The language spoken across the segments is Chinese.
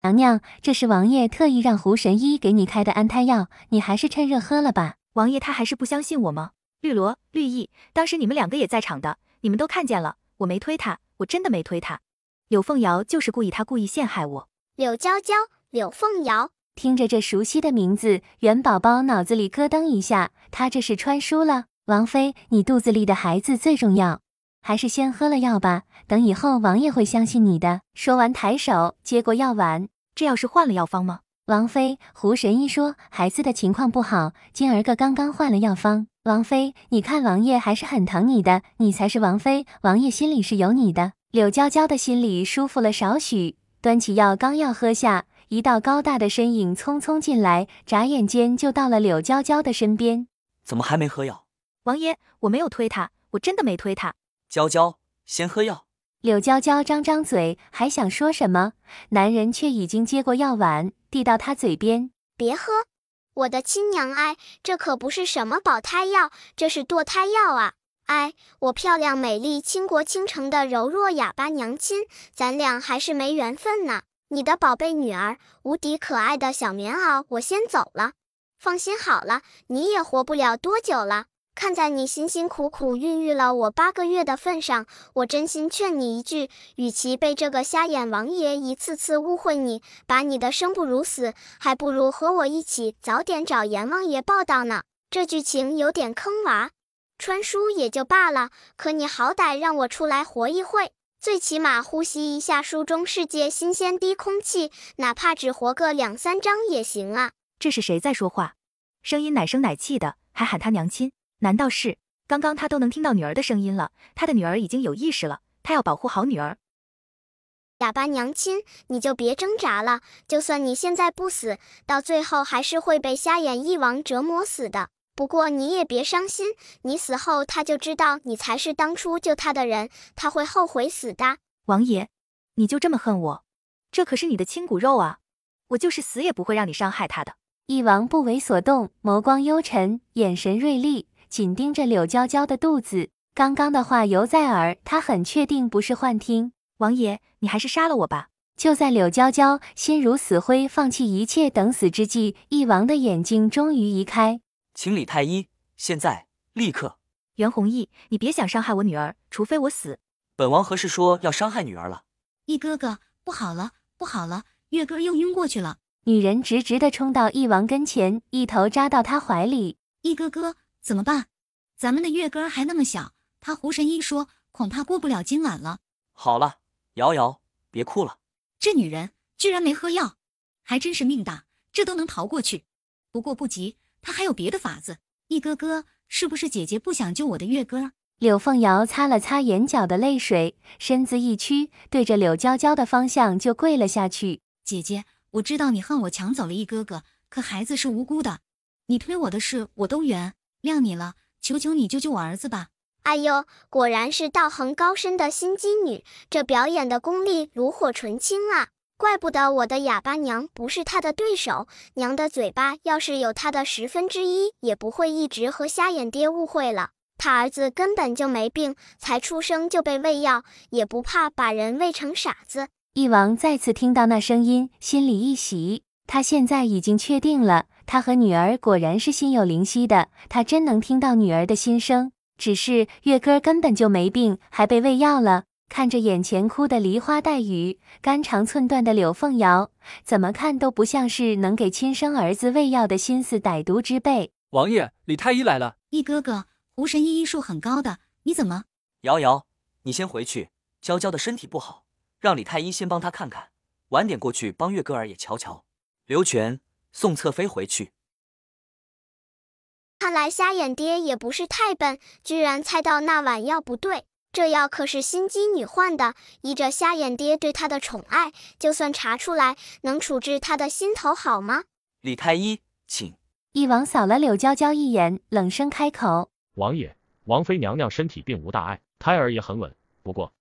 娘娘，这是王爷特意让胡神医给你开的安胎药，你还是趁热喝了吧。王爷他还是不相信我吗？绿萝、绿意，当时你们两个也在场的，你们都看见了，我没推他，我真的没推他。柳凤瑶就是故意陷害我。柳娇娇，柳凤瑶。听着这熟悉的名字，元宝宝脑子里咯噔一下，他这是穿书了。王妃，你肚子里的孩子最重要，还是先喝了药吧，等以后王爷会相信你的。说完抬手接过药丸，这要是换了药方吗？王妃，胡神医说孩子的情况不好，今儿个刚刚换了药方。王妃，你看王爷还是很疼你的，你才是王妃，王爷心里是有你的。柳娇娇的心里舒服了少许，端起药刚要喝下，一道高大的身影匆匆进来，眨眼间就到了柳娇娇的身边。怎么还没喝药？王爷，我没有推他，我真的没推他。娇娇，先喝药。柳娇娇张张嘴，还想说什么，男人却已经接过药丸，递到她嘴边。别喝，我的亲娘哎，这可不是什么保胎药，这是堕胎药啊！哎，我漂亮美丽倾国倾城的柔弱哑巴娘亲，咱俩还是没缘分呢。你的宝贝女儿，无敌可爱的小棉袄，我先走了。放心好了，你也活不了多久了。看在你辛辛苦苦孕育了我8个月的份上，我真心劝你一句，与其被这个瞎眼王爷一次次误会你，把你的生不如死，还不如和我一起早点找阎王爷报道呢。这剧情有点坑娃，穿书也就罢了，可你好歹让我出来活一会，最起码呼吸一下书中世界新鲜低空气，哪怕只活个2、3章也行啊。这是谁在说话？声音奶声奶气的，还喊他娘亲？难道是刚刚他都能听到女儿的声音了？他的女儿已经有意识了，他要保护好女儿。哑巴娘亲，你就别挣扎了，就算你现在不死，到最后还是会被瞎眼翼王折磨死的。不过你也别伤心，你死后他就知道你才是当初救他的人，他会后悔死的。王爷，你就这么恨我？这可是你的亲骨肉啊，我就是死也不会让你伤害他的。翼王不为所动，眸光幽沉，眼神锐利，紧盯着柳娇娇的肚子。刚刚的话犹在耳，他很确定不是幻听。王爷，你还是杀了我吧。就在柳娇娇心如死灰，放弃一切等死之际，翼王的眼睛终于移开。请李太医，现在立刻。袁弘毅，你别想伤害我女儿，除非我死。本王何时说要伤害女儿了？翼哥哥，不好了，不好了，月哥又晕过去了。女人直直地冲到翼王跟前，一头扎到他怀里。翼哥哥，怎么办？咱们的月哥还那么小，他胡神医说恐怕过不了今晚了。好了，瑶瑶，别哭了。这女人居然没喝药，还真是命大，这都能逃过去。不过不急，她还有别的法子。翼哥哥，是不是姐姐不想救我的月哥？柳凤瑶擦了擦眼角的泪水，身子一屈，对着柳娇娇的方向就跪了下去。姐姐，我知道你恨我抢走了翼哥哥，可孩子是无辜的，你推我的事我都原谅你了，求求你救救我儿子吧。哎呦，果然是道行高深的心机女，这表演的功力炉火纯青啊！怪不得我的哑巴娘不是她的对手，娘的嘴巴要是有她的1/10，也不会一直和瞎眼爹误会了。他儿子根本就没病，才出生就被喂药，也不怕把人喂成傻子。翼王再次听到那声音，心里一喜，他现在已经确定了，他和女儿果然是心有灵犀的，他真能听到女儿的心声。只是月哥根本就没病，还被喂药了。看着眼前哭得梨花带雨、肝肠寸断的柳凤瑶，怎么看都不像是能给亲生儿子喂药的心思歹毒之辈。王爷，李太医来了。翼哥哥，胡神医医术很高的，你怎么？瑶瑶，你先回去，娇娇的身体不好，让李太医先帮她看看，晚点过去帮月哥儿也瞧瞧。刘全，送侧妃回去。看来瞎眼爹也不是太笨，居然猜到那碗药不对。这药可是心机女换的，依着瞎眼爹对她的宠爱，就算查出来，能处置她的心头好吗？李太医，请。翼王扫了柳娇娇一眼，冷声开口：王爷，王妃娘娘身体并无大碍，胎儿也很稳，不过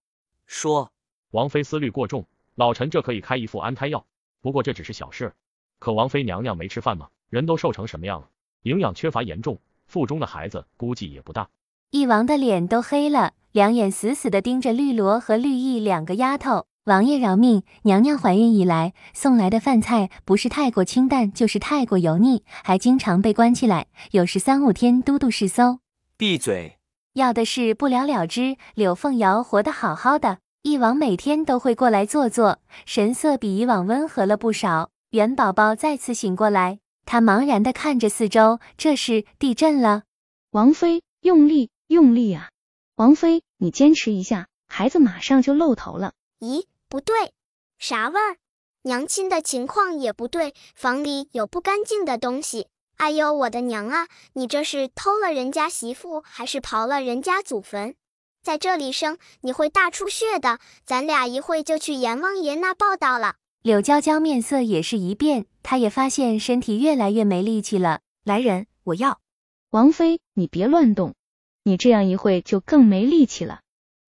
说王妃思虑过重，老臣这可以开一副安胎药，不过这只是小事。可王妃娘娘没吃饭吗？人都瘦成什么样了？营养缺乏严重，腹中的孩子估计也不大。翼王的脸都黑了，两眼死死地盯着绿萝和绿意2个丫头。王爷饶命，娘娘怀孕以来送来的饭菜不是太过清淡，就是太过油腻，还经常被关起来，有时3-5天都督视搜。闭嘴！要的是不了了之。柳凤瑶活得好好的，一王每天都会过来坐坐，神色比以往温和了不少。元宝宝再次醒过来，他茫然地看着四周，这是地震了。王妃，用力，用力啊！王妃，你坚持一下，孩子马上就露头了。咦，不对，啥味儿？娘亲的情况也不对，房里有不干净的东西。哎呦，我的娘啊！你这是偷了人家媳妇，还是刨了人家祖坟？在这里生，你会大出血的。咱俩一会就去阎王爷那报道了。柳娇娇面色也是一变，她也发现身体越来越没力气了。来人，我要！王妃，你别乱动，你这样一会就更没力气了。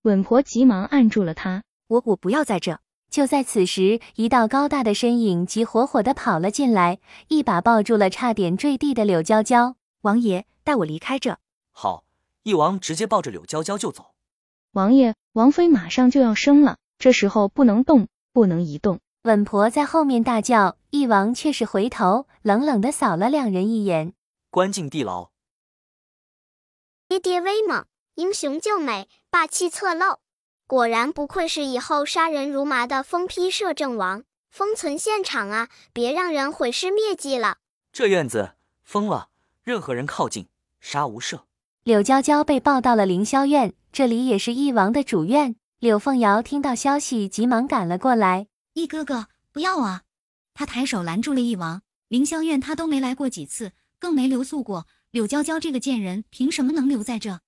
稳婆急忙按住了她。我不要在这。就在此时，一道高大的身影急火火地跑了进来，一把抱住了差点坠地的柳娇娇。王爷，带我离开这。好，一王直接抱着柳娇娇就走。王爷，王妃马上就要生了，这时候不能动，不能移动。稳婆在后面大叫，一王却是回头冷冷地扫了两人一眼，关进地牢。爹爹威猛，英雄救美，霸气侧漏。果然不愧是以后杀人如麻的疯批摄政王，封存现场啊，别让人毁尸灭迹了。这院子封了，任何人靠近，杀无赦。柳娇娇被抱到了凌霄院，这里也是一王的主院。柳凤瑶听到消息，急忙赶了过来。一哥哥，不要啊！他抬手拦住了一王。凌霄院他都没来过几次，更没留宿过。柳娇娇这个贱人，凭什么能留在这？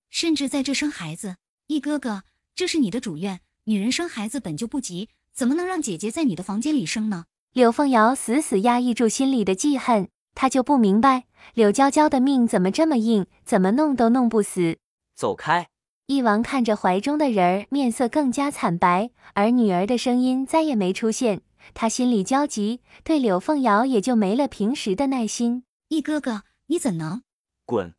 甚至在这生孩子？一哥哥，这是你的主院，女人生孩子本就不急，怎么能让姐姐在你的房间里生呢？柳凤瑶死死压抑住心里的记恨，她就不明白柳娇娇的命怎么这么硬，怎么弄都弄不死。走开！一王看着怀中的人儿，面色更加惨白，而女儿的声音再也没出现，他心里焦急，对柳凤瑶也就没了平时的耐心。一哥哥，你怎能？滚！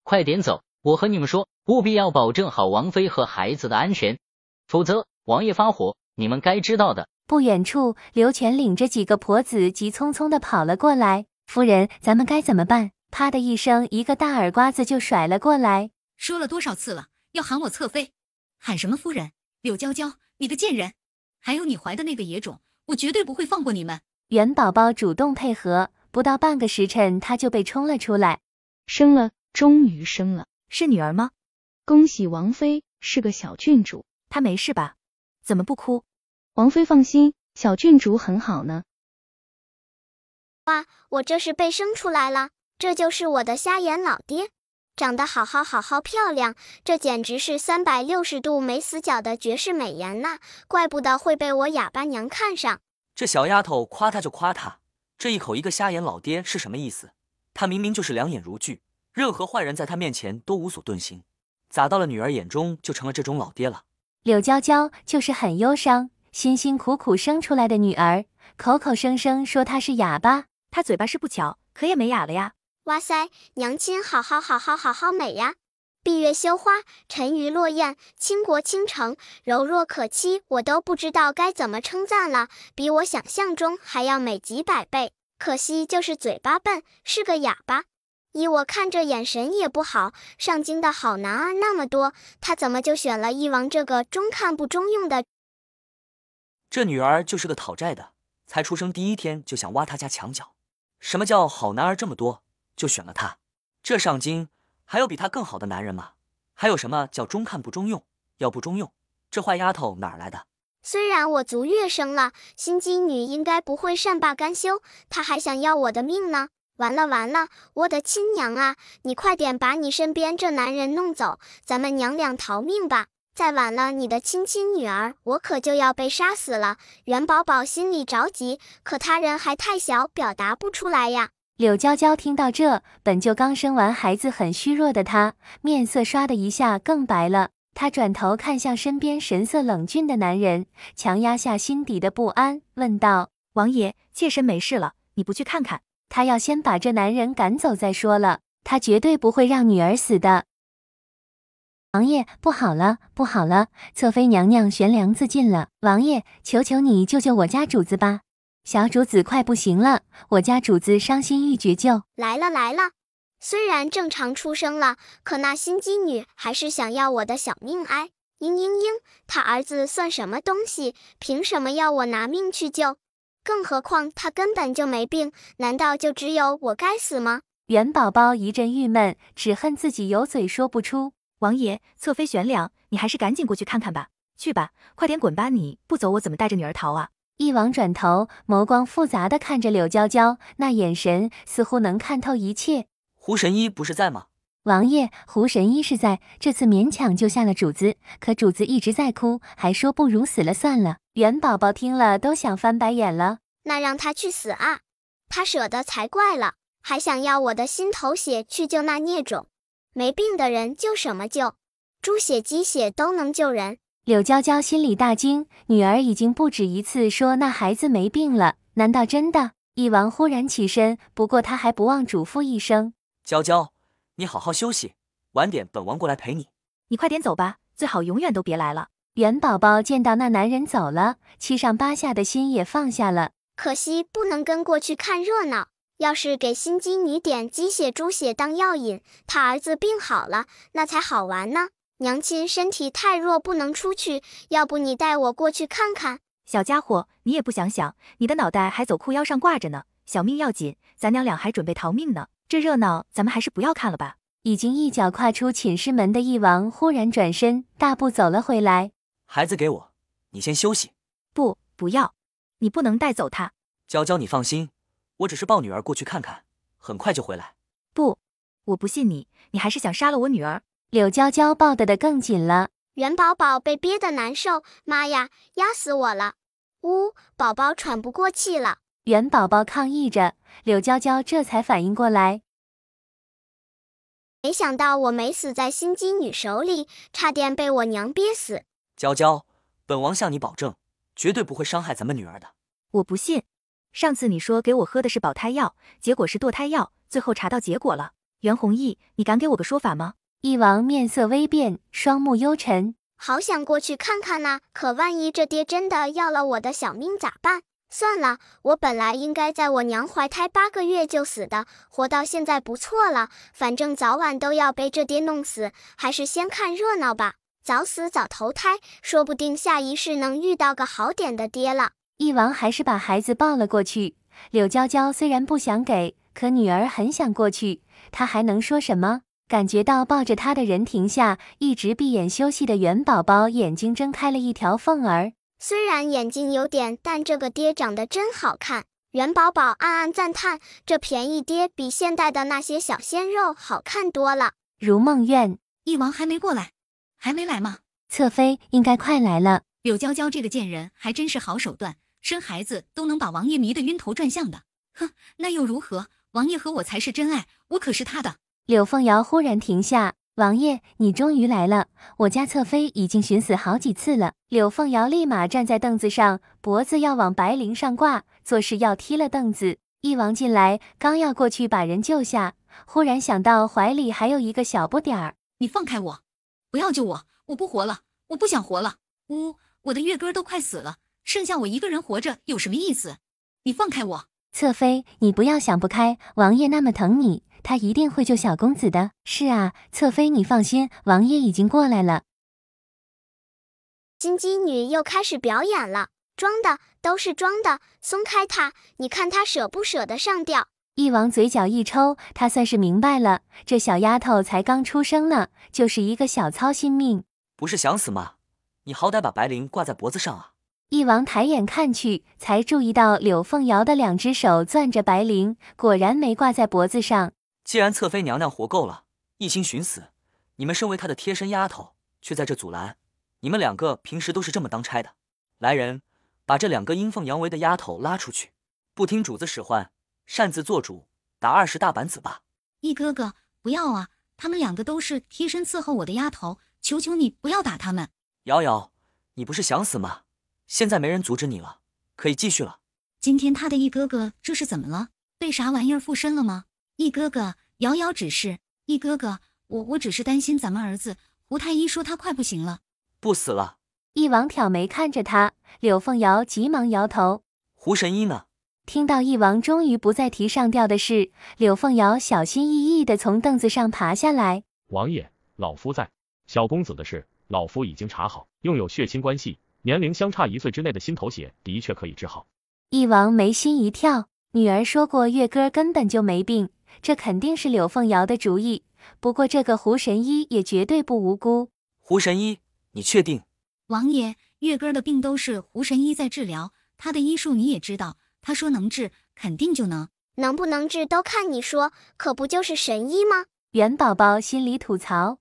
快点走！我和你们说，务必要保证好王妃和孩子的安全，否则王爷发火，你们该知道的。不远处，刘全领着几个婆子急匆匆地跑了过来。夫人，咱们该怎么办？啪的一声，一个大耳刮子就甩了过来。说了多少次了，要喊我侧妃？喊什么夫人？柳娇娇，你个贱人！还有你怀的那个野种，我绝对不会放过你们。元宝宝主动配合，不到半个时辰，他就被冲了出来。生了，终于生了。是女儿吗？恭喜王妃，是个小郡主。她没事吧？怎么不哭？王妃放心，小郡主很好呢。哇，我这是被生出来了，这就是我的瞎眼老爹，长得好漂亮，这简直是360度没死角的绝世美颜呐，怪不得会被我哑巴娘看上。这小丫头夸她就夸她，这一口一个瞎眼老爹是什么意思？她明明就是两眼如炬，任何坏人在她面前都无所遁形，咋到了女儿眼中就成了这种老爹了？柳娇娇就是很忧伤，辛辛苦苦生出来的女儿，口口声声说她是哑巴。她嘴巴是不巧，可也没哑了呀。哇塞，娘亲好美呀！闭月羞花，沉鱼落雁，倾国倾城，柔弱可期，我都不知道该怎么称赞了，比我想象中还要美几百倍。可惜就是嘴巴笨，是个哑巴。依我看这眼神也不好，上京的好男儿那么多，他怎么就选了一王这个中看不中用的？这女儿就是个讨债的，才出生第1天就想挖他家墙角。什么叫好男儿这么多，就选了他？这上京还有比他更好的男人吗？还有什么叫中看不中用？要不中用，这坏丫头哪儿来的？虽然我足月生了，心机女应该不会善罢甘休，她还想要我的命呢。完了，我的亲娘啊，你快点把你身边这男人弄走，咱们娘俩逃命吧。再晚了，你的亲女儿我可就要被杀死了。元宝宝心里着急，可他人还太小，表达不出来呀。柳娇娇听到这，本就刚生完孩子很虚弱的她，面色唰的一下更白了。她转头看向身边神色冷峻的男人，强压下心底的不安，问道：王爷，妾身没事了，你不去看看？她要先把这男人赶走再说了，她绝对不会让女儿死的。王爷，不好了，不好了！侧妃娘娘悬梁自尽了，王爷，求求你救救我家主子吧！小主子快不行了，我家主子伤心欲绝救。来了来了，虽然正常出生了，可那心机女还是想要我的小命哀！嘤嘤嘤，他儿子算什么东西？凭什么要我拿命去救？更何况他根本就没病，难道就只有我该死吗？元宝宝一阵郁闷，只恨自己有嘴说不出。王爷，侧妃悬梁，你还是赶紧过去看看吧。去吧，快点滚吧！你不走，我怎么带着女儿逃啊？一王转头，眸光复杂地看着柳娇娇，那眼神似乎能看透一切。胡神医不是在吗？王爷，胡神医是在，这次勉强救下了主子，可主子一直在哭，还说不如死了算了。元宝宝听了都想翻白眼了。那让他去死啊！他舍得才怪了，还想要我的心头血去救那孽种。没病的人救什么救？猪血鸡血都能救人。柳娇娇心里大惊，女儿已经不止一次说那孩子没病了，难道真的？一王忽然起身，不过他还不忘嘱咐一声：娇娇，你好好休息，晚点本王过来陪你。你快点走吧，最好永远都别来了。元宝宝见到那男人走了，七上八下的心也放下了。可惜不能跟过去看热闹，要是给心机女点鸡血猪血当药引，他儿子病好了，那才好玩呢。娘亲身体太弱，不能出去，要不你带我过去看看？小家伙，你也不想想，你的脑袋还走裤腰上挂着呢，小命要紧，咱娘俩还准备逃命呢。这热闹咱们还是不要看了吧。已经一脚跨出寝室门的一王忽然转身，大步走了回来。孩子给我，你先休息。不要，你不能带走他。娇娇，你放心，我只是抱女儿过去看看，很快就回来。不，我不信你，你还是想杀了我女儿。柳娇娇抱得更紧了。元宝宝被憋得难受，妈呀，压死我了！呜，宝宝喘不过气了。元宝宝抗议着，柳娇娇这才反应过来。没想到我没死在心机女手里，差点被我娘憋死。娇娇，本王向你保证，绝对不会伤害咱们女儿的。我不信，上次你说给我喝的是保胎药，结果是堕胎药，最后查到结果了。袁弘毅，你敢给我个说法吗？一王面色微变，双目幽沉。好想过去看看呐，可万一这爹真的要了我的小命咋办？算了，我本来应该在我娘怀胎8个月就死的，活到现在不错了，反正早晚都要被这爹弄死，还是先看热闹吧。早死早投胎，说不定下一世能遇到个好点的爹了。一王还是把孩子抱了过去。柳娇娇虽然不想给，可女儿很想过去，她还能说什么？感觉到抱着她的人停下，一直闭眼休息的元宝宝眼睛睁开了一条缝儿。虽然眼睛有点，但这个爹长得真好看。元宝宝暗暗赞叹，这便宜爹比现代的那些小鲜肉好看多了。如梦苑，一王还没过来，还没来吗？侧妃应该快来了。柳娇娇这个贱人还真是好手段，生孩子都能把王爷迷得晕头转向的。哼，那又如何？王爷和我才是真爱，我可是他的。柳凤瑶忽然停下，王爷，你终于来了，我家侧妃已经寻死好几次了。柳凤瑶立马站在凳子上，脖子要往白绫上挂，做事要踢了凳子。一王进来，刚要过去把人救下，忽然想到怀里还有一个小不点儿。你放开我，不要救我，我不活了，我不想活了。我的月根都快死了，剩下我一个人活着有什么意思？你放开我。侧妃，你不要想不开，王爷那么疼你，他一定会救小公子的。是啊，侧妃你放心，王爷已经过来了。心机女又开始表演了，装的，都是装的，松开她，你看她舍不舍得上吊。一王嘴角一抽，他算是明白了，这小丫头才刚出生呢，就是一个小操心命。不是想死吗？你好歹把白绫挂在脖子上啊。一王抬眼看去，才注意到柳凤瑶的2只手攥着白绫，果然没挂在脖子上。既然侧妃娘娘活够了，一心寻死，你们身为她的贴身丫头，却在这阻拦，你们2个平时都是这么当差的。来人，把这2个阴奉阳违的丫头拉出去，不听主子使唤，擅自做主，打20大板子吧。一哥哥，不要啊，他们2个都是贴身伺候我的丫头，求求你不要打他们。瑶瑶，你不是想死吗？现在没人阻止你了，可以继续了。今天他的一哥哥这是怎么了？被啥玩意儿附身了吗？一哥哥，瑶瑶只是一哥哥，我只是担心咱们儿子胡太医说他快不行了。不死了。翼王挑眉看着他，柳凤瑶急忙摇头。胡神医呢？听到翼王终于不再提上吊的事，柳凤瑶小心翼翼地从凳子上爬下来。王爷，老夫在。小公子的事，老夫已经查好，用有血亲关系、年龄相差1岁之内的心头血，的确可以治好。翼王眉心一跳，女儿说过月哥根本就没病，这肯定是柳凤瑶的主意。不过这个胡神医也绝对不无辜。胡神医，你确定？王爷，月哥的病都是胡神医在治疗，他的医术你也知道，他说能治，肯定就能。能不能治都看你说，可不就是神医吗？元宝宝心里吐槽。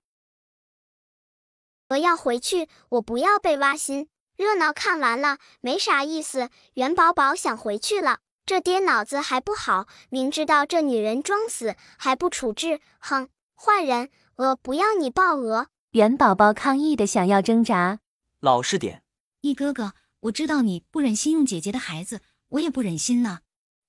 我要回去，我不要被挖心。热闹看完了，没啥意思。元宝宝想回去了，这爹脑子还不好，明知道这女人装死还不处置，哼，坏人，不要你报鹅。元宝宝抗议的想要挣扎。老实点。一哥哥，我知道你不忍心用姐姐的孩子，我也不忍心呢。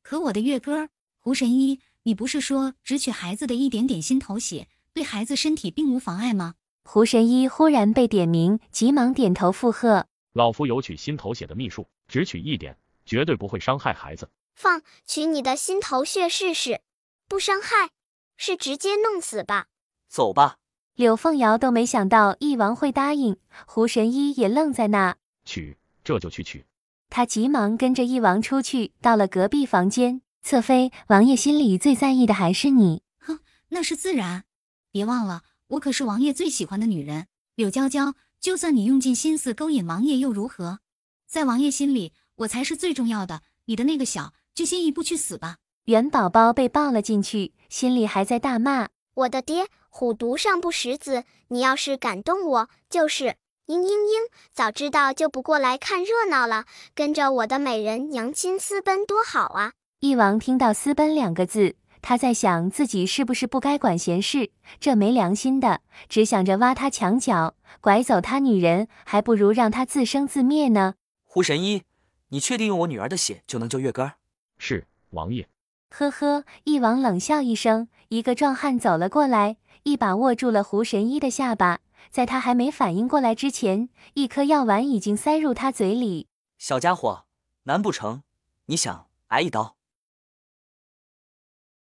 可我的月哥，胡神医，你不是说只取孩子的一点点心头血，对孩子身体并无妨碍吗？胡神医忽然被点名，急忙点头附和。老夫有取心头血的秘术，只取1点，绝对不会伤害孩子。取你的心头血试试，不伤害，是直接弄死吧？走吧。柳凤瑶都没想到翼王会答应，胡神医也愣在那。取，这就去取。他急忙跟着翼王出去，到了隔壁房间。侧妃，王爷心里最在意的还是你。哼，那是自然。别忘了，我可是王爷最喜欢的女人。柳娇娇，就算你用尽心思勾引王爷又如何？在王爷心里，我才是最重要的。你的那个小，就先一步去死吧。元宝宝被抱了进去，心里还在大骂。我的爹，虎毒尚不食子，你要是敢动我，就是。早知道就不过来看热闹了，跟着我的美人娘亲私奔多好啊！翼王听到私奔2个字，他在想自己是不是不该管闲事，这没良心的，只想着挖他墙角，拐走他女人，还不如让他自生自灭呢。胡神医，你确定用我女儿的血就能救月哥？是，王爷。呵呵，翼王冷笑一声，一个壮汉走了过来，一把握住了胡神医的下巴。在他还没反应过来之前，一颗药丸已经塞入他嘴里。小家伙，难不成你想挨一刀？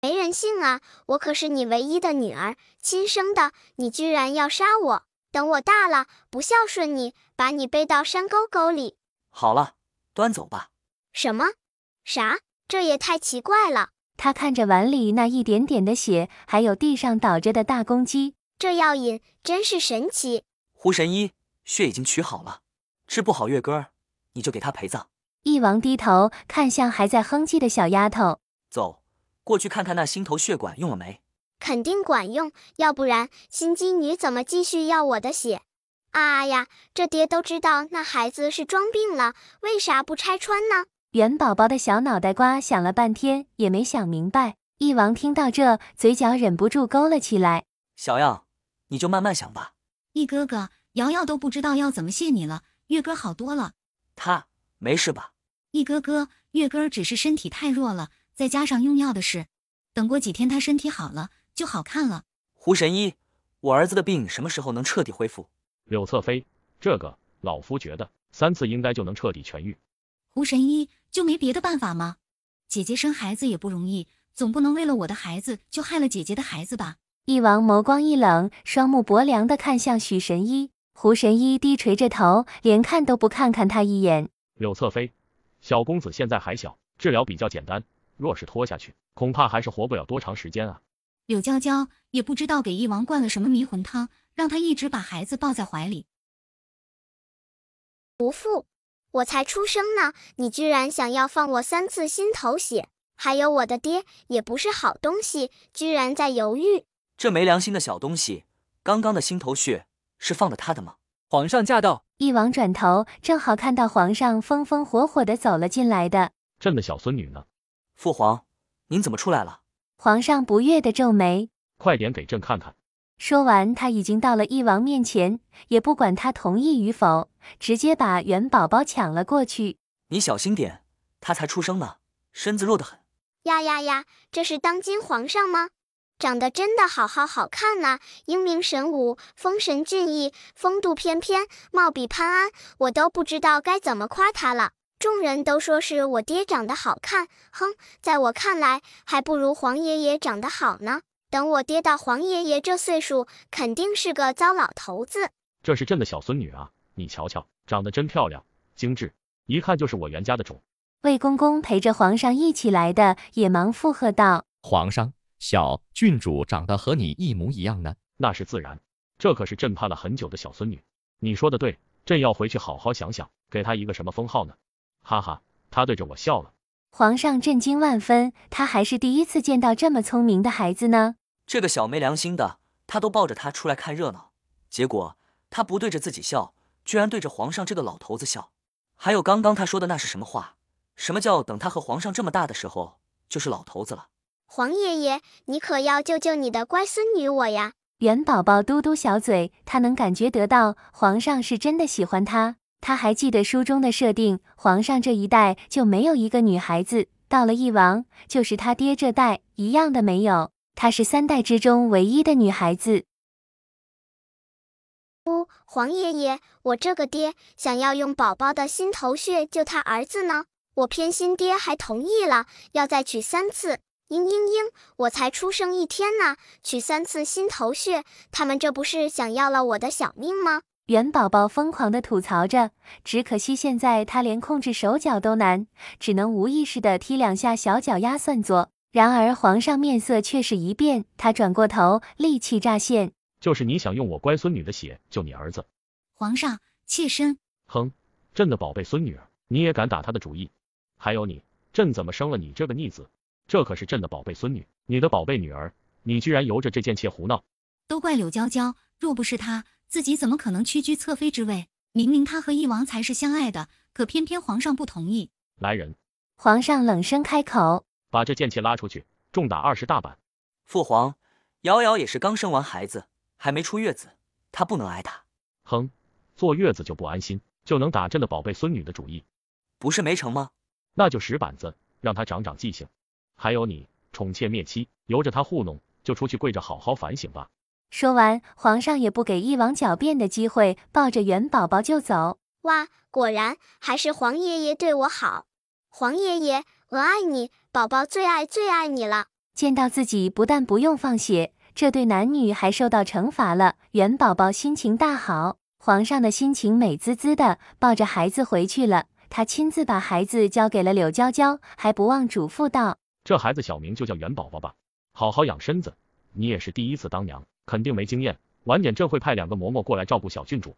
没人性啊！我可是你唯一的女儿，亲生的，你居然要杀我！等我大了，不孝顺你，把你背到山沟沟里。好了，端走吧。什么？啥？这也太奇怪了。他看着碗里那一点点的血，还有地上倒着的大公鸡，这药引真是神奇。胡神医，血已经取好了，治不好月哥，你就给他陪葬。翼王低头看向还在哼唧的小丫头，走，过去看看那心头血管用了没？肯定管用，要不然心机女怎么继续要我的血？啊呀，这爹都知道那孩子是装病了，为啥不拆穿呢？元宝宝的小脑袋瓜想了半天也没想明白。翼王听到这，嘴角忍不住勾了起来。小样，你就慢慢想吧。一哥哥，瑶瑶都不知道要怎么谢你了，月哥好多了。他没事吧？一哥哥，月哥只是身体太弱了，再加上用药的事，等过几天他身体好了就好看了。胡神医，我儿子的病什么时候能彻底恢复？柳侧妃，这个老夫觉得3次应该就能彻底痊愈。胡神医，就没别的办法吗？姐姐生孩子也不容易，总不能为了我的孩子就害了姐姐的孩子吧？翼王眸光一冷，双目薄凉地看向许神医。胡神医低垂着头，连看都不看看他一眼。柳侧妃，小公子现在还小，治疗比较简单，若是拖下去，恐怕还是活不了多长时间啊。柳娇娇也不知道给翼王灌了什么迷魂汤，让他一直把孩子抱在怀里。不父，我才出生呢，你居然想要放我3次心头血，还有我的爹也不是好东西，居然在犹豫。这没良心的小东西，刚刚的心头血是放的他的吗？皇上驾到！翼王转头，正好看到皇上风风火火地走了进来的。朕的小孙女呢？父皇，您怎么出来了？皇上不悦地皱眉。快点给朕看看。说完，他已经到了翼王面前，也不管他同意与否，直接把元宝宝抢了过去。你小心点，他才出生呢，身子弱得很。呀，这是当今皇上吗？长得真的好看呐，英明神武，风神俊逸，风度翩翩，貌比潘安，我都不知道该怎么夸他了。众人都说是我爹长得好看，哼，在我看来，还不如黄爷爷长得好呢。等我爹到黄爷爷这岁数，肯定是个糟老头子。这是朕的小孙女啊，你瞧瞧，长得真漂亮，精致，一看就是我袁家的种。魏公公陪着皇上一起来的，也忙附和道：皇上，小郡主长得和你一模一样呢。那是自然，这可是朕盼了很久的小孙女。你说的对，朕要回去好好想想，给她一个什么封号呢？哈哈，他对着我笑了。皇上震惊万分，他还是第一次见到这么聪明的孩子呢。这个小没良心的，他都抱着他出来看热闹，结果他不对着自己笑，居然对着皇上这个老头子笑。还有刚刚他说的那是什么话？什么叫等他和皇上这么大的时候，就是老头子了？黄爷爷，你可要救救你的乖孙女我呀！元宝宝嘟嘟小嘴，他能感觉得到皇上是真的喜欢他。他还记得书中的设定，皇上这一代就没有一个女孩子，到了翼王，就是他爹这代一样的没有。她是3代之中唯一的女孩子。黄爷爷，我这个爹想要用宝宝的心头血救他儿子呢，我偏心爹还同意了，要再取3次。我才出生1天呢，取3次心头血，他们这不是想要了我的小命吗？元宝宝疯狂地吐槽着，只可惜现在他连控制手脚都难，只能无意识地踢2下小脚丫算作。然而皇上面色却是一变，他转过头，戾气乍现。就是你想用我乖孙女的血救你儿子？皇上，妾身。哼，朕的宝贝孙女儿，你也敢打她的主意？还有你，朕怎么生了你这个逆子？这可是朕的宝贝孙女，你的宝贝女儿，你居然由着这贱妾胡闹！都怪柳娇娇，若不是她，自己怎么可能屈居侧妃之位？明明她和翼王才是相爱的，可偏偏皇上不同意。来人！皇上冷声开口，把这贱妾拉出去，重打20大板。父皇，瑶瑶也是刚生完孩子，还没出月子，她不能挨打。哼，坐月子就不安心，就能打朕的宝贝孙女的主意？不是没成吗？那就使板子，让她长长记性。还有你，宠妾灭妻，由着她糊弄，就出去跪着好好反省吧。说完，皇上也不给翼王狡辩的机会，抱着元宝宝就走。哇，果然还是黄爷爷对我好。黄爷爷，我爱你，宝宝最爱你了。见到自己不但不用放血，这对男女还受到惩罚了，元宝宝心情大好。皇上的心情美滋滋的，抱着孩子回去了。他亲自把孩子交给了柳娇娇，还不忘嘱咐道：这孩子小名就叫元宝宝吧，好好养身子。你也是第一次当娘，肯定没经验，晚点朕会派2个嬷嬷过来照顾小郡主。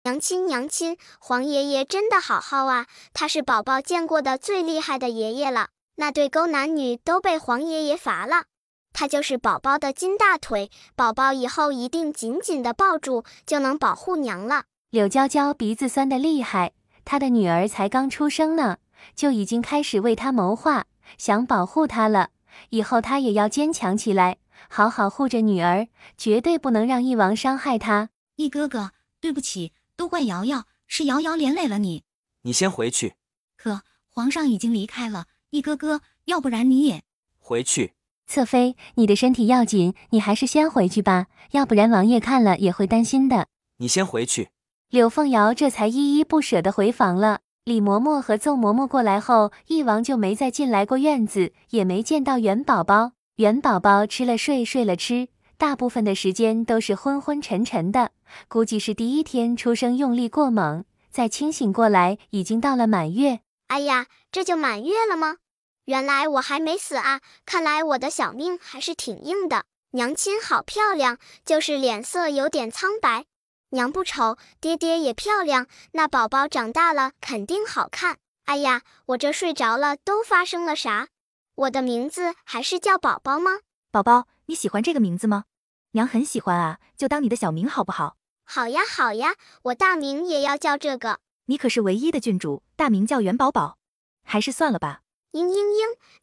娘亲，黄爷爷真的好好啊，他是宝宝见过的最厉害的爷爷了，那对勾男女都被黄爷爷罚了。他就是宝宝的金大腿，宝宝以后一定紧紧的抱住，就能保护娘了。柳娇娇鼻子酸得厉害，她的女儿才刚出生呢，就已经开始为她谋划，想保护她了。以后她也要坚强起来，好好护着女儿，绝对不能让翼王伤害她。翼哥哥，对不起，都怪瑶瑶，是瑶瑶连累了你。你先回去。可皇上已经离开了，翼哥哥，要不然你也回去。侧妃，你的身体要紧，你还是先回去吧，要不然王爷看了也会担心的。你先回去。柳凤瑶这才依依不舍地回房了。李嬷嬷和邹嬷嬷过来后，翼王就没再进来过院子，也没见到元宝宝。元宝宝吃了睡，睡了吃，大部分的时间都是昏昏沉沉的，估计是第1天出生用力过猛，再清醒过来已经到了满月。哎呀，这就满月了吗？原来我还没死啊，看来我的小命还是挺硬的。娘亲好漂亮，就是脸色有点苍白。娘不丑，爹爹也漂亮，那宝宝长大了肯定好看。哎呀，我这睡着了都发生了啥？我的名字还是叫宝宝吗？宝宝，你喜欢这个名字吗？娘很喜欢啊，就当你的小名好不好？好呀好呀，我大名也要叫这个。你可是唯一的郡主，大名叫元宝宝。还是算了吧。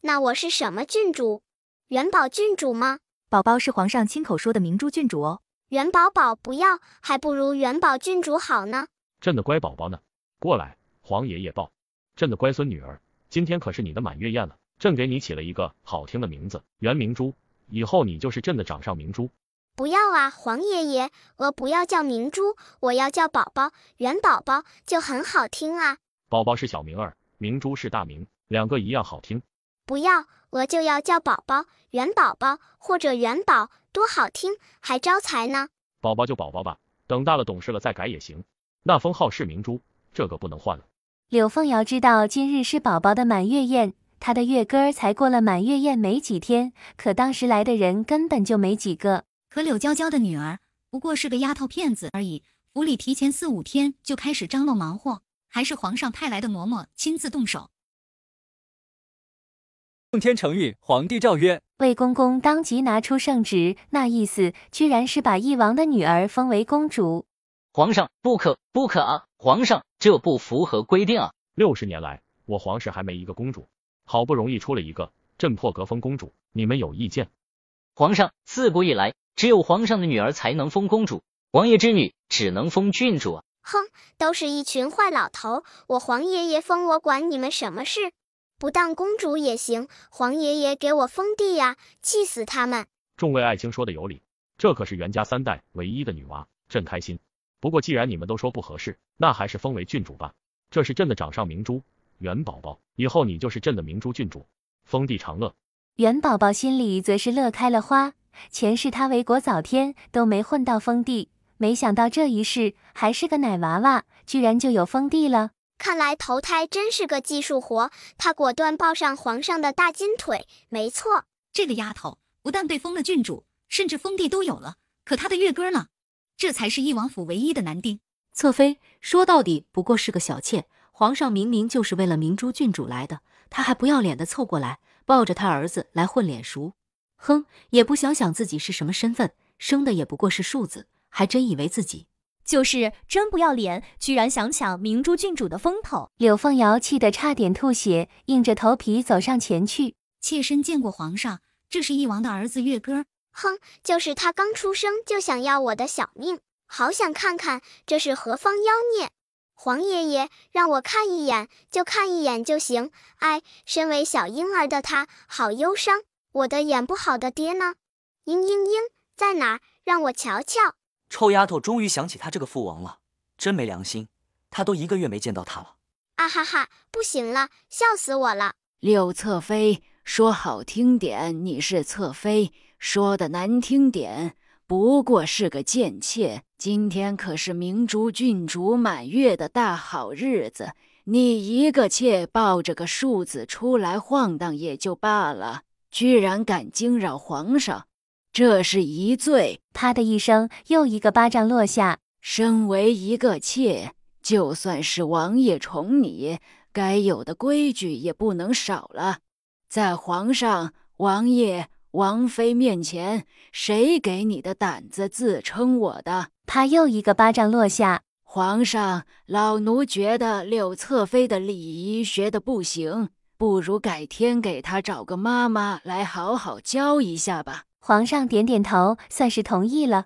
那我是什么郡主？元宝郡主吗？宝宝是皇上亲口说的明珠郡主哦。元宝宝不要，还不如元宝郡主好呢。朕的乖宝宝呢？过来，皇爷爷抱。朕的乖孙女儿，今天可是你的满月宴了，朕给你起了一个好听的名字，元明珠，以后你就是朕的掌上明珠。不要啊，皇爷爷，我不要叫明珠，我要叫宝宝，元宝宝就很好听啊。宝宝是小名儿，明珠是大名，两个一样好听。不要，我就要叫宝宝，元宝宝或者元宝，多好听，还招财呢。宝宝就宝宝吧，等大了懂事了再改也行。那封号是明珠，这个不能换了。柳凤瑶知道今日是宝宝的满月宴，她的月歌才过了满月宴没几天，可当时来的人根本就没几个。可柳娇娇的女儿不过是个丫头片子而已，府里提前4、5天就开始张罗忙活，还是皇上派来的嬷嬷亲自动手。奉天承运，皇帝诏曰。魏公公当即拿出圣旨，那意思居然是把翼王的女儿封为公主。皇上，不可啊！皇上，这不符合规定啊！60年来，我皇室还没一个公主，好不容易出了一个，朕破格封公主，你们有意见？皇上，自古以来，只有皇上的女儿才能封公主，王爷之女只能封郡主啊！哼，都是一群坏老头，我皇爷爷封我管你们什么事？不当公主也行，皇爷爷给我封地呀，气死他们！众位爱卿说的有理，这可是袁家3代唯一的女娃，朕开心。不过既然你们都说不合适，那还是封为郡主吧。这是朕的掌上明珠，元宝宝，以后你就是朕的明珠郡主，封地长乐。元宝宝心里则是乐开了花，前世他为国早天都没混到封地，没想到这一世还是个奶娃娃，居然就有封地了。看来投胎真是个技术活，他果断抱上皇上的大金腿。没错，这个丫头不但被封了郡主，甚至封地都有了，可她的月歌呢？这才是翼王府唯一的男丁。侧妃说到底不过是个小妾，皇上明明就是为了明珠郡主来的，他还不要脸的凑过来，抱着他儿子来混脸熟。哼，也不想想自己是什么身份，生的也不过是庶子，还真以为自己就是真不要脸，居然想抢明珠郡主的风头。柳凤瑶气得差点吐血，硬着头皮走上前去。妾身见过皇上，这是翼王的儿子月歌。哼，就是他刚出生就想要我的小命，好想看看这是何方妖孽。皇爷爷让我看一眼就看一眼就行。哎，身为小婴儿的他好忧伤，我的眼不好的爹呢？嘤嘤嘤，在哪儿？让我瞧瞧。臭丫头终于想起他这个父王了，真没良心，他都1个月没见到他了。啊哈哈，不行了，笑死我了。柳侧妃，说好听点你是侧妃，说的难听点不过是个贱妾。今天可是明珠郡主满月的大好日子，你一个妾抱着个庶子出来晃荡也就罢了，居然敢惊扰皇上，这是一罪。啪的一声，又一个巴掌落下。身为一个妾，就算是王爷宠你，该有的规矩也不能少了。在皇上、王爷、王妃面前，谁给你的胆子自称我的？啪，又一个巴掌落下。皇上，老奴觉得柳侧妃的礼仪学得不行，不如改天给她找个妈妈来好好教一下吧。皇上点点头，算是同意了。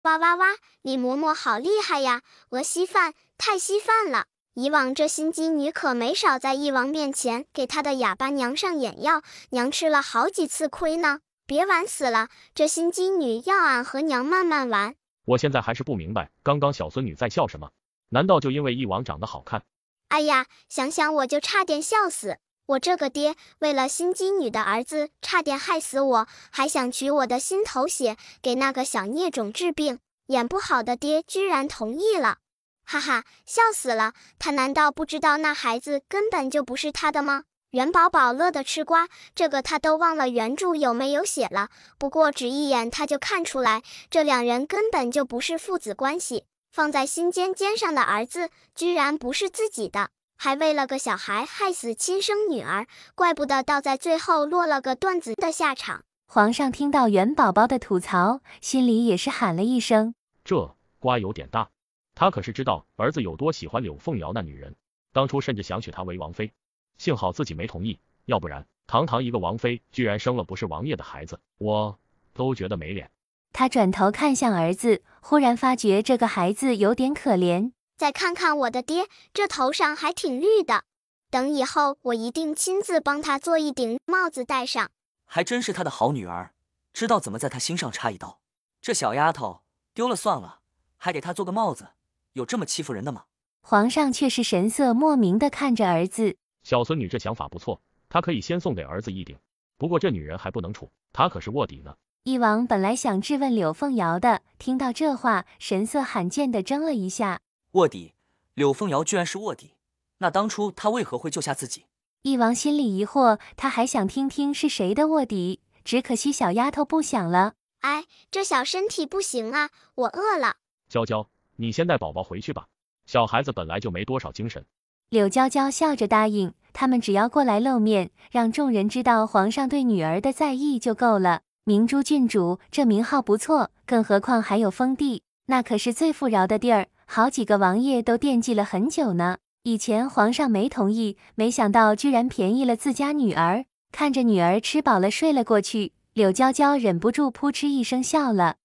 哇哇哇，李嬷嬷好厉害呀，鹅稀饭，太稀饭了。以往这心机女可没少在翼王面前给她的哑巴娘上眼药，娘吃了好几次亏呢。别玩死了，这心机女要俺和娘慢慢玩。我现在还是不明白，刚刚小孙女在笑什么？难道就因为翼王长得好看？哎呀，想想我就差点笑死。我这个爹为了心机女的儿子差点害死我，还想取我的心头血给那个小孽种治病，眼不好的爹居然同意了。哈哈，笑死了，他难道不知道那孩子根本就不是他的吗？元宝宝乐得吃瓜，这个他都忘了原著有没有写了，不过只一眼他就看出来，这两人根本就不是父子关系，放在心尖上的儿子居然不是自己的，还为了个小孩害死亲生女儿，怪不得到在最后落了个断子的下场。皇上听到元宝宝的吐槽，心里也是喊了一声，这瓜有点大。他可是知道儿子有多喜欢柳凤瑶那女人，当初甚至想娶她为王妃，幸好自己没同意，要不然堂堂一个王妃居然生了不是王爷的孩子，我都觉得没脸。他转头看向儿子，忽然发觉这个孩子有点可怜。再看看我的爹，这头上还挺绿的。等以后我一定亲自帮她做一顶帽子戴上。还真是他的好女儿，知道怎么在他心上插一刀。这小丫头丢了算了，还给她做个帽子，有这么欺负人的吗？皇上却是神色莫名地看着儿子。小孙女这想法不错，她可以先送给儿子一顶。不过这女人还不能处，她可是卧底呢。翼王本来想质问柳凤瑶的，听到这话，神色罕见地怔了一下。卧底？柳凤瑶居然是卧底？那当初她为何会救下自己？翼王心里疑惑，他还想听听是谁的卧底，只可惜小丫头不想了。哎，这小身体不行啊，我饿了。娇娇，你先带宝宝回去吧，小孩子本来就没多少精神。柳娇娇笑着答应，他们只要过来露面，让众人知道皇上对女儿的在意就够了。明珠郡主这名号不错，更何况还有封地，那可是最富饶的地儿，好几个王爷都惦记了很久呢。以前皇上没同意，没想到居然便宜了自家女儿。看着女儿吃饱了睡了过去，柳娇娇忍不住扑哧一声笑了。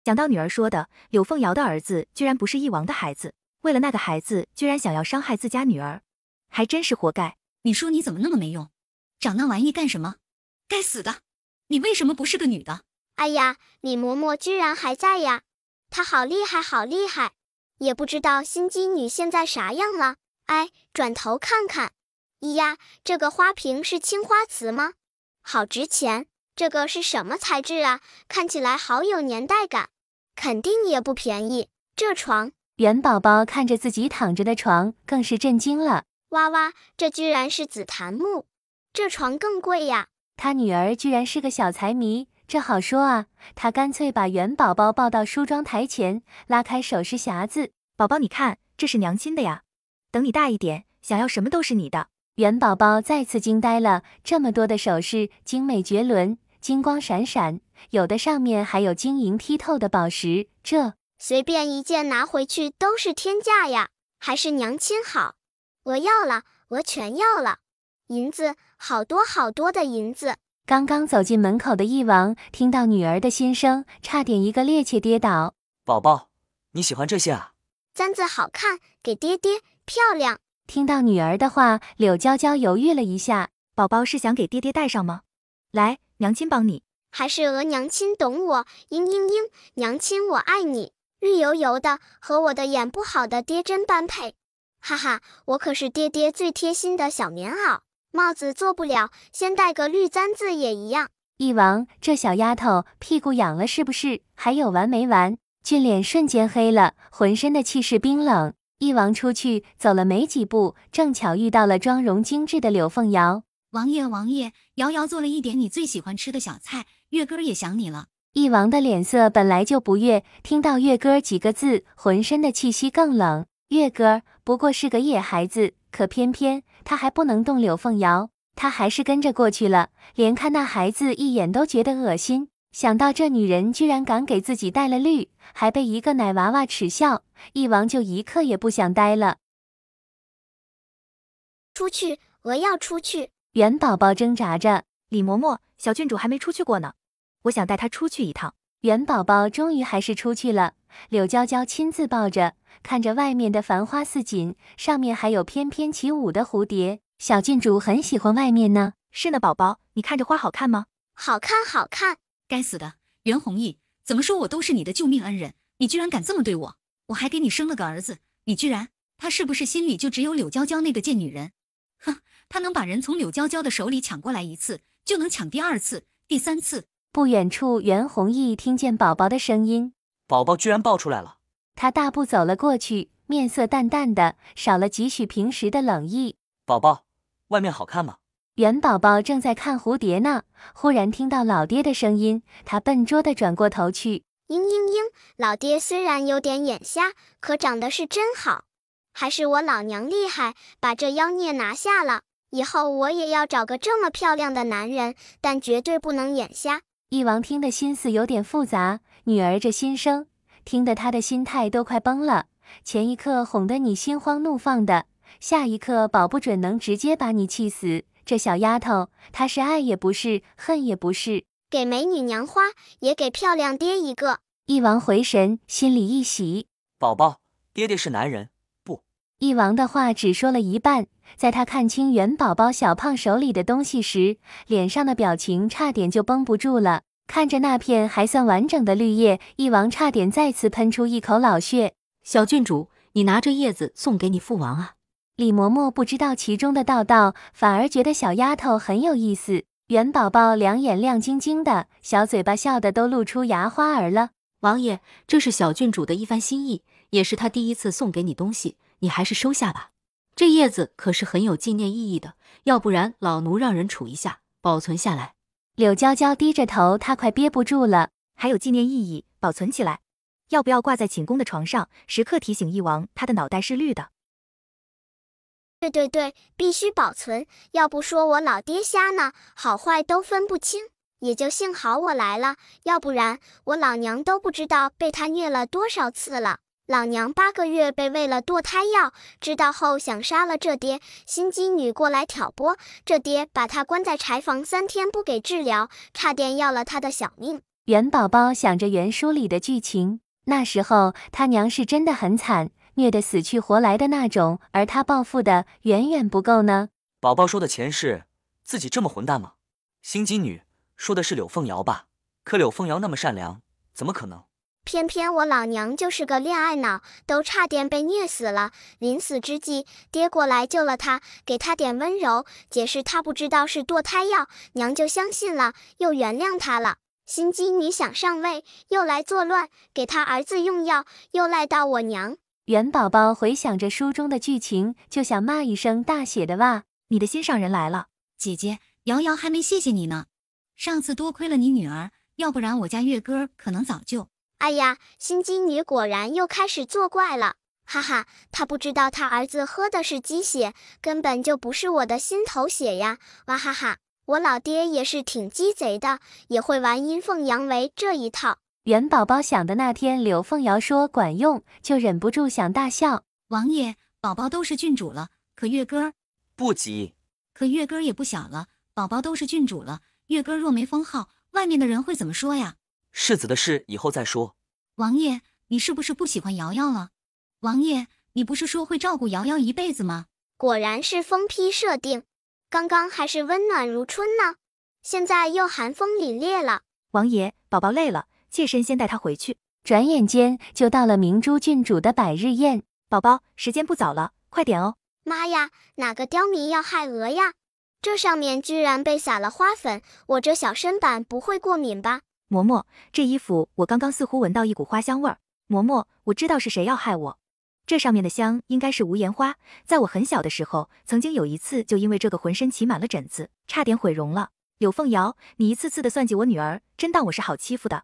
想到女儿说的，柳凤瑶的儿子居然不是翼王的孩子，为了那个孩子居然想要伤害自家女儿，还真是活该。你说你怎么那么没用？长那玩意干什么？该死的！你为什么不是个女的？哎呀，李嬷嬷居然还在呀！她好厉害，好厉害！也不知道心机女现在啥样了。哎，转头看看，咦呀，这个花瓶是青花瓷吗？好值钱！这个是什么材质啊？看起来好有年代感，肯定也不便宜。这床，元宝宝看着自己躺着的床，更是震惊了。哇哇，这居然是紫檀木，这床更贵呀！他女儿居然是个小财迷，这好说啊。他干脆把元宝宝抱到梳妆台前，拉开首饰匣子。宝宝你看，这是娘亲的呀，等你大一点，想要什么都是你的。元宝宝再次惊呆了，这么多的首饰，精美绝伦，金光闪闪，有的上面还有晶莹剔透的宝石，这随便一件拿回去都是天价呀，还是娘亲好。我要了，我全要了。银子，好多好多的银子。刚刚走进门口的翼王听到女儿的心声，差点一个趔趄跌倒。宝宝，你喜欢这些啊？簪子好看，给爹爹，漂亮。听到女儿的话，柳娇娇犹豫了一下。宝宝是想给爹爹戴上吗？来，娘亲帮你。还是娥娘亲懂我，嘤嘤嘤，娘亲我爱你。绿油油的，和我的眼不好的爹真般配。哈哈，我可是爹爹最贴心的小棉袄。帽子做不了，先戴个绿簪子也一样。翼王，这小丫头屁股痒了是不是？还有完没完？俊脸瞬间黑了，浑身的气势冰冷。翼王出去走了没几步，正巧遇到了妆容精致的柳凤瑶。王爷，王爷，瑶瑶做了一点你最喜欢吃的小菜，月哥也想你了。翼王的脸色本来就不悦，听到月哥几个字，浑身的气息更冷。月哥不过是个野孩子，可偏偏他还不能动柳凤瑶，他还是跟着过去了，连看那孩子一眼都觉得恶心。想到这女人居然敢给自己戴了绿，还被一个奶娃娃耻笑，翼王就一刻也不想待了。出去，我要出去。元宝宝挣扎着，李嬷嬷，小郡主还没出去过呢，我想带她出去一趟。元宝宝终于还是出去了，柳娇娇亲自抱着，看着外面的繁花似锦，上面还有翩翩起舞的蝴蝶。小郡主很喜欢外面呢。是呢，宝宝，你看着花好看吗？好看，好看。该死的，袁弘毅，怎么说我都是你的救命恩人，你居然敢这么对我！我还给你生了个儿子，你居然……他是不是心里就只有柳娇娇那个贱女人？哼，他能把人从柳娇娇的手里抢过来一次，就能抢第二次、第三次。不远处，袁弘毅听见宝宝的声音，宝宝居然抱出来了。他大步走了过去，面色淡淡的，少了几许平时的冷意。宝宝，外面好看吗？元宝宝正在看蝴蝶呢，忽然听到老爹的声音，他笨拙地转过头去。嘤嘤嘤，老爹虽然有点眼瞎，可长得是真好。还是我老娘厉害，把这妖孽拿下了。以后我也要找个这么漂亮的男人，但绝对不能眼瞎。翼王听得心思有点复杂，女儿这心声，听得他的心态都快崩了。前一刻哄得你心慌怒放的，下一刻保不准能直接把你气死。这小丫头，她是爱也不是，恨也不是，给美女娘花，也给漂亮爹一个。翼王回神，心里一喜。宝宝，爹爹是男人，不。翼王的话只说了一半，在他看清元宝宝小胖手里的东西时，脸上的表情差点就绷不住了。看着那片还算完整的绿叶，翼王差点再次喷出一口老血。小郡主，你拿着叶子送给你父王啊。李嬷嬷不知道其中的道，反而觉得小丫头很有意思。元宝宝两眼亮晶晶的，小嘴巴笑得都露出牙花儿了。王爷，这是小郡主的一番心意，也是她第一次送给你东西，你还是收下吧。这叶子可是很有纪念意义的，要不然老奴让人储一下，保存下来。柳娇娇低着头，她快憋不住了。还有纪念意义，保存起来。要不要挂在寝宫的床上，时刻提醒翼王他的脑袋是绿的？对，必须保存，要不说我老爹瞎呢，好坏都分不清。也就幸好我来了，要不然我老娘都不知道被他虐了多少次了。老娘8个月被喂了堕胎药，知道后想杀了这爹，心机女过来挑拨，这爹把他关在柴房3天不给治疗，差点要了他的小命。元宝宝想着原书里的剧情，那时候他娘是真的很惨，虐得死去活来的那种，而他报复的远远不够呢。宝宝说的前世，自己这么混蛋吗？心机女说的是柳凤瑶吧？可柳凤瑶那么善良，怎么可能？偏偏我老娘就是个恋爱脑，都差点被虐死了。临死之际，爹过来救了他，给他点温柔，解释他不知道是堕胎药，娘就相信了，又原谅他了。心机女想上位，又来作乱，给他儿子用药，又赖到我娘。元宝宝回想着书中的剧情，就想骂一声大写的哇！你的心上人来了。姐姐，瑶瑶还没谢谢你呢。上次多亏了你女儿，要不然我家月哥可能早就……哎呀，心机女果然又开始作怪了，哈哈，她不知道她儿子喝的是鸡血，根本就不是我的心头血呀！哇哈哈，我老爹也是挺鸡贼的，也会玩阴奉阳违这一套。元宝宝想的那天柳凤瑶说管用，就忍不住想大笑。王爷，宝宝都是郡主了，可月哥……不急，可月哥也不小了，宝宝都是郡主了，月哥若没封号，外面的人会怎么说呀？世子的事以后再说。王爷，你是不是不喜欢瑶瑶了？王爷，你不是说会照顾瑶瑶一辈子吗？果然是封批设定，刚刚还是温暖如春呢，现在又寒风凛冽了。王爷，宝宝累了，妾身先带他回去。转眼间就到了明珠郡主的百日宴。宝宝，时间不早了，快点哦。妈呀，哪个刁民要害鹅呀？这上面居然被撒了花粉，我这小身板不会过敏吧？嬷嬷，这衣服我刚刚似乎闻到一股花香味儿。嬷嬷，我知道是谁要害我。这上面的香应该是无言花，在我很小的时候，曾经有一次就因为这个浑身起满了疹子，差点毁容了。柳凤瑶，你一次次的算计我女儿，真当我是好欺负的？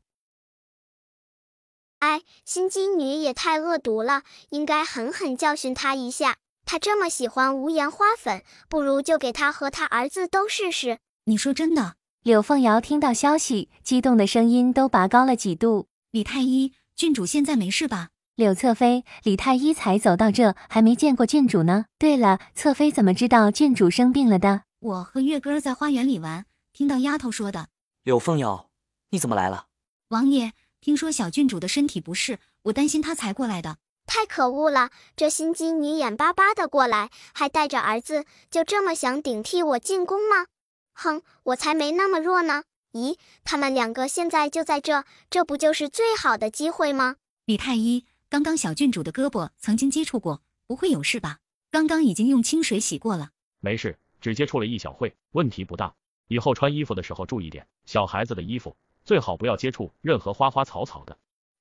哎，心机女也太恶毒了，应该狠狠教训她一下。她这么喜欢无言花粉，不如就给她和她儿子都试试。你说真的？柳凤瑶听到消息，激动的声音都拔高了几度。李太医，郡主现在没事吧？柳侧妃，李太医才走到这，还没见过郡主呢。对了，侧妃怎么知道郡主生病了的？我和月哥在花园里玩，听到丫头说的。柳凤瑶，你怎么来了？王爷，听说小郡主的身体不适，我担心她才过来的。太可恶了，这心机女眼巴巴的过来，还带着儿子，就这么想顶替我进宫吗？哼，我才没那么弱呢！咦，他们2个现在就在这，这不就是最好的机会吗？李太医，刚刚小郡主的胳膊曾经接触过，不会有事吧？刚刚已经用清水洗过了。没事，只接触了一小会，问题不大。以后穿衣服的时候注意点，小孩子的衣服最好不要接触任何花花草草的。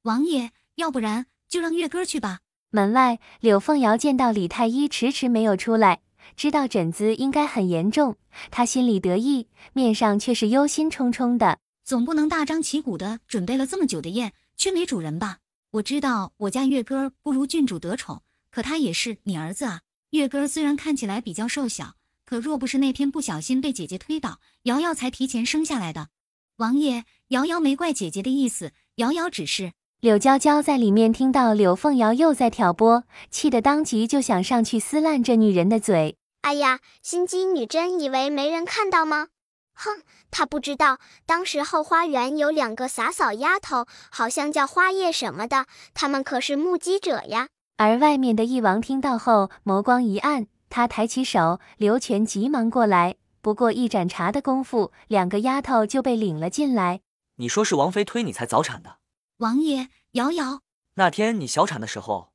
王爷，要不然就让月哥去吧。门外，柳凤瑶见到李太医迟迟没有出来，知道疹子应该很严重，她心里得意，面上却是忧心忡忡的。总不能大张旗鼓的准备了这么久的宴，却没主人吧？我知道我家月哥不如郡主得宠，可他也是你儿子啊。月哥虽然看起来比较瘦小，可若不是那天不小心被姐姐推倒，瑶瑶才提前生下来的。王爷，瑶瑶没怪姐姐的意思，瑶瑶只是……柳娇娇在里面听到柳凤瑶又在挑拨，气得当即就想上去撕烂这女人的嘴。哎呀，心机女真以为没人看到吗？哼，她不知道，当时后花园有2个洒扫丫头，好像叫花叶什么的，她们可是目击者呀。而外面的翼王听到后，眸光一暗，他抬起手，刘全急忙过来。不过一盏茶的功夫，2个丫头就被领了进来。你说是王妃推你才早产的？王爷，瑶瑶，那天你小产的时候，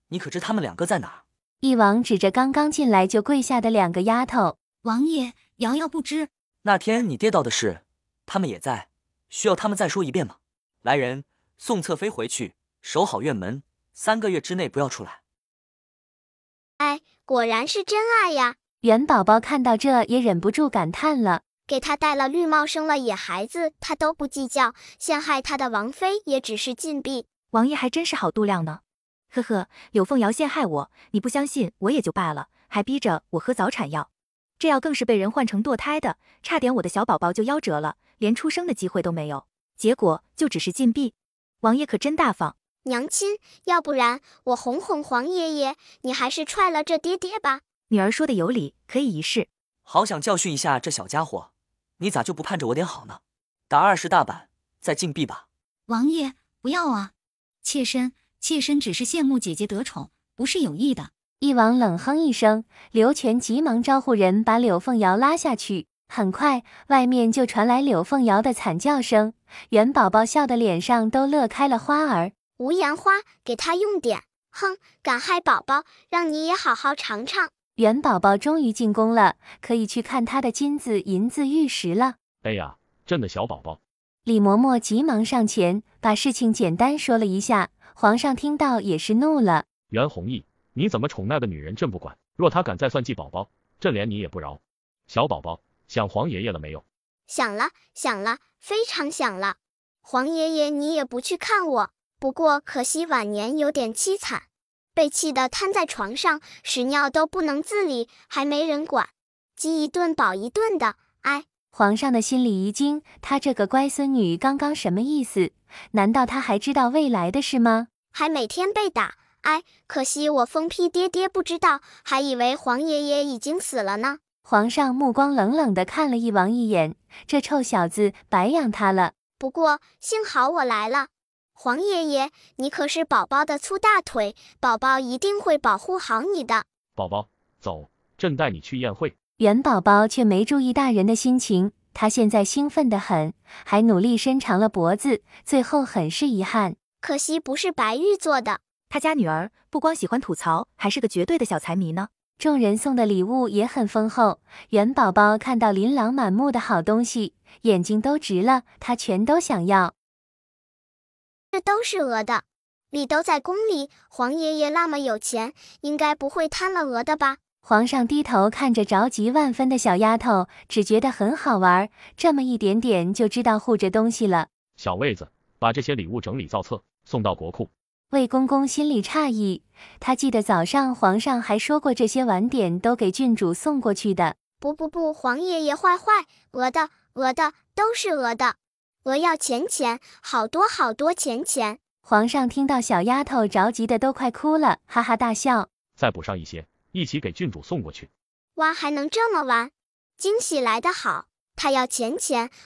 你可知他们2个在哪儿？翼王指着刚刚进来就跪下的2个丫头。王爷，瑶瑶不知。那天你爹到的事，他们也在，需要他们再说一遍吗？来人，送侧妃回去，守好院门，3个月之内不要出来。哎，果然是真爱呀！元宝宝看到这也忍不住感叹了。给他戴了绿帽，生了野孩子，他都不计较，陷害他的王妃也只是禁闭。王爷还真是好度量呢。呵呵，柳凤瑶陷害我，你不相信我也就罢了，还逼着我喝早产药，这药更是被人换成堕胎的，差点我的小宝宝就夭折了，连出生的机会都没有，结果就只是禁闭。王爷可真大方。娘亲，要不然我哄哄皇爷爷，你还是踹了这爹爹吧。女儿说的有理，可以一试。好想教训一下这小家伙，你咋就不盼着我点好呢？打20大板，再禁闭吧。王爷，不要啊！妾身只是羡慕姐姐得宠，不是有意的。翼王冷哼一声，刘全急忙招呼人把柳凤瑶拉下去。很快，外面就传来柳凤瑶的惨叫声，元宝宝笑得脸上都乐开了花儿。无言花，给他用点。哼，敢害宝宝，让你也好好尝尝。元宝宝终于进宫了，可以去看他的金子银子玉石了。哎呀，朕的小宝宝！李嬷嬷急忙上前，把事情简单说了一下。皇上听到也是怒了。袁弘毅，你怎么宠那个女人？朕不管，若她敢再算计宝宝，朕连你也不饶。小宝宝，想皇爷爷了没有？想了，非常想了。皇爷爷，你也不去看我。不过可惜晚年有点凄惨，被气得瘫在床上，屎尿都不能自理，还没人管，饥一顿饱一顿的。哎，皇上的心里一惊，他这个乖孙女刚刚什么意思？难道他还知道未来的事吗？还每天被打，哎，可惜我疯批爹爹不知道，还以为皇爷爷已经死了呢。皇上目光冷冷地看了翼王一眼，这臭小子白养他了。不过幸好我来了。皇爷爷，你可是宝宝的粗大腿，宝宝一定会保护好你的。宝宝，走，朕带你去宴会。元宝宝却没注意大人的心情，他现在兴奋得很，还努力伸长了脖子，最后很是遗憾，可惜不是白玉做的。他家女儿不光喜欢吐槽，还是个绝对的小财迷呢。众人送的礼物也很丰厚，元宝宝看到琳琅满目的好东西，眼睛都直了，他全都想要。这都是鹅的，礼都在宫里，皇爷爷那么有钱，应该不会贪了鹅的吧？皇上低头看着着急万分的小丫头，只觉得很好玩，这么一点点就知道护着东西了。小卫子，把这些礼物整理造册，送到国库。魏公公心里诧异，他记得早上皇上还说过这些晚点都给郡主送过去的。不，皇爷爷坏，鹅的，都是鹅的。鹅要钱，好多钱。皇上听到小丫头着急的都快哭了，哈哈大笑。再补上一些，一起给郡主送过去。哇，还能这么玩？惊喜来得好，他要钱，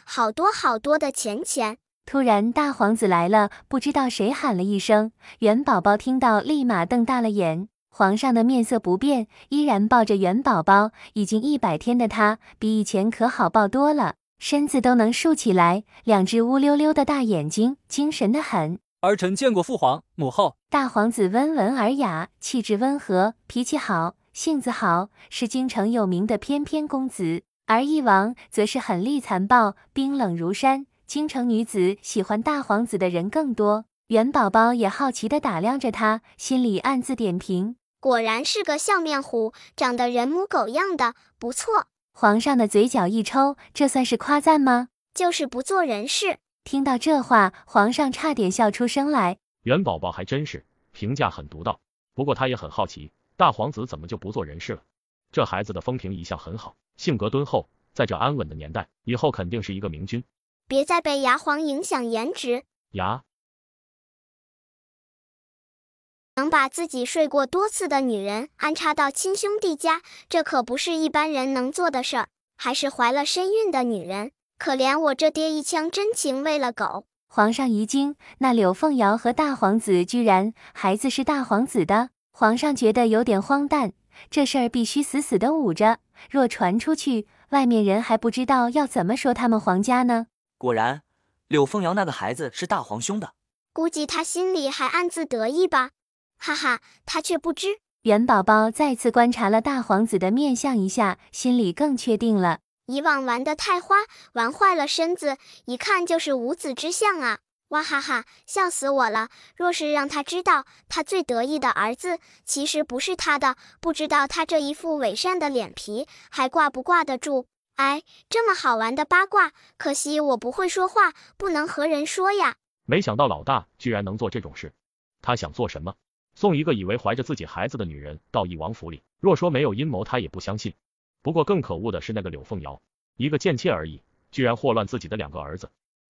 好多的钱。突然大皇子来了，不知道谁喊了一声，元宝宝听到立马瞪大了眼。皇上的面色不变，依然抱着元宝宝，已经100天的他比以前可好抱多了，身子都能竖起来，2只乌溜溜的大眼睛，精神得很。儿臣见过父皇母后。大皇子温文尔雅，气质温和，脾气好，性子好，是京城有名的翩翩公子。而翼王则是狠戾残暴，冰冷如山，京城女子喜欢大皇子的人更多。元宝宝也好奇地打量着他，心里暗自点评，果然是个笑面虎，长得人模狗样的，不错。皇上的嘴角一抽，这算是夸赞吗？就是不做人事。听到这话，皇上差点笑出声来。元宝宝还真是评价很独到，不过他也很好奇，大皇子怎么就不做人事了？这孩子的风评一向很好，性格敦厚，在这安稳的年代，以后肯定是一个明君。别再被牙黄影响颜值。牙能把自己睡过多次的女人安插到亲兄弟家，这可不是一般人能做的事儿。还是怀了身孕的女人，可怜我这爹一腔真情喂了狗。皇上一惊，那柳凤瑶和大皇子居然孩子是大皇子的。皇上觉得有点荒诞，这事儿必须死死地捂着，若传出去，外面人还不知道要怎么说他们皇家呢。果然，柳凤瑶那个孩子是大皇兄的，估计他心里还暗自得意吧。哈哈，他却不知。元宝宝再次观察了大皇子的面相一下，心里更确定了。以往玩得太花，玩坏了身子，一看就是无子之相啊！哇哈哈，笑死我了！若是让他知道，他最得意的儿子其实不是他的，不知道他这一副伪善的脸皮还挂不挂得住。哎，这么好玩的八卦，可惜我不会说话，不能和人说呀。没想到老大居然能做这种事，他想做什么？送一个以为怀着自己孩子的女人到义王府里，若说没有阴谋，他也不相信。不过更可恶的是那个柳凤瑶，一个贱妾而已，居然祸乱自己的2个儿子。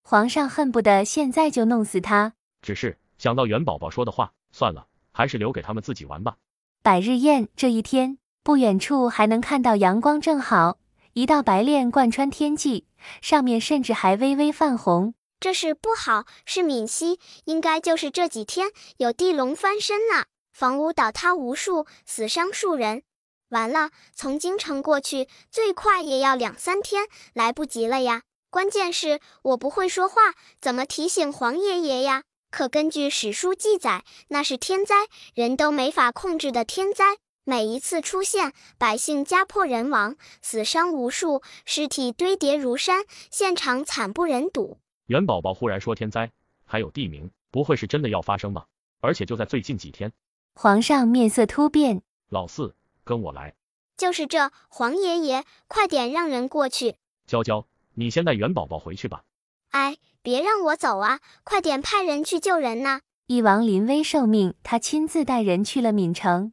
皇上恨不得现在就弄死他。只是想到元宝宝说的话，算了，还是留给他们自己玩吧。百日宴这一天，不远处还能看到阳光正好，一道白链贯穿天际，上面甚至还微微泛红。这是不好，是闽西，应该就是这几天有地龙翻身了，房屋倒塌无数，死伤数人。完了，从京城过去最快也要2-3天，来不及了呀。关键是我不会说话，怎么提醒皇爷爷呀？可根据史书记载，那是天灾，人都没法控制的天灾。每一次出现，百姓家破人亡，死伤无数，尸体堆叠如山，现场惨不忍睹。元宝宝忽然说天灾，还有地名，不会是真的要发生吧？而且就在最近几天。皇上面色突变，老四，跟我来。就是这，皇爷爷，快点让人过去。娇娇，你先带元宝宝回去吧。哎，别让我走啊，快点派人去救人呐！义王临危受命，他亲自带人去了闽城。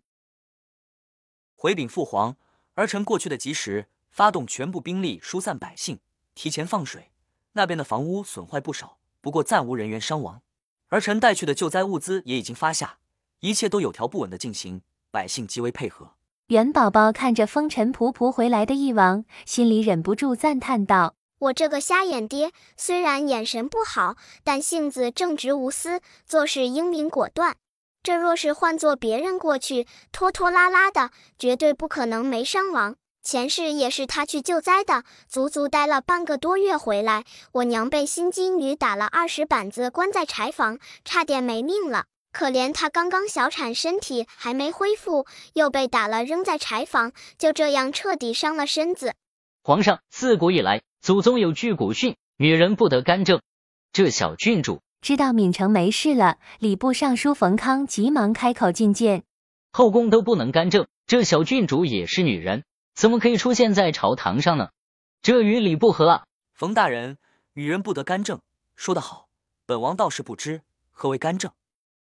回禀父皇，儿臣过去的及时，发动全部兵力疏散百姓，提前放水。那边的房屋损坏不少，不过暂无人员伤亡。儿臣带去的救灾物资也已经发下，一切都有条不紊地进行，百姓极为配合。元宝宝看着风尘仆仆回来的义王，心里忍不住赞叹道：我这个瞎眼爹，虽然眼神不好，但性子正直无私，做事英明果断。这若是换做别人过去，拖拖拉拉的，绝对不可能没伤亡。前世也是他去救灾的，足足待了半个多月回来，我娘被新金鱼打了20板子，关在柴房，差点没命了。可怜他刚刚小产，身体还没恢复，又被打了扔在柴房，就这样彻底伤了身子。皇上，自古以来，祖宗有句古训，女人不得干政。这小郡主知道闽城没事了，礼部尚书冯康急忙开口进谏：后宫都不能干政，这小郡主也是女人，怎么可以出现在朝堂上呢？这与理不合啊！冯大人，女人不得干政，说得好，本王倒是不知何为干政。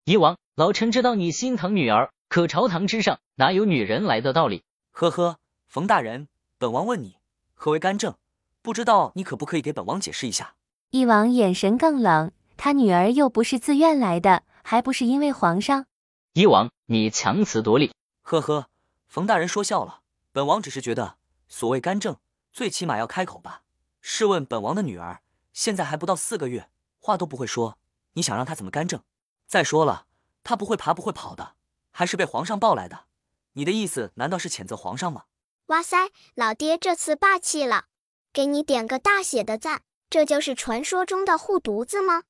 夷王，老臣知道你心疼女儿，可朝堂之上哪有女人来的道理？呵呵，冯大人，本王问你何为干政，不知道你可不可以给本王解释一下？义王眼神更冷，他女儿又不是自愿来的，还不是因为皇上？夷王，你强词夺理。呵呵，冯大人说笑了，本王只是觉得所谓干政，最起码要开口吧。试问本王的女儿现在还不到4个月，话都不会说，你想让她怎么干政？再说了，她不会爬不会跑的，还是被皇上抱来的，你的意思难道是谴责皇上吗？哇塞，老爹这次霸气了，给你点个大写的赞，这就是传说中的护犊子吗？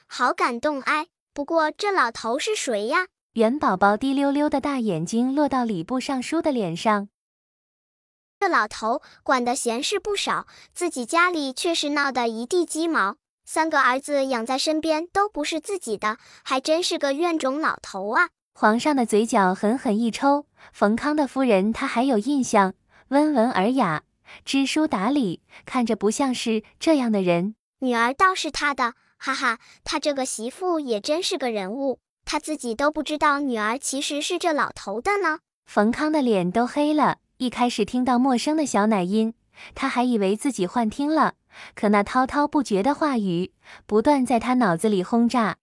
好感动哎！不过这老头是谁呀？元宝宝滴溜溜的大眼睛落到礼部尚书的脸上。这老头管的闲事不少，自己家里却是闹得一地鸡毛，3个儿子养在身边都不是自己的，还真是个怨种老头啊！皇上的嘴角狠狠一抽，冯康的夫人他还有印象，温文尔雅，知书达理，看着不像是这样的人。女儿倒是他的，哈哈，他这个媳妇也真是个人物，他自己都不知道女儿其实是这老头的呢。冯康的脸都黑了，一开始听到陌生的小奶音，他还以为自己幻听了，可那滔滔不绝的话语不断在他脑子里轰炸。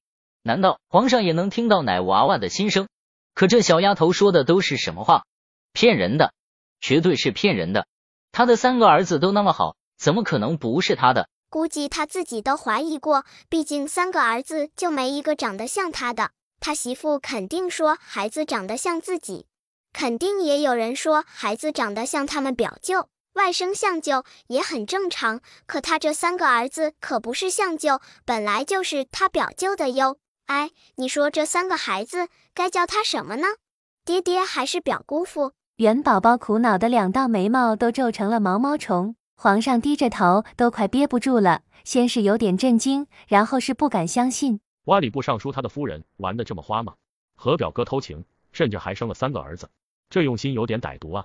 难道皇上也能听到奶娃娃的心声？可这小丫头说的都是什么话？骗人的，绝对是骗人的。他的3个儿子都那么好，怎么可能不是他的？估计他自己都怀疑过，毕竟3个儿子就没一个长得像他的。他媳妇肯定说孩子长得像自己，肯定也有人说孩子长得像他们表舅。外甥相舅也很正常，可他这3个儿子可不是相舅，本来就是他表舅的哟。哎，你说这3个孩子该叫他什么呢？爹爹还是表姑父？元宝宝苦恼的2道眉毛都皱成了毛毛虫。皇上低着头，都快憋不住了，先是有点震惊，然后是不敢相信。哇，礼部尚书他的夫人玩得这么花吗？和表哥偷情，甚至还生了3个儿子，这用心有点歹毒啊！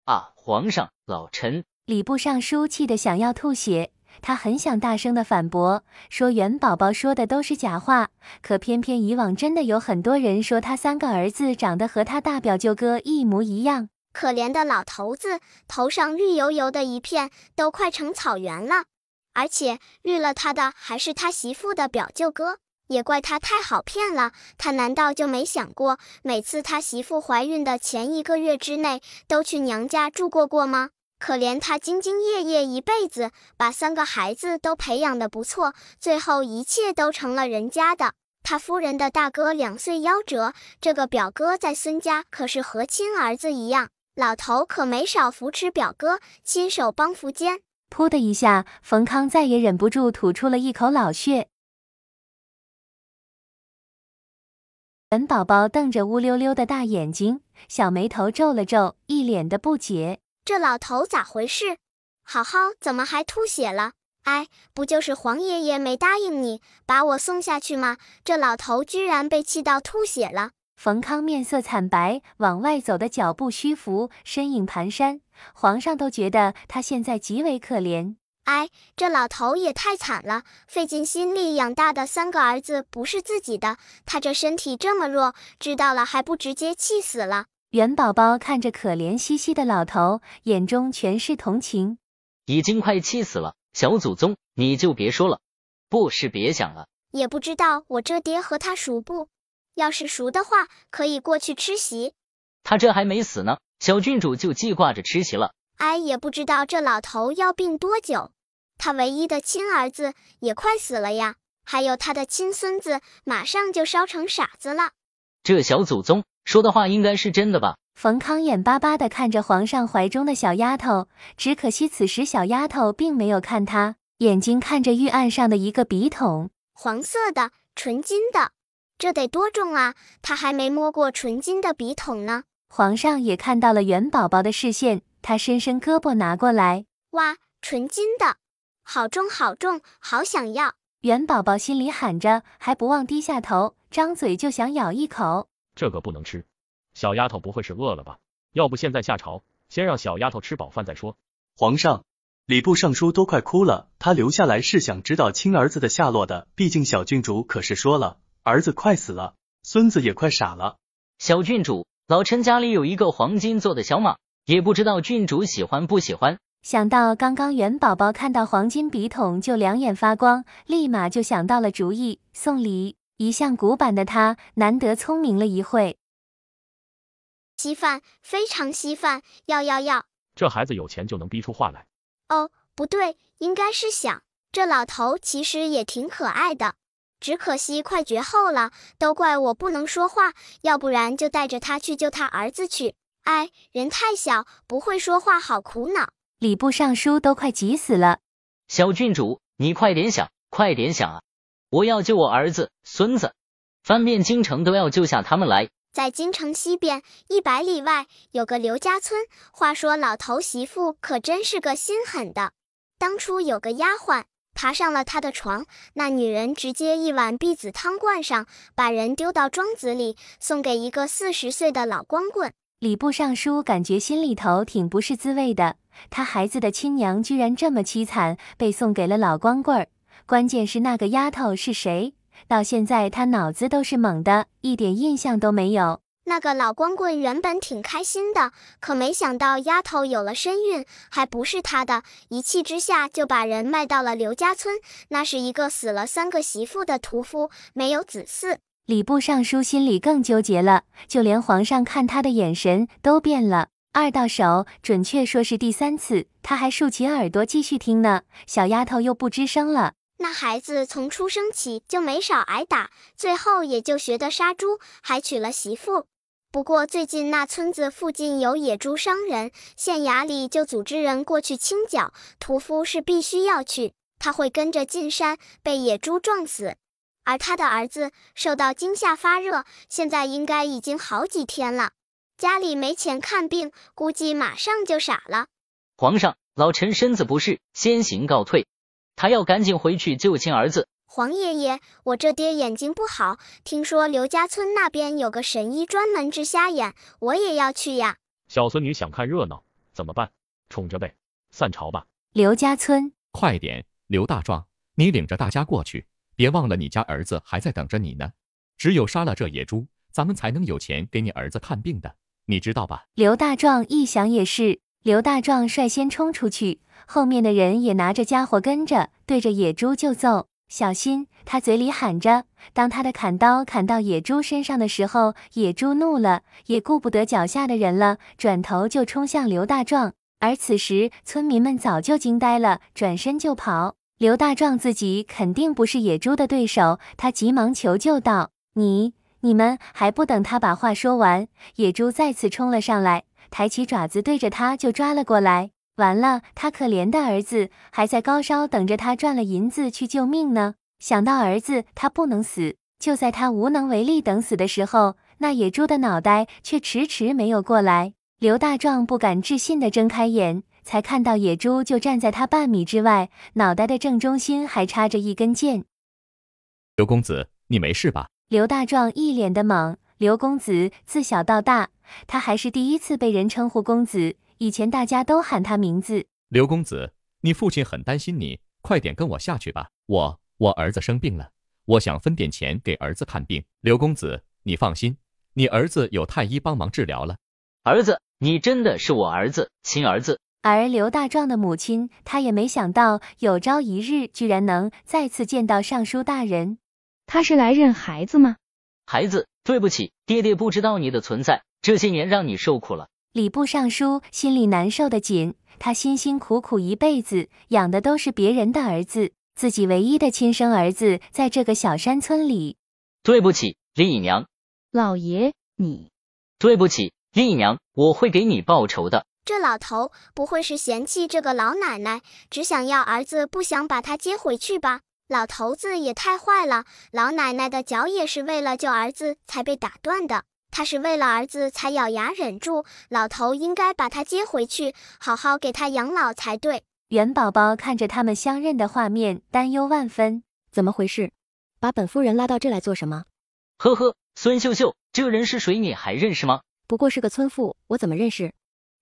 啊，皇上，老臣……礼部尚书气得想要吐血，他很想大声的反驳，说元宝宝说的都是假话，可偏偏以往真的有很多人说他3个儿子长得和他大表舅哥一模一样。可怜的老头子，头上绿油油的一片，都快成草原了。而且绿了他的还是他媳妇的表舅哥，也怪他太好骗了。他难道就没想过，每次他媳妇怀孕的前1个月之内，都去娘家住过吗？可怜他兢兢业业一辈子，把3个孩子都培养得不错，最后一切都成了人家的。他夫人的大哥2岁夭折，这个表哥在孙家可是和亲儿子一样。老头可没少扶持表哥，亲手帮扶肩。噗的一下，冯康再也忍不住吐出了一口老血。元宝宝瞪着乌溜溜的大眼睛，小眉头皱了皱，一脸的不解。这老头咋回事？好好怎么还吐血了？哎，不就是黄爷爷没答应你把我送下去吗？这老头居然被气到吐血了。冯康面色惨白，往外走的脚步虚浮，身影蹒跚。皇上都觉得他现在极为可怜。哎，这老头也太惨了，费尽心力养大的3个儿子不是自己的，他这身体这么弱，知道了还不直接气死了。元宝宝看着可怜兮兮的老头，眼中全是同情。已经快气死了，小祖宗，你就别说了，不是别想了。也不知道我这爹和他熟不？要是熟的话，可以过去吃席。他这还没死呢，小郡主就记挂着吃席了。哎，也不知道这老头要病多久。他唯一的亲儿子也快死了呀，还有他的亲孙子马上就烧成傻子了。这小祖宗说的话应该是真的吧？冯康眼巴巴地看着皇上怀中的小丫头，只可惜此时小丫头并没有看他，眼睛看着玉案上的一个笔筒，黄色的，纯金的。这得多重啊，他还没摸过纯金的笔筒呢。皇上也看到了元宝宝的视线，他伸伸胳膊拿过来。哇，纯金的，好重好重，好想要。元宝宝心里喊着，还不忘低下头，张嘴就想咬一口。这个不能吃，小丫头不会是饿了吧？要不现在下朝，先让小丫头吃饱饭再说。皇上，礼部尚书都快哭了，他留下来是想知道亲儿子的下落的，毕竟小郡主可是说了，儿子快死了，孙子也快傻了。小郡主，老臣家里有一个黄金做的小马，也不知道郡主喜欢不喜欢。想到刚刚元宝宝看到黄金笔筒就两眼发光，立马就想到了主意，送礼。一向古板的他难得聪明了一会。稀饭，非常稀饭，要。这孩子有钱就能逼出话来。哦，不对，应该是想，这老头其实也挺可爱的，只可惜快绝后了，都怪我不能说话，要不然就带着他去救他儿子去。哎，人太小，不会说话，好苦恼。礼部尚书都快急死了。小郡主，你快点想啊！我要救我儿子、孙子，翻遍京城都要救下他们来。在京城西边100里外有个刘家村，话说老头媳妇可真是个心狠的。当初有个丫鬟爬上了他的床，那女人直接一碗避子汤灌上，把人丢到庄子里，送给一个40岁的老光棍。礼部尚书感觉心里头挺不是滋味的，他孩子的亲娘居然这么凄惨，被送给了老光棍儿。关键是那个丫头是谁？到现在他脑子都是懵的，一点印象都没有。那个老光棍原本挺开心的，可没想到丫头有了身孕，还不是他的，一气之下就把人卖到了刘家村。那是一个死了3个媳妇的屠夫，没有子嗣。礼部尚书心里更纠结了，就连皇上看他的眼神都变了。2到手，准确说是第3次，他还竖起耳朵继续听呢。小丫头又不吱声了。那孩子从出生起就没少挨打，最后也就学得杀猪，还娶了媳妇。不过最近那村子附近有野猪伤人，县衙里就组织人过去清剿，屠夫是必须要去，他会跟着进山，被野猪撞死。而他的儿子受到惊吓发热，现在应该已经好几天了。家里没钱看病，估计马上就傻了。皇上，老臣身子不适，先行告退。他要赶紧回去救亲儿子。皇爷爷，我这爹眼睛不好，听说刘家村那边有个神医专门治瞎眼，我也要去呀。小孙女想看热闹，怎么办？冲着呗，散朝吧。刘家村，快点，刘大壮，你领着大家过去，别忘了你家儿子还在等着你呢。只有杀了这野猪，咱们才能有钱给你儿子看病的，你知道吧？刘大壮一想也是，刘大壮率先冲出去，后面的人也拿着家伙跟着，对着野猪就揍。小心！他嘴里喊着。当他的砍刀砍到野猪身上的时候，野猪怒了，也顾不得脚下的人了，转头就冲向刘大壮。而此时村民们早就惊呆了，转身就跑。刘大壮自己肯定不是野猪的对手，他急忙求救道：你们还不等他把话说完，野猪再次冲了上来，抬起爪子对着他就抓了过来。完了，他可怜的儿子还在高烧等着他赚了银子去救命呢。想到儿子他不能死，就在他无能为力等死的时候，那野猪的脑袋却迟迟没有过来。刘大壮不敢置信地睁开眼，才看到野猪就站在他半米之外，脑袋的正中心还插着一根剑。刘公子，你没事吧？刘大壮一脸的懵。刘公子自小到大，他还是第一次被人称呼公子，以前大家都喊他名字。刘公子，你父亲很担心你，快点跟我下去吧。我儿子生病了，我想分点钱给儿子看病。刘公子，你放心，你儿子有太医帮忙治疗了。儿子，你真的是我儿子，亲儿子。而刘大壮的母亲，他也没想到有朝一日居然能再次见到尚书大人。他是来认孩子吗？孩子，对不起，爹爹不知道你的存在，这些年让你受苦了。礼部尚书心里难受的紧，他辛辛苦苦一辈子养的都是别人的儿子，自己唯一的亲生儿子在这个小山村里。对不起，丽娘。老爷，你。对不起，丽娘，我会给你报仇的。这老头不会是嫌弃这个老奶奶，只想要儿子，不想把他接回去吧？老头子也太坏了，老奶奶的脚也是为了救儿子才被打断的，他是为了儿子才咬牙忍住，老头应该把他接回去，好好给他养老才对。元宝宝看着他们相认的画面，担忧万分。怎么回事？把本夫人拉到这来做什么？呵呵，孙秀秀，这人是谁？你还认识吗？不过是个村妇，我怎么认识？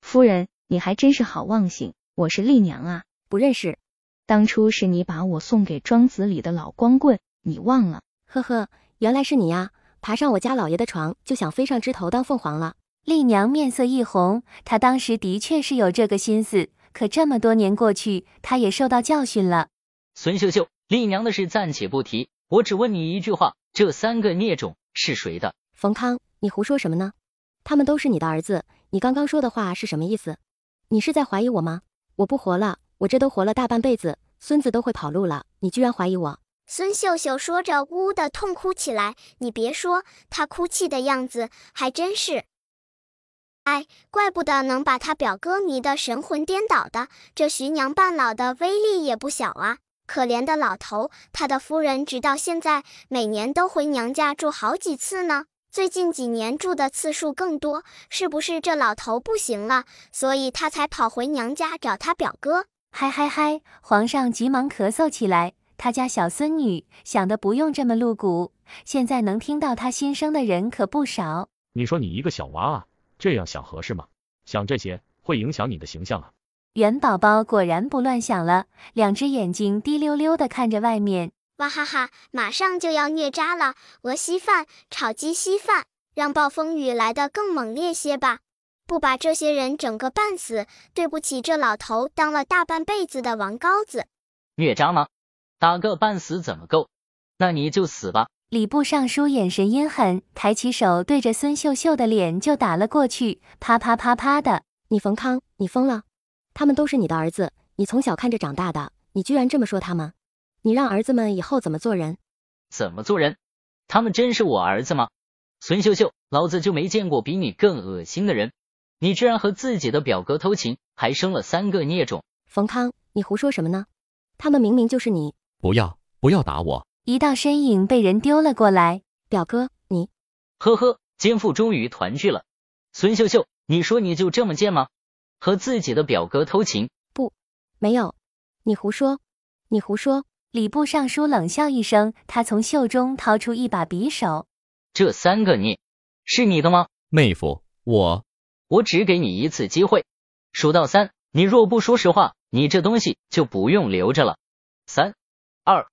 夫人，你还真是好忘性，我是丽娘啊。不认识。当初是你把我送给庄子里的老光棍，你忘了？呵呵，原来是你呀，爬上我家老爷的床，就想飞上枝头当凤凰了。丽娘面色一红，她当时的确是有这个心思，可这么多年过去，她也受到教训了。孙秀秀，丽娘的事暂且不提，我只问你一句话，这3个孽种是谁的？冯康，你胡说什么呢？他们都是你的儿子，你刚刚说的话是什么意思？你是在怀疑我吗？我不活了，我这都活了大半辈子，孙子都会跑路了，你居然怀疑我？孙秀秀说着呜呜的痛哭起来，你别说，她哭泣的样子还真是……哎，怪不得能把他表哥迷得神魂颠倒的，这徐娘半老的威力也不小啊！可怜的老头，他的夫人直到现在每年都回娘家住好几次呢，最近几年住的次数更多，是不是这老头不行了，所以他才跑回娘家找他表哥？嗨嗨嗨！皇上急忙咳嗽起来，他家小孙女想的不用这么露骨，现在能听到他心声的人可不少。你说你一个小娃啊，这样想合适吗？想这些会影响你的形象啊。元宝宝果然不乱想了，2只眼睛滴溜溜地看着外面。哇哈哈，马上就要虐渣了，鹅稀饭、炒鸡稀饭，让暴风雨来得更猛烈些吧。不把这些人整个半死，对不起这老头当了大半辈子的王高子。虐渣吗？打个半死怎么够？那你就死吧。礼部尚书眼神阴狠，抬起手对着孙秀秀的脸就打了过去，啪啪啪啪的。你冯康，你疯了？他们都是你的儿子，你从小看着长大的，你居然这么说他们？你让儿子们以后怎么做人？怎么做人？他们真是我儿子吗？孙秀秀，老子就没见过比你更恶心的人！你居然和自己的表哥偷情，还生了3个孽种！冯康，你胡说什么呢？他们明明就是你。不要打我！一道身影被人丢了过来。表哥，你……呵呵，奸妇终于团聚了。孙秀秀，你说你就这么贱吗？和自己的表哥偷情？不，没有，你胡说，你胡说！礼部尚书冷笑一声，他从袖中掏出一把匕首。这3个孽是你的吗？妹夫，我只给你1次机会，数到3，你若不说实话，你这东西就不用留着了。3、2……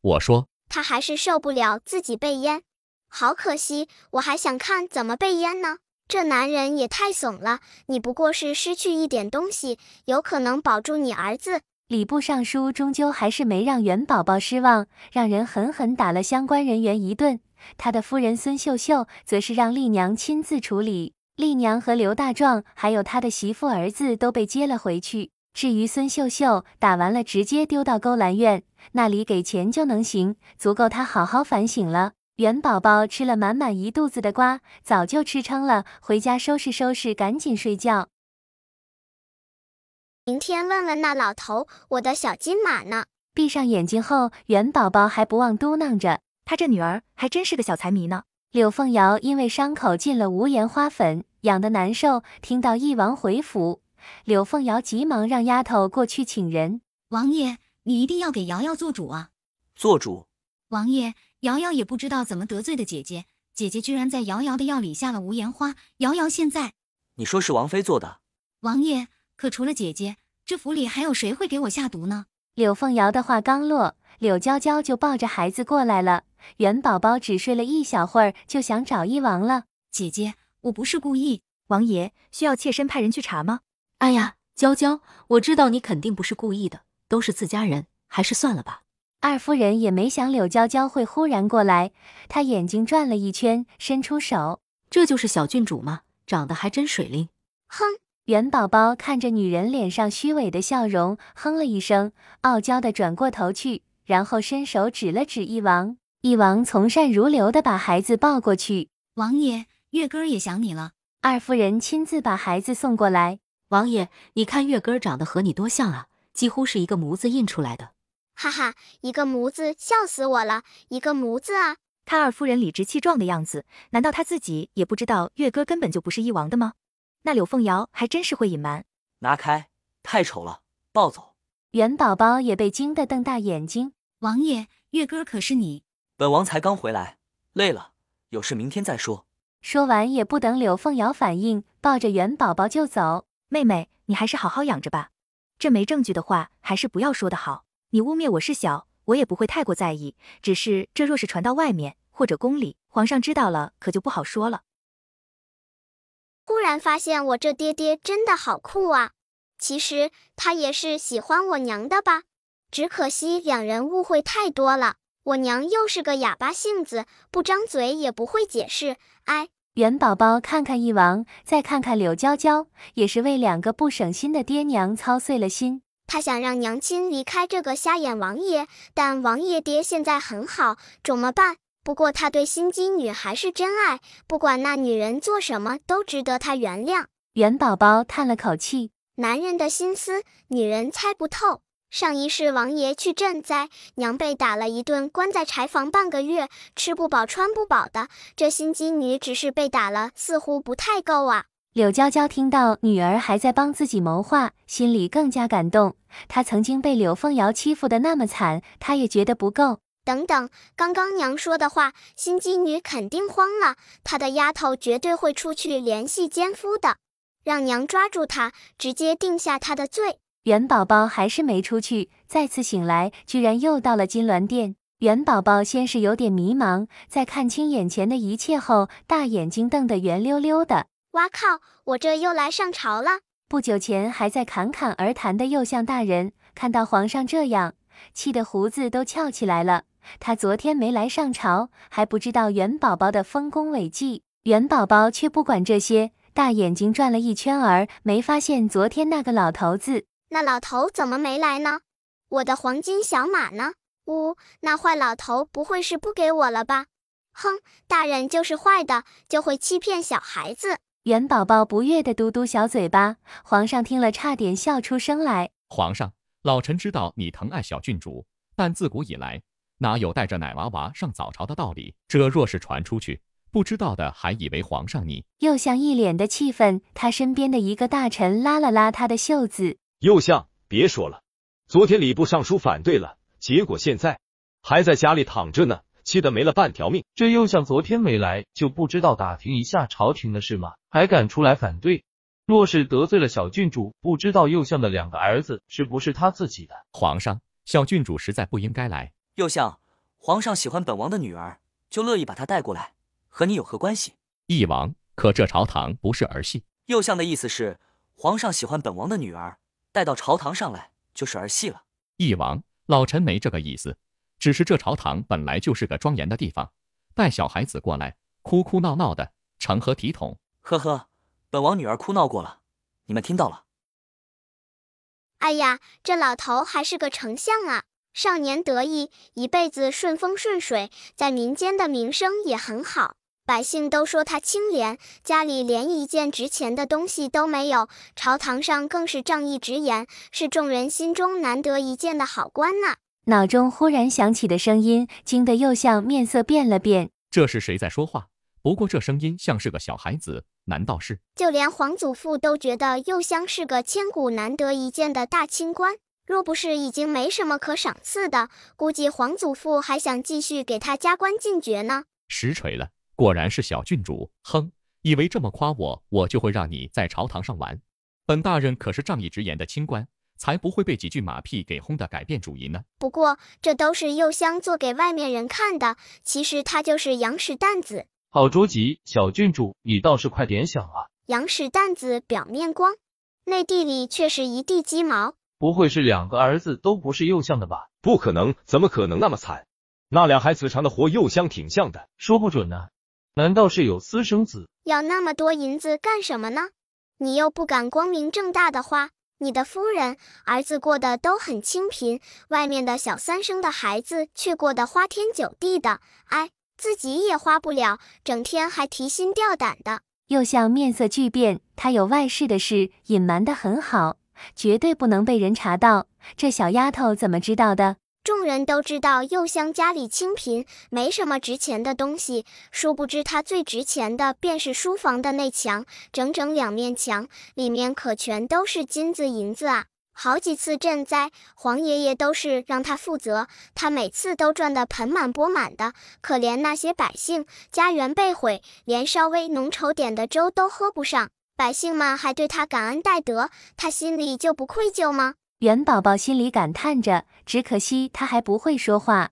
我说，他还是受不了自己被淹，好可惜，我还想看怎么被淹呢。这男人也太怂了，你不过是失去一点东西，有可能保住你儿子。礼部尚书终究还是没让元宝宝失望，让人狠狠打了相关人员一顿。他的夫人孙秀秀则是让丽娘亲自处理，丽娘和刘大壮还有他的媳妇儿子都被接了回去。至于孙秀秀，打完了直接丢到勾栏院，那里给钱就能行，足够他好好反省了。元宝宝吃了满满一肚子的瓜，早就吃撑了，回家收拾收拾，赶紧睡觉。明天问问那老头我的小金马呢。闭上眼睛后，元宝宝还不忘嘟囔着，他这女儿还真是个小财迷呢。柳凤瑶因为伤口进了无盐花粉，痒得难受，听到义王回府，柳凤瑶急忙让丫头过去请人。王爷，你一定要给瑶瑶做主啊！做主？王爷，瑶瑶也不知道怎么得罪的姐姐，姐姐居然在瑶瑶的药里下了无盐花，瑶瑶现在……你说是王妃做的？王爷，可除了姐姐，这府里还有谁会给我下毒呢？柳凤瑶的话刚落，柳娇娇就抱着孩子过来了。元宝宝只睡了一小会儿，就想找一王了。姐姐，我不是故意。王爷，需要妾身派人去查吗？哎呀，娇娇，我知道你肯定不是故意的，都是自家人，还是算了吧。二夫人也没想柳娇娇会忽然过来，她眼睛转了一圈，伸出手，这就是小郡主吗？长得还真水灵。哼！元宝宝看着女人脸上虚伪的笑容，哼了一声，傲娇地转过头去，然后伸手指了指一王。一王从善如流地把孩子抱过去。王爷，月根也想你了。二夫人亲自把孩子送过来。王爷，你看月根长得和你多像啊，几乎是一个模子印出来的。哈哈，一个模子，笑死我了，一个模子啊！他二夫人理直气壮的样子，难道他自己也不知道月哥根本就不是一王的吗？那柳凤瑶还真是会隐瞒。拿开，太丑了，抱走。元宝宝也被惊得瞪大眼睛。王爷，月哥可是你？本王才刚回来，累了，有事明天再说。说完也不等柳凤瑶反应，抱着元宝宝就走。妹妹，你还是好好养着吧，这没证据的话还是不要说的好。你污蔑我是小，我也不会太过在意，只是这若是传到外面或者宫里，皇上知道了可就不好说了。忽然发现我这爹爹真的好酷啊，其实他也是喜欢我娘的吧，只可惜两人误会太多了，我娘又是个哑巴性子，不张嘴也不会解释，哎。元宝宝看看一王，再看看柳娇娇，也是为两个不省心的爹娘操碎了心。他想让娘亲离开这个瞎眼王爷，但王爷爹现在很好，怎么办？不过他对心机女还是真爱，不管那女人做什么都值得他原谅。元宝宝叹了口气，男人的心思，女人猜不透。上一世王爷去赈灾，娘被打了一顿，关在柴房半个月，吃不饱穿不饱的。这心机女只是被打了，似乎不太够啊。柳娇娇听到女儿还在帮自己谋划，心里更加感动。她曾经被柳凤瑶欺负得那么惨，她也觉得不够。等等，刚刚娘说的话，心机女肯定慌了，她的丫头绝对会出去联系奸夫的，让娘抓住她，直接定下她的罪。元宝宝还是没出去，再次醒来，居然又到了金銮殿。元宝宝先是有点迷茫，在看清眼前的一切后，大眼睛瞪得圆溜溜的。哇靠，我这又来上朝了。不久前还在侃侃而谈的右相大人，看到皇上这样，气得胡子都翘起来了。他昨天没来上朝，还不知道元宝宝的丰功伟绩。元宝宝却不管这些，大眼睛转了一圈儿，没发现昨天那个老头子。那老头怎么没来呢？我的黄金小马呢？那坏老头不会是不给我了吧？哼，大人就是坏的，就会欺骗小孩子。元宝宝不悦地嘟嘟小嘴巴，皇上听了差点笑出声来。皇上，老臣知道你疼爱小郡主，但自古以来哪有带着奶娃娃上早朝的道理？这若是传出去，不知道的还以为皇上你……右相一脸的气愤，他身边的一个大臣拉了拉他的袖子。右相，别说了，昨天礼部尚书反对了，结果现在还在家里躺着呢，气得没了半条命。这右相昨天没来，就不知道打听一下朝廷的事吗？还敢出来反对？若是得罪了小郡主，不知道右相的2个儿子是不是他自己的？皇上，小郡主实在不应该来。右相，皇上喜欢本王的女儿，就乐意把她带过来，和你有何关系？翼王，可这朝堂不是儿戏。右相的意思是，皇上喜欢本王的女儿，带到朝堂上来就是儿戏了。翼王，老臣没这个意思，只是这朝堂本来就是个庄严的地方，带小孩子过来哭哭闹闹的，成何体统？呵呵，本王女儿哭闹过了，你们听到了。哎呀，这老头还是个丞相啊，少年得意，一辈子顺风顺水，在民间的名声也很好，百姓都说他清廉，家里连一件值钱的东西都没有，朝堂上更是仗义直言，是众人心中难得一见的好官呐。脑中忽然响起的声音，惊得右相面色变了变。这是谁在说话？不过这声音像是个小孩子，难道是……就连皇祖父都觉得右相是个千古难得一见的大清官，若不是已经没什么可赏赐的，估计皇祖父还想继续给他加官进爵呢。实锤了，果然是小郡主。哼，以为这么夸我，我就会让你在朝堂上玩？本大人可是仗义直言的清官，才不会被几句马屁给轰得改变主意呢。不过这都是右相做给外面人看的，其实他就是羊屎蛋子。好着急，小郡主，你倒是快点想啊！羊屎蛋子表面光，内地里却是一地鸡毛。不会是2个儿子都不是右相的吧？不可能，怎么可能那么惨？那俩孩子长得和右相挺像的。说不准呢，难道是有私生子？要那么多银子干什么呢？你又不敢光明正大的花，你的夫人、儿子过得都很清贫，外面的小三生的孩子却过得花天酒地的，自己也花不了，整天还提心吊胆的。右相面色巨变，他有外事的事隐瞒得很好，绝对不能被人查到。这小丫头怎么知道的？众人都知道右相家里清贫，没什么值钱的东西，殊不知他最值钱的便是书房的内墙，整整2面墙，里面可全都是金子银子啊！好几次赈灾，皇爷爷都是让他负责，他每次都赚得盆满钵满的。可怜那些百姓，家园被毁，连稍微浓稠点的粥都喝不上，百姓们还对他感恩戴德，他心里就不愧疚吗？元宝宝心里感叹着，只可惜他还不会说话。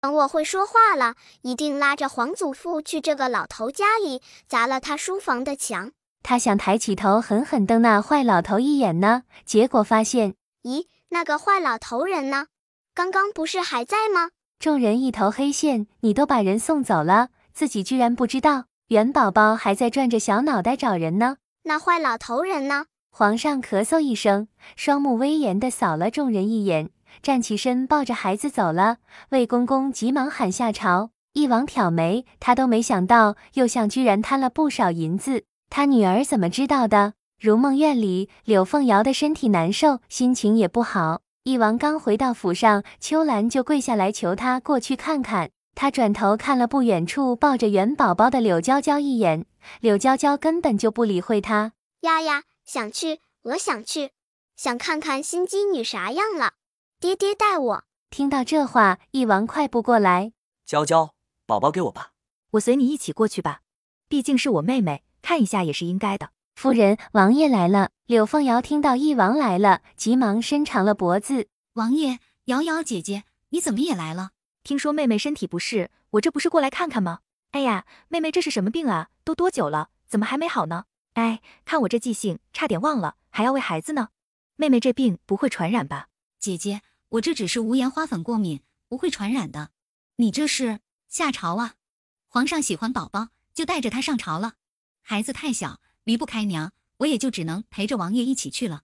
等我会说话了，一定拉着皇祖父去这个老头家里，砸了他书房的墙。他想抬起头狠狠瞪那坏老头一眼呢，结果发现，咦，那个坏老头人呢？刚刚不是还在吗？众人一头黑线，你都把人送走了，自己居然不知道？元宝宝还在转着小脑袋找人呢。那坏老头人呢？皇上咳嗽一声，双目威严地扫了众人一眼，站起身抱着孩子走了。魏公公急忙喊下朝。翼王挑眉，他都没想到右相居然贪了不少银子。他女儿怎么知道的？如梦院里，柳凤瑶的身体难受，心情也不好。翼王刚回到府上，秋兰就跪下来求他过去看看。他转头看了不远处抱着元宝宝的柳娇娇一眼，柳娇娇根本就不理会他。丫丫，想去，我想去，想看看心机女啥样了。爹爹带我。听到这话，翼王快步过来。娇娇，宝宝给我吧。我随你一起过去吧，毕竟是我妹妹。看一下也是应该的。夫人，王爷来了。柳凤瑶听到翼王来了，急忙伸长了脖子。王爷，瑶瑶姐姐，你怎么也来了？听说妹妹身体不适，我这不是过来看看吗？哎呀，妹妹这是什么病啊？都多久了，怎么还没好呢？看我这记性，差点忘了，还要喂孩子呢。妹妹这病不会传染吧？姐姐，我这只是无盐花粉过敏，不会传染的。你这是下朝啊？皇上喜欢宝宝，就带着他上朝了。孩子太小，离不开娘，我也就只能陪着王爷一起去了。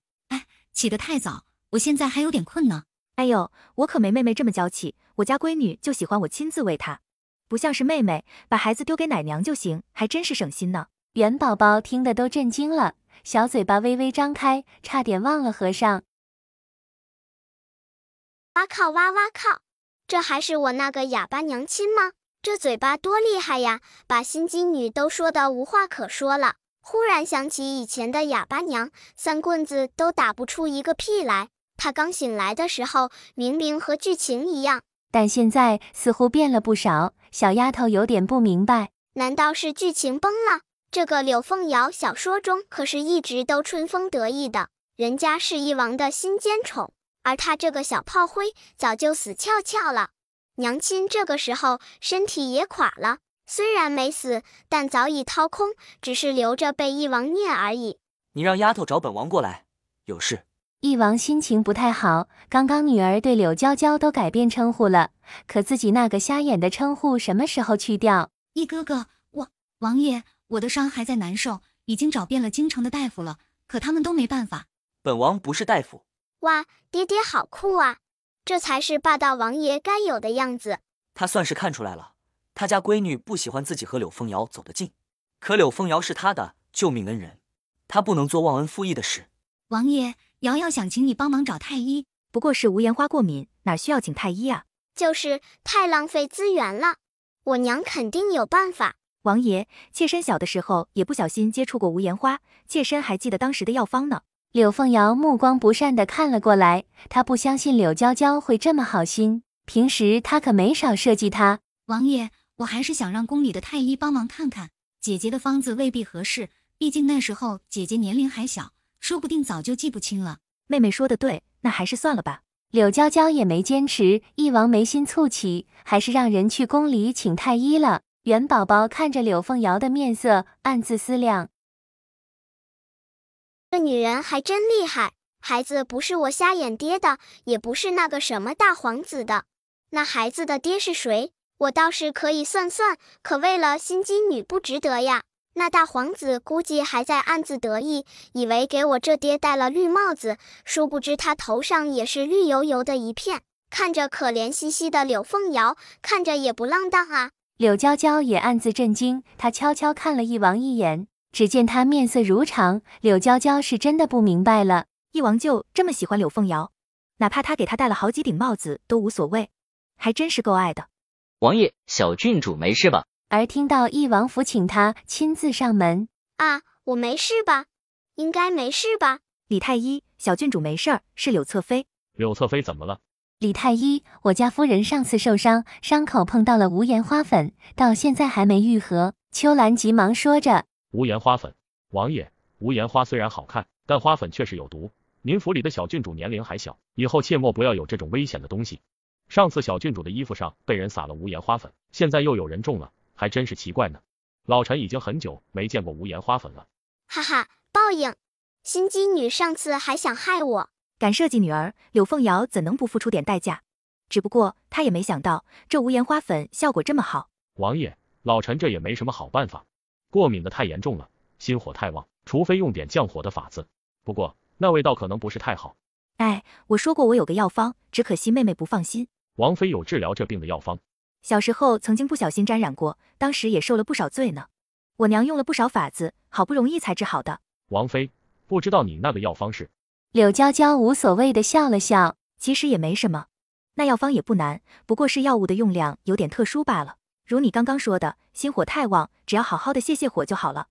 起得太早，我现在还有点困呢。哎呦，我可没妹妹这么娇气，我家闺女就喜欢我亲自喂她，不像是妹妹，把孩子丢给奶娘就行，还真是省心呢。元宝宝听得都震惊了，小嘴巴微微张开，差点忘了合上。哇靠哇哇靠！这还是我那个哑巴娘亲吗？这嘴巴多厉害呀，把新金女都说得无话可说了。忽然想起以前的哑巴娘，三棍子都打不出一个屁来。她刚醒来的时候，明明和剧情一样，但现在似乎变了不少。小丫头有点不明白，难道是剧情崩了？这个柳凤瑶小说中可是一直都春风得意的，人家是一王的新奸宠，而她这个小炮灰早就死翘翘了。娘亲这个时候身体也垮了，虽然没死，但早已掏空，只是留着被一王虐而已。你让丫头找本王过来，有事。一王心情不太好，刚刚女儿对柳娇娇都改变称呼了，可自己那个瞎眼的称呼什么时候去掉？一哥哥，王爷，我的伤还在难受，已经找遍了京城的大夫了，可他们都没办法。本王不是大夫。哇，爹爹好酷啊！这才是霸道王爷该有的样子。他算是看出来了，他家闺女不喜欢自己和柳凤瑶走得近，可柳凤瑶是他的救命恩人，他不能做忘恩负义的事。王爷，瑶瑶想请你帮忙找太医，不过是无盐花过敏，哪需要请太医啊？就是太浪费资源了，我娘肯定有办法。王爷，妾身小的时候也不小心接触过无盐花，妾身还记得当时的药方呢。柳凤瑶目光不善地看了过来，她不相信柳娇娇会这么好心，平时她可没少设计她。王爷，我还是想让宫里的太医帮忙看看，姐姐的方子未必合适，毕竟那时候姐姐年龄还小，说不定早就记不清了。妹妹说的对，那还是算了吧。柳娇娇也没坚持，一王眉心蹙起，还是让人去宫里请太医了。元宝宝看着柳凤瑶的面色，暗自思量。这女人还真厉害，孩子不是我瞎眼爹的，也不是那个什么大皇子的，那孩子的爹是谁？我倒是可以算算，可为了新金女不值得呀。那大皇子估计还在暗自得意，以为给我这爹戴了绿帽子，殊不知他头上也是绿油油的一片。看着可怜兮兮的柳凤瑶，看着也不浪荡啊。柳娇娇也暗自震惊，她悄悄看了一王一眼，只见他面色如常。柳娇娇是真的不明白了，一王就这么喜欢柳凤瑶，哪怕他给他戴了好几顶帽子都无所谓，还真是够爱的。王爷，小郡主没事吧？而听到一王府请他亲自上门啊，我没事吧？应该没事吧？李太医，小郡主没事儿，是柳侧妃。柳侧妃怎么了？李太医，我家夫人上次受伤，伤口碰到了无盐花粉，到现在还没愈合。秋兰急忙说着。无盐花粉，王爷，无盐花虽然好看，但花粉确实有毒。您府里的小郡主年龄还小，以后切莫不要有这种危险的东西。上次小郡主的衣服上被人撒了无盐花粉，现在又有人中了，还真是奇怪呢。老臣已经很久没见过无盐花粉了。哈哈，报应！心机女上次还想害我。敢设计女儿，柳凤瑶怎能不付出点代价？只不过她也没想到，这无盐花粉效果这么好。王爷，老臣这也没什么好办法，过敏的太严重了，心火太旺，除非用点降火的法子。不过那味道可能不是太好。哎，我说过我有个药方，只可惜妹妹不放心。王妃有治疗这病的药方？小时候曾经不小心沾染过，当时也受了不少罪呢。我娘用了不少法子，好不容易才治好的。王妃，不知道你那个药方是？柳娇娇无所谓的笑了笑，其实也没什么，那药方也不难，不过是药物的用量有点特殊罢了。如你刚刚说的，心火太旺，只要好好的泄火就好了。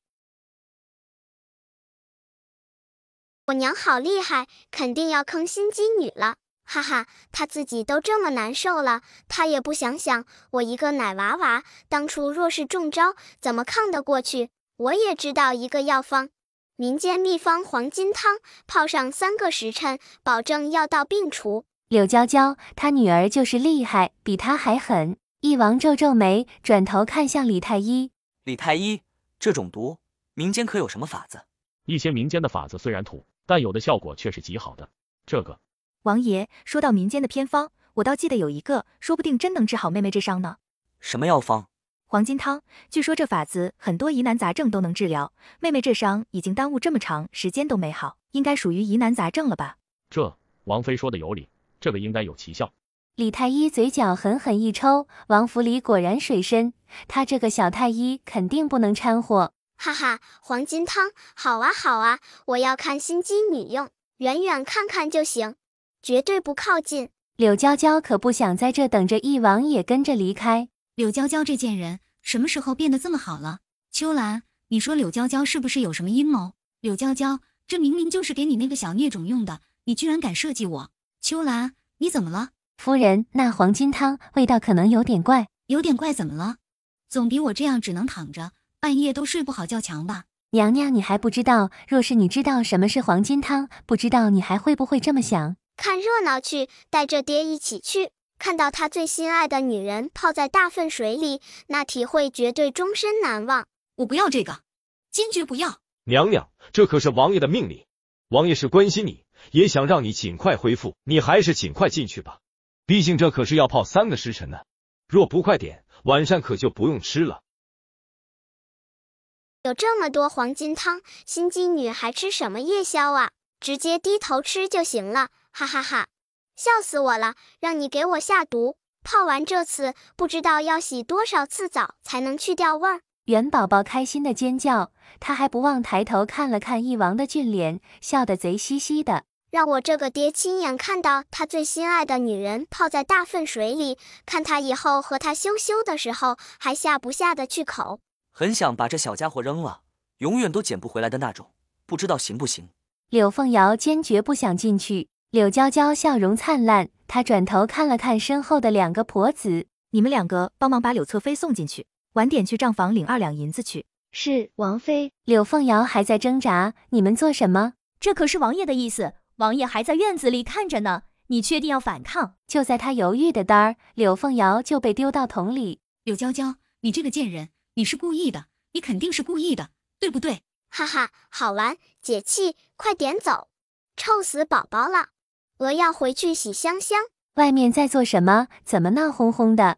我娘好厉害，肯定要坑心机女了，哈哈，她自己都这么难受了，她也不想想我一个奶娃娃，当初若是中招，怎么抗得过去？我也知道一个药方。民间秘方黄金汤，泡上3个时辰，保证药到病除。柳娇娇，她女儿就是厉害，比她还狠。一王皱皱眉，转头看向李太医。李太医，这种毒，民间可有什么法子？一些民间的法子虽然土，但有的效果却是极好的。这个，王爷，说到民间的偏方，我倒记得有一个，说不定真能治好妹妹这伤呢。什么药方？黄金汤，据说这法子很多疑难杂症都能治疗，妹妹这伤已经耽误这么长时间都没好，应该属于疑难杂症了吧？这王妃说的有理，这个应该有奇效。李太医嘴角狠狠一抽，王府里果然水深，他这个小太医肯定不能掺和。哈哈，黄金汤，好啊好啊，我要看心机女用，远远看看就行，绝对不靠近。柳娇娇可不想在这等着一王也跟着离开。柳娇娇这贱人什么时候变得这么好了？秋兰，你说柳娇娇是不是有什么阴谋？柳娇娇，这明明就是给你那个小孽种用的，你居然敢设计我！秋兰，你怎么了？夫人，那黄金汤味道可能有点怪。有点怪怎么了？总比我这样只能躺着，半夜都睡不好觉强吧？娘娘，你还不知道，若是你知道什么是黄金汤，不知道你还会不会这么想？看热闹去，带着爹一起去，看到他最心爱的女人泡在大粪水里，那体会绝对终身难忘。我不要这个，坚决不要！娘娘，这可是王爷的命令，王爷是关心你，也想让你尽快恢复，你还是尽快进去吧。毕竟这可是要泡3个时辰呢，若不快点，晚上可就不用吃了。有这么多黄金汤，心机女还吃什么夜宵啊？直接低头吃就行了，哈哈哈，笑死我了！让你给我下毒，泡完这次不知道要洗多少次澡才能去掉味儿。元宝宝开心的尖叫，他还不忘抬头看了看一王的俊脸，笑得贼兮兮的。让我这个爹亲眼看到他最心爱的女人泡在大粪水里，看他以后和他羞羞的时候还下不下得去口。很想把这小家伙扔了，永远都捡不回来的那种，不知道行不行。柳凤瑶坚决不想进去。柳娇娇笑容灿烂，她转头看了看身后的2个婆子，你们2个帮忙把柳侧妃送进去，晚点去账房领2两银子去。是，王妃。柳凤瑶还在挣扎，你们做什么？这可是王爷的意思，王爷还在院子里看着呢，你确定要反抗？就在她犹豫的当儿，柳凤瑶就被丢到桶里。柳娇娇，你这个贱人，你是故意的，你肯定是故意的，对不对？哈哈，好玩，解气，快点走，臭死宝宝了，我要回去洗香香。外面在做什么？怎么闹哄哄的？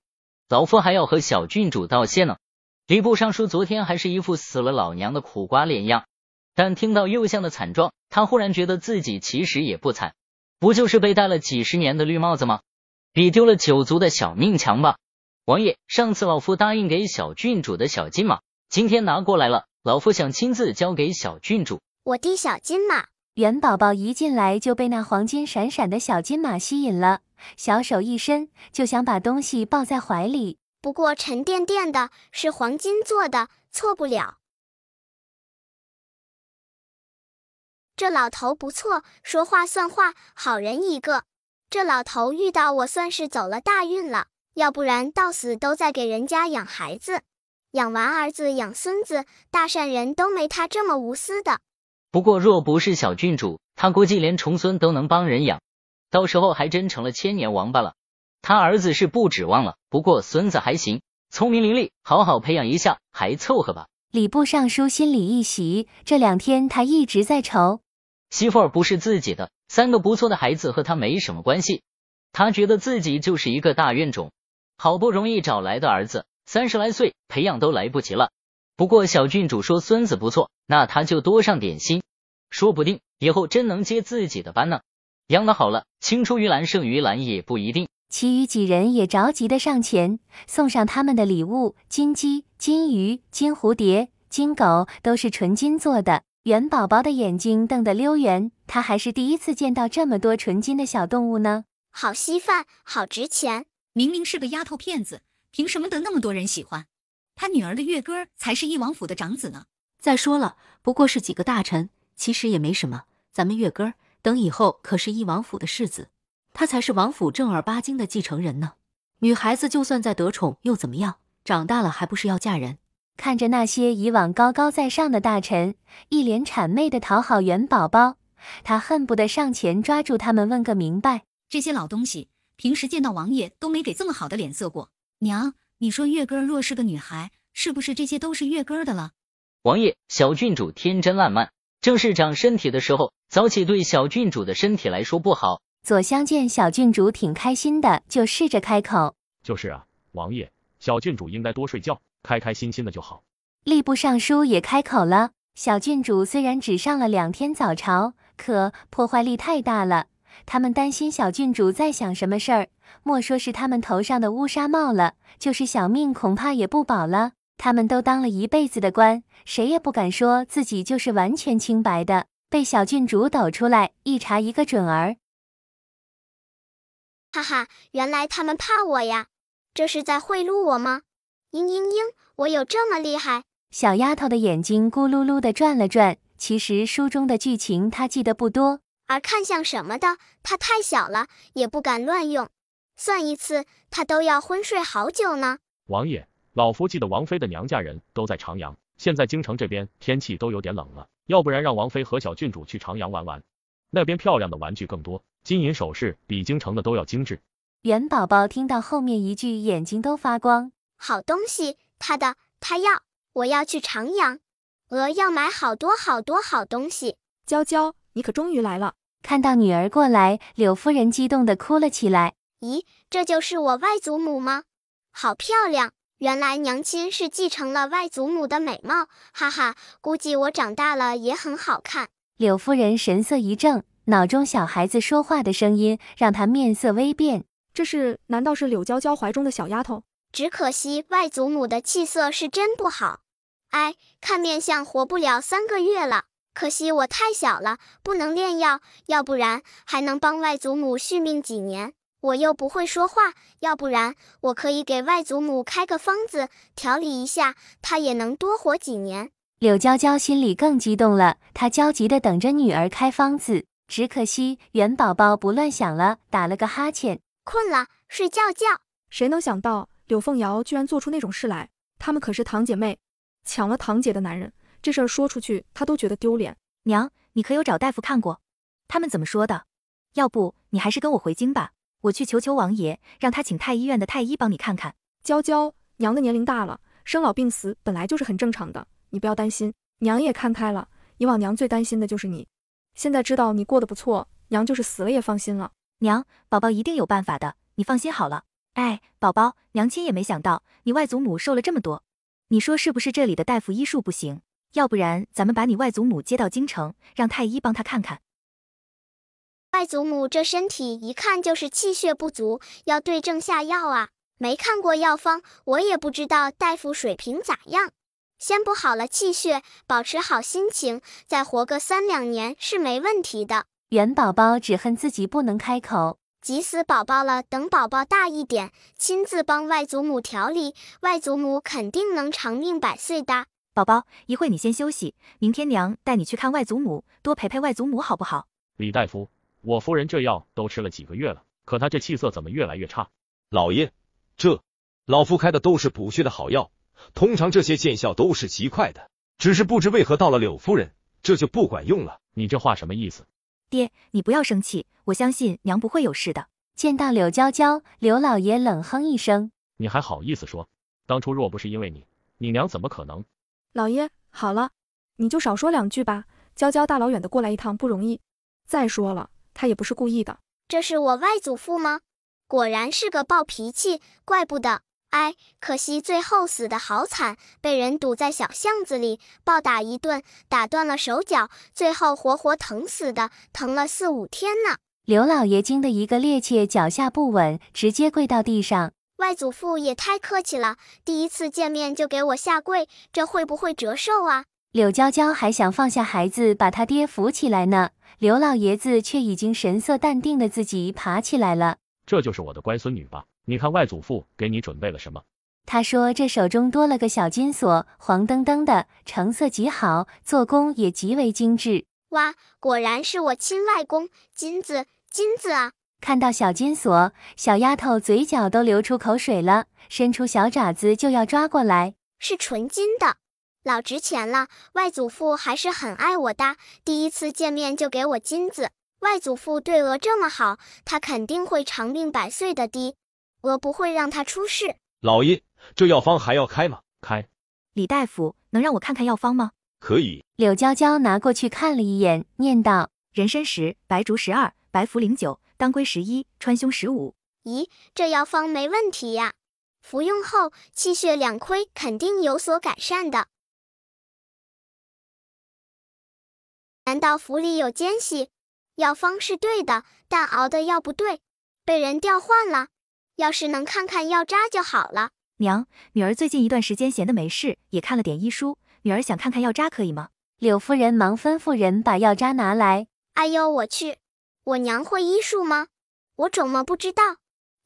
老夫还要和小郡主道谢呢。礼部尚书昨天还是一副死了老娘的苦瓜脸样，但听到右相的惨状，他忽然觉得自己其实也不惨，不就是被戴了几十年的绿帽子吗？比丢了9族的小命强吧。王爷，上次老夫答应给小郡主的小金马，今天拿过来了，老夫想亲自交给小郡主。我的小金马。元宝宝一进来就被那黄金闪闪的小金马吸引了，小手一伸就想把东西抱在怀里。不过沉甸甸的，是黄金做的，错不了。这老头不错，说话算话，好人一个。这老头遇到我算是走了大运了，要不然到死都在给人家养孩子，养完儿子养孙子，大善人都没他这么无私的。不过若不是小郡主，他估计连重孙都能帮人养，到时候还真成了千年王八了。他儿子是不指望了，不过孙子还行，聪明伶俐，好好培养一下，还凑合吧。礼部尚书心里一喜，这2天他一直在愁，媳妇儿不是自己的，3个不错的孩子和他没什么关系，他觉得自己就是一个大怨种，好不容易找来的儿子，30来岁，培养都来不及了。不过小郡主说孙子不错，那他就多上点心，说不定以后真能接自己的班呢。养得好了，青出于蓝胜于蓝也不一定。其余几人也着急的上前送上他们的礼物，金鸡、金鱼、金蝴蝶、金狗都是纯金做的。元宝宝的眼睛瞪得溜圆，他还是第一次见到这么多纯金的小动物呢。好稀饭，好值钱。明明是个丫头片子，凭什么得那么多人喜欢？他女儿的月哥才是一王府的长子呢。再说了，不过是几个大臣，其实也没什么。咱们月哥等以后可是一王府的世子，他才是王府正儿八经的继承人呢。女孩子就算再得宠又怎么样？长大了还不是要嫁人？看着那些以往高高在上的大臣，一脸谄媚的讨好元宝宝，他恨不得上前抓住他们问个明白。这些老东西，平时见到王爷都没给这么好的脸色过。娘，你说月哥若是个女孩，是不是这些都是月哥的了？王爷，小郡主天真烂漫，正是长身体的时候，早起对小郡主的身体来说不好。左相见小郡主挺开心的，就试着开口。就是啊，王爷，小郡主应该多睡觉，开开心心的就好。吏部尚书也开口了，小郡主虽然只上了2天早朝，可破坏力太大了，他们担心小郡主在想什么事儿，莫说是他们头上的乌纱帽了，就是小命恐怕也不保了。他们都当了一辈子的官，谁也不敢说自己就是完全清白的，被小郡主抖出来，一查一个准儿。哈哈，原来他们怕我呀，这是在贿赂我吗？嘤嘤嘤，我有这么厉害？小丫头的眼睛咕噜噜地转了转，其实书中的剧情她记得不多，而看相什么的，她太小了，也不敢乱用，算一次她都要昏睡好久呢。王爷，老夫记得王妃的娘家人都在长阳，现在京城这边天气都有点冷了，要不然让王妃和小郡主去长阳玩玩，那边漂亮的玩具更多，金银首饰比京城的都要精致。元宝宝听到后面一句，眼睛都发光。好东西，他要，我要去长阳，要买好多好多好东西。娇娇，你可终于来了！看到女儿过来，柳夫人激动地哭了起来。咦，这就是我外祖母吗？好漂亮！原来娘亲是继承了外祖母的美貌，哈哈，估计我长大了也很好看。柳夫人神色一正，脑中小孩子说话的声音让她面色微变。难道是柳娇娇怀中的小丫头？只可惜外祖母的气色是真不好，看面相活不了3个月了。可惜我太小了，不能炼药，要不然还能帮外祖母续命几年。我又不会说话，要不然我可以给外祖母开个方子，调理一下，她也能多活几年。柳娇娇心里更激动了，她焦急地等着女儿开方子。只可惜元宝宝不乱想了，打了个哈欠，困了，睡觉觉。谁能想到柳凤瑶居然做出那种事来？她们可是堂姐妹，抢了堂姐的男人，这事儿说出去她都觉得丢脸。娘，你可有找大夫看过？他们怎么说的？要不你还是跟我回京吧，我去求求王爷，让他请太医院的太医帮你看看。娇娇，娘的年龄大了，生老病死本来就是很正常的，你不要担心。娘也看开了，以往娘最担心的就是你，现在知道你过得不错，娘就是死了也放心了。娘，宝宝一定有办法的，你放心好了。宝宝，娘亲也没想到你外祖母瘦了这么多，你说是不是这里的大夫医术不行？要不然咱们把你外祖母接到京城，让太医帮她看看。外祖母这身体一看就是气血不足，要对症下药啊。没看过药方，我也不知道大夫水平咋样。先补好了气血，保持好心情，再活个3-2年是没问题的。元宝宝只恨自己不能开口，急死宝宝了，等宝宝大一点，亲自帮外祖母调理，外祖母肯定能长命100岁的。宝宝，一会你先休息，明天娘带你去看外祖母，多陪陪外祖母好不好？李大夫，我夫人这药都吃了几个月了，可她这气色怎么越来越差？老爷，老夫开的都是补血的好药，通常这些见效都是极快的，只是不知为何到了柳夫人，这就不管用了。你这话什么意思？爹，你不要生气，我相信娘不会有事的。见到柳娇娇，刘老爷冷哼一声：你还好意思说？当初若不是因为你娘怎么可能？老爷，好了，你就少说2句吧，娇娇大老远的过来一趟不容易，再说了，她也不是故意的。这是我外祖父吗？果然是个暴脾气，怪不得。可惜最后死得好惨，被人堵在小巷子里，暴打一顿，打断了手脚，最后活活疼死的，疼了4-5天呢。刘老爷惊得一个趔趄，脚下不稳，直接跪到地上。外祖父也太客气了，第一次见面就给我下跪，这会不会折寿啊？柳娇娇还想放下孩子把他爹扶起来呢，刘老爷子却已经神色淡定的自己爬起来了。这就是我的乖孙女吧？你看外祖父给你准备了什么？他说这手中多了个小金锁，黄澄澄的，成色极好，做工也极为精致。哇，果然是我亲外公，金子啊！看到小金锁，小丫头嘴角都流出口水了，伸出小爪子就要抓过来。是纯金的，老值钱了，外祖父还是很爱我的，第一次见面就给我金子。外祖父对娥这么好，他肯定会长命100岁的的，娥不会让他出事。老爷，这药方还要开吗？开。李大夫，能让我看看药方吗？可以。柳娇娇拿过去看了一眼，念道：人参10，白术12，白茯苓9，当归11，川芎15。咦，这药方没问题呀，服用后气血两亏，肯定有所改善的。难道府里有奸细？药方是对的，但熬的药不对，被人调换了。要是能看看药渣就好了。娘，女儿最近一段时间闲得没事，也看了点医书，女儿想看看药渣，可以吗？柳夫人忙吩咐人把药渣拿来。哎呦我去，我娘会医术吗？我怎么不知道？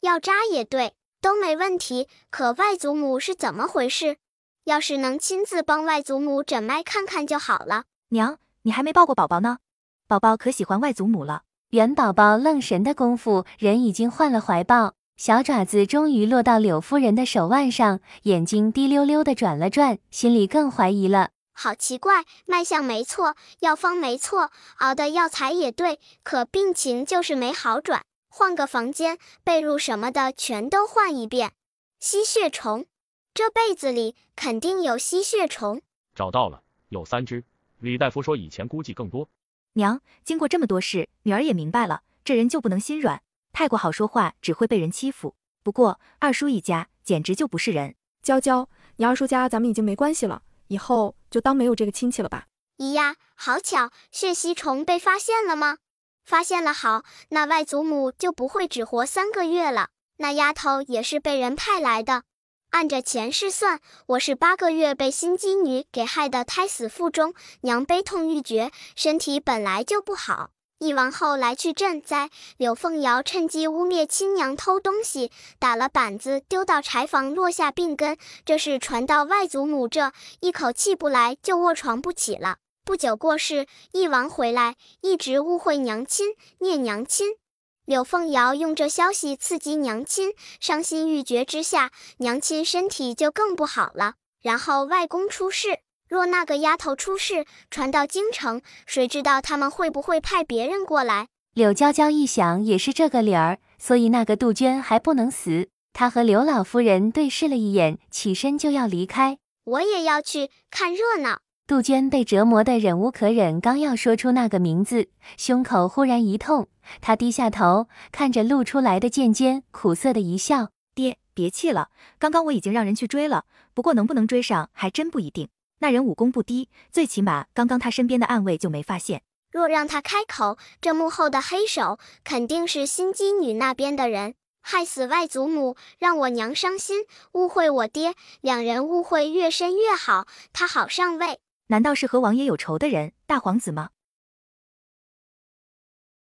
药渣也对，都没问题，可外祖母是怎么回事？要是能亲自帮外祖母诊脉看看就好了。娘，你还没抱过宝宝呢，宝宝可喜欢外祖母了。元宝宝愣神的功夫，人已经换了怀抱，小爪子终于落到柳夫人的手腕上，眼睛滴溜溜的转了转，心里更怀疑了。好奇怪，脉象没错，药方没错，熬的药材也对，可病情就是没好转。换个房间，被褥什么的全都换一遍。吸血虫，这被子里肯定有吸血虫。找到了，有3只。李大夫说以前估计更多。娘，经过这么多事，女儿也明白了，这人就不能心软，太过好说话只会被人欺负。不过二叔一家简直就不是人。娇娇，你二叔家咱们已经没关系了，以后就当没有这个亲戚了吧。姨呀，好巧，血吸虫被发现了吗？发现了好，那外祖母就不会只活3个月了。那丫头也是被人派来的，按着前世算，我是8个月被心机女给害得胎死腹中，娘悲痛欲绝，身体本来就不好。一王后来去赈灾，柳凤瑶趁机污蔑亲娘偷东西，打了板子丢到柴房落下病根，这事传到外祖母这，一口气不来就卧床不起了。不久过世，一王回来，一直误会娘亲，念娘亲。柳凤瑶用这消息刺激娘亲，伤心欲绝之下，娘亲身体就更不好了。然后外公出事，若那个丫头出事，传到京城，谁知道他们会不会派别人过来？柳娇娇一想也是这个理儿，所以那个杜鹃还不能死。她和刘老夫人对视了一眼，起身就要离开。我也要去看热闹。杜鹃被折磨得忍无可忍，刚要说出那个名字，胸口忽然一痛，她低下头，看着露出来的剑尖，苦涩的一笑：“爹，别气了，刚刚我已经让人去追了，不过能不能追上还真不一定。那人武功不低，最起码刚刚他身边的暗卫就没发现。若让他开口，这幕后的黑手肯定是心机女那边的人，害死外祖母，让我娘伤心，误会我爹，两人误会越深越好，他好上位。难道是和王爷有仇的人，大皇子吗？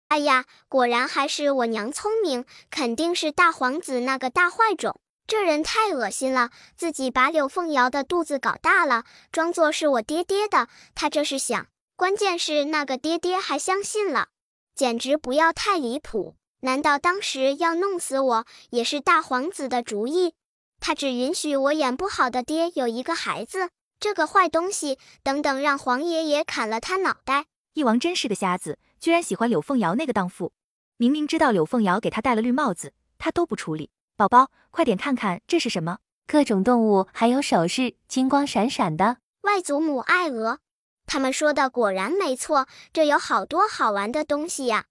哎呀，果然还是我娘聪明，肯定是大皇子那个大坏种。这人太恶心了，自己把柳凤瑶的肚子搞大了，装作是我爹爹的，他这是想，关键是那个爹爹还相信了，简直不要太离谱。难道当时要弄死我，也是大皇子的主意？他只允许我演不好的爹有一个孩子，这个坏东西，等等让皇爷爷砍了他脑袋。一王真是个瞎子，居然喜欢柳凤瑶那个荡妇，明明知道柳凤瑶给他戴了绿帽子，他都不处理。宝宝，快点看看这是什么？各种动物还有首饰，金光闪闪的。外祖母爱鹅，他们说的果然没错，这有好多好玩的东西呀，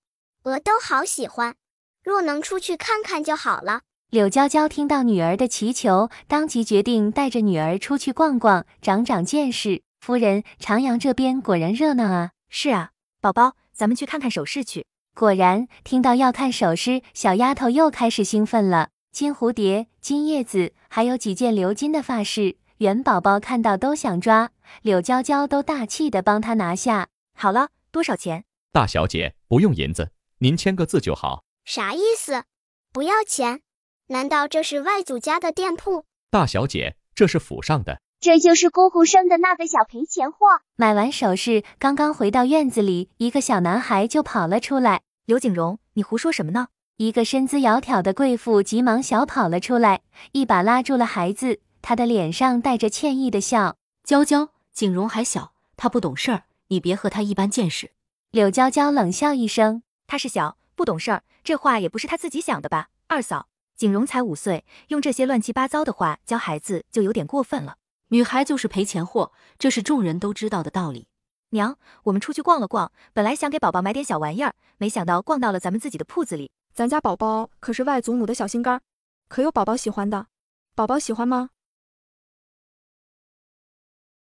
鹅都好喜欢。若能出去看看就好了。柳娇娇听到女儿的祈求，当即决定带着女儿出去逛逛，长长见识。夫人，长阳这边果然热闹啊。是啊，宝宝，咱们去看看首饰去。果然，听到要看首饰，小丫头又开始兴奋了。金蝴蝶、金叶子，还有几件鎏金的发饰，元宝宝看到都想抓，柳娇娇都大气地帮她拿下。好了，多少钱？大小姐，不用银子，您签个字就好。啥意思？不要钱？难道这是外祖家的店铺？大小姐，这是府上的。这就是姑姑生的那个小赔钱货。买完首饰，刚刚回到院子里，一个小男孩就跑了出来。刘景荣，你胡说什么呢？一个身姿窈窕的贵妇急忙小跑了出来，一把拉住了孩子，她的脸上带着歉意的笑。娇娇，景荣还小，他不懂事儿，你别和他一般见识。柳娇娇冷笑一声，他是小，不懂事儿，这话也不是他自己想的吧？二嫂，景荣才5岁，用这些乱七八糟的话教孩子就有点过分了。女孩就是赔钱货，这是众人都知道的道理。娘，我们出去逛了逛，本来想给宝宝买点小玩意儿，没想到逛到了咱们自己的铺子里。咱家宝宝可是外祖母的小心肝，可有宝宝喜欢的？宝宝喜欢吗？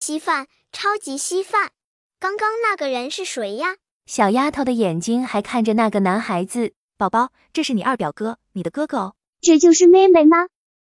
稀饭，超级稀饭。刚刚那个人是谁呀？小丫头的眼睛还看着那个男孩子。宝宝，这是你二表哥，你的哥哥哦。这就是妹妹吗？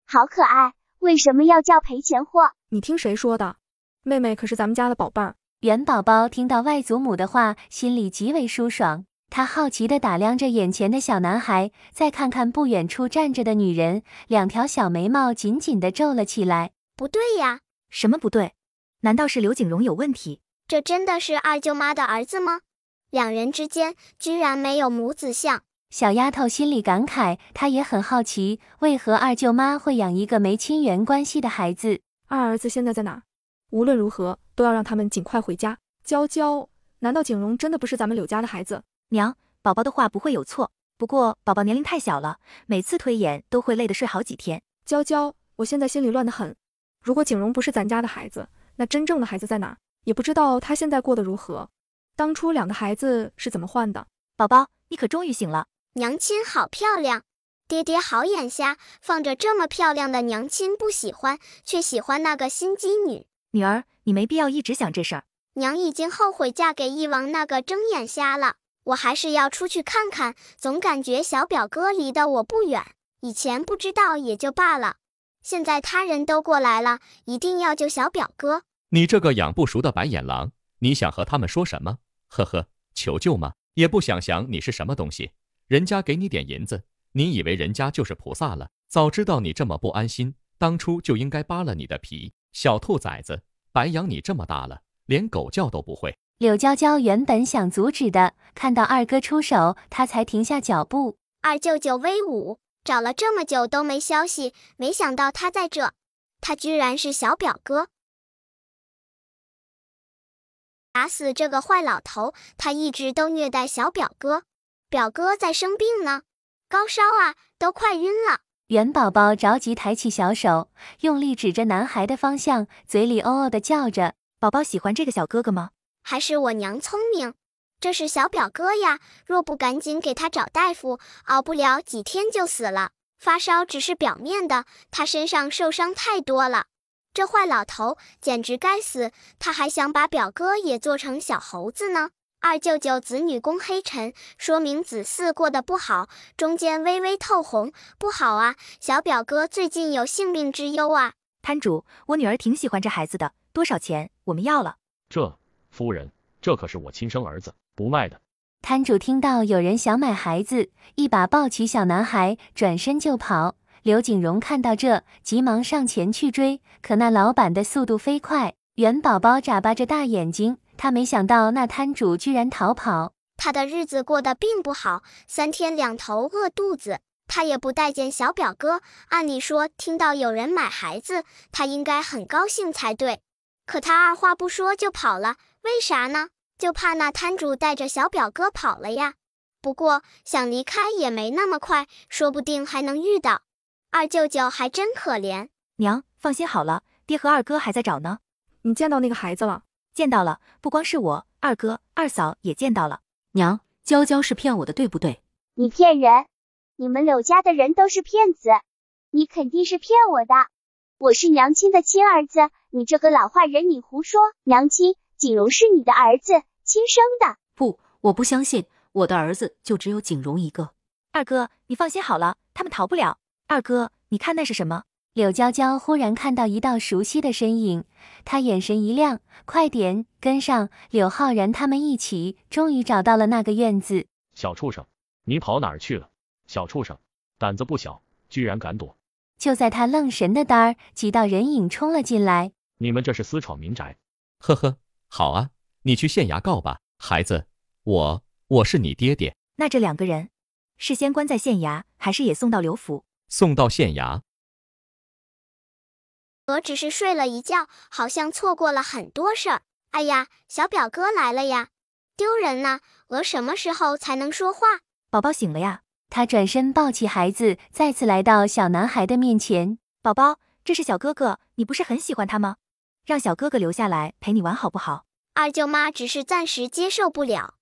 好可爱，为什么要叫赔钱货？你听谁说的？妹妹可是咱们家的宝贝儿。元宝宝听到外祖母的话，心里极为舒爽。他好奇地打量着眼前的小男孩，再看看不远处站着的女人，两条小眉毛紧紧地皱了起来。不对呀！什么不对？难道是刘景荣有问题？这真的是二舅妈的儿子吗？两人之间居然没有母子相。小丫头心里感慨，她也很好奇，为何二舅妈会养一个没亲缘关系的孩子。二儿子现在在哪？无论如何都要让他们尽快回家。娇娇，难道景荣真的不是咱们柳家的孩子？娘，宝宝的话不会有错，不过宝宝年龄太小了，每次推演都会累得睡好几天。娇娇，我现在心里乱得很。如果景荣不是咱家的孩子，那真正的孩子在哪？也不知道他现在过得如何。当初两个孩子是怎么换的？宝宝，你可终于醒了。娘亲好漂亮，爹爹好眼瞎，放着这么漂亮的娘亲不喜欢，却喜欢那个心机女。女儿，你没必要一直想这事儿。娘已经后悔嫁给一王那个睁眼瞎了，我还是要出去看看，总感觉小表哥离得我不远，以前不知道也就罢了，现在他人都过来了，一定要救小表哥。你这个养不熟的白眼狼，你想和他们说什么？呵呵，求救吗？也不想想你是什么东西。人家给你点银子，你以为人家就是菩萨了？早知道你这么不安心，当初就应该扒了你的皮。小兔崽子，白养你这么大了，连狗叫都不会。柳娇娇原本想阻止的，看到二哥出手，她才停下脚步。二舅舅威武，找了这么久都没消息，没想到他在这，他居然是小表哥。打死这个坏老头，他一直都虐待小表哥。表哥在生病呢，高烧啊，都快晕了。元宝宝着急抬起小手，用力指着男孩的方向，嘴里哦哦地叫着。宝宝喜欢这个小哥哥吗？还是我娘聪明，这是小表哥呀，若不赶紧给他找大夫，熬不了几天就死了。发烧只是表面的，他身上受伤太多了。这坏老头简直该死，他还想把表哥也做成小猴子呢。二舅舅子女宫黑沉，说明子嗣过得不好，中间微微透红，不好啊，小表哥最近有性命之忧啊。摊主，我女儿挺喜欢这孩子的，多少钱？我们要了。夫人，这可是我亲生儿子，不卖的。摊主听到有人想买孩子，一把抱起小男孩，转身就跑。刘景荣看到这，急忙上前去追，可那老板的速度飞快，元宝宝眨巴着大眼睛，他没想到那摊主居然逃跑。他的日子过得并不好，3天2头饿肚子，他也不待见小表哥。按理说，听到有人买孩子，他应该很高兴才对。可他二话不说就跑了，为啥呢？就怕那摊主带着小表哥跑了呀。不过想离开也没那么快，说不定还能遇到。二舅舅还真可怜。娘，放心好了，爹和二哥还在找呢。你见到那个孩子了？见到了，不光是我，二哥、二嫂也见到了。娘，娇娇是骗我的，对不对？你骗人！你们柳家的人都是骗子，你肯定是骗我的。我是娘亲的亲儿子，你这个老坏人，你胡说！娘亲，景荣是你的儿子，亲生的。不，我不相信，我的儿子就只有景荣一个。二哥，你放心好了，他们逃不了。二哥，你看那是什么？柳娇娇忽然看到一道熟悉的身影，她眼神一亮，快点跟上！柳浩然他们一起，终于找到了那个院子。小畜生，你跑哪儿去了？小畜生，胆子不小，居然敢躲！就在他愣神的当儿，几道人影冲了进来。你们这是私闯民宅！呵呵，好啊，你去县衙告吧，孩子，我是你爹爹。那这2个人是先关在县衙，还是也送到刘府？送到县衙。我只是睡了一觉，好像错过了很多事儿。哎呀，小表哥来了呀，丢人呐！我什么时候才能说话？宝宝醒了呀。他转身抱起孩子，再次来到小男孩的面前。宝宝，这是小哥哥，你不是很喜欢他吗？让小哥哥留下来陪你玩好不好？二舅妈只是暂时接受不了，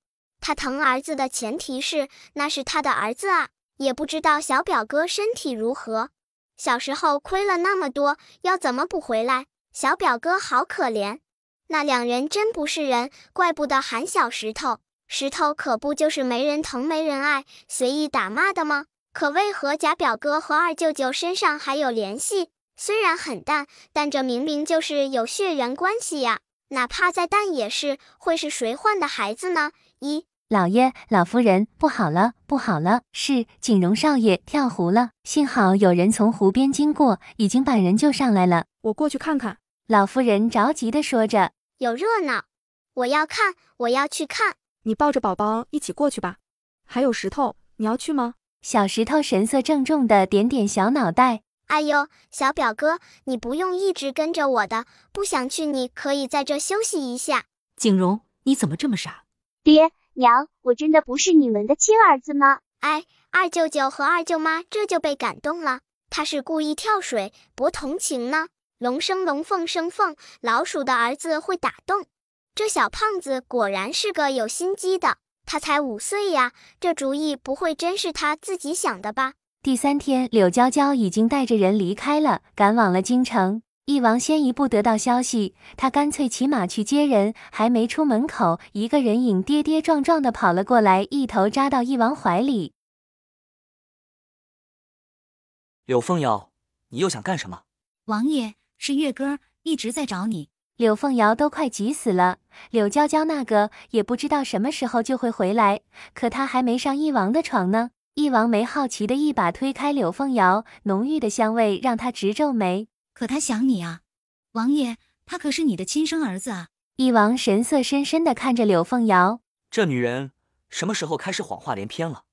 她疼儿子的前提是那是她的儿子啊，也不知道小表哥身体如何。小时候亏了那么多，要怎么补回来？小表哥好可怜，那2人真不是人，怪不得喊小石头。石头可不就是没人疼没人爱，随意打骂的吗？可为何贾表哥和二舅舅身上还有联系？虽然很淡，但这明明就是有血缘关系呀！哪怕再淡也是，会是谁换的孩子呢？老爷、老夫人，不好了，不好了！是景荣少爷跳湖了，幸好有人从湖边经过，已经把人救上来了。我过去看看。老夫人着急地说着。有热闹，我要看，我要去看。你抱着宝宝一起过去吧。还有石头，你要去吗？小石头神色郑重地点点小脑袋。哎呦，小表哥，你不用一直跟着我的，不想去你可以在这休息一下。景荣，你怎么这么傻？爹娘，我真的不是你们的亲儿子吗？哎，二舅舅和二舅妈这就被感动了，他是故意跳水博同情呢。龙生龙，凤生凤，老鼠的儿子会打洞。这小胖子果然是个有心机的，他才5岁呀，这主意不会真是他自己想的吧？第3天，柳娇娇已经带着人离开了，赶往了京城。翼王先一步得到消息，他干脆骑马去接人，还没出门口，一个人影跌跌撞撞地跑了过来，一头扎到翼王怀里。柳凤瑶，你又想干什么？王爷，是月哥一直在找你。柳凤瑶都快急死了，柳娇娇那个也不知道什么时候就会回来，可她还没上翼王的床呢。翼王没好奇的一把推开柳凤瑶，浓郁的香味让他直皱眉。可他想你啊，王爷，他可是你的亲生儿子啊。翼王神色深深地看着柳凤瑶，这女人什么时候开始谎话连篇了？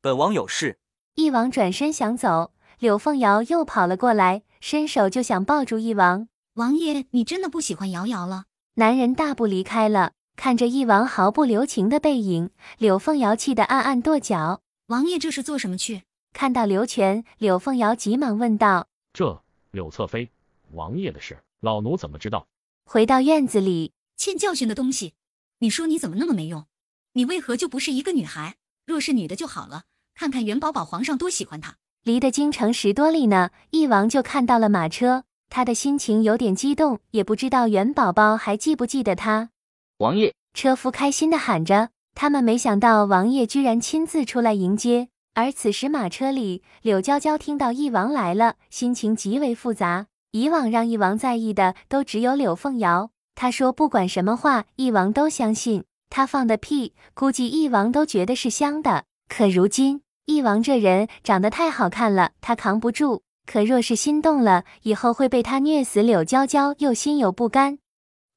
本王有事。翼王转身想走，柳凤瑶又跑了过来，伸手就想抱住翼王。王爷，你真的不喜欢瑶瑶了？男人大步离开了，看着翼王毫不留情的背影，柳凤瑶气得暗暗跺脚。王爷这是做什么去？看到刘全，柳凤瑶急忙问道：这柳侧妃，王爷的事，老奴怎么知道？回到院子里，欠教训的东西，你说你怎么那么没用？你为何就不是一个女孩？若是女的就好了，看看元宝宝皇上多喜欢她。离得京城10多里呢，翼王就看到了马车，他的心情有点激动，也不知道元宝宝还记不记得他。王爷，车夫开心地喊着，他们没想到王爷居然亲自出来迎接。而此时马车里，柳娇娇听到翼王来了，心情极为复杂。以往让翼王在意的都只有柳凤瑶，他说不管什么话，翼王都相信。他放的屁，估计翼王都觉得是香的。可如今，翼王这人长得太好看了，他扛不住。可若是心动了，以后会被他虐死。柳娇娇又心有不甘。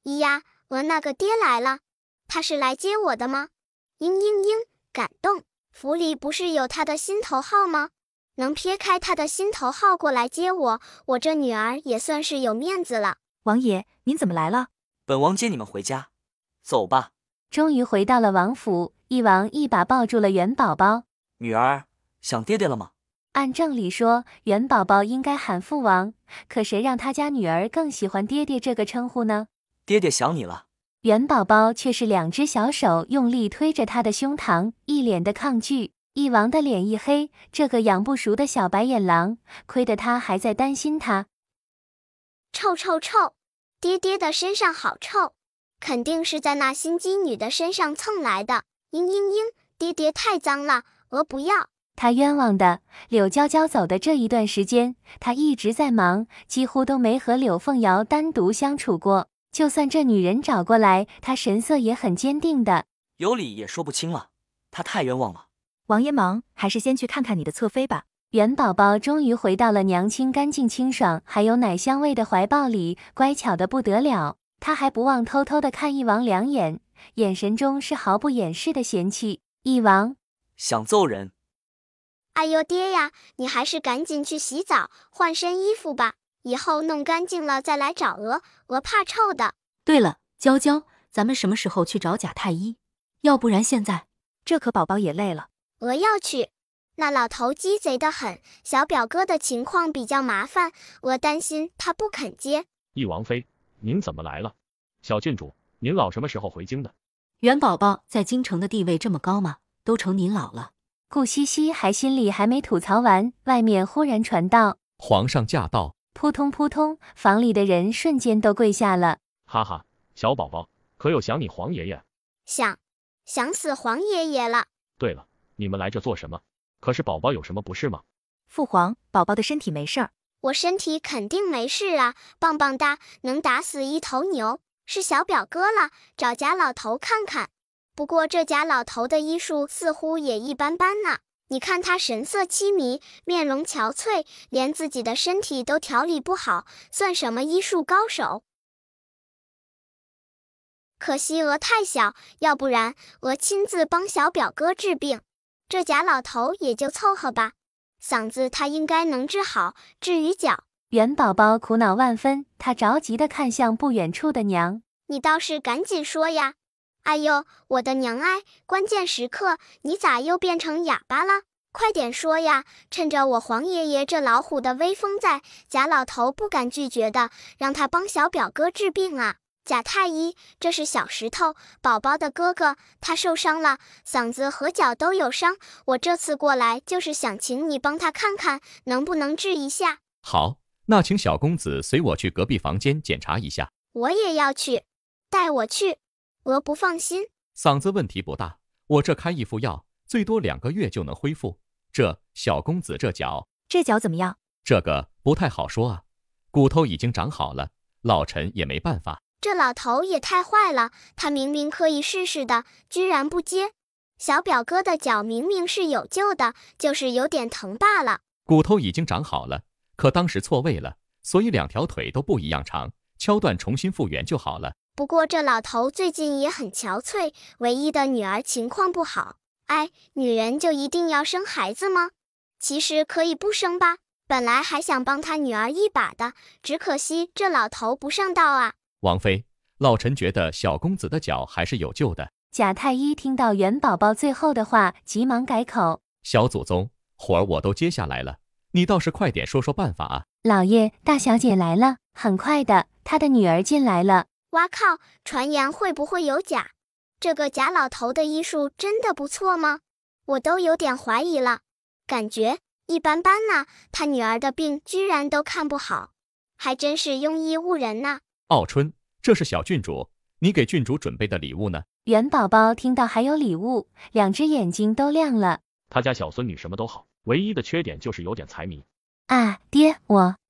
咿呀，我那个爹来了，他是来接我的吗？嘤嘤嘤，感动。府里不是有他的心头好吗？能撇开他的心头好过来接我，我这女儿也算是有面子了。王爷，您怎么来了？本王接你们回家，走吧。终于回到了王府，翼王一把抱住了元宝宝。女儿，想爹爹了吗？按正理说，元宝宝应该喊父王，可谁让他家女儿更喜欢爹爹这个称呼呢？爹爹想你了。元宝宝却是2只小手用力推着他的胸膛，一脸的抗拒。翼王的脸一黑，这个养不熟的小白眼狼，亏得他还在担心他。臭臭臭，爹爹的身上好臭，肯定是在那心机女的身上蹭来的。嘤嘤嘤，爹爹太脏了，我不要。他冤枉的。柳娇娇走的这一段时间，他一直在忙，几乎都没和柳凤瑶单独相处过。就算这女人找过来，他神色也很坚定的。有理也说不清了，他太冤枉了。王爷忙，还是先去看看你的侧妃吧。元宝宝终于回到了娘亲干净清爽还有奶香味的怀抱里，乖巧的不得了。他还不忘偷偷的看翼王2眼，眼神中是毫不掩饰的嫌弃。翼王想揍人。哎呦爹呀，你还是赶紧去洗澡换身衣服吧，以后弄干净了再来找鹅怕臭的。对了，娇娇，咱们什么时候去找贾太医？要不然现在这可宝宝也累了。鹅要去，那老头鸡贼得很，小表哥的情况比较麻烦，我担心他不肯接。翼王妃，您怎么来了？小郡主，您老什么时候回京的？元宝宝在京城的地位这么高吗？都成您老了。顾西西心里还没吐槽完，外面忽然传到皇上驾到。扑通扑通，房里的人瞬间都跪下了。哈哈，小宝宝可有想你皇爷爷？想死皇爷爷了。对了，你们来这做什么？可是宝宝有什么不适吗？父皇，宝宝的身体没事儿。我身体肯定没事啊，棒棒哒，能打死一头牛。是小表哥了，找贾老头看看。不过这贾老头的医术似乎也一般般呢。你看他神色凄迷，面容憔悴，连自己的身体都调理不好，算什么医术高手？可惜鹅太小，要不然鹅亲自帮小表哥治病。这贾老头也就凑合吧，嗓子他应该能治好。至于脚，元宝宝苦恼万分，他着急地看向不远处的娘。你倒是赶紧说呀！哎呦，我的娘哎，关键时刻你咋又变成哑巴了？快点说呀！趁着我皇爷爷这老虎的威风在，贾老头不敢拒绝的，让他帮小表哥治病啊！贾太医，这是小石头，宝宝的哥哥，他受伤了，嗓子和脚都有伤。我这次过来就是想请你帮他看看，能不能治一下。好，那请小公子随我去隔壁房间检查一下。我也要去，带我去。鹅不放心。嗓子问题不大，我这开一副药，最多2个月就能恢复。这小公子这脚怎么样？这个不太好说啊，骨头已经长好了，老臣也没办法。这老头也太坏了，他明明可以试试的，居然不接。小表哥的脚明明是有救的，就是有点疼罢了。骨头已经长好了，可当时错位了，所以2条腿都不一样长，敲断重新复原就好了。不过这老头最近也很憔悴，唯一的女儿情况不好。哎，女人就一定要生孩子吗？其实可以不生吧，本来还想帮他女儿一把的，只可惜这老头不上道啊。王妃，老臣觉得小公子的脚还是有救的。贾太医听到元宝宝最后的话，急忙改口：小祖宗，活儿我都接下来了，你倒是快点说说办法啊。老爷，大小姐来了。很快的，他的女儿进来了。哇靠，传言会不会有假？这个贾老头的医术真的不错吗？我都有点怀疑了，感觉一般般呢。他女儿的病居然都看不好，还真是用医误人呢。傲春，这是小郡主，你给郡主准备的礼物呢？元宝宝听到还有礼物，2只眼睛都亮了。他家小孙女什么都好，唯一的缺点就是有点财迷。啊，爹，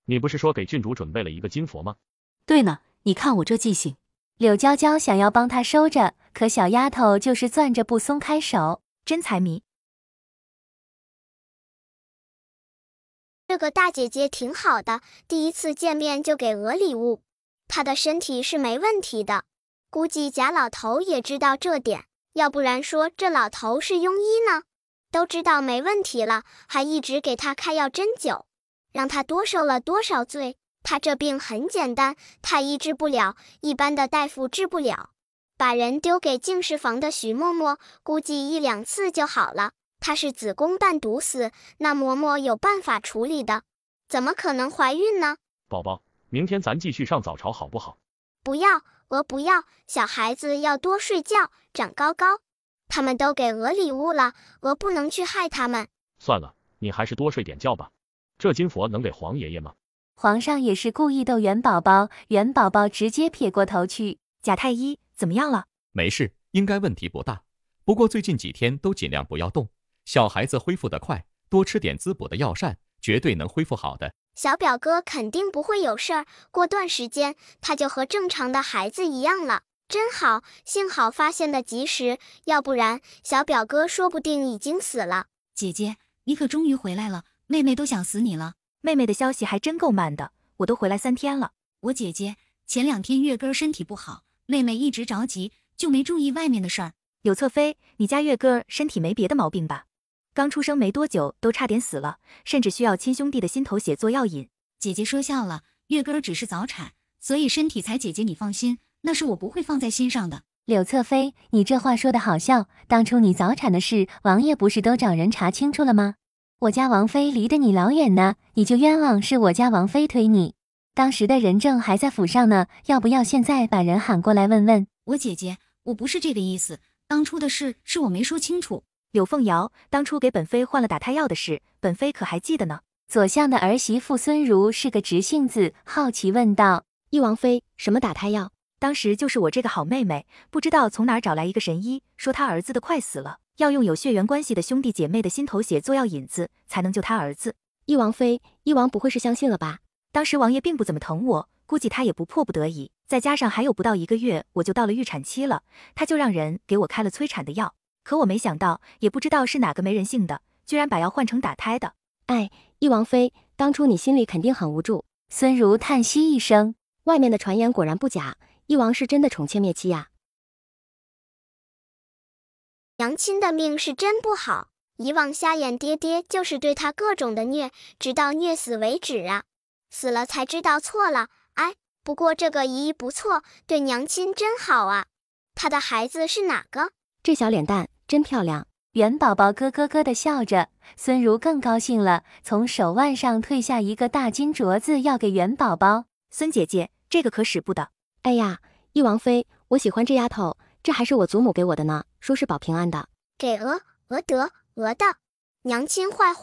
你不是说给郡主准备了一个金佛吗？对呢，你看我这记性。柳娇娇想要帮她收着，可小丫头就是攥着不松开手，真财迷。这个大姐姐挺好的，第一次见面就给鹅礼物，她的身体是没问题的。估计贾老头也知道这点，要不然说这老头是庸医呢？都知道没问题了，还一直给他开药针灸，让他多受了多少罪。他这病很简单，太医治不了，一般的大夫治不了。把人丢给净室房的徐嬷嬷，估计1、2次就好了。她是子宫半毒死，那嬷嬷有办法处理的，怎么可能怀孕呢？宝宝，明天咱继续上早朝好不好？不要，鹅不要，小孩子要多睡觉，长高高。他们都给鹅礼物了，鹅不能去害他们。算了，你还是多睡点觉吧。这金佛能给皇爷爷吗？皇上也是故意逗元宝宝，元宝宝直接撇过头去。贾太医怎么样了？没事，应该问题不大。不过最近几天都尽量不要动，小孩子恢复得快，多吃点滋补的药膳，绝对能恢复好的。小表哥肯定不会有事儿，过段时间他就和正常的孩子一样了。真好，幸好发现的及时，要不然小表哥说不定已经死了。姐姐，你可终于回来了，妹妹都想死你了。妹妹的消息还真够慢的，我都回来3天了。我姐姐前2天月根身体不好，妹妹一直着急，就没注意外面的事儿。柳侧妃，你家月根身体没别的毛病吧？刚出生没多久都差点死了，甚至需要亲兄弟的心头血做药引。姐姐说笑了，月根只是早产，所以身体才。姐姐你放心，那是我不会放在心上的。柳侧妃，你这话说的好笑，当初你早产的事，王爷不是都找人查清楚了吗？我家王妃离得你老远呢，你就冤枉是我家王妃推你。当时的人证还在府上呢，要不要现在把人喊过来问问？我姐姐，我不是这个意思，当初的事是我没说清楚。柳凤瑶，当初给本妃换了打胎药的事，本妃可还记得呢？左相的儿媳妇孙如是个直性子，好奇问道：懿王妃，什么打胎药？当时就是我这个好妹妹，不知道从哪儿找来一个神医，说他儿子的快死了，要用有血缘关系的兄弟姐妹的心头血做药引子，才能救他儿子。翼王妃，翼王不会是相信了吧？当时王爷并不怎么疼我，估计他也不迫不得已，再加上还有不到1个月我就到了预产期了，他就让人给我开了催产的药。可我没想到，也不知道是哪个没人性的，居然把药换成打胎的。哎，翼王妃，当初你心里肯定很无助。孙如叹息一声，外面的传言果然不假，翼王是真的宠妾灭妻呀。娘亲的命是真不好，以往瞎眼爹爹就是对他各种的虐，直到虐死为止啊。死了才知道错了，哎，不过这个姨姨不错，对娘亲真好啊。她的孩子是哪个？这小脸蛋真漂亮。元宝宝咯咯咯地笑着，孙如更高兴了，从手腕上退下一个大金镯子要给元宝宝。孙姐姐，这个可使不得。哎呀，翼王妃，我喜欢这丫头，这还是我祖母给我的呢，说是保平安的。给鹅的，娘亲坏，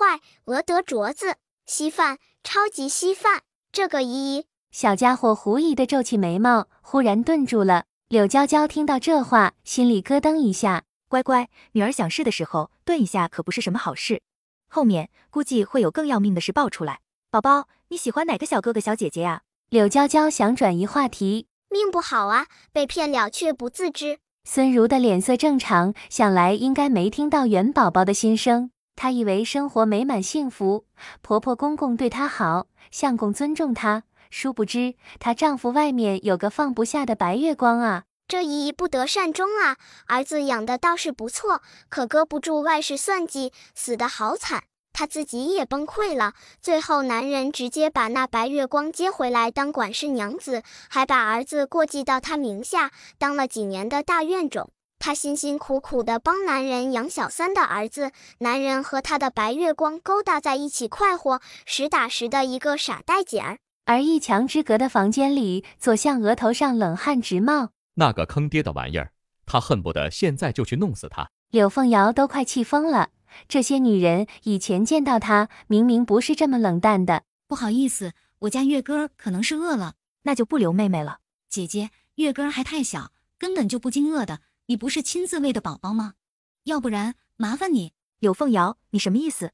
鹅得镯子，稀饭，超级稀饭。这个姨姨，小家伙狐疑地皱起眉毛，忽然顿住了。柳娇娇听到这话，心里咯噔一下。乖乖，女儿想事的时候顿一下可不是什么好事，后面估计会有更要命的事爆出来。宝宝，你喜欢哪个小哥哥小姐姐呀？柳娇娇想转移话题。命不好啊，被骗了却不自知。孙如的脸色正常，想来应该没听到元宝宝的心声。她以为生活美满幸福，婆婆公公对她好，相公尊重她，殊不知她丈夫外面有个放不下的白月光啊。这姨姨不得善终啊，儿子养的倒是不错，可搁不住外事算计，死得好惨。她自己也崩溃了，最后男人直接把那白月光接回来当管事娘子，还把儿子过继到她名下，当了几年的大院种。她辛辛苦苦的帮男人养小3的儿子，男人和他的白月光勾搭在一起快活，实打实的一个傻呆姐儿。而一墙之隔的房间里，左相额头上冷汗直冒。那个坑爹的玩意儿，他恨不得现在就去弄死他。柳凤瑶都快气疯了，这些女人以前见到她明明不是这么冷淡的。不好意思，我家月哥可能是饿了，那就不留妹妹了。姐姐，月哥还太小，根本就不经饿的，你不是亲自喂的宝宝吗？要不然麻烦你。柳凤瑶，你什么意思？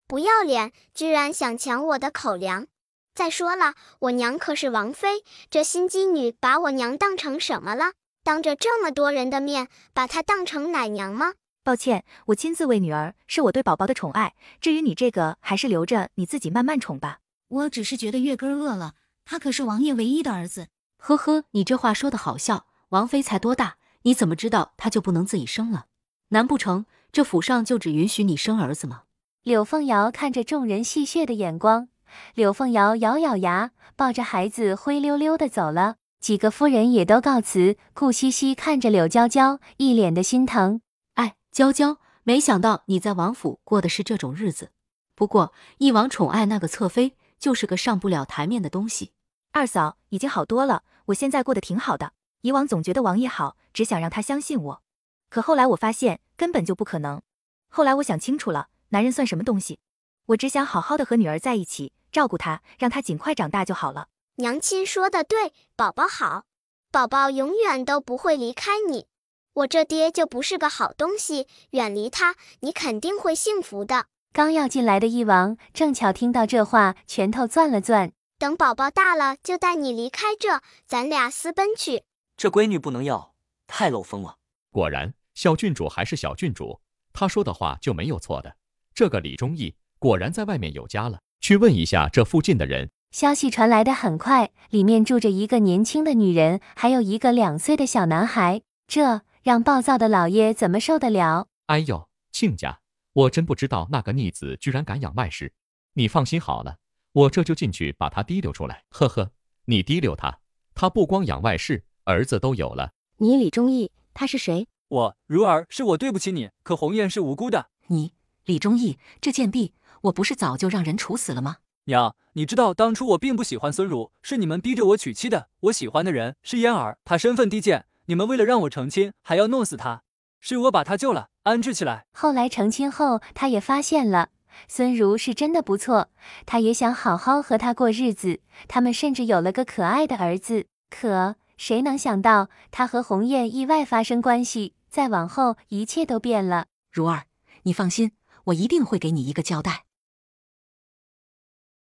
不要脸，居然想抢我的口粮！再说了，我娘可是王妃，这心机女把我娘当成什么了？当着这么多人的面，把她当成奶娘吗？抱歉，我亲自喂女儿，是我对宝宝的宠爱。至于你这个，还是留着你自己慢慢宠吧。我只是觉得月哥饿了，他可是王爷唯一的儿子。呵呵，你这话说的好笑，王妃才多大，你怎么知道她就不能自己生了？难不成这府上就只允许你生儿子吗？柳凤瑶看着众人戏谑的眼光，柳凤瑶咬咬牙，抱着孩子灰溜溜的走了。几个夫人也都告辞，顾西西看着柳娇娇，一脸的心疼。哎，娇娇，没想到你在王府过的是这种日子。不过一王宠爱那个侧妃，就是个上不了台面的东西。二嫂，已经好多了，我现在过得挺好的。以往总觉得王爷好，只想让他相信我，可后来我发现根本就不可能。后来我想清楚了，男人算什么东西？我只想好好的和女儿在一起，照顾她，让她尽快长大就好了。娘亲说的对，宝宝好，宝宝永远都不会离开你。我这爹就不是个好东西，远离他，你肯定会幸福的。刚要进来的一王正巧听到这话，拳头攥了攥。等宝宝大了，就带你离开这，咱俩私奔去。这闺女不能要，太漏风了。果然，小郡主还是小郡主，她说的话就没有错的。这个李忠义果然在外面有家了，去问一下这附近的人。消息传来的很快，里面住着一个年轻的女人，还有一个2岁的小男孩，这让暴躁的老爷怎么受得了？哎呦，亲家，我真不知道那个逆子居然敢养外室。你放心好了，我这就进去把他提溜出来。呵呵，你提溜他，他不光养外室，儿子都有了。你李忠义，他是谁？我如儿，是我对不起你，可鸿雁是无辜的。你李忠义，这贱婢，我不是早就让人处死了吗？娘，你知道当初我并不喜欢孙如，是你们逼着我娶妻的。我喜欢的人是嫣儿，她身份低贱，你们为了让我成亲，还要弄死她，是我把她救了，安置起来。后来成亲后，她也发现了，孙如是真的不错，他也想好好和他过日子，他们甚至有了个可爱的儿子。可谁能想到，他和鸿雁意外发生关系，再往后一切都变了。如儿，你放心，我一定会给你一个交代。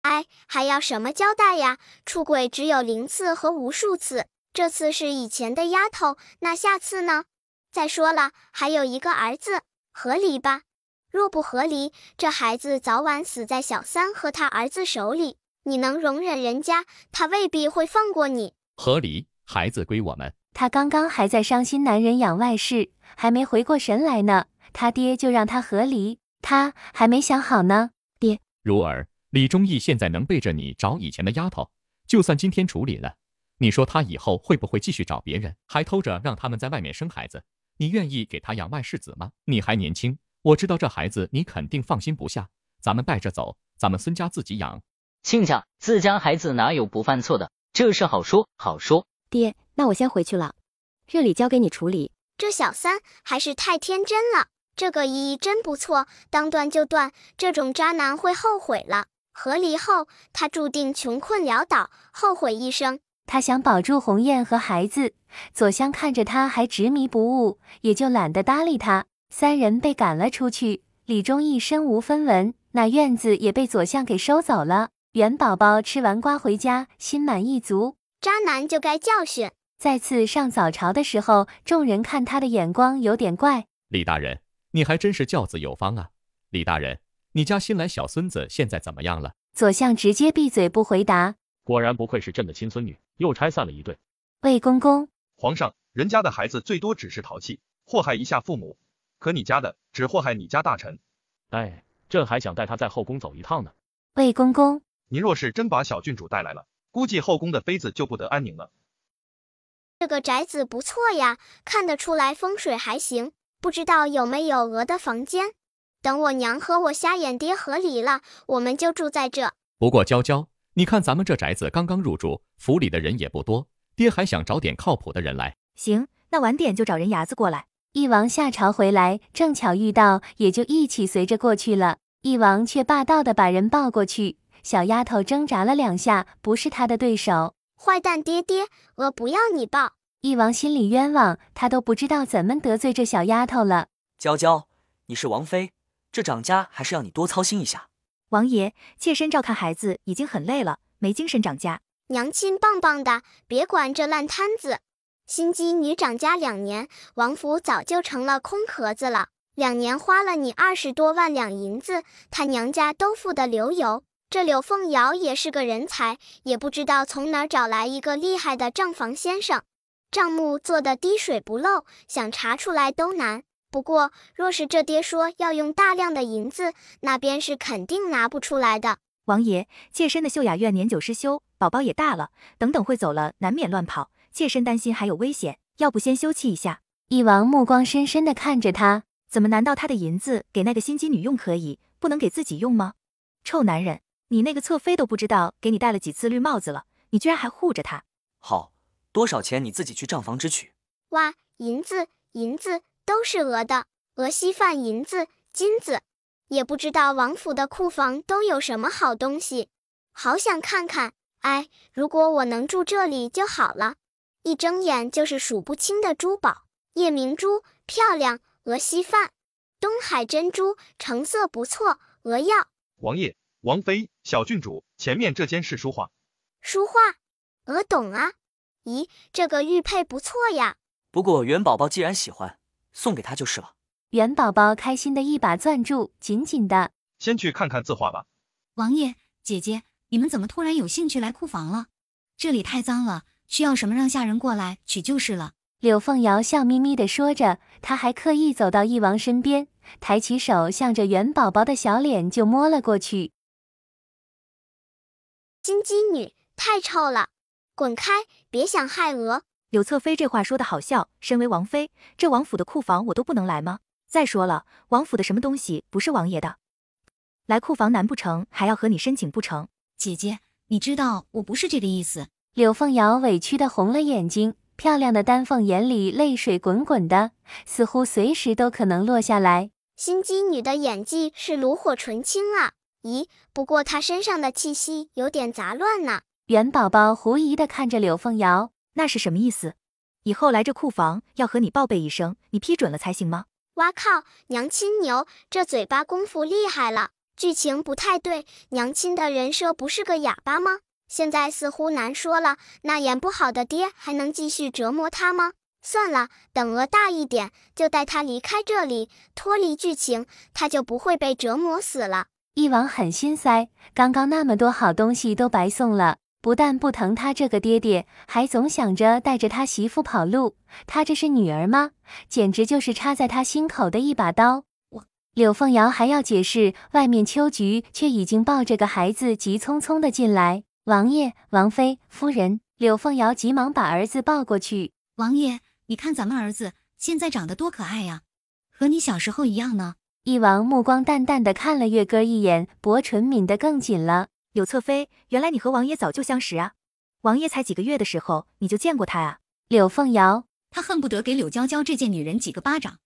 哎，还要什么交代呀？出轨只有0次和无数次，这次是以前的丫头，那下次呢？再说了，还有一个儿子，合理吧？若不合理，这孩子早晚死在小三和他儿子手里，你能容忍人家，他未必会放过你。合理，孩子归我们。他刚刚还在伤心男人养外室，还没回过神来呢，他爹就让他和离，他还没想好呢。爹，如儿，李忠义现在能背着你找以前的丫头，就算今天处理了，你说他以后会不会继续找别人，还偷着让他们在外面生孩子？你愿意给他养外室子吗？你还年轻，我知道这孩子你肯定放心不下，咱们带着走，咱们孙家自己养。亲家，自家孩子哪有不犯错的？这事好说好说。爹，那我先回去了，这里交给你处理。这小三还是太天真了，这个依依真不错，当断就断，这种渣男会后悔了。和离后，他注定穷困潦倒，后悔一生。他想保住鸿雁和孩子，左相看着他还执迷不悟，也就懒得搭理他。三人被赶了出去，李忠义身无分文，那院子也被左相给收走了。元宝宝吃完瓜回家，心满意足。渣男就该教训。再次上早朝的时候，众人看他的眼光有点怪。李大人，你还真是教子有方啊。李大人，你家新来小孙子现在怎么样了？左相直接闭嘴不回答。果然不愧是朕的亲孙女，又拆散了一对。魏公公，皇上，人家的孩子最多只是淘气，祸害一下父母，可你家的只祸害你家大臣。哎，朕还想带他在后宫走一趟呢。魏公公，您若是真把小郡主带来了，估计后宫的妃子就不得安宁了。这个宅子不错呀，看得出来风水还行，不知道有没有鹅的房间。等我娘和我瞎眼爹和离了，我们就住在这。不过娇娇，你看咱们这宅子刚刚入住，府里的人也不多，爹还想找点靠谱的人来。行，那晚点就找人牙子过来。翼王下朝回来，正巧遇到，也就一起随着过去了。翼王却霸道地把人抱过去，小丫头挣扎了2下，不是他的对手。坏蛋爹爹，我不要你抱。翼王心里冤枉，他都不知道怎么得罪这小丫头了。娇娇，你是王妃，这长家还是要你多操心一下。王爷，妾身照看孩子已经很累了，没精神长家。娘亲棒棒的，别管这烂摊子。心机女长家2年，王府早就成了空壳子了。2年花了你20多万两银子，他娘家都付得流油。这柳凤瑶也是个人才，也不知道从哪儿找来一个厉害的账房先生，账目做得滴水不漏，想查出来都难。不过，若是这爹说要用大量的银子，那边是肯定拿不出来的。王爷，妾身的秀雅院年久失修，宝宝也大了，等等会走了，难免乱跑，妾身担心还有危险，要不先休憩一下。翼王目光深深地看着他，怎么难道他的银子给那个心机女用可以，不能给自己用吗？臭男人，你那个侧妃都不知道给你戴了几次绿帽子了，你居然还护着她。好，多少钱你自己去账房支取。哇，银子都是鹅的，鹅稀饭银子、金子，也不知道王府的库房都有什么好东西，好想看看。哎，如果我能住这里就好了。一睁眼就是数不清的珠宝，夜明珠漂亮，鹅稀饭，东海珍珠成色不错，鹅药。王爷、王妃、小郡主，前面这间是书画。书画，鹅懂啊。咦，这个玉佩不错呀。不过元宝宝既然喜欢，送给他就是了。元宝宝开心的一把攥住，紧紧的。先去看看字画吧。王爷、姐姐，你们怎么突然有兴趣来库房了？这里太脏了，需要什么让下人过来取就是了。柳凤瑶笑眯眯地说着，她还刻意走到翼王身边，抬起手向着元宝宝的小脸就摸了过去。心机女，太臭了，滚开，别想害鹅。柳侧妃这话说的好笑，身为王妃，这王府的库房我都不能来吗？再说了，王府的什么东西不是王爷的？来库房难不成还要和你申请不成？姐姐，你知道我不是这个意思。柳凤瑶委屈地红了眼睛，漂亮的丹凤眼里泪水滚滚的，似乎随时都可能落下来。心机女的演技是炉火纯青啊！咦，不过她身上的气息有点杂乱呢。元宝宝狐疑地看着柳凤瑶，那是什么意思？以后来这库房要和你报备一声，你批准了才行吗？哇靠，娘亲牛，这嘴巴功夫厉害了。剧情不太对，娘亲的人设不是个哑巴吗？现在似乎难说了，那演不好的爹还能继续折磨他吗？算了，等鹅大一点，就带他离开这里，脱离剧情，他就不会被折磨死了。一王很心塞，刚刚那么多好东西都白送了，不但不疼他这个爹爹，还总想着带着他媳妇跑路，他这是女儿吗？简直就是插在他心口的一把刀。柳凤瑶还要解释，外面秋菊却已经抱着个孩子急匆匆的进来。王爷、王妃、夫人，柳凤瑶急忙把儿子抱过去。王爷，你看咱们儿子现在长得多可爱呀，和你小时候一样呢。一王目光淡淡的看了月歌一眼，薄唇抿得更紧了。柳侧妃，原来你和王爷早就相识啊！王爷才几个月的时候你就见过他啊？柳凤瑶，他恨不得给柳娇娇这件女人几个巴掌。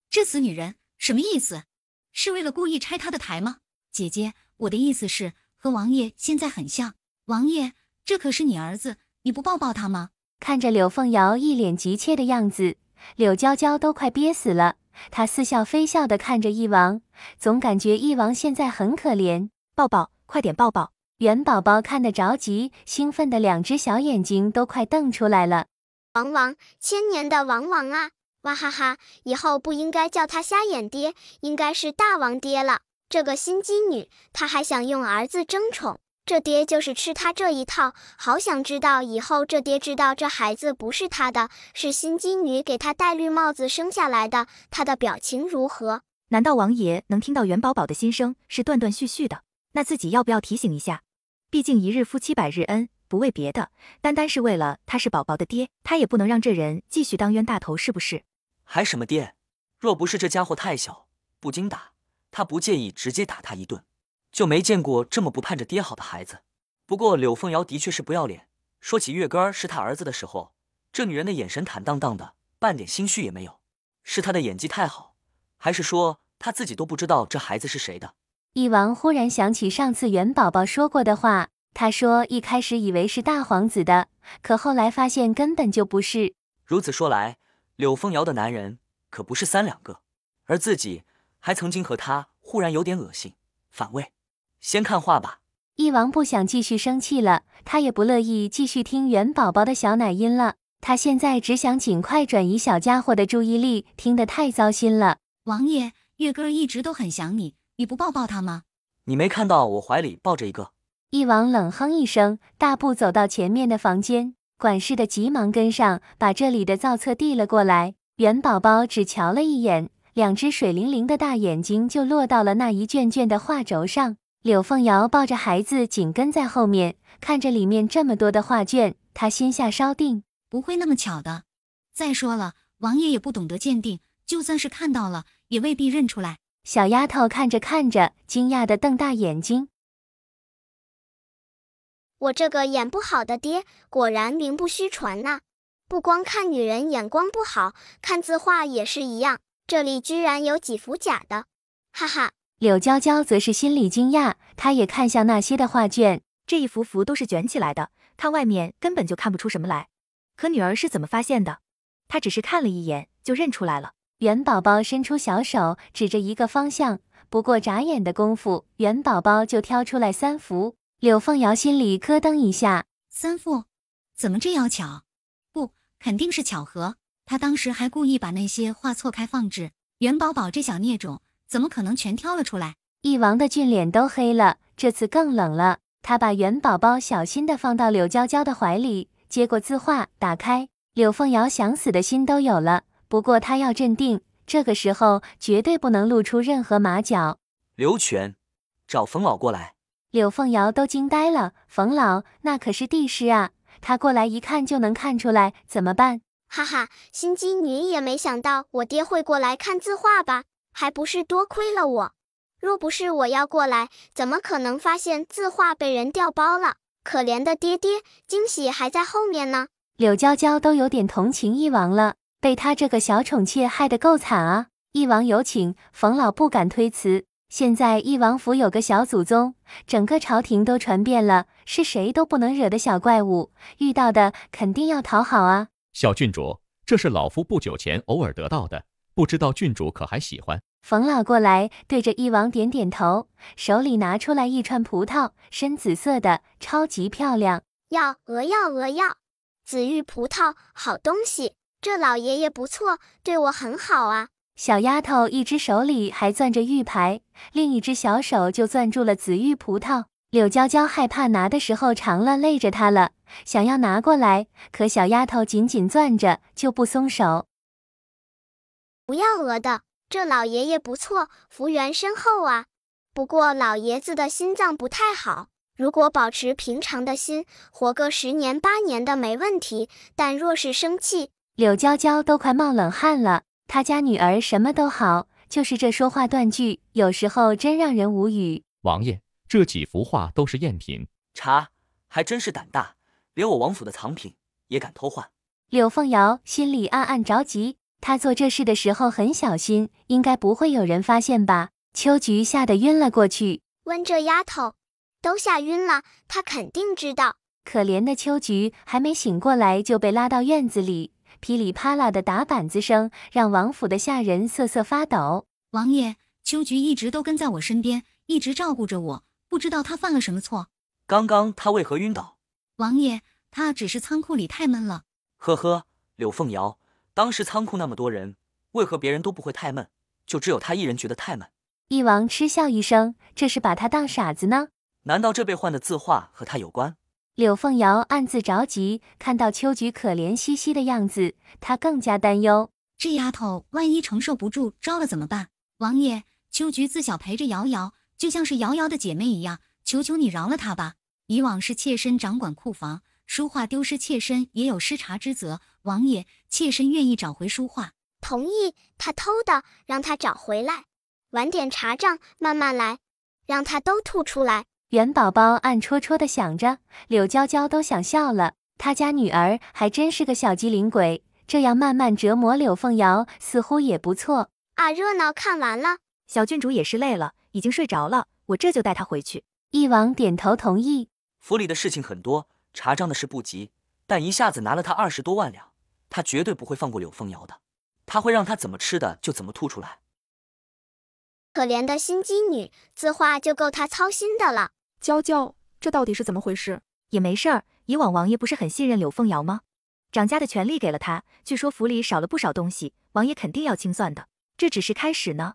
这死女人什么意思？是为了故意拆她的台吗？姐姐，我的意思是和王爷现在很像。王爷，这可是你儿子，你不抱抱他吗？看着柳凤瑶一脸急切的样子，柳娇娇都快憋死了。她似笑非笑地看着一王，总感觉一王现在很可怜。抱抱，快点抱抱！元宝宝看得着急，兴奋的两只小眼睛都快瞪出来了。王王，千年的王王啊！哇哈哈，以后不应该叫他瞎眼爹，应该是大王爹了。这个心机女，她还想用儿子争宠，这爹就是吃他这一套。好想知道以后这爹知道这孩子不是他的，是心机女给他戴绿帽子生下来的，他的表情如何？难道王爷能听到元宝宝的心声是断断续续的？那自己要不要提醒一下？毕竟一日夫妻百日恩，不为别的，单单是为了他是宝宝的爹，他也不能让这人继续当冤大头，是不是？还什么爹？若不是这家伙太小，不经打，他不介意直接打他一顿。就没见过这么不盼着爹好的孩子。不过柳凤瑶的确是不要脸，说起月歌是他儿子的时候，这女人的眼神坦荡荡的，半点心虚也没有。是她的演技太好，还是说她自己都不知道这孩子是谁的？一王忽然想起上次元宝宝说过的话，他说一开始以为是大皇子的，可后来发现根本就不是。如此说来，柳凤瑶的男人可不是3、2个，而自己还曾经和他忽然有点恶心反胃。先看话吧。一王不想继续生气了，他也不乐意继续听元宝宝的小奶音了，他现在只想尽快转移小家伙的注意力，听得太糟心了。王爷，月歌一直都很想你，你不抱抱他吗？你没看到我怀里抱着一个？一王冷哼一声，大步走到前面的房间，管事的急忙跟上，把这里的造册递了过来。元宝宝只瞧了一眼，2只水灵灵的大眼睛就落到了那一卷卷的画轴上。柳凤瑶抱着孩子紧跟在后面，看着里面这么多的画卷，她心下稍定，不会那么巧的。再说了，王爷也不懂得鉴定，就算是看到了，也未必认出来。小丫头看着看着，惊讶地瞪大眼睛。我这个演不好的爹，果然名不虚传呐！不光看女人眼光不好，看字画也是一样，这里居然有几幅假的，哈哈。柳娇娇则是心里惊讶，她也看向那些的画卷，这一幅幅都是卷起来的，看外面根本就看不出什么来。可女儿是怎么发现的？她只是看了一眼就认出来了。元宝宝伸出小手指着一个方向，不过眨眼的功夫，元宝宝就挑出来3幅。柳凤瑶心里咯噔一下，3幅？怎么这样巧？不，肯定是巧合。他当时还故意把那些画错开放置，元宝宝这小孽种怎么可能全挑了出来？一王的俊脸都黑了，这次更冷了。他把元宝宝小心地放到柳娇娇的怀里，接过字画打开。柳凤瑶想死的心都有了，不过她要镇定，这个时候绝对不能露出任何马脚。刘全，找冯老过来。柳凤瑶都惊呆了，冯老那可是帝师啊，他过来一看就能看出来，怎么办？哈哈，心机女也没想到我爹会过来看字画吧？还不是多亏了我。若不是我要过来，怎么可能发现字画被人调包了？可怜的爹爹，惊喜还在后面呢。柳娇娇都有点同情一王了，被他这个小宠妾害得够惨啊！一王有请，冯老不敢推辞。现在一王府有个小祖宗，整个朝廷都传遍了，是谁都不能惹的小怪物，遇到的肯定要讨好啊。小郡主，这是老夫不久前偶尔得到的，不知道郡主可还喜欢？冯老过来，对着一王点点头，手里拿出来一串葡萄，深紫色的，超级漂亮。要，紫玉葡萄，好东西，这老爷爷不错，对我很好啊。小丫头一只手里还攥着玉牌，另一只小手就攥住了紫玉葡萄。柳娇娇害怕拿的时候长了累着她了，想要拿过来，可小丫头紧紧攥着，就不松手。不要额的，这老爷爷不错，福缘深厚啊。不过老爷子的心脏不太好，如果保持平常的心，活个10年8年的没问题，但若是生气……柳娇娇都快冒冷汗了。她家女儿什么都好，就是这说话断句，有时候真让人无语。王爷，这几幅画都是赝品。查，还真是胆大，连我王府的藏品也敢偷换。柳凤瑶心里暗暗着急，她做这事的时候很小心，应该不会有人发现吧。秋菊吓得晕了过去。温这丫头都吓晕了，她肯定知道。可怜的秋菊还没醒过来就被拉到院子里，噼里啪啦的打板子声让王府的下人瑟瑟发抖。王爷，秋菊一直都跟在我身边，一直照顾着我，不知道她犯了什么错。刚刚她为何晕倒？王爷，她只是仓库里太闷了。呵呵，柳凤瑶，当时仓库那么多人，为何别人都不会太闷，就只有她一人觉得太闷？一王嗤笑一声，这是把她当傻子呢？难道这被换的字画和她有关？柳凤瑶暗自着急，看到秋菊可怜兮兮的样子，她更加担忧。这丫头万一承受不住招了怎么办？王爷，秋菊自小陪着瑶瑶，就像是瑶瑶的姐妹一样，求求你饶了她吧。以往是妾身掌管库房，书画丢失妾身也有失察之责。王爷，妾身愿意找回书画。同意，她偷的，让她找回来。晚点查账，慢慢来，让她都吐出来。元宝宝暗戳戳地想着，柳娇娇都想笑了。她家女儿还真是个小机灵鬼，这样慢慢折磨柳凤瑶似乎也不错啊。热闹看完了，小郡主也是累了，已经睡着了，我这就带她回去。一王点头同意。府里的事情很多，查账的事不急，但一下子拿了他20多万两，他绝对不会放过柳凤瑶的，他会让他怎么吃的就怎么吐出来。可怜的心机女，字画就够她操心的了。娇娇，这到底是怎么回事？也没事儿，以往王爷不是很信任柳凤瑶吗？掌家的权力给了他，据说府里少了不少东西，王爷肯定要清算的。这只是开始呢，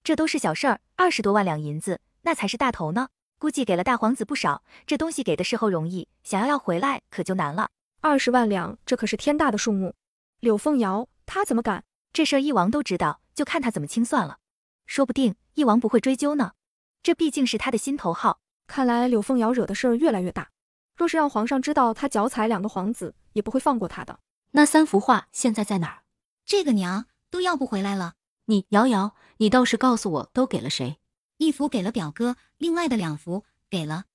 这都是小事儿，20多万两银子，那才是大头呢。估计给了大皇子不少，这东西给的时候容易，想要回来可就难了。20万两，这可是天大的数目。柳凤瑶，她怎么敢？这事儿一王都知道，就看他怎么清算了。说不定一王不会追究呢，这毕竟是他的心头好。看来柳凤瑶惹的事儿越来越大，若是让皇上知道他脚踩2个皇子，也不会放过他的。那3幅画现在在哪儿？这个娘都要不回来了。你瑶瑶，你倒是告诉我都给了谁？1幅给了表哥，另外的2幅给了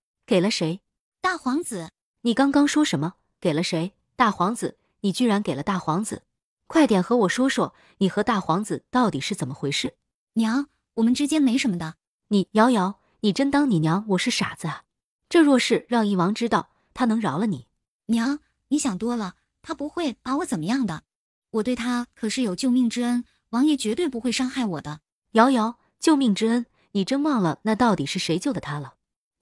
谁？大皇子。你刚刚说什么？给了谁？大皇子？你居然给了大皇子？快点和我说说，你和大皇子到底是怎么回事？娘，我们之间没什么的。你瑶瑶，你真当你娘我是傻子啊？这若是让一王知道，他能饶了你？娘，你想多了，他不会把我怎么样的。我对他可是有救命之恩，王爷绝对不会伤害我的。瑶瑶，救命之恩，你真忘了那到底是谁救的他了？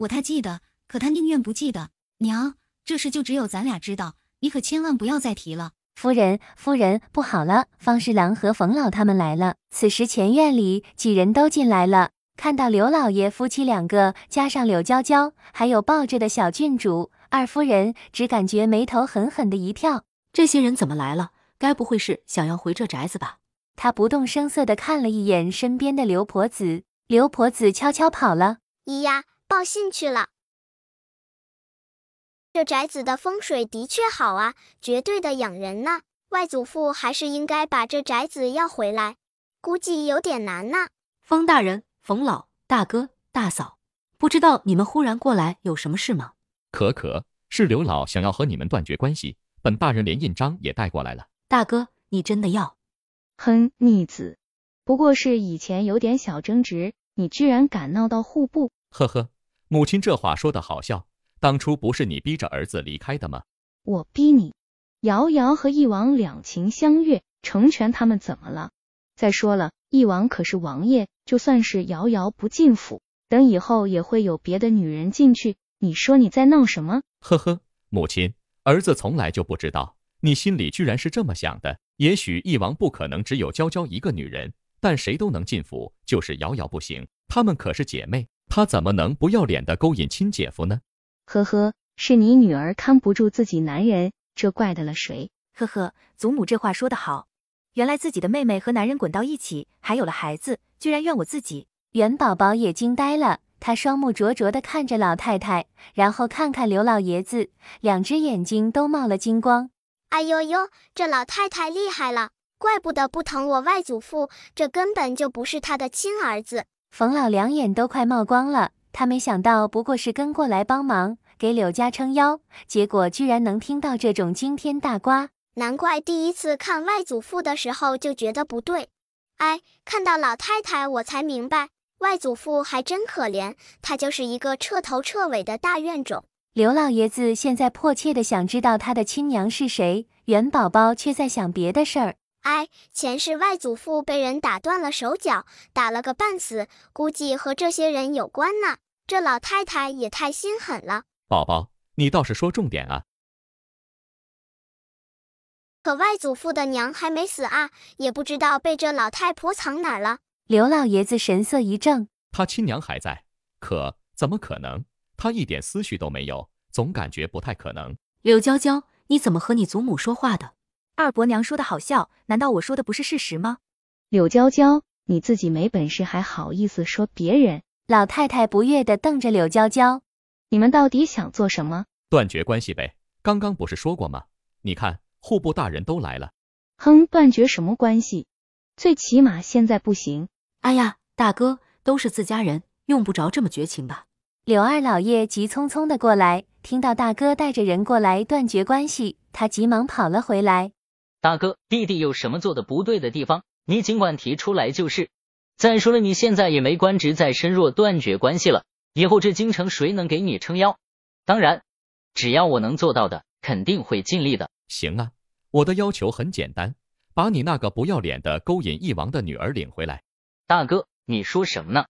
他记得，可他宁愿不记得。娘，这事就只有咱俩知道，你可千万不要再提了。夫人，不好了，方侍郎和冯老他们来了。此时前院里几人都进来了，看到刘老爷夫妻2个，加上柳娇娇，还有抱着的小郡主，二夫人只感觉眉头狠狠的一跳。这些人怎么来了？该不会是想要回这宅子吧？她不动声色地看了一眼身边的刘婆子，刘婆子悄悄跑了。咿呀，报信去了。这宅子的风水的确好啊，绝对的养人呢。外祖父还是应该把这宅子要回来，估计有点难呢。方大人、冯老、大哥、大嫂，不知道你们忽然过来有什么事吗？可是刘老想要和你们断绝关系，本大人连印章也带过来了。大哥，你真的要？哼，逆子，不过是以前有点小争执，你居然敢闹到户部。呵呵，母亲这话说得好笑，当初不是你逼着儿子离开的吗？我逼你？瑶瑶和义王两情相悦，成全他们怎么了？再说了，义王可是王爷，就算是瑶瑶不进府，等以后也会有别的女人进去，你说你在闹什么？呵呵，母亲，儿子从来就不知道你心里居然是这么想的。也许义王不可能只有娇娇一个女人，但谁都能进府，就是瑶瑶不行。她们可是姐妹，她怎么能不要脸的勾引亲姐夫呢？呵呵，是你女儿看不住自己男人，这怪得了谁？呵呵，祖母这话说得好，原来自己的妹妹和男人滚到一起，还有了孩子，居然怨我自己。元宝宝也惊呆了，他双目灼灼地看着老太太，然后看看刘老爷子，两只眼睛都冒了金光。哎呦呦，这老太太厉害了，怪不得不疼我外祖父，这根本就不是他的亲儿子。冯老两眼都快冒光了，他没想到不过是跟过来帮忙，给柳家撑腰，结果居然能听到这种惊天大瓜。难怪第一次看外祖父的时候就觉得不对。哎，看到老太太我才明白，外祖父还真可怜，他就是一个彻头彻尾的大怨种。刘老爷子现在迫切地想知道他的亲娘是谁，元宝宝却在想别的事儿。哎，前世外祖父被人打断了手脚，打了个半死，估计和这些人有关呢。这老太太也太心狠了。宝宝，你倒是说重点啊。可外祖父的娘还没死啊，也不知道被这老太婆藏哪儿了。刘老爷子神色一怔，他亲娘还在，可怎么可能？他一点思绪都没有，总感觉不太可能。柳娇娇，你怎么和你祖母说话的？二伯娘说的好笑，难道我说的不是事实吗？柳娇娇，你自己没本事还好意思说别人？老太太不悦地瞪着柳娇娇，你们到底想做什么？断绝关系呗，刚刚不是说过吗？你看，户部大人都来了。哼，断绝什么关系？最起码现在不行。哎呀，大哥，都是自家人，用不着这么绝情吧。柳二老爷急匆匆地过来，听到大哥带着人过来断绝关系，他急忙跑了回来。大哥，弟弟有什么做的不对的地方，你尽管提出来就是。再说了，你现在也没官职再深入断绝关系了，以后这京城谁能给你撑腰？当然，只要我能做到的，肯定会尽力的。行啊，我的要求很简单，把你那个不要脸的勾引义王的女儿领回来。大哥，你说什么呢？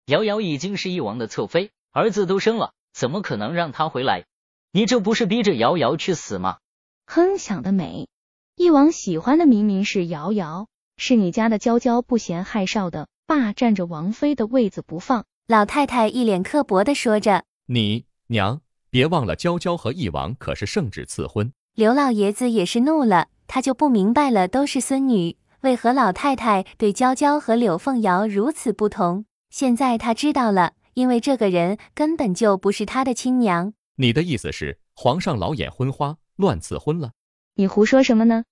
瑶瑶已经是义王的侧妃，儿子都生了，怎么可能让她回来？你这不是逼着瑶瑶去死吗？哼，想得美！义王喜欢的明明是瑶瑶，是你家的娇娇不嫌害臊的霸占着王妃的位子不放。老太太一脸刻薄地说着。你娘，别忘了娇娇和义王可是圣旨赐婚。刘老爷子也是怒了，他就不明白了，都是孙女，为何老太太对娇娇和柳凤瑶如此不同？现在他知道了，因为这个人根本就不是他的亲娘。你的意思是皇上老眼昏花，乱赐婚了？你胡说什么呢？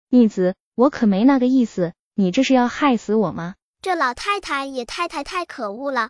逆子，我可没那个意思，你这是要害死我吗？这老太太也太可恶了。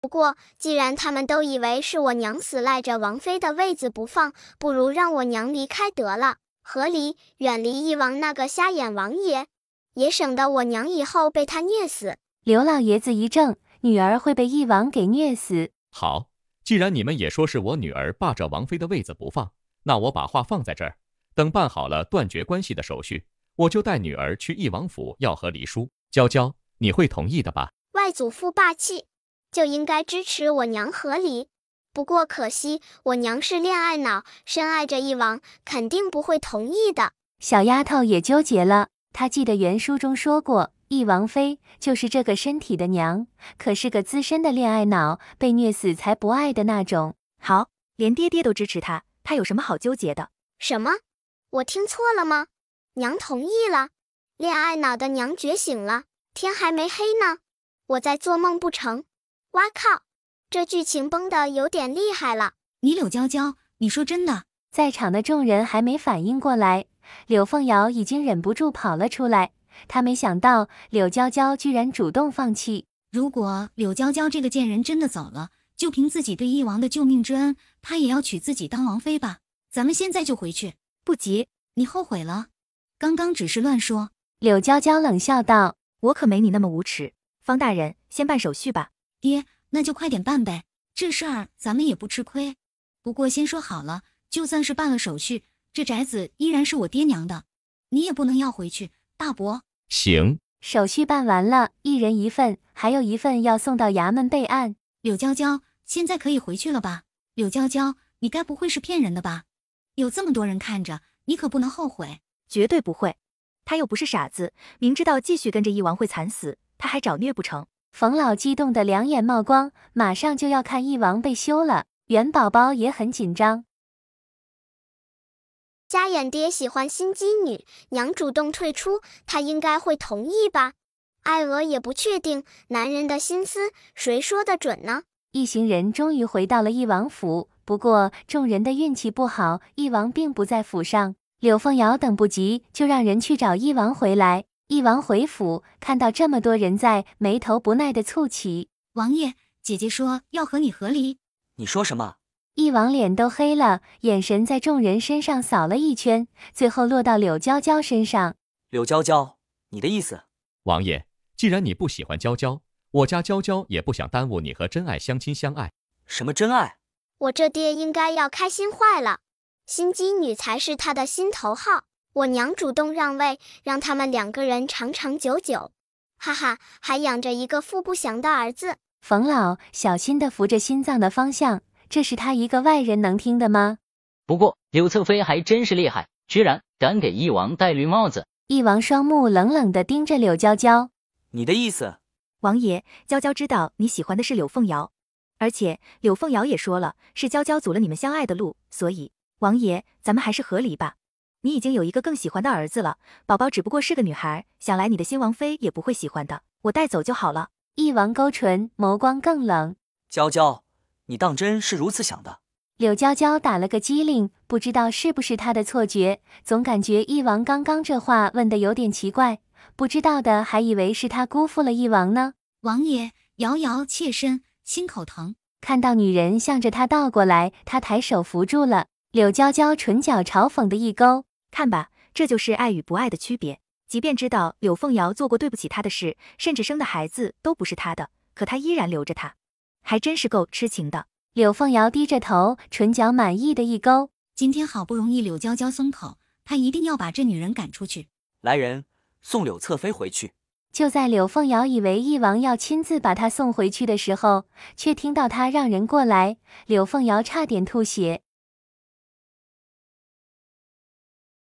不过既然他们都以为是我娘死赖着王妃的位子不放，不如让我娘离开得了，合理，远离义王那个瞎眼王爷，也省得我娘以后被他虐死。刘老爷子一怔，女儿会被义王给虐死？好，既然你们也说是我女儿霸着王妃的位子不放，那我把话放在这儿，等办好了断绝关系的手续，我就带女儿去义王府要和离书。娇娇，你会同意的吧？外祖父霸气，就应该支持我娘和离。不过可惜我娘是恋爱脑，深爱着义王，肯定不会同意的。小丫头也纠结了，她记得原书中说过，义王妃就是这个身体的娘，可是个资深的恋爱脑，被虐死才不爱的那种。好，连爹爹都支持她，她有什么好纠结的？什么？我听错了吗？娘同意了？恋爱脑的娘觉醒了？天还没黑呢，我在做梦不成？哇靠，这剧情崩得有点厉害了。你柳娇娇，你说真的？在场的众人还没反应过来，柳凤瑶已经忍不住跑了出来。她没想到柳娇娇居然主动放弃。如果柳娇娇这个贱人真的走了，就凭自己对义王的救命之恩，她也要娶自己当王妃吧？咱们现在就回去。不急，你后悔了？刚刚只是乱说。柳娇娇冷笑道：“我可没你那么无耻。方大人，先办手续吧。”爹，那就快点办呗，这事儿咱们也不吃亏。不过先说好了，就算是办了手续，这宅子依然是我爹娘的，你也不能要回去。大伯，行。手续办完了，一人一份，还有一份要送到衙门备案。柳娇娇，现在可以回去了吧？柳娇娇，你该不会是骗人的吧？有这么多人看着，你可不能后悔。绝对不会，他又不是傻子，明知道继续跟着一王会惨死，他还找虐不成？冯老激动的两眼冒光，马上就要看一王被休了。元宝宝也很紧张。家眼爹喜欢心机女，娘主动退出，他应该会同意吧？艾娥也不确定，男人的心思谁说得准呢？一行人终于回到了一王府，不过众人的运气不好，一王并不在府上。柳凤瑶等不及，就让人去找一王回来。一王回府，看到这么多人在，眉头不耐地蹙起。王爷，姐姐说要和你和离。你说什么？一王脸都黑了，眼神在众人身上扫了一圈，最后落到柳娇娇身上。柳娇娇，你的意思？王爷，既然你不喜欢娇娇，我家娇娇也不想耽误你和真爱相亲相爱。什么真爱？我这爹应该要开心坏了，心机女才是他的心头好。我娘主动让位，让他们两个人长长久久，哈哈，还养着一个父不详的儿子。冯老小心地扶着心脏的方向，这是他一个外人能听的吗？不过柳侧妃还真是厉害，居然敢给一王戴绿帽子。一王双目冷冷地盯着柳娇娇。你的意思？王爷，娇娇知道你喜欢的是柳凤瑶，而且柳凤瑶也说了，是娇娇阻了你们相爱的路，所以王爷，咱们还是和离吧。你已经有一个更喜欢的儿子了，宝宝只不过是个女孩，想来你的新王妃也不会喜欢的，我带走就好了。一王勾唇，眸光更冷。娇娇，你当真是如此想的？柳娇娇打了个激灵，不知道是不是她的错觉，总感觉一王刚刚这话问得有点奇怪，不知道的还以为是他辜负了一王呢。王爷，摇摇妾身，心口疼。看到女人向着他倒过来，他抬手扶住了。柳娇娇唇角嘲讽的一勾，看吧，这就是爱与不爱的区别。即便知道柳凤瑶做过对不起他的事，甚至生的孩子都不是他的，可他依然留着他，还真是够痴情的。柳凤瑶低着头，唇角满意的一勾。今天好不容易柳娇娇松口，她一定要把这女人赶出去。来人，送柳侧妃回去。就在柳凤瑶以为一王要亲自把她送回去的时候，却听到他让人过来，柳凤瑶差点吐血。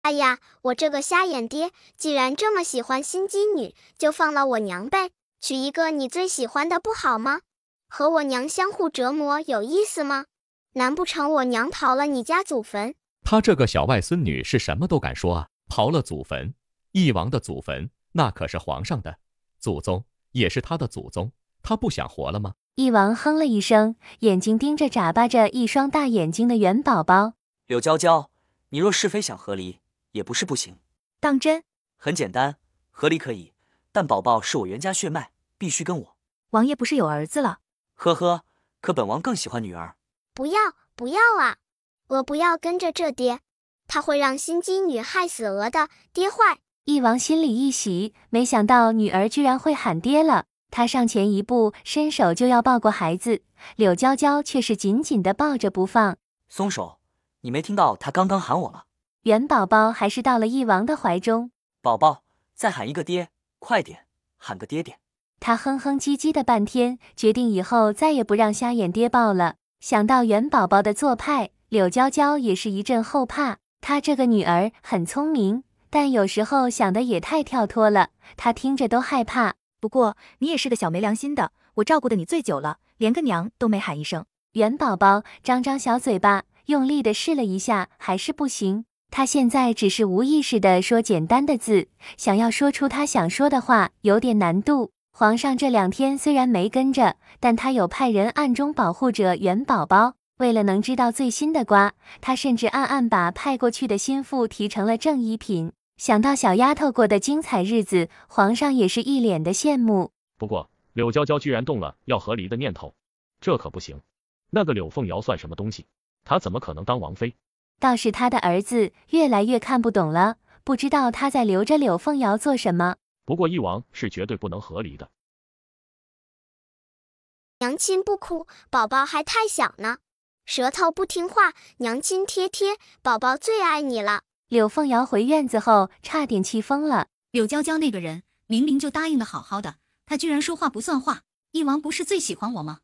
哎呀，我这个瞎眼爹，既然这么喜欢心机女，就放了我娘呗，娶一个你最喜欢的不好吗？和我娘相互折磨有意思吗？难不成我娘刨了你家祖坟？他这个小外孙女是什么都敢说啊！刨了祖坟，一王的祖坟那可是皇上的祖宗，也是他的祖宗，他不想活了吗？一王哼了一声，眼睛盯着眨巴着一双大眼睛的元宝宝。柳娇娇，你若是非想和离，也不是不行。当真？很简单，和离可以，但宝宝是我袁家血脉，必须跟我。王爷不是有儿子了？呵呵，可本王更喜欢女儿。不要不要啊！我不要跟着这爹，他会让心机女害死娥的，爹坏。一王心里一喜，没想到女儿居然会喊爹了。他上前一步，伸手就要抱过孩子，柳娇娇却是紧紧地抱着不放。松手！你没听到他刚刚喊我了？元宝宝还是到了一王的怀中。宝宝，再喊一个爹，快点，喊个爹爹。他哼哼唧唧的半天，决定以后再也不让瞎眼爹抱了。想到元宝宝的做派，柳娇娇也是一阵后怕。她这个女儿很聪明，但有时候想的也太跳脱了，她听着都害怕。不过你也是个小没良心的，我照顾的你最久了，连个娘都没喊一声。元宝宝张张小嘴巴，用力的试了一下，还是不行。他现在只是无意识的说简单的字，想要说出他想说的话有点难度。皇上这2天虽然没跟着，但他有派人暗中保护着元宝宝。为了能知道最新的瓜，他甚至暗暗把派过去的心腹提成了正一品。想到小丫头过的精彩日子，皇上也是一脸的羡慕。不过柳娇娇居然动了要和离的念头，这可不行。那个柳凤瑶算什么东西？她怎么可能当王妃？倒是他的儿子越来越看不懂了，不知道他在留着柳凤瑶做什么。不过翼王是绝对不能和离的。娘亲不哭，宝宝还太小呢，舌头不听话，娘亲贴贴，宝宝最爱你了。柳凤瑶回院子后差点气疯了。柳娇娇那个人明明就答应的好好的，她居然说话不算话。翼王不是最喜欢我吗？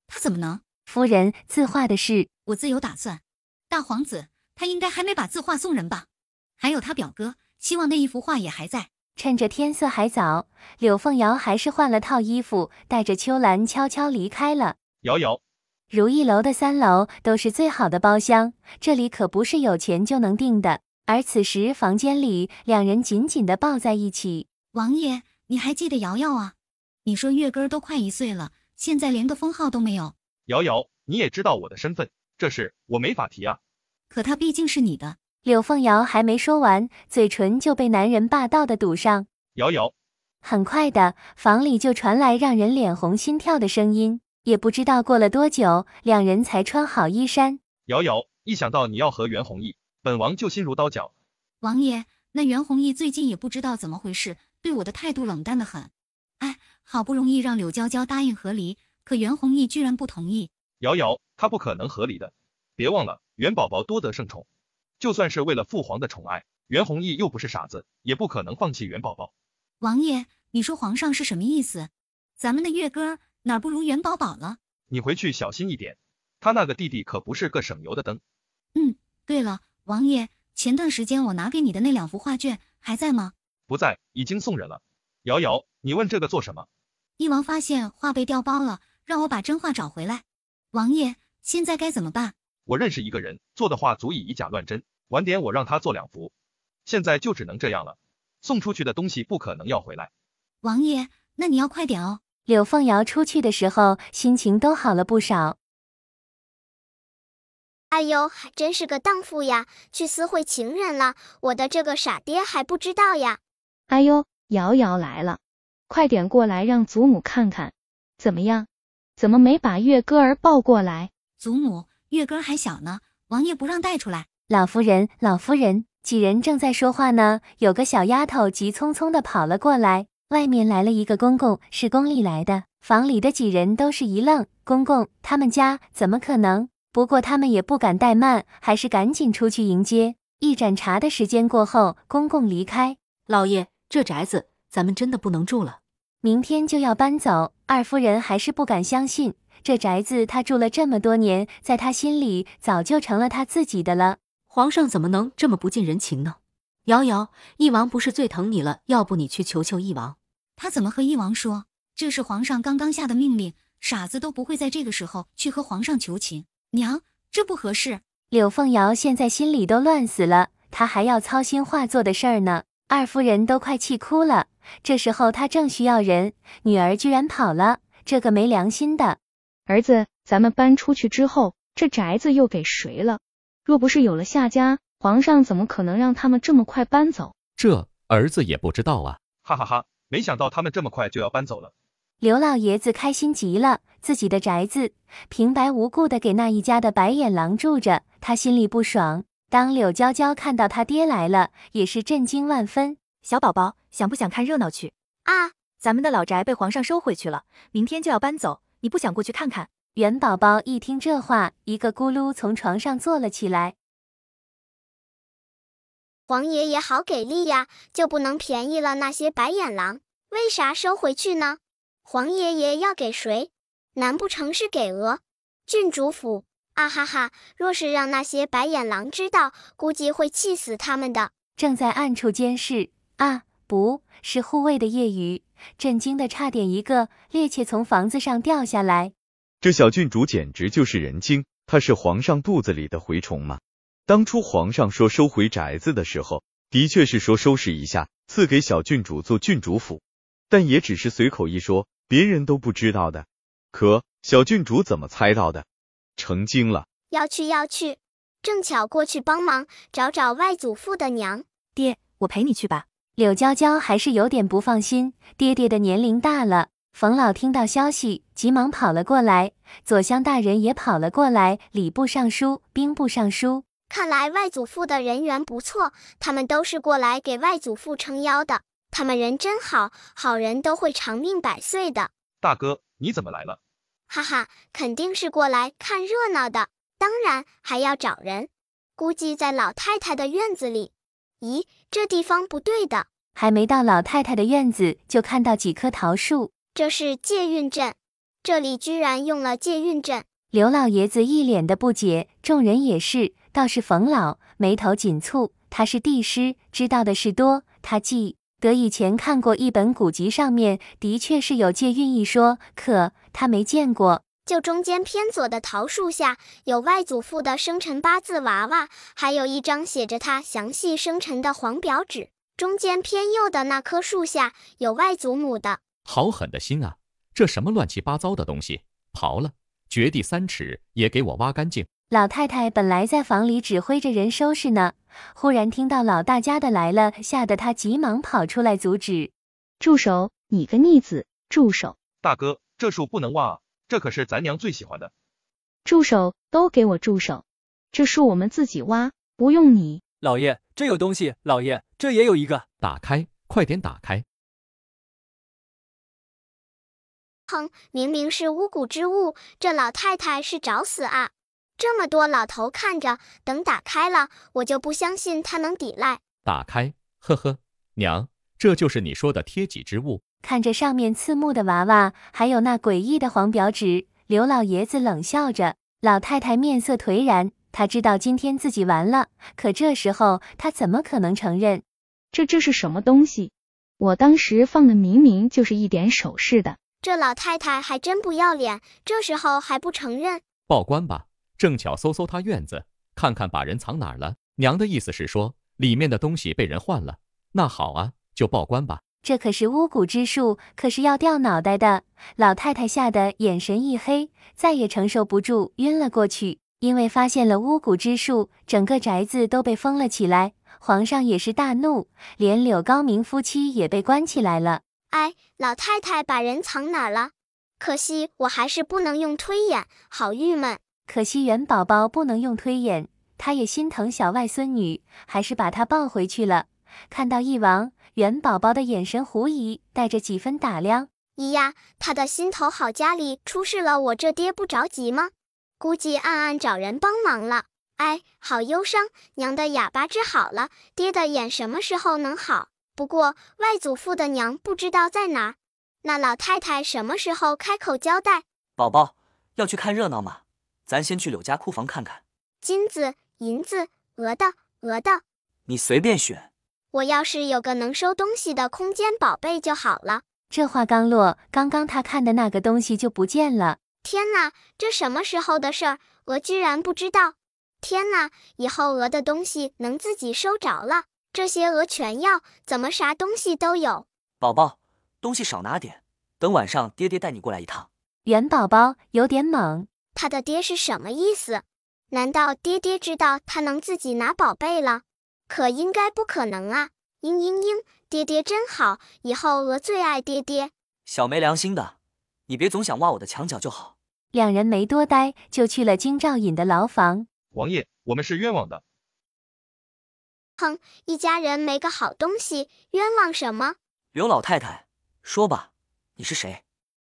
他怎么能？夫人，字画的事我自有打算。大皇子他应该还没把字画送人吧？还有他表哥，希望那一幅画也还在。趁着天色还早，柳凤瑶还是换了套衣服，带着秋兰悄悄离开了。瑶瑶，如意楼的3楼都是最好的包厢，这里可不是有钱就能订的。而此时房间里，两人紧紧地抱在一起。王爷，你还记得瑶瑶啊？你说月根都快1岁了，现在连个封号都没有。瑶瑶，你也知道我的身份，这事我没法提啊。可他毕竟是你的。柳凤瑶还没说完，嘴唇就被男人霸道地堵上。瑶瑶，很快的，房里就传来让人脸红心跳的声音。也不知道过了多久，两人才穿好衣衫。瑶瑶，一想到你要和袁弘毅，本王就心如刀绞。王爷，那袁弘毅最近也不知道怎么回事，对我的态度冷淡得很。哎，好不容易让柳娇娇答应和离，可袁弘毅居然不同意。瑶瑶，他不可能和离的，别忘了袁宝宝多得圣宠，就算是为了父皇的宠爱，袁弘毅又不是傻子，也不可能放弃袁宝宝。王爷，你说皇上是什么意思？咱们的月哥哪不如袁宝宝了？你回去小心一点，他那个弟弟可不是个省油的灯。对了，王爷，前段时间我拿给你的那2幅画卷还在吗？不在，已经送人了。瑶瑶，你问这个做什么？翼王发现画被调包了，让我把真画找回来。王爷，现在该怎么办？我认识一个人，做的画足以以假乱真，晚点我让他做2幅。现在就只能这样了，送出去的东西不可能要回来。王爷，那你要快点哦。柳凤瑶出去的时候，心情都好了不少。哎呦，还真是个荡妇呀，去私会情人了，我的这个傻爹还不知道呀。哎呦，瑶瑶来了，快点过来让祖母看看。怎么样？怎么没把月歌儿抱过来？祖母，月歌还小呢，王爷不让带出来。老夫人，老夫人，几人正在说话呢，有个小丫头急匆匆地跑了过来。外面来了一个公公，是宫里来的。房里的几人都是一愣，公公，他们家怎么可能？不过他们也不敢怠慢，还是赶紧出去迎接。一盏茶的时间过后，公公离开。老爷，这宅子咱们真的不能住了，明天就要搬走。二夫人还是不敢相信，这宅子她住了这么多年，在她心里早就成了她自己的了。皇上怎么能这么不近人情呢？瑶瑶，翼王不是最疼你了，要不你去求求翼王。他怎么和翼王说？这是皇上刚刚下的命令，傻子都不会在这个时候去和皇上求情。娘，这不合适。柳凤瑶现在心里都乱死了，她还要操心画作的事儿呢。二夫人都快气哭了，这时候她正需要人，女儿居然跑了，这个没良心的。儿子，咱们搬出去之后，这宅子又给谁了？若不是有了夏家，皇上怎么可能让他们这么快搬走？这儿子也不知道啊。哈哈哈，没想到他们这么快就要搬走了。刘老爷子开心极了，自己的宅子平白无故的给那一家的白眼狼住着，他心里不爽。当柳娇娇看到他爹来了，也是震惊万分。小宝宝，想不想看热闹去？啊，咱们的老宅被皇上收回去了，明天就要搬走，你不想过去看看？元宝宝一听这话，一个咕噜从床上坐了起来。皇爷爷好给力呀，就不能便宜了那些白眼狼？为啥收回去呢？皇爷爷要给谁？难不成是给郡主府？啊哈哈！若是让那些白眼狼知道，估计会气死他们的。正在暗处监视啊，不是护卫的夜雨，震惊的差点一个趔趄从房子上掉下来。这小郡主简直就是人精，她是皇上肚子里的蛔虫吗？当初皇上说收回宅子的时候，的确是说收拾一下，赐给小郡主做郡主府，但也只是随口一说，别人都不知道的。可小郡主怎么猜到的？成精了。要去，正巧过去帮忙找找外祖父的娘。爹，我陪你去吧。柳娇娇还是有点不放心，爹爹的年龄大了。冯老听到消息，急忙跑了过来，左相大人也跑了过来，礼部尚书、兵部尚书。看来外祖父的人缘不错，他们都是过来给外祖父撑腰的。他们人真好，好人都会长命百岁的。大哥，你怎么来了？哈哈，肯定是过来看热闹的，当然还要找人，估计在老太太的院子里。咦，这地方不对的。还没到老太太的院子，就看到几棵桃树。这是借运阵，这里居然用了借运阵。刘老爷子一脸的不解，众人也是，倒是冯老眉头紧蹙，他是帝师，知道的事多。他记得以前看过一本古籍，上面的确是有借运一说，可他没见过。就中间偏左的桃树下有外祖父的生辰八字娃娃，还有一张写着他详细生辰的黄表纸。中间偏右的那棵树下有外祖母的。好狠的心啊！这什么乱七八糟的东西，刨了，掘地3尺也给我挖干净。老太太本来在房里指挥着人收拾呢，忽然听到老大家的来了，吓得她急忙跑出来阻止。住手！你个逆子，住手！大哥，这树不能挖啊，这可是咱娘最喜欢的。住手！都给我住手！这树我们自己挖，不用你。老爷，这有东西，老爷，这也有一个。打开，快点打开！哼，明明是巫蛊之物，这老太太是找死啊！这么多老头看着，等打开了，我就不相信她能抵赖。打开，呵呵，娘，这就是你说的贴己之物。看着上面刺目的娃娃，还有那诡异的黄表纸，刘老爷子冷笑着。老太太面色颓然，她知道今天自己完了，可这时候她怎么可能承认？这是什么东西？我当时放的明明就是一点首饰的。这老太太还真不要脸，这时候还不承认。报官吧，正巧搜她院子，看看把人藏哪儿了。娘的意思是说，里面的东西被人换了。那好啊，就报官吧。这可是巫蛊之术，可是要掉脑袋的。老太太吓得眼神一黑，再也承受不住，晕了过去。因为发现了巫蛊之术，整个宅子都被封了起来。皇上也是大怒，连柳高明夫妻也被关起来了。哎，老太太把人藏哪儿了？可惜我还是不能用推演，好郁闷。可惜元宝宝不能用推演，他也心疼小外孙女，还是把她抱回去了。看到一王，元宝宝的眼神狐疑，带着几分打量。咦呀，他的心头好，家里出事了，我这爹不着急吗？估计暗暗找人帮忙了。哎，好忧伤，娘的哑巴治好了，爹的眼什么时候能好？不过外祖父的娘不知道在哪儿，那老太太什么时候开口交代？宝宝，要去看热闹吗？咱先去柳家库房看看。金子、银子、鹅的，你随便选。我要是有个能收东西的空间宝贝就好了。这话刚落，刚刚他看的那个东西就不见了。天哪，这什么时候的事儿？鹅居然不知道。天哪，以后鹅的东西能自己收着了。这些鹅全要，怎么啥东西都有？宝宝，东西少拿点，等晚上爹爹带你过来一趟。元宝宝有点懵，他的爹是什么意思？难道爹爹知道他能自己拿宝贝了？可应该不可能啊！爹爹真好，以后鹅最爱爹爹。小没良心的，你别总想挖我的墙角就好。两人没多待，就去了京兆尹的牢房。王爷，我们是冤枉的。哼，一家人没个好东西，冤枉什么？刘老太太，说吧，你是谁？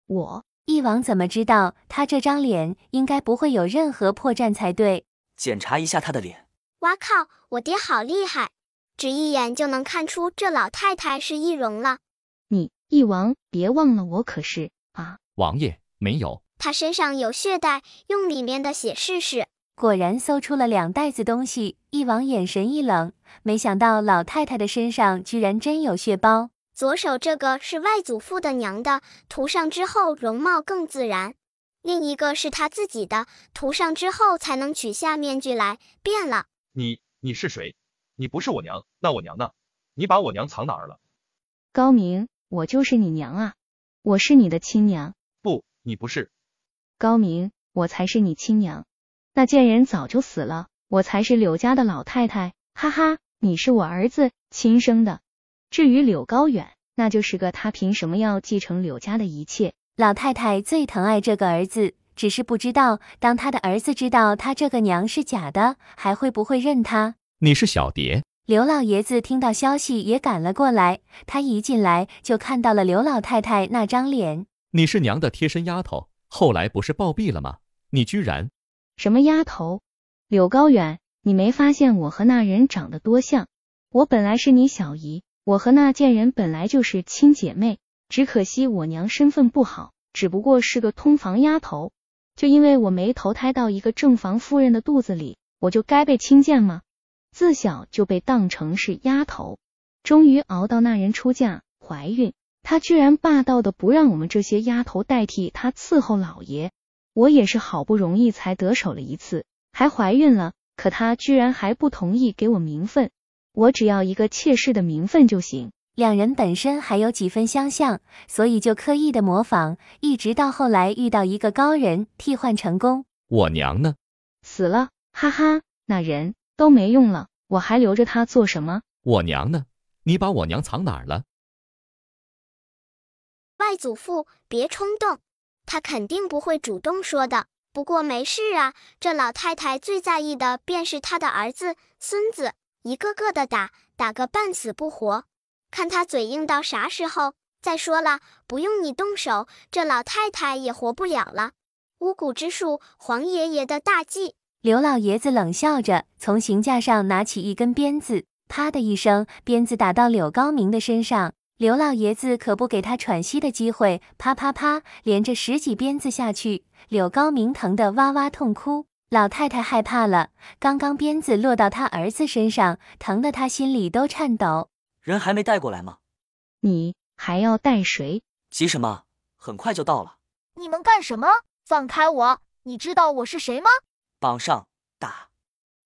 我。一王怎么知道他这张脸应该不会有任何破绽才对？检查一下他的脸。哇靠，我爹好厉害，只一眼就能看出这老太太是易容了。你，一王，别忘了我可是啊。王爷，没有。他身上有血袋，用里面的血试试。果然搜出了2袋子东西，一王眼神一冷，没想到老太太的身上居然真有血包。左手这个是外祖父的娘的，涂上之后容貌更自然。另一个是他自己的，涂上之后才能取下面具来，变了。你是谁？你不是我娘，那我娘呢？你把我娘藏哪儿了？高明，我就是你娘啊，我是你的亲娘。不，你不是。高明，我才是你亲娘。那贱人早就死了，我才是柳家的老太太。哈哈，你是我儿子亲生的。至于柳高远，那就是个他凭什么要继承柳家的一切？老太太最疼爱这个儿子，只是不知道当他的儿子知道他这个娘是假的，还会不会认他。你是小蝶。刘老爷子听到消息也赶了过来，他一进来就看到了刘老太太那张脸。你是娘的贴身丫头，后来不是暴毙了吗？你居然……什么丫头？柳高远，你没发现我和那人长得多像？我本来是你小姨，我和那贱人本来就是亲姐妹，只可惜我娘身份不好，只不过是个通房丫头。就因为我没投胎到一个正房夫人的肚子里，我就该被轻贱吗？自小就被当成是丫头，终于熬到那人出嫁怀孕，他居然霸道的不让我们这些丫头代替他伺候老爷。我也是好不容易才得手了一次，还怀孕了，可他居然还不同意给我名分，我只要一个妾室的名分就行。两人本身还有几分相像，所以就刻意的模仿，一直到后来遇到一个高人，替换成功。我娘呢？死了，哈哈，那人都没用了，我还留着他做什么？我娘呢？你把我娘藏哪儿了？外祖父，别冲动，他肯定不会主动说的。不过没事啊，这老太太最在意的便是她的儿子、孙子，一个个的打个半死不活。看他嘴硬到啥时候。再说了，不用你动手，这老太太也活不了了。巫蛊之术，黄爷爷的大忌。刘老爷子冷笑着，从行架上拿起一根鞭子，啪的一声，鞭子打到柳高明的身上。刘老爷子可不给他喘息的机会，啪啪啪，连着10几鞭子下去，柳高明疼得哇哇痛哭。老太太害怕了，刚刚鞭子落到他儿子身上，疼得他心里都颤抖。人还没带过来吗？你还要带谁？急什么？很快就到了。你们干什么？放开我！你知道我是谁吗？绑上，打！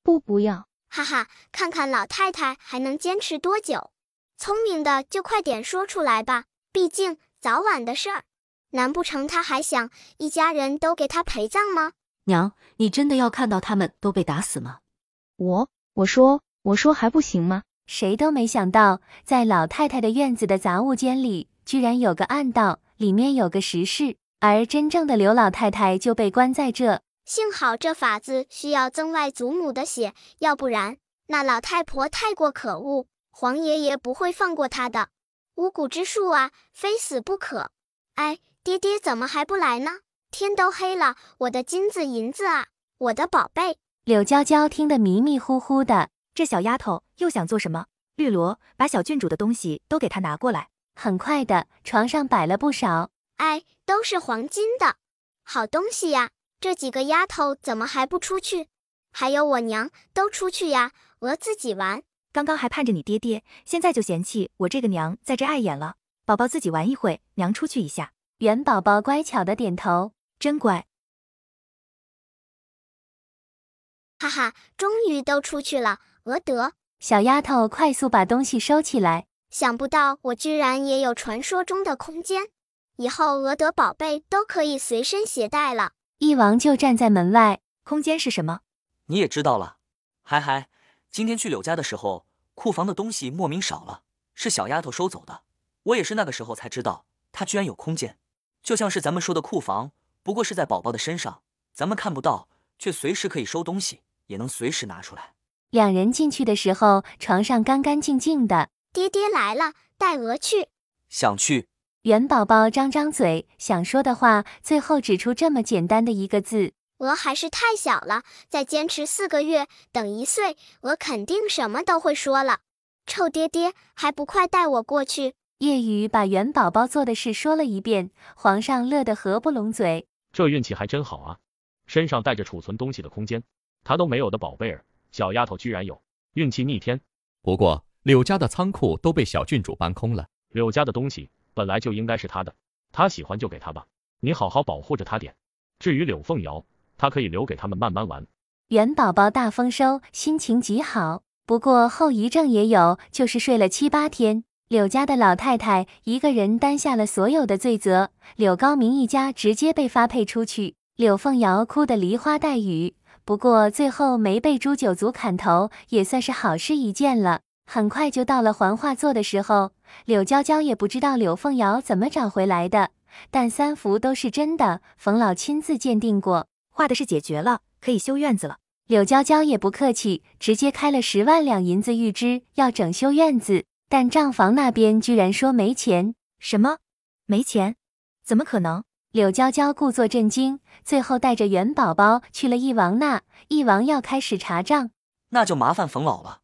不要！哈哈，看看老太太还能坚持多久。聪明的就快点说出来吧，毕竟早晚的事儿。难不成他还想一家人都给他陪葬吗？娘，你真的要看到他们都被打死吗？我说还不行吗？谁都没想到，在老太太的院子的杂物间里，居然有个暗道，里面有个石室，而真正的刘老太太就被关在这。幸好这法子需要曾外祖母的血，要不然那老太婆太过可恶，黄爷爷不会放过她的。巫蛊之术啊，非死不可。哎，爹爹怎么还不来呢？天都黑了，我的金子银子啊，我的宝贝。柳娇娇听得迷迷糊糊的，这小丫头又想做什么？绿萝，把小郡主的东西都给她拿过来。很快的，床上摆了不少，哎，都是黄金的，好东西呀！这几个丫头怎么还不出去？还有我娘，都出去呀！我自己玩。刚刚还盼着你爹爹，现在就嫌弃我这个娘在这碍眼了。宝宝自己玩一会，娘出去一下。元宝宝乖巧的点头，真乖。哈哈，终于都出去了，额德。小丫头快速把东西收起来。想不到我居然也有传说中的空间，以后额德宝贝都可以随身携带了。一王就站在门外，空间是什么？你也知道了。还，今天去柳家的时候，库房的东西莫名少了，是小丫头收走的。我也是那个时候才知道，她居然有空间，就像是咱们说的库房，不过是在宝宝的身上，咱们看不到，却随时可以收东西，也能随时拿出来。两人进去的时候，床上干干净净的。爹爹来了，带鹅去。想去。元宝宝张张嘴，想说的话，最后只出这么简单的一个字。鹅还是太小了，再坚持4个月，等1岁，鹅肯定什么都会说了。臭爹爹，还不快带我过去！夜雨把元宝宝做的事说了一遍，皇上乐得合不拢嘴。这运气还真好啊，身上带着储存东西的空间，他都没有的宝贝儿，小丫头居然有，运气逆天。不过柳家的仓库都被小郡主搬空了，柳家的东西本来就应该是他的，他喜欢就给他吧，你好好保护着他点。至于柳凤瑶，他可以留给他们慢慢玩。元宝宝大丰收，心情极好，不过后遗症也有，就是睡了7、8天。柳家的老太太一个人担下了所有的罪责，柳高明一家直接被发配出去，柳凤瑶哭得梨花带雨。不过最后没被诛九族砍头，也算是好事一件了。很快就到了还画作的时候，柳娇娇也不知道柳凤瑶怎么找回来的，但3幅都是真的，冯老亲自鉴定过，画的是解决了，可以修院子了。柳娇娇也不客气，直接开了10万两银子预支，要整修院子。但账房那边居然说没钱。什么？没钱？怎么可能？柳娇娇故作震惊，最后带着元宝宝去了翼王那，翼王要开始查账。那就麻烦冯老了。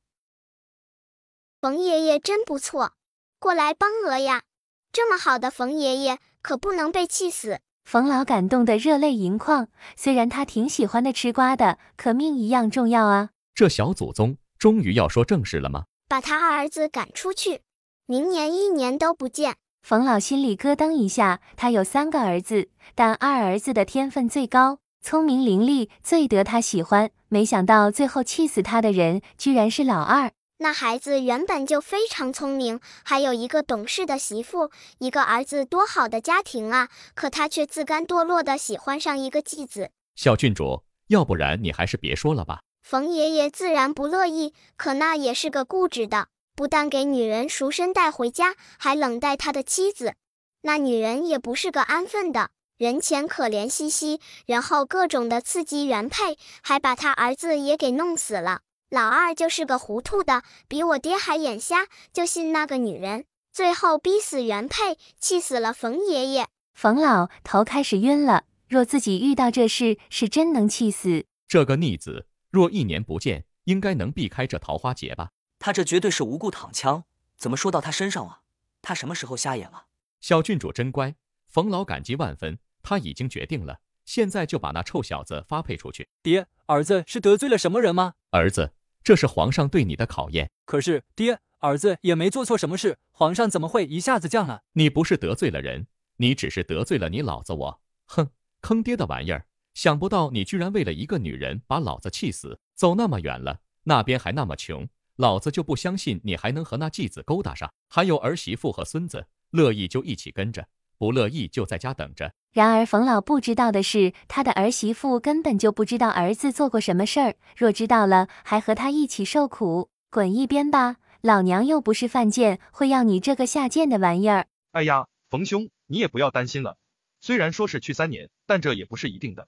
冯爷爷真不错，过来帮鹅呀！这么好的冯爷爷，可不能被气死。冯老感动得热泪盈眶，虽然他挺喜欢的吃瓜的，可命一样重要啊！这小祖宗终于要说正事了吗？把他二儿子赶出去，明年1年都不见。冯老心里咯噔一下，他有3个儿子，但二儿子的天分最高，聪明伶俐，最得他喜欢。没想到最后气死他的人，居然是老二。那孩子原本就非常聪明，还有一个懂事的媳妇，一个儿子，多好的家庭啊！可他却自甘堕落的喜欢上一个继子。小郡主，要不然你还是别说了吧。冯爷爷自然不乐意，可那也是个固执的，不但给女人赎身带回家，还冷待他的妻子。那女人也不是个安分的，人前可怜兮兮，然后各种的刺激原配，还把他儿子也给弄死了。老二就是个糊涂的，比我爹还眼瞎，就信那个女人，最后逼死原配，气死了冯爷爷。冯老头开始晕了，若自己遇到这事，是真能气死。这个逆子，若1年不见，应该能避开这桃花劫吧？他这绝对是无故躺枪，怎么说到他身上了？他什么时候瞎眼了？小郡主真乖，冯老感激万分，他已经决定了，现在就把那臭小子发配出去。爹，儿子是得罪了什么人吗？儿子，这是皇上对你的考验。可是爹，儿子也没做错什么事，皇上怎么会一下子降了？你不是得罪了人，你只是得罪了你老子我。哼，坑爹的玩意儿！想不到你居然为了一个女人把老子气死，走那么远了，那边还那么穷，老子就不相信你还能和那继子勾搭上。还有儿媳妇和孙子，乐意就一起跟着，不乐意就在家等着。然而冯老不知道的是，他的儿媳妇根本就不知道儿子做过什么事儿，若知道了，还和他一起受苦。滚一边吧，老娘又不是犯贱，会要你这个下贱的玩意儿。哎呀，冯兄，你也不要担心了，虽然说是去3年，但这也不是一定的，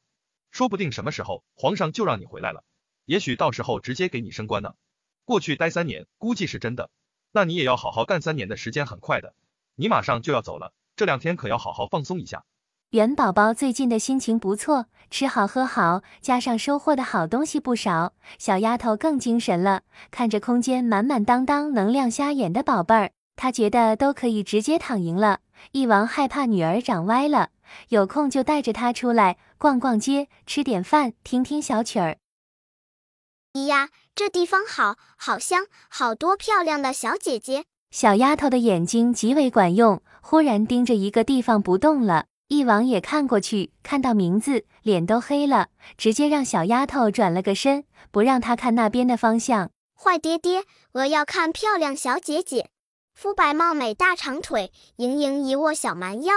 说不定什么时候皇上就让你回来了，也许到时候直接给你升官呢。过去待3年，估计是真的，那你也要好好干3年的时间很快的，你马上就要走了，这2天可要好好放松一下。元宝宝最近的心情不错，吃好喝好，加上收获的好东西不少，小丫头更精神了。看着空间满满当当、能量瞎眼的宝贝儿，她觉得都可以直接躺赢了。翼王害怕女儿长歪了，有空就带着她出来逛逛街，吃点饭，听听小曲儿。咦呀，这地方好香，好多漂亮的小姐姐。小丫头的眼睛极为管用，忽然盯着一个地方不动了。翼王也看过去，看到名字，脸都黑了，直接让小丫头转了个身，不让她看那边的方向。坏爹爹，我要看漂亮小姐姐，肤白貌美大长腿，盈盈一握小蛮腰。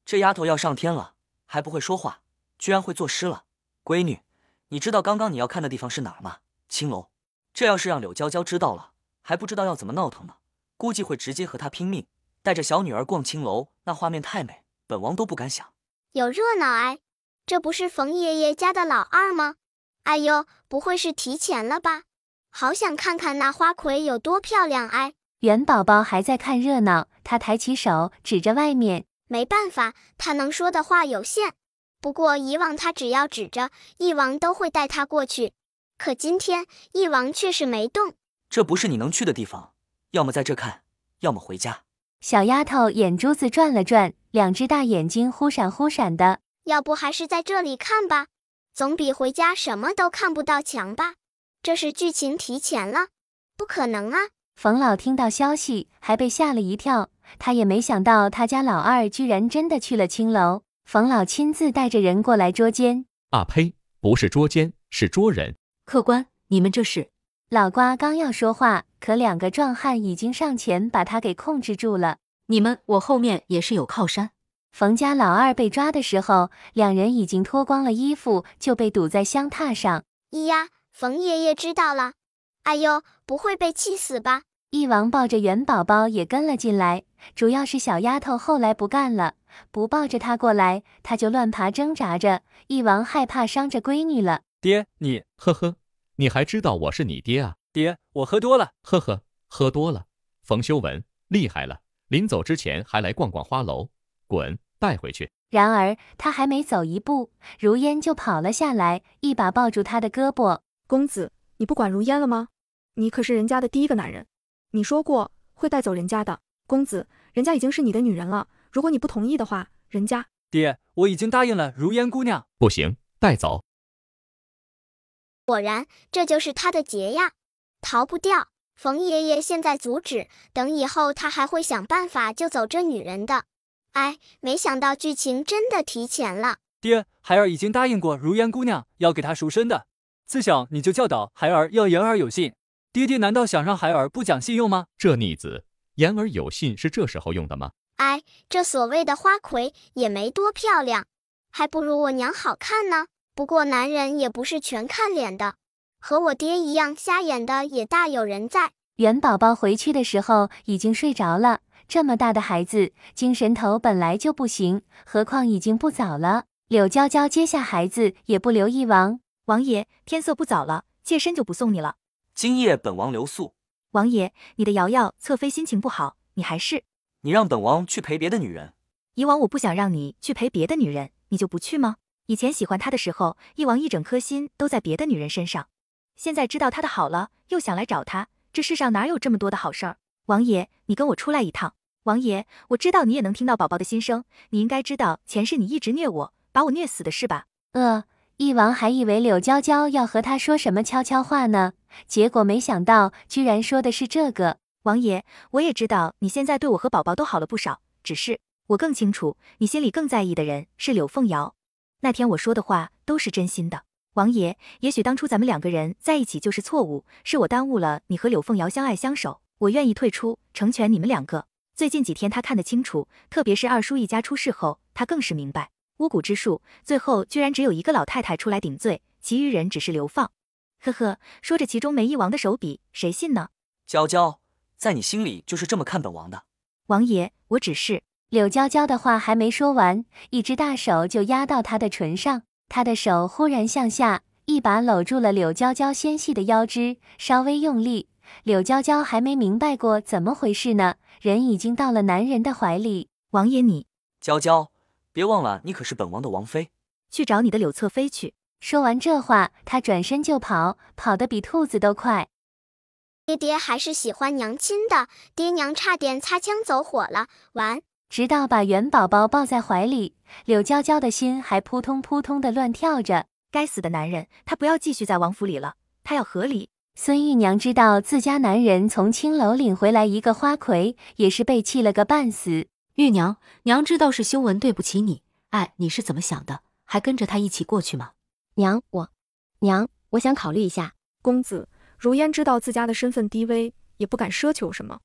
这丫头要上天了，还不会说话，居然会作诗了。闺女，你知道刚刚你要看的地方是哪儿吗？青楼。这要是让柳娇娇知道了，还不知道要怎么闹腾呢，估计会直接和她拼命。带着小女儿逛青楼，那画面太美，本王都不敢想。有热闹哎，这不是冯爷爷家的老二吗？哎呦，不会是提前了吧？好想看看那花魁有多漂亮哎。元宝宝还在看热闹，他抬起手指着外面。没办法，他能说的话有限。不过以往他只要指着，翼王都会带他过去。可今天翼王却是没动。这不是你能去的地方，要么在这看，要么回家。小丫头眼珠子转了转，两只大眼睛忽闪忽闪的。要不还是在这里看吧，总比回家什么都看不到强吧。这是剧情提前了？不可能啊！冯老听到消息还被吓了一跳，他也没想到他家老二居然真的去了青楼。冯老亲自带着人过来捉奸。啊呸，不是捉奸，是捉人。客官，你们这是？老瓜刚要说话，可2个壮汉已经上前把他给控制住了。你们，我后面也是有靠山。冯家老二被抓的时候，2人已经脱光了衣服，就被堵在香榻上。咿呀，冯爷爷知道了。哎呦，不会被气死吧？翼王抱着元宝宝也跟了进来，主要是小丫头后来不干了，不抱着她过来，她就乱爬挣扎着。一王害怕伤着闺女了。爹，你呵呵，你还知道我是你爹啊？爹，我喝多了。呵呵，喝多了。冯修文厉害了，临走之前还来逛逛花楼。滚，带回去。然而他还没走一步，如烟就跑了下来，一把抱住他的胳膊。公子，你不管如烟了吗？你可是人家的第一个男人，你说过会带走人家的。公子，人家已经是你的女人了，如果你不同意的话，人家……爹，我已经答应了如烟姑娘。不行，带走。果然，这就是他的劫呀，逃不掉。冯爷爷现在阻止，等以后他还会想办法救走这女人的。哎，没想到剧情真的提前了。爹，孩儿已经答应过如烟姑娘要给她赎身的，自小你就教导孩儿要言而有信。爹爹难道想让孩儿不讲信用吗？这逆子，言而有信是这时候用的吗？哎，这所谓的花魁也没多漂亮，还不如我娘好看呢。不过男人也不是全看脸的，和我爹一样瞎眼的也大有人在。元宝宝回去的时候已经睡着了，这么大的孩子，精神头本来就不行，何况已经不早了。柳娇娇接下孩子也不留一王。王爷，天色不早了，妾身就不送你了。今夜本王留宿。王爷，你的瑶瑶侧妃心情不好，你还是……你让本王去陪别的女人。以往我不想让你去陪别的女人，你就不去吗？以前喜欢她的时候，一王一整颗心都在别的女人身上，现在知道她的好了，又想来找她，这世上哪有这么多的好事儿？王爷，你跟我出来一趟。王爷，我知道你也能听到宝宝的心声，你应该知道前世你一直虐我，把我虐死的是吧？一王还以为柳娇娇要和他说什么悄悄话呢，结果没想到居然说的是这个。王爷，我也知道你现在对我和宝宝都好了不少，只是我更清楚你心里更在意的人是柳凤瑶。那天我说的话都是真心的。王爷，也许当初咱们两个人在一起就是错误，是我耽误了你和柳凤瑶相爱相守，我愿意退出，成全你们两个。最近几天他看得清楚，特别是二叔一家出事后，他更是明白巫蛊之术，最后居然只有一个老太太出来顶罪，其余人只是流放。呵呵，说着其中没一王的手笔，谁信呢？娇娇，在你心里就是这么看本王的。王爷，我只是……柳娇娇的话还没说完，一只大手就压到她的唇上，她的手忽然向下，一把搂住了柳娇娇纤细的腰肢，稍微用力。柳娇娇还没明白过怎么回事呢，人已经到了男人的怀里。王爷你……娇娇，别忘了你可是本王的王妃。去找你的柳侧妃去。说完这话，他转身就跑，跑得比兔子都快。爹爹还是喜欢娘亲的，爹娘差点擦枪走火了，完。直到把元宝宝抱在怀里，柳娇娇的心还扑通扑通的乱跳着。该死的男人，他不要继续在王府里了，他要和离。孙玉娘知道自家男人从青楼领回来一个花魁，也是被气了个半死。玉娘，娘知道是修文对不起你，哎，你是怎么想的？还跟着他一起过去吗？娘，我想考虑一下。公子，如烟知道自家的身份低微，也不敢奢求什么。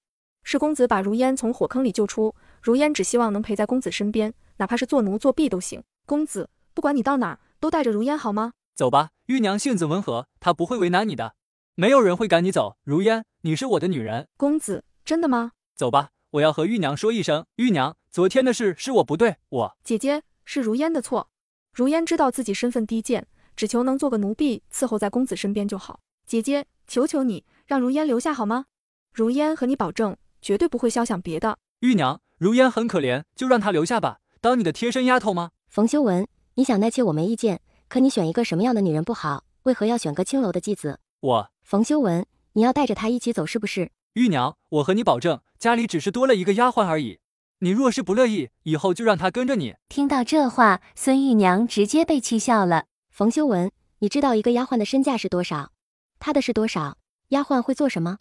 是公子把如烟从火坑里救出，如烟只希望能陪在公子身边，哪怕是做奴做婢都行。公子，不管你到哪儿，都带着如烟好吗？走吧，玉娘性子温和，她不会为难你的，没有人会赶你走。如烟，你是我的女人。公子，真的吗？走吧，我要和玉娘说一声，玉娘，昨天的事是我不对，姐姐，是如烟的错。如烟知道自己身份低贱，只求能做个奴婢伺候在公子身边就好。姐姐，求求你，让如烟留下好吗？如烟和你保证，绝对不会肖想别的。玉娘，如烟很可怜，就让她留下吧，当你的贴身丫头吗？冯修文，你想纳妾我没意见，可你选一个什么样的女人不好？为何要选个青楼的继子？冯修文，你要带着她一起走是不是？玉娘，我和你保证，家里只是多了一个丫鬟而已。你若是不乐意，以后就让她跟着你。听到这话，孙玉娘直接被气笑了。冯修文，你知道一个丫鬟的身价是多少？她的是多少？丫鬟会做什么？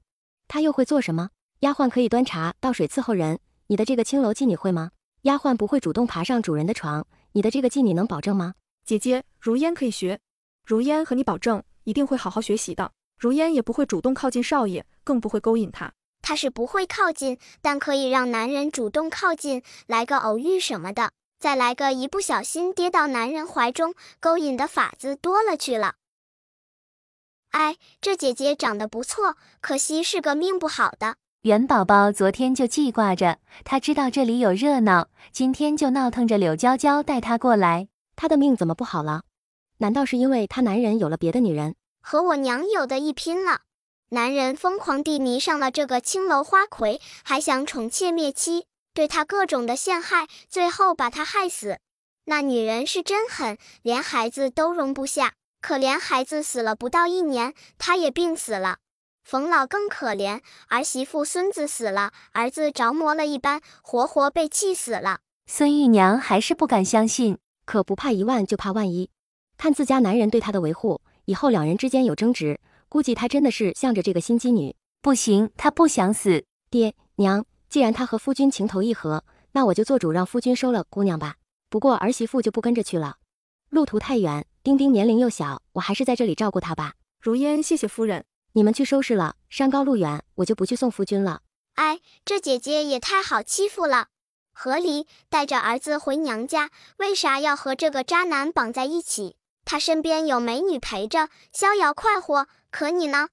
她又会做什么？丫鬟可以端茶倒水伺候人，你的这个青楼妓你会吗？丫鬟不会主动爬上主人的床，你的这个妓你能保证吗？姐姐，如烟可以学，如烟和你保证，一定会好好学习的。如烟也不会主动靠近少爷，更不会勾引他。他是不会靠近，但可以让男人主动靠近，来个偶遇什么的，再来个一不小心跌到男人怀中，勾引的法子多了去了。哎，这姐姐长得不错，可惜是个命不好的。元宝宝昨天就记挂着，他知道这里有热闹，今天就闹腾着柳娇娇带他过来。他的命怎么不好了？难道是因为他男人有了别的女人？和我娘有的一拼了。男人疯狂地迷上了这个青楼花魁，还想宠妾灭妻，对他各种的陷害，最后把他害死。那女人是真狠，连孩子都容不下。可怜孩子死了不到1年，他也病死了。冯老更可怜，儿媳妇孙子死了，儿子着魔了一般，活活被气死了。孙玉娘还是不敢相信，可不怕1万就怕万一。看自家男人对她的维护，以后两人之间有争执，估计她真的是向着这个心机女。不行，她不想死。爹娘，既然她和夫君情投意合，那我就做主让夫君收了姑娘吧。不过儿媳妇就不跟着去了，路途太远，丁丁年龄又小，我还是在这里照顾她吧。如烟，谢谢夫人。你们去收拾了，山高路远，我就不去送夫君了。哎，这姐姐也太好欺负了。合理，带着儿子回娘家，为啥要和这个渣男绑在一起？他身边有美女陪着，逍遥快活。可你呢？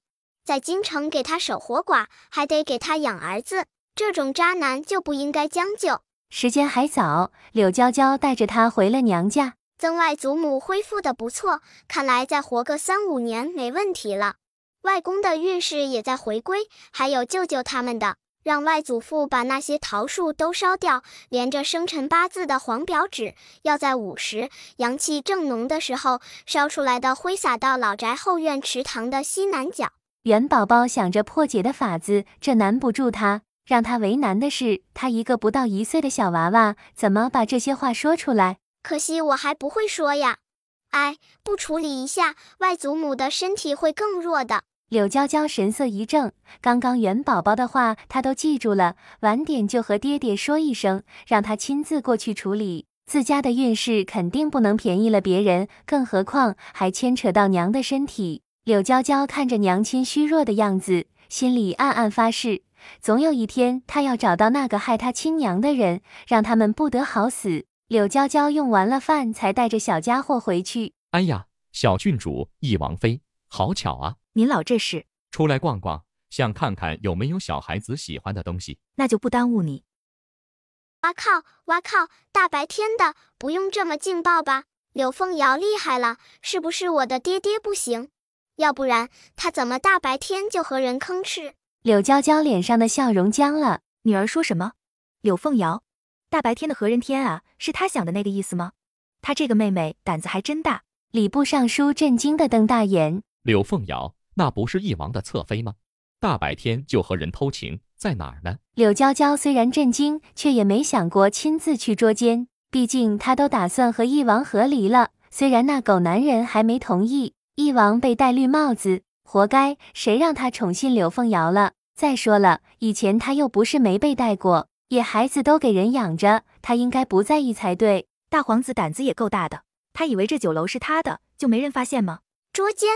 在京城给他守活寡，还得给他养儿子，这种渣男就不应该将就。时间还早，柳娇娇带着他回了娘家。曾外祖母恢复得不错，看来再活个3、5年没问题了。外公的运势也在回归，还有舅舅他们的，让外祖父把那些桃树都烧掉，连着生辰八字的黄表纸，要在午时阳气正浓的时候烧出来的，挥洒到老宅后院池塘的西南角。元宝宝想着破解的法子，这难不住他。让他为难的是，他一个不到1岁的小娃娃，怎么把这些话说出来？可惜我还不会说呀。哎，不处理一下，外祖母的身体会更弱的。柳娇娇神色一正，刚刚元宝宝的话她都记住了，晚点就和爹爹说一声，让他亲自过去处理。自家的运势肯定不能便宜了别人，更何况还牵扯到娘的身体。柳娇娇看着娘亲虚弱的样子，心里暗暗发誓，总有一天她要找到那个害她亲娘的人，让他们不得好死。柳娇娇用完了饭才带着小家伙回去。哎呀，小郡主忆王妃，好巧啊！您老这是出来逛逛，想看看有没有小孩子喜欢的东西。那就不耽误你。哇靠，哇靠，大白天的，不用这么劲爆吧？柳凤瑶厉害了，是不是我的爹爹不行？要不然他怎么大白天就和人吭哧？柳娇娇脸上的笑容僵了。女儿说什么？柳凤瑶，大白天的和人天啊，是她想的那个意思吗？她这个妹妹胆子还真大。礼部尚书震惊的瞪大眼。柳凤瑶，那不是翼王的侧妃吗？大白天就和人偷情，在哪儿呢？柳娇娇虽然震惊，却也没想过亲自去捉奸，毕竟她都打算和翼王和离了。虽然那狗男人还没同意，翼王被戴绿帽子，活该，谁让他宠信柳凤瑶了？再说了，以前他又不是没被戴过，野孩子都给人养着，他应该不在意才对。大皇子胆子也够大的，他以为这酒楼是他的，就没人发现吗？捉奸，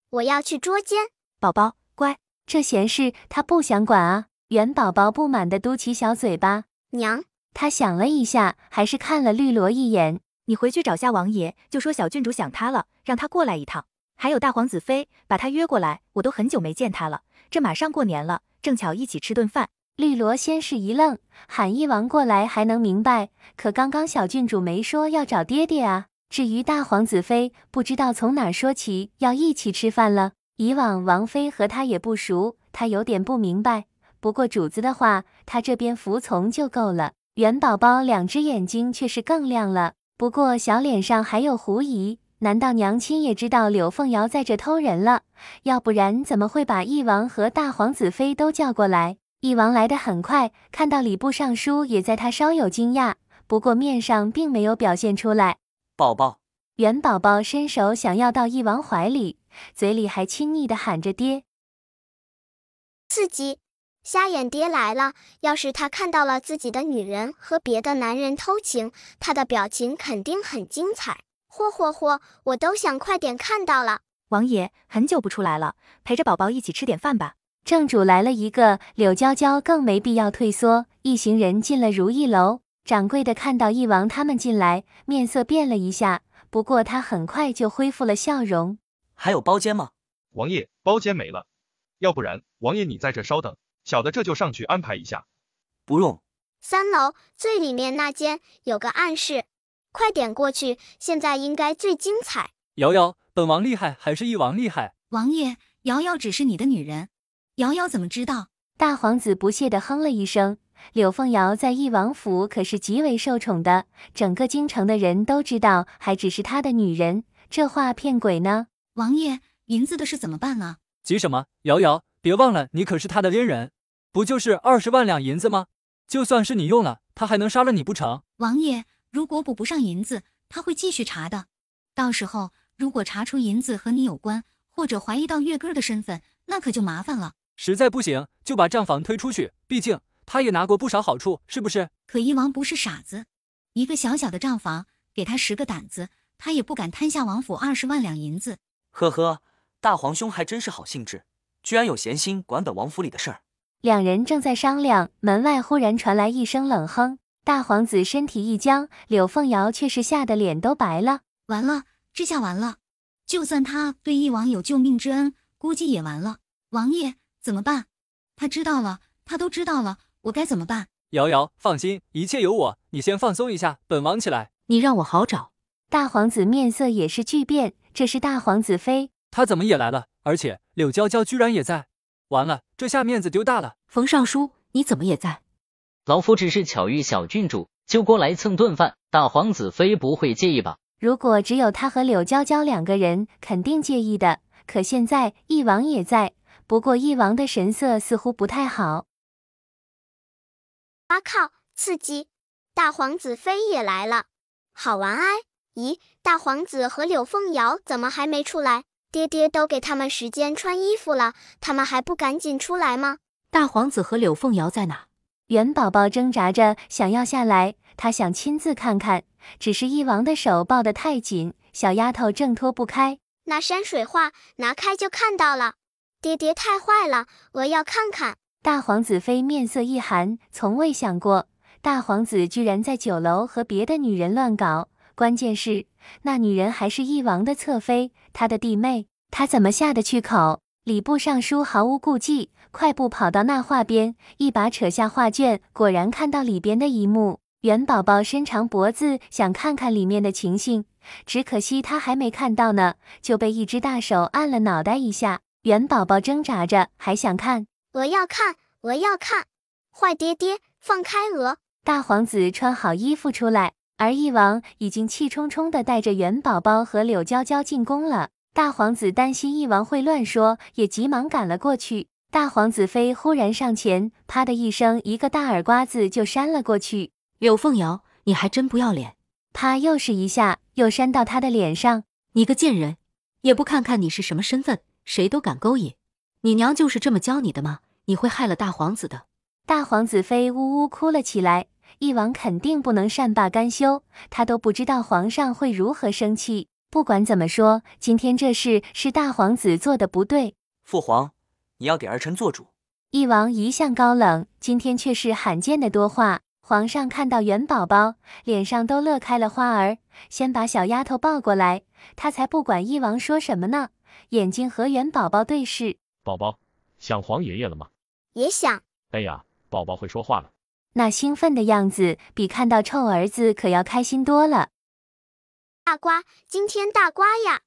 我要去捉奸。宝宝，乖，这闲事他不想管啊。元宝宝不满地嘟起小嘴巴。娘，他想了一下，还是看了绿萝一眼。你回去找下王爷，就说小郡主想他了，让他过来一趟。还有大皇子妃，把他约过来，我都很久没见他了，这马上过年了，正巧一起吃顿饭。绿萝先是一愣，喊翼王过来还能明白，可刚刚小郡主没说要找爹爹啊。至于大皇子妃，不知道从哪儿说起要一起吃饭了。以往王妃和他也不熟，他有点不明白。不过主子的话，他这边服从就够了。元宝宝2只眼睛却是更亮了，不过小脸上还有狐疑。难道娘亲也知道柳凤瑶在这偷人了？要不然怎么会把翼王和大皇子妃都叫过来？翼王来得很快，看到礼部尚书也在，他稍有惊讶，不过面上并没有表现出来。宝宝，元宝宝伸手想要到翼王怀里，嘴里还亲昵地喊着爹。刺激，瞎眼爹来了！要是他看到了自己的女人和别的男人偷情，他的表情肯定很精彩。嚯嚯嚯，我都想快点看到了。王爷很久不出来了，陪着宝宝一起吃点饭吧。正主来了一个，柳娇娇更没必要退缩。一行人进了如意楼，掌柜的看到翼王他们进来，面色变了一下，不过他很快就恢复了笑容。还有包间吗？王爷，包间没了。要不然，王爷你在这稍等，小的这就上去安排一下。不用。3楼最里面那间有个暗室，快点过去，现在应该最精彩。瑶瑶，本王厉害还是翼王厉害？王爷，瑶瑶只是你的女人，瑶瑶怎么知道？大皇子不屑地哼了一声。柳凤瑶在翼王府可是极为受宠的，整个京城的人都知道，还只是他的女人，这话骗鬼呢。王爷，银子的事怎么办啊？急什么？瑶瑶，别忘了你可是他的恋人，不就是20万两银子吗？就算是你用了，他还能杀了你不成？王爷，如果补不上银子，他会继续查的。到时候如果查出银子和你有关，或者怀疑到月根的身份，那可就麻烦了。实在不行，就把账房推出去，毕竟他也拿过不少好处，是不是？可翼王不是傻子，一个小小的账房，给他10个胆子，他也不敢摊下王府20万两银子。呵呵，大皇兄还真是好兴致，居然有闲心管本王府里的事儿。两人正在商量，门外忽然传来一声冷哼，大皇子身体一僵，柳凤瑶却是吓得脸都白了。完了，这下完了，就算他对翼王有救命之恩，估计也完了。王爷，怎么办？他知道了，他都知道了，我该怎么办？瑶瑶，放心，一切有我，你先放松一下，本王起来。你让我好找。大皇子面色也是巨变，这是大皇子妃，他怎么也来了？而且柳娇娇居然也在，完了，这下面子丢大了。冯尚书，你怎么也在？老夫只是巧遇小郡主，就过来蹭顿饭，大皇子妃不会介意吧？如果只有他和柳娇娇2个人，肯定介意的。可现在翼王也在，不过翼王的神色似乎不太好。哇靠，刺激！大皇子妃也来了，好玩哎！咦，大皇子和柳凤瑶怎么还没出来？爹爹都给他们时间穿衣服了，他们还不赶紧出来吗？大皇子和柳凤瑶在哪？元宝宝挣扎着想要下来，他想亲自看看，只是翼王的手抱得太紧，小丫头挣脱不开。那山水画拿开就看到了，爹爹太坏了，我要看看。大皇子妃面色一寒，从未想过大皇子居然在酒楼和别的女人乱搞，关键是那女人还是翼王的侧妃，他的弟妹，他怎么下得去口？礼部尚书毫无顾忌，快步跑到那画边，一把扯下画卷，果然看到里边的一幕。元宝宝伸长脖子想看看里面的情形，只可惜他还没看到呢，就被一只大手按了脑袋一下。元宝宝挣扎着还想看，我要看，我要看！坏爹爹，放开我！大皇子穿好衣服出来，而翼王已经气冲冲地带着元宝宝和柳娇娇进宫了。大皇子担心翼王会乱说，也急忙赶了过去。大皇子妃忽然上前，啪的一声，一个大耳刮子就扇了过去。柳凤瑶，你还真不要脸！啪又是一下，又扇到他的脸上。你个贱人，也不看看你是什么身份，谁都敢勾引。你娘就是这么教你的吗？你会害了大皇子的。大皇子妃呜呜哭了起来。翼王肯定不能善罢甘休，他都不知道皇上会如何生气。不管怎么说，今天这事是大皇子做的不对。父皇，你要给儿臣做主。翼王一向高冷，今天却是罕见的多话。皇上看到元宝宝，脸上都乐开了花儿，先把小丫头抱过来，他才不管翼王说什么呢，眼睛和元宝宝对视。宝宝，想皇爷爷了吗？也想。哎呀，宝宝会说话了。那兴奋的样子，比看到臭儿子可要开心多了。大瓜，今天大瓜呀！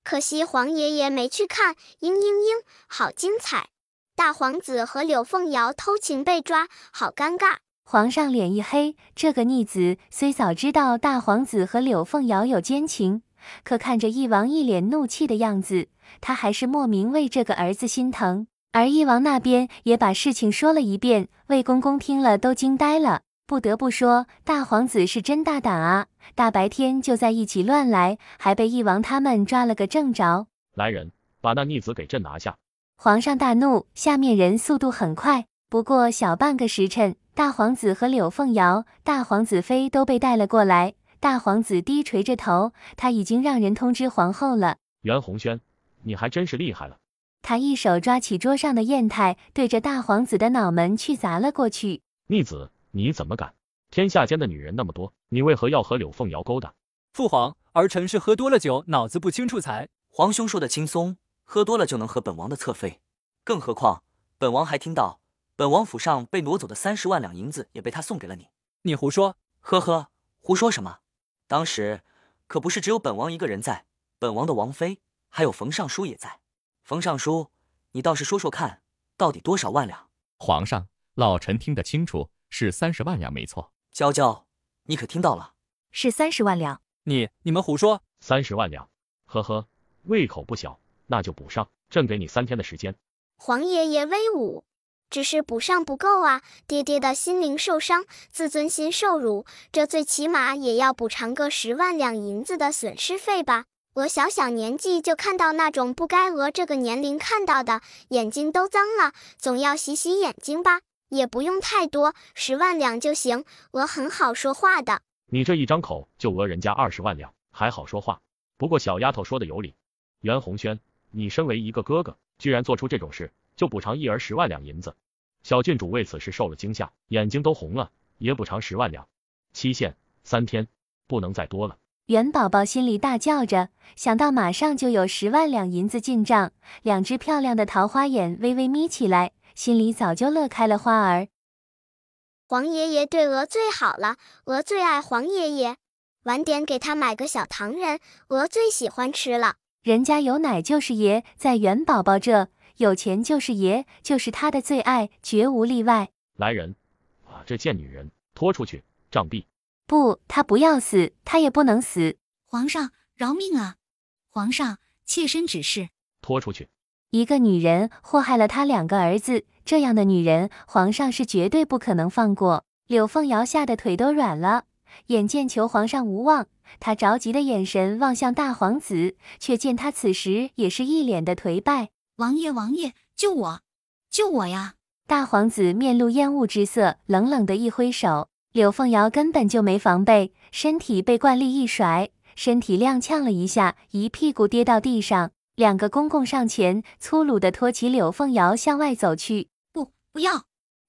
可惜皇爷爷没去看，嘤嘤嘤，好精彩！大皇子和柳凤瑶偷情被抓，好尴尬。皇上脸一黑，这个逆子虽早知道大皇子和柳凤瑶有奸情，可看着翼王一脸怒气的样子，他还是莫名为这个儿子心疼。而翼王那边也把事情说了一遍，魏公公听了都惊呆了。不得不说，大皇子是真大胆啊，大白天就在一起乱来，还被翼王他们抓了个正着。来人，把那逆子给朕拿下！皇上大怒，下面人速度很快，不过小半个时辰，大皇子和柳凤瑶、大皇子妃都被带了过来。大皇子低垂着头，他已经让人通知皇后了。袁弘轩，你还真是厉害了。他一手抓起桌上的砚台，对着大皇子的脑门去砸了过去。逆子，你怎么敢？天下间的女人那么多，你为何要和柳凤瑶勾搭？父皇，儿臣是喝多了酒，脑子不清楚才。皇兄说的轻松，喝多了就能和本王的侧妃。更何况，本王还听到本王府上被挪走的30万两银子也被他送给了你。你胡说！呵呵，胡说什么？当时可不是只有本王一个人在，本王的王妃还有冯尚书也在。冯尚书，你倒是说说看，到底多少万两？皇上，老臣听得清楚，是30万两没错。娇娇，你可听到了？是30万两。你们胡说！30万两，呵呵，胃口不小，那就补上，朕给你3天的时间。皇爷爷威武，只是补上不够啊！爹爹的心灵受伤，自尊心受辱，这最起码也要补偿个10万两银子的损失费吧？我小小年纪就看到那种不该这个年龄看到的，眼睛都脏了，总要洗洗眼睛吧？也不用太多，10万两就行，我很好说话的。你这一张口就讹人家20万两，还好说话。不过小丫头说的有理，袁弘轩，你身为一个哥哥，居然做出这种事，就补偿一儿10万两银子。小郡主为此事受了惊吓，眼睛都红了，也补偿10万两，期限3天，不能再多了。元宝宝心里大叫着，想到马上就有10万两银子进账，2只漂亮的桃花眼微微眯起来，心里早就乐开了花儿。皇爷爷对娥最好了，娥最爱皇爷爷。晚点给他买个小糖人，娥最喜欢吃了。人家有奶就是爷，在元宝宝这，有钱就是爷，就是他的最爱，绝无例外。来人，把这贱女人拖出去杖毙！不，他不要死，他也不能死。皇上饶命啊！皇上，妾身指示。拖出去！一个女人祸害了他2个儿子，这样的女人，皇上是绝对不可能放过。柳凤瑶吓得腿都软了，眼见求皇上无望，她着急的眼神望向大皇子，却见他此时也是一脸的颓败。王爷，王爷，救我，救我呀！大皇子面露厌恶之色，冷冷的一挥手。柳凤瑶根本就没防备，身体被惯力一甩，身体踉跄了一下，一屁股跌到地上。2个公公上前，粗鲁地拖起柳凤瑶向外走去。不要！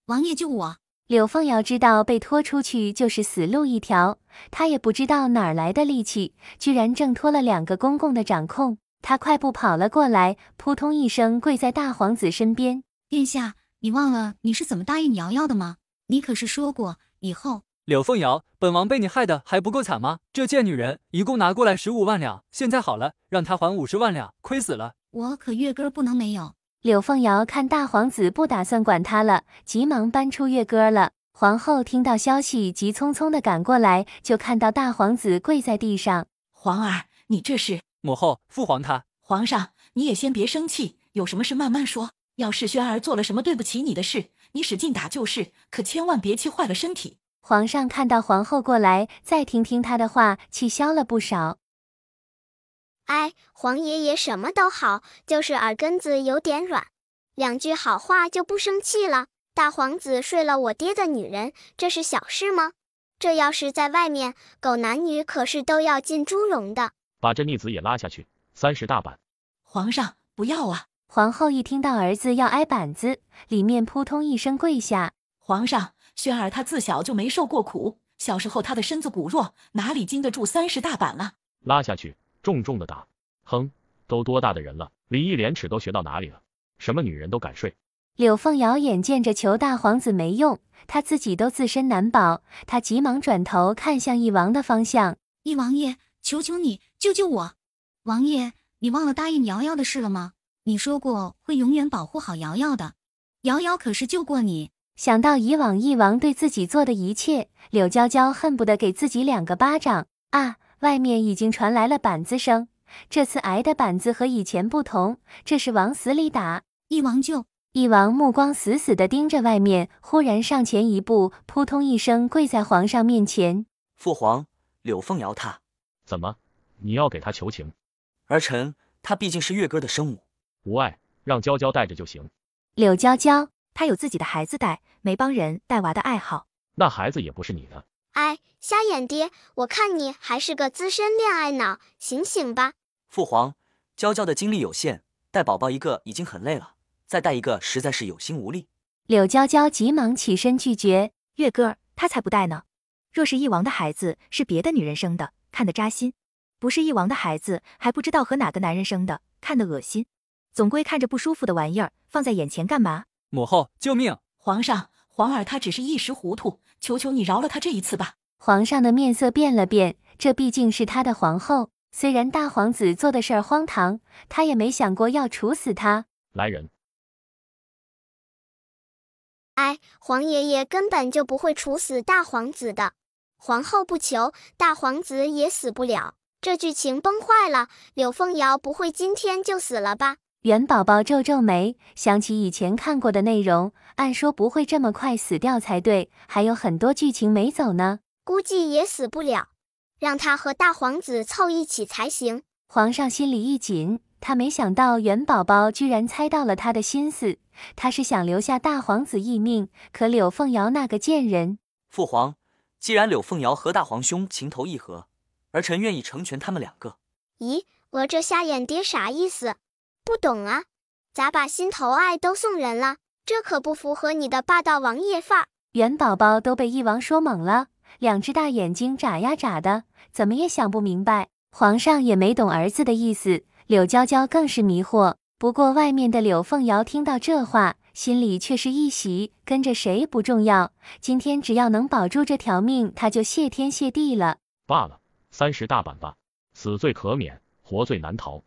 王爷救我！柳凤瑶知道被拖出去就是死路一条，她也不知道哪儿来的力气，居然挣脱了2个公公的掌控。她快步跑了过来，扑通一声跪在大皇子身边。殿下，你忘了你是怎么答应瑶瑶的吗？你可是说过以后……柳凤瑶，本王被你害得还不够惨吗？这贱女人一共拿过来15万两，现在好了，让她还50万两，亏死了。我可月歌不能没有。柳凤瑶看大皇子不打算管她了，急忙搬出月歌了。皇后听到消息，急匆匆地赶过来，就看到大皇子跪在地上。皇儿，你这是……母后，父皇他……皇上，你也先别生气，有什么事慢慢说。要是轩儿做了什么对不起你的事，你使劲打就是，可千万别气坏了身体。皇上看到皇后过来，再听听她的话，气消了不少。哎，皇爷爷什么都好，就是耳根子有点软，2句好话就不生气了。大皇子睡了我爹的女人，这是小事吗？这要是在外面，狗男女可是都要进猪笼的。把这逆子也拉下去，30大板。皇上，不要啊！皇后一听到儿子要挨板子，里面扑通一声跪下。皇上，轩儿她自小就没受过苦，小时候她的身子骨弱，哪里经得住30大板啊？拉下去，重重的打。哼，都多大的人了，礼义廉耻都学到哪里了？什么女人都敢睡？柳凤瑶眼见着求大皇子没用，她自己都自身难保，她急忙转头看向翼王的方向。翼王爷，求求你救救我！王爷，你忘了答应瑶瑶的事了吗？你说过会永远保护好瑶瑶的，瑶瑶可是救过你。想到以往翼王对自己做的一切，柳娇娇恨不得给自己2个巴掌啊！外面已经传来了板子声，这次挨的板子和以前不同，这是往死里打。翼王救！翼王目光死死地盯着外面，忽然上前一步，扑通一声跪在皇上面前。父皇，柳凤瑶她……怎么？你要给她求情？儿臣她毕竟是月歌的生母，无碍，让娇娇带着就行。柳娇娇，她有自己的孩子带，没帮人带娃的爱好。那孩子也不是你的。哎，瞎眼爹，我看你还是个资深恋爱脑，醒醒吧！父皇，娇娇的精力有限，带宝宝一个已经很累了，再带一个实在是有心无力。柳娇娇急忙起身拒绝。月歌，她才不带呢。若是翼王的孩子是别的女人生的，看得扎心；不是翼王的孩子，还不知道和哪个男人生的，看得恶心。总归看着不舒服的玩意儿放在眼前干嘛？母后，救命！皇上，皇儿他只是一时糊涂，求求你饶了他这一次吧。皇上的面色变了变，这毕竟是他的皇后，虽然大皇子做的事儿荒唐，他也没想过要处死他。来人！哎，皇爷爷根本就不会处死大皇子的，皇后不求，大皇子也死不了。这剧情崩坏了，柳凤瑶不会今天就死了吧？元宝宝皱皱眉，想起以前看过的内容，按说不会这么快死掉才对，还有很多剧情没走呢。估计也死不了，让他和大皇子凑一起才行。皇上心里一紧，他没想到元宝宝居然猜到了他的心思，他是想留下大皇子一命，可柳凤瑶那个贱人……父皇，既然柳凤瑶和大皇兄情投意合，儿臣愿意成全他们两个。咦，我这瞎眼爹啥意思？不懂啊，咋把心头爱都送人了？这可不符合你的霸道王爷范儿。元宝宝都被一王说懵了，两只大眼睛眨呀眨的，怎么也想不明白。皇上也没懂儿子的意思，柳娇娇更是迷惑。不过外面的柳凤瑶听到这话，心里却是一喜，跟着谁不重要，今天只要能保住这条命，他就谢天谢地了。罢了，30大板吧，死罪可免，活罪难逃。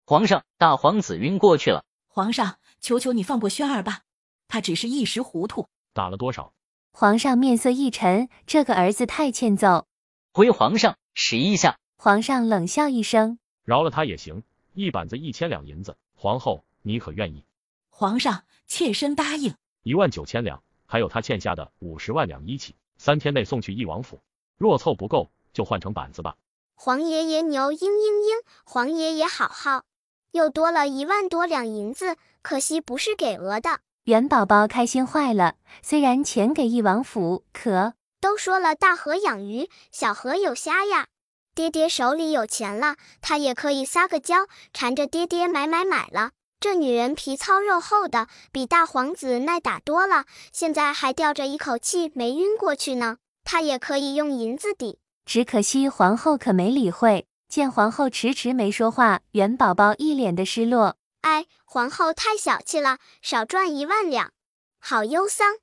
皇上，大皇子晕过去了。皇上，求求你放过轩儿吧，他只是一时糊涂。打了多少？皇上面色一沉，这个儿子太欠揍。回皇上11下。皇上冷笑一声，饶了他也行，一板子1000两银子。皇后，你可愿意？皇上，妾身答应。19000两，还有他欠下的50万两一起，3天内送去翼王府。若凑不够，就换成板子吧。皇爷爷牛嘤嘤嘤，皇爷爷好好。又多了1万多两银子，可惜不是给鹅的。元宝宝开心坏了，虽然钱给翼王府，可都说了大河养鱼，小河有虾呀。爹爹手里有钱了，他也可以撒个娇，缠着爹爹买了。这女人皮糙肉厚的，比大皇子耐打多了，现在还吊着一口气没晕过去呢。他也可以用银子抵。只可惜皇后可没理会。见皇后迟迟没说话，元宝宝一脸的失落。哎，皇后太小气了，少赚1万两，好忧桑。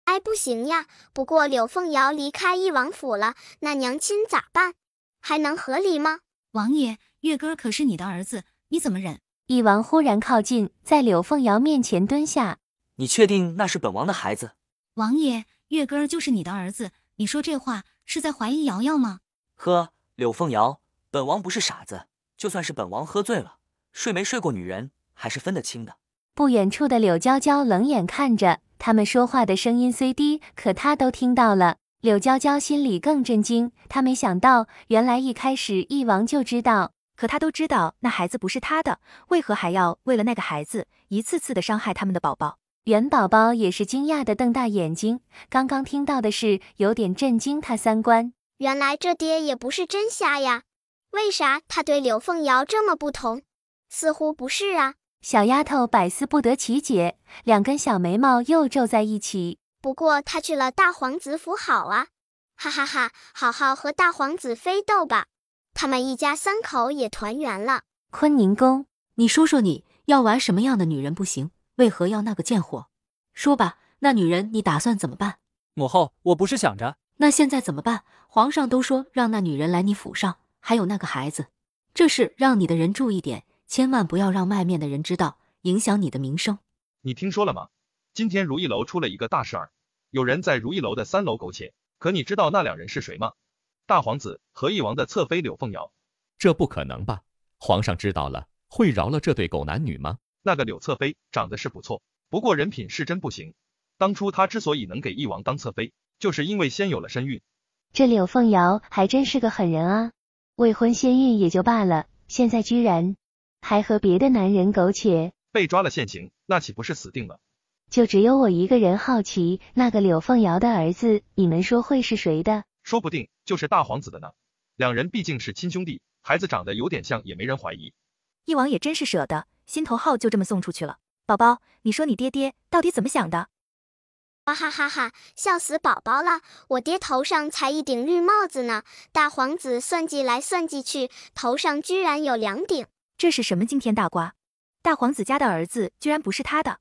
哎，不行呀，不过柳凤瑶离开翼王府了，那娘亲咋办？还能合理吗？王爷，月哥可是你的儿子，你怎么忍？翼王忽然靠近，在柳凤瑶面前蹲下。你确定那是本王的孩子？王爷，月哥就是你的儿子，你说这话是在怀疑瑶瑶吗？呵，柳凤瑶，本王不是傻子，就算是本王喝醉了，睡没睡过女人，还是分得清的。不远处的柳娇娇冷眼看着，他们说话的声音虽低，可她都听到了。柳娇娇心里更震惊，她没想到，原来一开始翼王就知道。可他都知道那孩子不是他的，为何还要为了那个孩子一次次的伤害他们的宝宝？元宝宝也是惊讶的瞪大眼睛，刚刚听到的事有点震惊他三观。原来这爹也不是真瞎呀，为啥他对柳凤瑶这么不同？似乎不是啊。小丫头百思不得其解，两根小眉毛又皱在一起。不过他去了大皇子府好啊，哈哈哈，好好和大皇子妃斗吧，他们一家3口也团圆了。坤宁宫，你说说你要玩什么样的女人不行？为何要那个贱货？说吧，那女人你打算怎么办？母后，我不是想着……那现在怎么办？皇上都说让那女人来你府上，还有那个孩子，这事让你的人注意点，千万不要让外面的人知道，影响你的名声。你听说了吗？今天如意楼出了一个大事儿，有人在如意楼的3楼苟且，可你知道那2人是谁吗？大皇子和翼王的侧妃柳凤瑶。这不可能吧？皇上知道了，会饶了这对狗男女吗？那个柳侧妃长得是不错，不过人品是真不行。当初她之所以能给翼王当侧妃，就是因为先有了身孕。这柳凤瑶还真是个狠人啊！未婚先孕也就罢了，现在居然还和别的男人苟且。被抓了现行，那岂不是死定了？就只有我一个人好奇，那个柳凤瑶的儿子，你们说会是谁的？说不定就是大皇子的呢。2人毕竟是亲兄弟，孩子长得有点像也没人怀疑。翼王也真是舍得，心头好就这么送出去了。宝宝，你说你爹爹到底怎么想的？哇哈哈哈，笑死宝宝了！我爹头上才一顶绿帽子呢，大皇子算计来算计去，头上居然有2顶。这是什么惊天大瓜？大皇子家的儿子居然不是他的，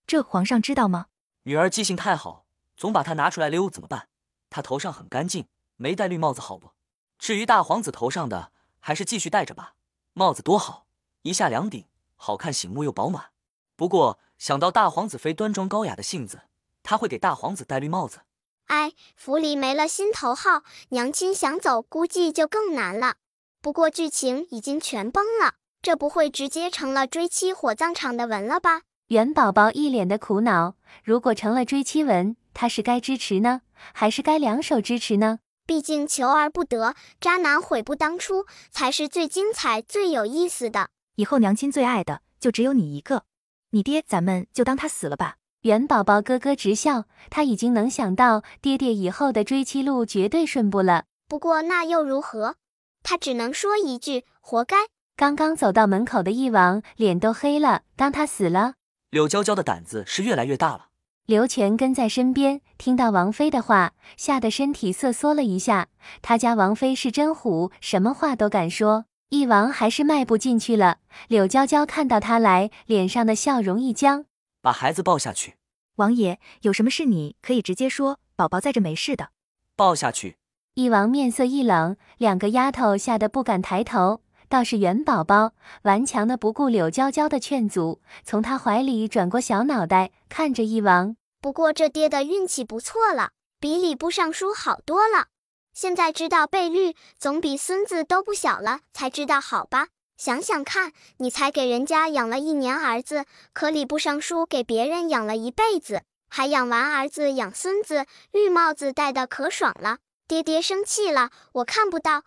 这皇上知道吗？女儿记性太好，总把他拿出来溜怎么办？他头上很干净，没戴绿帽子好不？至于大皇子头上的，还是继续戴着吧。帽子多好，一下两顶，好看醒目又饱满。不过想到大皇子妃端庄高雅的性子，他会给大皇子戴绿帽子。哎，府里没了心头好，娘亲想走估计就更难了。不过剧情已经全崩了，这不会直接成了追妻火葬场的文了吧？元宝宝一脸的苦恼，如果成了追妻文，他是该支持呢，还是该两手支持呢？毕竟求而不得，渣男悔不当初，才是最精彩、最有意思的。以后娘亲最爱的就只有你一个，你爹咱们就当他死了吧。元宝宝咯咯直笑，他已经能想到爹爹以后的追妻路绝对顺不了。不过那又如何？他只能说一句：活该。刚刚走到门口的翼王脸都黑了，当他死了。柳娇娇的胆子是越来越大了。刘全跟在身边，听到王妃的话，吓得身体瑟缩了一下。他家王妃是真虎，什么话都敢说。翼王还是迈不进去了。柳娇娇看到他来，脸上的笑容一僵，把孩子抱下去。王爷，有什么事你可以直接说，宝宝在这没事的。抱下去。翼王面色一冷，两个丫头吓得不敢抬头。倒是元宝宝顽强的不顾柳娇娇的劝阻，从他怀里转过小脑袋，看着翼王。不过这爹的运气不错了，比礼部尚书好多了。现在知道被绿，总比孙子都不小了才知道好吧？想想看，你才给人家养了1年儿子，可礼部尚书给别人养了一辈子，还养完儿子养孙子，绿帽子戴得可爽了。爹爹生气了，我看不到，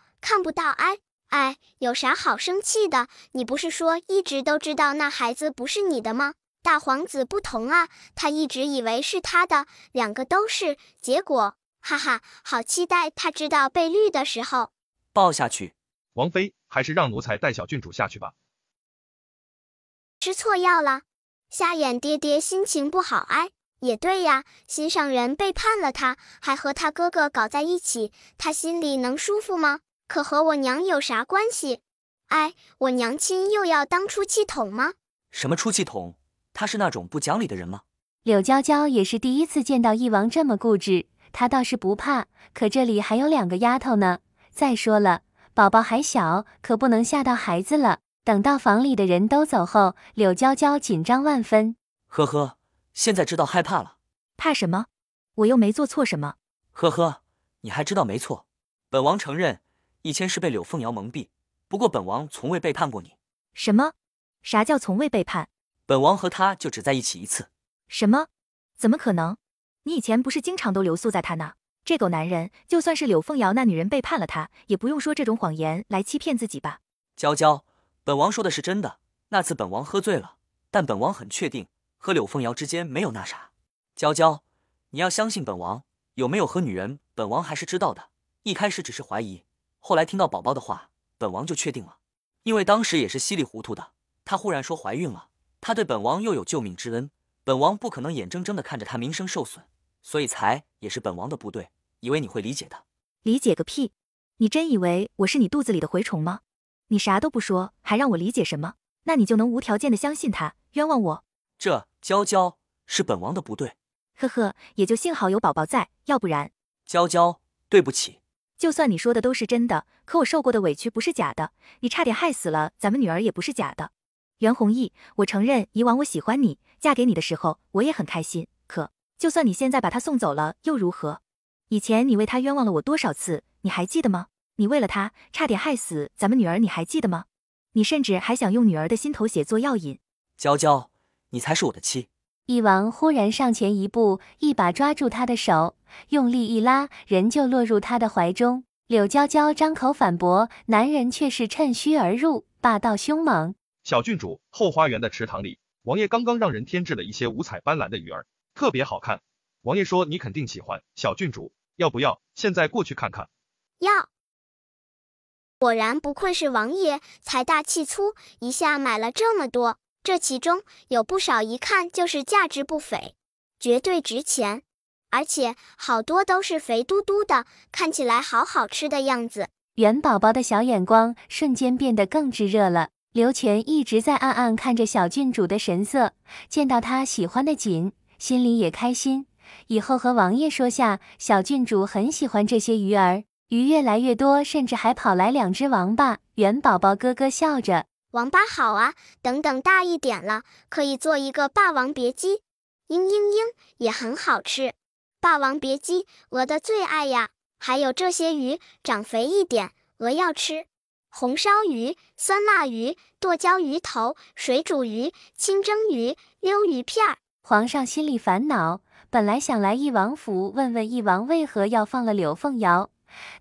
哎，有啥好生气的？你不是说一直都知道那孩子不是你的吗？大皇子不同啊，他一直以为是他的，两个都是，结果，哈哈，好期待他知道被绿的时候。抱下去。王妃，还是让奴才带小郡主下去吧。吃错药了，瞎眼爹爹心情不好哎。也对呀，心上人背叛了他，还和他哥哥搞在一起，他心里能舒服吗？可和我娘有啥关系？哎，我娘亲又要当出气筒吗？什么出气筒？他是那种不讲理的人吗？柳娇娇也是第一次见到翼王这么固执，她倒是不怕，可这里还有2个丫头呢。再说了，宝宝还小，可不能吓到孩子了。等到房里的人都走后，柳娇娇紧张万分。呵呵，现在知道害怕了。怕什么？我又没做错什么。呵呵，你还知道没错。本王承认，以前是被柳凤瑶蒙蔽，不过本王从未背叛过你。什么？啥叫从未背叛？本王和他就只在一起一次。什么？怎么可能？你以前不是经常都留宿在他那？这狗男人，就算是柳凤瑶那女人背叛了他，也不用说这种谎言来欺骗自己吧？娇娇，本王说的是真的。那次本王喝醉了，但本王很确定和柳凤瑶之间没有那啥。娇娇，你要相信本王，有没有和女人，本王还是知道的。一开始只是怀疑，后来听到宝宝的话，本王就确定了。因为当时也是稀里糊涂的，她忽然说怀孕了，她对本王又有救命之恩，本王不可能眼睁睁地看着她名声受损，所以也是本王的不对，以为你会理解的。理解个屁！你真以为我是你肚子里的蛔虫吗？你啥都不说，还让我理解什么？那你就能无条件的相信他，冤枉我？这娇娇是本王的不对。呵呵，也就幸好有宝宝在，要不然……娇娇，对不起。就算你说的都是真的，可我受过的委屈不是假的，你差点害死了咱们女儿也不是假的。袁弘毅，我承认以往我喜欢你，嫁给你的时候我也很开心，可就算你现在把她送走了又如何？以前你为她冤枉了我多少次，你还记得吗？你为了她差点害死咱们女儿，你还记得吗？你甚至还想用女儿的心头血做药引。娇娇，你才是我的妻。翼王忽然上前一步，一把抓住他的手，用力一拉，人就落入他的怀中。柳娇娇张口反驳，男人却是趁虚而入，霸道凶猛。小郡主，后花园的池塘里，王爷刚刚让人添置了一些五彩斑斓的鱼儿，特别好看。王爷说你肯定喜欢，小郡主要不要现在过去看看？要。果然不愧是王爷，财大气粗，一下买了这么多。这其中有不少一看就是价值不菲，绝对值钱，而且好多都是肥嘟嘟的，看起来好好吃的样子。元宝宝的小眼光瞬间变得更炙热了。刘全一直在暗暗看着小郡主的神色，见到她喜欢的紧，心里也开心。以后和王爷说下，小郡主很喜欢这些鱼儿，鱼越来越多，甚至还跑来2只王八。元宝宝咯咯笑着，王八好啊，等等大一点了，可以做一个霸王别姬。嘤嘤嘤，也很好吃。霸王别姬，鹅的最爱呀。还有这些鱼，长肥一点，鹅要吃。红烧鱼、酸辣鱼、剁椒鱼头、水煮鱼、清蒸鱼、溜鱼片儿。皇上心里烦恼，本来想来义王府问问义王为何要放了柳凤瑶，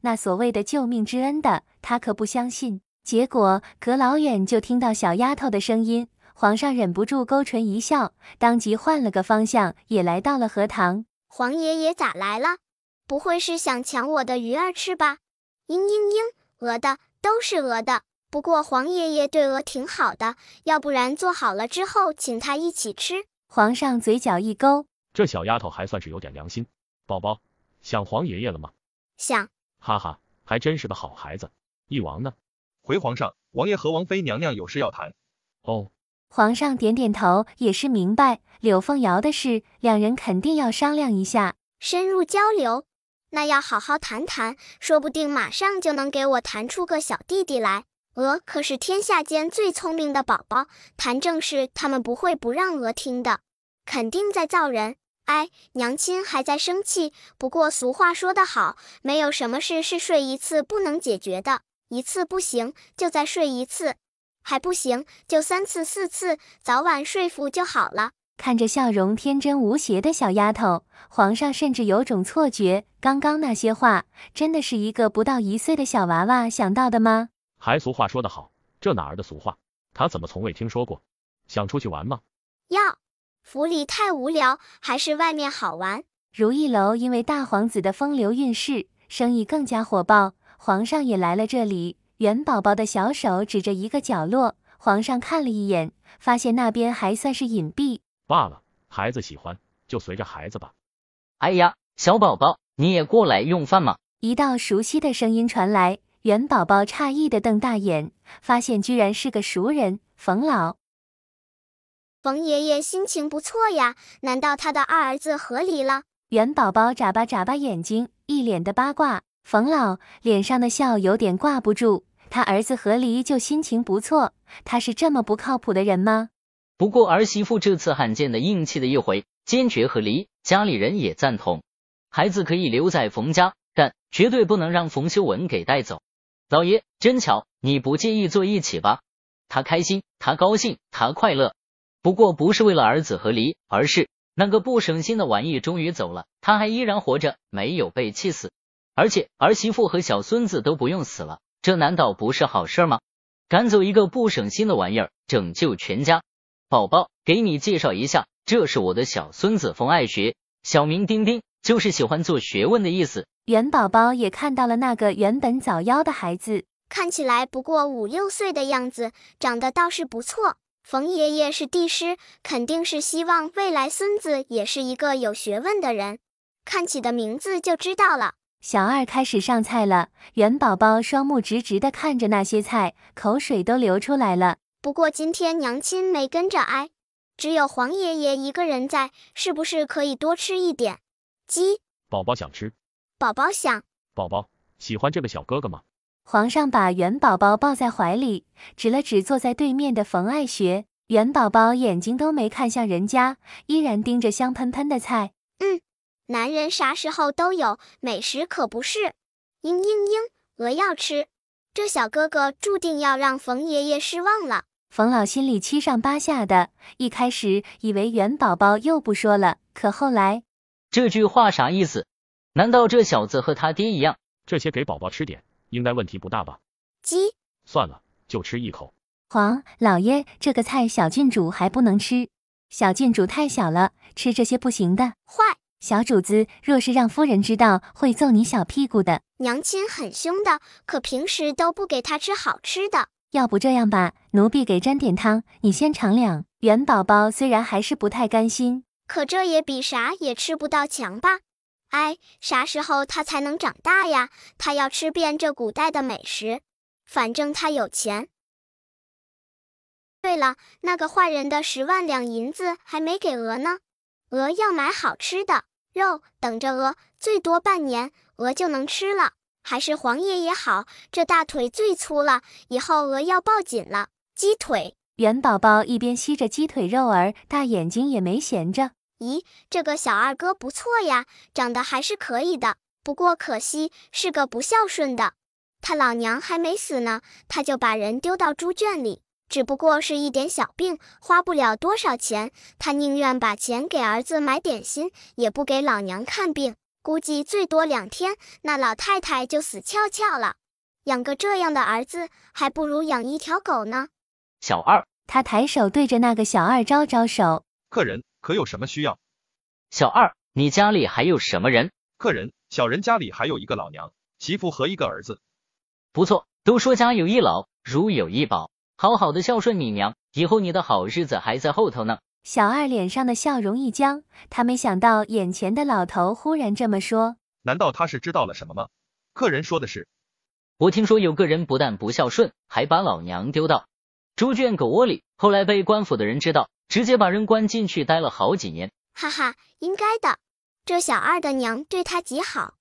那所谓的救命之恩的，他可不相信。结果隔老远就听到小丫头的声音，皇上忍不住勾唇一笑，当即换了个方向，也来到了荷塘。皇爷爷咋来了？不会是想抢我的鱼儿吃吧？嘤嘤嘤，鹅的，都是鹅的。不过皇爷爷对鹅挺好的，要不然做好了之后请他一起吃。皇上嘴角一勾，这小丫头还算是有点良心。宝宝，想皇爷爷了吗？想。哈哈，还真是个好孩子。义王呢？回皇上，王爷和王妃娘娘有事要谈。哦。皇上点点头，也是明白柳凤瑶的事，两人肯定要商量一下，深入交流。那要好好谈谈，说不定马上就能给我谈出个小弟弟来。鹅可是天下间最聪明的宝宝，谈正事他们不会不让鹅听的，肯定在造人。哎，娘亲还在生气，不过俗话说得好，没有什么事是睡一次不能解决的，一次不行就再睡一次，还不行就3次4次，早晚说服就好了。看着笑容天真无邪的小丫头，皇上甚至有种错觉，刚刚那些话真的是一个不到1岁的小娃娃想到的吗？还俗话说得好，这哪儿的俗话？他怎么从未听说过？想出去玩吗？要，府里太无聊，还是外面好玩。如意楼因为大皇子的风流韵事，生意更加火爆，皇上也来了这里。元宝宝的小手指着一个角落，皇上看了一眼，发现那边还算是隐蔽。罢了，孩子喜欢就随着孩子吧。哎呀，小宝宝，你也过来用饭吗？一道熟悉的声音传来，元宝宝诧异的瞪大眼，发现居然是个熟人，冯老。冯爷爷心情不错呀，难道他的二儿子和离了？元宝宝眨巴眨巴眼睛，一脸的八卦。冯老脸上的笑有点挂不住，他儿子和离就心情不错，他是这么不靠谱的人吗？不过儿媳妇这次罕见的硬气的一回，坚决和离，家里人也赞同。孩子可以留在冯家，但绝对不能让冯修文给带走。老爷，真巧，你不介意坐一起吧？他开心，他高兴，他快乐。不过不是为了儿子和离，而是那个不省心的玩意终于走了，他还依然活着，没有被气死。而且儿媳妇和小孙子都不用死了，这难道不是好事吗？赶走一个不省心的玩意儿，拯救全家。宝宝，给你介绍一下，这是我的小孙子冯爱学，小名丁丁，就是喜欢做学问的意思。元宝宝也看到了那个原本早夭的孩子，看起来不过5、6岁的样子，长得倒是不错。冯爷爷是帝师，肯定是希望未来孙子也是一个有学问的人，看起的名字就知道了。小二开始上菜了，元宝宝双目直直地看着那些菜，口水都流出来了。不过今天娘亲没跟着挨，只有黄爷爷一个人在，是不是可以多吃一点？鸡，宝宝想吃。宝宝想。宝宝喜欢这个小哥哥吗？皇上把元宝宝抱在怀里，指了指坐在对面的冯爱学。元宝宝眼睛都没看向人家，依然盯着香喷喷的菜。男人啥时候都有，美食可不是。嘤嘤嘤，鹅要吃。这小哥哥注定要让冯爷爷失望了。冯老心里7上8下的，一开始以为元宝宝又不说了，可后来，这句话啥意思？难道这小子和他爹一样？这些给宝宝吃点，应该问题不大吧？鸡，算了，就吃一口。皇老爷，这个菜小郡主还不能吃，小郡主太小了，吃这些不行的。坏，小主子，若是让夫人知道，会揍你小屁股的。娘亲很凶的，可平时都不给他吃好吃的。要不这样吧，奴婢给沾点汤，你先尝两。元宝宝虽然还是不太甘心，可这也比啥也吃不到强吧？哎，啥时候他才能长大呀？他要吃遍这古代的美食，反正他有钱。对了，那个坏人的10万两银子还没给鹅呢。鹅要买好吃的肉，等着鹅，最多半年，鹅就能吃了。还是黄爷爷好，这大腿最粗了，以后鹅要抱紧了。鸡腿。元宝宝一边吸着鸡腿肉儿，大眼睛也没闲着。咦，这个小二哥不错呀，长得还是可以的，不过可惜是个不孝顺的。他老娘还没死呢，他就把人丢到猪圈里，只不过是一点小病，花不了多少钱，他宁愿把钱给儿子买点心，也不给老娘看病，估计最多2天，那老太太就死翘翘了。养个这样的儿子，还不如养一条狗呢。小二，他抬手对着那个小二招招手。客人可有什么需要？小二，你家里还有什么人？客人，小人家里还有一个老娘、媳妇和一个儿子。不错，都说家有一老，如有一宝，好好的孝顺你娘，以后你的好日子还在后头呢。小二脸上的笑容一僵，他没想到眼前的老头忽然这么说。难道他是知道了什么吗？客人说的是，我听说有个人不但不孝顺，还把老娘丢到猪圈狗窝里，后来被官府的人知道，直接把人关进去待了好几年。哈哈，应该的，这小二的娘对他极好。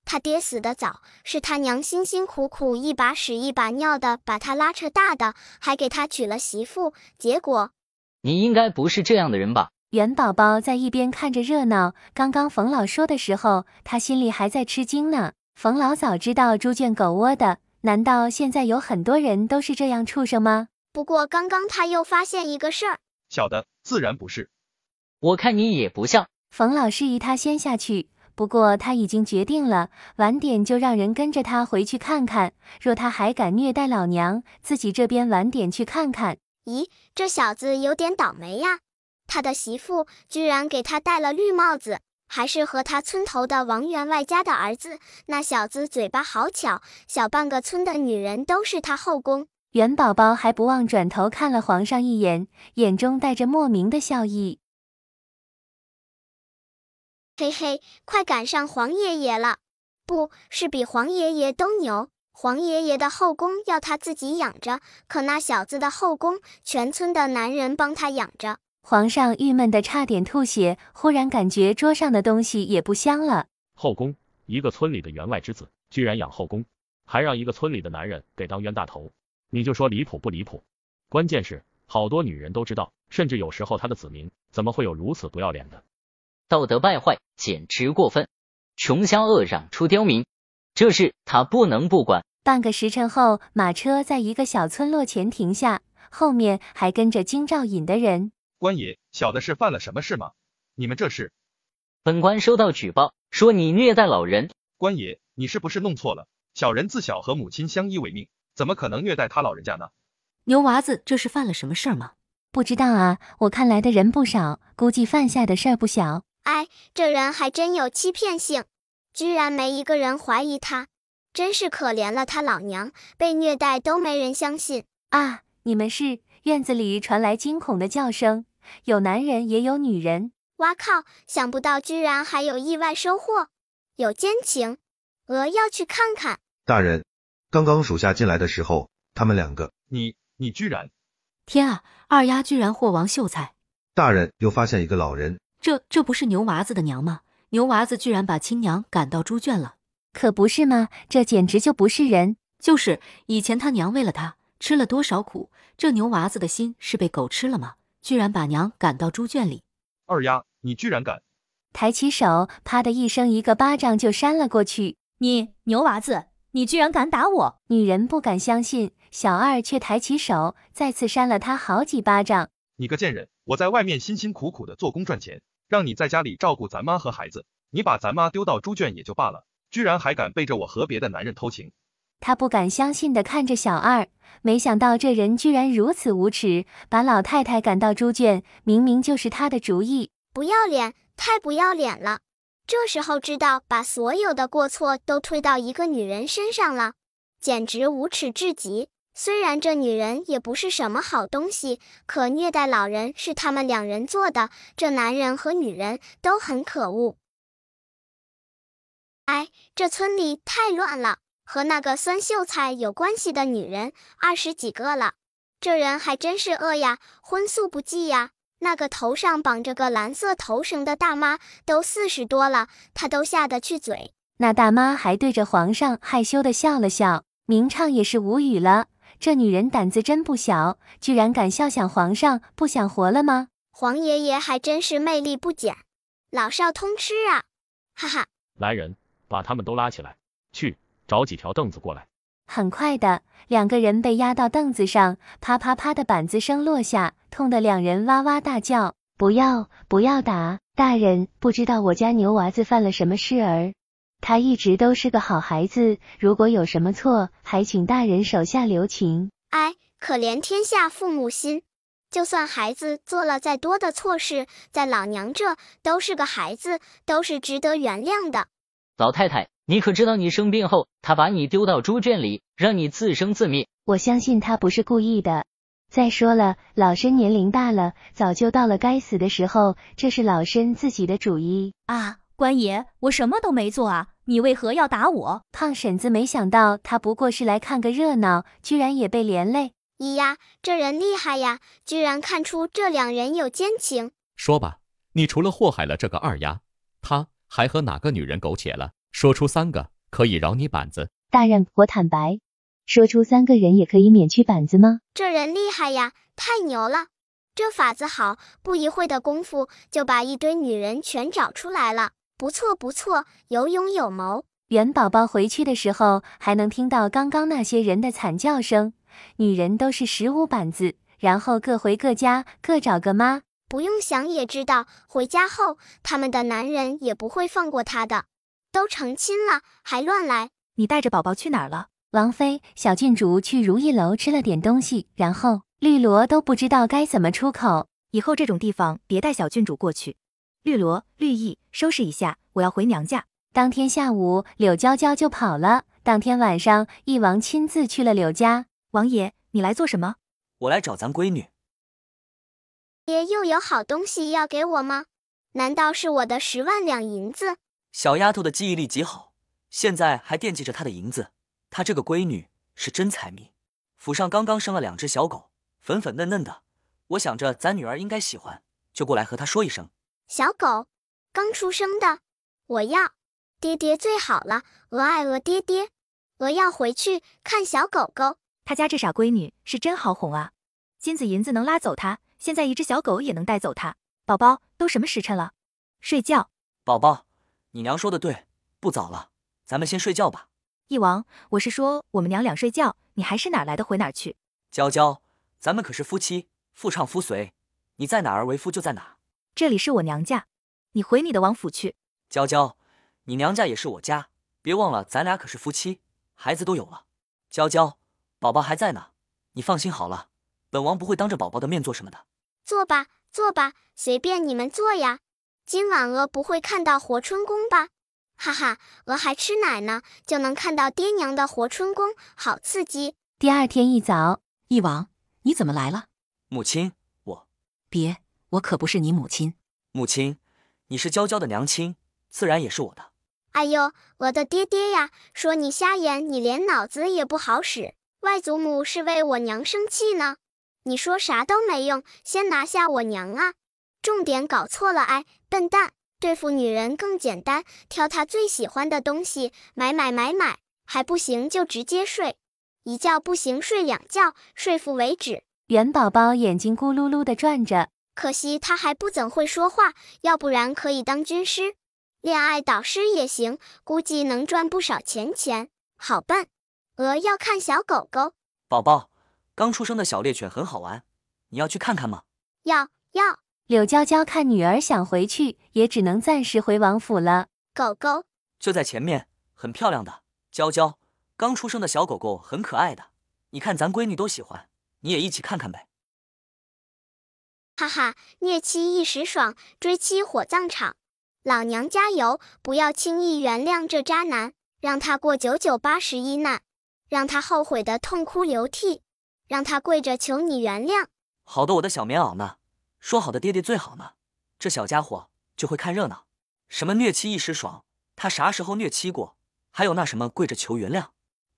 他爹死得早，是他娘辛辛苦苦一把屎一把尿的把他拉扯大的，还给他娶了媳妇，结果……你应该不是这样的人吧？元宝宝在一边看着热闹，刚刚冯老说的时候，他心里还在吃惊呢。冯老早知道猪圈狗窝的，难道现在有很多人都是这样畜生吗？不过刚刚他又发现一个事儿。小的自然不是。我看你也不像。冯老示意他先下去，不过他已经决定了，晚点就让人跟着他回去看看，若他还敢虐待老娘，自己这边晚点去看看。咦，这小子有点倒霉呀，他的媳妇居然给他戴了绿帽子，还是和他村头的王员外家的儿子，那小子嘴巴好巧，小半个村的女人都是他后宫。元宝宝还不忘转头看了皇上一眼，眼中带着莫名的笑意。嘿嘿，快赶上黄爷爷了，不是比黄爷爷都牛。黄爷爷的后宫要他自己养着，可那小子的后宫全村的男人帮他养着。皇上郁闷的差点吐血，忽然感觉桌上的东西也不香了。后宫，一个村里的员外之子居然养后宫，还让一个村里的男人给当冤大头，你就说离谱不离谱？关键是好多女人都知道，甚至有时候他的子民，怎么会有如此不要脸的？道德败坏，简直过分！穷乡恶壤出刁民，这事他不能不管。半个时辰后，马车在一个小村落前停下，后面还跟着京兆尹的人。官爷，小的是犯了什么事吗？你们这是……本官收到举报，说你虐待老人。官爷，你是不是弄错了？小人自小和母亲相依为命，怎么可能虐待他老人家呢？牛娃子这是犯了什么事儿吗？不知道啊，我看来的人不少，估计犯下的事儿不小。哎，这人还真有欺骗性，居然没一个人怀疑他，真是可怜了他老娘，被虐待都没人相信啊！你们是？院子里传来惊恐的叫声，有男人也有女人。哇靠，想不到居然还有意外收获，有奸情，鹅要去看看。大人，刚刚属下进来的时候，他们2个……你居然……天啊，二丫居然祸王秀才！大人又发现一个老人，这不是牛娃子的娘吗？牛娃子居然把亲娘赶到猪圈了，可不是吗？这简直就不是人。就是以前他娘为了他吃了多少苦，这牛娃子的心是被狗吃了吗？居然把娘赶到猪圈里。二丫，你居然敢！抬起手，啪的一声，一个巴掌就扇了过去。你牛娃子，你居然敢打我！女人不敢相信，小二却抬起手，再次扇了他好几巴掌。你个贱人，我在外面辛辛苦苦的做工赚钱，让你在家里照顾咱妈和孩子，你把咱妈丢到猪圈也就罢了，居然还敢背着我和别的男人偷情。他不敢相信地看着小二，没想到这人居然如此无耻，把老太太赶到猪圈，明明就是他的主意。不要脸，太不要脸了！这时候知道把所有的过错都推到一个女人身上了，简直无耻至极。虽然这女人也不是什么好东西，可虐待老人是他们2人做的，这男人和女人都很可恶。哎，这村里太乱了，和那个酸秀才有关系的女人20几个了。这人还真是恶呀，荤素不忌呀。那个头上绑着个蓝色头绳的大妈都40多了，他都下得去嘴。那大妈还对着皇上害羞地笑了笑，明畅也是无语了，这女人胆子真不小，居然敢笑想皇上不想活了吗？皇爷爷还真是魅力不减，老少通吃啊，哈哈。来人，把他们都拉起来，去找几条凳子过来。很快的，2个人被压到凳子上，啪啪啪的板子声落下，痛得2人哇哇大叫：不要，不要打！大人，不知道我家牛娃子犯了什么事儿，他一直都是个好孩子，如果有什么错，还请大人手下留情。哎，可怜天下父母心，就算孩子做了再多的错事，在老娘这都是个孩子，都是值得原谅的。老太太，你可知道你生病后，他把你丢到猪圈里，让你自生自灭。我相信他不是故意的。再说了，老身年龄大了，早就到了该死的时候，这是老身自己的主意。啊，官爷，我什么都没做啊，你为何要打我？胖婶子没想到他不过是来看个热闹，居然也被连累。咦呀，这人厉害呀，居然看出这2人有奸情。说吧，你除了祸害了这个二丫，他还和哪个女人苟且了？说出3个，可以饶你板子。大人，我坦白。说出3个人也可以免去板子吗？这人厉害呀，太牛了！这法子好，不一会的功夫就把一堆女人全找出来了。不错不错，有勇有谋。元宝宝回去的时候，还能听到刚刚那些人的惨叫声。女人都是15板子，然后各回各家，各找个妈。不用想也知道，回家后他们的男人也不会放过她的。都成亲了，还乱来。你带着宝宝去哪儿了？王妃、小郡主去如意楼吃了点东西，然后绿萝都不知道该怎么出口。以后这种地方别带小郡主过去。绿萝、绿意，收拾一下，我要回娘家。当天下午，柳娇娇就跑了。当天晚上，翼王亲自去了柳家。王爷，你来做什么？我来找咱闺女。爷又有好东西要给我吗？难道是我的10万两银子？小丫头的记忆力极好，现在还惦记着她的银子。她这个闺女是真财迷，府上刚刚生了2只小狗，粉粉嫩嫩的，我想着咱女儿应该喜欢，就过来和她说一声。小狗，刚出生的，我要。爹爹最好了，鹅爱鹅爹爹，鹅要回去看小狗狗。他家这傻闺女是真好哄啊，金子银子能拉走她，现在一只小狗也能带走她。宝宝，都什么时辰了？睡觉。宝宝，你娘说的对，不早了，咱们先睡觉吧。翼王，我是说我们娘俩睡觉，你还是哪儿来的回哪儿去。娇娇，咱们可是夫妻，夫唱妇随，你在哪儿为夫就在哪儿。这里是我娘家，你回你的王府去。娇娇，你娘家也是我家，别忘了咱俩可是夫妻，孩子都有了。娇娇，宝宝还在呢，你放心好了，本王不会当着宝宝的面做什么的。坐吧，坐吧，随便你们坐呀。今晚鹅不会看到活春宫吧？哈哈，鹅还吃奶呢，就能看到爹娘的活春宫，好刺激。第2天一早，翼王，你怎么来了？母亲，别，我可不是你母亲。母亲，你是娇娇的娘亲，自然也是我的。哎呦，我的爹爹呀，说你瞎眼，你连脑子也不好使。外祖母是为我娘生气呢，你说啥都没用，先拿下我娘啊！重点搞错了，哎，笨蛋！对付女人更简单，挑她最喜欢的东西，买，还不行就直接睡，一觉不行睡2觉，说服为止。元宝宝眼睛咕噜噜地转着，可惜他还不怎会说话，要不然可以当军师，恋爱导师也行，估计能赚不少钱。好笨，鹅要看小狗狗。宝宝，刚出生的小猎犬很好玩，你要去看看吗？要。柳娇娇看女儿想回去，也只能暂时回王府了。狗狗就在前面，很漂亮的。娇娇，刚出生的小狗狗很可爱的，你看咱闺女都喜欢，你也一起看看呗。哈哈，虐妻一时爽，追妻火葬场。老娘加油，不要轻易原谅这渣男，让他过99、81难，让他后悔的痛哭流涕，让他跪着求你原谅。好的，我的小棉袄呢？说好的爹爹最好呢，这小家伙就会看热闹。什么虐妻一时爽，他啥时候虐妻过？还有那什么跪着求原谅，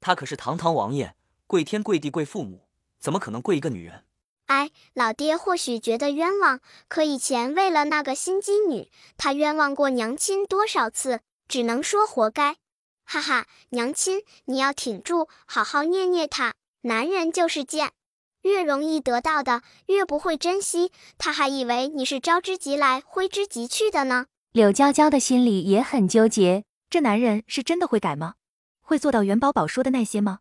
他可是堂堂王爷，跪天跪地跪父母，怎么可能跪一个女人？哎，老爹或许觉得冤枉，可以前为了那个心机女，他冤枉过娘亲多少次，只能说活该。哈哈，娘亲，你要挺住，好好虐虐他。男人就是贱，越容易得到的，越不会珍惜。他还以为你是招之即来，挥之即去的呢。柳娇娇的心里也很纠结，这男人是真的会改吗？会做到元宝宝说的那些吗？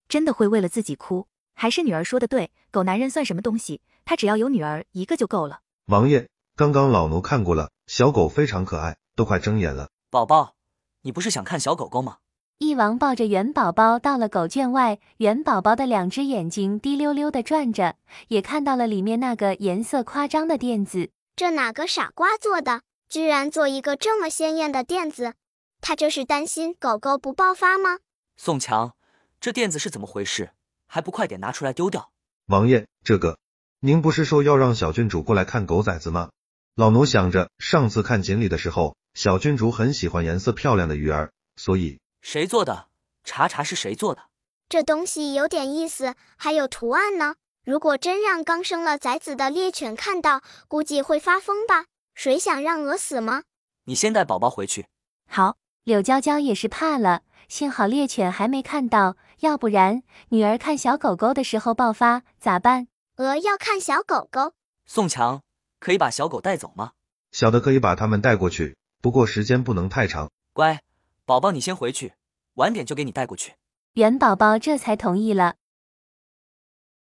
真的会为了自己哭？还是女儿说的对，狗男人算什么东西？他只要有女儿一个就够了。王爷，刚刚老奴看过了，小狗非常可爱，都快睁眼了。宝宝，你不是想看小狗狗吗？一王抱着元宝宝到了狗圈外，元宝宝的2只眼睛滴溜溜地转着，也看到了里面那个颜色夸张的垫子。这哪个傻瓜做的？居然做一个这么鲜艳的垫子，他这是担心狗狗不爆发吗？宋强，这垫子是怎么回事？还不快点拿出来丢掉！王爷，这个，您不是说要让小郡主过来看狗崽子吗？老奴想着上次看锦鲤的时候，小郡主很喜欢颜色漂亮的鱼儿，所以……谁做的？查查是谁做的。这东西有点意思，还有图案呢。如果真让刚生了崽子的猎犬看到，估计会发疯吧？谁想让鹅死吗？你先带宝宝回去。好。柳娇娇也是怕了，幸好猎犬还没看到，要不然女儿看小狗狗的时候爆发咋办？鹅要看小狗狗。宋强，可以把小狗带走吗？小的可以把它们带过去，不过时间不能太长。乖，宝宝你先回去，晚点就给你带过去。元宝宝这才同意了。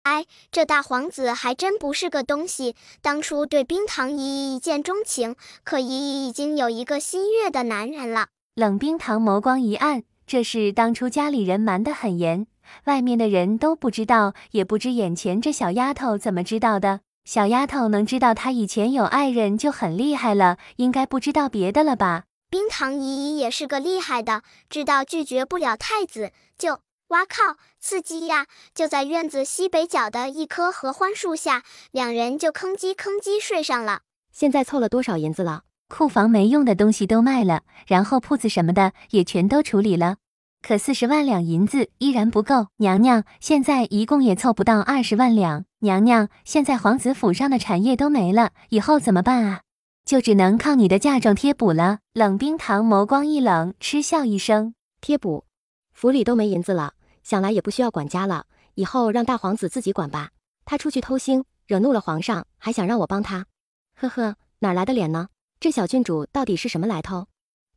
哎，这大皇子还真不是个东西，当初对冰糖姨姨一见钟情，可姨姨已经有一个心悦的男人了。冷冰糖眸光一暗，这事当初家里人瞒得很严，外面的人都不知道，也不知眼前这小丫头怎么知道的。小丫头能知道她以前有爱人就很厉害了，应该不知道别的了吧？冰糖姨姨也是个厉害的，知道拒绝不了太子，就……哇靠，刺激呀！就在院子西北角的一棵合欢树下，两人就吭叽吭叽睡上了。现在凑了多少银子了？库房没用的东西都卖了，然后铺子什么的也全都处理了，可40万两银子依然不够。娘娘，现在一共也凑不到20万两。娘娘，现在皇子府上的产业都没了，以后怎么办啊？就只能靠你的嫁妆贴补了。冷冰糖眸光一冷，嗤笑一声：贴补？府里都没银子了，想来也不需要管家了，以后让大皇子自己管吧。他出去偷腥，惹怒了皇上，还想让我帮他。呵呵，哪来的脸呢？这小郡主到底是什么来头？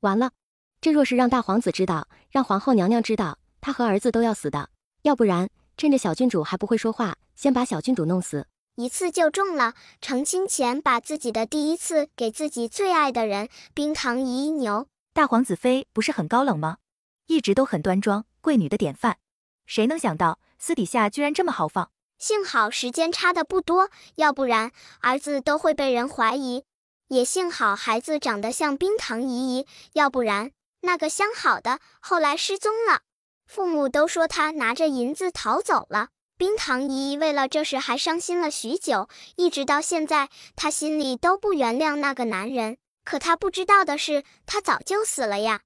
完了，这若是让大皇子知道，让皇后娘娘知道，他和儿子都要死的。要不然，趁着小郡主还不会说话，先把小郡主弄死，一次就中了。成亲前把自己的第一次给自己最爱的人，冰糖姨姨牛。大皇子妃不是很高冷吗？一直都很端庄，贵女的典范。谁能想到私底下居然这么豪放？幸好时间差的不多，要不然儿子都会被人怀疑。也幸好孩子长得像冰糖姨姨，要不然那个相好的后来失踪了，父母都说他拿着银子逃走了。冰糖姨姨为了这事还伤心了许久，一直到现在，她心里都不原谅那个男人。可她不知道的是，他早就死了呀，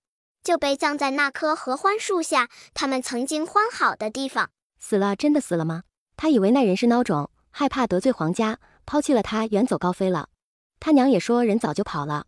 就被葬在那棵合欢树下，他们曾经欢好的地方。死了，真的死了吗？他以为那人是孬种，害怕得罪皇家，抛弃了他远走高飞了。他娘也说人早就跑了，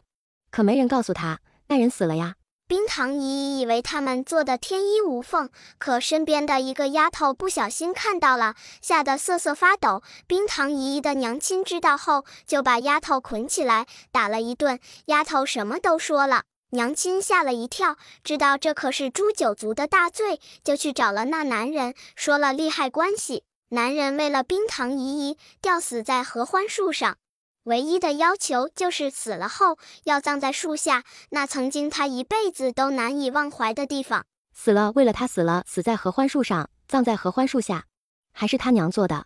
可没人告诉他那人死了呀。冰糖姨姨以为他们做的天衣无缝，可身边的一个丫头不小心看到了，吓得瑟瑟发抖。冰糖姨姨的娘亲知道后，就把丫头捆起来打了一顿。丫头什么都说了，娘亲吓了一跳，知道这可是诛九族的大罪，就去找了那男人，说了利害关系。男人为了冰糖姨姨，吊死在合欢树上。唯一的要求就是死了后要葬在树下，那曾经他一辈子都难以忘怀的地方。死了，为了他死了，死在合欢树上，葬在合欢树下，还是他娘做的，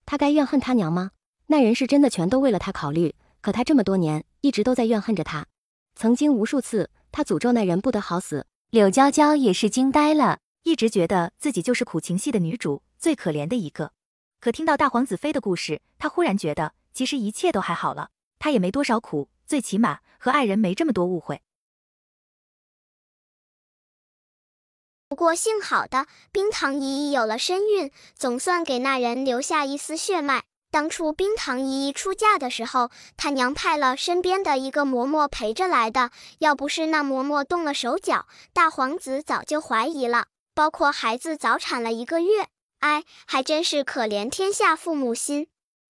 他该怨恨他娘吗？那人是真的全都为了他考虑，可他这么多年一直都在怨恨着他。曾经无数次，他诅咒那人不得好死。柳娇娇也是惊呆了，一直觉得自己就是苦情戏的女主，最可怜的一个。可听到大皇子妃的故事，她忽然觉得其实一切都还好了，她也没多少苦，最起码和爱人没这么多误会。不过幸好的，冰糖姨姨有了身孕，总算给那人留下一丝血脉。当初冰糖姨姨出嫁的时候，她娘派了身边的一个嬷嬷陪着来的，要不是那嬷嬷动了手脚，大皇子早就怀疑了，包括孩子早产了1个月。哎，还真是可怜天下父母心。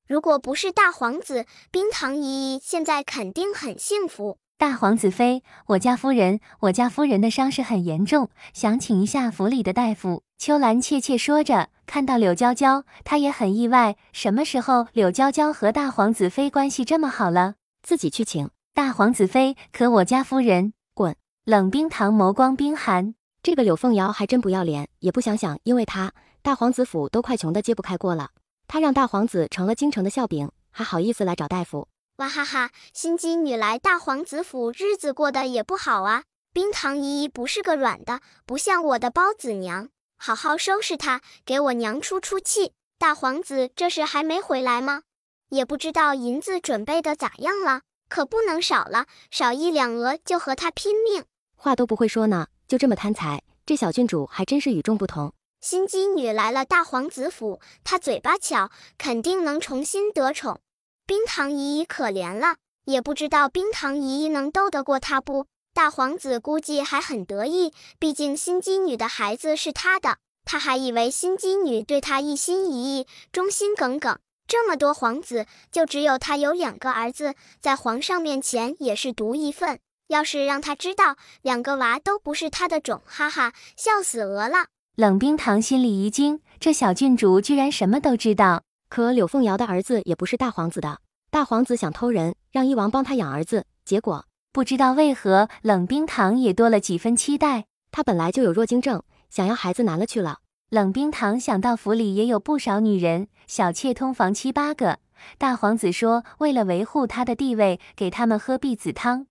如果不是大皇子，冰糖姨姨现在肯定很幸福。大皇子妃，我家夫人的伤势很严重，想请一下府里的大夫。秋兰怯怯说着，看到柳娇娇，她也很意外，什么时候柳娇娇和大皇子妃关系这么好了？自己去请。大皇子妃，可我家夫人……滚！冷冰堂眸光冰寒，这个柳凤瑶还真不要脸，也不想想，因为她，大皇子府都快穷得揭不开锅了。她让大皇子成了京城的笑柄，还好意思来找大夫。哇哈哈，心机女来大皇子府，日子过得也不好啊。冰糖姨姨不是个软的，不像我的包子娘，好好收拾她，给我娘出出气。大皇子这是还没回来吗？也不知道银子准备的咋样了，可不能少了，少1两额就和他拼命。话都不会说呢，就这么贪财，这小郡主还真是与众不同。心机女来了大皇子府，她嘴巴巧，肯定能重新得宠。冰糖姨姨可怜了，也不知道冰糖姨姨能斗得过她不？大皇子估计还很得意，毕竟心机女的孩子是他的，他还以为心机女对他一心一意，忠心耿耿。这么多皇子，就只有他有2个儿子，在皇上面前也是独一份。要是让他知道2个娃都不是他的种，哈哈，笑死鹅了。冷冰堂心里一惊，这小郡主居然什么都知道。可柳凤瑶的儿子也不是大皇子的，大皇子想偷人，让一王帮他养儿子，结果不知道为何冷冰堂也多了几分期待。他本来就有弱精症，想要孩子难了去了。冷冰堂想到府里也有不少女人，小妾通房7、8个。大皇子说为了维护他的地位，给他们喝避子汤。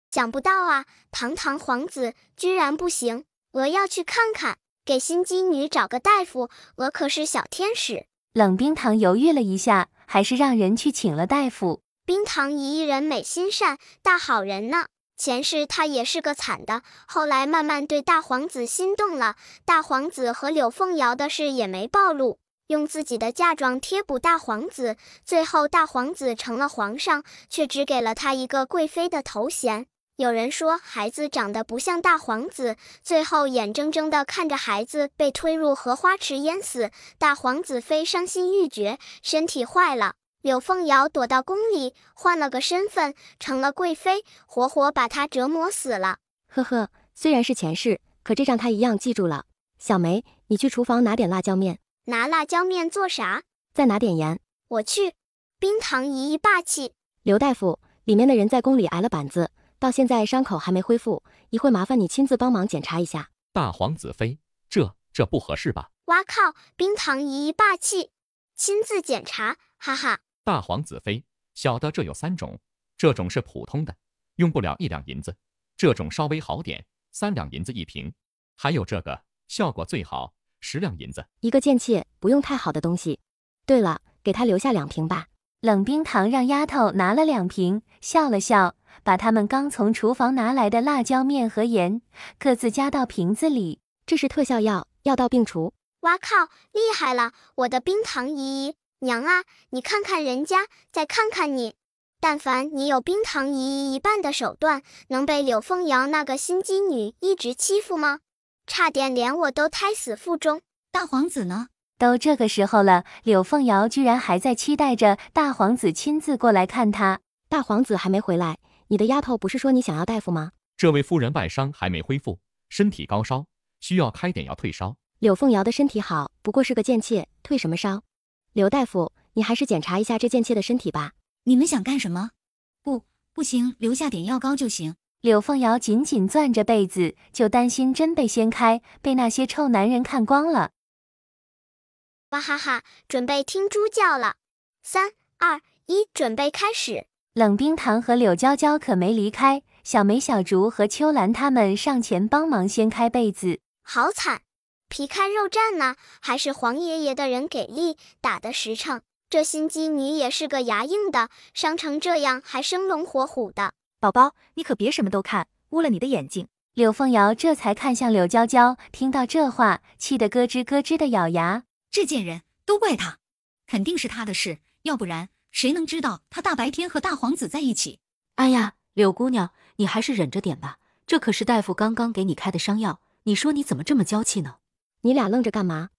想不到啊，堂堂皇子居然不行，我要去看看。给心机女找个大夫，我可是小天使。冷冰堂犹豫了一下，还是让人去请了大夫。冰糖姨姨人美心善，大好人呢。前世她也是个惨的，后来慢慢对大皇子心动了。大皇子和柳凤瑶的事也没暴露，用自己的嫁妆贴补大皇子，最后大皇子成了皇上，却只给了他一个贵妃的头衔。有人说孩子长得不像大皇子，最后眼睁睁地看着孩子被推入荷花池淹死，大皇子妃伤心欲绝，身体坏了。柳凤瑶躲到宫里，换了个身份，成了贵妃，活活把她折磨死了。呵呵，虽然是前世，可这账他一样记住了。小梅，你去厨房拿点辣椒面。拿辣椒面做啥？再拿点盐。我去。冰糖姨姨霸气。刘大夫，里面的人在宫里挨了板子，到现在伤口还没恢复，一会麻烦你亲自帮忙检查一下。大皇子妃，这不合适吧？哇靠，冰糖姨姨霸气，亲自检查，哈哈。大皇子妃，小的这有3种，这种是普通的，用不了1两银子，这种稍微好点，3两银子1瓶，还有这个效果最好，10两银子。一个贱妾不用太好的东西。对了，给他留下2瓶吧。冷冰堂让丫头拿了2瓶，笑了笑，把他们刚从厨房拿来的辣椒面和盐各自加到瓶子里。这是特效药，药到病除。哇靠，厉害了，我的冰糖姨姨。娘啊，你看看人家，再看看你。但凡你有冰糖姨姨一半的手段，能被柳凤瑶那个心机女一直欺负吗？差点连我都胎死腹中。大皇子呢？都这个时候了，柳凤瑶居然还在期待着大皇子亲自过来看她。大皇子还没回来，你的丫头不是说你想要大夫吗？这位夫人外伤还没恢复，身体高烧，需要开点药退烧。柳凤瑶的身体好，不过是个贱妾，退什么烧？刘大夫，你还是检查一下这贱妾的身体吧。你们想干什么？不行，留下点药膏就行。柳凤瑶紧紧攥着被子，就担心真被掀开，被那些臭男人看光了。哇哈哈，准备听猪叫了。3、2、1，准备开始。冷冰堂和柳娇娇可没离开，小梅、小竹和秋兰他们上前帮忙掀开被子。好惨，皮开肉绽呢，还是黄爷爷的人给力，打得实诚。这心机女也是个牙硬的，伤成这样还生龙活虎的。宝宝，你可别什么都看，污了你的眼睛。柳凤瑶这才看向柳娇娇，听到这话，气得咯吱咯吱的咬牙。这贱人，都怪他，肯定是他的事，要不然谁能知道他大白天和大皇子在一起？哎呀，柳姑娘，你还是忍着点吧，这可是大夫刚刚给你开的伤药，你说你怎么这么娇气呢？你俩愣着干嘛？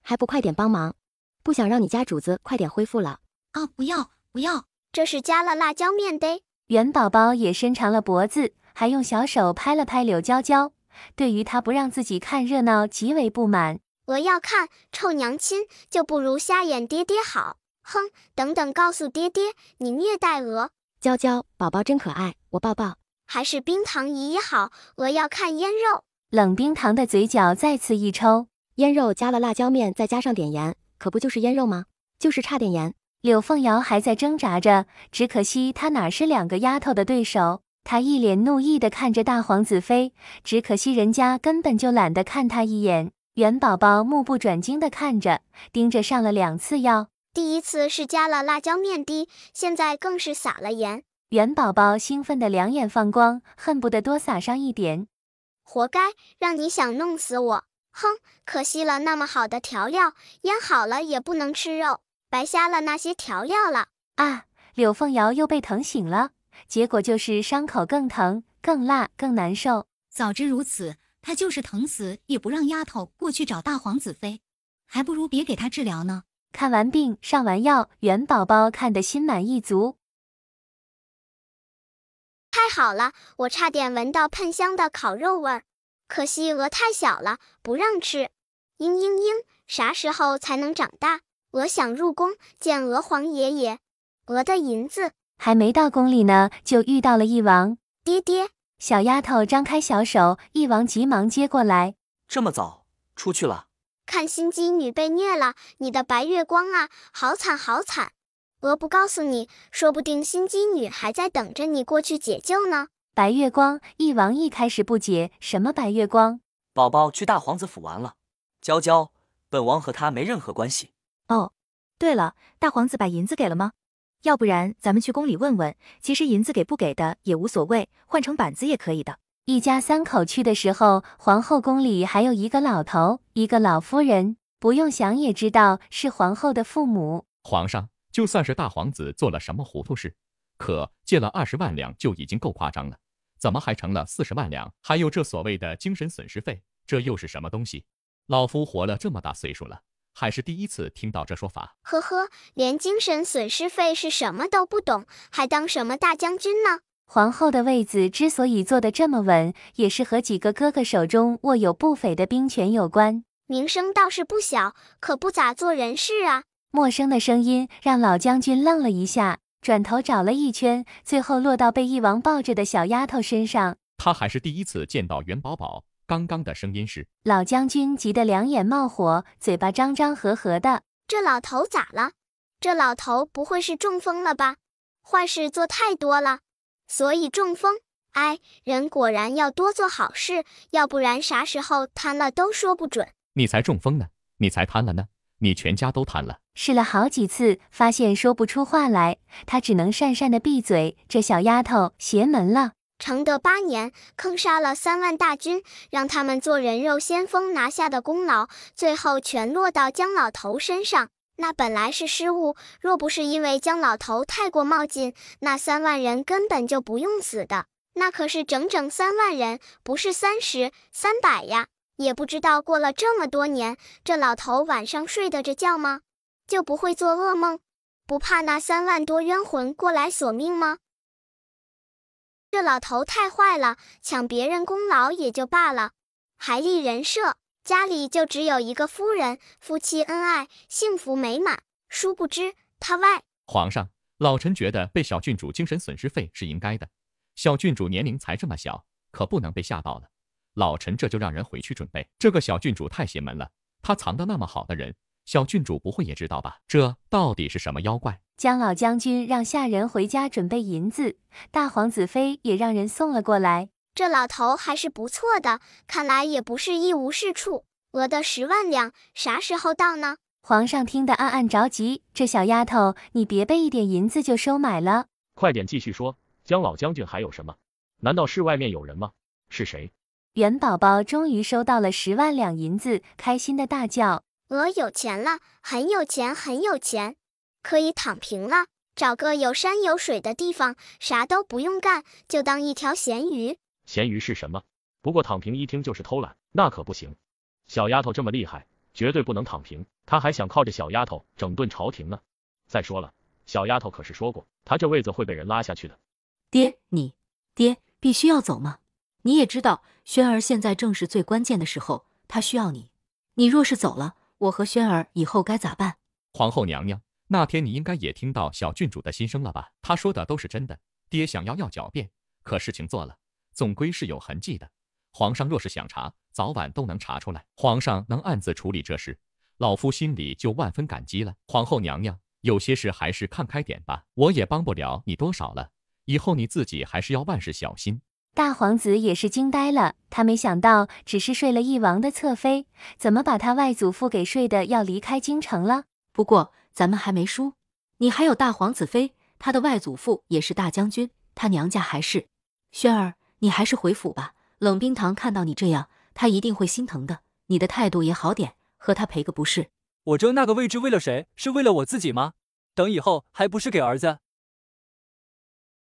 还不快点帮忙？不想让你家主子快点恢复了啊！不要不要，这是加了辣椒面的。元宝宝也伸长了脖子，还用小手拍了拍柳娇娇，对于他不让自己看热闹极为不满。我要看，臭娘亲，就不如瞎眼爹爹好。哼，等等告诉爹爹，你虐待鹅。娇娇，宝宝真可爱，我抱抱。还是冰糖姨姨好，我要看腌肉。冷冰糖的嘴角再次一抽，腌肉加了辣椒面，再加上点盐，可不就是腌肉吗？就是差点盐。柳凤瑶还在挣扎着，只可惜她哪是两个丫头的对手。她一脸怒意地看着大皇子妃，只可惜人家根本就懒得看她一眼。元宝宝目不转睛地看着，盯着上了2次药。第一次是加了辣椒面滴，现在更是撒了盐。元宝宝兴奋的两眼放光，恨不得多撒上一点。活该，让你想弄死我！哼，可惜了那么好的调料，腌好了也不能吃肉，白瞎了那些调料了。啊！柳凤瑶又被疼醒了，结果就是伤口更疼、更辣、更难受。早知如此，他就是疼死也不让丫头过去找大皇子妃，还不如别给他治疗呢。看完病，上完药，元宝宝看得心满意足。太好了，我差点闻到喷香的烤肉味儿，可惜鹅太小了，不让吃。嘤嘤嘤，啥时候才能长大？鹅想入宫见鹅皇爷爷。鹅的银子还没到宫里呢，就遇到了翼王。爹爹，小丫头张开小手，翼王急忙接过来。这么早出去了？看心机女被虐了，你的白月光啊，好惨好惨！鹅不告诉你，说不定心机女还在等着你过去解救呢。白月光，翼王一开始不解，什么白月光？宝宝去大皇子府玩了。娇娇，本王和他没任何关系。哦，对了，大皇子把银子给了吗？要不然咱们去宫里问问，其实银子给不给的也无所谓，换成板子也可以的。一家3口去的时候，皇后宫里还有一个老头，一个老夫人，不用想也知道是皇后的父母。皇上，就算是大皇子做了什么糊涂事，可借了20万两就已经够夸张了，怎么还成了40万两？还有这所谓的精神损失费，这又是什么东西？老夫活了这么大岁数了，还是第一次听到这说法。呵呵，连精神损失费是什么都不懂，还当什么大将军呢？皇后的位子之所以坐得这么稳，也是和几个哥哥手中握有不菲的兵权有关。名声倒是不小，可不咋做人事啊。陌生的声音让老将军愣了一下，转头找了一圈，最后落到被翼王抱着的小丫头身上。他还是第一次见到元宝宝，刚刚的声音是……老将军急得两眼冒火，嘴巴张张合合的。这老头咋了？这老头不会是中风了吧？坏事做太多了，所以中风。哎，人果然要多做好事，要不然啥时候瘫了都说不准。你才中风呢，你才瘫了呢，你全家都瘫了。试了好几次，发现说不出话来，他只能讪讪的闭嘴。这小丫头邪门了。承德8年，坑杀了3万大军，让他们做人肉先锋拿下的功劳，最后全落到姜老头身上。那本来是失误，若不是因为姜老头太过冒进，那3万人根本就不用死的。那可是整整3万人，不是30、300呀。也不知道过了这么多年，这老头晚上睡得着觉吗？就不会做噩梦？不怕那3万多冤魂过来索命吗？这老头太坏了，抢别人功劳也就罢了，还立人设，家里就只有一个夫人，夫妻恩爱，幸福美满。殊不知他外。皇上，老臣觉得被小郡主精神损失费是应该的。小郡主年龄才这么小，可不能被吓到了。老臣这就让人回去准备。这个小郡主太邪门了，她藏得那么好的人，小郡主不会也知道吧？这到底是什么妖怪？姜老将军让下人回家准备银子，大皇子妃也让人送了过来。这老头还是不错的，看来也不是一无是处。鹅的10万两啥时候到呢？皇上听得暗暗着急，这小丫头，你别被一点银子就收买了。快点继续说，姜老将军还有什么？难道是外面有人吗？是谁？元宝宝终于收到了10万两银子，开心的大叫：“我有钱了，很有钱，很有钱，可以躺平了，找个有山有水的地方，啥都不用干，就当一条咸鱼。”咸鱼是什么？不过躺平一听就是偷懒，那可不行。小丫头这么厉害，绝对不能躺平，她还想靠着小丫头整顿朝廷呢。再说了，小丫头可是说过，她这位子会被人拉下去的。爹，爹必须要走吗？你也知道，轩儿现在正是最关键的时候，她需要你。你若是走了，我和轩儿以后该咋办？皇后娘娘，那天你应该也听到小郡主的心声了吧？她说的都是真的，爹想要狡辩，可事情做了，总归是有痕迹的。皇上若是想查，早晚都能查出来。皇上能暗自处理这事，老夫心里就万分感激了。皇后娘娘，有些事还是看开点吧，我也帮不了你多少了，以后你自己还是要万事小心。大皇子也是惊呆了，他没想到只是睡了一王的侧妃，怎么把他外祖父给睡的要离开京城了？不过咱们还没输，你还有大皇子妃，他的外祖父也是大将军，他娘家还是……轩儿，你还是回府吧。冷冰堂看到你这样，他一定会心疼的。你的态度也好点，和他赔个不是。我争那个位置为了谁？是为了我自己吗？等以后还不是给儿子？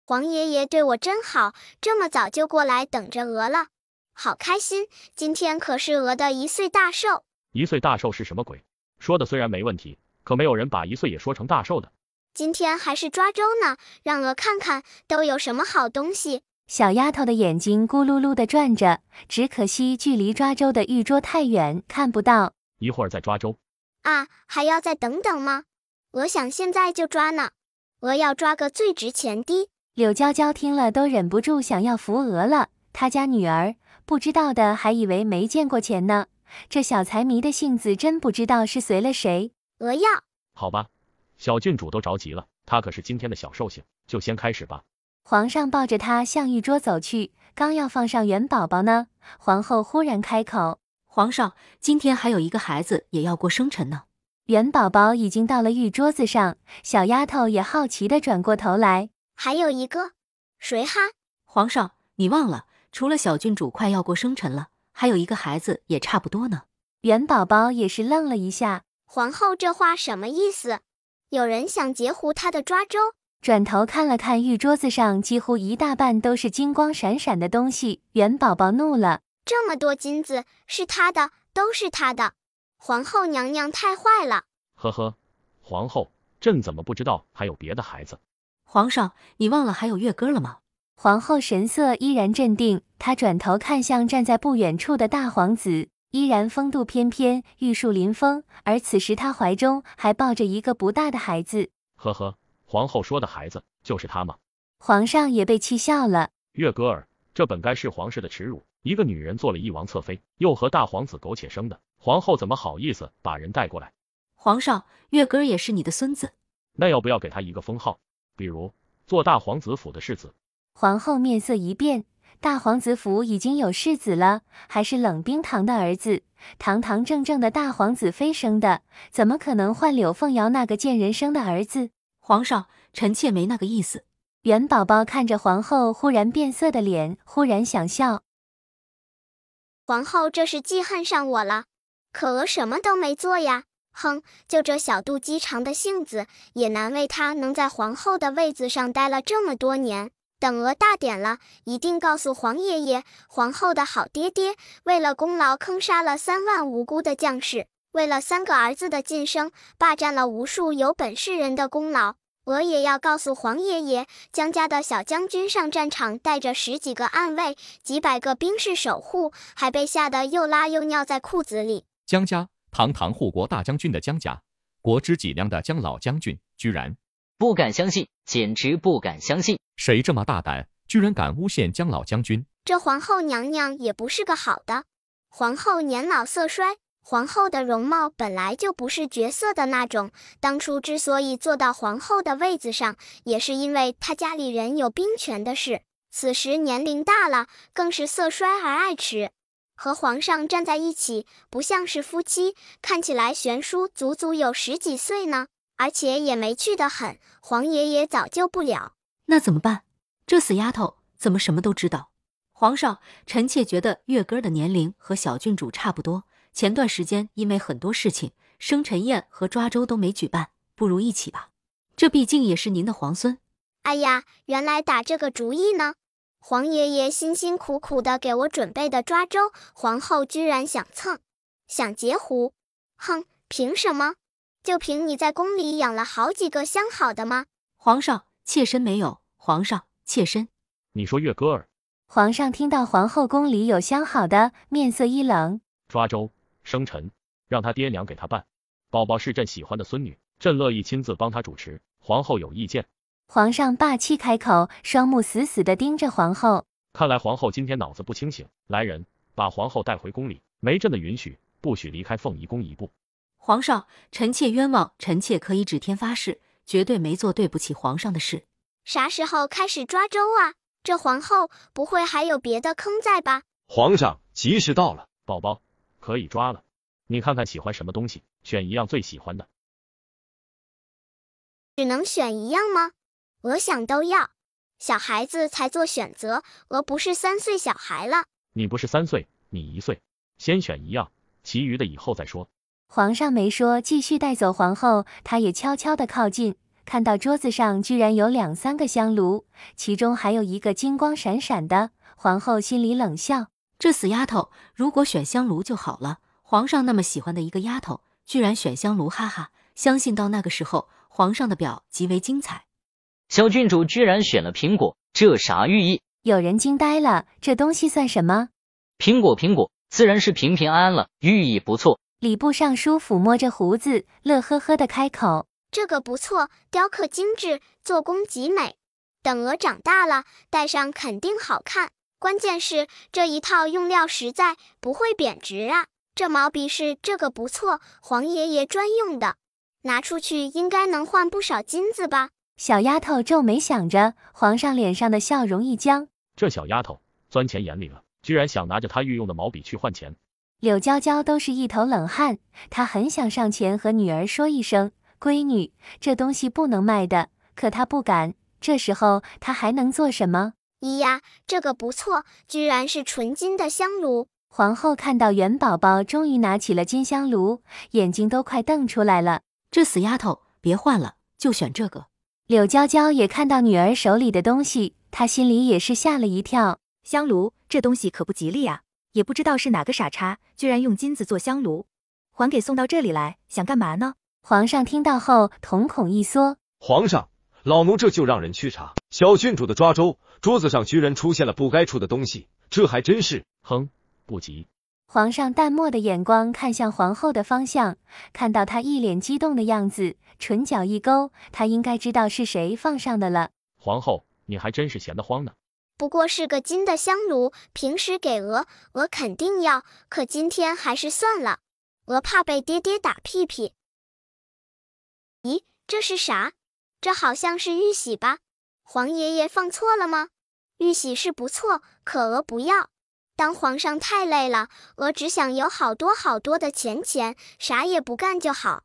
皇爷爷对我真好，这么早就过来等着鹅了，好开心！今天可是鹅的1岁大寿。1岁大寿是什么鬼？说的虽然没问题，可没有人把1岁也说成大寿的。今天还是抓周呢，让鹅看看都有什么好东西。小丫头的眼睛咕噜噜地转着，只可惜距离抓周的玉桌太远，看不到。一会儿再抓周啊，还要再等等吗？鹅想现在就抓呢，鹅要抓个最值钱的。柳娇娇听了都忍不住想要扶鹅了，她家女儿不知道的还以为没见过钱呢，这小财迷的性子真不知道是随了谁。鹅要好吧，小郡主都着急了，她可是今天的小寿星，就先开始吧。皇上抱着她向玉桌走去，刚要放上元宝宝呢，皇后忽然开口：“皇上，今天还有一个孩子也要过生辰呢。”元宝宝已经到了玉桌子上，小丫头也好奇地转过头来：“还有一个？谁哈？”皇上，你忘了，除了小郡主快要过生辰了，还有一个孩子也差不多呢。元宝宝也是愣了一下，皇后这话什么意思？有人想截胡她的抓周？转头看了看玉桌子上几乎一大半都是金光闪闪的东西，元宝宝怒了：“这么多金子，是他的，都是他的！皇后娘娘太坏了！”呵呵，皇后，朕怎么不知道还有别的孩子？皇上，你忘了还有月歌了吗？皇后神色依然镇定，她转头看向站在不远处的大皇子，依然风度翩翩，玉树临风，而此时他怀中还抱着一个不大的孩子。呵呵，皇后说的孩子就是他吗？皇上也被气笑了。月歌儿，这本该是皇室的耻辱，一个女人做了一王侧妃，又和大皇子苟且生的，皇后怎么好意思把人带过来？皇上，月歌儿也是你的孙子，那要不要给他一个封号，比如做大皇子府的世子？皇后面色一变，大皇子府已经有世子了，还是冷冰堂的儿子，堂堂正正的大皇子妃生的，怎么可能换柳凤瑶那个贱人生的儿子？皇上，臣妾没那个意思。元宝宝看着皇后忽然变色的脸，忽然想笑。皇后这是记恨上我了，可娥什么都没做呀。哼，就这小肚鸡肠的性子，也难为她能在皇后的位子上待了这么多年。等娥大典了，一定告诉皇爷爷，皇后的好爹爹为了功劳坑杀了3万无辜的将士，为了3个儿子的晋升，霸占了无数有本事人的功劳。娥也要告诉皇爷爷，江家的小将军上战场带着10几个暗卫，几百个兵士守护，还被吓得又拉又尿在裤子里。江家，堂堂护国大将军的江家，国之脊梁的江老将军，居然……不敢相信，简直不敢相信！谁这么大胆，居然敢诬陷江老将军？这皇后娘娘也不是个好的。皇后年老色衰，皇后的容貌本来就不是绝色的那种，当初之所以坐到皇后的位子上，也是因为她家里人有兵权的事。此时年龄大了，更是色衰而爱弛，和皇上站在一起，不像是夫妻，看起来悬殊足足有10几岁呢。而且也没趣得很，皇爷也早救不了。那怎么办？这死丫头怎么什么都知道？皇上，臣妾觉得月歌的年龄和小郡主差不多，前段时间因为很多事情，生辰宴和抓周都没举办，不如一起吧。这毕竟也是您的皇孙。哎呀，原来打这个主意呢！皇爷爷辛辛苦苦的给我准备的抓周，皇后居然想蹭，想截胡。哼，凭什么？就凭你在宫里养了好几个相好的吗？皇上，妾身没有。皇上，妾身。你说月歌儿？皇上听到皇后宫里有相好的，面色一冷。抓周、生辰，让他爹娘给他办。宝宝是朕喜欢的孙女，朕乐意亲自帮他主持。皇后有意见？皇上霸气开口，双目死死地盯着皇后。看来皇后今天脑子不清醒。来人，把皇后带回宫里，没朕的允许，不许离开凤仪宫一步。皇上，臣妾冤枉，臣妾可以指天发誓，绝对没做对不起皇上的事。啥时候开始抓周啊？这皇后不会还有别的坑在吧？皇上，吉时到了，宝宝可以抓了。你看看喜欢什么东西，选一样最喜欢的。只能选一样吗？我想都要。小孩子才做选择，我不是3岁小孩了。你不是3岁，你1岁，先选一样，其余的以后再说。皇上没说继续带走皇后，他也悄悄地靠近，看到桌子上居然有2、3个香炉，其中还有一个金光闪闪的。皇后心里冷笑，这死丫头，如果选香炉就好了。皇上那么喜欢的一个丫头，居然选香炉，哈哈！相信到那个时候，皇上的表极为精彩。小郡主居然选了苹果，这啥寓意？有人惊呆了，这东西算什么？苹果，自然是平平安安了，寓意不错。礼部尚书抚摸着胡子，乐呵呵地开口：“这个不错，雕刻精致，做工极美。等鹅长大了，戴上肯定好看。关键是这一套用料实在，不会贬值啊。这毛笔是这个不错，皇爷爷专用的，拿出去应该能换不少金子吧？”小丫头皱眉想着，皇上脸上的笑容一僵。这小丫头钻钱眼里了，居然想拿着她御用的毛笔去换钱。柳娇娇都是一头冷汗，她很想上前和女儿说一声：“闺女，这东西不能卖的。”可她不敢。这时候她还能做什么？咦呀，这个不错，居然是纯金的香炉。皇后看到元宝宝终于拿起了金香炉，眼睛都快瞪出来了。这死丫头，别换了，就选这个。柳娇娇也看到女儿手里的东西，她心里也是吓了一跳。香炉，这东西可不吉利啊！也不知道是哪个傻叉，居然用金子做香炉，还给送到这里来，想干嘛呢？皇上听到后瞳孔一缩。皇上，老奴这就让人去查。小郡主的抓周，桌子上居然出现了不该出的东西，这还真是……哼，不急。皇上淡漠的眼光看向皇后的方向，看到她一脸激动的样子，唇角一勾，他应该知道是谁放上的了。皇后，你还真是闲得慌呢。不过是个金的香炉，平时给鹅肯定要，可今天还是算了，鹅怕被爹爹打屁屁。咦，这是啥？这好像是玉玺吧？皇爷爷放错了吗？玉玺是不错，可鹅不要。当皇上太累了，鹅只想有好多好多的钱，啥也不干就好。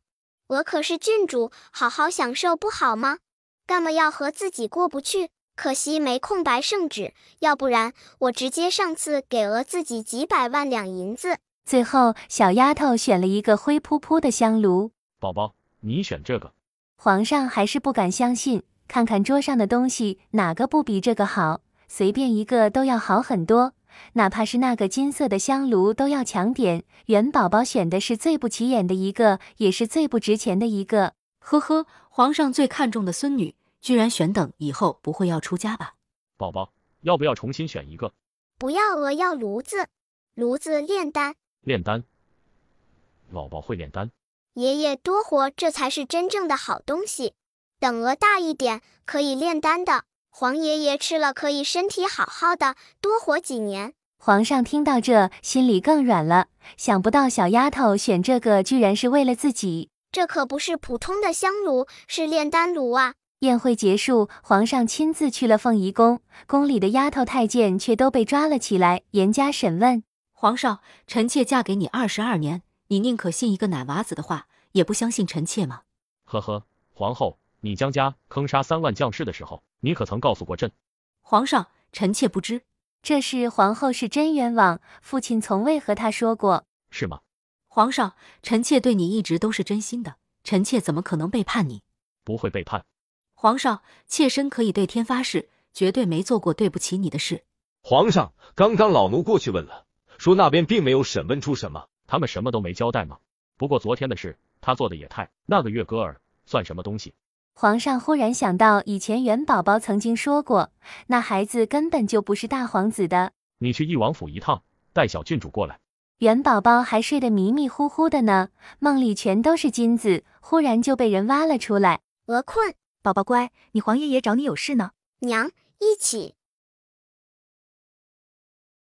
鹅可是郡主，好好享受不好吗？干嘛要和自己过不去？可惜没空白圣旨，要不然我直接上次给鹅自己几百万两银子。最后，小丫头选了一个灰扑扑的香炉。宝宝，你选这个。皇上还是不敢相信，看看桌上的东西，哪个不比这个好？随便一个都要好很多，哪怕是那个金色的香炉都要强点。元宝宝选的是最不起眼的一个，也是最不值钱的一个。呵呵，皇上最看重的孙女，居然选等以后不会要出家吧？宝宝，要不要重新选一个？不要，鹅要炉子，炉子炼丹。炼丹？宝宝会炼丹？爷爷多活，这才是真正的好东西。等鹅大一点，可以炼丹的。皇爷爷吃了可以身体好好的，多活几年。皇上听到这，心里更软了。想不到小丫头选这个，居然是为了自己。这可不是普通的香炉，是炼丹炉啊！宴会结束，皇上亲自去了凤仪宫，宫里的丫头太监却都被抓了起来，严加审问。皇上，臣妾嫁给你22年，你宁可信一个奶娃子的话，也不相信臣妾吗？呵呵，皇后，你江家坑杀3万将士的时候，你可曾告诉过朕？皇上，臣妾不知。这事皇后是真冤枉，父亲从未和她说过。是吗？皇上，臣妾对你一直都是真心的，臣妾怎么可能背叛你？不会背叛。皇上，妾身可以对天发誓，绝对没做过对不起你的事。皇上，刚刚老奴过去问了，说那边并没有审问出什么。他们什么都没交代吗？不过昨天的事，他做的也太……那个月歌儿算什么东西？皇上忽然想到，以前元宝宝曾经说过，那孩子根本就不是大皇子的。你去翼王府一趟，带小郡主过来。元宝宝还睡得迷迷糊糊的呢，梦里全都是金子，忽然就被人挖了出来。鹅困，宝宝乖，你皇爷爷找你有事呢。娘，一起。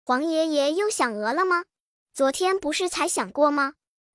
皇爷爷又想鹅了吗？昨天不是才想过吗？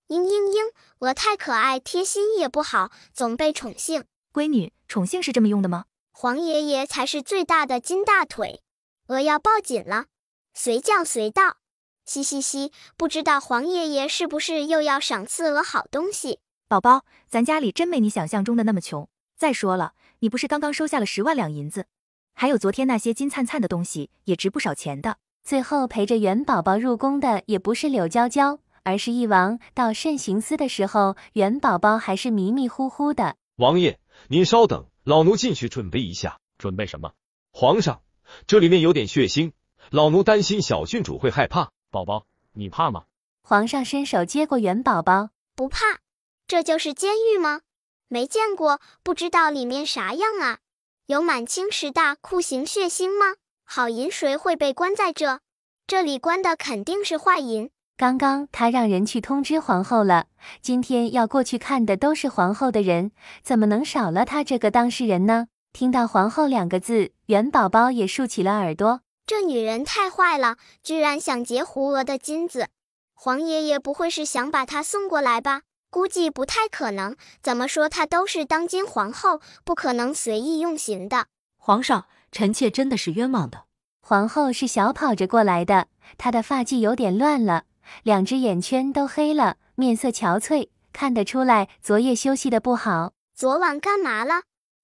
嘤嘤嘤，鹅太可爱，贴心也不好，总被宠幸。闺女，宠幸是这么用的吗？皇爷爷才是最大的金大腿，鹅要抱紧了，随叫随到。嘻嘻嘻，不知道皇爷爷是不是又要赏赐鹅好东西？宝宝，咱家里真没你想象中的那么穷。再说了，你不是刚刚收下了10万两银子，还有昨天那些金灿灿的东西，也值不少钱的。最后陪着元宝宝入宫的也不是柳娇娇，而是翼王。到慎刑司的时候，元宝宝还是迷迷糊糊的。王爷，您稍等，老奴进去准备一下。准备什么？皇上，这里面有点血腥，老奴担心小郡主会害怕。宝宝，你怕吗？皇上伸手接过元宝宝，不怕。这就是监狱吗？没见过，不知道里面啥样啊？有满清10大酷刑血腥吗？好淫谁会被关在这？这里关的肯定是坏淫。刚刚他让人去通知皇后了，今天要过去看的都是皇后的人，怎么能少了他这个当事人呢？听到皇后2个字，元宝宝也竖起了耳朵。这女人太坏了，居然想劫胡娥的金子。皇爷爷不会是想把她送过来吧？估计不太可能，怎么说她都是当今皇后，不可能随意用刑的。皇上，臣妾真的是冤枉的。皇后是小跑着过来的，她的发髻有点乱了，2只眼圈都黑了，面色憔悴，看得出来昨夜休息的不好。昨晚干嘛了？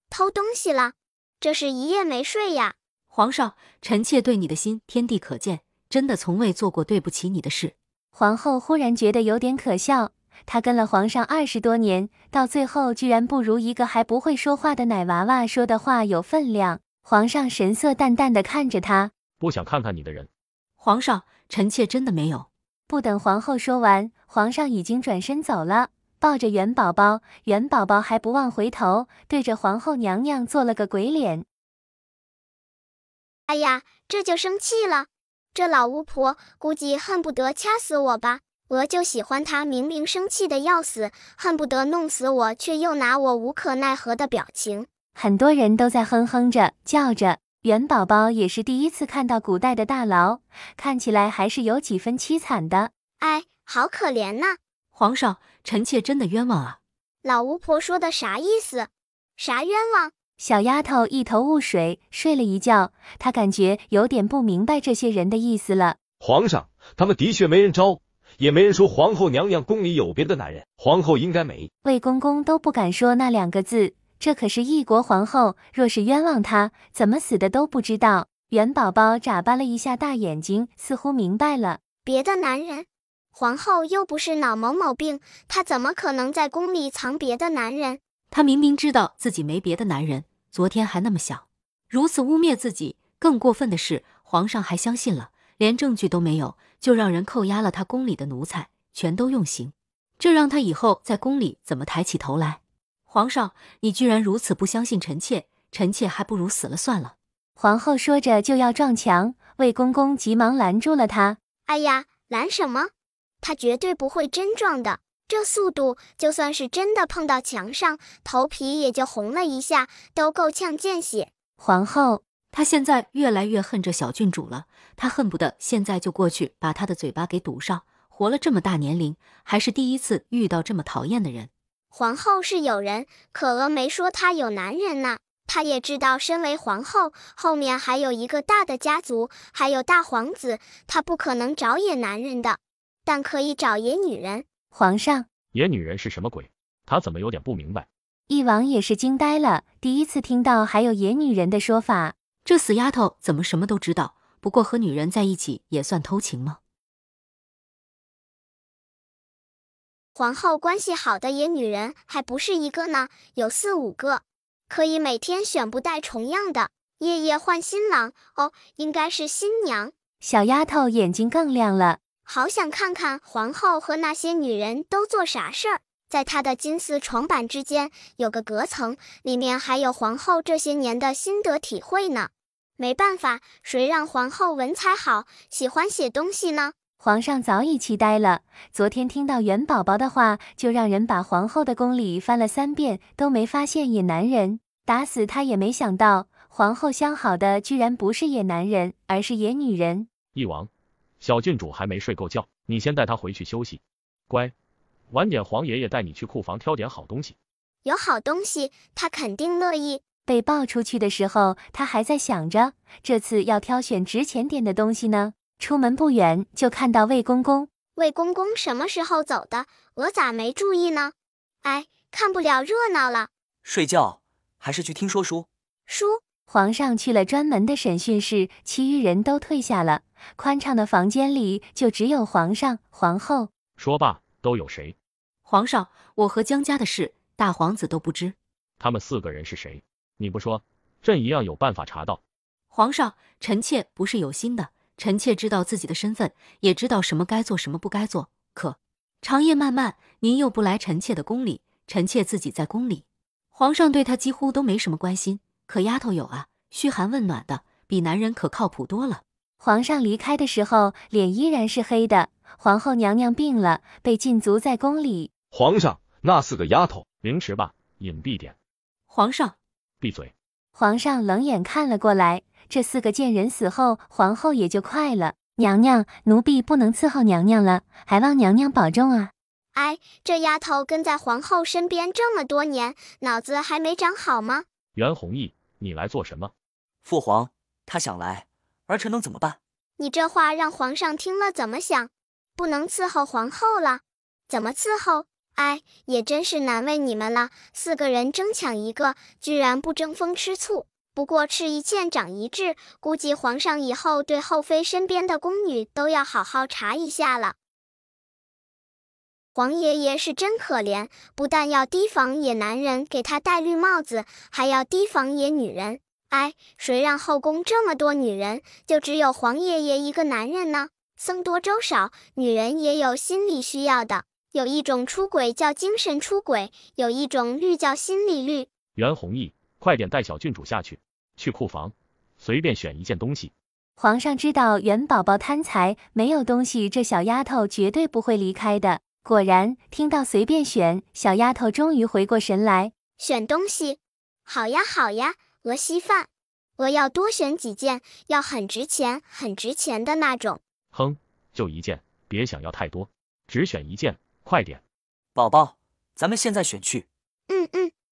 偷东西了？这是一夜没睡呀。皇上，臣妾对你的心天地可见，真的从未做过对不起你的事。皇后忽然觉得有点可笑，她跟了皇上20多年，到最后居然不如一个还不会说话的奶娃娃说的话有分量。皇上神色淡淡的看着他，不想看看你的人。皇上，臣妾真的没有。不等皇后说完，皇上已经转身走了，抱着元宝宝，元宝宝还不忘回头，对着皇后娘娘做了个鬼脸。哎呀，这就生气了，这老巫婆估计恨不得掐死我吧。我就喜欢她明明生气的要死，恨不得弄死我，却又拿我无可奈何的表情。很多人都在哼哼着叫着，元宝宝也是第一次看到古代的大牢，看起来还是有几分凄惨的。哎，好可怜呐！皇上，臣妾真的冤枉啊！老巫婆说的啥意思？啥冤枉？小丫头一头雾水，睡了一觉，她感觉有点不明白这些人的意思了。皇上，他们的确没人招，也没人说皇后娘娘宫里有别的男人，皇后应该没。魏公公都不敢说那2个字，这可是一国皇后，若是冤枉她，怎么死的都不知道。元宝宝眨巴了一下大眼睛，似乎明白了。别的男人？皇后又不是脑某某病，她怎么可能在宫里藏别的男人？她明明知道自己没别的男人，昨天还那么想，如此污蔑自己。更过分的是，皇上还相信了，连证据都没有，就让人扣押了他宫里的奴才，全都用刑。这让他以后在宫里怎么抬起头来？皇上，你居然如此不相信臣妾，臣妾还不如死了算了。皇后说着就要撞墙，魏公公急忙拦住了她。哎呀，拦什么？她绝对不会真撞的，这速度就算是真的碰到墙上，头皮也就红了一下，都够呛见血。皇后，她现在越来越恨这小郡主了，她恨不得现在就过去把她的嘴巴给堵上。活了这么大年龄，还是第一次遇到这么讨厌的人。皇后是有人，可娥没说她有男人呢。她也知道身为皇后，后面还有一个大的家族，还有大皇子，她不可能找野男人的，但可以找野女人。皇上，野女人是什么鬼？他怎么有点不明白？翼王也是惊呆了，第一次听到还有野女人的说法。这死丫头怎么什么都知道？不过和女人在一起也算偷情吗？皇后关系好的野女人还不是一个呢，有4、5个，可以每天选不带重样的，夜夜换新郎。哦，应该是新娘。小丫头眼睛更亮了，好想看看皇后和那些女人都做啥事儿。在她的金丝床板之间有个隔层，里面还有皇后这些年的心得体会呢。没办法，谁让皇后文采好，喜欢写东西呢？皇上早已期待了，昨天听到元宝宝的话，就让人把皇后的宫里翻了3遍，都没发现野男人。打死他也没想到，皇后相好的居然不是野男人，而是野女人。翼王，小郡主还没睡够觉，你先带她回去休息。乖，晚点皇爷爷带你去库房挑点好东西。有好东西，他肯定乐意。被抱出去的时候，他还在想着，这次要挑选值钱点的东西呢。出门不远就看到魏公公。魏公公什么时候走的？我咋没注意呢？哎，看不了热闹了。睡觉还是去听说书？书？皇上去了专门的审讯室，其余人都退下了。宽敞的房间里就只有皇上、皇后。说罢，都有谁？皇上，我和江家的事，大皇子都不知。他们4个人是谁？你不说，朕一样有办法查到。皇上，臣妾不是有心的。臣妾知道自己的身份，也知道什么该做，什么不该做。可长夜漫漫，您又不来臣妾的宫里，臣妾自己在宫里。皇上对她几乎都没什么关心，可丫头有啊，嘘寒问暖的，比男人可靠谱多了。皇上离开的时候，脸依然是黑的。皇后娘娘病了，被禁足在宫里。皇上，那4个丫头，凌迟吧，隐蔽点。皇上，闭嘴。皇上冷眼看了过来。这4个贱人死后，皇后也就快了。娘娘，奴婢不能伺候娘娘了，还望娘娘保重啊。哎，这丫头跟在皇后身边这么多年，脑子还没长好吗？袁弘毅，你来做什么？父皇，他想来，儿臣能怎么办？你这话让皇上听了怎么想？不能伺候皇后了？怎么伺候？哎，也真是难为你们了，4个人争抢一个，居然不争风吃醋。不过吃一堑长一智，估计皇上以后对后妃身边的宫女都要好好查一下了。皇爷爷是真可怜，不但要提防野男人给他戴绿帽子，还要提防野女人。哎，谁让后宫这么多女人，就只有皇爷爷一个男人呢？僧多粥少，女人也有心理需要的。有一种出轨叫精神出轨，有一种绿叫心理绿。袁弘毅，快点带小郡主下去，去库房，随便选一件东西。皇上知道元宝宝贪财，没有东西，这小丫头绝对不会离开的。果然，听到随便选，小丫头终于回过神来。选东西？好呀好呀，鹅稀饭。我要多选几件，要很值钱、很值钱的那种。哼，就1件，别想要太多，只选1件，快点。宝宝，咱们现在选去。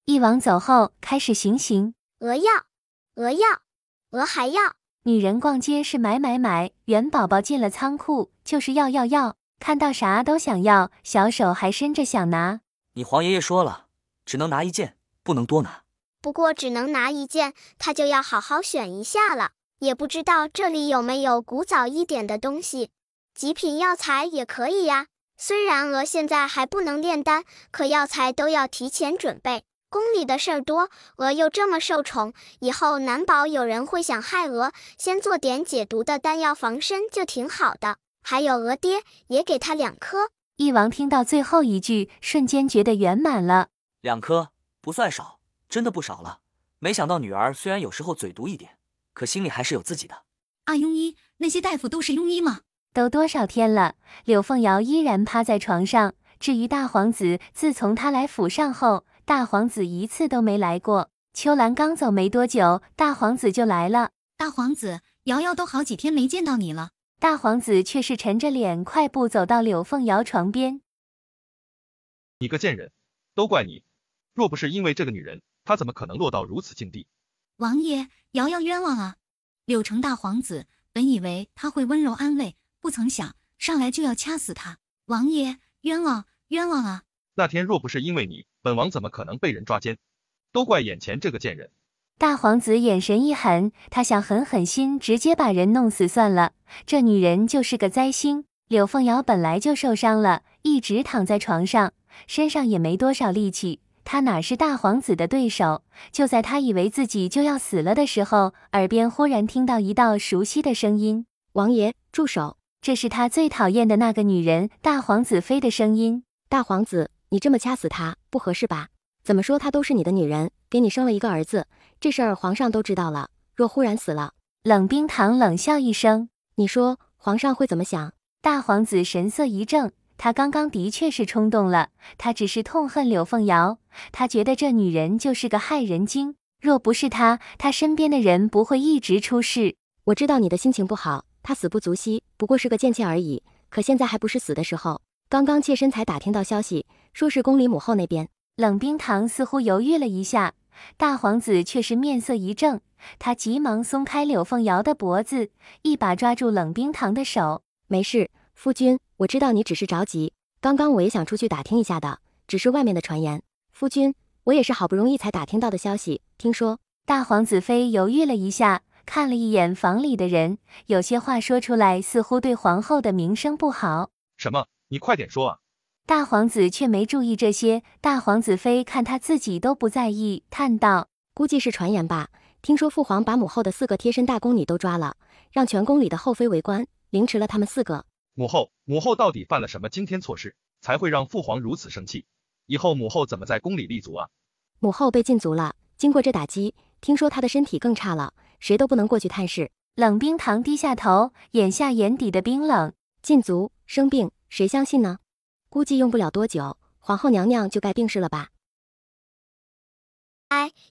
翼王走后，开始行刑。鹅要，鹅要，鹅还要。女人逛街是买买买，元宝宝进了仓库就是要，看到啥都想要，小手还伸着想拿。你皇爷爷说了，只能拿1件，不能多拿。不过只能拿1件，他就要好好选一下了。也不知道这里有没有古早一点的东西，极品药材也可以呀。虽然鹅现在还不能炼丹，可药材都要提前准备。宫里的事儿多，鹅又这么受宠，以后难保有人会想害鹅，先做点解毒的丹药防身就挺好的。还有鹅爹，也给他2颗。翼王听到最后一句，瞬间觉得圆满了。2颗不算少，真的不少了。没想到女儿虽然有时候嘴毒一点，可心里还是有自己的。啊，庸医，那些大夫都是庸医吗？都多少天了，柳凤瑶依然趴在床上。至于大皇子，自从他来府上后，大皇子1次都没来过。秋兰刚走没多久，大皇子就来了。大皇子，瑶瑶都好几天没见到你了。大皇子却是沉着脸，快步走到柳凤瑶床边。你个贱人，都怪你！若不是因为这个女人，她怎么可能落到如此境地？王爷，瑶瑶冤枉啊！柳城大皇子本以为他会温柔安慰，不曾想上来就要掐死他。王爷，冤枉，冤枉啊！那天若不是因为你，本王怎么可能被人抓奸？都怪眼前这个贱人。大皇子眼神一狠，他想狠心直接把人弄死算了。这女人就是个灾星。柳凤瑶本来就受伤了，一直躺在床上，身上也没多少力气，她哪是大皇子的对手？就在他以为自己就要死了的时候，耳边忽然听到一道熟悉的声音：“王爷，住手！”这是他最讨厌的那个女人大皇子妃的声音。大皇子，你这么掐死她不合适吧？怎么说她都是你的女人，给你生了一个儿子，这事儿皇上都知道了，若忽然死了……冷冰堂冷笑一声：“你说皇上会怎么想？”大皇子神色一正，他刚刚的确是冲动了，他只是痛恨柳凤瑶，他觉得这女人就是个害人精，若不是她，他身边的人不会一直出事。我知道你的心情不好，她死不足惜，不过是个贱妾而已，可现在还不是死的时候。刚刚妾身才打听到消息，说是宫里母后那边。冷冰堂似乎犹豫了一下，大皇子却是面色一正，他急忙松开柳凤瑶的脖子，一把抓住冷冰堂的手。没事，夫君，我知道你只是着急，刚刚我也想出去打听一下的，只是外面的传言。夫君，我也是好不容易才打听到的消息，听说……大皇子妃犹豫了一下，看了一眼房里的人，有些话说出来似乎对皇后的名声不好。什么？你快点说啊！大皇子却没注意这些，大皇子妃看他自己都不在意，叹道：“估计是传言吧。听说父皇把母后的4个贴身大宫女都抓了，让全宫里的后妃围观，凌迟了他们4个。母后到底犯了什么惊天错事，才会让父皇如此生气？以后母后怎么在宫里立足啊？”母后被禁足了，经过这打击，听说她的身体更差了，谁都不能过去探视。冷冰堂低下头，眼下眼底的冰冷。禁足生病，谁相信呢？估计用不了多久，皇后娘娘就该病逝了吧。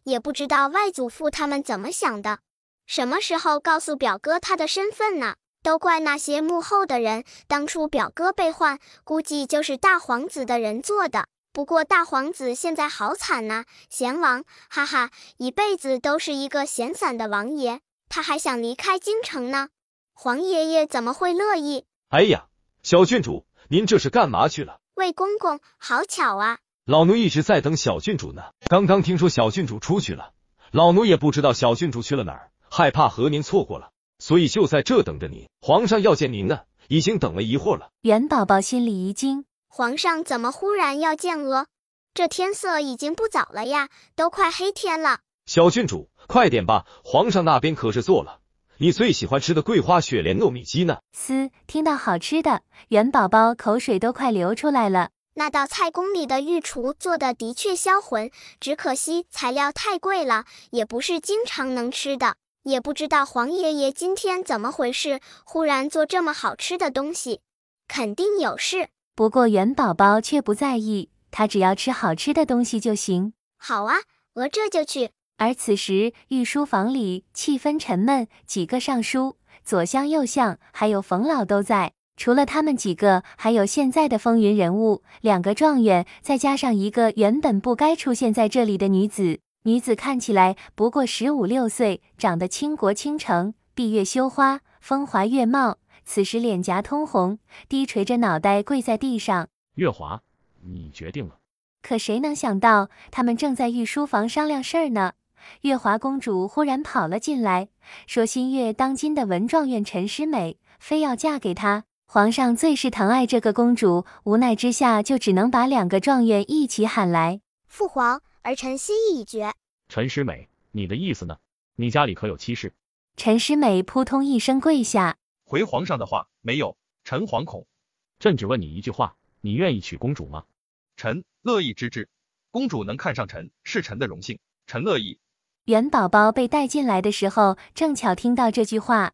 也不知道外祖父他们怎么想的，什么时候告诉表哥他的身份呢？都怪那些幕后的人，当初表哥被换，估计就是大皇子的人做的。不过大皇子现在好惨呐，贤王，哈哈，一辈子都是一个闲散的王爷，他还想离开京城呢，皇爷爷怎么会乐意？哎呀，小郡主，您这是干嘛去了？魏公公，好巧啊！老奴一直在等小郡主呢，刚刚听说小郡主出去了，老奴也不知道小郡主去了哪儿，害怕和您错过了，所以就在这等着您。皇上要见您呢，已经等了一会儿了。元宝宝心里一惊，皇上怎么忽然要见娥？这天色已经不早了呀，都快黑天了。小郡主，快点吧，皇上那边可是做了你最喜欢吃的桂花雪莲糯米鸡呢。听到好吃的，元宝宝口水都快流出来了。那道菜宫里的御厨做的的确销魂，只可惜材料太贵了，也不是经常能吃的。也不知道皇爷爷今天怎么回事，忽然做这么好吃的东西，肯定有事。不过元宝宝却不在意，他只要吃好吃的东西就行。好啊，我这就去。而此时御书房里气氛沉闷，几个尚书，左相右相还有冯老都在。除了他们几个，还有现在的风云人物，2个状元，再加上一个原本不该出现在这里的女子。女子看起来不过15、16岁，长得倾国倾城，闭月羞花，风华月貌。此时脸颊通红，低垂着脑袋跪在地上。月华，你决定了。可谁能想到，他们正在御书房商量事儿呢。月华公主忽然跑了进来，说新月当今的文状元陈诗美，非要嫁给他。皇上最是疼爱这个公主，无奈之下就只能把2个状元一起喊来。父皇，儿臣心意已决。陈诗美，你的意思呢？你家里可有妻室？陈诗美扑通一声跪下，回皇上的话，没有，臣惶恐。朕只问你一句话，你愿意娶公主吗？臣乐意之至，公主能看上臣，是臣的荣幸，臣乐意。元宝宝被带进来的时候，正巧听到这句话。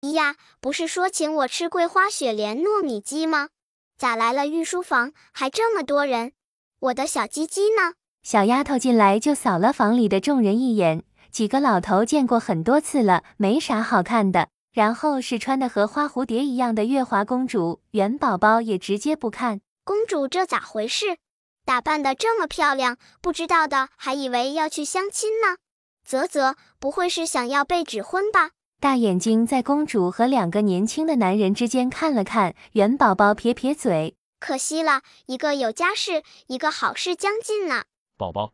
咦呀，不是说请我吃桂花雪莲糯米鸡吗？咋来了御书房还这么多人？我的小鸡鸡呢？小丫头进来就扫了房里的众人一眼，几个老头见过很多次了，没啥好看的。然后是穿的和花蝴蝶一样的月华公主，元宝宝也直接不看。公主这咋回事？打扮得这么漂亮，不知道的还以为要去相亲呢。不会是想要被指婚吧？大眼睛在公主和2个年轻的男人之间看了看，元宝宝撇撇嘴，可惜了，一个有家室，一个好事将近呢。宝宝，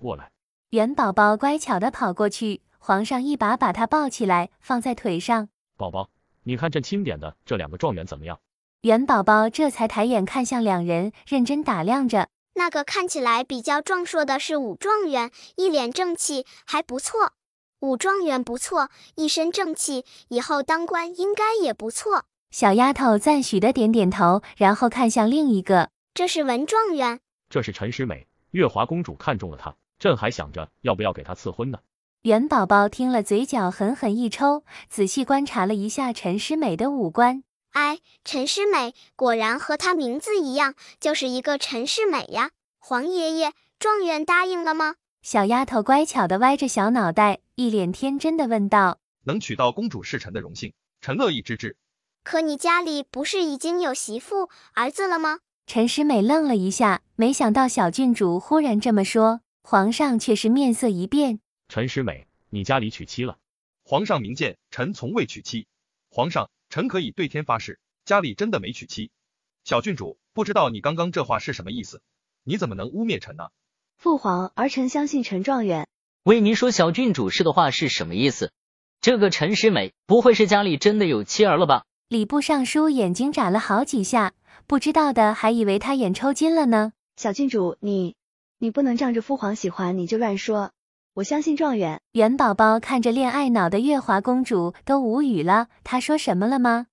过来。元宝宝乖巧地跑过去，皇上一把把他抱起来，放在腿上。宝宝，你看朕钦点的这2个状元怎么样？元宝宝这才抬眼看向2人，认真打量着。那个看起来比较壮硕的是武状元，一脸正气，还不错。武状元不错，一身正气，以后当官应该也不错。小丫头赞许的点点头，然后看向另一个。这是文状元。这是陈诗美，月华公主看中了她，朕还想着要不要给她赐婚呢。元宝宝听了，嘴角狠狠一抽，仔细观察了一下陈诗美的五官。哎，陈诗美果然和她名字一样，就是一个陈世美呀。皇爷爷，状元答应了吗？小丫头乖巧地歪着小脑袋，一脸天真地问道。能娶到公主是臣的荣幸，臣乐意之至。可你家里不是已经有媳妇儿子了吗？陈诗美愣了一下，没想到小郡主忽然这么说，皇上却是面色一变。陈诗美，你家里娶妻了？皇上明鉴，臣从未娶妻。皇上，臣可以对天发誓，家里真的没娶妻。小郡主，不知道你刚刚这话是什么意思？你怎么能污蔑臣呢？父皇，儿臣相信陈状元。为您说小郡主说的话是什么意思？这个陈诗美不会是家里真的有妻儿了吧？礼部尚书眼睛眨了好几下，不知道的还以为他眼抽筋了呢。小郡主，你不能仗着父皇喜欢你就乱说。我相信状元。元宝宝看着恋爱脑的月华公主都无语了，她说什么了吗？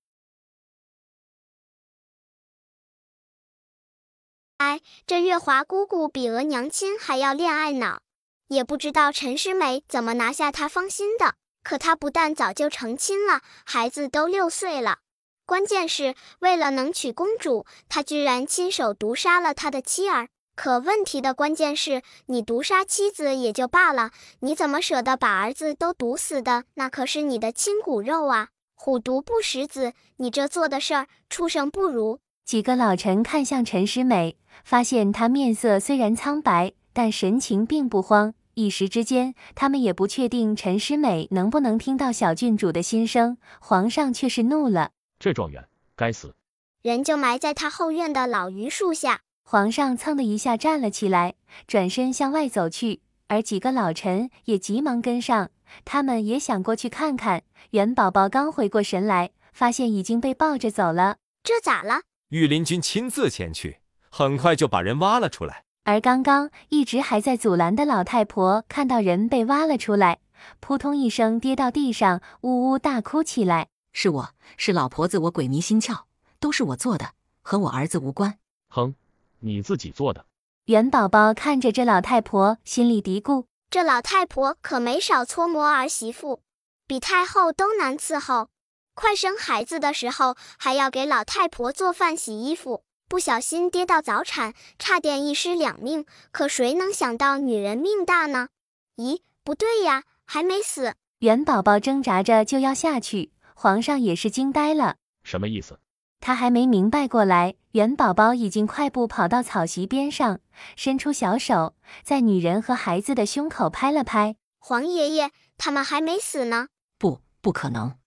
哎，这月华姑姑比额娘亲还要恋爱脑，也不知道陈诗美怎么拿下她芳心的。可她不但早就成亲了，孩子都6岁了。关键是为了能娶公主，她居然亲手毒杀了她的妻儿。可问题的关键是，你毒杀妻子也就罢了，你怎么舍得把儿子都毒死的？那可是你的亲骨肉啊！虎毒不食子，你这做的事儿，畜生不如。几个老臣看向陈诗美，发现她面色虽然苍白，但神情并不慌。一时之间，他们也不确定陈诗美能不能听到小郡主的心声。皇上却是怒了：这状元该死！人就埋在他后院的老榆树下。皇上蹭的一下站了起来，转身向外走去，而几个老臣也急忙跟上，他们也想过去看看。元宝宝刚回过神来，发现已经被抱着走了。这咋了？御林军亲自前去，很快就把人挖了出来。而刚刚一直还在阻拦的老太婆看到人被挖了出来，扑通一声跌到地上，呜呜大哭起来。是老婆子，我鬼迷心窍，都是我做的，和我儿子无关。哼，你自己做的。元宝宝看着这老太婆，心里嘀咕：这老太婆可没少搓磨儿媳妇，比太后都难伺候。快生孩子的时候，还要给老太婆做饭洗衣服。不小心跌到早产，差点一尸两命，可谁能想到女人命大呢？咦，不对呀，还没死。元宝宝挣扎着就要下去，皇上也是惊呆了。什么意思？他还没明白过来，元宝宝已经快步跑到草席边上，伸出小手，在女人和孩子的胸口拍了拍。皇爷爷，他们还没死呢。不可能，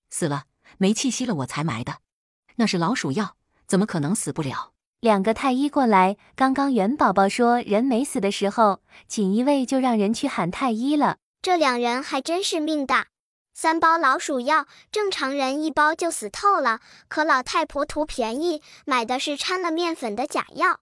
死了，没气息了我才埋的。那是老鼠药。怎么可能死不了？2个太医过来，刚刚元宝宝说人没死的时候，锦衣卫就让人去喊太医了。这2人还真是命大，3包老鼠药，正常人1包就死透了，可老太婆图便宜，买的是掺了面粉的假药。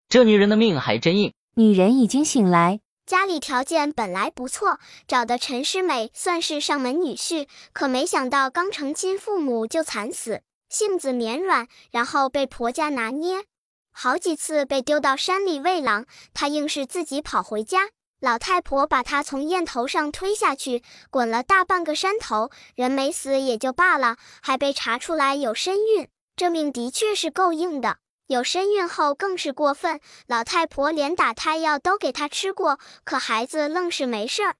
这女人的命还真硬。女人已经醒来，家里条件本来不错，找的陈诗美算是上门女婿，可没想到刚成亲，父母就惨死。性子绵软，然后被婆家拿捏，好几次被丢到山里喂狼，她硬是自己跑回家。老太婆把她从堰头上推下去，滚了大半个山头，人没死也就罢了，还被查出来有身孕，这命的确是够硬的。有身孕后更是过分，老太婆连打胎药都给她吃过，可孩子愣是没事儿。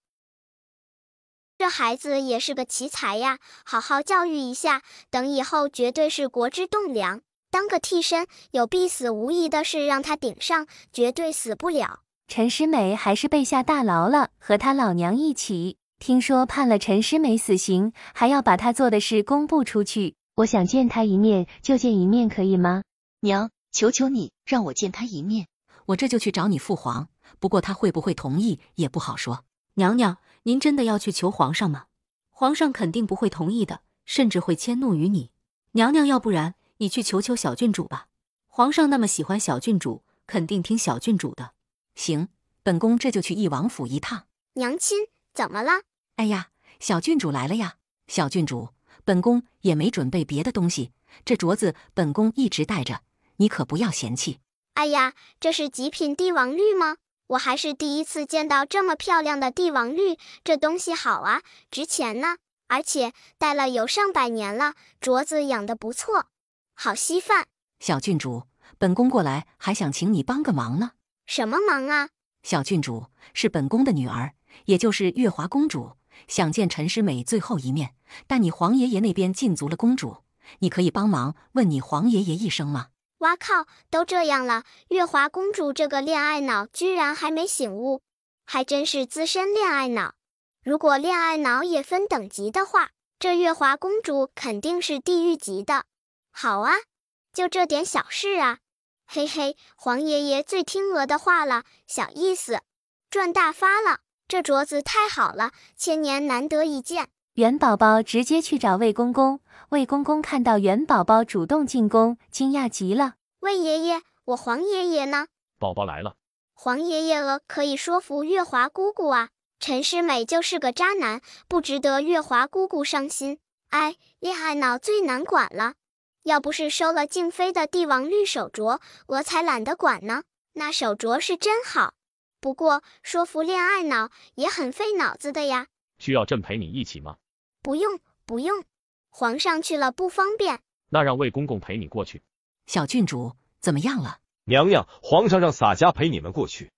这孩子也是个奇才呀，好好教育一下，等以后绝对是国之栋梁。当个替身，有必死无疑的事让他顶上，绝对死不了。陈诗美还是被下大牢了，和她老娘一起。听说判了陈诗美死刑，还要把她做的事公布出去。我想见她一面就见一面，可以吗？娘，求求你让我见她一面。我这就去找你父皇，不过他会不会同意也不好说。娘娘，您真的要去求皇上吗？皇上肯定不会同意的，甚至会迁怒于你。娘娘，要不然你去求求小郡主吧，皇上那么喜欢小郡主，肯定听小郡主的。行，本宫这就去义王府一趟。娘亲，怎么了？哎呀，小郡主来了呀！小郡主，本宫也没准备别的东西，这镯子本宫一直戴着，你可不要嫌弃。哎呀，这是极品帝王绿吗？我还是第一次见到这么漂亮的帝王绿，这东西好啊，值钱呢，而且戴了有上百年了，镯子养得不错，好稀饭。小郡主，本宫过来还想请你帮个忙呢。什么忙啊？小郡主是本宫的女儿，也就是月华公主，想见陈诗美最后一面，但你皇爷爷那边禁足了公主，你可以帮忙问你皇爷爷一声吗？哇靠，都这样了，月华公主这个恋爱脑居然还没醒悟，还真是资深恋爱脑。如果恋爱脑也分等级的话，这月华公主肯定是地狱级的。好啊，就这点小事啊，嘿嘿，皇爷爷最听娥的话了，小意思，赚大发了，这镯子太好了，千年难得一见。元宝宝直接去找魏公公，魏公公看到元宝宝主动进宫，惊讶极了。魏爷爷，我皇爷爷呢？宝宝来了。皇爷爷可以说服月华姑姑啊，陈诗美就是个渣男，不值得月华姑姑伤心。哎，恋爱脑最难管了，要不是收了静妃的帝王绿手镯，我才懒得管呢。那手镯是真好，不过说服恋爱脑也很费脑子的呀。需要朕陪你一起吗？不用，不用，皇上去了不方便。那让魏公公陪你过去。小郡主怎么样了？娘娘，皇上让洒家陪你们过去。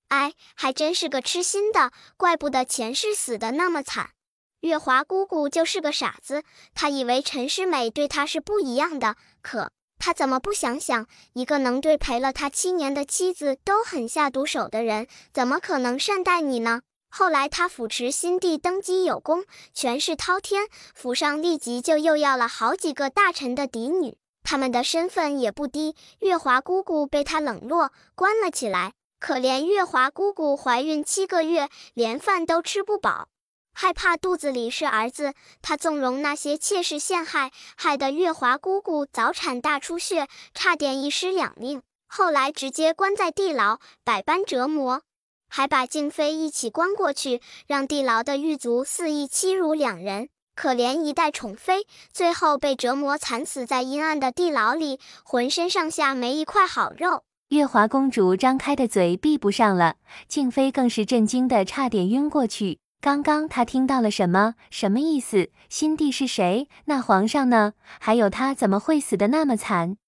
哎，还真是个痴心的，怪不得前世死的那么惨。月华姑姑就是个傻子，她以为陈诗美对她是不一样的，可她怎么不想想，一个能对陪了她7年的妻子都狠下毒手的人，怎么可能善待你呢？后来他扶持新帝登基有功，权势滔天，府上立即就又要了好几个大臣的嫡女，他们的身份也不低。月华姑姑被他冷落，关了起来。可怜月华姑姑怀孕7个月，连饭都吃不饱，害怕肚子里是儿子，她纵容那些妾室陷害，害得月华姑姑早产大出血，差点一尸两命。后来直接关在地牢，百般折磨。还把静妃一起关过去，让地牢的狱卒肆意欺辱2人。可怜一代宠妃，最后被折磨惨死在阴暗的地牢里，浑身上下没一块好肉。月华公主张开的嘴闭不上了，静妃更是震惊的差点晕过去。刚刚她听到了什么？什么意思？新帝是谁？那皇上呢？还有她怎么会死得那么惨？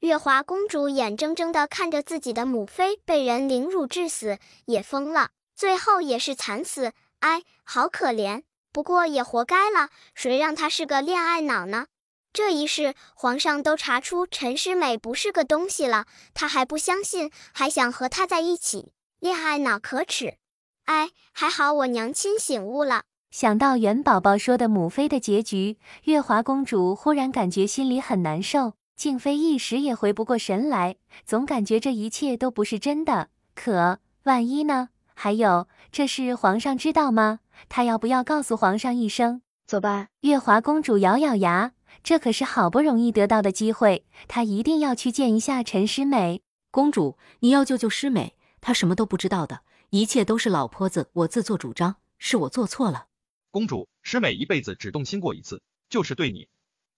月华公主眼睁睁地看着自己的母妃被人凌辱致死，也疯了，最后也是惨死。哎，好可怜，不过也活该了，谁让她是个恋爱脑呢？这一世，皇上都查出陈诗美不是个东西了，他还不相信，还想和她在一起，恋爱脑可耻。哎，还好我娘亲醒悟了。想到元宝宝说的母妃的结局，月华公主忽然感觉心里很难受。静妃一时也回不过神来，总感觉这一切都不是真的。可万一呢？还有，这事皇上知道吗？她要不要告诉皇上一声？走吧。月华公主咬咬牙，这可是好不容易得到的机会，她一定要去见一下陈诗美。公主，你要救救诗美，她什么都不知道的，一切都是老婆子我自作主张，是我做错了。公主，诗美一辈子只动心过一次，就是对你。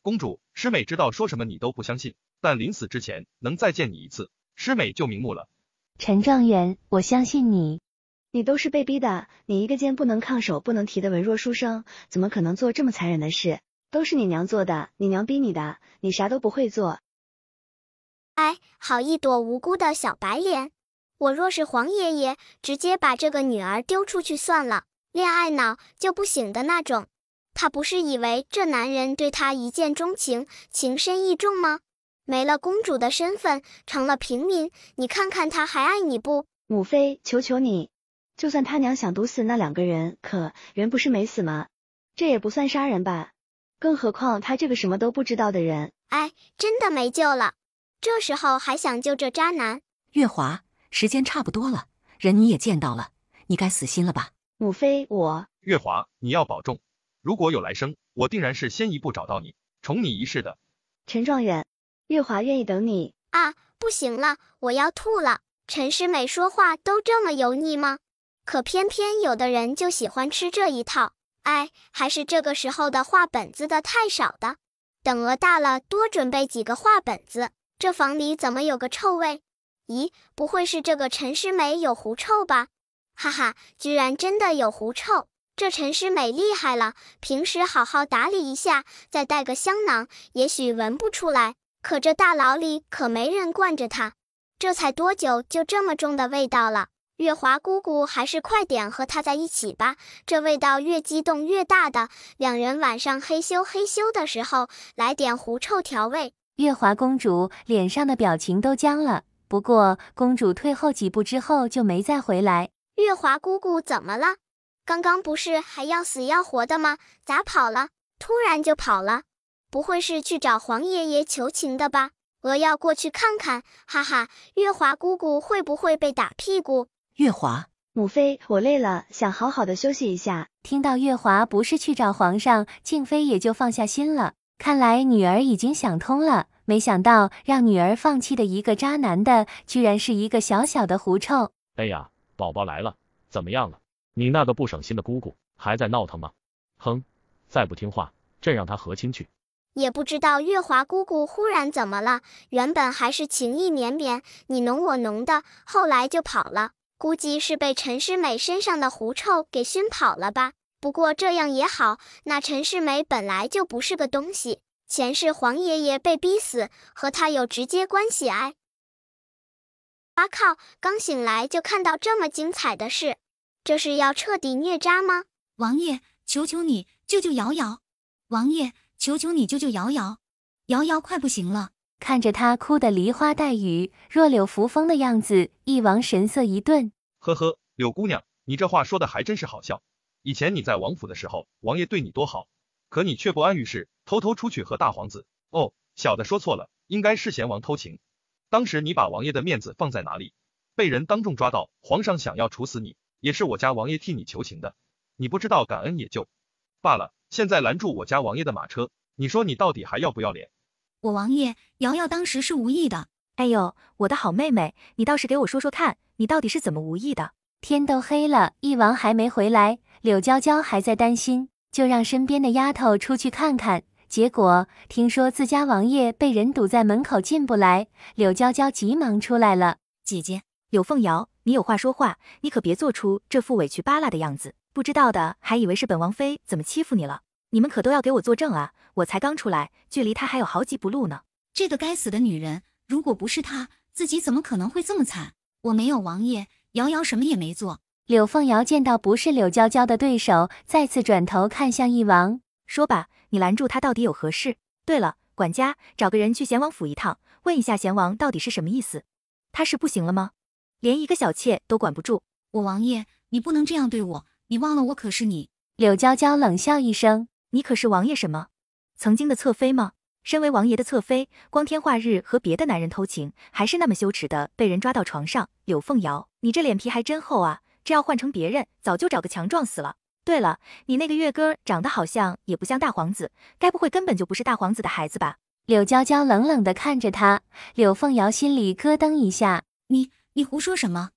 公主，诗美知道说什么你都不相信，但临死之前能再见你一次，诗美就瞑目了。陈状元，我相信你。你都是被逼的，你一个肩不能抗手不能提的文弱书生，怎么可能做这么残忍的事？都是你娘做的，你娘逼你的，你啥都不会做。哎，好一朵无辜的小白莲！我若是皇爷爷，直接把这个女儿丢出去算了，恋爱脑就不醒的那种。他不是以为这男人对他一见钟情，情深意重吗？没了公主的身份，成了平民，你看看他还爱你不？母妃，求求你，就算他娘想毒死那2个人，可人不是没死吗？这也不算杀人吧？更何况他这个什么都不知道的人。哎，真的没救了。这时候还想救这渣男？月华，时间差不多了，人你也见到了，你该死心了吧？母妃，我月华，你要保重，如果有来生，我定然是先一步找到你，宠你一世的。陈状元，月华愿意等你。啊，不行了，我要吐了。陈诗美说话都这么油腻吗？可偏偏有的人就喜欢吃这一套。哎，还是这个时候的画本子的太少的。等鹅大了，多准备几个画本子。这房里怎么有个臭味？咦，不会是这个陈诗美有狐臭吧？哈哈，居然真的有狐臭！这陈诗美厉害了，平时好好打理一下，再带个香囊，也许闻不出来。可这大牢里可没人惯着她，这才多久就这么重的味道了？月华姑姑还是快点和他在一起吧，这味道越激动越大的。两人晚上嘿咻嘿咻的时候，来点狐臭调味。月华公主脸上的表情都僵了，不过公主退后几步之后就没再回来。月华姑姑怎么了？刚刚不是还要死要活的吗？咋跑了？突然就跑了？不会是去找黄爷爷求情的吧？我要过去看看，哈哈，月华姑姑会不会被打屁股？月华，母妃，我累了，想好好的休息一下。听到月华不是去找皇上，静妃也就放下心了。看来女儿已经想通了，没想到让女儿放弃的一个渣男的，居然是一个小小的狐臭。哎呀，宝宝来了，怎么样了？你那个不省心的姑姑还在闹腾吗？哼，再不听话，朕让她和亲去。也不知道月华姑姑忽然怎么了，原本还是情意绵绵，你侬我侬的，后来就跑了。估计是被陈诗美身上的狐臭给熏跑了吧。不过这样也好，那陈诗美本来就不是个东西，前世黄爷爷被逼死，和他有直接关系哎。哇靠，刚醒来就看到这么精彩的事，这是要彻底虐渣吗？王爷，求求你救救瑶瑶！王爷，求求你救救瑶瑶！瑶瑶快不行了。看着她哭得梨花带雨、弱柳扶风的样子，翼王神色一顿。呵呵，柳姑娘，你这话说的还真是好笑。以前你在王府的时候，王爷对你多好，可你却不谙遇事，偷偷出去和大皇子……哦，小的说错了，应该是贤王偷情。当时你把王爷的面子放在哪里？被人当众抓到，皇上想要处死你，也是我家王爷替你求情的。你不知道感恩也就罢了，现在拦住我家王爷的马车，你说你到底还要不要脸？我王爷，瑶瑶当时是无意的。哎呦，我的好妹妹，你倒是给我说说看，你到底是怎么无意的？天都黑了，翼王还没回来，柳娇娇还在担心，就让身边的丫头出去看看。结果听说自家王爷被人堵在门口进不来，柳娇娇急忙出来了。姐姐，柳凤瑶，你有话说话，你可别做出这副委屈巴拉的样子，不知道的还以为是本王妃怎么欺负你了。你们可都要给我作证啊！我才刚出来，距离她还有好几步路呢。这个该死的女人，如果不是她，自己怎么可能会这么惨？我没有王爷，瑶瑶什么也没做。柳凤瑶见到不是柳娇娇的对手，再次转头看向翼王，说吧，你拦住她到底有何事？对了，管家，找个人去贤王府一趟，问一下贤王到底是什么意思。他是不行了吗？连一个小妾都管不住。我王爷，你不能这样对我，你忘了我可是你。柳娇娇冷笑一声，你可是王爷什么？曾经的侧妃吗？身为王爷的侧妃，光天化日和别的男人偷情，还是那么羞耻的被人抓到床上。柳凤瑶，你这脸皮还真厚啊！这要换成别人，早就找个强撞死了。对了，你那个月哥长得好像也不像大皇子，该不会根本就不是大皇子的孩子吧？柳娇娇冷冷地看着他，柳凤瑶心里咯噔一下。你胡说什么？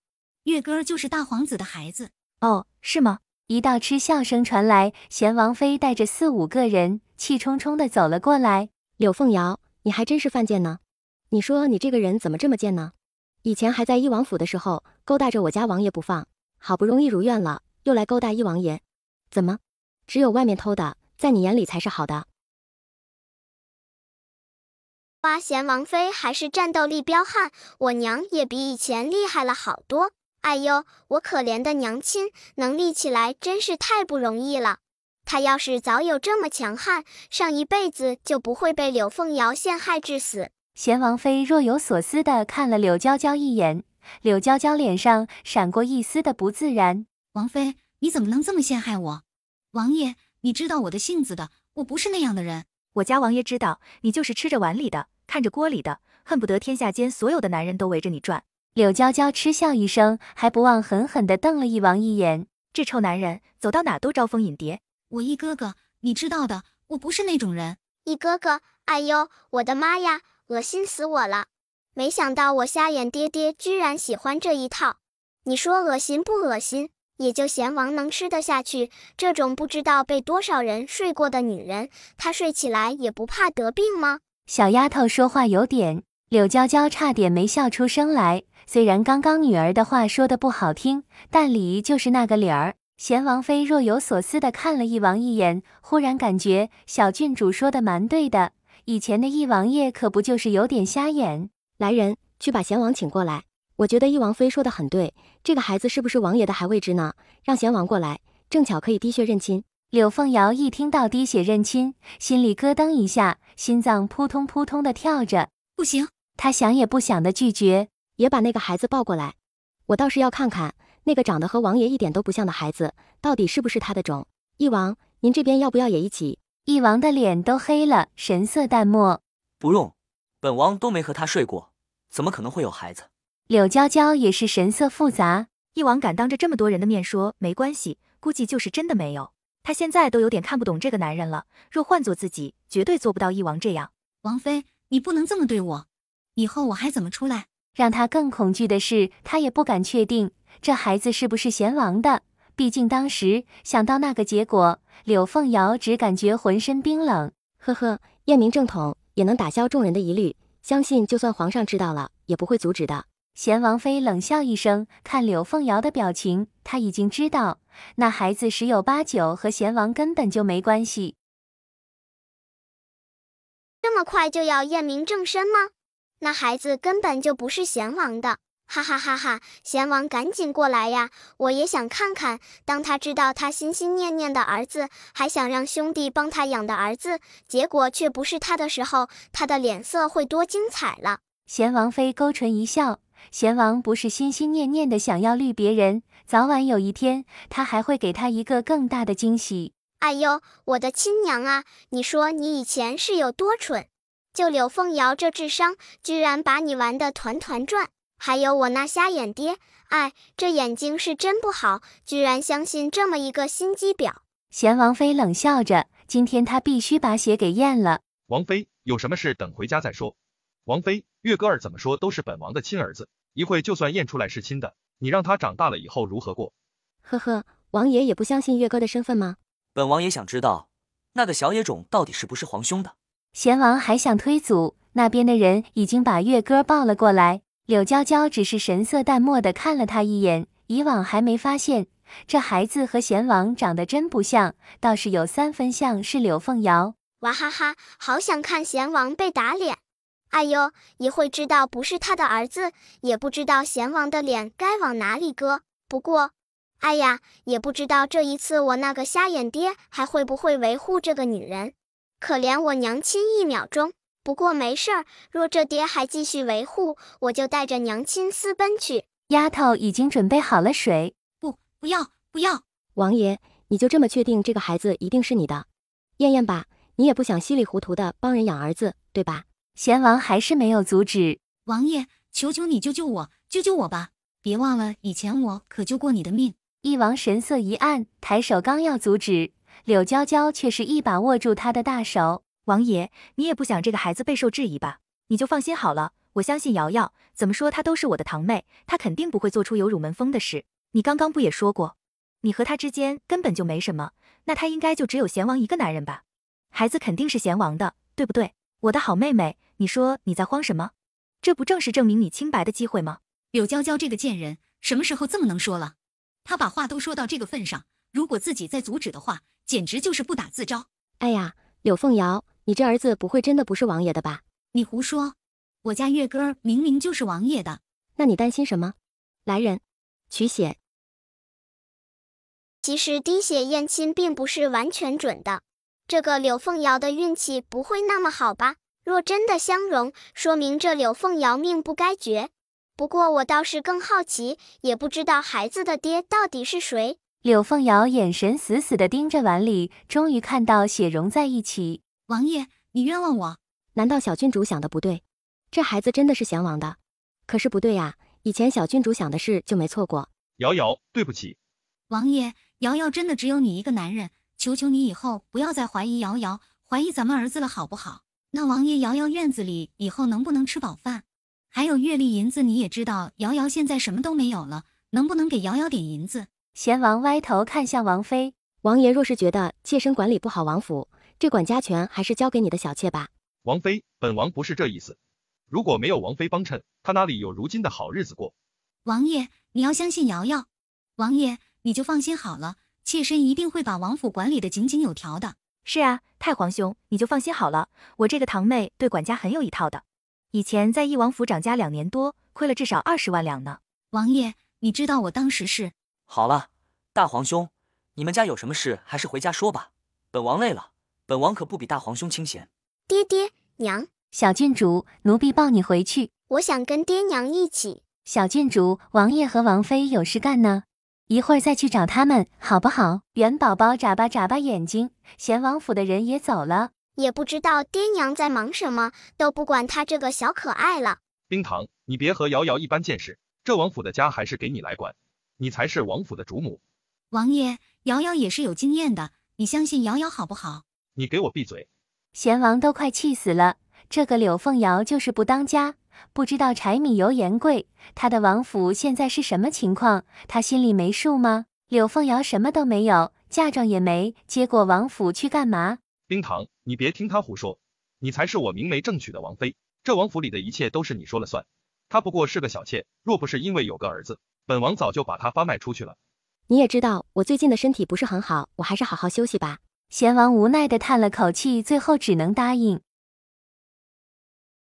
月哥就是大皇子的孩子。哦，是吗？一道嗤笑声传来，贤王妃带着4、5个人气冲冲地走了过来。柳凤瑶，你还真是犯贱呢！你说你这个人怎么这么贱呢？以前还在依王府的时候勾搭着我家王爷不放，好不容易如愿了，又来勾搭依王爷，怎么？只有外面偷的，在你眼里才是好的？哇，贤王妃还是战斗力彪悍，我娘也比以前厉害了好多。哎呦，我可怜的娘亲，能立起来真是太不容易了。她要是早有这么强悍，上一辈子就不会被柳凤瑶陷害致死。贤王妃若有所思地看了柳娇娇一眼，柳娇娇脸上闪过一丝的不自然。王妃，你怎么能这么陷害我？王爷，你知道我的性子的，我不是那样的人。我家王爷知道，你就是吃着碗里的，看着锅里的，恨不得天下间所有的男人都围着你转。柳娇娇嗤笑一声，还不忘狠狠地瞪了一王一眼。这臭男人走到哪都招蜂引蝶。我一哥哥，你知道的，我不是那种人。一哥哥，哎呦，我的妈呀，恶心死我了！没想到我瞎眼爹爹居然喜欢这一套。你说恶心不恶心？也就贤王能吃得下去，这种不知道被多少人睡过的女人，她睡起来也不怕得病吗？小丫头说话有点，柳娇娇差点没笑出声来。虽然刚刚女儿的话说得不好听，但理就是那个理儿。贤王妃若有所思地看了一王一眼，忽然感觉小郡主说的蛮对的，以前的一王爷可不就是有点瞎眼。来人，去把贤王请过来。我觉得一王妃说的很对，这个孩子是不是王爷的还未知呢，让贤王过来，正巧可以滴血认亲。柳凤瑶一听到滴血认亲，心里咯噔一下，心脏扑通扑通的跳着。不行，她想也不想的拒绝。也把那个孩子抱过来，我倒是要看看那个长得和王爷一点都不像的孩子到底是不是他的种。一王，您这边要不要也一起？一王的脸都黑了，神色淡漠。不用，本王都没和他睡过，怎么可能会有孩子？柳娇娇也是神色复杂。一王敢当着这么多人的面说没关系，估计就是真的没有。他现在都有点看不懂这个男人了，若换做自己，绝对做不到一王这样。王妃，你不能这么对我，以后我还怎么出来？让他更恐惧的是，他也不敢确定这孩子是不是贤王的。毕竟当时想到那个结果，柳凤瑶只感觉浑身冰冷。呵呵，验明正统也能打消众人的疑虑，相信就算皇上知道了，也不会阻止的。贤王妃冷笑一声，看柳凤瑶的表情，她已经知道那孩子十有八九和贤王根本就没关系。这么快就要验明正身吗？那孩子根本就不是贤王的，哈哈哈哈！贤王赶紧过来呀，我也想看看，当他知道他心心念念的儿子，还想让兄弟帮他养的儿子，结果却不是他的时候，他的脸色会多精彩了。贤王妃勾唇一笑，贤王不是心心念念的想要绿别人，早晚有一天，他还会给他一个更大的惊喜。哎呦，我的亲娘啊，你说你以前是有多蠢？就柳凤瑶这智商，居然把你玩得团团转。还有我那瞎眼爹，哎，这眼睛是真不好，居然相信这么一个心机婊。贤王妃冷笑着，今天她必须把血给验了。王妃，有什么事等回家再说。王妃，月歌儿怎么说都是本王的亲儿子，一会就算验出来是亲的，你让他长大了以后如何过？呵呵，王爷也不相信月歌的身份吗？本王也想知道，那个小野种到底是不是皇兄的。贤王还想推阻，那边的人已经把月歌抱了过来。柳娇娇只是神色淡漠地看了他一眼，以往还没发现这孩子和贤王长得真不像，倒是有3分像是柳凤瑶。哇哈哈，好想看贤王被打脸。哎呦，一会知道不是他的儿子，也不知道贤王的脸该往哪里搁。不过，哎呀，也不知道这一次我那个瞎眼爹还会不会维护这个女人。可怜我娘亲1秒钟，不过没事儿，若这爹还继续维护，我就带着娘亲私奔去。丫头已经准备好了水。不要！王爷，你就这么确定这个孩子一定是你的？验验吧，你也不想稀里糊涂的帮人养儿子，对吧？贤王还是没有阻止。王爷，求求你救救我，救救我吧！别忘了以前我可救过你的命。一王神色一暗，抬手刚要阻止，柳娇娇却是一把握住他的大手。王爷，你也不想这个孩子备受质疑吧？你就放心好了，我相信瑶瑶，怎么说她都是我的堂妹，她肯定不会做出有辱门风的事。你刚刚不也说过，你和她之间根本就没什么，那她应该就只有贤王一个男人吧？孩子肯定是贤王的，对不对？我的好妹妹，你说你在慌什么？这不正是证明你清白的机会吗？柳娇娇这个贱人，什么时候这么能说了？她把话都说到这个份上，如果自己再阻止的话，简直就是不打自招。哎呀，柳凤瑶，你这儿子不会真的不是王爷的吧？你胡说，我家月歌明明就是王爷的。那你担心什么？来人，取血。其实滴血验亲并不是完全准的，这个柳凤瑶的运气不会那么好吧？若真的相容，说明这柳凤瑶命不该绝。不过我倒是更好奇，也不知道孩子的爹到底是谁。柳凤瑶眼神死死地盯着碗里，终于看到血融在一起。王爷，你冤枉我！难道小郡主想的不对？这孩子真的是贤王的。可是不对呀，以前小郡主想的事就没错过。瑶瑶，对不起。王爷，瑶瑶真的只有你一个男人，求求你以后不要再怀疑瑶瑶，怀疑咱们儿子了好不好？那王爷，瑶瑶院子里以后能不能吃饱饭？还有月例银子，你也知道瑶瑶现在什么都没有了，能不能给瑶瑶点银子？贤王歪头看向王妃，王爷若是觉得妾身管理不好王府，这管家权还是交给你的小妾吧。王妃，本王不是这意思。如果没有王妃帮衬，他哪里有如今的好日子过？王爷，你要相信瑶瑶。王爷，你就放心好了，妾身一定会把王府管理得井井有条的。是啊，太皇兄，你就放心好了，我这个堂妹对管家很有一套的。以前在义王府掌家2年多，亏了至少20万两呢。王爷，你知道我当时是……好了，大皇兄，你们家有什么事还是回家说吧，本王累了，本王可不比大皇兄清闲。爹爹娘，小郡主，奴婢抱你回去。我想跟爹娘一起。小郡主，王爷和王妃有事干呢，一会儿再去找他们，好不好？元宝宝眨巴眨巴眼睛，贤王府的人也走了，也不知道爹娘在忙什么，都不管他这个小可爱了。冰糖，你别和瑶瑶一般见识，这王府的家还是给你来管，你才是王府的主母。王爷，瑶瑶也是有经验的，你相信瑶瑶好不好？你给我闭嘴！贤王都快气死了，这个柳凤瑶就是不当家，不知道柴米油盐贵，他的王府现在是什么情况，他心里没数吗？柳凤瑶什么都没有，嫁妆也没，接过王府去干嘛？冰糖，你别听他胡说，你才是我明媒正娶的王妃，这王府里的一切都是你说了算。她不过是个小妾，若不是因为有个儿子，本王早就把她发卖出去了。你也知道我最近的身体不是很好，我还是好好休息吧。贤王无奈地叹了口气，最后只能答应。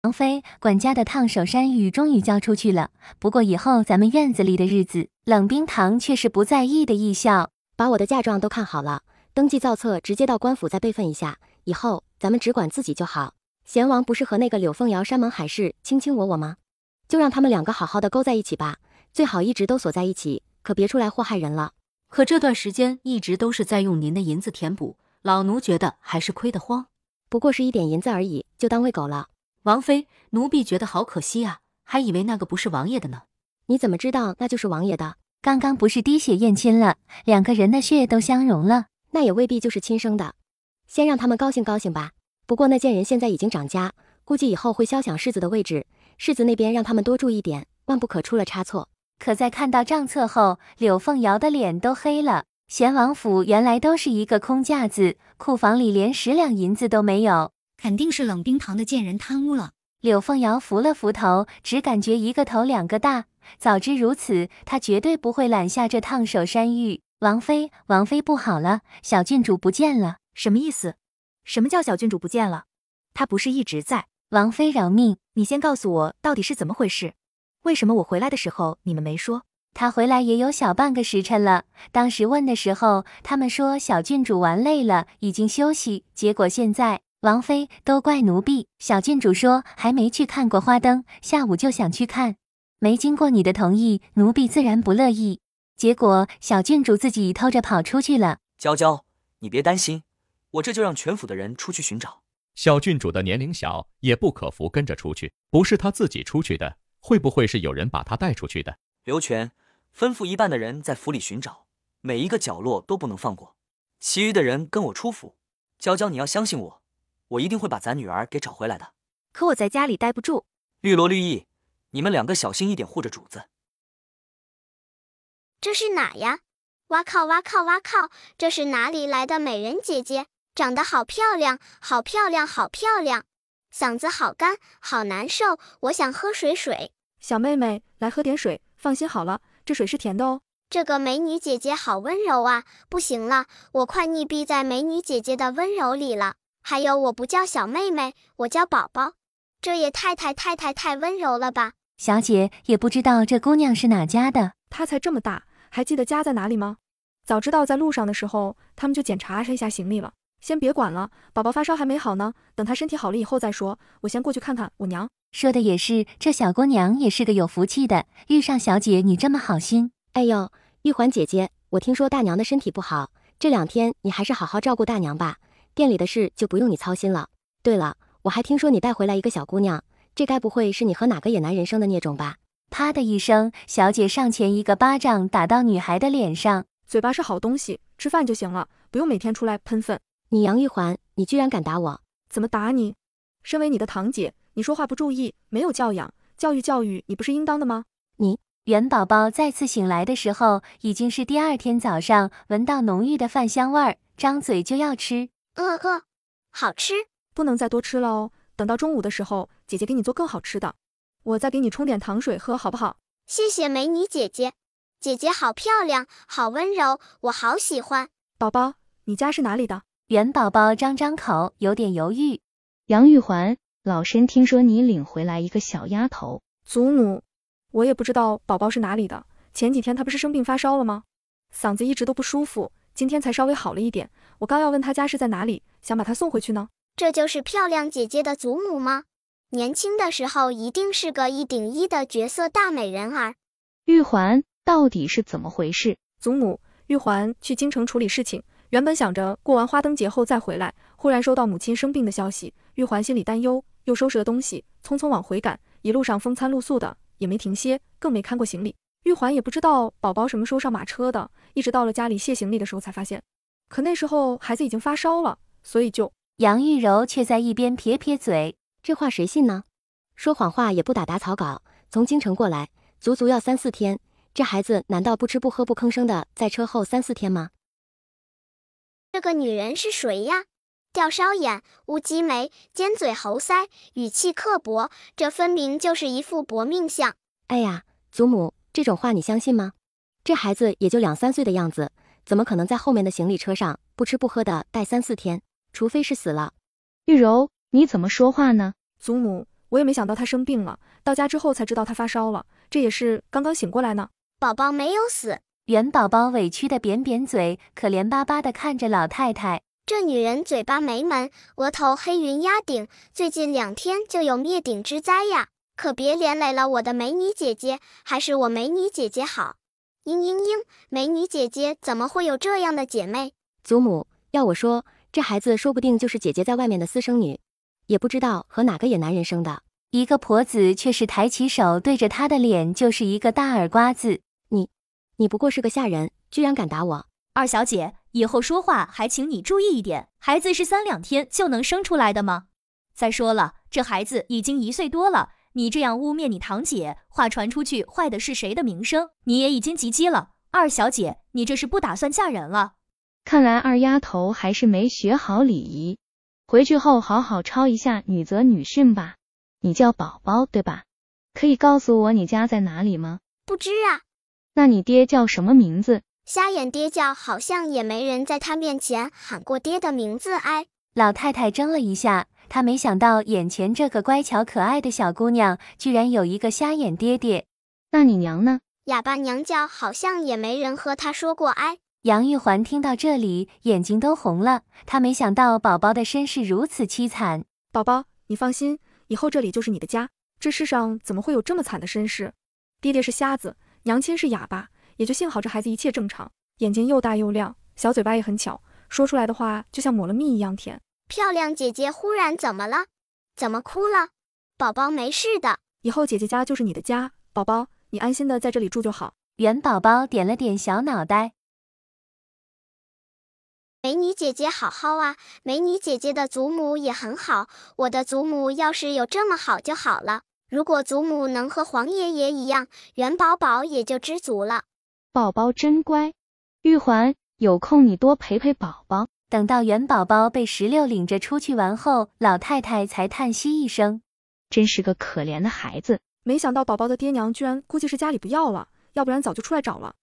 王妃，管家的烫手山芋终于交出去了，不过以后咱们院子里的日子……冷冰糖却是不在意的一笑，把我的嫁妆都看好了，登记造册直接到官府再备份一下，以后咱们只管自己就好。贤王不是和那个柳凤瑶山盟海誓，卿卿我我吗？就让他们2个好好的勾在一起吧，最好一直都锁在一起，可别出来祸害人了。可这段时间一直都是在用您的银子填补，老奴觉得还是亏得慌。不过是1点银子而已，就当喂狗了。王妃，奴婢觉得好可惜啊，还以为那个不是王爷的呢。你怎么知道那就是王爷的？刚刚不是滴血验亲了，2个人的血都相融了，那也未必就是亲生的。先让他们高兴高兴吧。不过那贱人现在已经掌家，估计以后会肖想世子的位置，世子那边让他们多注意点，万不可出了差错。可在看到账册后，柳凤瑶的脸都黑了。贤王府原来都是一个空架子，库房里连10两银子都没有，肯定是冷冰糖的贱人贪污了。柳凤瑶扶了扶头，只感觉一个头2个大。早知如此，她绝对不会揽下这烫手山芋。王妃，王妃不好了，小郡主不见了。什么意思？什么叫小郡主不见了？她不是一直在？王妃饶命！你先告诉我到底是怎么回事？为什么我回来的时候你们没说？她回来也有小半个时辰了，当时问的时候，他们说小郡主玩累了，已经休息，结果现在……王妃，都怪奴婢。小郡主说还没去看过花灯，下午就想去看，没经过你的同意，奴婢自然不乐意。结果小郡主自己偷着跑出去了。娇娇，你别担心，我这就让全府的人出去寻找。小郡主的年龄小，也不可服跟着出去，不是她自己出去的，会不会是有人把她带出去的？刘全，吩咐1半的人在府里寻找，每一个角落都不能放过，其余的人跟我出府。娇娇，你要相信我，我一定会把咱女儿给找回来的。可我在家里待不住。绿萝绿意，你们2个小心一点护着主子。这是哪呀？哇靠哇靠哇靠，这是哪里来的美人姐姐？长得好漂亮，好漂亮，好漂亮！嗓子好干，好难受，我想喝水。小妹妹，来喝点水，放心好了，这水是甜的哦。这个美女姐姐好温柔啊，不行了，我快溺毙在美女姐姐的温柔里了。还有，我不叫小妹妹，我叫宝宝，这也太温柔了吧？小姐也不知道这姑娘是哪家的。她才这么大，还记得家在哪里吗？早知道在路上的时候，他们就检查一下行李了。先别管了，宝宝发烧还没好呢，等她身体好了以后再说。我先过去看看我娘。说的也是，这小姑娘也是个有福气的，遇上小姐你这么好心。哎呦，玉环姐姐，我听说大娘的身体不好，这2天你还是好好照顾大娘吧，店里的事就不用你操心了。对了，我还听说你带回来一个小姑娘，这该不会是你和哪个野男人生的孽种吧？啪的一声，小姐上前一个巴掌打到女孩的脸上。嘴巴是好东西，吃饭就行了，不用每天出来喷粪。你杨玉环，你居然敢打我！怎么打你？身为你的堂姐，你说话不注意，没有教养，教育你不是应当的吗？元宝宝再次醒来的时候，已经是第二天早上，闻到浓郁的饭香味儿，张嘴就要吃。好吃，不能再多吃了哦。等到中午的时候，姐姐给你做更好吃的，我再给你冲点糖水喝，好不好？谢谢美女姐姐，姐姐好漂亮，好温柔，我好喜欢。宝宝，你家是哪里的？元宝宝张张口，有点犹豫。杨玉环，老身听说你领回来一个小丫头。祖母，我也不知道宝宝是哪里的，前几天他不是生病发烧了吗？嗓子一直都不舒服，今天才稍微好了一点。我刚要问他家是在哪里，想把他送回去呢。这就是漂亮姐姐的祖母吗？年轻的时候一定是个一顶一的绝色大美人儿。玉环，到底是怎么回事？祖母，玉环去京城处理事情，原本想着过完花灯节后再回来，忽然收到母亲生病的消息，玉环心里担忧，又收拾了东西，匆匆往回赶，一路上风餐露宿的，也没停歇，更没看过行李。玉环也不知道宝宝什么时候上马车的，一直到了家里卸行李的时候才发现，可那时候孩子已经发烧了，所以就……杨玉柔却在一边撇撇嘴，这话谁信呢？说谎话也不打草稿，从京城过来，足足要3、4天，这孩子难道不吃不喝不吭声的在车后3、4天吗？这个女人是谁呀？吊梢眼，乌鸡眉，尖嘴猴腮，语气刻薄，这分明就是一副搏命相。哎呀，祖母，这种话你相信吗？这孩子也就2、3岁的样子，怎么可能在后面的行李车上不吃不喝的待3、4天？除非是死了。玉柔，你怎么说话呢？祖母，我也没想到他生病了，到家之后才知道他发烧了，这也是刚刚醒过来呢。宝宝没有死。元宝宝委屈的扁扁嘴，可怜巴巴的看着老太太。这女人嘴巴没门，额头黑云压顶，最近2天就有灭顶之灾呀！可别连累了我的美女姐姐，还是我美女姐姐好。美女姐姐怎么会有这样的姐妹？祖母，要我说，这孩子说不定就是姐姐在外面的私生女，也不知道和哪个野男人生的。一个婆子却是抬起手对着她的脸就是一个大耳刮子。你不过是个下人，居然敢打我！二小姐，以后说话还请你注意一点，孩子是3、2天就能生出来的吗？再说了，这孩子已经1岁多了，你这样污蔑你堂姐，话传出去，坏的是谁的名声？你也已经及笄了。二小姐，你这是不打算嫁人了？看来二丫头还是没学好礼仪，回去后好好抄一下女则女训吧。你叫宝宝对吧？可以告诉我你家在哪里吗？不知啊。那你爹叫什么名字？瞎眼爹叫，好像也没人在他面前喊过爹的名字。哎，老太太怔了一下，她没想到眼前这个乖巧可爱的小姑娘居然有一个瞎眼爹爹。那你娘呢？哑巴娘叫，好像也没人和她说过。哎，杨玉环听到这里，眼睛都红了，她没想到宝宝的身世如此凄惨。宝宝，你放心，以后这里就是你的家。这世上怎么会有这么惨的身世？爹爹是瞎子，娘亲是哑巴，也就幸好这孩子一切正常，眼睛又大又亮，小嘴巴也很巧，说出来的话就像抹了蜜一样甜。漂亮姐姐忽然怎么了？怎么哭了？宝宝没事的，以后姐姐家就是你的家，宝宝，你安心的在这里住就好。元宝宝点了点小脑袋。美女姐姐好好啊，美女姐姐的祖母也很好，我的祖母要是有这么好就好了。如果祖母能和黄爷爷一样，元宝宝也就知足了。宝宝真乖，玉环，有空你多陪陪宝宝。等到元宝宝被石榴领着出去玩后，老太太才叹息一声，真是个可怜的孩子。没想到宝宝的爹娘居然估计是家里不要了，要不然早就出来找了。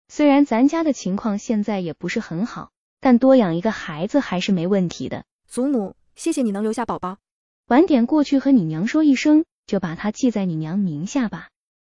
虽然咱家的情况现在也不是很好，但多养一个孩子还是没问题的。祖母，谢谢你能留下宝宝。晚点过去和你娘说一声，就把他记在你娘名下吧。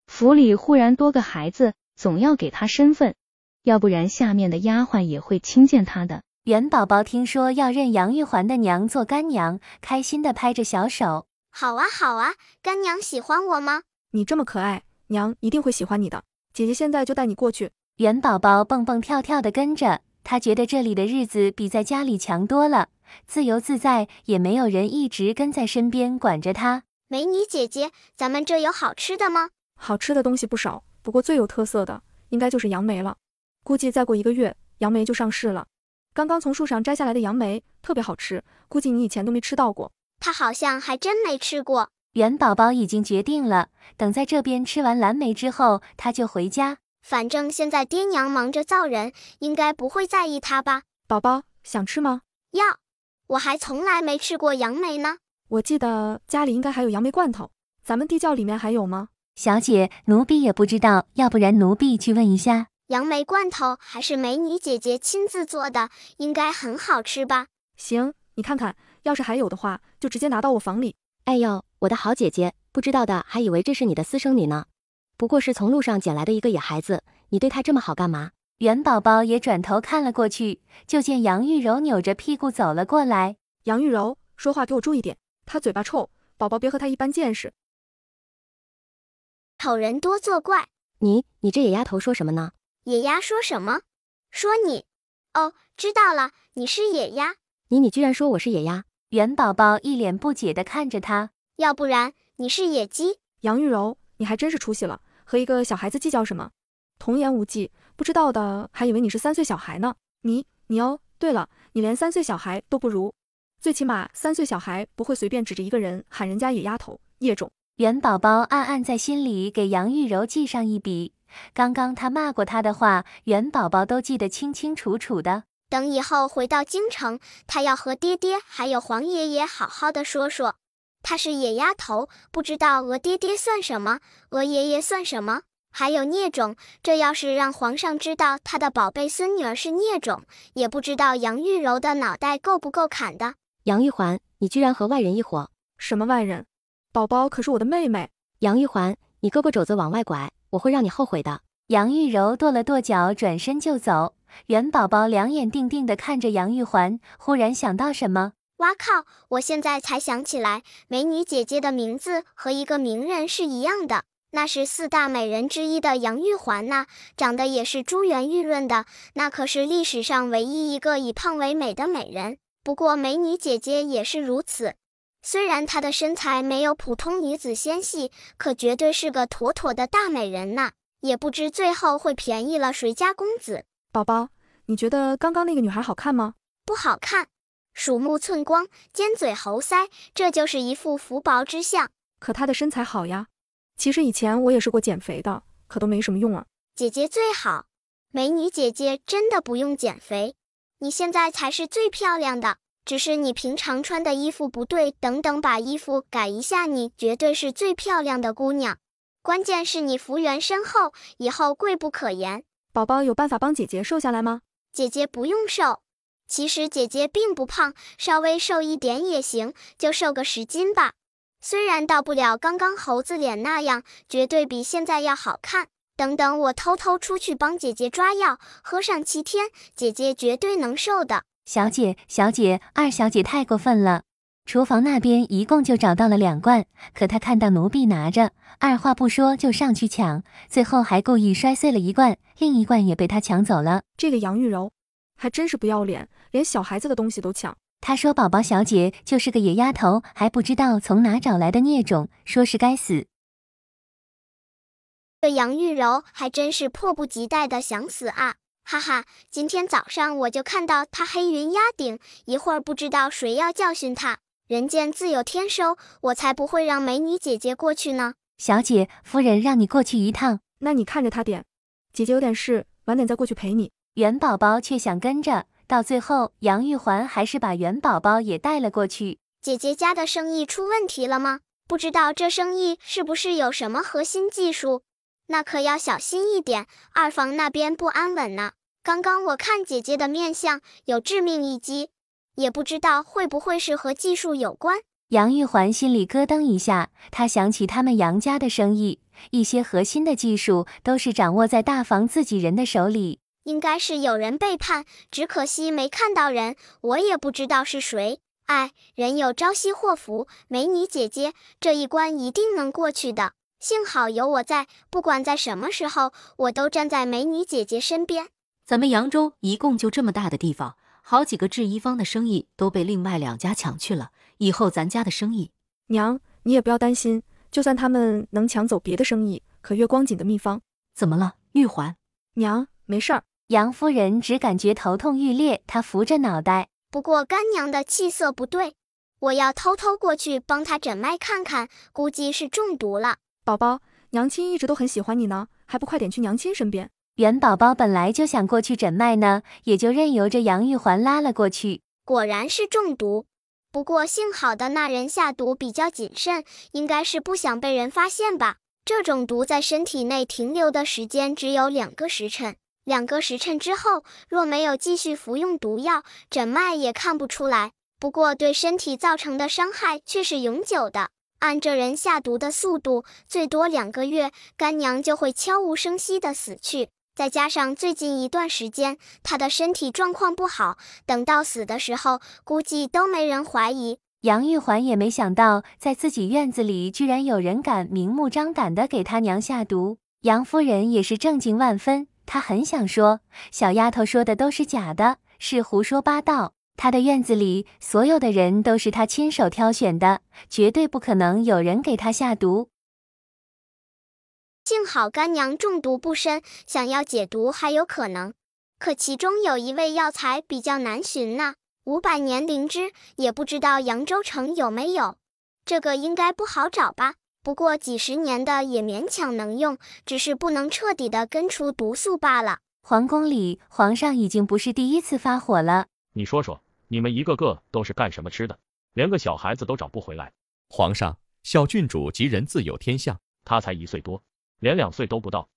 府里忽然多个孩子，总要给他身份，要不然下面的丫鬟也会轻贱他的。元宝宝听说要认杨玉环的娘做干娘，开心的拍着小手。好啊好啊，干娘喜欢我吗？你这么可爱，娘一定会喜欢你的。姐姐现在就带你过去。元宝宝蹦蹦跳跳的跟着，他觉得这里的日子比在家里强多了，自由自在，也没有人一直跟在身边管着他。美女姐姐，咱们这有好吃的吗？好吃的东西不少，不过最有特色的应该就是杨梅了。估计再过1个月，杨梅就上市了。刚刚从树上摘下来的杨梅特别好吃，估计你以前都没吃到过。他好像还真没吃过。元宝宝已经决定了，等在这边吃完蓝莓之后，他就回家。反正现在爹娘忙着造人，应该不会在意他吧？宝宝，想吃吗？要，我还从来没吃过杨梅呢。我记得家里应该还有杨梅罐头，咱们地窖里面还有吗？小姐，奴婢也不知道，要不然奴婢去问一下。杨梅罐头还是美女姐姐亲自做的，应该很好吃吧？行，你看看，要是还有的话，就直接拿到我房里。哎呦，我的好姐姐，不知道的还以为这是你的私生女呢，不过是从路上捡来的一个野孩子，你对她这么好干嘛？元宝宝也转头看了过去，就见杨玉柔扭着屁股走了过来。杨玉柔，说话给我注意点，她嘴巴臭，宝宝别和她一般见识。丑人多作怪。你这野丫头说什么呢？野鸭说什么？说你。哦，知道了，你是野鸭。你居然说我是野鸭？元宝宝一脸不解地看着他。要不然你是野鸡。杨玉柔，你还真是出息了，和一个小孩子计较什么？童言无忌，不知道的还以为你是3岁小孩呢。你哦，对了，你连3岁小孩都不如，最起码3岁小孩不会随便指着一个人喊人家野丫头、孽种。元宝宝暗暗在心里给杨玉柔记上一笔，刚刚他骂过他的话，元宝宝都记得清清楚楚的。等以后回到京城，他要和爹爹还有黄爷爷好好的说说。他是野丫头，不知道鹅爹爹算什么，鹅爷爷算什么，还有孽种。这要是让皇上知道他的宝贝孙女儿是孽种，也不知道杨玉柔的脑袋够不够砍的。杨玉环，你居然和外人一伙！什么外人？宝宝可是我的妹妹。杨玉环，你胳膊肘子往外拐，我会让你后悔的。杨玉柔跺了跺脚，转身就走。元宝宝两眼定定地看着杨玉环，忽然想到什么。哇靠！我现在才想起来，美女姐姐的名字和一个名人是一样的，那是4大美人之一的杨玉环呐，长得也是珠圆玉润的，那可是历史上唯一一个以胖为美的美人。不过美女姐姐也是如此，虽然她的身材没有普通女子纤细，可绝对是个妥妥的大美人呐，也不知最后会便宜了谁家公子。宝宝，你觉得刚刚那个女孩好看吗？不好看。鼠目寸光，尖嘴猴腮，这就是一副福薄之相。可她的身材好呀。其实以前我也试过减肥的，可都没什么用啊。姐姐最好，美女姐姐真的不用减肥，你现在才是最漂亮的。只是你平常穿的衣服不对，等把衣服改一下，你绝对是最漂亮的姑娘。关键是你福缘深厚，以后贵不可言。宝宝有办法帮姐姐瘦下来吗？姐姐不用瘦。其实姐姐并不胖，稍微瘦一点也行，就瘦个10斤吧。虽然到不了刚刚猴子脸那样，绝对比现在要好看。等我偷偷出去帮姐姐抓药，喝上7天，姐姐绝对能瘦的。小姐，二小姐太过分了。厨房那边一共就找到了2罐，可她看到奴婢拿着，二话不说就上去抢，最后还故意摔碎了1罐，另1罐也被她抢走了。这个杨玉柔还真是不要脸，连小孩子的东西都抢。他说宝宝小姐就是个野丫头，还不知道从哪找来的孽种，说是该死。这杨玉柔还真是迫不及待的想死啊！哈哈，今天早上我就看到他黑云压顶，一会儿不知道谁要教训他。人间自有天收，我才不会让美女姐姐过去呢。小姐，夫人让你过去一趟。那你看着他点，姐姐有点事，晚点再过去陪你。元宝宝却想跟着，到最后杨玉环还是把元宝宝也带了过去。姐姐家的生意出问题了吗？不知道这生意是不是有什么核心技术？那可要小心一点，二房那边不安稳呢。刚刚我看姐姐的面相有致命一击，也不知道会不会是和技术有关。杨玉环心里咯噔一下，她想起他们杨家的生意，一些核心的技术都是掌握在大房自己人的手里。应该是有人背叛，只可惜没看到人，我也不知道是谁。哎，人有朝夕祸福，美女姐姐这一关一定能过去的。幸好有我在，不管在什么时候，我都站在美女姐姐身边。咱们扬州一共就这么大的地方，好几个制衣坊的生意都被另外2家抢去了，以后咱家的生意……娘，你也不要担心，就算他们能抢走别的生意，可月光锦的秘方怎么了，玉环？娘，没事儿。杨夫人只感觉头痛欲裂，她扶着脑袋。不过干娘的气色不对，我要偷偷过去帮她诊脉看看，估计是中毒了。宝宝，娘亲一直都很喜欢你呢，还不快点去娘亲身边？元宝宝本来就想过去诊脉呢，也就任由着杨玉环拉了过去。果然是中毒，不过幸好的那人下毒比较谨慎，应该是不想被人发现吧。这种毒在身体内停留的时间只有2个时辰，2个时辰之后，若没有继续服用毒药，诊脉也看不出来。不过对身体造成的伤害却是永久的。按这人下毒的速度，最多2个月，干娘就会悄无声息地死去。再加上最近一段时间她的身体状况不好，等到死的时候，估计都没人怀疑。杨玉环也没想到，在自己院子里居然有人敢明目张胆地给她娘下毒。杨夫人也是震惊万分，她很想说，小丫头说的都是假的，是胡说八道。她的院子里所有的人都是她亲手挑选的，绝对不可能有人给她下毒。幸好干娘中毒不深，想要解毒还有可能。可其中有一味药材比较难寻呢，500年灵芝，也不知道扬州城有没有。这个应该不好找吧，不过几十年的也勉强能用，只是不能彻底的根除毒素罢了。皇宫里，皇上已经不是第一次发火了。你说说，你们一个个都是干什么吃的？连个小孩子都找不回来。皇上，小郡主吉人自有天相，他才1岁多。连2岁都不到。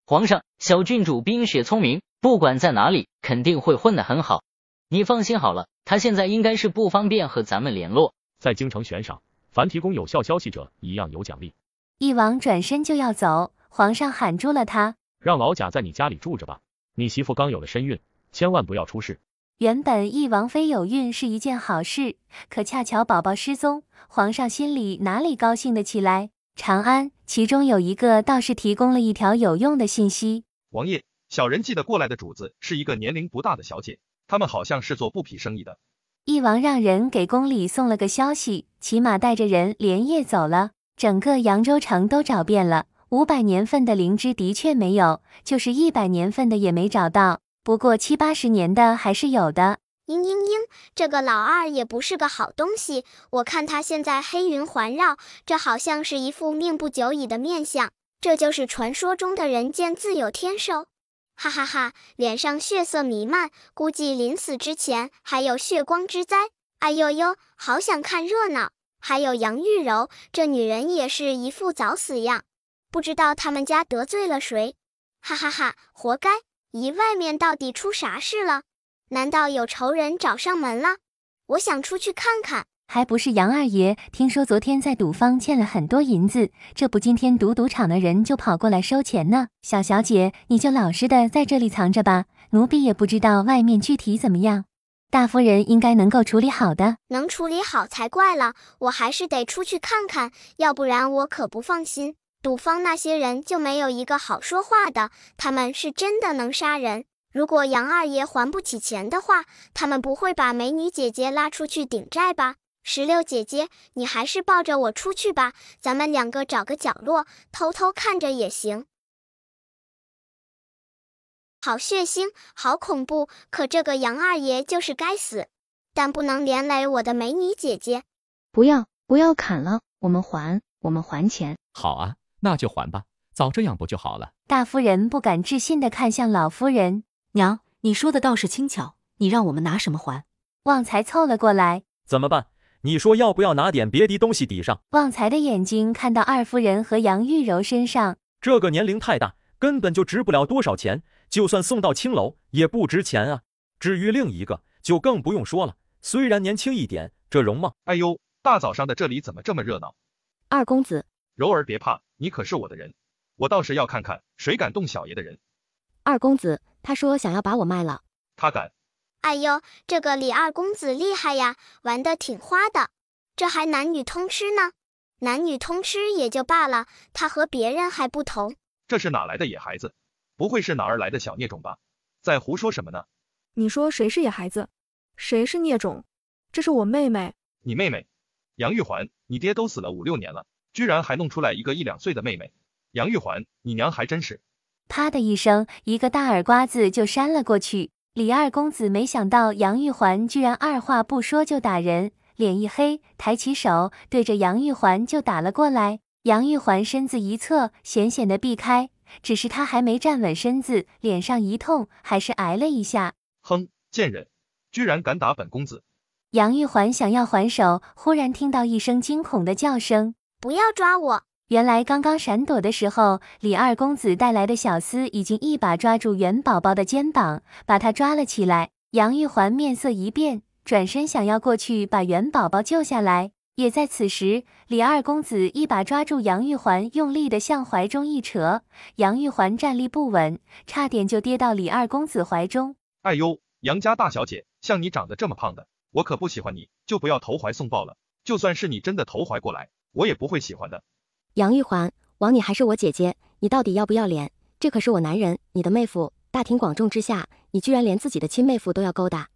皇上，小郡主冰雪聪明，不管在哪里，肯定会混得很好。你放心好了，她现在应该是不方便和咱们联络。在京城悬赏，凡提供有效消息者，一样有奖励。一王转身就要走，皇上喊住了他，让老贾在你家里住着吧。你媳妇刚有了身孕，千万不要出事。原本一王妃有孕是一件好事，可恰巧宝宝失踪，皇上心里哪里高兴得起来？长安，其中有一个倒是提供了一条有用的信息。王爷，小人记得过来的主子是一个年龄不大的小姐，他们好像是做布匹生意的。一王让人给宫里送了个消息，骑马带着人连夜走了，整个扬州城都找遍了，500年份的灵芝的确没有，就是100年份的也没找到，不过70、80年的还是有的。这个老二也不是个好东西，我看他现在黑云环绕，这好像是一副命不久矣的面相，这就是传说中的人间自有天收。哈哈哈，脸上血色弥漫，估计临死之前还有血光之灾。哎呦呦，好想看热闹。还有杨玉柔，这女人也是一副早死样，不知道他们家得罪了谁。哈哈哈，活该。姨外面到底出啥事了？难道有仇人找上门了？我想出去看看。还不是杨二爷，听说昨天在赌坊欠了很多银子，这不今天赌场的人就跑过来收钱呢。小小姐，你就老实的在这里藏着吧，奴婢也不知道外面具体怎么样。大夫人应该能够处理好的。能处理好才怪了，我还是得出去看看，要不然我可不放心。赌坊那些人就没有一个好说话的，他们是真的能杀人。如果杨二爷还不起钱的话，他们不会把美女姐姐拉出去顶债吧？16姐姐，你还是抱着我出去吧，咱们2个找个角落，偷偷看着也行。好血腥，好恐怖，可这个杨二爷就是该死，但不能连累我的美女姐姐。不要砍了，我们还钱。好啊，那就还吧，早这样不就好了？大夫人不敢置信地看向老夫人。娘，你说的倒是轻巧，你让我们拿什么还？旺财凑了过来。怎么办？你说要不要拿点别的东西抵上？旺财的眼睛看到二夫人和杨玉柔身上。这个年龄太大，根本就值不了多少钱，就算送到青楼也不值钱啊。至于另一个，就更不用说了，虽然年轻一点，这容貌……哎呦，大早上的这里怎么这么热闹？二公子，柔儿别怕，你可是我的人，我倒是要看看谁敢动小爷的人。二公子，他说想要把我卖了。他敢？哎呦，这个李二公子厉害呀，玩得挺花的，这还男女通吃呢。男女通吃也就罢了，他和别人还不同。这是哪来的野孩子？不会是哪儿来的小孽种吧？在胡说什么呢？你说谁是野孩子？谁是孽种？这是我妹妹。你妹妹？杨玉环，你爹都死了5、6年了，居然还弄出来一个1、2岁的妹妹。杨玉环，你娘还真是……啪的一声，一个大耳刮子就扇了过去。李二公子没想到杨玉环居然二话不说就打人，脸一黑，抬起手对着杨玉环就打了过来。杨玉环身子一侧，险险的避开，只是他还没站稳身子，脸上一痛，还是挨了一下。哼，贱人，居然敢打本公子！杨玉环想要还手，忽然听到一声惊恐的叫声：“不要抓我！”原来刚刚闪躲的时候，李二公子带来的小厮已经一把抓住元宝宝的肩膀，把他抓了起来。杨玉环面色一变，转身想要过去把元宝宝救下来。也在此时，李二公子一把抓住杨玉环，用力的向怀中一扯，杨玉环站立不稳，差点就跌到李二公子怀中。哎呦，杨家大小姐，像你长得这么胖的，我可不喜欢你，就不要投怀送抱了。就算是你真的投怀过来，我也不会喜欢的。杨玉环，枉你还是我姐姐，你到底要不要脸？这可是我男人，你的妹夫，大庭广众之下，你居然连自己的亲妹夫都要勾搭。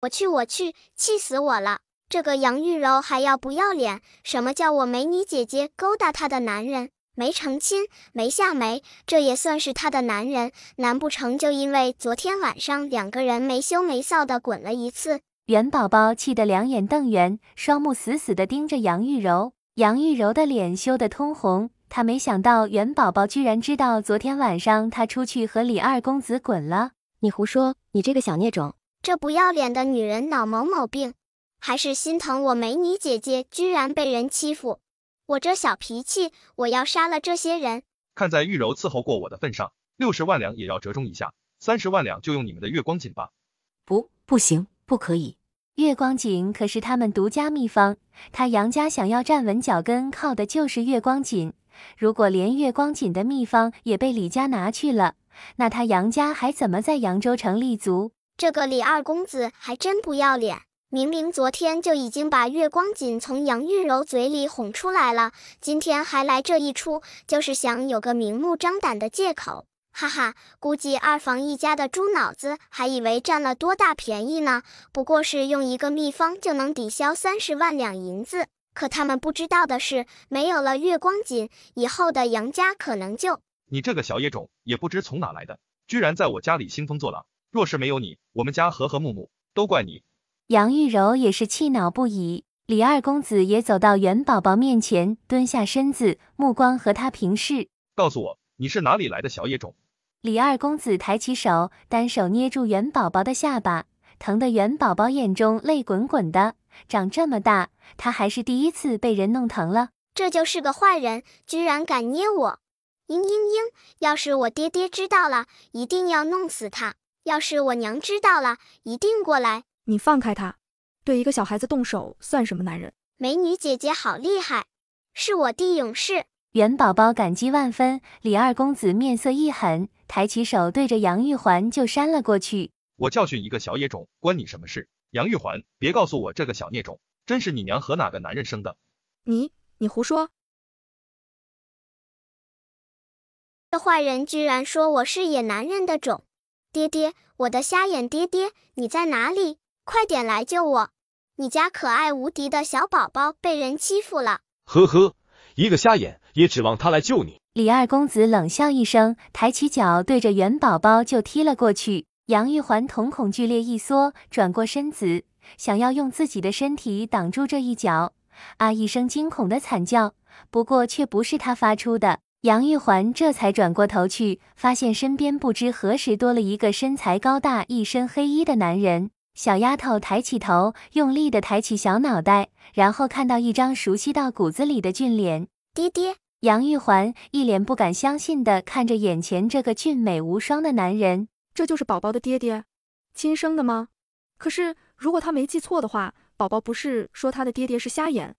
我去，气死我了！这个杨玉柔还要不要脸？什么叫我美女姐姐勾搭她的男人？没成亲，没下媒，这也算是她的男人？难不成就因为昨天晚上2个人没羞没臊的滚了一次？元宝宝气得两眼瞪圆，双目死死地盯着杨玉柔。杨玉柔的脸羞得通红，她没想到元宝宝居然知道昨天晚上她出去和李二公子滚了。你胡说，你这个小孽种！这不要脸的女人脑某病，还是心疼我美女姐姐居然被人欺负。我这小脾气，我要杀了这些人。看在玉柔伺候过我的份上，60万两也要折中一下，30万两就用你们的月光锦吧。不行，不可以。月光锦可是他们独家秘方，他杨家想要站稳脚跟，靠的就是月光锦。如果连月光锦的秘方也被李家拿去了，那他杨家还怎么在扬州城立足？这个李二公子还真不要脸，明明昨天就已经把月光锦从杨玉柔嘴里哄出来了，今天还来这一出，就是想有个明目张胆的借口。哈哈，估计二房一家的猪脑子还以为占了多大便宜呢，不过是用一个秘方就能抵消30万两银子。可他们不知道的是，没有了月光锦，以后的杨家可能就……你这个小野种，也不知从哪来的，居然在我家里兴风作浪。若是没有你，我们家和和睦睦，都怪你。杨玉柔也是气恼不已。李二公子也走到元宝宝面前，蹲下身子，目光和他平视。告诉我，你是哪里来的小野种？李二公子抬起手，单手捏住元宝宝的下巴，疼得元宝宝眼中泪滚滚的。长这么大，他还是第一次被人弄疼了。这就是个坏人，居然敢捏我！嘤，要是我爹爹知道了，一定要弄死他；要是我娘知道了，一定过来。你放开他，对一个小孩子动手算什么男人？美女姐姐好厉害，是我弟勇士。元宝宝感激万分，李二公子面色一狠，抬起手对着杨玉环就扇了过去。我教训一个小野种，关你什么事？杨玉环，别告诉我这个小孽种，真是你娘和哪个男人生的？你胡说！这坏人居然说我是野男人的种！爹爹，我的瞎眼爹爹，你在哪里？快点来救我！你家可爱无敌的小宝宝被人欺负了。呵呵，一个瞎眼也指望他来救你？李二公子冷笑一声，抬起脚对着元宝宝就踢了过去。杨玉环瞳孔剧烈一缩，转过身子，想要用自己的身体挡住这一脚。啊一声惊恐的惨叫，不过却不是他发出的。杨玉环这才转过头去，发现身边不知何时多了一个身材高大、一身黑衣的男人。小丫头抬起头，用力地抬起小脑袋，然后看到一张熟悉到骨子里的俊脸。爹爹！杨玉环一脸不敢相信地看着眼前这个俊美无双的男人。这就是宝宝的爹爹？亲生的吗？可是如果他没记错的话，宝宝不是说他的爹爹是瞎眼？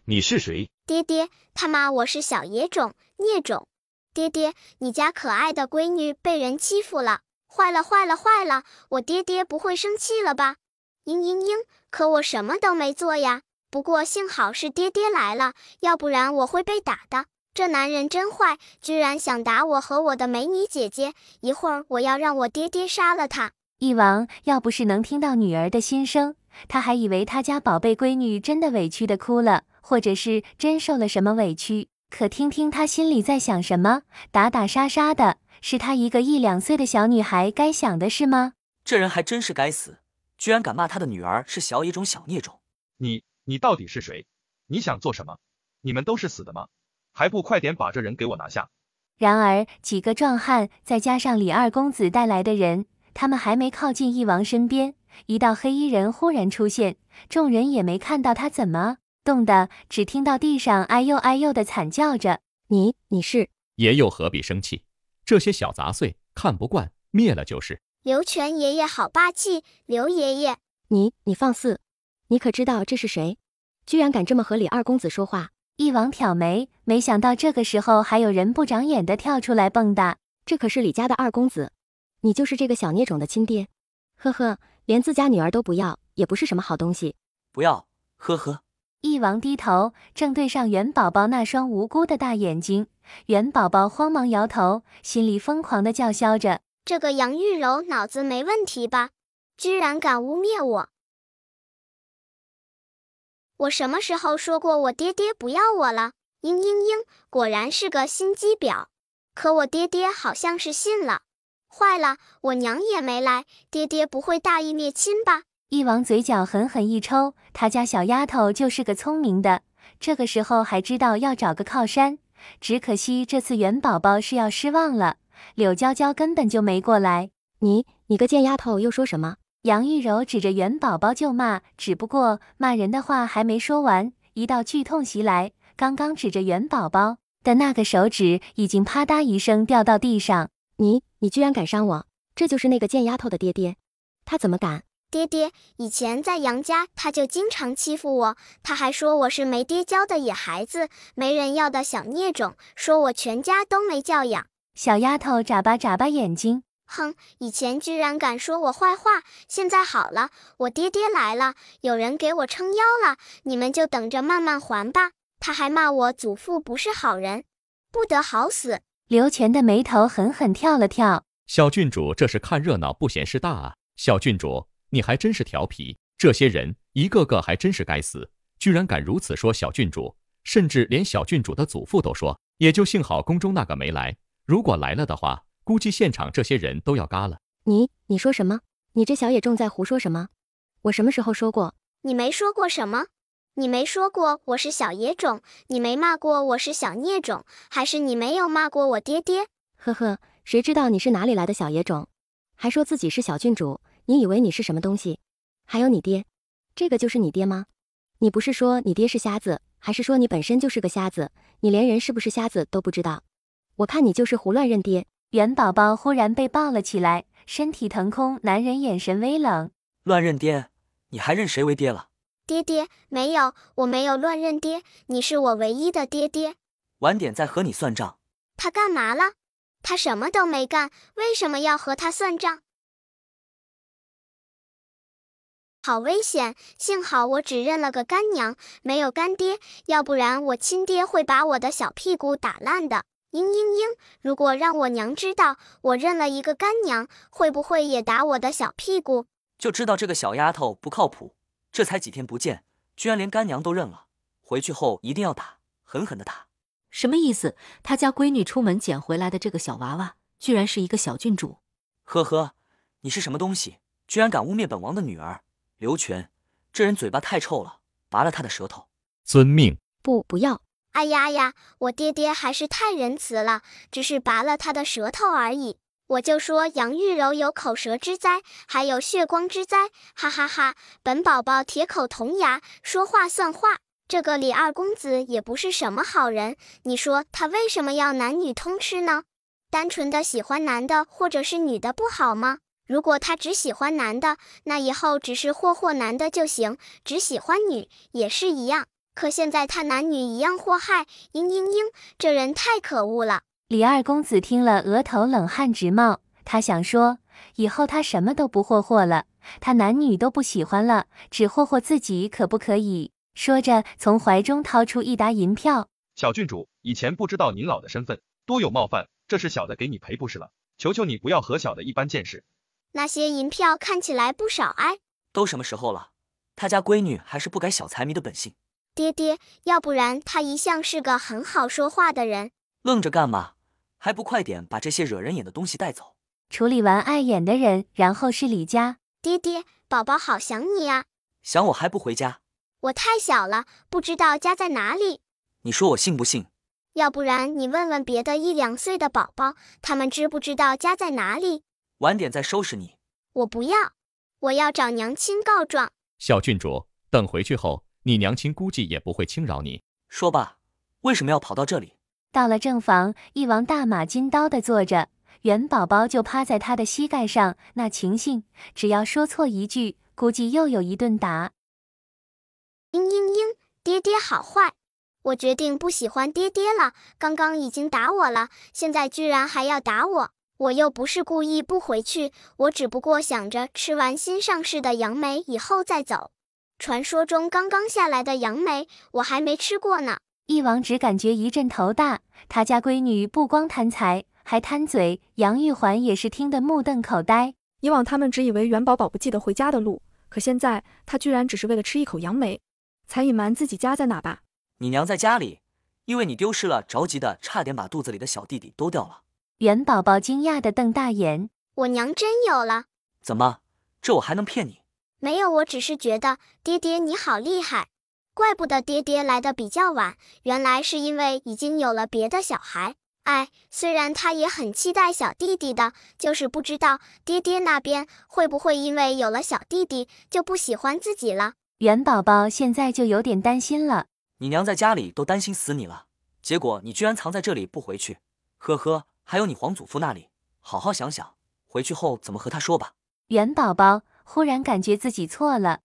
你是谁？爹爹，他妈我是小野种，孽种。爹爹，你家可爱的闺女被人欺负了，坏了，我爹爹不会生气了吧？嘤，可我什么都没做呀。不过幸好是爹爹来了，要不然我会被打的。这男人真坏，居然想打我和我的美女姐姐，一会儿我要让我爹爹杀了他。一王要不是能听到女儿的心声，他还以为他家宝贝闺女真的委屈的哭了，或者是真受了什么委屈。可听听他心里在想什么，打打杀杀的，是他一个1、2岁的小女孩该想的事吗？这人还真是该死，居然敢骂他的女儿是小野种小孽种。你到底是谁？你想做什么？你们都是死的吗？还不快点把这人给我拿下！然而几个壮汉再加上李二公子带来的人，他们还没靠近翼王身边，一道黑衣人忽然出现，众人也没看到他怎么动的，只听到地上哎呦哎呦的惨叫着。你是？爷又何必生气？这些小杂碎看不惯，灭了就是。刘全爷爷好霸气，刘爷爷，你放肆！你可知道这是谁？居然敢这么和李二公子说话！翼王挑眉，没想到这个时候还有人不长眼的跳出来蹦跶。这可是李家的二公子，你就是这个小孽种的亲爹。呵呵，连自家女儿都不要，也不是什么好东西。不要，呵呵。翼王低头，正对上元宝宝那双无辜的大眼睛。元宝宝慌忙摇头，心里疯狂的叫嚣着：这个杨玉柔脑子没问题吧？居然敢污蔑我！我什么时候说过我爹爹不要我了？果然是个心机婊。可我爹爹好像是信了。坏了，我娘也没来，爹爹不会大义灭亲吧？翼王嘴角狠狠一抽，他家小丫头就是个聪明的，这个时候还知道要找个靠山。只可惜这次元宝宝是要失望了，柳娇娇根本就没过来。你个贱丫头又说什么？杨玉柔指着元宝宝就骂，只不过骂人的话还没说完，一道剧痛袭来，刚刚指着元宝宝的那个手指已经啪嗒一声掉到地上。你居然敢伤我！这就是那个贱丫头的爹爹，他怎么敢？爹爹，以前在杨家他就经常欺负我，他还说我是没爹教的野孩子，没人要的小孽种，说我全家都没教养。小丫头眨巴眨巴眼睛，哼，以前居然敢说我坏话，现在好了，我爹爹来了，有人给我撑腰了，你们就等着慢慢还吧。他还骂我祖父不是好人，不得好死。刘全的眉头狠狠跳了跳。小郡主这是看热闹不嫌事大啊！小郡主，你还真是调皮，这些人一个个还真是该死，居然敢如此说小郡主，甚至连小郡主的祖父都说。也就幸好宫中那个没来，如果来了的话，估计现场这些人都要嘎了。你说什么？你这小野种在胡说什么？我什么时候说过？你没说过什么？你没说过我是小野种，你没骂过我是小孽种，还是你没有骂过我爹爹？呵呵，谁知道你是哪里来的小野种？还说自己是小郡主，你以为你是什么东西？还有你爹，这个就是你爹吗？你不是说你爹是瞎子，还是说你本身就是个瞎子？你连人是不是瞎子都不知道，我看你就是胡乱认爹。元宝宝忽然被抱了起来，身体腾空，男人眼神微冷。乱认爹？你还认谁为爹了？爹爹，没有，我没有乱认爹，你是我唯一的爹爹。晚点再和你算账。他干嘛了？他什么都没干，为什么要和他算账？好危险，幸好我只认了个干娘，没有干爹，要不然我亲爹会把我的小屁股打烂的。如果让我娘知道我认了一个干娘，会不会也打我的小屁股？就知道这个小丫头不靠谱，这才几天不见，居然连干娘都认了，回去后一定要打，狠狠的打。什么意思？他家闺女出门捡回来的这个小娃娃，居然是一个小郡主。呵呵，你是什么东西，居然敢污蔑本王的女儿？刘全，这人嘴巴太臭了，拔了他的舌头。遵命。不要。哎呀，我爹爹还是太仁慈了，只是拔了他的舌头而已。我就说杨玉柔有口舌之灾，还有血光之灾，哈哈哈！本宝宝铁口铜牙，说话算话。这个李二公子也不是什么好人，你说他为什么要男女通吃呢？单纯的喜欢男的或者是女的不好吗？如果他只喜欢男的，那以后只是霍男的就行，只喜欢女也是一样。可现在他男女一样祸害，这人太可恶了。李二公子听了，额头冷汗直冒。他想说，以后他什么都不霍了，他男女都不喜欢了，只霍自己可不可以？说着，从怀中掏出一沓银票。小郡主，以前不知道您老的身份，多有冒犯，这是小的给你赔不是了，求求你不要和小的一般见识。那些银票看起来不少哎。都什么时候了，他家闺女还是不改小财迷的本性。爹爹，要不然他一向是个很好说话的人。愣着干嘛？还不快点把这些惹人眼的东西带走。处理完碍眼的人，然后是李家。爹爹，宝宝好想你啊。想我还不回家？我太小了，不知道家在哪里。你说我信不信？要不然你问问别的1、2岁的宝宝，他们知不知道家在哪里？晚点再收拾你。我不要，我要找娘亲告状。小郡主，等回去后，你娘亲估计也不会轻饶你。说吧，为什么要跑到这里？到了正房，一王大马金刀的坐着，元宝宝就趴在他的膝盖上，那情形，只要说错一句，估计又有一顿打。爹爹好坏，我决定不喜欢爹爹了。刚刚已经打我了，现在居然还要打我。我又不是故意不回去，我只不过想着吃完新上市的杨梅以后再走。传说中刚刚下来的杨梅，我还没吃过呢。一王只感觉一阵头大，他家闺女不光贪财，还贪嘴，杨玉环也是听得目瞪口呆。以往他们只以为元宝宝不记得回家的路，可现在他居然只是为了吃一口杨梅，才隐瞒自己家在哪吧？你娘在家里，因为你丢失了，着急的差点把肚子里的小弟弟都掉了。元宝宝惊讶地瞪大眼，我娘真有了？怎么，这我还能骗你？没有，我只是觉得爹爹你好厉害，怪不得爹爹来的比较晚，原来是因为已经有了别的小孩。虽然他也很期待小弟弟的，就是不知道爹爹那边会不会因为有了小弟弟就不喜欢自己了。元宝宝现在就有点担心了。你娘在家里都担心死你了，结果你居然藏在这里不回去。呵呵，还有你皇祖父那里，好好想想，回去后怎么和他说吧。元宝宝忽然感觉自己错了。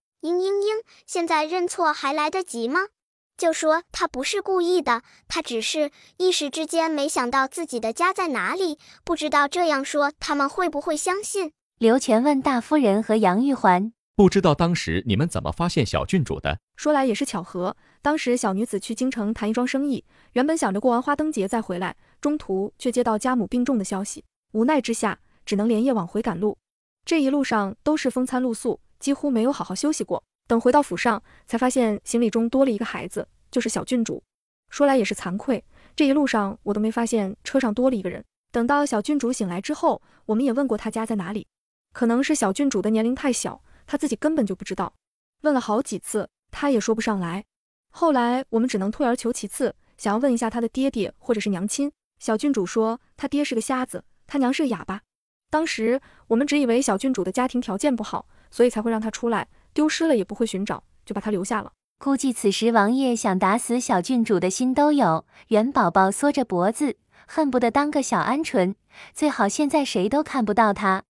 现在认错还来得及吗？就说他不是故意的，他只是一时之间没想到自己的家在哪里，不知道这样说他们会不会相信。刘全问大夫人和杨玉环，不知道当时你们怎么发现小郡主的？说来也是巧合，当时小女子去京城谈一桩生意，原本想着过完花灯节再回来，中途却接到家母病重的消息，无奈之下只能连夜往回赶路。这一路上都是风餐露宿，几乎没有好好休息过。等回到府上，才发现行李中多了一个孩子，就是小郡主。说来也是惭愧，这一路上我都没发现车上多了一个人。等到小郡主醒来之后，我们也问过她家在哪里，可能是小郡主的年龄太小，她自己根本就不知道。问了好几次，她也说不上来。后来我们只能退而求其次，想要问一下她的爹爹或者是娘亲。小郡主说她爹是个瞎子，她娘是个哑巴。当时我们只以为小郡主的家庭条件不好，所以才会让她出来，丢失了也不会寻找，就把她留下了。估计此时王爷想打死小郡主的心都有。元宝宝缩着脖子，恨不得当个小鹌鹑，最好现在谁都看不到他。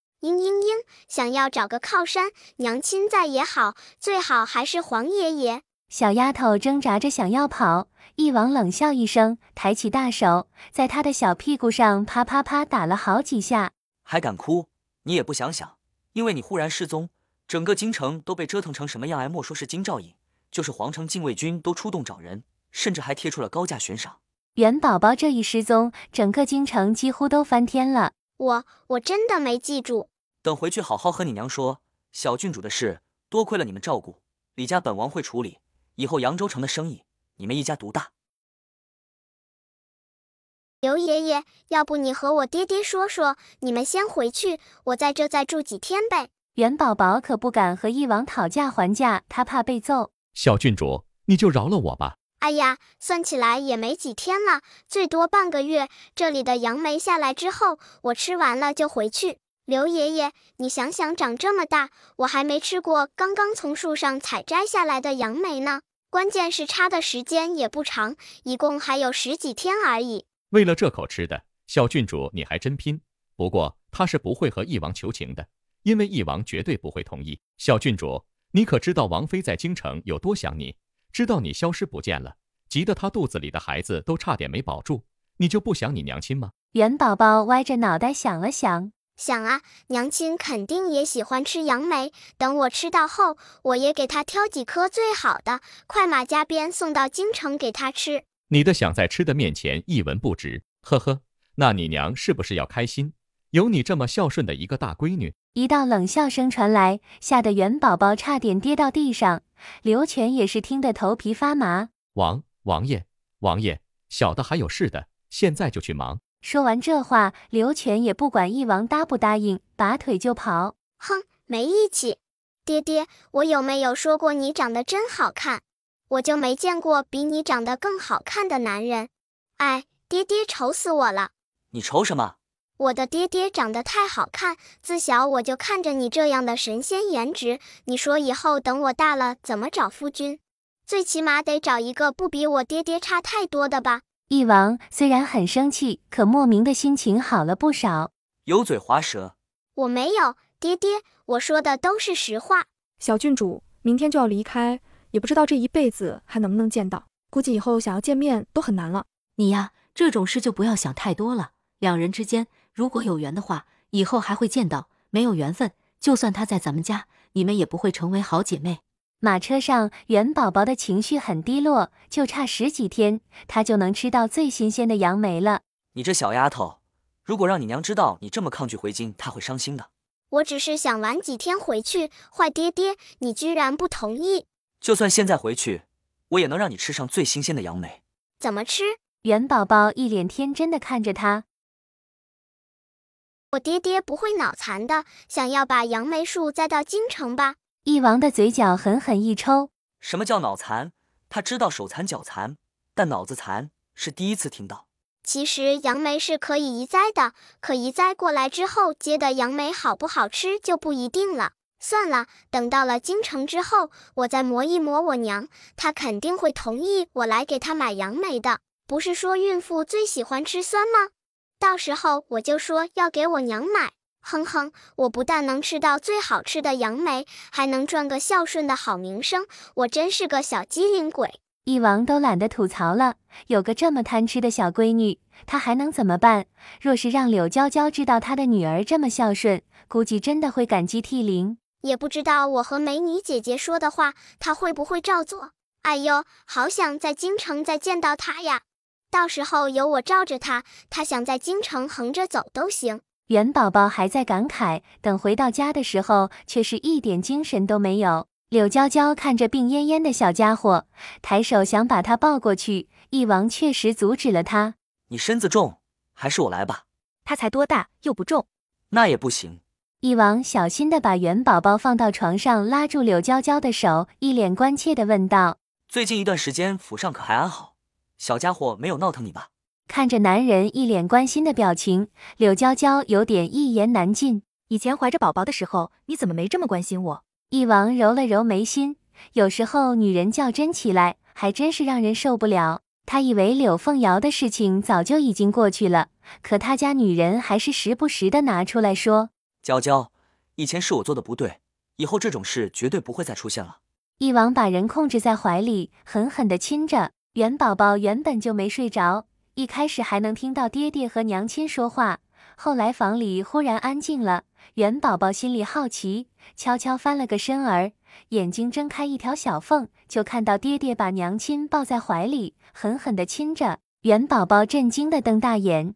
想要找个靠山，娘亲在也好，最好还是皇爷爷。小丫头挣扎着想要跑，一王冷笑一声，抬起大手，在她的小屁股上啪啪啪打了好几下。还敢哭？你也不想想，因为你忽然失踪，整个京城都被折腾成什么样？莫说是金兆尹，就是皇城禁卫军都出动找人，甚至还贴出了高价悬赏。元宝宝这一失踪，整个京城几乎都翻天了。我真的没记住。等回去好好和你娘说，小郡主的事多亏了你们照顾，李家本王会处理，以后扬州城的生意你们一家独大。刘爷爷，要不你和我爹爹说说，你们先回去，我在这再住几天呗。元宝宝可不敢和一王讨价还价，他怕被揍。小郡主，你就饶了我吧。哎呀，算起来也没几天了，最多半个月。这里的杨梅下来之后，我吃完了就回去。刘爷爷，你想想，长这么大，我还没吃过刚刚从树上采摘下来的杨梅呢。关键是插的时间也不长，一共还有10几天而已。为了这口吃的，小郡主你还真拼。不过他是不会和义王求情的，因为义王绝对不会同意。小郡主，你可知道王妃在京城有多想你？知道你消失不见了，急得她肚子里的孩子都差点没保住，你就不想你娘亲吗？元宝宝歪着脑袋想了想，想啊，娘亲肯定也喜欢吃杨梅，等我吃到后，我也给她挑几颗最好的，快马加鞭送到京城给她吃。你的想在吃的面前一文不值，呵呵，那你娘是不是要开心？有你这么孝顺的一个大闺女。一道冷笑声传来，吓得元宝宝差点跌到地上。刘全也是听得头皮发麻。王爷，小的还有事的，现在就去忙。说完这话，刘全也不管义王答不答应，拔腿就跑。哼，没义气！爹爹，我有没有说过你长得真好看？我就没见过比你长得更好看的男人。哎，爹爹愁死我了！你愁什么？我的爹爹长得太好看，自小我就看着你这样的神仙颜值，你说以后等我大了怎么找夫君？最起码得找一个不比我爹爹差太多的吧。义王虽然很生气，可莫名的心情好了不少。油嘴滑舌。我没有，爹爹，我说的都是实话。小郡主明天就要离开，也不知道这一辈子还能不能见到，估计以后想要见面都很难了。你呀，这种事就不要想太多了。两人之间如果有缘的话，以后还会见到；没有缘分，就算他在咱们家，你们也不会成为好姐妹。马车上，元宝宝的情绪很低落，就差10几天，他就能吃到最新鲜的杨梅了。你这小丫头，如果让你娘知道你这么抗拒回京，她会伤心的。我只是想晚几天回去，坏爹爹，你居然不同意。就算现在回去，我也能让你吃上最新鲜的杨梅。怎么吃？元宝宝一脸天真的看着他。我爹爹不会脑残的，想要把杨梅树栽到京城吧？义王的嘴角狠狠一抽。什么叫脑残？他知道手残脚残，但脑子残是第一次听到。其实杨梅是可以移栽的，可移栽过来之后结的杨梅好不好吃就不一定了。算了，等到了京城之后，我再磨一磨我娘，她肯定会同意我来给她买杨梅的。不是说孕妇最喜欢吃酸吗？到时候我就说要给我娘买。哼哼，我不但能吃到最好吃的杨梅，还能赚个孝顺的好名声，我真是个小机灵鬼。义王都懒得吐槽了，有个这么贪吃的小闺女，他还能怎么办？若是让柳娇娇知道她的女儿这么孝顺，估计真的会感激涕零。也不知道我和美女姐姐说的话，她会不会照做？哎呦，好想在京城再见到她呀！到时候有我罩着她，她想在京城横着走都行。元宝宝还在感慨，等回到家的时候，却是一点精神都没有。柳娇娇看着病恹恹的小家伙，抬手想把他抱过去，义王确实阻止了他。你身子重，还是我来吧。他才多大，又不重。那也不行。义王小心地把元宝宝放到床上，拉住柳娇娇的手，一脸关切地问道：最近一段时间府上可还安好？小家伙没有闹腾你吧？看着男人一脸关心的表情，柳娇娇有点一言难尽。以前怀着宝宝的时候，你怎么没这么关心我？义王揉了揉眉心，有时候女人较真起来，还真是让人受不了。他以为柳凤瑶的事情早就已经过去了，可他家女人还是时不时的拿出来说。娇娇，以前是我做的不对，以后这种事绝对不会再出现了。义王把人控制在怀里，狠狠地亲着。元宝宝原本就没睡着，一开始还能听到爹爹和娘亲说话，后来房里忽然安静了。元宝宝心里好奇，悄悄翻了个身儿，眼睛睁开一条小缝，就看到爹爹把娘亲抱在怀里，狠狠地亲着。元宝宝震惊地瞪大眼，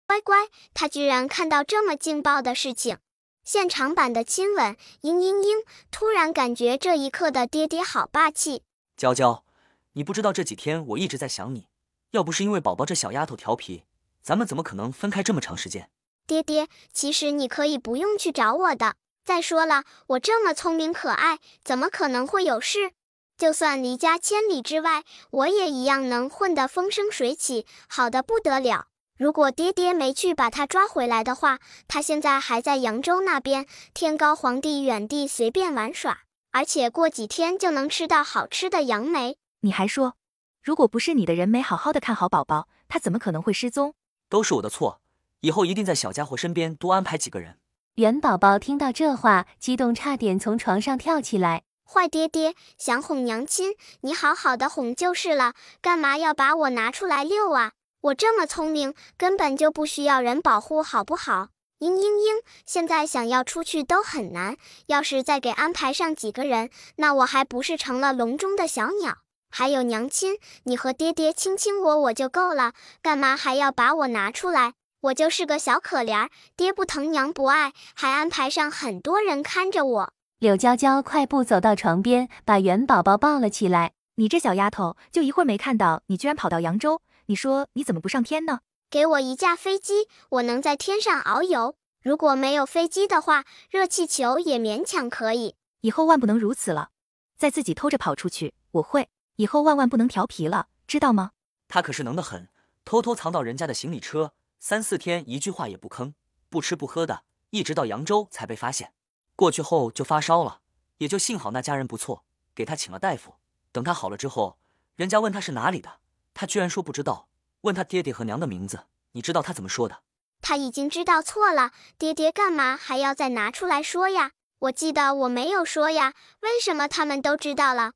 乖乖，他居然看到这么劲爆的事情！现场版的亲吻，嘤嘤嘤！突然感觉这一刻的爹爹好霸气。娇娇，你不知道这几天我一直在想你，要不是因为宝宝这小丫头调皮，咱们怎么可能分开这么长时间？爹爹，其实你可以不用去找我的。再说了，我这么聪明可爱，怎么可能会有事？就算离家千里之外，我也一样能混得风生水起，好得不得了。如果爹爹没去把他抓回来的话，他现在还在扬州那边天高皇帝远地随便玩耍，而且过几天就能吃到好吃的杨梅。你还说，如果不是你的人没好好的看好宝宝，他怎么可能会失踪？都是我的错，以后一定在小家伙身边多安排几个人。元宝宝听到这话，激动差点从床上跳起来。坏爹爹，想哄娘亲，你好好的哄就是了，干嘛要把我拿出来遛啊？我这么聪明，根本就不需要人保护，好不好？嘤嘤嘤，现在想要出去都很难，要是再给安排上几个人，那我还不是成了笼中的小鸟？还有娘亲，你和爹爹亲亲我就够了，干嘛还要把我拿出来？我就是个小可怜，爹不疼娘不爱，还安排上很多人看着我。柳娇娇快步走到床边，把元宝宝抱了起来。你这小丫头，就一会儿没看到，你居然跑到扬州，你说你怎么不上天呢？给我一架飞机，我能在天上遨游。如果没有飞机的话，热气球也勉强可以。以后万不能如此了，再自己偷着跑出去，我会。以后万万不能调皮了，知道吗？他可是能得很，偷偷藏到人家的行李车，3、4天一句话也不吭，不吃不喝的，一直到扬州才被发现。过去后就发烧了，也就幸好那家人不错，给他请了大夫。等他好了之后，人家问他是哪里的，他居然说不知道，问他爹爹和娘的名字，你知道他怎么说的？他已经知道错了，爹爹干嘛还要再拿出来说呀？我记得我没有说呀，为什么他们都知道了？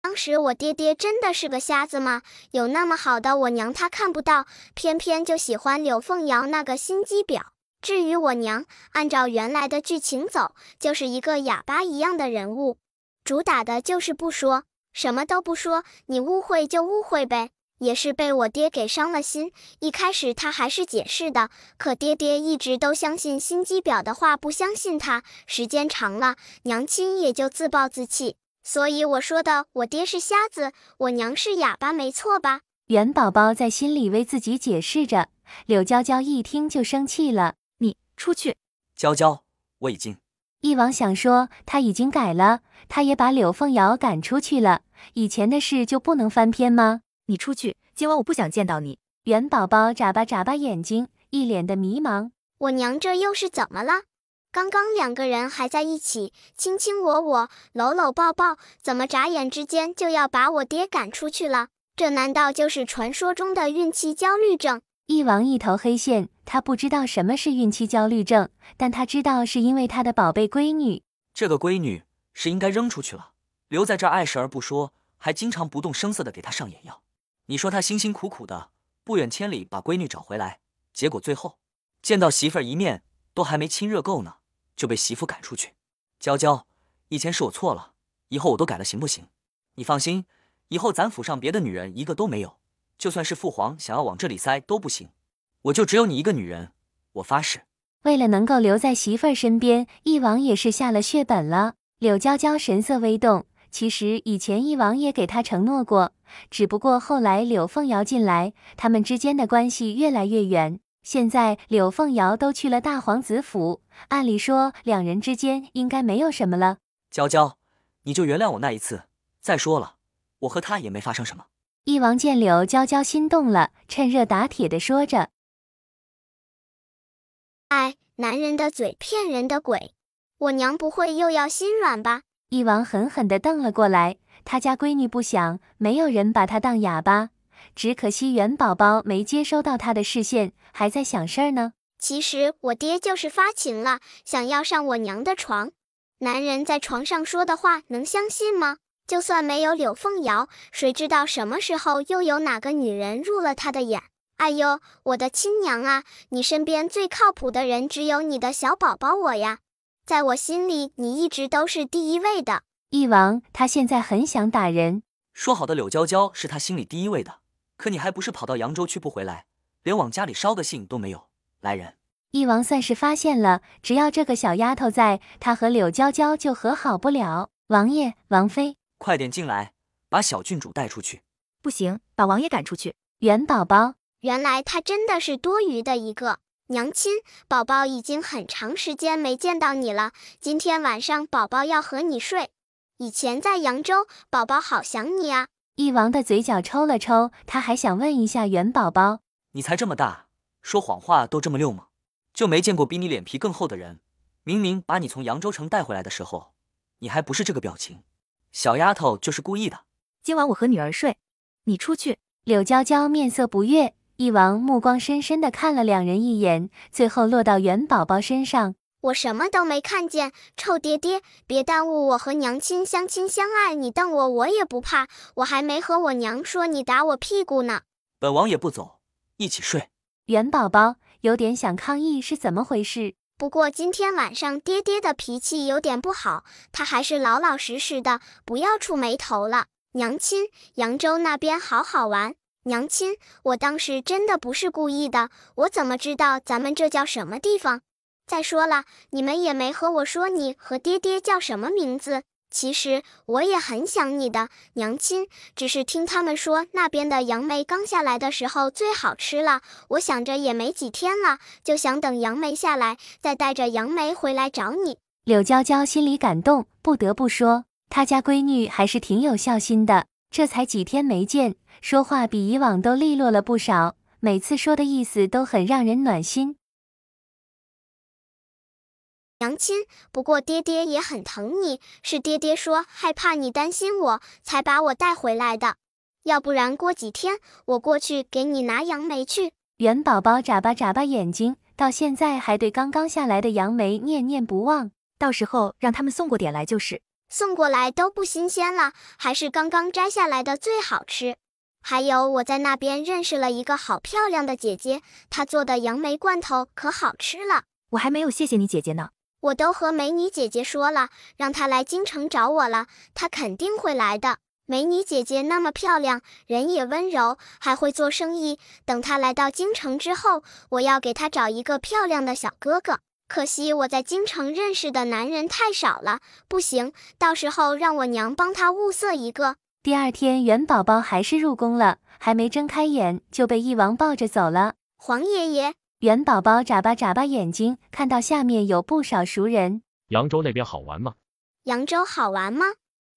当时我爹爹真的是个瞎子吗？有那么好的我娘他看不到，偏偏就喜欢柳凤瑶那个心机婊。至于我娘，按照原来的剧情走，就是一个哑巴一样的人物，主打的就是不说，什么都不说，你误会就误会呗。也是被我爹给伤了心，一开始他还是解释的，可爹爹一直都相信心机婊的话，不相信他，时间长了，娘亲也就自暴自弃。所以我说的，我爹是瞎子，我娘是哑巴，没错吧？元宝宝在心里为自己解释着，柳娇娇一听就生气了，你出去。娇娇，我已经。一王想说他已经改了，他也把柳凤瑶赶出去了，以前的事就不能翻篇吗？你出去，今晚我不想见到你。元宝宝眨巴眨巴眼睛，一脸的迷茫。我娘这又是怎么了？刚刚2个人还在一起，卿卿我我，搂搂抱抱，怎么眨眼之间就要把我爹赶出去了？这难道就是传说中的孕期焦虑症？一王一头黑线，他不知道什么是孕期焦虑症，但他知道是因为他的宝贝闺女。这个闺女是应该扔出去了，留在这儿碍事而不说，还经常不动声色的给他上眼药。你说他辛辛苦苦的不远千里把闺女找回来，结果最后见到媳妇儿一面都还没亲热够呢，就被媳妇赶出去。娇娇，以前是我错了，以后我都改了，行不行？你放心，以后咱府上别的女人一个都没有，就算是父皇想要往这里塞都不行，我就只有你一个女人，我发誓。为了能够留在媳妇儿身边，一王也是下了血本了。柳娇娇神色微动，其实以前一王也给她承诺过，只不过后来柳凤瑶进来，他们之间的关系越来越远。现在柳凤瑶都去了大皇子府，按理说2人之间应该没有什么了。娇娇，你就原谅我那一次，再说了，我和他也没发生什么。一王见柳娇娇心动了，趁热打铁的说着。哎，男人的嘴骗人的鬼，我娘不会又要心软吧？一王狠狠地瞪了过来，他家闺女不想，没有人把他当哑巴，只可惜元宝宝没接收到他的视线，还在想事儿呢。其实我爹就是发情了，想要上我娘的床。男人在床上说的话能相信吗？就算没有柳凤瑶，谁知道什么时候又有哪个女人入了他的眼？哎呦，我的亲娘啊，你身边最靠谱的人只有你的小宝宝我呀，在我心里你一直都是第一位的。一王他现在很想打人。说好的柳娇娇是他心里第一位的，可你还不是跑到扬州去不回来，连往家里捎个信都没有。来人！一王算是发现了，只要这个小丫头在，他和柳娇娇就和好不了。王爷，王妃，快点进来，把小郡主带出去。不行，把王爷赶出去。元宝宝，原来他真的是多余的一个。娘亲，宝宝已经很长时间没见到你了，今天晚上宝宝要和你睡。以前在扬州，宝宝好想你啊。一王的嘴角抽了抽，他还想问一下元宝宝，你才这么大，说谎话都这么溜吗？就没见过比你脸皮更厚的人。明明把你从扬州城带回来的时候，你还不是这个表情。小丫头就是故意的。今晚我和女儿睡，你出去。柳娇娇面色不悦，一王目光深深地看了2人一眼，最后落到元宝宝身上。我什么都没看见，臭爹爹，别耽误我和娘亲相亲相爱，你瞪我也不怕，我还没和我娘说你打我屁股呢。本王也不走，一起睡。元宝宝有点想抗议，是怎么回事？不过今天晚上爹爹的脾气有点不好，他还是老老实实的，不要触霉头了。娘亲，扬州那边好好玩。娘亲，我当时真的不是故意的，我怎么知道咱们这叫什么地方？再说了，你们也没和我说你和爹爹叫什么名字。其实我也很想你的，娘亲，只是听他们说那边的杨梅刚下来的时候最好吃了，我想着也没几天了，就想等杨梅下来，再带着杨梅回来找你。柳娇娇心里感动，不得不说，她家闺女还是挺有孝心的，这才几天没见，说话比以往都利落了不少，每次说的意思都很让人暖心。娘亲，不过爹爹也很疼你，是爹爹说害怕你担心我，才把我带回来的。要不然过几天我过去给你拿杨梅去。元宝宝眨巴眨巴眼睛，到现在还对刚刚下来的杨梅念念不忘。到时候让他们送过点来就是。送过来都不新鲜了，还是刚刚摘下来的最好吃。还有我在那边认识了一个好漂亮的姐姐，她做的杨梅罐头可好吃了。我还没有谢谢你姐姐呢。我都和美女姐姐说了，让她来京城找我了，她肯定会来的。美女姐姐那么漂亮，人也温柔，还会做生意。等她来到京城之后，我要给她找一个漂亮的小哥哥。可惜我在京城认识的男人太少了，不行，到时候让我娘帮她物色一个。第二天，元宝宝还是入宫了，还没睁开眼就被翼王抱着走了。皇爷爷。元宝宝眨巴眨巴眼睛，看到下面有不少熟人。扬州那边好玩吗？扬州好玩吗？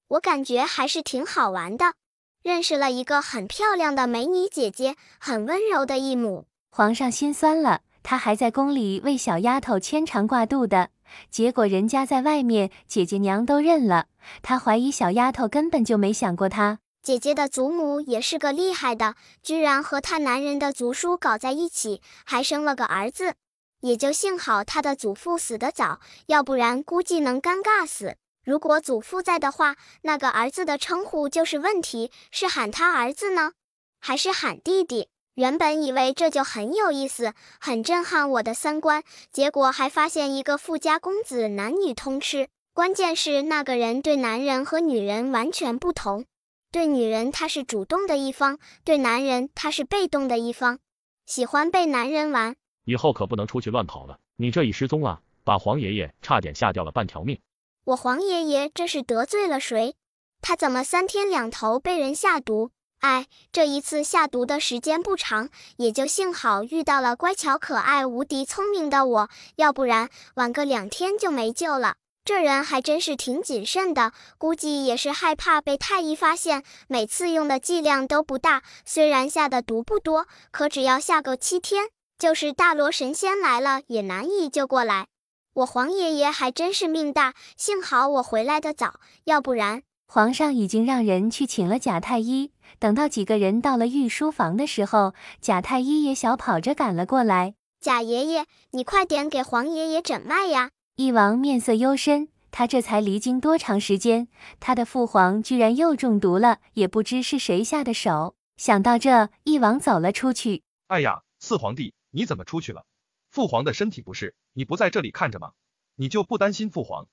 我感觉还是挺好玩的，认识了一个很漂亮的美女姐姐，很温柔的义母。皇上心酸了，他还在宫里为小丫头牵肠挂肚的，结果人家在外面姐姐娘都认了，他怀疑小丫头根本就没想过他。姐姐的祖母也是个厉害的，居然和她男人的族叔搞在一起，还生了个儿子。也就幸好她的祖父死得早，要不然估计能尴尬死。如果祖父在的话，那个儿子的称呼就是问题，是喊他儿子呢，还是喊弟弟？原本以为这就很有意思，很震撼我的三观，结果还发现一个富家公子男女通吃。关键是那个人对男人和女人完全不同。对女人他是主动的一方，对男人他是被动的一方，喜欢被男人玩。以后可不能出去乱跑了，你这一失踪啊，把皇爷爷差点吓掉了半条命。我皇爷爷这是得罪了谁？他怎么3天2头被人下毒？哎，这一次下毒的时间不长，也就幸好遇到了乖巧可爱无敌聪明的我，要不然晚个2天就没救了。这人还真是挺谨慎的，估计也是害怕被太医发现，每次用的剂量都不大，虽然下的毒不多，可只要下个7天，就是大罗神仙来了也难以救过来。我皇爷爷还真是命大，幸好我回来的早，要不然……皇上已经让人去请了贾太医，等到几个人到了御书房的时候，贾太医也小跑着赶了过来。贾爷爷，你快点给皇爷爷诊脉呀！翼王面色幽深，他这才离京多长时间，他的父皇居然又中毒了，也不知是谁下的手。想到这，翼王走了出去。哎呀，四皇帝，你怎么出去了？父皇的身体不适，你不在这里看着吗？你就不担心父皇？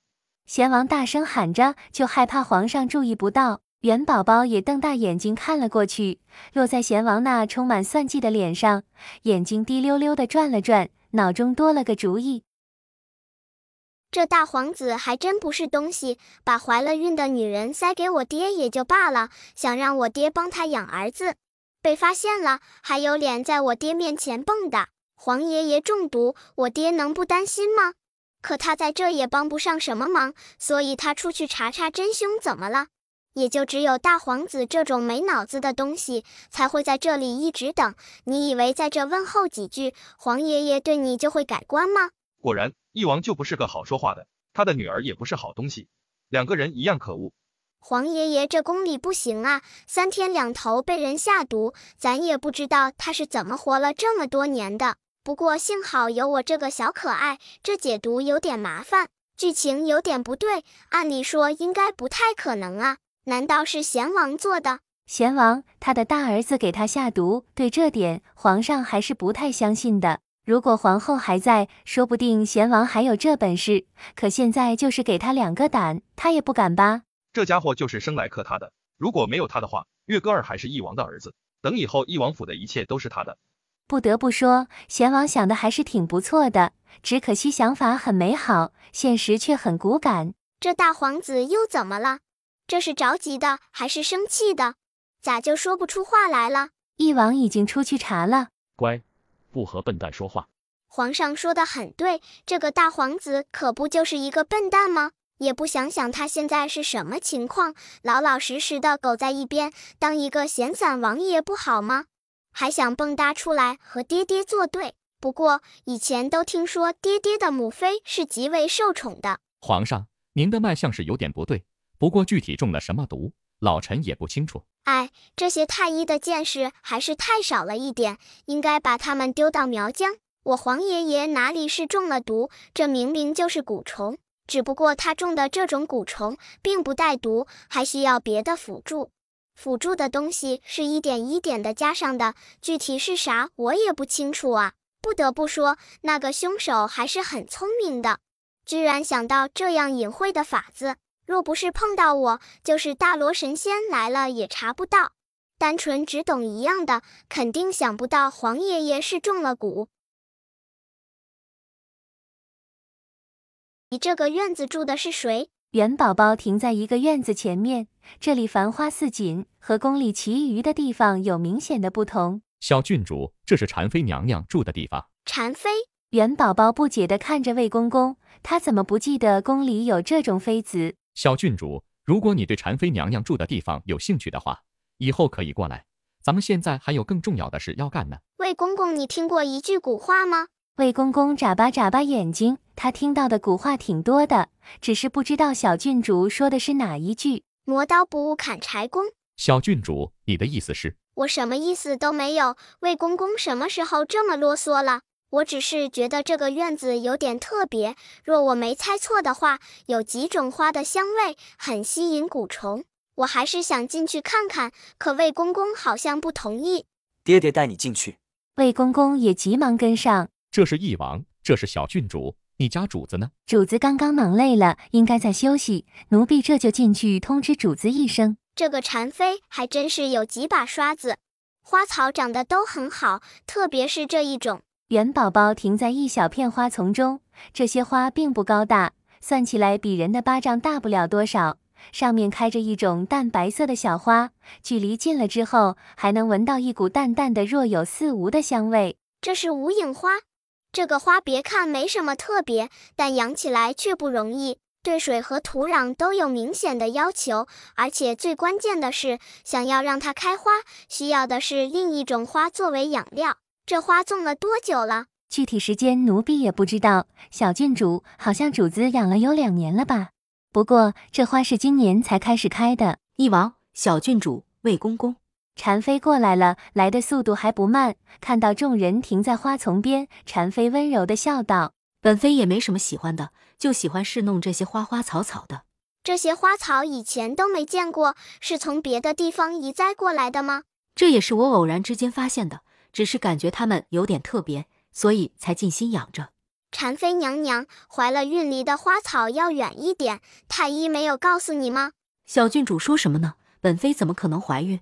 贤王大声喊着，就害怕皇上注意不到。元宝宝也瞪大眼睛看了过去，落在贤王那充满算计的脸上，眼睛滴溜溜地转了转，脑中多了个主意。这大皇子还真不是东西，把怀了孕的女人塞给我爹也就罢了，想让我爹帮他养儿子，被发现了，还有脸在我爹面前蹦跶。皇爷爷中毒，我爹能不担心吗？可他在这也帮不上什么忙，所以他出去查查真凶怎么了。也就只有大皇子这种没脑子的东西才会在这里一直等。你以为在这问候几句，皇爷爷对你就会改观吗？果然，翼王就不是个好说话的，他的女儿也不是好东西，两个人一样可恶。皇爷爷这宫里不行啊，3天2头被人下毒，咱也不知道他是怎么活了这么多年的。不过幸好有我这个小可爱，这解毒有点麻烦，剧情有点不对，按理说应该不太可能啊，难道是贤王做的？贤王，他的大儿子给他下毒，对这点皇上还是不太相信的。如果皇后还在，说不定贤王还有这本事，可现在就是给他2个胆，他也不敢吧。这家伙就是生来克他的，如果没有他的话，月歌儿还是翼王的儿子，等以后翼王府的一切都是他的。不得不说，贤王想的还是挺不错的，只可惜想法很美好，现实却很骨感。这大皇子又怎么了？这是着急的还是生气的？咋就说不出话来了？翼王已经出去查了。乖，不和笨蛋说话。皇上说得很对，这个大皇子可不就是一个笨蛋吗？也不想想他现在是什么情况，老老实实的苟在一边，当一个闲散王爷不好吗？还想蹦跶出来和爹爹作对。不过以前都听说爹爹的母妃是极为受宠的。皇上，您的脉象是有点不对，不过具体中了什么毒，老臣也不清楚。哎，这些太医的见识还是太少了一点，应该把他们丢到苗疆。我皇爷爷哪里是中了毒，这明明就是蛊虫，只不过他中的这种蛊虫并不带毒，还需要别的辅助。辅助的东西是一点一点的加上的，具体是啥我也不清楚啊。不得不说，那个凶手还是很聪明的，居然想到这样隐晦的法子。若不是碰到我，就是大罗神仙来了也查不到。单纯只懂一样的，肯定想不到皇爷爷是中了蛊。你这个院子住的是谁？元宝宝停在一个院子前面，这里繁花似锦，和宫里其余的地方有明显的不同。小郡主，这是婵妃娘娘住的地方。婵妃？元宝宝不解地看着魏公公，他怎么不记得宫里有这种妃子？小郡主，如果你对婵妃娘娘住的地方有兴趣的话，以后可以过来。咱们现在还有更重要的事要干呢。魏公公，你听过一句古话吗？魏公公眨巴眨巴眼睛，他听到的古话挺多的，只是不知道小郡主说的是哪一句。磨刀不误砍柴工。小郡主，你的意思是？我什么意思都没有，魏公公什么时候这么啰嗦了？我只是觉得这个院子有点特别，若我没猜错的话，有几种花的香味很吸引蛊虫，我还是想进去看看，可魏公公好像不同意。爹爹带你进去。魏公公也急忙跟上。这是翼王，这是小郡主，你家主子呢？主子刚刚忙累了，应该在休息，奴婢这就进去通知主子一声。这个婵妃还真是有几把刷子，花草长得都很好，特别是这一种。元宝宝停在一小片花丛中，这些花并不高大，算起来比人的巴掌大不了多少。上面开着一种淡白色的小花，距离近了之后，还能闻到一股淡淡的若有似无的香味。这是无影花。这个花别看没什么特别，但养起来却不容易，对水和土壤都有明显的要求，而且最关键的是，想要让它开花，需要的是另一种花作为养料。这花种了多久了？具体时间奴婢也不知道，小郡主好像主子养了有2年了吧。不过这花是今年才开始开的。翼王，小郡主，魏公公。婵妃过来了，来的速度还不慢。看到众人停在花丛边，婵妃温柔地笑道：“本妃也没什么喜欢的，就喜欢侍弄这些花花草草的。这些花草以前都没见过，是从别的地方移栽过来的吗？”这也是我偶然之间发现的，只是感觉它们有点特别，所以才尽心养着。婵妃娘娘，怀了孕离的花草要远一点，太医没有告诉你吗？小郡主说什么呢？本妃怎么可能怀孕？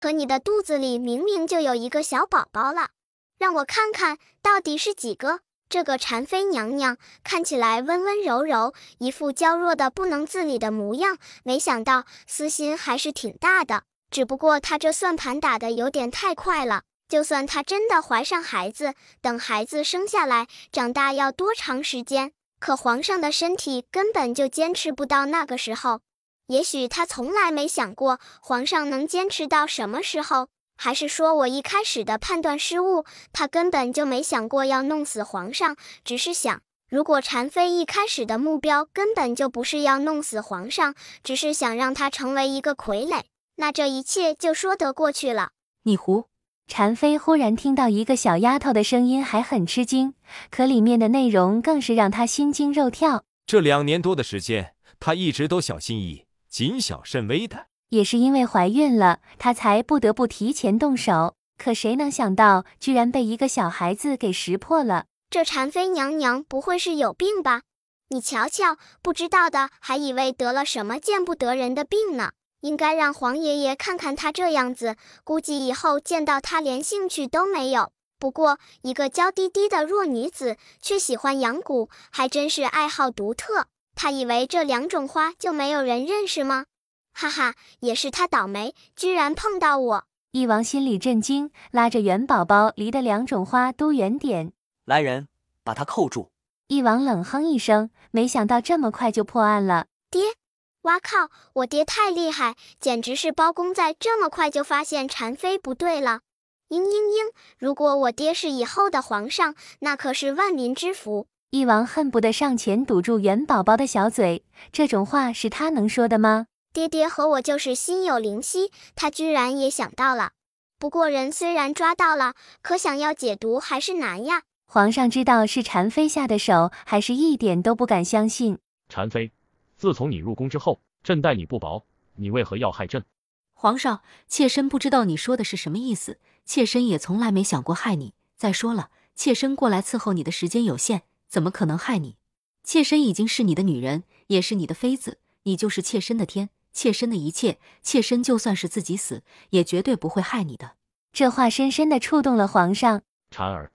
可你的肚子里明明就有一个小宝宝了，让我看看到底是几个。这个婵妃娘娘看起来温温柔柔，一副娇弱的不能自理的模样，没想到私心还是挺大的。只不过她这算盘打得有点太快了，就算她真的怀上孩子，等孩子生下来长大要多长时间？可皇上的身体根本就坚持不到那个时候。也许他从来没想过皇上能坚持到什么时候，还是说我一开始的判断失误，他根本就没想过要弄死皇上，只是想，如果婵妃一开始的目标根本就不是要弄死皇上，只是想让他成为一个傀儡，那这一切就说得过去了。你胡！婵妃忽然听到一个小丫头的声音，还很吃惊，可里面的内容更是让她心惊肉跳。这2年多的时间，她一直都小心翼翼，谨小慎微的。也是因为怀孕了，她才不得不提前动手。可谁能想到，居然被一个小孩子给识破了。这婵妃娘娘不会是有病吧？你瞧瞧，不知道的还以为得了什么见不得人的病呢。应该让皇爷爷看看她这样子，估计以后见到她连兴趣都没有。不过一个娇滴滴的弱女子却喜欢养蛊，还真是爱好独特。他以为这两种花就没有人认识吗？哈哈，也是他倒霉，居然碰到我。翼王心里震惊，拉着元宝宝离的两种花都远点。来人，把他扣住！翼王冷哼一声，没想到这么快就破案了。爹，哇靠，我爹太厉害，简直是包公在这么快就发现蝉妃不对了。嘤嘤嘤，如果我爹是以后的皇上，那可是万民之福。翼王恨不得上前堵住元宝宝的小嘴，这种话是他能说的吗？爹爹和我就是心有灵犀，他居然也想到了。不过人虽然抓到了，可想要解毒还是难呀。皇上知道是蝉妃下的手，还是一点都不敢相信。蝉妃，自从你入宫之后，朕待你不薄，你为何要害朕？皇上，妾身不知道你说的是什么意思，妾身也从来没想过害你。再说了，妾身过来伺候你的时间有限，怎么可能害你？妾身已经是你的女人，也是你的妃子，你就是妾身的天，妾身的一切，妾身就算是自己死，也绝对不会害你的。这话深深地触动了皇上。蝉儿，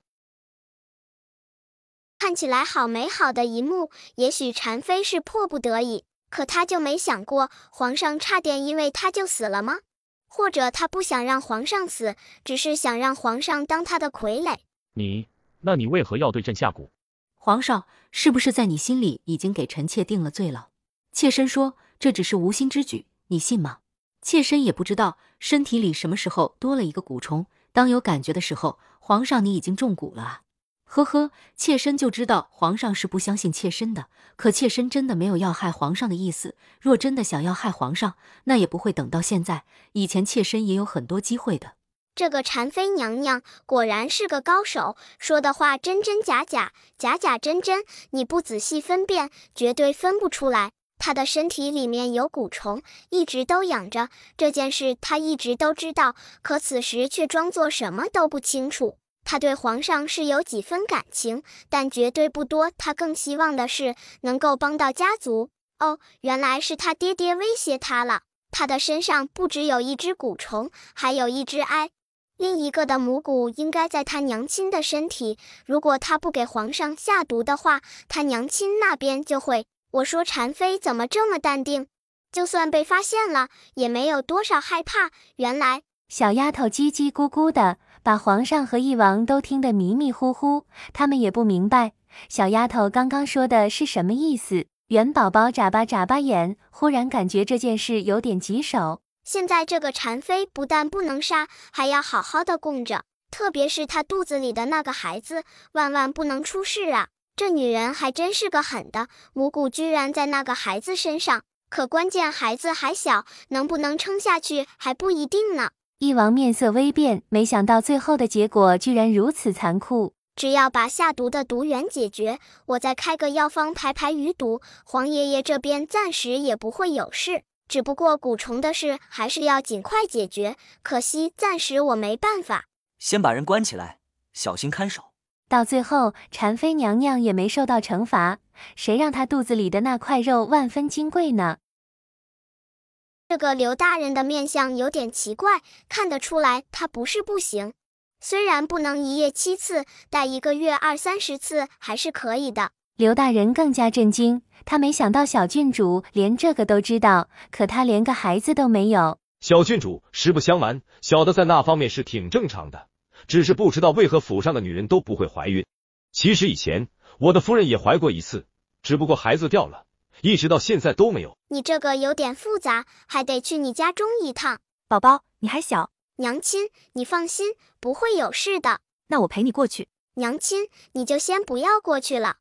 看起来好美好的一幕，也许蝉妃是迫不得已，可她就没想过，皇上差点因为她就死了吗？或者她不想让皇上死，只是想让皇上当她的傀儡？那你为何要对朕下蛊？皇上，是不是在你心里已经给臣妾定了罪了？妾身说这只是无心之举，你信吗？妾身也不知道身体里什么时候多了一个蛊虫，当有感觉的时候，皇上你已经中蛊了啊！呵呵，妾身就知道皇上是不相信妾身的，可妾身真的没有要害皇上的意思。若真的想要害皇上，那也不会等到现在，以前妾身也有很多机会的。这个蝉妃娘娘果然是个高手，说的话真真假假，假假真真，你不仔细分辨，绝对分不出来。她的身体里面有蛊虫，一直都养着，这件事她一直都知道，可此时却装作什么都不清楚。她对皇上是有几分感情，但绝对不多，她更希望的是能够帮到家族。哦，原来是她爹爹威胁她了。她的身上不只有一只蛊虫，还有一只哀。另一个的母蛊应该在他娘亲的身体，如果他不给皇上下毒的话，他娘亲那边就会。我说蝉妃怎么这么淡定？就算被发现了，也没有多少害怕。原来小丫头叽叽咕咕的，把皇上和翼王都听得迷迷糊糊，他们也不明白小丫头刚刚说的是什么意思。元宝宝眨巴眨巴眼，忽然感觉这件事有点棘手。现在这个蝉妃不但不能杀，还要好好的供着，特别是她肚子里的那个孩子，万万不能出事啊！这女人还真是个狠的，母蛊居然在那个孩子身上，可关键孩子还小，能不能撑下去还不一定呢。翼王面色微变，没想到最后的结果居然如此残酷。只要把下毒的毒源解决，我再开个药方排余毒，皇爷爷这边暂时也不会有事。只不过蛊虫的事还是要尽快解决，可惜暂时我没办法。先把人关起来，小心看守。到最后，蝉妃娘娘也没受到惩罚，谁让她肚子里的那块肉万分金贵呢？这个刘大人的面相有点奇怪，看得出来他不是不行。虽然不能一夜7次，但1个月20-30次还是可以的。刘大人更加震惊，他没想到小郡主连这个都知道，可他连个孩子都没有。小郡主，实不相瞒，小的在那方面是挺正常的，只是不知道为何府上的女人都不会怀孕。其实以前我的夫人也怀过一次，只不过孩子掉了，一直到现在都没有。你这个有点复杂，还得去你家中一趟。宝宝，你还小，娘亲，你放心，不会有事的。那我陪你过去。娘亲，你就先不要过去了。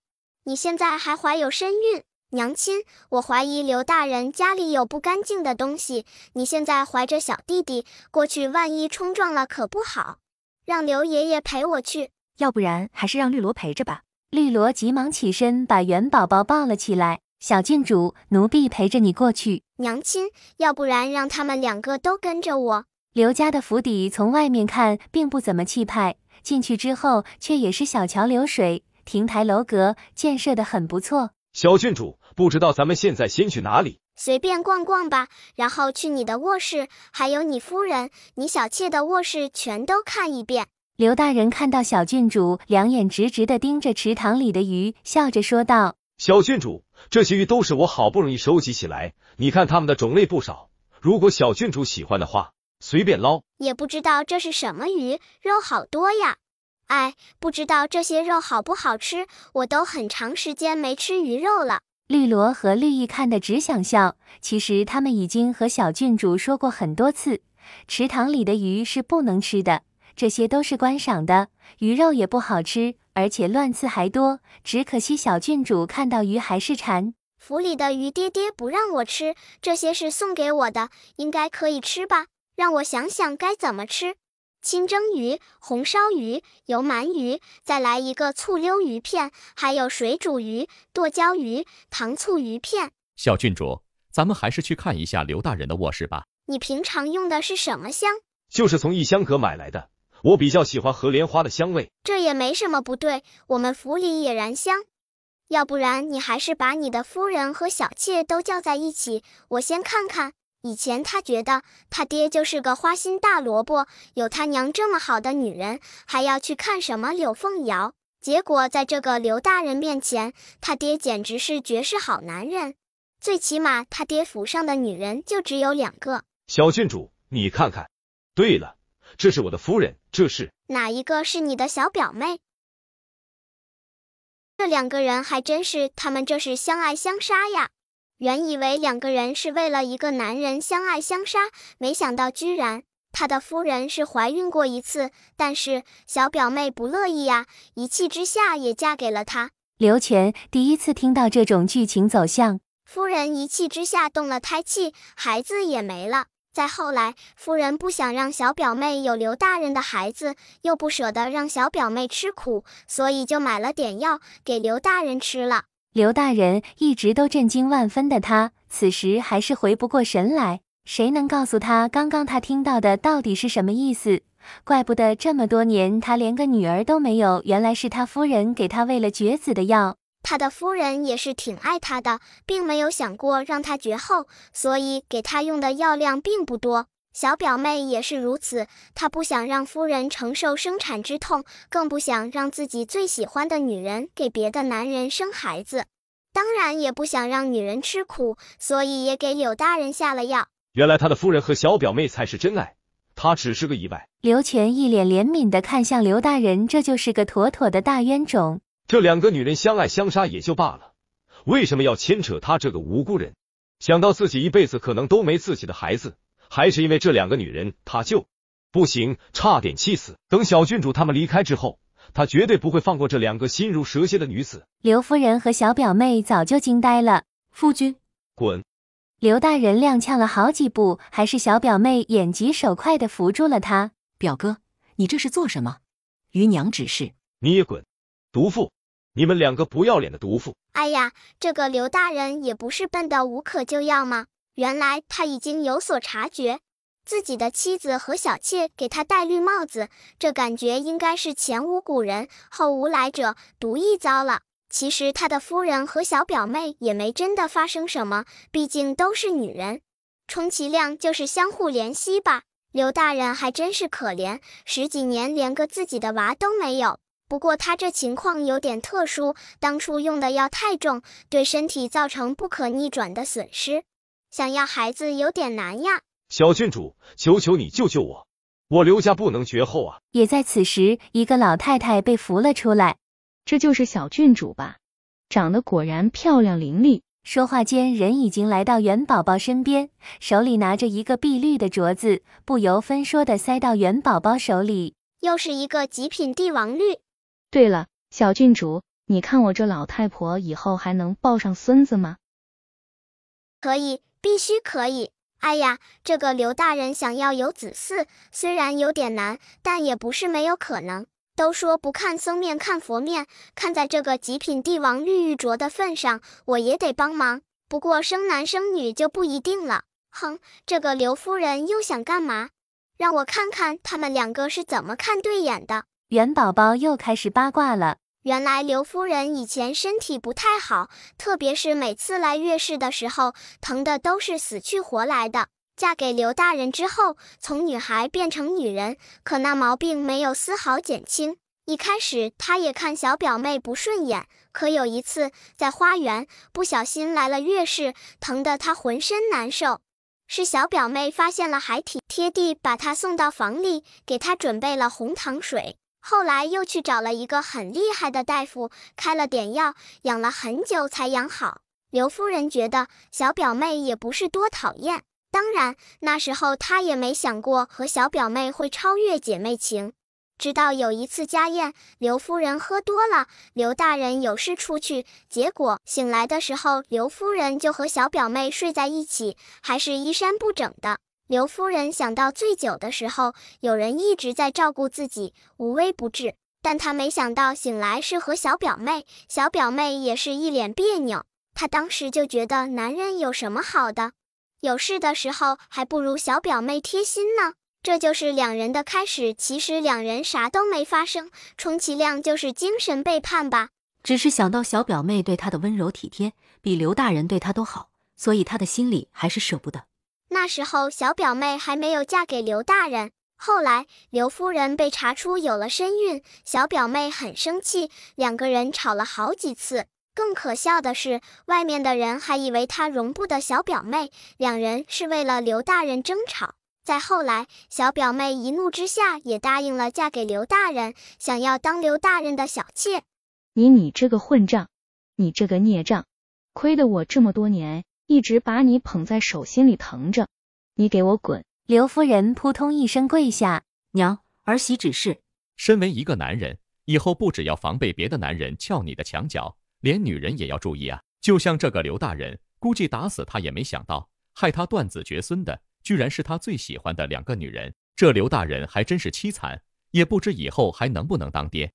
你现在还怀有身孕，娘亲，我怀疑刘大人家里有不干净的东西。你现在怀着小弟弟过去，万一冲撞了可不好。让刘爷爷陪我去，要不然还是让绿萝陪着吧。绿萝急忙起身，把元宝宝抱了起来。小郡主，奴婢陪着你过去。娘亲，要不然让他们2个都跟着我。刘家的府邸从外面看并不怎么气派，进去之后却也是小桥流水。亭台楼阁建设得很不错。小郡主，不知道咱们现在先去哪里？随便逛逛吧，然后去你的卧室，还有你夫人、你小妾的卧室全都看一遍。刘大人看到小郡主两眼直直地盯着池塘里的鱼，笑着说道：小郡主，这些鱼都是我好不容易收集起来，你看它们的种类不少，如果小郡主喜欢的话，随便捞。也不知道这是什么鱼，肉好多呀。哎，不知道这些肉好不好吃，我都很长时间没吃鱼肉了。绿萝和绿意看得只想笑，其实他们已经和小郡主说过很多次，池塘里的鱼是不能吃的，这些都是观赏的，鱼肉也不好吃，而且乱刺还多，只可惜小郡主看到鱼还是馋。府里的鱼爹爹不让我吃，这些是送给我的，应该可以吃吧？让我想想该怎么吃。清蒸鱼、红烧鱼、油鳗鱼，再来一个醋溜鱼片，还有水煮鱼、剁椒鱼、糖醋鱼片。小郡主，咱们还是去看一下刘大人的卧室吧。你平常用的是什么香？就是从异香阁买来的，我比较喜欢荷莲花的香味。这也没什么不对，我们府里也燃香。要不然你还是把你的夫人和小妾都叫在一起，我先看看。以前他觉得他爹就是个花心大萝卜，有他娘这么好的女人，还要去看什么柳凤瑶。结果在这个刘大人面前，他爹简直是绝世好男人。最起码他爹府上的女人就只有2个。小郡主，你看看。对了，这是我的夫人，这是……哪一个是你的小表妹？这2个人还真是，他们这是相爱相杀呀。原以为2个人是为了一个男人相爱相杀，没想到居然他的夫人是怀孕过1次，但是小表妹不乐意呀，一气之下也嫁给了他。刘全第一次听到这种剧情走向，夫人一气之下动了胎气，孩子也没了。再后来，夫人不想让小表妹有刘大人的孩子，又不舍得让小表妹吃苦，所以就买了点药给刘大人吃了。刘大人一直都震惊万分的他，此时还是回不过神来。谁能告诉他刚刚他听到的到底是什么意思？怪不得这么多年他连个女儿都没有，原来是他夫人给他喂了绝子的药。他的夫人也是挺爱他的，并没有想过让他绝后，所以给他用的药量并不多。小表妹也是如此，她不想让夫人承受生产之痛，更不想让自己最喜欢的女人给别的男人生孩子，当然也不想让女人吃苦，所以也给柳大人下了药。原来他的夫人和小表妹才是真爱，他只是个意外。刘全一脸怜悯地看向刘大人，这就是个妥妥的大冤种。这2个女人相爱相杀也就罢了，为什么要牵扯他这个无辜人？想到自己一辈子可能都没自己的孩子，还是因为这2个女人，他就不行，差点气死。等小郡主他们离开之后，他绝对不会放过这2个心如蛇蝎的女子。刘夫人和小表妹早就惊呆了。夫君，滚！刘大人踉跄了好几步，还是小表妹眼疾手快地扶住了他。表哥，你这是做什么？余娘指示。你也滚！毒妇！你们2个不要脸的毒妇！哎呀，这个刘大人也不是笨得无可救药吗？原来他已经有所察觉，自己的妻子和小妾给他戴绿帽子，这感觉应该是前无古人后无来者，毒一遭了。其实他的夫人和小表妹也没真的发生什么，毕竟都是女人，充其量就是相互怜惜吧。刘大人还真是可怜，10几年连个自己的娃都没有。不过他这情况有点特殊，当初用的药太重，对身体造成不可逆转的损失，想要孩子有点难呀。小郡主，求求你救救我，我刘家不能绝后啊！也在此时，一个老太太被扶了出来。这就是小郡主吧？长得果然漂亮伶俐。说话间，人已经来到元宝宝身边，手里拿着一个碧绿的镯子，不由分说地塞到元宝宝手里。又是一个极品帝王绿。对了，小郡主，你看我这老太婆以后还能抱上孙子吗？可以，必须可以。哎呀，这个刘大人想要有子嗣，虽然有点难，但也不是没有可能。都说不看僧面看佛面，看在这个极品帝王绿玉镯的份上，我也得帮忙。不过生男生女就不一定了。哼，这个刘夫人又想干嘛？让我看看他们2个是怎么看对眼的。元宝宝又开始八卦了。原来刘夫人以前身体不太好，特别是每次来月事的时候，疼的都是死去活来的。嫁给刘大人之后，从女孩变成女人，可那毛病没有丝毫减轻。一开始她也看小表妹不顺眼，可有一次在花园不小心来了月事，疼得她浑身难受。是小表妹发现了还体贴地把她送到房里，给她准备了红糖水。后来又去找了一个很厉害的大夫，开了点药，养了很久才养好。刘夫人觉得小表妹也不是多讨厌，当然那时候她也没想过和小表妹会超越姐妹情。直到有一次家宴，刘夫人喝多了，刘大人有事出去，结果醒来的时候，刘夫人就和小表妹睡在一起，还是衣衫不整的。刘夫人想到醉酒的时候，有人一直在照顾自己，无微不至，但她没想到醒来是和小表妹，小表妹也是一脸别扭。她当时就觉得男人有什么好的，有事的时候还不如小表妹贴心呢。这就是两人的开始，其实两人啥都没发生，充其量就是精神背叛吧。只是想到小表妹对她的温柔体贴，比刘大人对她都好，所以她的心里还是舍不得。那时候小表妹还没有嫁给刘大人，后来刘夫人被查出有了身孕，小表妹很生气，两个人吵了好几次。更可笑的是，外面的人还以为她容不得小表妹，两人是为了刘大人争吵。再后来，小表妹一怒之下也答应了嫁给刘大人，想要当刘大人的小妾。你这个混账，你这个孽障，亏得我这么多年一直把你捧在手心里疼着，你给我滚！刘夫人扑通一声跪下，娘，儿媳指示。身为一个男人，以后不只要防备别的男人撬你的墙角，连女人也要注意啊。就像这个刘大人，估计打死他也没想到，害他断子绝孙的居然是他最喜欢的两个女人。这刘大人还真是凄惨，也不知以后还能不能当爹。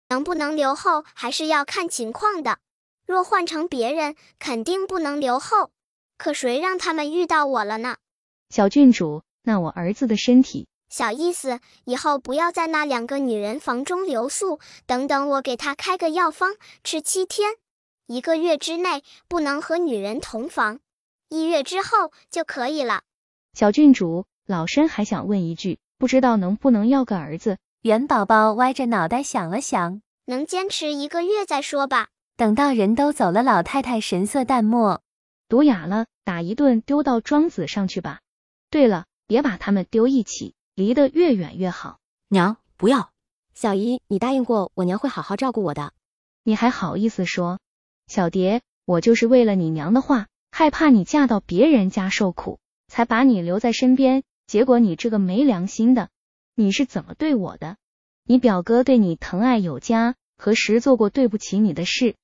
能不能留后还是要看情况的，若换成别人肯定不能留后，可谁让他们遇到我了呢？小郡主，那我儿子的身体……小意思，以后不要在那两个女人房中留宿，等等我给他开个药方，吃7天，1个月之内不能和女人同房，1月之后就可以了。小郡主，老身还想问一句，不知道能不能要个儿子？元宝宝歪着脑袋想了想，能坚持1个月再说吧。等到人都走了，老太太神色淡漠，毒哑了，打一顿丢到庄子上去吧。对了，别把他们丢一起，离得越远越好。娘，不要。小姨，你答应过我娘会好好照顾我的。你还好意思说？小蝶，我就是为了你娘的话，害怕你嫁到别人家受苦，才把你留在身边，结果你这个没良心的，你是怎么对我的？你表哥对你疼爱有加，何时做过对不起你的事？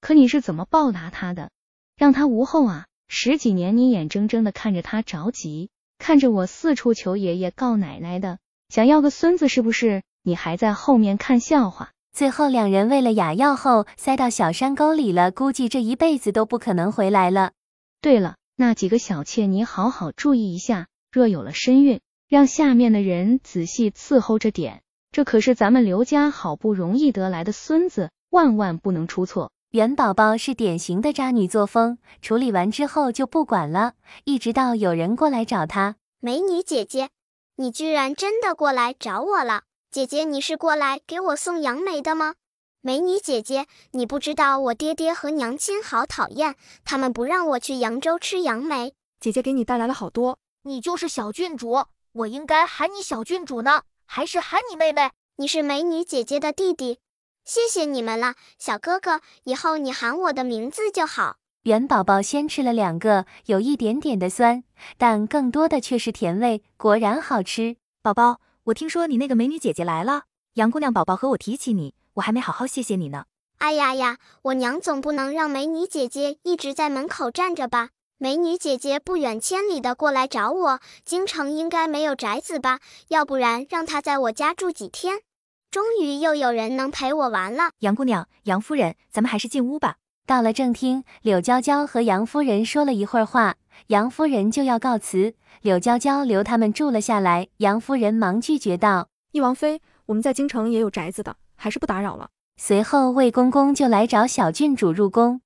可你是怎么报答他的？让他无后啊！10几年你眼睁睁的看着他着急，看着我四处求爷爷告奶奶的，想要个孙子是不是？你还在后面看笑话。最后两人为了哑药后塞到小山沟里了，估计这一辈子都不可能回来了。对了，那几个小妾你好好注意一下，若有了身孕，让下面的人仔细伺候着点，这可是咱们刘家好不容易得来的孙子，万万不能出错。元宝宝是典型的渣女作风，处理完之后就不管了，一直到有人过来找她。美女姐姐，你居然真的过来找我了。姐姐，你是过来给我送杨梅的吗？美女姐姐，你不知道我爹爹和娘亲好讨厌，他们不让我去扬州吃杨梅。姐姐给你带来了好多。你就是小郡主，我应该喊你小郡主呢，还是喊你妹妹？你是美女姐姐的弟弟。谢谢你们了，小哥哥，以后你喊我的名字就好。元宝宝先吃了2个，有一点点的酸，但更多的却是甜味，果然好吃。宝宝，我听说你那个美女姐姐来了，杨姑娘宝宝和我提起你，我还没好好谢谢你呢。哎呀呀，我娘总不能让美女姐姐一直在门口站着吧？美女姐姐不远千里的过来找我，京城应该没有宅子吧？要不然让她在我家住几天。终于又有人能陪我玩了。杨姑娘，杨夫人，咱们还是进屋吧。到了正厅，柳娇娇和杨夫人说了一会儿话，杨夫人就要告辞，柳娇娇留他们住了下来。杨夫人忙拒绝道：忆王妃，我们在京城也有宅子的，还是不打扰了。随后魏公公就来找小郡主入宫。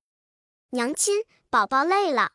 娘亲，宝宝累了，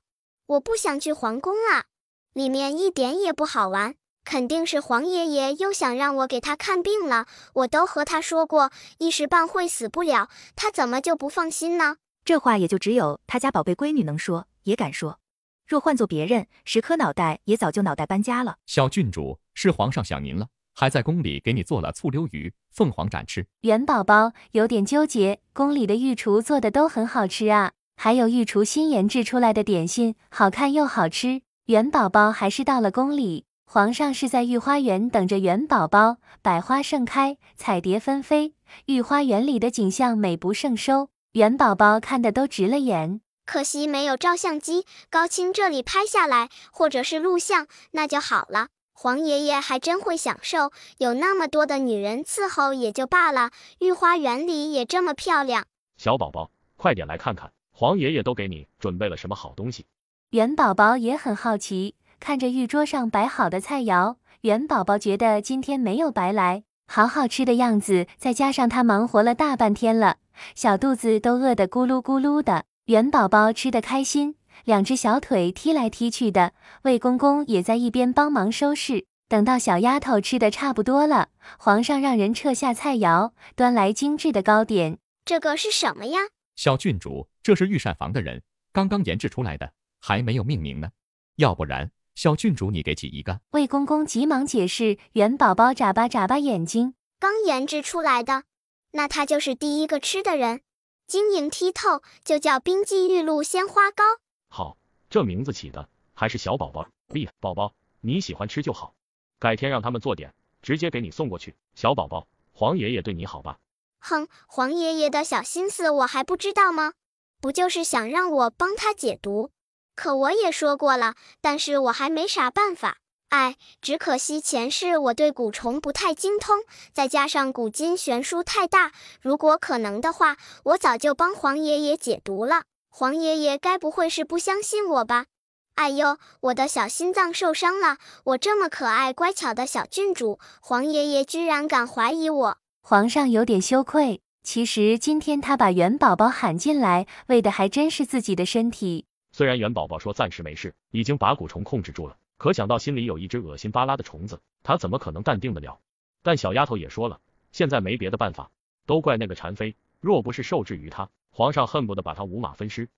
我不想去皇宫啊，里面一点也不好玩，肯定是皇爷爷又想让我给他看病了。我都和他说过，一时半会死不了，他怎么就不放心呢？这话也就只有他家宝贝闺女能说，也敢说。若换做别人，10颗脑袋也早就脑袋搬家了。小郡主，是皇上想您了，还在宫里给你做了醋溜鱼、凤凰展翅。元宝宝有点纠结，宫里的御厨做的都很好吃啊，还有御厨新研制出来的点心，好看又好吃。元宝宝还是到了宫里，皇上是在御花园等着元宝宝，百花盛开，彩蝶纷飞，御花园里的景象美不胜收，元宝宝看得都直了眼。可惜没有照相机，高清这里拍下来，或者是录像，那就好了。皇爷爷还真会享受，有那么多的女人伺候也就罢了，御花园里也这么漂亮。小宝宝，快点来看看，皇爷爷都给你准备了什么好东西。元宝宝也很好奇，看着御桌上摆好的菜肴，元宝宝觉得今天没有白来，好好吃的样子，再加上他忙活了大半天了，小肚子都饿得咕噜咕噜的。元宝宝吃得开心，两只小腿踢来踢去的，魏公公也在一边帮忙收拾。等到小丫头吃得差不多了，皇上让人撤下菜肴，端来精致的糕点。这个是什么呀？小郡主，这是御膳房的人刚刚研制出来的，还没有命名呢。要不然，小郡主你给起一个。魏公公急忙解释，元宝宝眨巴眨巴眼睛。刚研制出来的，那他就是第一个吃的人。晶莹剔透，就叫冰肌玉露鲜花糕。好，这名字起的还是小宝宝厉害。宝宝，你喜欢吃就好，改天让他们做点，直接给你送过去。小宝宝，皇爷爷对你好吧？哼，皇爷爷的小心思我还不知道吗？不就是想让我帮他解毒？可我也说过了，但是我还没啥办法。哎，只可惜前世我对蛊虫不太精通，再加上古今悬殊太大，如果可能的话，我早就帮皇爷爷解毒了。皇爷爷该不会是不相信我吧？哎呦，我的小心脏受伤了！我这么可爱乖巧的小郡主，皇爷爷居然敢怀疑我。皇上有点羞愧，其实今天他把元宝宝喊进来，为的还真是自己的身体。虽然元宝宝说暂时没事，已经把蛊虫控制住了，可想到心里有一只恶心巴拉的虫子，他怎么可能淡定得了？但小丫头也说了，现在没别的办法，都怪那个蝉妃，若不是受制于她，皇上恨不得把她五马分尸。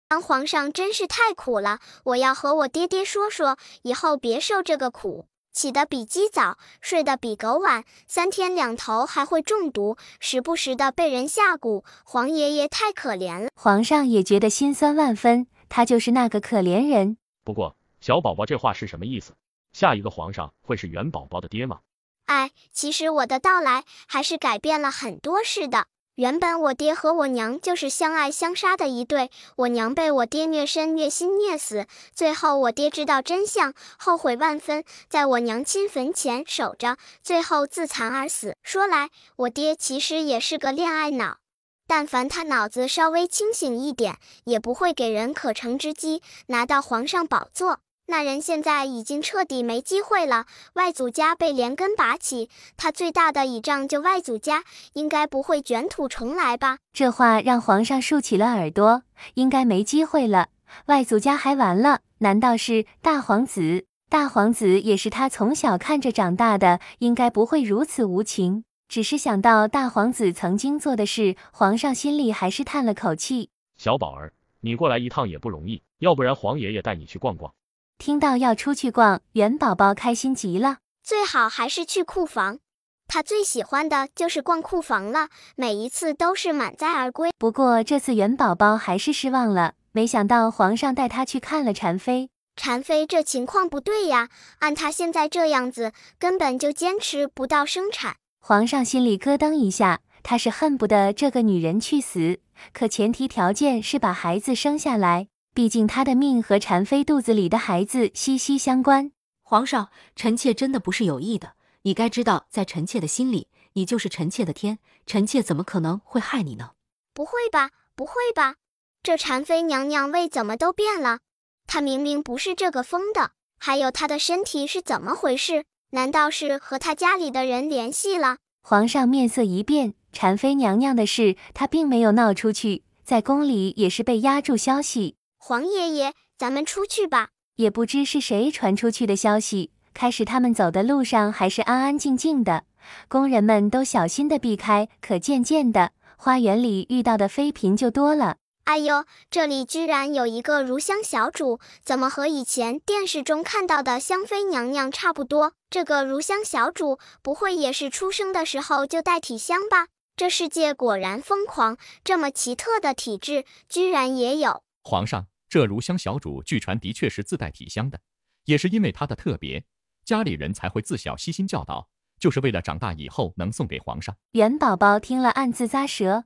当皇上真是太苦了，我要和我爹爹说说，以后别受这个苦。起得比鸡早，睡得比狗晚，3天2头还会中毒，时不时的被人下蛊，皇爷爷太可怜了。皇上也觉得心酸万分，他就是那个可怜人。不过，小宝宝这话是什么意思？下一个皇上会是元宝宝的爹吗？哎，其实我的到来还是改变了很多事的。原本我爹和我娘就是相爱相杀的一对，我娘被我爹虐身虐心虐死，最后我爹知道真相，后悔万分，在我娘亲坟前守着，最后自残而死。说来，我爹其实也是个恋爱脑，但凡他脑子稍微清醒一点，也不会给人可乘之机，拿到皇上宝座。那人现在已经彻底没机会了，外祖家被连根拔起，他最大的倚仗就外祖家，应该不会卷土重来吧？这话让皇上竖起了耳朵，应该没机会了，外祖家还完了？难道是大皇子？大皇子也是他从小看着长大的，应该不会如此无情。只是想到大皇子曾经做的事，皇上心里还是叹了口气。小宝儿，你过来一趟也不容易，要不然皇爷爷带你去逛逛。听到要出去逛，元宝宝开心极了。最好还是去库房，他最喜欢的就是逛库房了，每一次都是满载而归。不过这次元宝宝还是失望了，没想到皇上带他去看了蝉妃。蝉妃这情况不对呀，按他现在这样子，根本就坚持不到生产。皇上心里咯噔一下，他是恨不得这个女人去死，可前提条件是把孩子生下来。毕竟他的命和蝉妃肚子里的孩子息息相关。皇上，臣妾真的不是有意的，你该知道，在臣妾的心里，你就是臣妾的天，臣妾怎么可能会害你呢？不会吧，不会吧，这蝉妃娘娘胃怎么都变了？她明明不是这个疯的，还有她的身体是怎么回事？难道是和她家里的人联系了？皇上面色一变，蝉妃娘娘的事他并没有闹出去，在宫里也是被压住消息。皇爷爷，咱们出去吧。也不知是谁传出去的消息，开始他们走的路上还是安安静静的，工人们都小心地避开，可渐渐的，花园里遇到的妃嫔就多了。哎呦，这里居然有一个如香小主，怎么和以前电视中看到的香妃娘娘差不多？这个如香小主不会也是出生的时候就带体香吧？这世界果然疯狂，这么奇特的体质居然也有。皇上，这如香小主据传的确是自带体香的，也是因为她的特别，家里人才会自小悉心教导，就是为了长大以后能送给皇上。元宝宝听了暗自咂舌。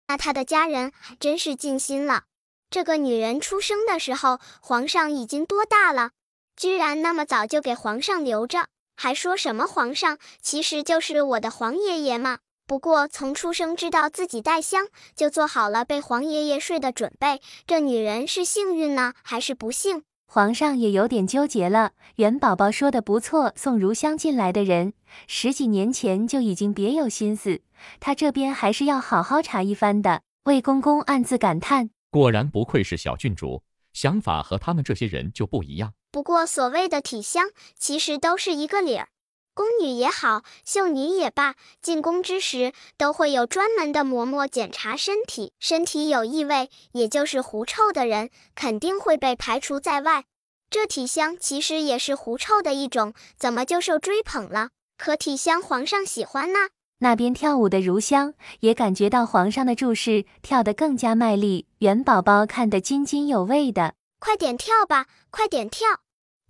那他的家人还真是尽心了。这个女人出生的时候，皇上已经多大了？居然那么早就给皇上留着，还说什么皇上其实就是我的皇爷爷嘛。不过从出生知道自己带香，就做好了被皇爷爷睡的准备。这女人是幸运呢，还是不幸？皇上也有点纠结了。元宝宝说的不错，送如香进来的人10几年前就已经别有心思，他这边还是要好好查一番的。魏公公暗自感叹，果然不愧是小郡主，想法和他们这些人就不一样。不过所谓的体香，其实都是一个理儿。宫女也好，秀女也罢，进宫之时都会有专门的嬷嬷检查身体，身体有异味，也就是狐臭的人，肯定会被排除在外。这体香其实也是狐臭的一种，怎么就受追捧了？可体香皇上喜欢呢？那边跳舞的如香也感觉到皇上的注视，跳得更加卖力。元宝宝看得津津有味的，快点跳吧，快点跳！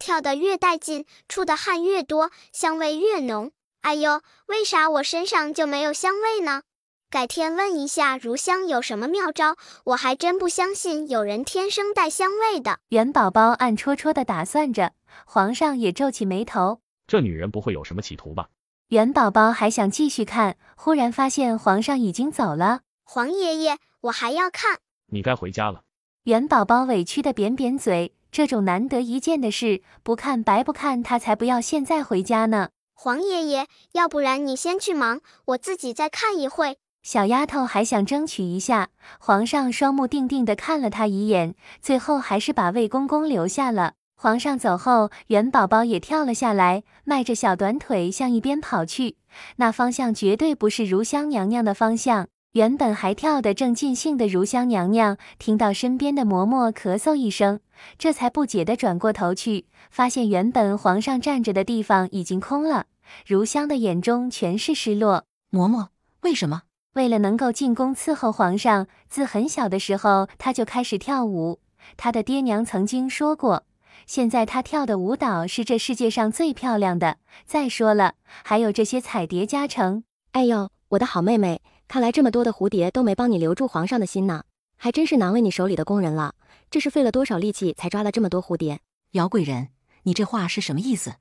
跳得越带劲，出的汗越多，香味越浓。哎呦，为啥我身上就没有香味呢？改天问一下如香有什么妙招，我还真不相信有人天生带香味的。元宝宝暗戳戳地打算着，皇上也皱起眉头。这女人不会有什么企图吧？元宝宝还想继续看，忽然发现皇上已经走了。皇爷爷，我还要看。你该回家了。元宝宝委屈地扁扁嘴，这种难得一见的事，不看白不看，他才不要现在回家呢。皇爷爷，要不然你先去忙，我自己再看一会。小丫头还想争取一下，皇上双目定定地看了她一眼，最后还是把魏公公留下了。皇上走后，元宝宝也跳了下来，迈着小短腿向一边跑去，那方向绝对不是如香娘娘的方向。原本还跳得正尽兴的如香娘娘，听到身边的嬷嬷咳嗽一声，这才不解地转过头去，发现原本皇上站着的地方已经空了。如香的眼中全是失落。嬷嬷，为什么？为了能够进宫伺候皇上，自很小的时候她就开始跳舞。她的爹娘曾经说过，现在她跳的舞蹈是这世界上最漂亮的。再说了，还有这些彩蝶加成。哎呦，我的好妹妹，看来这么多的蝴蝶都没帮你留住皇上的心呢，还真是难为你手里的工人了。这是费了多少力气才抓了这么多蝴蝶？姚贵人，你这话是什么意思？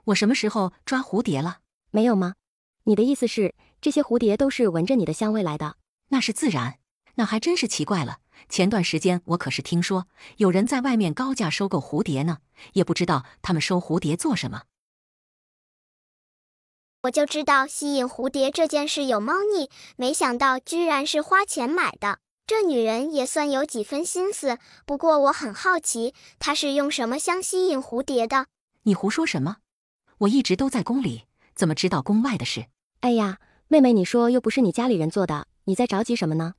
我什么时候抓蝴蝶了？没有吗？你的意思是，这些蝴蝶都是闻着你的香味来的？那是自然，那还真是奇怪了。前段时间我可是听说有人在外面高价收购蝴蝶呢，也不知道他们收蝴蝶做什么。我就知道吸引蝴蝶这件事有猫腻，没想到居然是花钱买的。这女人也算有几分心思，不过我很好奇，她是用什么香吸引蝴蝶的？你胡说什么？我一直都在宫里，怎么知道宫外的事？哎呀，妹妹，你说又不是你家里人做的，你在着急什么呢？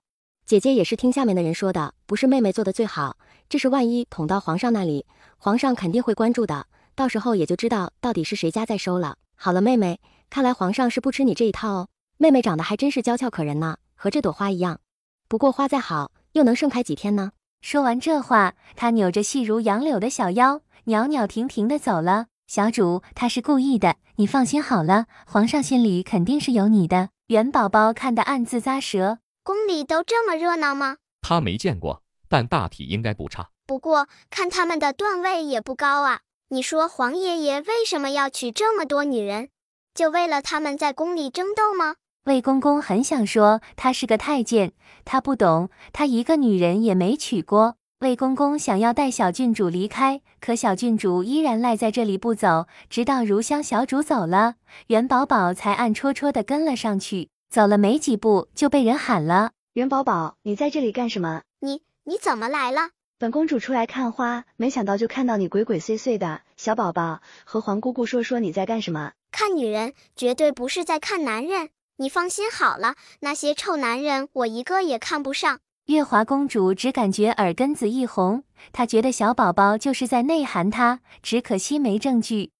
姐姐也是听下面的人说的，不是妹妹做的最好，这是万一捅到皇上那里，皇上肯定会关注的，到时候也就知道到底是谁家在收了。好了，妹妹，看来皇上是不吃你这一套哦。妹妹长得还真是娇俏可人呢，和这朵花一样。不过花再好，又能盛开几天呢？说完这话，她扭着细如杨柳的小腰，袅袅婷婷地走了。小主，他是故意的，你放心好了，皇上心里肯定是有你的。元宝宝看得暗自咂舌。宫里都这么热闹吗？他没见过，但大体应该不差。不过看他们的段位也不高啊。你说皇爷爷为什么要娶这么多女人？就为了他们在宫里争斗吗？魏公公很想说他是个太监，他不懂，他一个女人也没娶过。魏公公想要带小郡主离开，可小郡主依然赖在这里不走，直到如香小主走了，元宝宝才暗戳戳地跟了上去。走了没几步就被人喊了。元宝宝，你在这里干什么？你怎么来了？本公主出来看花，没想到就看到你鬼鬼祟祟的。小宝宝，和皇姑姑说你在干什么？看女人，绝对不是在看男人。你放心好了，那些臭男人我一个也看不上。月华公主只感觉耳根子一红，她觉得小宝宝就是在内涵她，只可惜没证据。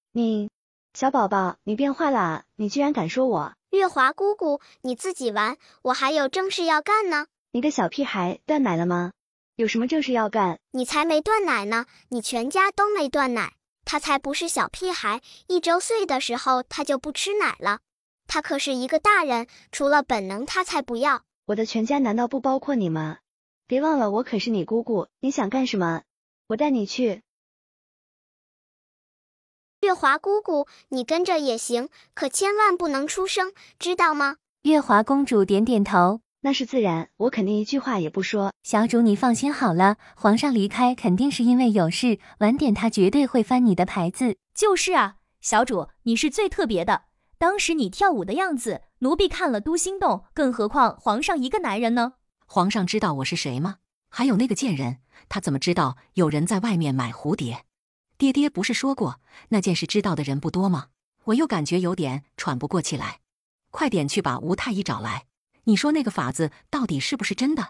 小宝宝，你变坏了，你居然敢说我？月华姑姑，你自己玩，我还有正事要干呢。你个小屁孩，断奶了吗？有什么正事要干？你才没断奶呢，你全家都没断奶。他才不是小屁孩，1周岁的时候他就不吃奶了。他可是一个大人，除了本能他才不要。我的全家难道不包括你吗？别忘了我可是你姑姑，你想干什么？我带你去。月华姑姑，你跟着也行，可千万不能出声，知道吗？月华公主点点头。那是自然，我肯定一句话也不说。小主，你放心好了，皇上离开肯定是因为有事，晚点他绝对会翻你的牌子。就是啊，小主，你是最特别的。当时你跳舞的样子，奴婢看了都心动，更何况皇上一个男人呢？皇上知道我是谁吗？还有那个贱人，他怎么知道有人在外面买蝴蝶？爹爹不是说过那件事知道的人不多吗？我又感觉有点喘不过气来。快点去把吴太医找来。你说那个法子到底是不是真的？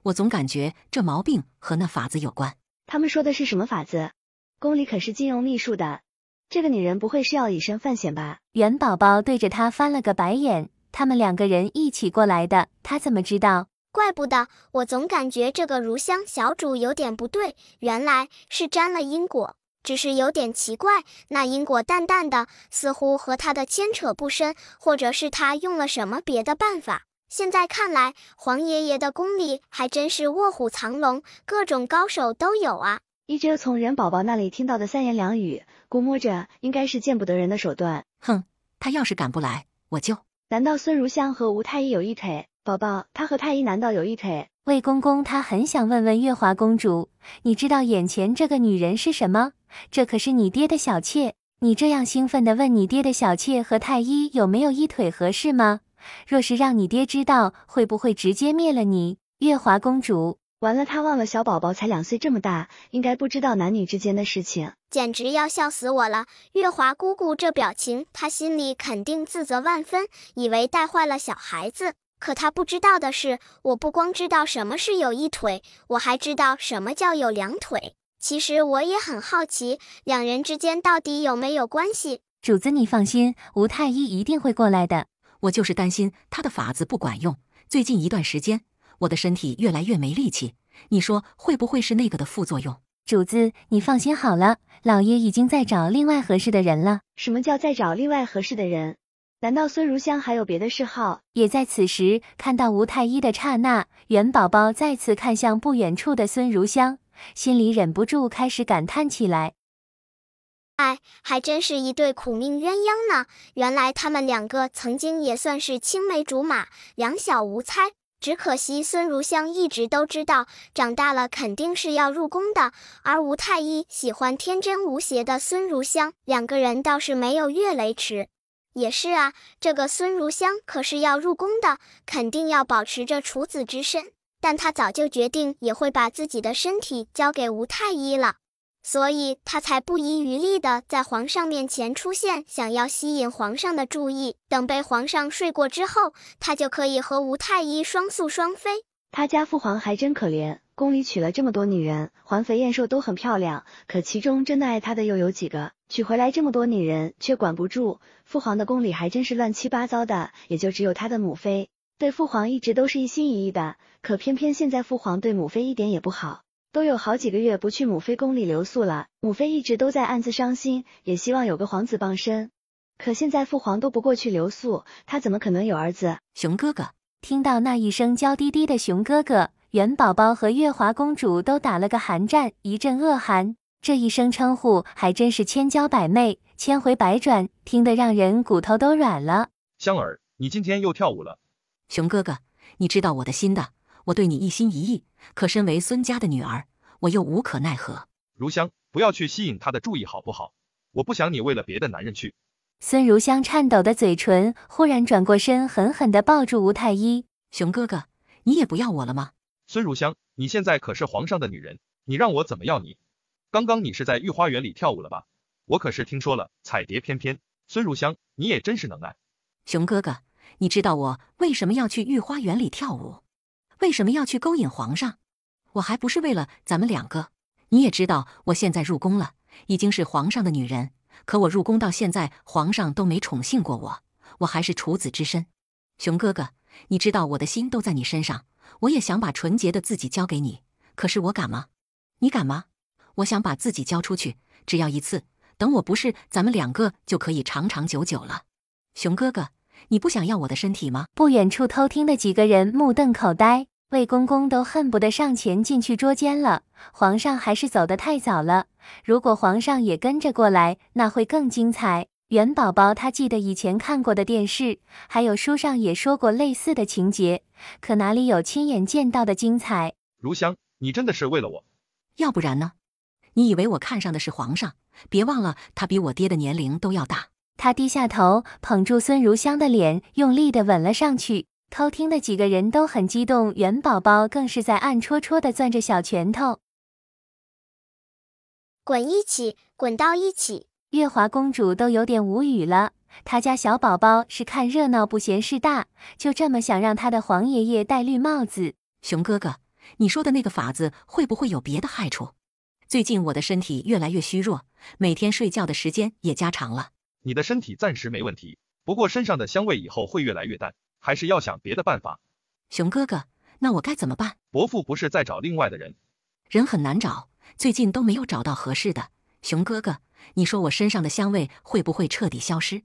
我总感觉这毛病和那法子有关。他们说的是什么法子？宫里可是金融秘术的，这个女人不会是要以身犯险吧？元宝宝对着他翻了个白眼，他们2个人一起过来的，他怎么知道？怪不得，我总感觉这个如香小主有点不对，原来是沾了因果。只是有点奇怪，那因果淡淡的，似乎和他的牵扯不深，或者是他用了什么别的办法。现在看来，皇爷爷的宫里还真是卧虎藏龙，各种高手都有啊。依着从元宝宝那里听到的3言2语，估摸着应该是见不得人的手段。哼，他要是赶不来，我就……难道孙如香和吴太医有一腿？宝宝，他和太医难道有一腿？魏公公他很想问问月华公主，你知道眼前这个女人是什么？这可是你爹的小妾，你这样兴奋地问你爹的小妾和太医有没有一腿合适吗？若是让你爹知道，会不会直接灭了你？月华公主，完了，他忘了小宝宝才2岁这么大，应该不知道男女之间的事情，简直要笑死我了。月华姑姑这表情，她心里肯定自责万分，以为带坏了小孩子。可她不知道的是，我不光知道什么是有一腿，我还知道什么叫有2腿。其实我也很好奇，2人之间到底有没有关系？主子你放心，吴太医一定会过来的。我就是担心他的法子不管用，最近一段时间我的身体越来越没力气，你说会不会是那个的副作用？主子你放心好了，老爷已经在找另外合适的人了。什么叫在找另外合适的人？难道孙如香还有别的嗜好？也在此时看到吴太医的刹那，元宝宝再次看向不远处的孙如香，心里忍不住开始感叹起来。哎，还真是一对苦命鸳鸯呢！原来他们2个曾经也算是青梅竹马，两小无猜。只可惜孙如香一直都知道，长大了肯定是要入宫的，而吴太医喜欢天真无邪的孙如香，2个人倒是没有越雷池。也是啊，这个孙如香可是要入宫的，肯定要保持着处子之身，但她早就决定也会把自己的身体交给吴太医了。所以他才不遗余力地在皇上面前出现，想要吸引皇上的注意。等被皇上睡过之后，他就可以和吴太医双宿双飞。他家父皇还真可怜，宫里娶了这么多女人，环肥燕瘦都很漂亮，可其中真的爱他的又有几个？娶回来这么多女人，却管不住。父皇的宫里还真是乱七八糟的，也就只有他的母妃对父皇一直都是一心一意的，可偏偏现在父皇对母妃一点也不好。都有好几个月不去母妃宫里留宿了，母妃一直都在暗自伤心，也希望有个皇子傍身。可现在父皇都不过去留宿，他怎么可能有儿子？熊哥哥，听到那一声娇滴滴的熊哥哥，元宝宝和月华公主都打了个寒战，一阵恶寒。这一声称呼还真是千娇百媚，千回百转，听得让人骨头都软了。香儿，你今天又跳舞了。熊哥哥，你知道我的心的，我对你一心一意，可身为孙家的女儿，我又无可奈何。如香，不要去吸引他的注意好不好？我不想你为了别的男人去。孙如香颤抖的嘴唇忽然转过身，狠狠地抱住吴太医。熊哥哥，你也不要我了吗？孙如香，你现在可是皇上的女人，你让我怎么要你？刚刚你是在御花园里跳舞了吧？我可是听说了，彩蝶翩翩。孙如香，你也真是能耐。熊哥哥，你知道我为什么要去御花园里跳舞？为什么要去勾引皇上？我还不是为了咱们两个。你也知道我现在入宫了，已经是皇上的女人，可我入宫到现在，皇上都没宠幸过我，我还是处子之身。熊哥哥，你知道我的心都在你身上，我也想把纯洁的自己交给你，可是我敢吗？你敢吗？我想把自己交出去，只要一次，等我不是咱们两个就可以长长久久了。熊哥哥，你不想要我的身体吗？不远处偷听的几个人目瞪口呆，魏公公都恨不得上前进去捉奸了。皇上还是走得太早了，如果皇上也跟着过来，那会更精彩。元宝宝他记得以前看过的电视，还有书上也说过类似的情节，可哪里有亲眼见到的精彩？如香，你真的是为了我？要不然呢？你以为我看上的是皇上？别忘了，他比我爹的年龄都要大。他低下头，捧住孙如香的脸，用力地吻了上去。偷听的几个人都很激动，元宝宝更是在暗戳戳地攥着小拳头。滚一起，滚到一起！月华公主都有点无语了。她家小宝宝是看热闹不嫌事大，就这么想让她的皇爷爷戴绿帽子。熊哥哥，你说的那个法子会不会有别的害处？最近我的身体越来越虚弱，每天睡觉的时间也加长了。你的身体暂时没问题，不过身上的香味以后会越来越淡，还是要想别的办法。熊哥哥，那我该怎么办？伯父不是在找另外的人？人很难找，最近都没有找到合适的。熊哥哥，你说我身上的香味会不会彻底消失？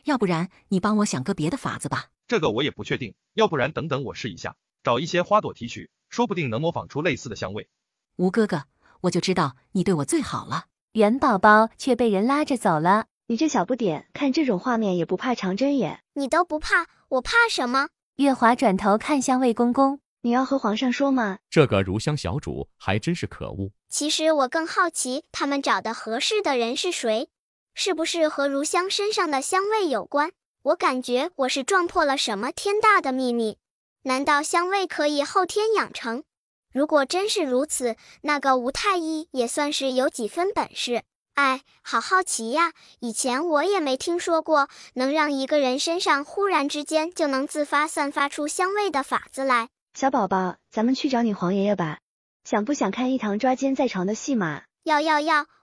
要不然你帮我想个别的法子吧。这个我也不确定，要不然等等我试一下，找一些花朵提取，说不定能模仿出类似的香味。吴哥哥，我就知道你对我最好了。元宝宝却被人拉着走了。你这小不点，看这种画面也不怕长针眼？你都不怕，我怕什么？月华转头看向魏公公，你要和皇上说吗？这个如香小主还真是可恶。其实我更好奇，他们找的合适的人是谁？是不是和如香身上的香味有关？我感觉我是撞破了什么天大的秘密。难道香味可以后天养成？如果真是如此，那个吴太医也算是有几分本事。哎，好好奇呀！以前我也没听说过能让一个人身上忽然之间就能自发散发出香味的法子来。小宝宝，咱们去找你皇爷爷吧。想不想看一堂抓奸在床的戏码？要，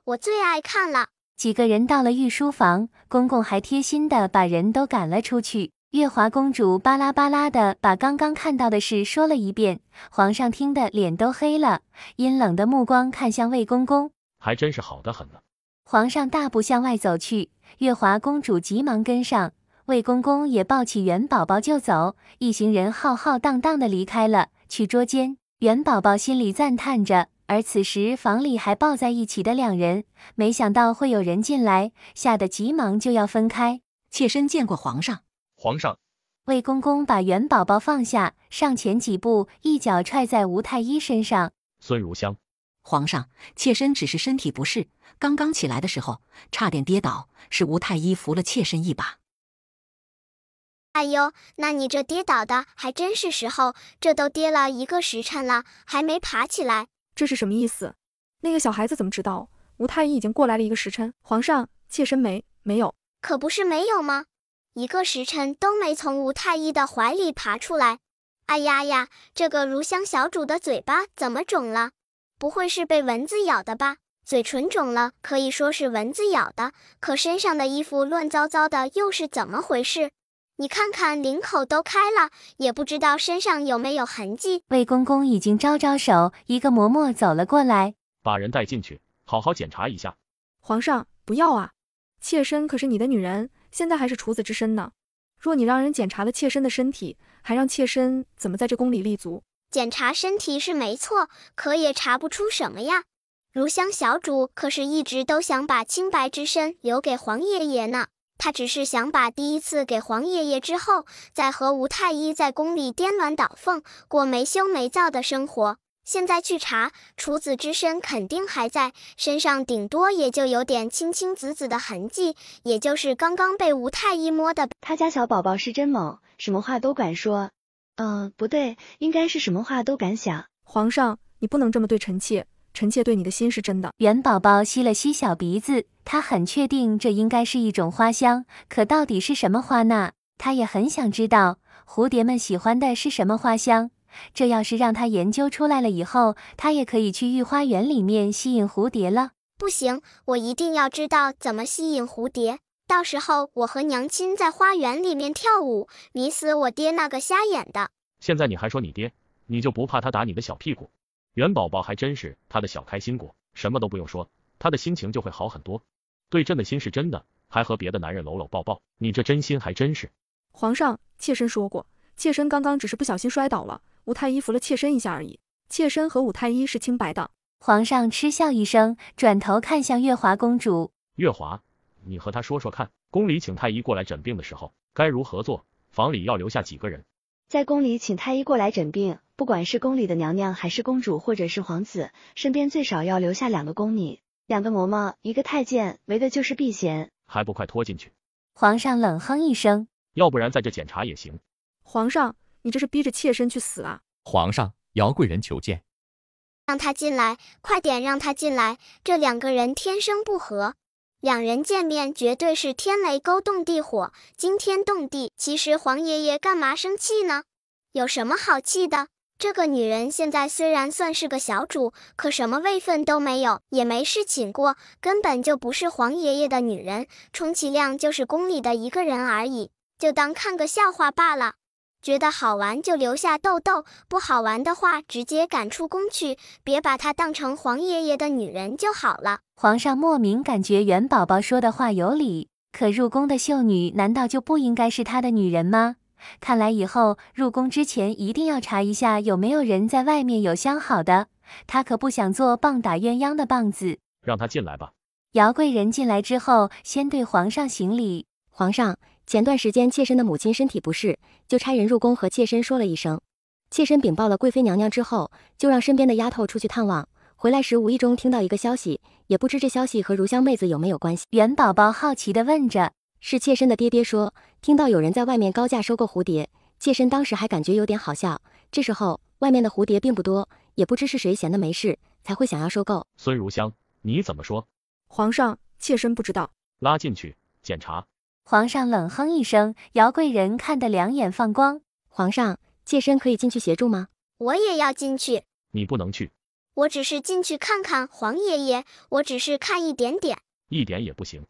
我最爱看了。几个人到了御书房，公公还贴心的把人都赶了出去。月华公主巴拉巴拉的把刚刚看到的事说了一遍，皇上听得脸都黑了，阴冷的目光看向魏公公，还真是好得很呢。皇上大步向外走去，月华公主急忙跟上，魏公公也抱起元宝宝就走，一行人浩浩荡荡的离开了，去捉奸。元宝宝心里赞叹着，而此时房里还抱在一起的两人，没想到会有人进来，吓得急忙就要分开。妾身见过皇上。皇上。魏公公把元宝宝放下，上前几步，一脚踹在吴太医身上。孙如香，皇上，妾身只是身体不适，刚刚起来的时候差点跌倒，是吴太医扶了妾身一把。哎呦，那你这跌倒的还真是时候，这都跌了1个时辰了，还没爬起来。这是什么意思？那个小孩子怎么知道吴太医已经过来了1个时辰？皇上，妾身没有。可不是没有吗？1个时辰都没从吴太医的怀里爬出来。哎呀，这个如香小主的嘴巴怎么肿了？不会是被蚊子咬的吧？嘴唇肿了，可以说是蚊子咬的，可身上的衣服乱糟糟的，又是怎么回事？你看看领口都开了，也不知道身上有没有痕迹。魏公公已经招手，一个嬷嬷走了过来，把人带进去，好好检查一下。皇上，不要啊！妾身可是你的女人，现在还是处子之身呢。若你让人检查了妾身的身体，还让妾身怎么在这宫里立足？检查身体是没错，可也查不出什么呀。如香小主可是一直都想把清白之身留给皇爷爷呢。他只是想把第一次给皇爷爷之后，再和吴太医在宫里颠鸾倒凤，过没羞没臊的生活。现在去查，处子之身肯定还在，身上顶多也就有点青青紫紫的痕迹，也就是刚刚被吴太医摸的。他家小宝宝是真猛，什么话都敢说。不对，应该是什么话都敢想。皇上，你不能这么对臣妾，臣妾对你的心是真的。元宝宝吸了吸小鼻子，他很确定这应该是一种花香，可到底是什么花呢？他也很想知道蝴蝶们喜欢的是什么花香。这要是让他研究出来了以后，他也可以去御花园里面吸引蝴蝶了。不行，我一定要知道怎么吸引蝴蝶。到时候我和娘亲在花园里面跳舞，迷死我爹那个瞎眼的。现在你还说你爹，你就不怕他打你的小屁股？元宝宝还真是他的小开心果，什么都不用说，他的心情就会好很多。对朕的心是真的，还和别的男人搂搂抱抱，你这真心还真是。皇上，妾身说过，妾身刚刚只是不小心摔倒了，武太医扶了妾身一下而已，妾身和武太医是清白的。皇上嗤笑一声，转头看向月华公主。月华，你和他说说看，宫里请太医过来诊病的时候该如何做？房里要留下几个人？在宫里请太医过来诊病，不管是宫里的娘娘还是公主或者是皇子，身边最少要留下2个宫女，2个嬷嬷，1个太监，为的就是避嫌。还不快拖进去！皇上冷哼一声，要不然在这检查也行。皇上，你这是逼着妾身去死啊！皇上，姚贵人求见。让他进来，快点让他进来！这2个人天生不合，2人见面绝对是天雷勾动地火，惊天动地。其实皇爷爷干嘛生气呢？有什么好气的？这个女人现在虽然算是个小主，可什么位分都没有，也没事请过，根本就不是皇爷爷的女人，充其量就是宫里的一个人而已，就当看个笑话罢了。觉得好玩就留下逗逗，不好玩的话直接赶出宫去，别把她当成皇爷爷的女人就好了。皇上莫名感觉元宝宝说的话有理，可入宫的秀女难道就不应该是他的女人吗？看来以后入宫之前一定要查一下有没有人在外面有相好的，他可不想做棒打鸳鸯的棒子。让他进来吧。姚贵人进来之后，先对皇上行礼。皇上，前段时间妾身的母亲身体不适，就差人入宫和妾身说了一声。妾身禀报了贵妃娘娘之后，就让身边的丫头出去探望，回来时无意中听到一个消息，也不知这消息和如香妹子有没有关系。元宝宝好奇地问着。是妾身的爹爹说，听到有人在外面高价收购蝴蝶，妾身当时还感觉有点好笑。这时候外面的蝴蝶并不多，也不知是谁闲得没事才会想要收购。孙如香，你怎么说？皇上，妾身不知道。拉进去检查。皇上冷哼一声，姚贵人看得两眼放光。皇上，妾身可以进去协助吗？我也要进去。你不能去。我只是进去看看皇爷爷，我只是看一点点。一点也不行。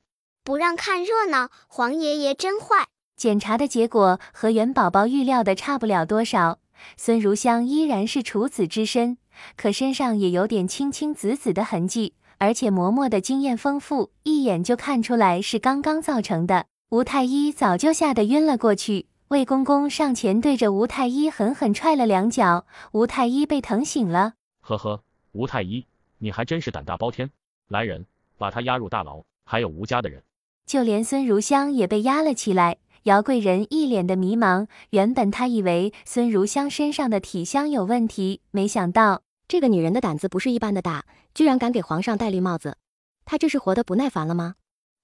不让看热闹，皇爷爷真坏。检查的结果和元宝宝预料的差不了多少，孙如香依然是处子之身，可身上也有点青青紫紫的痕迹，而且嬷嬷的经验丰富，一眼就看出来是刚刚造成的。吴太医早就吓得晕了过去，魏公公上前对着吴太医狠狠踹了2脚，吴太医被疼醒了。呵呵，吴太医，你还真是胆大包天。来人，把他押入大牢，还有吴家的人。就连孙如香也被压了起来。姚贵人一脸的迷茫，原本他以为孙如香身上的体香有问题，没想到这个女人的胆子不是一般的大，居然敢给皇上戴绿帽子。她这是活得不耐烦了吗？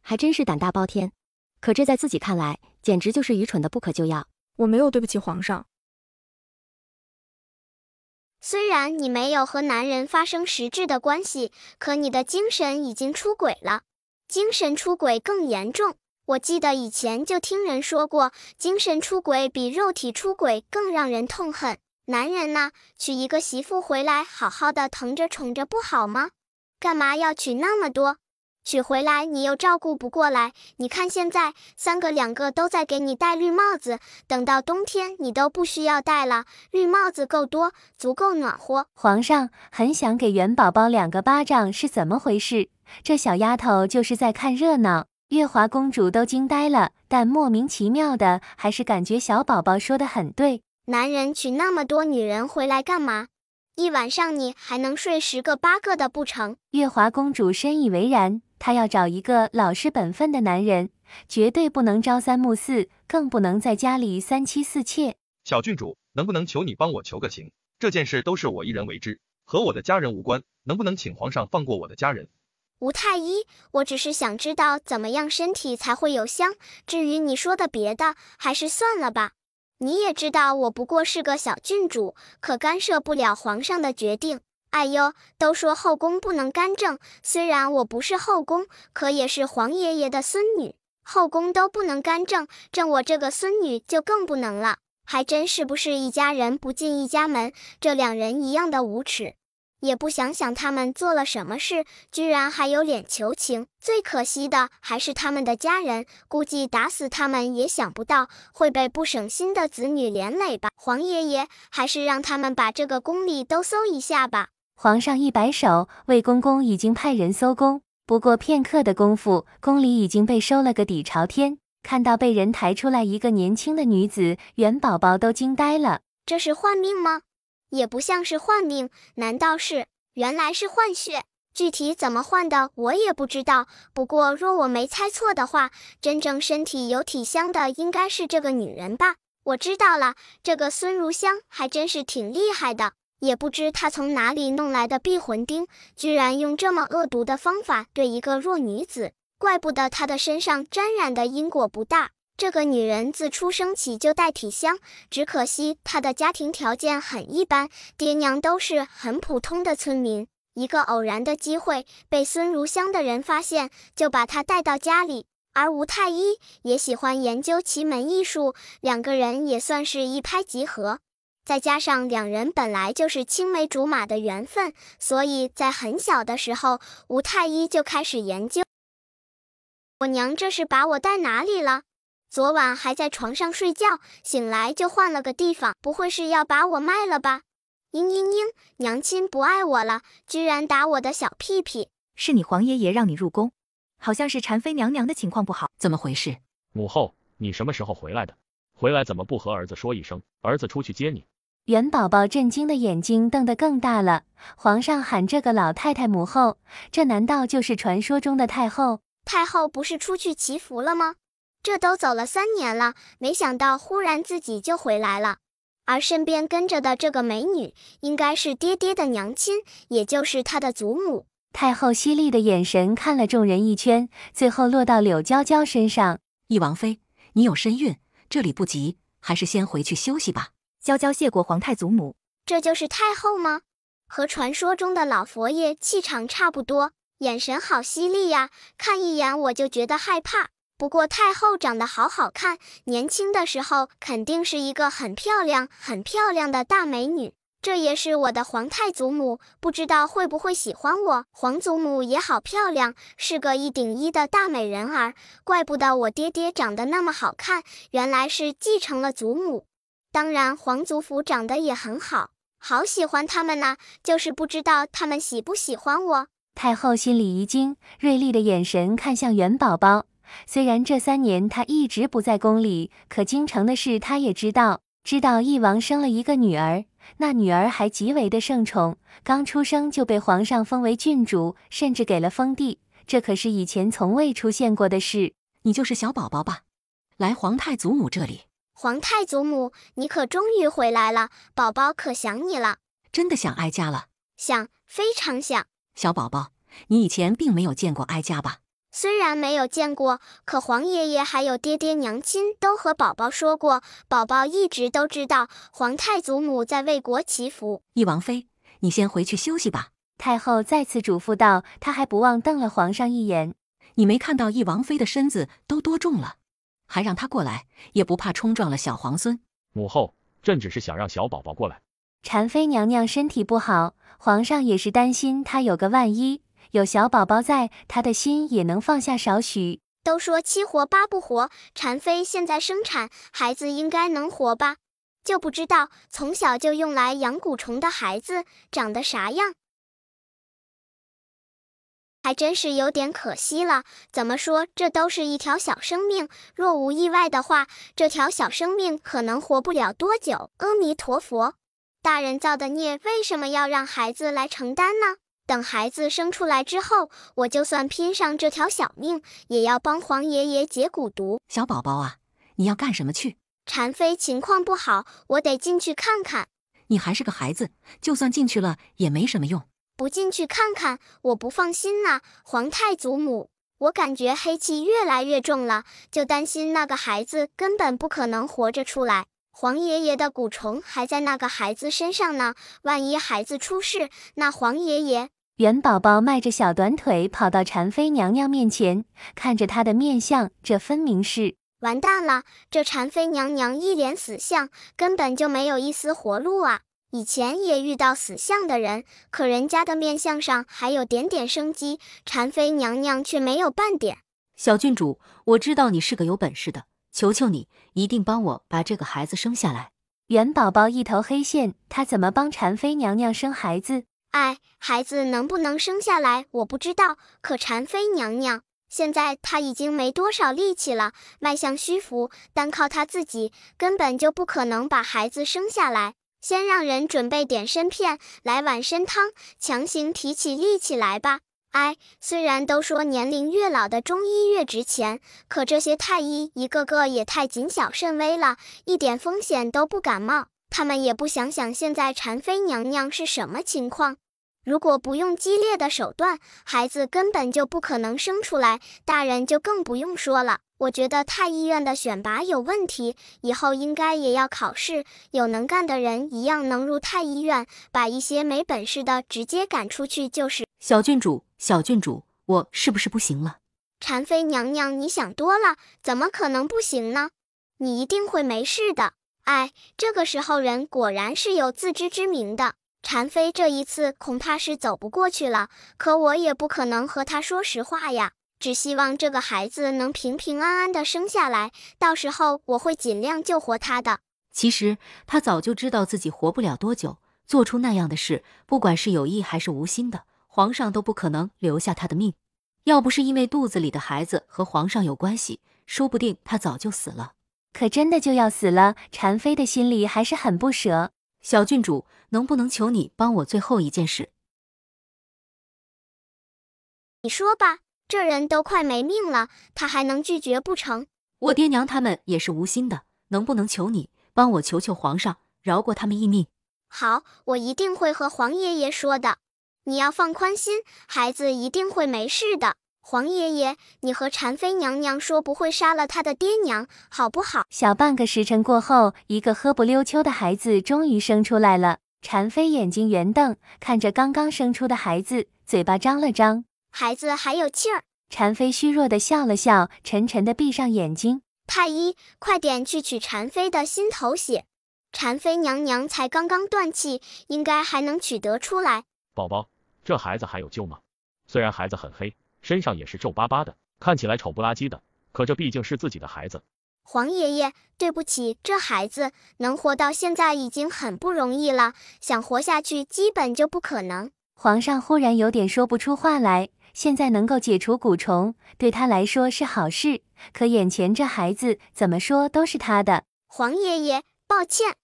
还真是胆大包天。可这在自己看来，简直就是愚蠢的不可救药。我没有对不起皇上。虽然你没有和男人发生实质的关系，可你的精神已经出轨了。精神出轨更严重，我记得以前就听人说过，精神出轨比肉体出轨更让人痛恨。男人呢，娶一个媳妇回来，好好的疼着宠着不好吗？干嘛要娶那么多？娶回来你又照顾不过来，你看现在3个2个都在给你戴绿帽子，等到冬天你都不需要戴了，绿帽子够多，足够暖和。皇上很想给元宝宝2个巴掌，是怎么回事？这小丫头就是在看热闹。月华公主都惊呆了，但莫名其妙的还是感觉小宝宝说得很对。男人娶那么多女人回来干嘛？一晚上你还能睡10个8个的不成？月华公主深以为然，她要找一个老实本分的男人，绝对不能朝3暮4，更不能在家里3妻4妾。小郡主，能不能求你帮我求个情？这件事都是我一人为之，和我的家人无关，能不能请皇上放过我的家人？吴太医，我只是想知道怎么样身体才会有香，至于你说的别的，还是算了吧。你也知道我不过是个小郡主，可干涉不了皇上的决定。哎呦，都说后宫不能干政，虽然我不是后宫，可也是皇爷爷的孙女。后宫都不能干政，我这个孙女就更不能了。还真是不是一家人不进一家门，这两人一样的无耻。也不想想他们做了什么事，居然还有脸求情。最可惜的还是他们的家人，估计打死他们也想不到会被不省心的子女连累吧。皇爷爷，还是让他们把这个宫里都搜一下吧。皇上一摆手，魏公公已经派人搜宫。不过片刻的功夫，宫里已经被收了个底朝天。看到被人抬出来一个年轻的女子，元宝宝都惊呆了。这是换命吗？也不像是换命，难道是？原来是换血。具体怎么换的我也不知道，不过若我没猜错的话，真正身体有体香的应该是这个女人吧。我知道了，这个孙如香还真是挺厉害的，也不知她从哪里弄来的避魂钉，居然用这么恶毒的方法对一个弱女子，怪不得她的身上沾染的因果不大。这个女人自出生起就带体香，只可惜她的家庭条件很一般，爹娘都是很普通的村民。一个偶然的机会，被孙如香的人发现，就把她带到家里。而吴太医也喜欢研究奇门异术，两个人也算是一拍即合。再加上两人本来就是青梅竹马的缘分，所以在很小的时候，吴太医就开始研究。我娘这是把我带哪里了？昨晚还在床上睡觉，醒来就换了个地方，不会是要把我卖了吧？嘤嘤嘤，娘亲不爱我了，居然打我的小屁屁。是你皇爷爷让你入宫，好像是婵妃娘娘的情况不好，怎么回事？母后，你什么时候回来的？回来怎么不和儿子说一声？儿子出去接你。元宝宝震惊的眼睛瞪得更大了。皇上喊这个老太太母后，这难道就是传说中的太后？太后不是出去祈福了吗？这都走了3年了，没想到忽然自己就回来了。而身边跟着的这个美女，应该是爹爹的娘亲，也就是他的祖母。太后犀利的眼神看了众人一圈，最后落到柳娇娇身上。懿王妃，你有身孕，这里不急，还是先回去休息吧。娇娇谢过皇太祖母。这就是太后吗？和传说中的老佛爷气场差不多，眼神好犀利呀，看一眼我就觉得害怕。不过太后长得好好看，年轻的时候肯定是一个很漂亮的大美女。这也是我的皇太祖母，不知道会不会喜欢我。皇祖母也好漂亮，是个1顶1的大美人儿，怪不得我爹爹长得那么好看，原来是继承了祖母。当然皇祖府长得也很好，好喜欢他们呐，就是不知道他们喜不喜欢我。太后心里一惊，锐利的眼神看向元宝宝。虽然这3年他一直不在宫里，可京城的事他也知道懿王生了一个女儿，那女儿还极为的盛宠，刚出生就被皇上封为郡主，甚至给了封地，这可是以前从未出现过的事。你就是小宝宝吧？来皇太祖母这里。皇太祖母，你可终于回来了，宝宝可想你了。真的想哀家了？想，非常想。小宝宝，你以前并没有见过哀家吧？虽然没有见过，可皇爷爷还有爹爹娘亲都和宝宝说过，宝宝一直都知道皇太祖母在为国祈福。懿王妃，你先回去休息吧。太后再次嘱咐道，她还不忘瞪了皇上一眼。你没看到懿王妃的身子都多重了，还让她过来，也不怕冲撞了小皇孙。母后，朕只是想让小宝宝过来。婵妃娘娘身体不好，皇上也是担心她有个万一，有小宝宝在，他的心也能放下少许。都说7活8不活，婵妃现在生产，孩子应该能活吧？就不知道从小就用来养蛊虫的孩子长得啥样，还真是有点可惜了。怎么说，这都是一条小生命，若无意外的话，这条小生命可能活不了多久。阿弥陀佛，大人造的孽为什么要让孩子来承担呢？等孩子生出来之后，我就算拼上这条小命，也要帮皇爷爷解蛊毒。小宝宝啊，你要干什么去？婵妃情况不好，我得进去看看。你还是个孩子，就算进去了也没什么用。不进去看看，我不放心呐，皇太祖母。我感觉黑气越来越重了，就担心那个孩子根本不可能活着出来。黄爷爷的蛊虫还在那个孩子身上呢，万一孩子出事，那黄爷爷……元宝宝迈着小短腿跑到蝉妃娘娘面前，看着她的面相，这分明是……完蛋了，这蝉妃娘娘一脸死相，根本就没有一丝活路啊！以前也遇到死相的人，可人家的面相上还有点点生机，蝉妃娘娘却没有半点。小郡主，我知道你是个有本事的，求求你，一定帮我把这个孩子生下来。元宝宝一头黑线，他怎么帮蝉妃娘娘生孩子？孩子能不能生下来我不知道，可蝉妃娘娘现在她已经没多少力气了，迈向虚浮，单靠她自己根本就不可能把孩子生下来。先让人准备点参片，来碗参汤，强行提起力气来吧。虽然都说年龄越老的中医越值钱，可这些太医一个个也太谨小慎微了，一点风险都不敢冒。他们也不想想现在蝉妃娘娘是什么情况。如果不用激烈的手段，孩子根本就不可能生出来，大人就更不用说了。我觉得太医院的选拔有问题，以后应该也要考试，有能干的人一样能入太医院，把一些没本事的直接赶出去就是。小郡主，我是不是不行了？蝉妃娘娘，你想多了，怎么可能不行呢？你一定会没事的。这个时候人果然是有自知之明的。蝉妃这一次恐怕是走不过去了，可我也不可能和她说实话呀。只希望这个孩子能平平安安的生下来，到时候我会尽量救活他的。其实他早就知道自己活不了多久，做出那样的事，不管是有意还是无心的，皇上都不可能留下他的命。要不是因为肚子里的孩子和皇上有关系，说不定他早就死了。可真的就要死了，蝉妃的心里还是很不舍。小郡主，能不能求你帮我最后一件事？你说吧，这人都快没命了，他还能拒绝不成？我爹娘他们也是无心的，能不能求你帮我求求皇上，饶过他们一命？好，我一定会和黄爷爷说的。你要放宽心，孩子一定会没事的。黄爷爷，你和蝉妃娘娘说不会杀了他的爹娘，好不好？小半个时辰过后，一个喝不溜秋的孩子终于生出来了。蝉妃眼睛圆瞪，看着刚刚生出的孩子，嘴巴张了张。孩子还有气儿。蝉妃虚弱地笑了笑，沉沉地闭上眼睛。太医，快点去取蝉妃的心头血。蝉妃娘娘才刚刚断气，应该还能取得出来。宝宝，这孩子还有救吗？虽然孩子很黑，身上也是皱巴巴的，看起来丑不拉几的，可这毕竟是自己的孩子。黄爷爷，对不起，这孩子能活到现在已经很不容易了，想活下去基本就不可能。皇上忽然有点说不出话来，现在能够解除蛊虫，对他来说是好事，可眼前这孩子怎么说都是他的。黄爷爷，抱歉。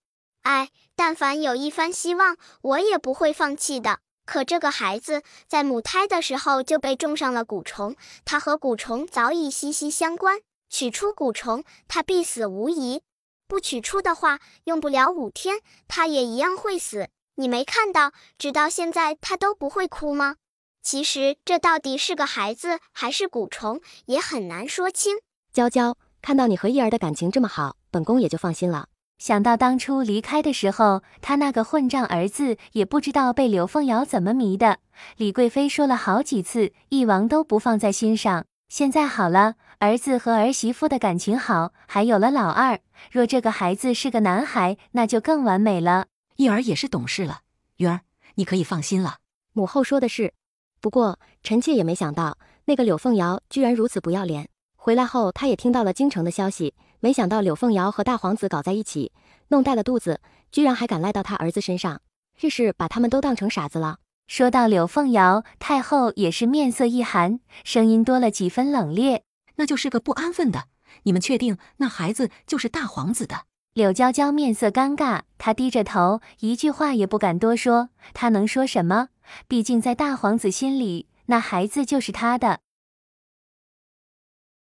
但凡有一番希望，我也不会放弃的。可这个孩子在母胎的时候就被种上了蛊虫，他和蛊虫早已息息相关。取出蛊虫，他必死无疑；不取出的话，用不了5天，他也一样会死。你没看到，直到现在他都不会哭吗？其实这到底是个孩子还是蛊虫，也很难说清。娇娇，看到你和义儿的感情这么好，本宫也就放心了。想到当初离开的时候，他那个混账儿子也不知道被柳凤瑶怎么迷的，李贵妃说了好几次，义王都不放在心上。现在好了，儿子和儿媳妇的感情好，还有了老二，若这个孩子是个男孩，那就更完美了。义儿也是懂事了，鱼儿，你可以放心了。母后说的是，不过臣妾也没想到，那个柳凤瑶居然如此不要脸。回来后，她也听到了京城的消息，没想到柳凤瑶和大皇子搞在一起，弄大了肚子，居然还敢赖到他儿子身上，日是把他们都当成傻子了。说到柳凤瑶，太后也是面色一寒，声音多了几分冷冽。那就是个不安分的，你们确定那孩子就是大皇子的？柳娇娇面色尴尬，她低着头，一句话也不敢多说。她能说什么？毕竟在大皇子心里，那孩子就是他的。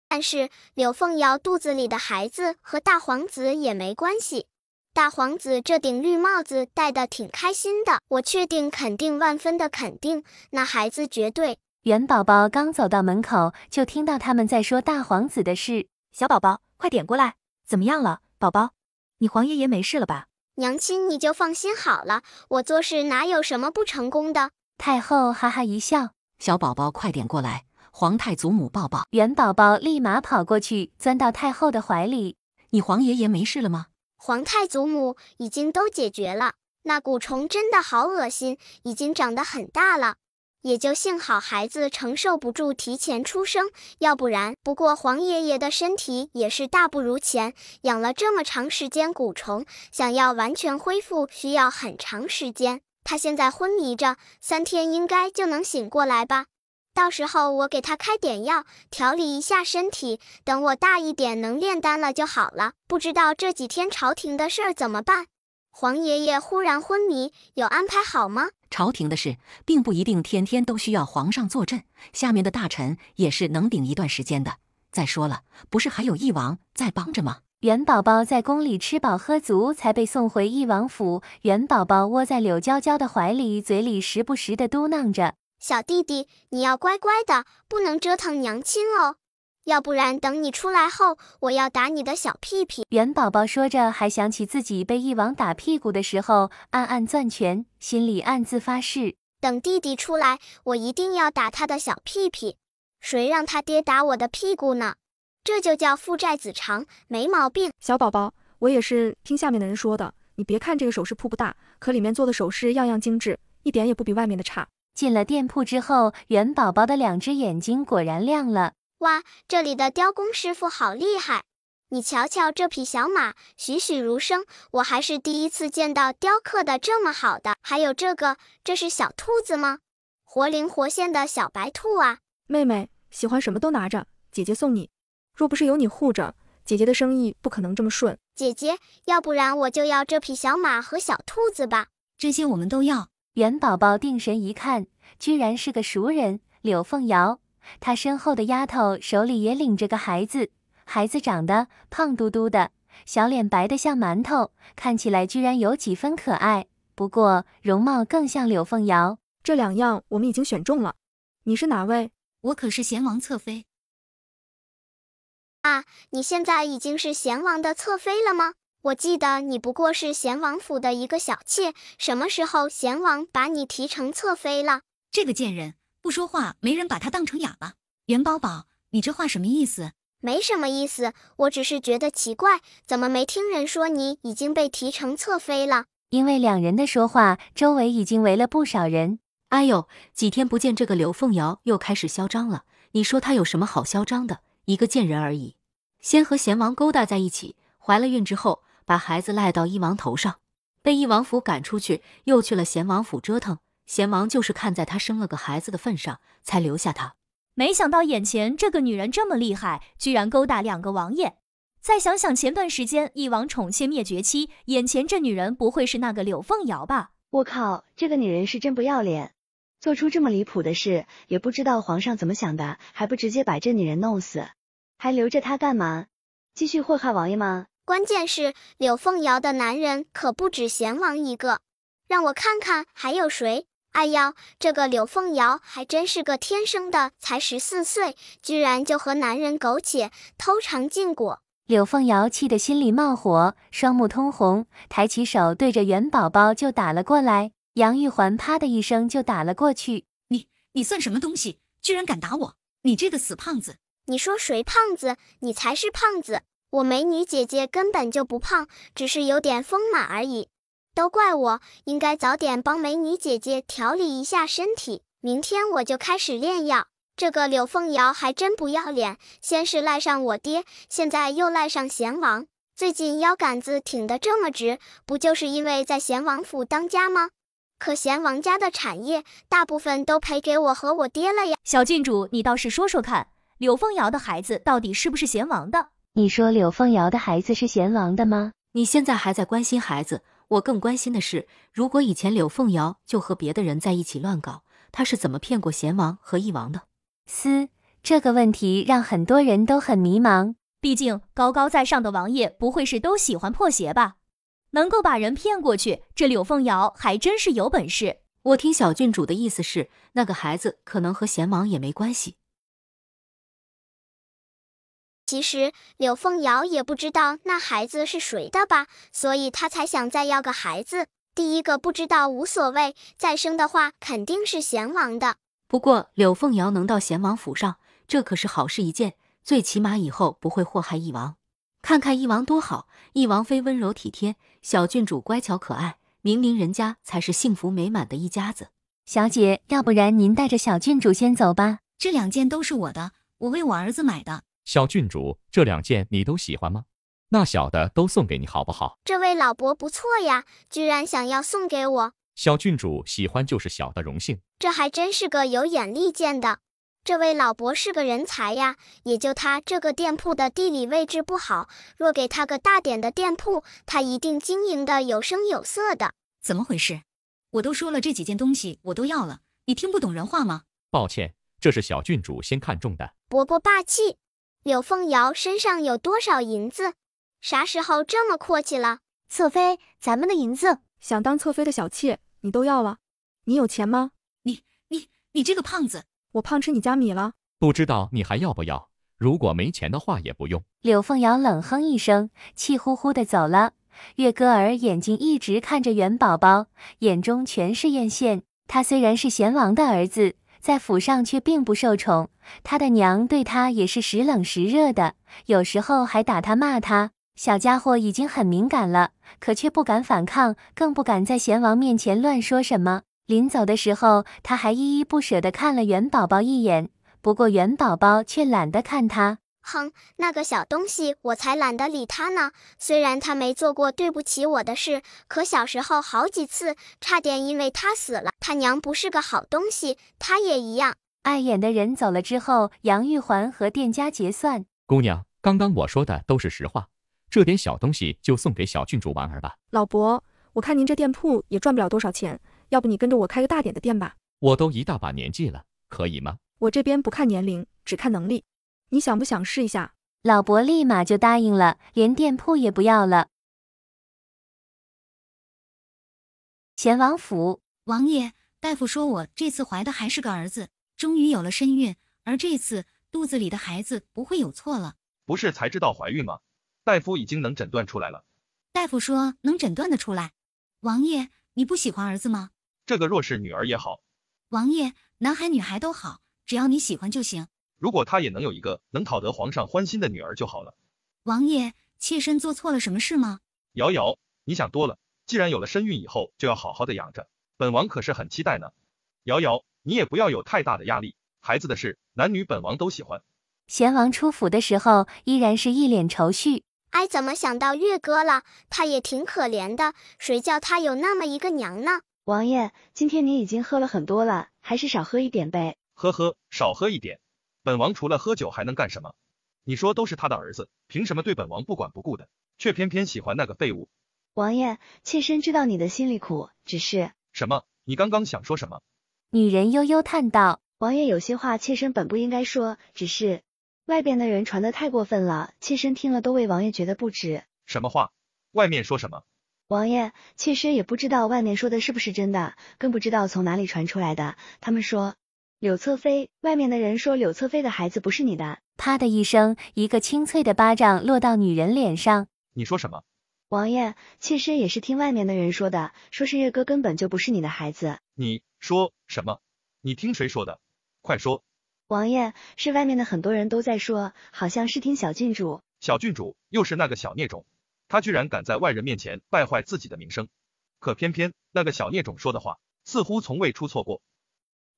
但是柳凤瑶肚子里的孩子和大皇子也没关系。大皇子这顶绿帽子戴得挺开心的，我确定肯定万分的肯定，那孩子绝对。元宝宝刚走到门口，就听到他们在说大皇子的事。小宝宝，快点过来，怎么样了，宝宝？你皇爷爷没事了吧？娘亲你就放心好了，我做事哪有什么不成功的。太后哈哈一笑，小宝宝快点过来，皇太祖母抱抱。元宝宝立马跑过去，钻到太后的怀里。你皇爷爷没事了吗？皇太祖母已经都解决了，那蛊虫真的好恶心，已经长得很大了。也就幸好孩子承受不住提前出生，要不然，不过皇爷爷的身体也是大不如前，养了这么长时间蛊虫，想要完全恢复需要很长时间。他现在昏迷着，3天应该就能醒过来吧。到时候我给他开点药，调理一下身体，等我大一点能炼丹了就好了。不知道这几天朝廷的事儿怎么办？皇爷爷忽然昏迷，有安排好吗？朝廷的事并不一定天天都需要皇上坐镇，下面的大臣也是能顶一段时间的。再说了，不是还有义王在帮着吗？元宝宝在宫里吃饱喝足，才被送回义王府。元宝宝窝在柳娇娇的怀里，嘴里时不时地嘟囔着：“小弟弟，你要乖乖的，不能折腾娘亲哦。要不然等你出来后，我要打你的小屁屁。”元宝宝说着，还想起自己被义王打屁股的时候，暗暗攥拳，心里暗自发誓：等弟弟出来，我一定要打他的小屁屁。谁让他爹打我的屁股呢？这就叫父债子偿，没毛病。小宝宝，我也是听下面的人说的，你别看这个首饰铺不大，可里面做的首饰样样精致，一点也不比外面的差。进了店铺之后，元宝宝的2只眼睛果然亮了。哇，这里的雕工师傅好厉害！你瞧瞧这匹小马，栩栩如生，我还是第一次见到雕刻的这么好的。还有这个，这是小兔子吗？活灵活现的小白兔啊！妹妹，喜欢什么都拿着，姐姐送你。若不是有你护着，姐姐的生意不可能这么顺。姐姐，要不然我就要这匹小马和小兔子吧。这些我们都要。元宝宝定神一看，居然是个熟人，柳凤瑶。他身后的丫头手里也领着个孩子，孩子长得胖嘟嘟的，小脸白得像馒头，看起来居然有几分可爱，不过容貌更像柳凤瑶。这2样我们已经选中了。你是哪位？我可是贤王侧妃。啊，你现在已经是贤王的侧妃了吗？我记得你不过是贤王府的一个小妾，什么时候贤王把你提成侧妃了？这个贱人不说话，没人把他当成哑巴。元宝宝，你这话什么意思？没什么意思，我只是觉得奇怪，怎么没听人说你已经被提成侧妃了？因为2人的说话，周围已经围了不少人。哎呦，几天不见，这个柳凤瑶又开始嚣张了。你说她有什么好嚣张的？一个贱人而已，先和贤王勾搭在一起，怀了孕之后，把孩子赖到义王头上，被义王府赶出去，又去了贤王府折腾。贤王就是看在她生了个孩子的份上，才留下她。没想到眼前这个女人这么厉害，居然勾搭2个王爷。再想想前段时间义王宠妾灭绝妻，眼前这女人不会是那个柳凤瑶吧？我靠，这个女人是真不要脸，做出这么离谱的事，也不知道皇上怎么想的，还不直接把这女人弄死，还留着她干嘛？继续祸害王爷吗？关键是柳凤瑶的男人可不止贤王一个，让我看看还有谁。哎呀，这个柳凤瑶还真是个天生的，才14岁，居然就和男人苟且偷尝禁果。柳凤瑶气得心里冒火，双目通红，抬起手对着元宝宝就打了过来。杨玉环啪的一声就打了过去。你算什么东西？居然敢打我！你这个死胖子！你说谁胖子？你才是胖子！我美女姐姐根本就不胖，只是有点丰满而已。都怪我，应该早点帮美女姐姐调理一下身体。明天我就开始炼药。这个柳凤瑶还真不要脸，先是赖上我爹，现在又赖上贤王。最近腰杆子挺得这么直，不就是因为在贤王府当家吗？可贤王家的产业大部分都赔给我和我爹了呀。小郡主，你倒是说说看，柳凤瑶的孩子到底是不是贤王的？你说柳凤瑶的孩子是贤王的吗？你现在还在关心孩子，我更关心的是，如果以前柳凤瑶就和别的人在一起乱搞，她是怎么骗过贤王和义王的？这个问题让很多人都很迷茫。毕竟高高在上的王爷不会是都喜欢破鞋吧？能够把人骗过去，这柳凤瑶还真是有本事。我听小郡主的意思是，那个孩子可能和贤王也没关系。其实柳凤瑶也不知道那孩子是谁的吧，所以她才想再要个孩子。第一个不知道无所谓，再生的话肯定是贤王的。不过柳凤瑶能到贤王府上，这可是好事一件，最起码以后不会祸害翼王。看看翼王多好，翼王妃温柔体贴，小郡主乖巧可爱，明明人家才是幸福美满的一家子。小姐，要不然您带着小郡主先走吧。这2件都是我的，我为我儿子买的。小郡主，这2件你都喜欢吗？那小的都送给你好不好？这位老伯不错呀，居然想要送给我。小郡主喜欢就是小的荣幸。这还真是个有眼力见的。这位老伯是个人才呀，也就他这个店铺的地理位置不好，若给他个大点的店铺，他一定经营的有声有色的。怎么回事？我都说了这几件东西我都要了，你听不懂人话吗？抱歉，这是小郡主先看中的。伯伯霸气。柳凤瑶身上有多少银子？啥时候这么阔气了？侧妃，咱们的银子，想当侧妃的小妾，你都要了？你有钱吗？你这个胖子，我胖吃你家米了？不知道你还要不要？如果没钱的话也不用。柳凤瑶冷哼一声，气呼呼地走了。月歌儿眼睛一直看着元宝宝，眼中全是艳羡。他虽然是贤王的儿子，在府上却并不受宠，他的娘对他也是时冷时热的，有时候还打他骂他。小家伙已经很敏感了，可却不敢反抗，更不敢在贤王面前乱说什么。临走的时候，他还依依不舍地看了元宝宝一眼，不过元宝宝却懒得看他。哼，那个小东西我才懒得理他呢。虽然他没做过对不起我的事，可小时候好几次差点因为他死了。他娘不是个好东西，他也一样。碍眼的人走了之后，杨玉环和店家结算。姑娘，刚刚我说的都是实话，这点小东西就送给小郡主玩儿吧。老伯，我看您这店铺也赚不了多少钱，要不你跟着我开个大点的店吧。我都一大把年纪了，可以吗？我这边不看年龄，只看能力。你想不想试一下？老伯立马就答应了，连店铺也不要了。贤王府，王爷，大夫说我这次怀的还是个儿子，终于有了身孕，而这次肚子里的孩子不会有错了。不是才知道怀孕吗？大夫已经能诊断出来了。大夫说能诊断得出来。王爷，你不喜欢儿子吗？这个若是女儿也好。王爷，男孩女孩都好，只要你喜欢就行。如果他也能有一个能讨得皇上欢心的女儿就好了。王爷，妾身做错了什么事吗？瑶瑶，你想多了，既然有了身孕以后，就要好好的养着，本王可是很期待呢。瑶瑶，你也不要有太大的压力，孩子的事，男女本王都喜欢。贤王出府的时候，依然是一脸愁绪。哎，怎么想到月哥了？他也挺可怜的，谁叫他有那么一个娘呢？王爷，今天你已经喝了很多了，还是少喝一点呗。呵，少喝一点。本王除了喝酒还能干什么？你说都是他的儿子，凭什么对本王不管不顾的，却偏偏喜欢那个废物？王爷，妾身知道你的心里苦，只是……什么？你刚刚想说什么？女人悠悠叹道：王爷，有些话妾身本不应该说，只是外边的人传得太过分了，妾身听了都为王爷觉得不值。什么话？外面说什么？王爷，妾身也不知道外面说的是不是真的，更不知道从哪里传出来的。他们说柳侧妃，外面的人说柳侧妃的孩子不是你的。啪的一声，一个清脆的巴掌落到女人脸上。你说什么？王爷，妾身也是听外面的人说的，说是月哥根本就不是你的孩子。你说什么？你听谁说的？快说。王爷，是外面的很多人都在说，好像是听小郡主。小郡主又是那个小孽种，她居然敢在外人面前败坏自己的名声，可偏偏那个小孽种说的话似乎从未出错过。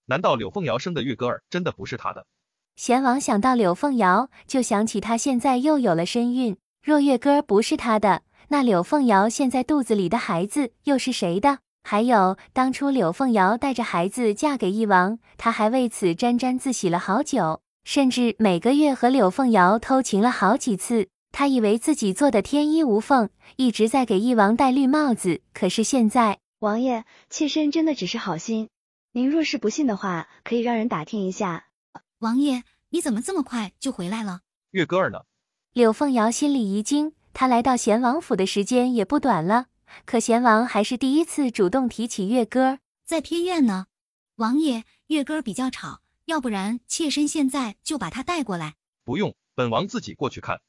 难道柳凤瑶生的月歌儿真的不是他的？贤王想到柳凤瑶，就想起她现在又有了身孕，若月歌不是她的，那柳凤瑶现在肚子里的孩子又是谁的？还有当初柳凤瑶带着孩子嫁给翼王，他还为此沾沾自喜了好久，甚至每个月和柳凤瑶偷情了好几次。他以为自己做的天衣无缝，一直在给翼王戴绿帽子，可是现在……王爷，妾身真的只是好心，您若是不信的话，可以让人打听一下。王爷，你怎么这么快就回来了？月歌儿呢？柳凤瑶心里一惊，她来到贤王府的时间也不短了，可贤王还是第一次主动提起月歌。在偏院呢。王爷，月歌比较吵，要不然妾身现在就把她带过来。不用，本王自己过去看。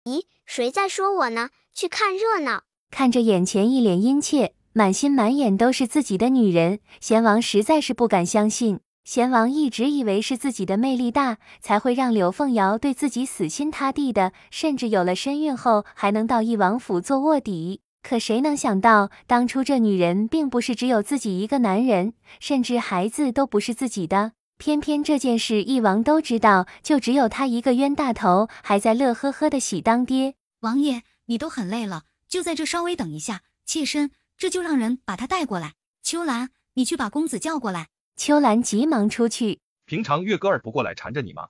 咦，谁在说我呢？去看热闹。看着眼前一脸殷切、满心满眼都是自己的女人，贤王实在是不敢相信。贤王一直以为是自己的魅力大，才会让柳凤瑶对自己死心塌地的，甚至有了身孕后还能到义王府做卧底。可谁能想到，当初这女人并不是只有自己一个男人，甚至孩子都不是自己的。偏偏这件事义王都知道，就只有他一个冤大头还在乐呵呵的喜当爹。王爷，你都很累了，就在这稍微等一下，妾身这就让人把他带过来。秋兰，你去把公子叫过来。秋兰急忙出去。平常月歌儿不过来缠着你吗？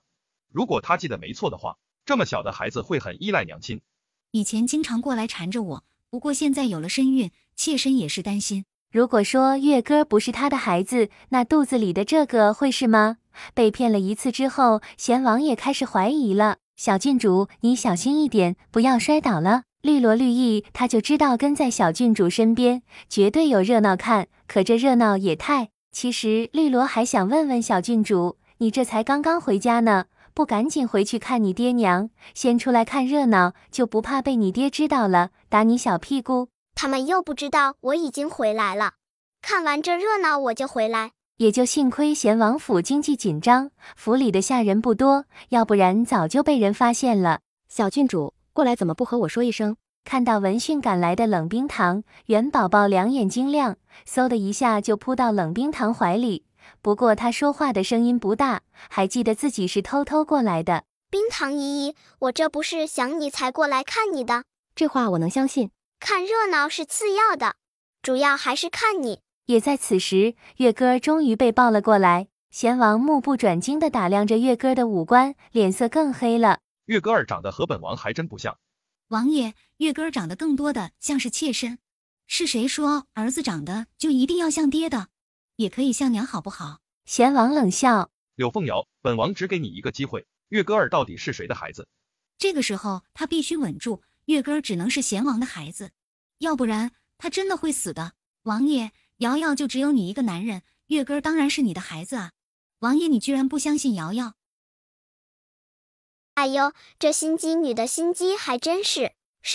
如果他记得没错的话，这么小的孩子会很依赖娘亲。以前经常过来缠着我，不过现在有了身孕，妾身也是担心。如果说月歌不是他的孩子，那肚子里的这个会是吗？被骗了一次之后，贤王也开始怀疑了。小郡主，你小心一点，不要摔倒了。绿萝绿意他就知道跟在小郡主身边，绝对有热闹看，可这热闹也太……其实绿萝还想问问小郡主，你这才刚刚回家呢，不赶紧回去看你爹娘，先出来看热闹，就不怕被你爹知道了，打你小屁股？他们又不知道我已经回来了，看完这热闹我就回来。也就幸亏贤王府经济紧张，府里的下人不多，要不然早就被人发现了。小郡主，过来怎么不和我说一声？看到闻讯赶来的冷冰堂，元宝宝两眼晶亮，嗖的一下就扑到冷冰堂怀里。不过他说话的声音不大，还记得自己是偷偷过来的。冰堂姨姨，我这不是想你才过来看你的。这话我能相信。看热闹是次要的，主要还是看你。也在此时，月歌终于被抱了过来。贤王目不转睛地打量着月歌的五官，脸色更黑了。月歌儿长得和本王还真不像。王爷，月歌长得更多的像是妾身。是谁说儿子长得就一定要像爹的？也可以像娘好不好？贤王冷笑。柳凤瑶，本王只给你一个机会，月歌儿到底是谁的孩子？这个时候他必须稳住，月歌只能是贤王的孩子，要不然他真的会死的。王爷，瑶瑶就只有你一个男人，月歌当然是你的孩子啊。王爷，你居然不相信瑶瑶？哎呦，这心机女的心机还真是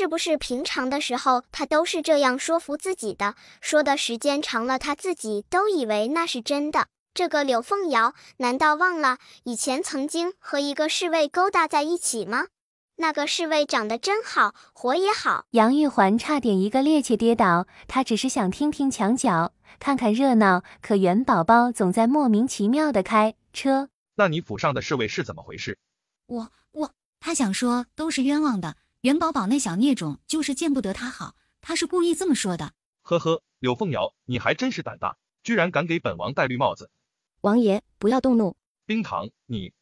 不是平常的时候她都是这样说服自己的，说的时间长了她自己都以为那是真的。这个柳凤瑶难道忘了以前曾经和一个侍卫勾搭在一起吗？那个侍卫长得真好，活也好。杨玉环差点一个趔趄跌倒，她只是想听听墙角，看看热闹，可元宝宝总在莫名其妙的开车。那你府上的侍卫是怎么回事？他想说都是冤枉的，元宝宝那小孽种就是见不得他好，他是故意这么说的。呵呵，柳凤瑶，你还真是胆大，居然敢给本王戴绿帽子。王爷，不要动怒。冰堂，你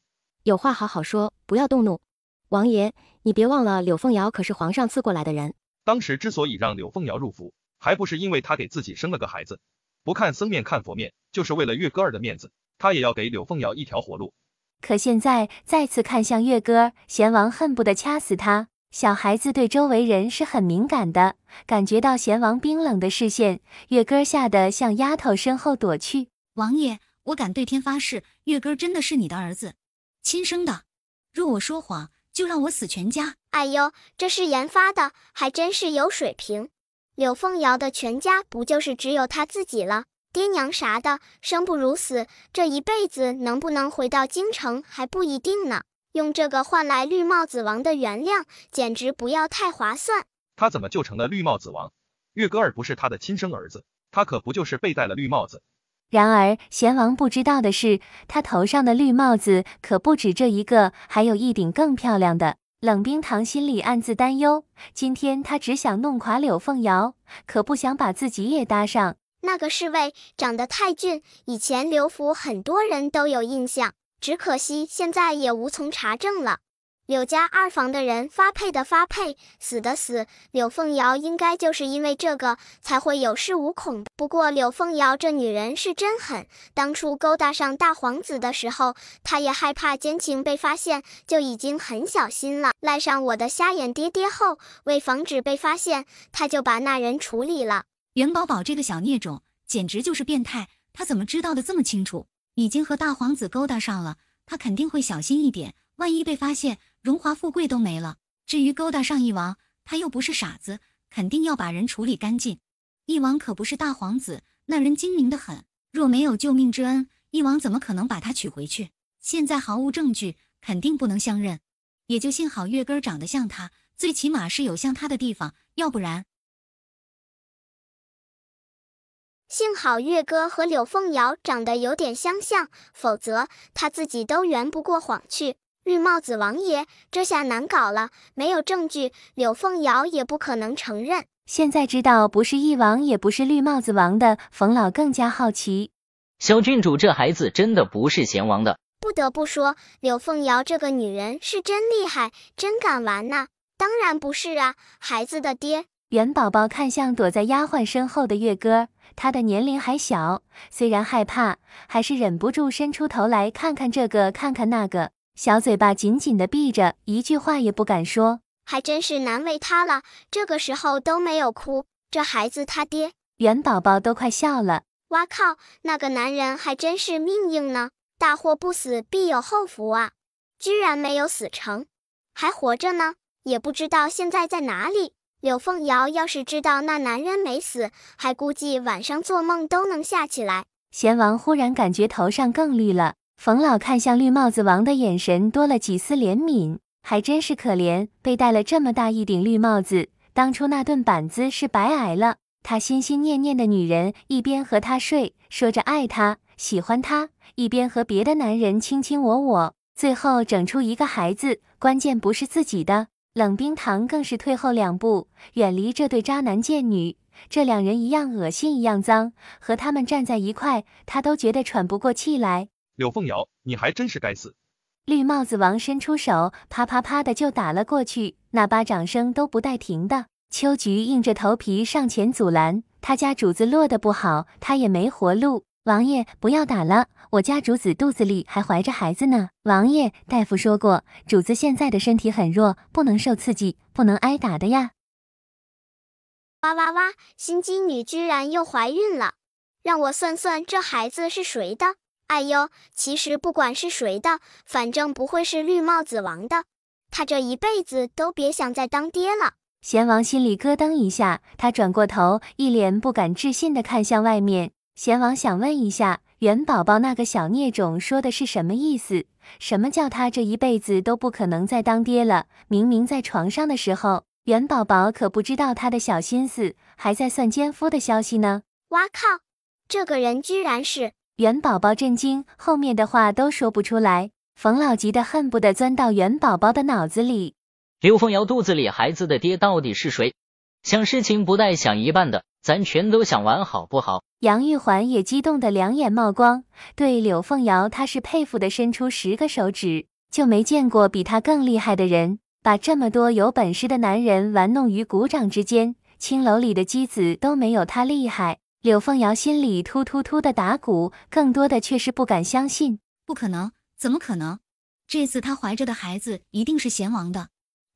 有话好好说，不要动怒。王爷，你别忘了柳凤瑶可是皇上赐过来的人。当时之所以让柳凤瑶入府，还不是因为她给自己生了个孩子，不看僧面看佛面，就是为了月歌儿的面子，他也要给柳凤瑶一条活路。可现在再次看向月歌，贤王恨不得掐死他。小孩子对周围人是很敏感的，感觉到贤王冰冷的视线，月歌吓得向丫头身后躲去。王爷，我敢对天发誓，月歌真的是你的儿子，亲生的。若我说谎，就让我死全家。哎呦，这是研发的，还真是有水平。柳凤瑶的全家不就是只有她自己了？爹娘啥的，生不如死，这一辈子能不能回到京城还不一定呢。用这个换来绿帽子王的原谅，简直不要太划算。他怎么就成了绿帽子王？月歌儿不是他的亲生儿子，他可不就是被戴了绿帽子？然而贤王不知道的是，他头上的绿帽子可不止这一个，还有一顶更漂亮的。冷冰堂心里暗自担忧，今天他只想弄垮柳凤瑶，可不想把自己也搭上。那个侍卫长得太俊，以前刘府很多人都有印象，只可惜现在也无从查证了。柳家二房的人发配的发配，死的死，柳凤瑶应该就是因为这个才会有恃无恐的。不过柳凤瑶这女人是真狠，当初勾搭上大皇子的时候，她也害怕奸情被发现，就已经很小心了。赖上我的瞎眼爹爹后，为防止被发现，她就把那人处理了。元宝宝这个小孽种简直就是变态，他怎么知道的这么清楚？已经和大皇子勾搭上了，他肯定会小心一点，万一被发现，荣华富贵都没了。至于勾搭上义王，他又不是傻子，肯定要把人处理干净。义王可不是大皇子，那人精明得很，若没有救命之恩，义王怎么可能把他娶回去？现在毫无证据，肯定不能相认。也就幸好月根长得像他，最起码是有像他的地方，要不然……幸好月哥和柳凤瑶长得有点相像，否则他自己都圆不过谎去。绿帽子王爷，这下难搞了，没有证据，柳凤瑶也不可能承认。现在知道不是义王也不是绿帽子王的冯老更加好奇。小郡主这孩子真的不是贤王的。不得不说，柳凤瑶这个女人是真厉害，真敢玩呐。当然不是啊，孩子的爹。元宝宝看向躲在丫鬟身后的月哥，他的年龄还小，虽然害怕，还是忍不住伸出头来看看这个看看那个，小嘴巴紧紧地闭着，一句话也不敢说。还真是难为他了，这个时候都没有哭，这孩子他爹。元宝宝都快笑了。哇靠，那个男人还真是命硬呢，大祸不死必有后福啊，居然没有死成，还活着呢，也不知道现在在哪里。柳凤瑶要是知道那男人没死，还估计晚上做梦都能吓起来。贤王忽然感觉头上更绿了，冯老看向绿帽子王的眼神多了几丝怜悯，还真是可怜，被戴了这么大一顶绿帽子，当初那顿板子是白挨了。他心心念念的女人一边和他睡，说着爱他喜欢他，一边和别的男人卿卿我我，最后整出一个孩子，关键不是自己的。冷冰堂更是退后2步，远离这对渣男贱女，这两人一样恶心一样脏，和他们站在一块，他都觉得喘不过气来。柳凤瑶，你还真是该死！绿帽子王伸出手，啪啪啪的就打了过去，那巴掌声都不带停的。秋菊硬着头皮上前阻拦，他家主子落得不好，他也没活路。王爷，不要打了，我家主子肚子里还怀着孩子呢。王爷，大夫说过，主子现在的身体很弱，不能受刺激，不能挨打的呀。哇哇哇，心机女居然又怀孕了，让我算算这孩子是谁的。哎呦，其实不管是谁的，反正不会是绿帽子王的，他这一辈子都别想再当爹了。贤王心里咯噔一下，他转过头，一脸不敢置信地看向外面。贤王想问一下，元宝宝那个小孽种说的是什么意思？什么叫他这一辈子都不可能再当爹了？明明在床上的时候，元宝宝可不知道他的小心思，还在算奸夫的消息呢。哇靠，这个人居然是……元宝宝震惊，后面的话都说不出来。冯老急得恨不得钻到元宝宝的脑子里。柳凤瑶肚子里孩子的爹到底是谁？想事情不带想一半的，咱全都想完好不好？杨玉环也激动得两眼冒光，对柳凤瑶他是佩服的伸出10个手指，就没见过比他更厉害的人，把这么多有本事的男人玩弄于股掌之间，青楼里的姬子都没有他厉害。柳凤瑶心里突突突的打鼓，更多的却是不敢相信。不可能，怎么可能？这次他怀着的孩子一定是贤王的，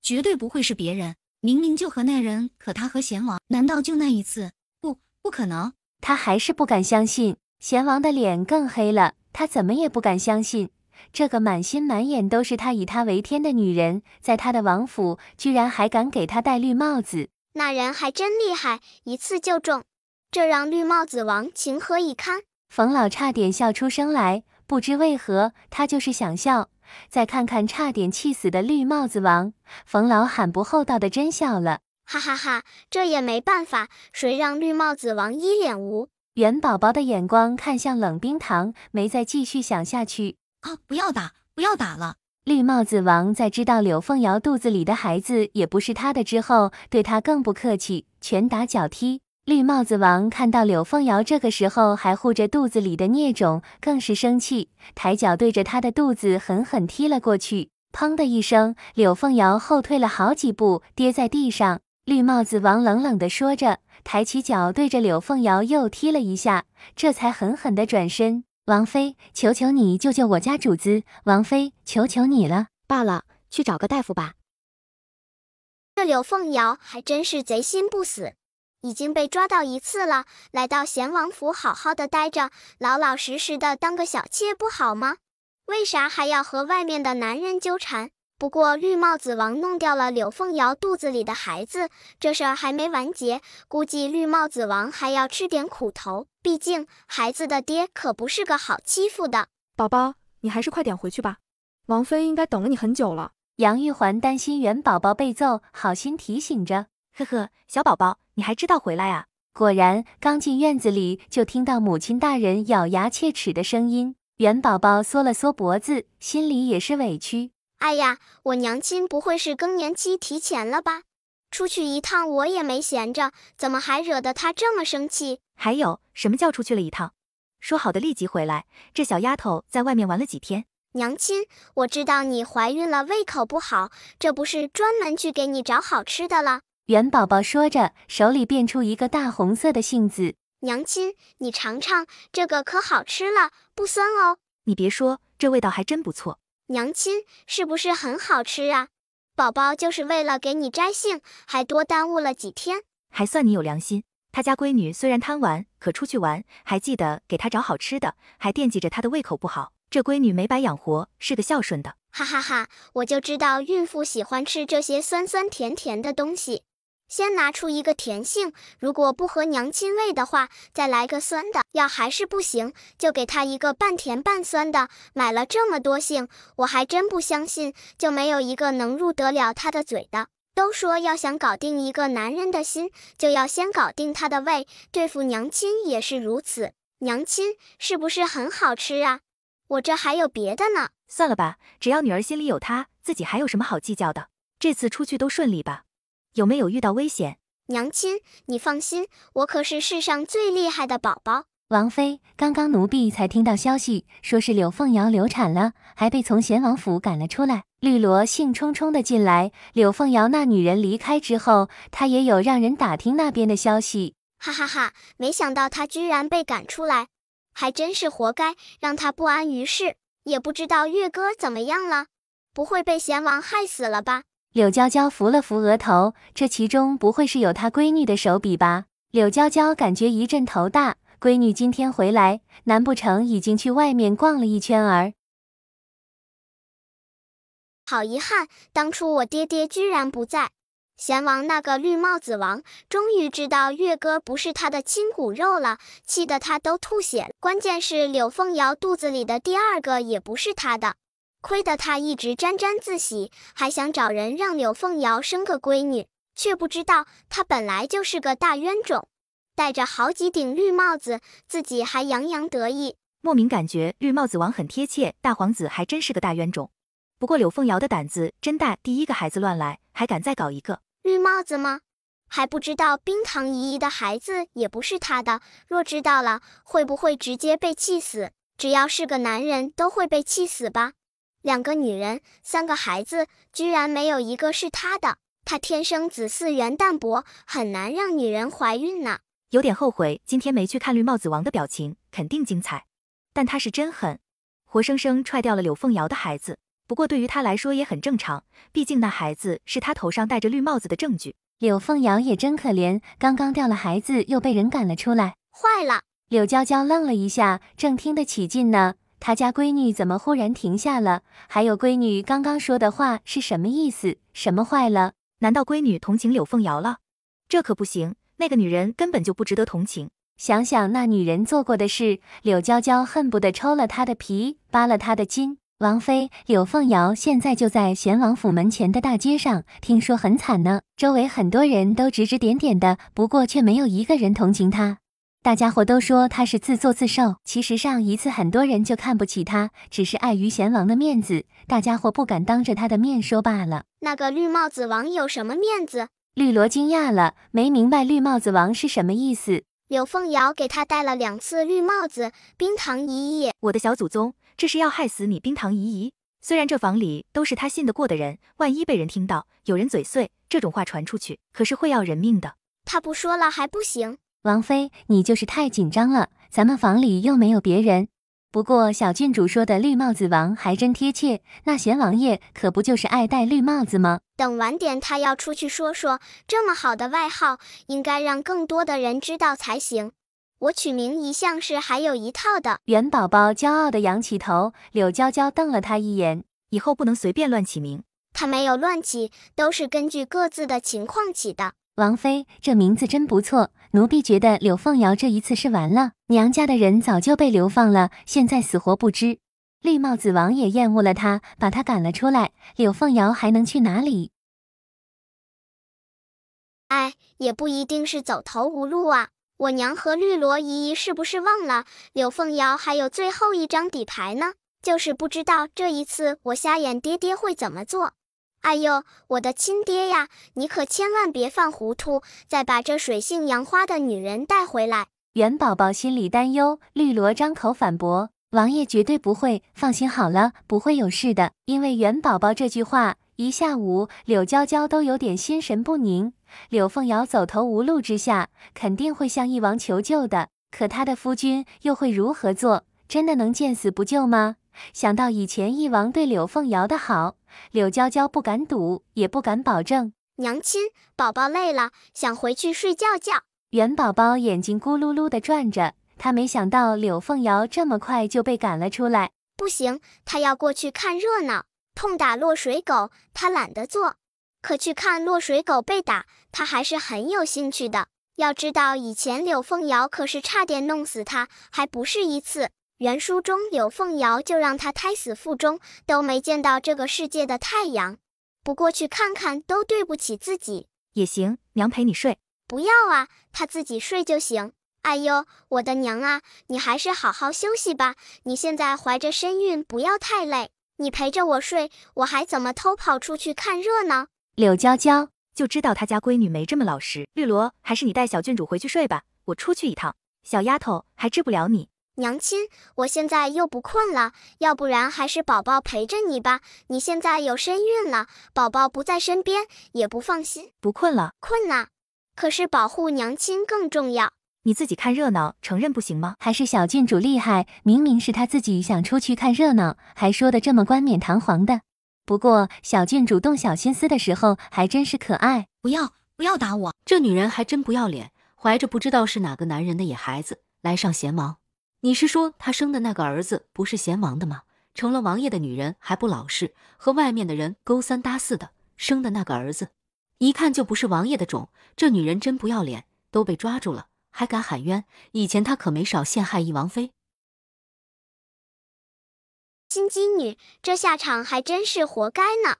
绝对不会是别人。明明就和那人，可他和贤王，难道就那一次？不可能。他还是不敢相信。贤王的脸更黑了，他怎么也不敢相信，这个满心满眼都是他以他为天的女人，在他的王府居然还敢给他戴绿帽子。那人还真厉害，一次就中，这让绿帽子王情何以堪？冯老差点笑出声来，不知为何他就是想笑。再看看差点气死的绿帽子王，冯老喊不厚道的真笑了。哈哈哈，这也没办法，谁让绿帽子王一脸无？元宝宝的眼光看向冷冰堂，没再继续想下去。不要打，不要打了。绿帽子王在知道柳凤瑶肚子里的孩子也不是他的之后，对他更不客气，拳打脚踢。绿帽子王看到柳凤瑶这个时候还护着肚子里的孽种，更是生气，抬脚对着他的肚子狠狠踢了过去。砰的一声，柳凤瑶后退了好几步，跌在地上。绿帽子王冷冷地说着，抬起脚对着柳凤瑶又踢了一下，这才狠狠地转身。王妃，求求你救救我家主子，王妃，求求你了。罢了，去找个大夫吧。这柳凤瑶还真是贼心不死，已经被抓到1次了，来到贤王府好好的待着，老老实实的当个小妾不好吗？为啥还要和外面的男人纠缠？不过绿帽子王弄掉了柳凤瑶肚子里的孩子，这事儿还没完结，估计绿帽子王还要吃点苦头，毕竟孩子的爹可不是个好欺负的。宝宝，你还是快点回去吧，王妃应该等了你很久了。杨玉环担心元宝宝被揍，好心提醒着。呵呵，小宝宝，你还知道回来啊？果然，刚进院子里就听到母亲大人咬牙切齿的声音。元宝宝缩了缩脖子，心里也是委屈。哎呀，我娘亲不会是更年期提前了吧？出去一趟我也没闲着，怎么还惹得她这么生气？还有，什么叫出去了一趟？说好的立即回来，这小丫头在外面玩了几天？娘亲，我知道你怀孕了，胃口不好，这不是专门去给你找好吃的了。元宝宝说着，手里变出一个大红色的杏子。娘亲，你尝尝，这个可好吃了，不酸哦。你别说，这味道还真不错。娘亲，是不是很好吃啊？宝宝就是为了给你摘杏，还多耽误了几天。还算你有良心。他家闺女虽然贪玩，可出去玩还记得给她找好吃的，还惦记着她的胃口不好。这闺女没白养活，是个孝顺的。哈哈哈，我就知道孕妇喜欢吃这些酸酸甜甜的东西。先拿出一个甜杏，如果不合娘亲胃的话，再来个酸的。要还是不行，就给她一个半甜半酸的。买了这么多杏，我还真不相信，就没有一个能入得了她的嘴的。都说要想搞定一个男人的心，就要先搞定他的胃，对付娘亲也是如此。娘亲，是不是很好吃啊？我这还有别的呢。算了吧，只要女儿心里有她，自己还有什么好计较的？这次出去都顺利吧？有没有遇到危险？娘亲，你放心，我可是世上最厉害的宝宝。王妃，刚刚奴婢才听到消息，说是柳凤瑶流产了，还被从贤王府赶了出来。绿萝兴冲冲地进来，柳凤瑶那女人离开之后，她也有让人打听那边的消息。哈哈哈，没想到她居然被赶出来，还真是活该，让她不安于世。也不知道月哥怎么样了，不会被贤王害死了吧？柳娇娇扶了扶额头，这其中不会是有她闺女的手笔吧？柳娇娇感觉一阵头大，闺女今天回来，难不成已经去外面逛了一圈儿？好遗憾，当初我爹爹居然不在。贤王那个绿帽子王终于知道月哥不是他的亲骨肉了，气得他都吐血了。关键是柳凤瑶肚子里的第二个也不是他的，亏得他一直沾沾自喜，还想找人让柳凤瑶生个闺女，却不知道他本来就是个大冤种，戴着好几顶绿帽子，自己还洋洋得意。莫名感觉绿帽子王很贴切，大皇子还真是个大冤种。不过柳凤瑶的胆子真大，第一个孩子乱来，还敢再搞一个。绿帽子吗？还不知道冰糖姨姨的孩子也不是他的，若知道了，会不会直接被气死？只要是个男人都会被气死吧。2个女人，3个孩子，居然没有一个是他的。他天生子嗣源淡薄，很难让女人怀孕呢。有点后悔今天没去看绿帽子王的表情，肯定精彩。但他是真狠，活生生踹掉了柳凤瑶的孩子。不过对于他来说也很正常，毕竟那孩子是他头上戴着绿帽子的证据。柳凤瑶也真可怜，刚刚掉了孩子，又被人赶了出来。坏了！柳娇娇愣了一下，正听得起劲呢。她家闺女怎么忽然停下了？还有闺女刚刚说的话是什么意思？什么坏了？难道闺女同情柳凤瑶了？这可不行，那个女人根本就不值得同情。想想那女人做过的事，柳娇娇恨不得抽了她的皮，扒了她的筋。王妃，柳凤瑶现在就在贤王府门前的大街上，听说很惨呢。周围很多人都指指点点的，不过却没有一个人同情她。大家伙都说她是自作自受，其实上一次很多人就看不起她，只是碍于贤王的面子，大家伙不敢当着他的面说罢了。那个绿帽子王有什么面子？绿萝惊讶了，没明白绿帽子王是什么意思。柳凤瑶给他戴了2次绿帽子，冰糖姨姨。我的小祖宗，这是要害死你冰糖姨姨？虽然这房里都是他信得过的人，万一被人听到，有人嘴碎，这种话传出去，可是会要人命的。他不说了还不行。王妃，你就是太紧张了，咱们房里又没有别人。不过小郡主说的绿帽子王还真贴切，那贤王爷可不就是爱戴绿帽子吗？等晚点他要出去说说，这么好的外号，应该让更多的人知道才行。我取名一向是还有一套的。元宝宝骄傲地扬起头，柳娇娇瞪了他一眼，以后不能随便乱起名。他没有乱起，都是根据各自的情况起的。王妃，这名字真不错，奴婢觉得柳凤瑶这一次是完了，娘家的人早就被流放了，现在死活不知。绿帽子王也厌恶了他，把他赶了出来，柳凤瑶还能去哪里？哎，也不一定是走投无路啊。我娘和绿萝姨姨是不是忘了，柳凤瑶还有最后一张底牌呢？就是不知道这一次我瞎眼爹爹会怎么做。哎呦，我的亲爹呀，你可千万别犯糊涂，再把这水性杨花的女人带回来。元宝宝心里担忧，绿萝张口反驳，王爷绝对不会，放心好了，不会有事的。因为元宝宝这句话，一下午柳娇娇都有点心神不宁。柳凤瑶走投无路之下，肯定会向翼王求救的，可他的夫君又会如何做？真的能见死不救吗？想到以前翼王对柳凤瑶的好，柳娇娇不敢赌，也不敢保证。娘亲，宝宝累了，想回去睡觉觉。元宝宝眼睛咕噜噜地转着，他没想到柳凤瑶这么快就被赶了出来。不行，他要过去看热闹，痛打落水狗，他懒得做。可去看落水狗被打，他还是很有兴趣的。要知道以前柳凤瑶可是差点弄死他，还不是一次。原书中柳凤瑶就让他胎死腹中，都没见到这个世界的太阳。不过去看看都对不起自己。也行，娘陪你睡。不要啊，他自己睡就行。哎呦，我的娘啊，你还是好好休息吧，你现在怀着身孕，不要太累。你陪着我睡，我还怎么偷跑出去看热闹？柳娇娇就知道他家闺女没这么老实。绿萝，还是你带小郡主回去睡吧，我出去一趟。小丫头还治不了你。娘亲，我现在又不困了，要不然还是宝宝陪着你吧。你现在有身孕了，宝宝不在身边也不放心。不困了？困了，可是保护娘亲更重要。你自己看热闹，承认不行吗？还是小郡主厉害，明明是她自己想出去看热闹，还说得这么冠冕堂皇的。不过小郡主动小心思的时候还真是可爱。不要打我！这女人还真不要脸，怀着不知道是哪个男人的野孩子来上贤王。你是说她生的那个儿子不是贤王的吗？成了王爷的女人还不老实，和外面的人勾三搭四的，生的那个儿子一看就不是王爷的种。这女人真不要脸，都被抓住了还敢喊冤，以前她可没少陷害一王妃。心机女，这下场还真是活该呢。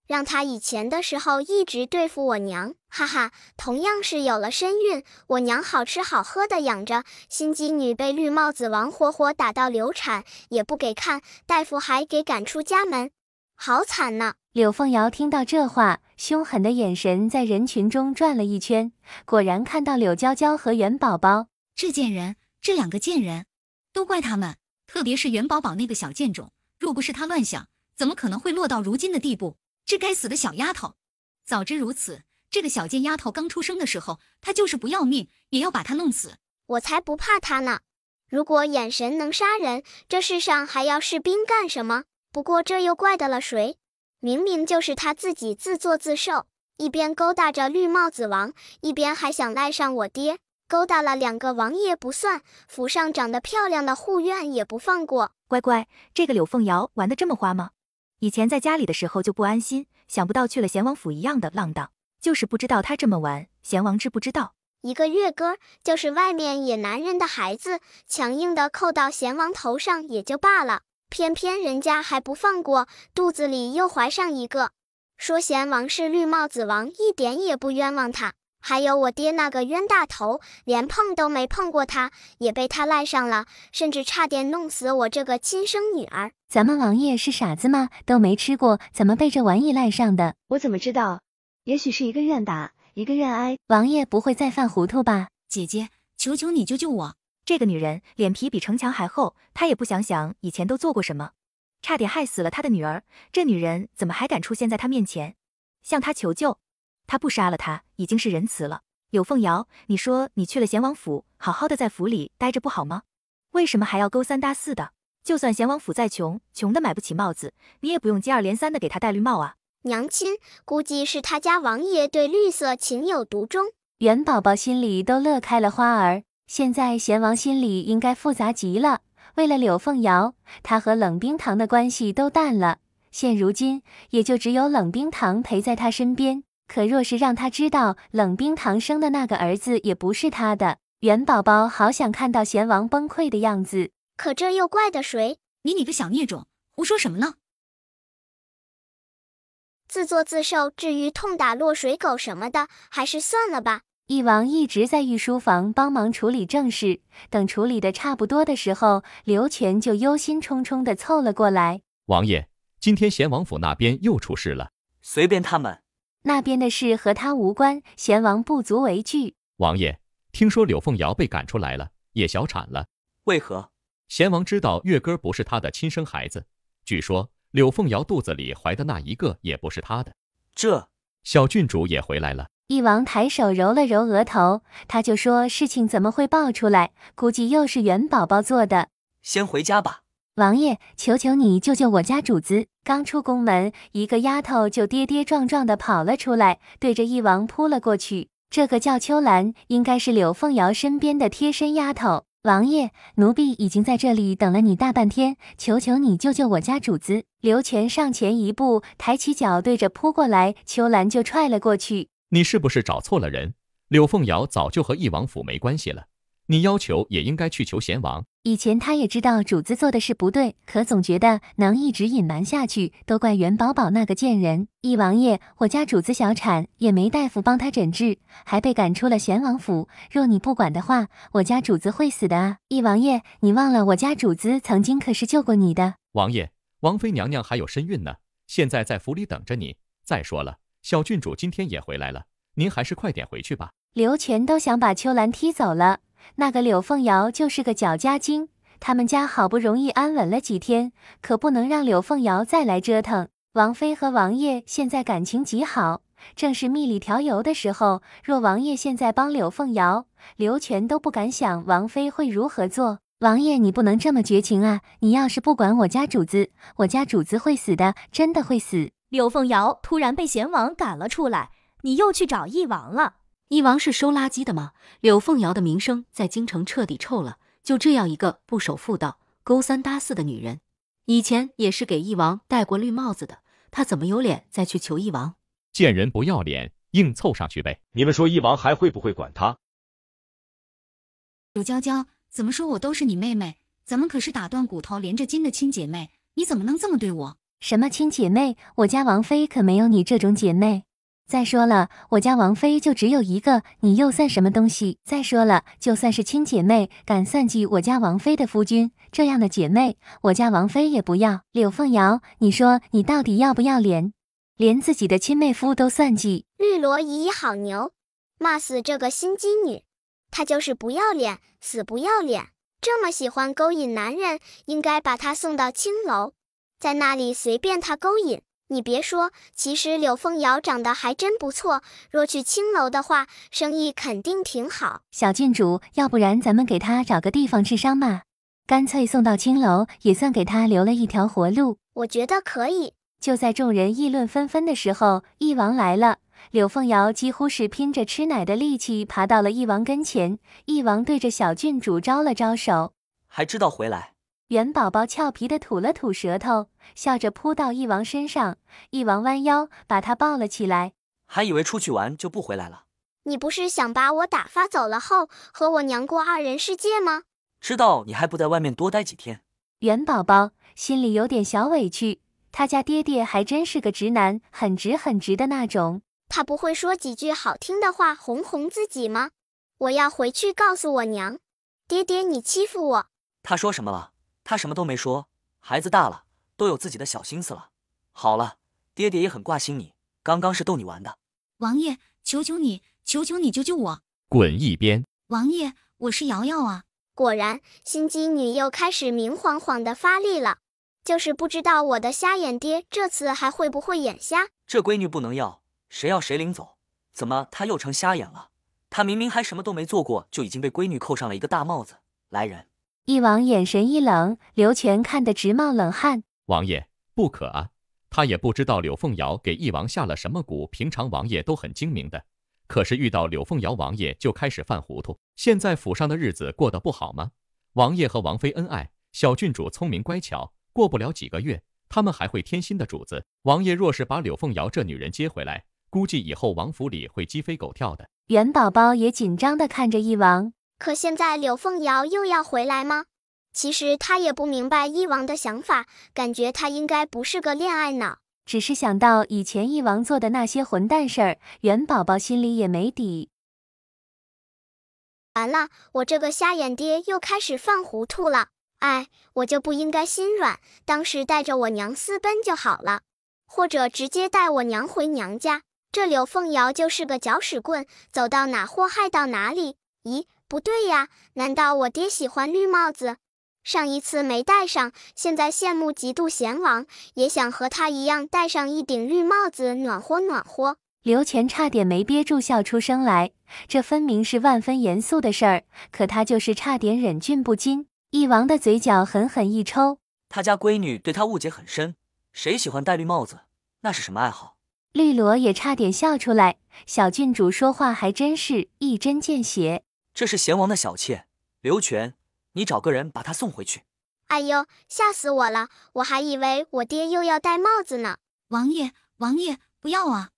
让她以前的时候一直对付我娘，哈哈，同样是有了身孕，我娘好吃好喝的养着，心机女被绿帽子王活活打到流产，也不给看，大夫还给赶出家门，好惨呢。柳凤瑶听到这话，凶狠的眼神在人群中转了一圈，果然看到柳娇娇和元宝宝。这两个贱人，都怪他们，特别是元宝宝那个小贱种，若不是他乱想，怎么可能会落到如今的地步？这该死的小丫头！早知如此，这个小贱丫头刚出生的时候，她就是不要命，也要把她弄死。我才不怕她呢！如果眼神能杀人，这世上还要士兵干什么？不过这又怪得了谁？明明就是他自己自作自受，一边勾搭着绿帽子王，一边还想赖上我爹，勾搭了2个王爷不算，府上长得漂亮的护院也不放过。乖乖，这个柳凤瑶玩得这么花吗？以前在家里的时候就不安心，想不到去了贤王府一样的浪荡，就是不知道他这么玩，贤王知不知道？一个月歌，就是外面野男人的孩子，强硬的扣到贤王头上也就罢了，偏偏人家还不放过，肚子里又怀上一个。说贤王是绿帽子王，一点也不冤枉他。还有我爹那个冤大头，连碰都没碰过他，也被他赖上了，甚至差点弄死我这个亲生女儿。咱们王爷是傻子吗？都没吃过，怎么被这玩意赖上的？我怎么知道？也许是一个愿打，一个愿挨。王爷不会再犯糊涂吧？姐姐，求求你救救我！这个女人脸皮比城墙还厚，她也不想想以前都做过什么，差点害死了她的女儿。这女人怎么还敢出现在她面前，向她求救？他不杀了他已经是仁慈了。柳凤瑶，你说你去了贤王府，好好的在府里待着不好吗？为什么还要勾三搭四的？就算贤王府再穷，穷的买不起帽子，你也不用接二连三的给他戴绿帽啊。娘亲，估计是他家王爷对绿色情有独钟。元宝宝心里都乐开了花儿。现在贤王心里应该复杂极了。为了柳凤瑶，他和冷冰堂的关系都淡了，现如今也就只有冷冰堂陪在他身边。可若是让他知道冷冰堂生的那个儿子也不是他的，元宝宝好想看到贤王崩溃的样子。可这又怪的谁？你个小孽种，胡说什么呢？自作自受，至于痛打落水狗什么的，还是算了吧。翼王一直在御书房帮忙处理正事，等处理的差不多的时候，刘全就忧心忡忡地凑了过来。王爷，今天贤王府那边又出事了。随便他们，那边的事和他无关，贤王不足为惧。王爷，听说柳凤瑶被赶出来了，也小产了。为何？贤王知道月歌不是他的亲生孩子，据说柳凤瑶肚子里怀的那一个也不是他的。这小郡主也回来了。翼王抬手揉了揉额头，他就说事情怎么会爆出来，估计又是元宝宝做的。先回家吧。王爷，求求你救救我家主子！刚出宫门，一个丫头就跌跌撞撞地跑了出来，对着翼王扑了过去。这个叫秋兰，应该是柳凤瑶身边的贴身丫头。王爷，奴婢已经在这里等了你大半天，求求你救救我家主子！刘全上前一步，抬起脚对着扑过来秋兰就踹了过去。你是不是找错了人？柳凤瑶早就和翼王府没关系了，你要求也应该去求贤王。以前他也知道主子做的事不对，可总觉得能一直隐瞒下去，都怪元宝宝那个贱人。翼王爷，我家主子小产，也没大夫帮他诊治，还被赶出了贤王府。若你不管的话，我家主子会死的啊！翼王爷，你忘了我家主子曾经可是救过你的。王爷，王妃娘娘还有身孕呢，现在在府里等着你。再说了，小郡主今天也回来了，您还是快点回去吧。刘全都想把秋兰踢走了。那个柳凤瑶就是个搅家精，他们家好不容易安稳了几天，可不能让柳凤瑶再来折腾。王妃和王爷现在感情极好，正是蜜里调油的时候。若王爷现在帮柳凤瑶，刘全都不敢想王妃会如何做。王爷，你不能这么绝情啊！你要是不管我家主子，我家主子会死的，真的会死。柳凤瑶突然被贤王赶了出来，你又去找翼王了？翼王是收垃圾的吗？柳凤瑶的名声在京城彻底臭了，就这样一个不守妇道、勾三搭四的女人，以前也是给翼王戴过绿帽子的，她怎么有脸再去求翼王？见人不要脸，硬凑上去呗。你们说翼王还会不会管他？柳娇娇，怎么说我都是你妹妹，咱们可是打断骨头连着筋的亲姐妹，你怎么能这么对我？什么亲姐妹？我家王妃可没有你这种姐妹。再说了，我家王妃就只有一个，你又算什么东西？再说了，就算是亲姐妹，敢算计我家王妃的夫君，这样的姐妹，我家王妃也不要。柳凤瑶，你说你到底要不要脸？连自己的亲妹夫都算计。绿萝姨姨好牛，骂死这个心机女！她就是不要脸，死不要脸！这么喜欢勾引男人，应该把她送到青楼，在那里随便她勾引。你别说，其实柳凤瑶长得还真不错，若去青楼的话，生意肯定挺好。小郡主，要不然咱们给她找个地方治伤嘛，干脆送到青楼，也算给她留了一条活路。我觉得可以。就在众人议论纷纷的时候，翼王来了。柳凤瑶几乎是拼着吃奶的力气爬到了翼王跟前，翼王对着小郡主招了招手，还知道回来。元宝宝俏皮地吐了吐舌头，笑着扑到翼王身上。翼王弯腰把他抱了起来，还以为出去玩就不回来了。你不是想把我打发走了后和我娘过二人世界吗？知道你还不在外面多待几天。元宝宝心里有点小委屈，他家爹爹还真是个直男，很直很直的那种。他不会说几句好听的话哄哄自己吗？我要回去告诉我娘，爹爹你欺负我。他说什么了？他什么都没说，孩子大了，都有自己的小心思了。好了，爹爹也很挂心你，刚刚是逗你玩的。王爷，求求你，求求你救救我！滚一边！王爷，我是瑶瑶啊。果然，心机女又开始明晃晃的发力了。就是不知道我的瞎眼爹这次还会不会眼瞎。这闺女不能要，谁要谁领走。怎么他又成瞎眼了？他明明还什么都没做过，就已经被闺女扣上了一个大帽子。来人！翼王眼神一冷，刘全看得直冒冷汗。王爷，不可啊！他也不知道柳凤瑶给翼王下了什么蛊，平常王爷都很精明的，可是遇到柳凤瑶王爷就开始犯糊涂。现在府上的日子过得不好吗？王爷和王妃恩爱，小郡主聪明乖巧，过不了几个月，他们还会添新的主子。王爷若是把柳凤瑶这女人接回来，估计以后王府里会鸡飞狗跳的。元宝宝也紧张地看着一王。可现在柳凤瑶又要回来吗？其实他也不明白一王的想法，感觉他应该不是个恋爱脑。只是想到以前一王做的那些混蛋事儿，元宝宝心里也没底。完了，我这个瞎眼爹又开始犯糊涂了。哎，我就不应该心软，当时带着我娘私奔就好了，或者直接带我娘回娘家。这柳凤瑶就是个搅屎棍，走到哪祸害到哪里。咦，不对呀，难道我爹喜欢绿帽子？上一次没戴上，现在羡慕嫉妒贤王，也想和他一样戴上一顶绿帽子，暖和暖和。刘全差点没憋住笑出声来，这分明是万分严肃的事儿，可他就是差点忍俊不禁。一王的嘴角狠狠一抽，他家闺女对他误解很深，谁喜欢戴绿帽子？那是什么爱好？绿萝也差点笑出来，小郡主说话还真是一针见血。这是贤王的小妾，刘全，你找个人把她送回去。哎呦，吓死我了，我还以为我爹又要戴帽子呢。王爷，王爷，不要啊！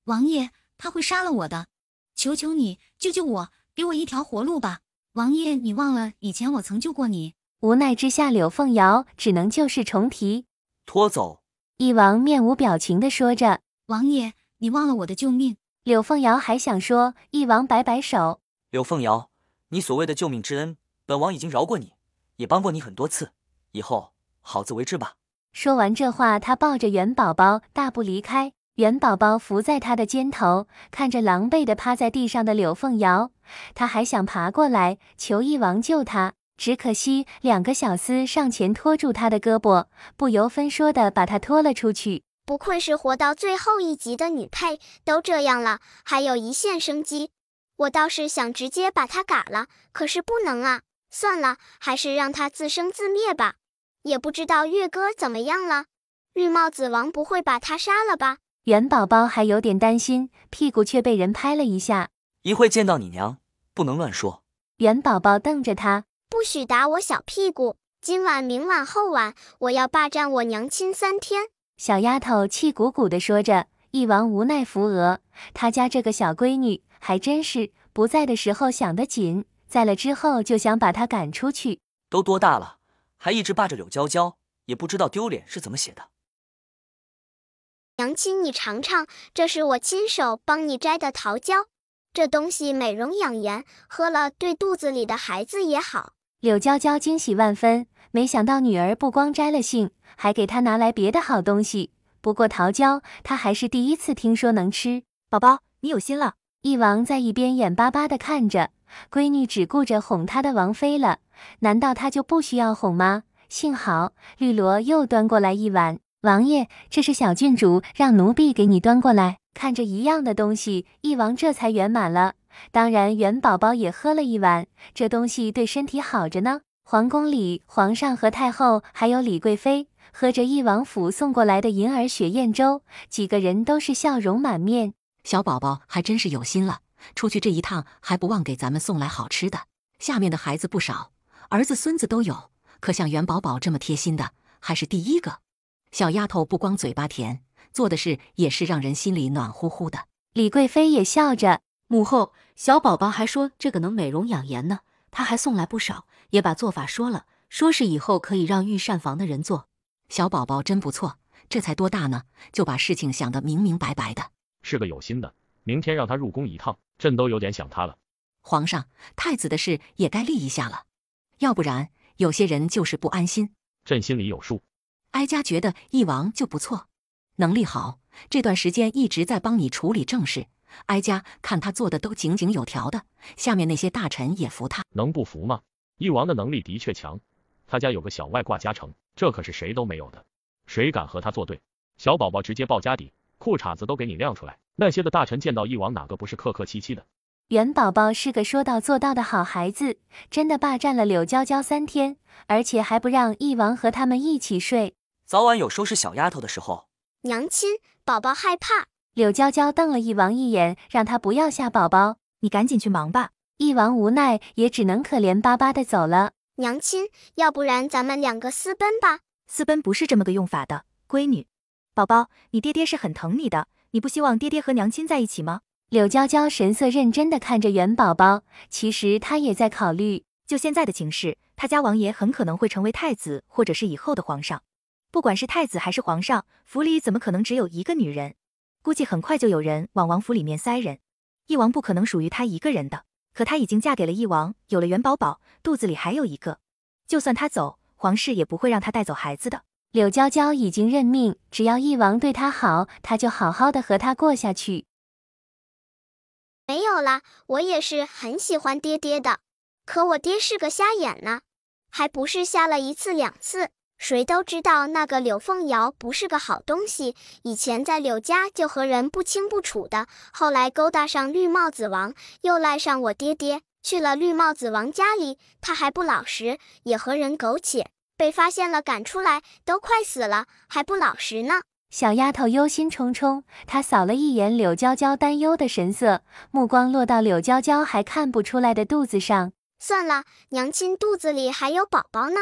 王爷，他会杀了我的，求求你，救救我，给我一条活路吧！王爷，你忘了以前我曾救过你？无奈之下，柳凤瑶只能旧事重提。拖走！一王面无表情地说着。王爷，你忘了我的救命？柳凤瑶还想说，一王摆摆手。柳凤瑶，你所谓的救命之恩，本王已经饶过你，也帮过你很多次，以后好自为之吧。说完这话，他抱着元宝宝大步离开。元宝宝伏在他的肩头，看着狼狈地趴在地上的柳凤瑶，他还想爬过来求一王救他，只可惜两个小厮上前拖住他的胳膊，不由分说地把他拖了出去。不愧是活到最后一集的女配，都这样了，还有一线生机。我倒是想直接把他嘎了，可是不能啊。算了，还是让他自生自灭吧。也不知道月哥怎么样了，绿帽子王不会把他杀了吧？元宝宝还有点担心，屁股却被人拍了一下。一会见到你娘，不能乱说。元宝宝瞪着他，不许打我小屁股，今晚、明晚、后晚，我要霸占我娘亲3天。小丫头气鼓鼓地说着。一王无奈扶额，他家这个小闺女还真是不在的时候想得紧，在了之后就想把她赶出去。都多大了，还一直霸着柳娇娇，也不知道丢脸是怎么写的。娘亲，你尝尝，这是我亲手帮你摘的桃胶，这东西美容养颜，喝了对肚子里的孩子也好。柳娇娇惊喜万分，没想到女儿不光摘了杏，还给她拿来别的好东西。不过桃胶，她还是第一次听说能吃。宝宝，你有心了。一王在一边眼巴巴地看着，闺女只顾着哄她的王妃了，难道她就不需要哄吗？幸好绿萝又端过来一碗。王爷，这是小郡主让奴婢给你端过来。看着一样的东西，一王这才圆满了。当然，元宝宝也喝了一碗，这东西对身体好着呢。皇宫里，皇上和太后还有李贵妃喝着一王府送过来的银耳雪燕粥，几个人都是笑容满面。小宝宝还真是有心了，出去这一趟还不忘给咱们送来好吃的。下面的孩子不少，儿子孙子都有，可像元宝宝这么贴心的还是第一个。小丫头不光嘴巴甜，做的事也是让人心里暖乎乎的。李贵妃也笑着，母后，小宝宝还说这个能美容养颜呢，他还送来不少，也把做法说了，说是以后可以让御膳房的人做。小宝宝真不错，这才多大呢，就把事情想得明明白白的。是个有心的，明天让他入宫一趟，朕都有点想他了。皇上，太子的事也该立一下了，要不然有些人就是不安心。朕心里有数。哀家觉得一王就不错，能力好，这段时间一直在帮你处理政事，哀家看他做的都井井有条的，下面那些大臣也服他。能不服吗？一王的能力的确强，他家有个小外挂加成，这可是谁都没有的，谁敢和他作对？小宝宝直接报家底，裤衩子都给你亮出来。那些的大臣见到一王，哪个不是客客气气的？元宝宝是个说到做到的好孩子，真的霸占了柳娇娇3天，而且还不让一王和他们一起睡。早晚有收拾小丫头的时候。娘亲，宝宝害怕。柳娇娇瞪了一王一眼，让他不要吓宝宝。你赶紧去忙吧。一王无奈，也只能可怜巴巴的走了。娘亲，要不然咱们两个私奔吧？私奔不是这么个用法的，闺女。宝宝，你爹爹是很疼你的，你不希望爹爹和娘亲在一起吗？柳娇娇神色认真地看着元宝宝，其实她也在考虑，就现在的情势，他家王爷很可能会成为太子，或者是以后的皇上。不管是太子还是皇上，府里怎么可能只有一个女人？估计很快就有人往王府里面塞人。义王不可能属于他一个人的，可他已经嫁给了义王，有了元宝宝，肚子里还有一个。就算他走，皇室也不会让他带走孩子的。柳娇娇已经认命，只要义王对她好，她就好好的和他过下去。没有啦，我也是很喜欢爹爹的，可我爹是个瞎眼呢，还不是瞎了1次2次。谁都知道那个柳凤瑶不是个好东西，以前在柳家就和人不清不楚的，后来勾搭上绿帽子王，又赖上我爹爹，去了绿帽子王家里，他还不老实，也和人苟且，被发现了赶出来，都快死了，还不老实呢。小丫头忧心忡忡，她扫了一眼柳娇娇担忧的神色，目光落到柳娇娇还看不出来的肚子上。算了，娘亲肚子里还有宝宝呢，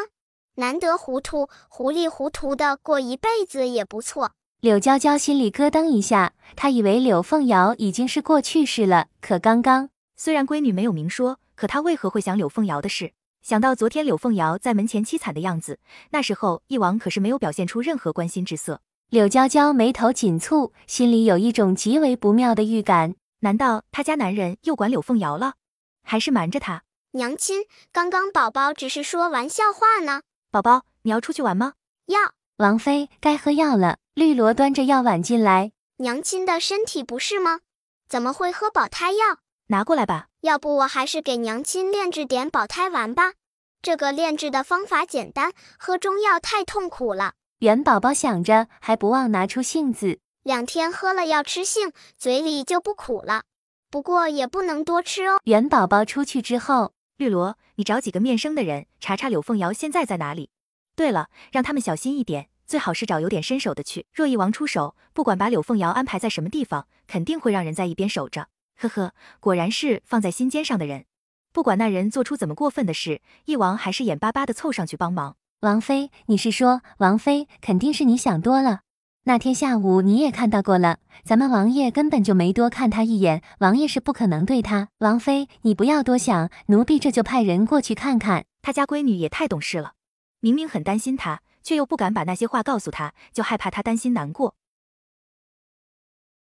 难得糊涂，糊里糊涂的过一辈子也不错。柳娇娇心里咯噔一下，她以为柳凤瑶已经是过去式了，可刚刚虽然闺女没有明说，可她为何会想柳凤瑶的事？想到昨天柳凤瑶在门前凄惨的样子，那时候义王可是没有表现出任何关心之色。柳娇娇眉头紧蹙，心里有一种极为不妙的预感。难道他家男人又管柳凤瑶了？还是瞒着她？娘亲，刚刚宝宝只是说玩笑话呢。宝宝，你要出去玩吗？要。王妃，该喝药了。绿萝端着药碗进来。娘亲的身体不适吗？怎么会喝保胎药？拿过来吧。要不我还是给娘亲炼制点保胎丸吧。这个炼制的方法简单，喝中药太痛苦了。元宝宝想着，还不忘拿出杏子。2天喝了药吃杏，嘴里就不苦了。不过也不能多吃哦。元宝宝出去之后，绿萝，你找几个面生的人查查柳凤瑶现在在哪里。对了，让他们小心一点，最好是找有点身手的去。若义王出手，不管把柳凤瑶安排在什么地方，肯定会让人在一边守着。呵呵，果然是放在心尖上的人。不管那人做出怎么过分的事，义王还是眼巴巴地凑上去帮忙。王妃，你是说，王妃，肯定是你想多了。那天下午你也看到过了，咱们王爷根本就没多看他一眼，王爷是不可能对他。王妃，你不要多想，奴婢这就派人过去看看。他家闺女也太懂事了，明明很担心他，却又不敢把那些话告诉他，就害怕他担心难过。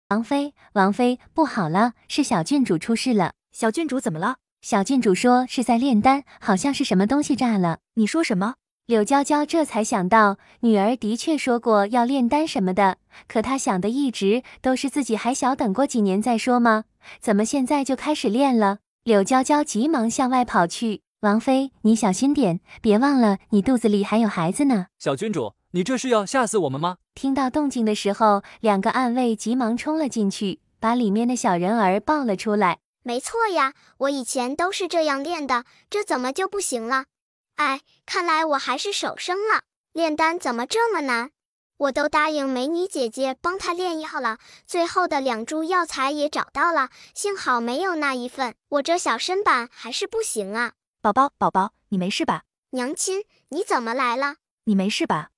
王妃，王妃，不好了，是小郡主出事了。小郡主怎么了？小郡主说是在炼丹，好像是什么东西炸了。你说什么？柳娇娇这才想到，女儿的确说过要炼丹什么的，可她想的一直都是自己还小，等过几年再说吗？怎么现在就开始炼了？柳娇娇急忙向外跑去。王妃，你小心点，别忘了你肚子里还有孩子呢。小郡主，你这是要吓死我们吗？听到动静的时候，2个暗卫急忙冲了进去，把里面的小人儿抱了出来。没错呀，我以前都是这样练的，这怎么就不行了？哎，看来我还是手生了。炼丹怎么这么难？我都答应美女姐姐帮她炼药了，最后的2株药材也找到了，幸好没有那一份，我这小身板还是不行啊。宝宝，宝宝，你没事吧？娘亲，你怎么来了？你没事吧？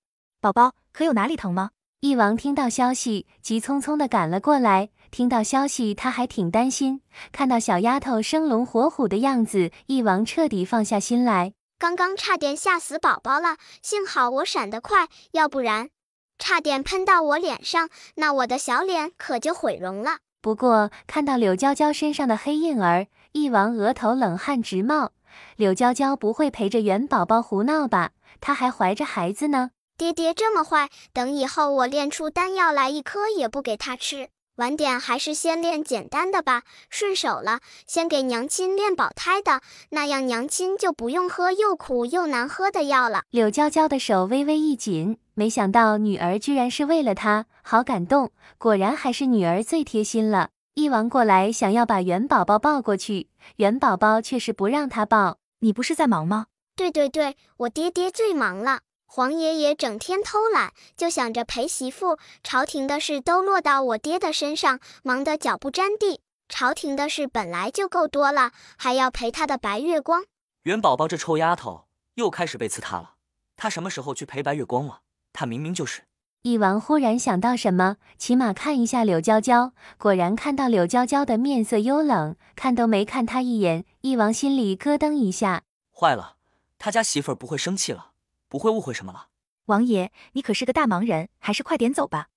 宝宝，可有哪里疼吗？义王听到消息，急匆匆地赶了过来。听到消息，他还挺担心，看到小丫头生龙活虎的样子，义王彻底放下心来。刚刚差点吓死宝宝了，幸好我闪得快，要不然差点喷到我脸上，那我的小脸可就毁容了。不过看到柳娇娇身上的黑印儿，义王额头冷汗直冒。柳娇娇不会陪着元宝宝胡闹吧？她还怀着孩子呢。爹爹这么坏，等以后我炼出丹药来，1颗也不给他吃。晚点还是先练简单的吧，顺手了，先给娘亲练保胎的，那样娘亲就不用喝又苦又难喝的药了。柳娇娇的手微微一紧，没想到女儿居然是为了她，好感动，果然还是女儿最贴心了。义王过来想要把元宝宝抱过去，元宝宝却是不让他抱。你不是在忙吗？对对对，我爹爹最忙了。黄爷爷整天偷懒，就想着陪媳妇，朝廷的事都落到我爹的身上，忙得脚不沾地。朝廷的事本来就够多了，还要陪他的白月光。元宝宝这臭丫头又开始背刺他了。他什么时候去陪白月光了？他明明就是……翼王忽然想到什么，起码看一下柳娇娇，果然看到柳娇娇的面色幽冷，看都没看他一眼。翼王心里咯噔一下，坏了，他家媳妇儿不会生气了，不会误会什么了。王爷，你可是个大忙人，还是快点走吧。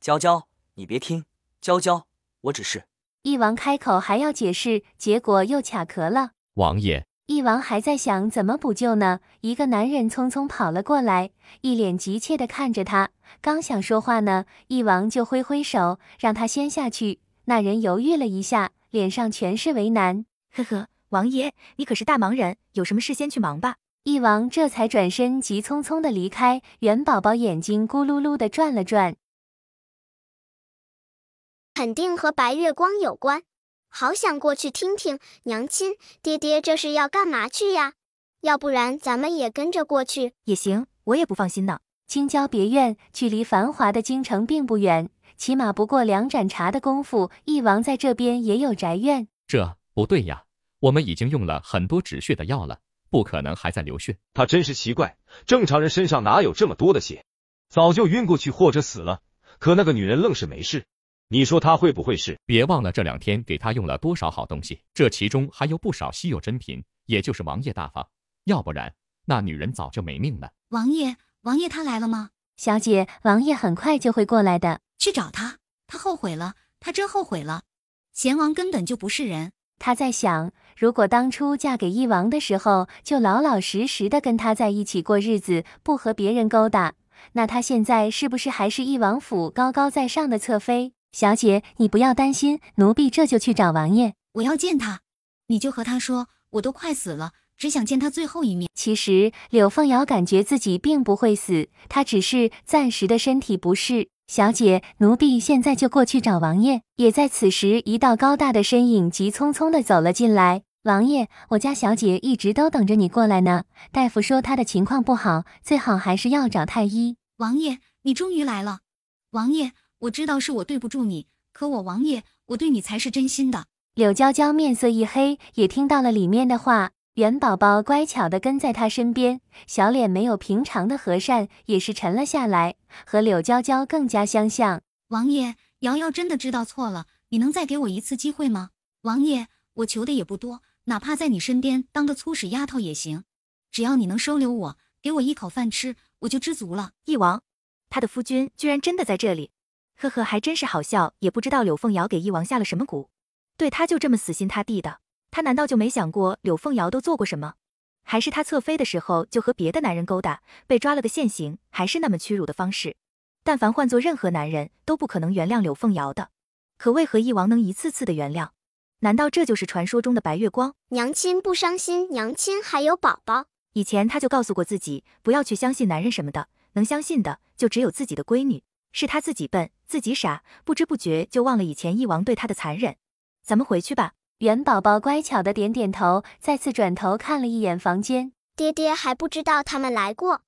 娇娇，你别听，娇娇，我只是……翼王开口还要解释，结果又卡壳了。王爷，翼王还在想怎么补救呢，一个男人匆匆跑了过来，一脸急切地看着他，刚想说话呢，翼王就挥挥手让他先下去。那人犹豫了一下，脸上全是为难。呵呵，王爷，你可是大忙人，有什么事先去忙吧。翼王这才转身急匆匆地离开。元宝宝眼睛咕噜噜地转了转，肯定和白月光有关。好想过去听听，娘亲，爹爹这是要干嘛去呀？要不然咱们也跟着过去也行，我也不放心呢。青椒别院距离繁华的京城并不远，起码不过2盏茶的功夫。翼王在这边也有宅院。这不对呀，我们已经用了很多止血的药了，不可能还在流血。他真是奇怪，正常人身上哪有这么多的血？早就晕过去或者死了，可那个女人愣是没事。你说他会不会是？别忘了这2天给他用了多少好东西，这其中还有不少稀有珍品，也就是王爷大方，要不然那女人早就没命了。王爷他来了吗？小姐，王爷很快就会过来的。去找他，他后悔了，他真后悔了。贤王根本就不是人。他在想，如果当初嫁给翼王的时候，就老老实实的跟他在一起过日子，不和别人勾搭，那他现在是不是还是翼王府高高在上的侧妃？小姐，你不要担心，奴婢这就去找王爷。我要见他，你就和他说，我都快死了，只想见他最后一面。其实柳凤瑶感觉自己并不会死，她只是暂时的身体不适。小姐，奴婢现在就过去找王爷。也在此时，一道高大的身影急匆匆地走了进来。王爷，我家小姐一直都等着你过来呢。大夫说她的情况不好，最好还是要找太医。王爷，你终于来了。王爷，我知道是我对不住你，可王爷，我对你才是真心的。柳娇娇面色一黑，也听到了里面的话。元宝宝乖巧地跟在她身边，小脸没有平常的和善，也是沉了下来，和柳娇娇更加相像。王爷，瑶瑶真的知道错了，你能再给我一次机会吗？王爷，我求的也不多，哪怕在你身边当个粗使丫头也行，只要你能收留我，给我一口饭吃，我就知足了。翼王，他的夫君居然真的在这里，呵呵，还真是好笑，也不知道柳凤瑶给翼王下了什么蛊，对他就这么死心塌地的。他难道就没想过柳凤瑶都做过什么？还是他侧妃的时候就和别的男人勾搭，被抓了个现行，还是那么屈辱的方式？但凡换做任何男人都不可能原谅柳凤瑶的，可为何翼王能一次次的原谅？难道这就是传说中的白月光？娘亲不伤心，娘亲还有宝宝。以前他就告诉过自己，不要去相信男人什么的，能相信的就只有自己的闺女。是他自己笨，自己傻，不知不觉就忘了以前翼王对他的残忍。咱们回去吧。元宝宝乖巧的点点头，再次转头看了一眼房间。爹爹还不知道他们来过。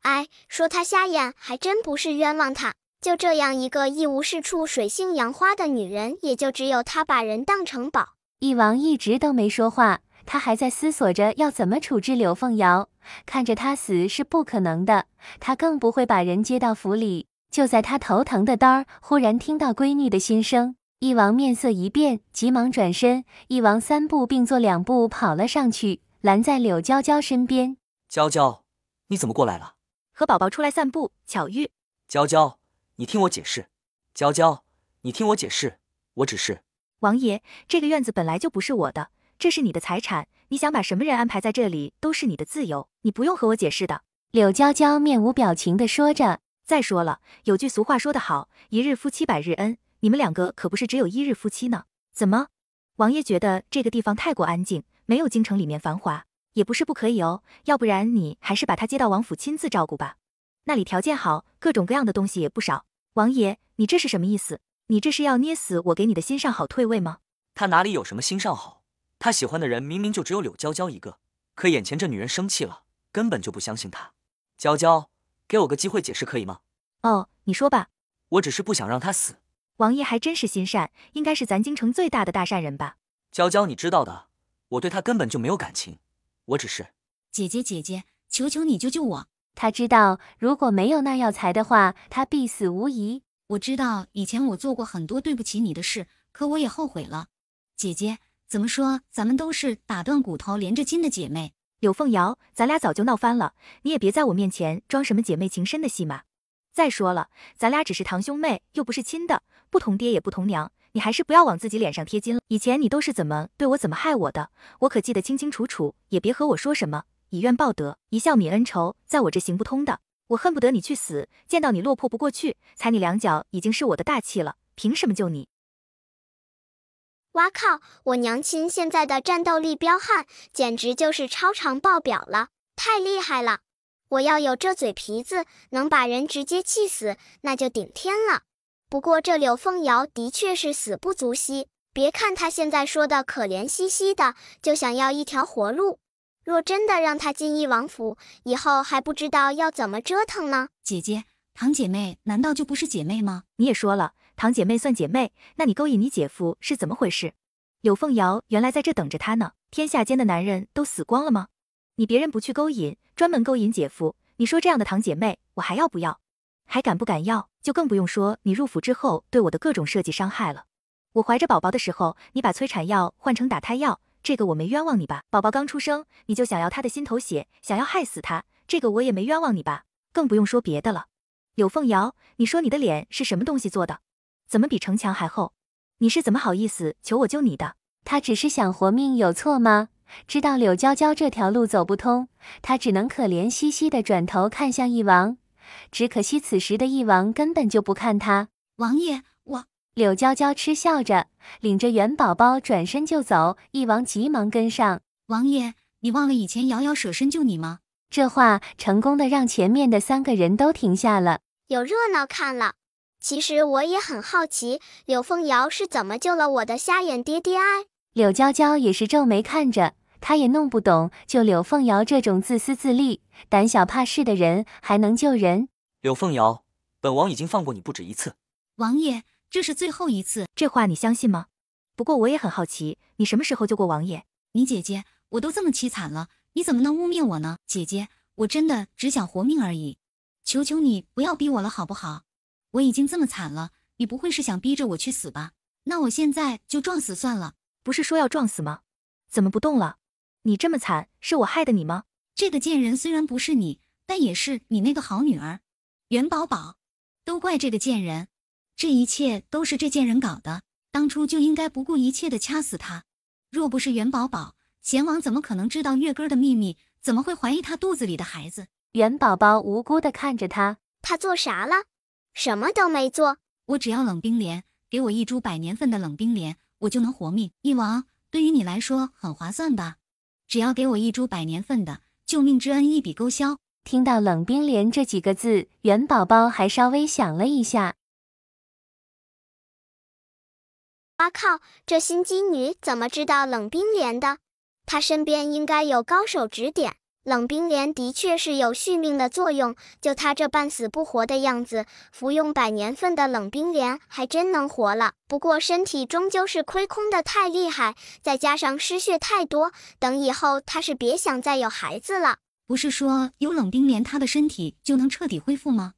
哎，说他瞎眼，还真不是冤枉他。就这样一个一无是处、水性杨花的女人，也就只有他把人当成宝。翼王一直都没说话，他还在思索着要怎么处置柳凤瑶。看着他死是不可能的，他更不会把人接到府里。就在他头疼的当儿，忽然听到闺女的心声，翼王面色一变，急忙转身。翼王3步并作2步跑了上去，拦在柳娇娇身边。娇娇，你怎么过来了？和宝宝出来散步，巧遇。娇娇，你听我解释。娇娇，你听我解释，我只是……王爷，这个院子本来就不是我的，这是你的财产，你想把什么人安排在这里都是你的自由，你不用和我解释的。柳娇娇面无表情地说着。再说了，有句俗话说得好，一日夫妻百日恩，你们2个可不是只有1日夫妻呢。怎么？王爷觉得这个地方太过安静，没有京城里面繁华，也不是不可以哦，要不然你还是把他接到王府亲自照顾吧，那里条件好，各种各样的东西也不少。王爷，你这是什么意思？你这是要捏死我给你的心上好退位吗？他哪里有什么心上好？他喜欢的人明明就只有柳娇娇一个，可眼前这女人生气了，根本就不相信他。娇娇，给我个机会解释可以吗？哦，你说吧。我只是不想让他死。王爷还真是心善，应该是咱京城最大的大善人吧。娇娇，你知道的，我对他根本就没有感情，我只是……姐姐，求求你救救我！他知道，如果没有那药材的话，他必死无疑。我知道以前我做过很多对不起你的事，可我也后悔了。姐姐，怎么说，咱们都是打断骨头连着筋的姐妹。柳凤瑶，咱俩早就闹翻了，你也别在我面前装什么姐妹情深的戏码。再说了，咱俩只是堂兄妹，又不是亲的，不同爹也不同娘，你还是不要往自己脸上贴金了。以前你都是怎么对我，怎么害我的，我可记得清清楚楚，也别和我说什么以怨报德，一笑泯恩仇，在我这行不通的。我恨不得你去死，见到你落魄不过去，踩你两脚已经是我的大气了，凭什么救你？哇靠，我娘亲现在的战斗力彪悍，简直就是超常爆表了，太厉害了！我要有这嘴皮子，能把人直接气死，那就顶天了。不过这柳凤瑶的确是死不足惜，别看她现在说的可怜兮兮的，就想要一条活路。若真的让她进翼王府，以后还不知道要怎么折腾呢。姐姐，堂姐妹难道就不是姐妹吗？你也说了，堂姐妹算姐妹，那你勾引你姐夫是怎么回事？柳凤瑶原来在这等着他呢，天下间的男人都死光了吗？你别人不去勾引，专门勾引姐夫，你说这样的堂姐妹我还要不要？还敢不敢要？就更不用说你入府之后对我的各种设计伤害了。我怀着宝宝的时候，你把催产药换成打胎药，这个我没冤枉你吧？宝宝刚出生，你就想要他的心头血，想要害死他，这个我也没冤枉你吧？更不用说别的了。柳凤瑶，你说你的脸是什么东西做的？怎么比城墙还厚？你是怎么好意思求我救你的？他只是想活命，有错吗？知道柳娇娇这条路走不通，他只能可怜兮兮地转头看向翼王。只可惜此时的翼王根本就不看他。王爷，我……柳娇娇嗤笑着，领着元宝宝转身就走，翼王急忙跟上。王爷，你忘了以前瑶瑶舍身救你吗？这话成功的让前面的3个人都停下了，有热闹看了。其实我也很好奇，柳凤瑶是怎么救了我的瞎眼爹爹哎。柳娇娇也是皱眉看着，她也弄不懂，就柳凤瑶这种自私自利、胆小怕事的人还能救人。柳凤瑶，本王已经放过你不止一次。王爷，这是最后一次。这话你相信吗？不过我也很好奇，你什么时候救过王爷？你姐姐，我都这么凄惨了，你怎么能污蔑我呢？姐姐，我真的只想活命而已，求求你不要逼我了好不好？我已经这么惨了，你不会是想逼着我去死吧？那我现在就撞死算了。不是说要撞死吗？怎么不动了？你这么惨，是我害的你吗？这个贱人虽然不是你，但也是你那个好女儿元宝宝，都怪这个贱人，这一切都是这贱人搞的，当初就应该不顾一切的掐死他。若不是元宝宝，贤王怎么可能知道月根的秘密？怎么会怀疑他肚子里的孩子？元宝宝无辜的看着他，他做啥了？什么都没做。我只要冷冰莲，给我1株100年份的冷冰莲，我就能活命。翼王，对于你来说很划算吧？只要给我1株100年份的，救命之恩一笔勾销。听到冷冰莲这几个字，元宝宝还稍微想了一下。哇靠，这心机女怎么知道冷冰莲的？她身边应该有高手指点。冷冰莲的确是有续命的作用，就她这半死不活的样子，服用100年份的冷冰莲还真能活了。不过身体终究是亏空的太厉害，再加上失血太多，等以后她是别想再有孩子了。不是说有冷冰莲她的身体就能彻底恢复吗？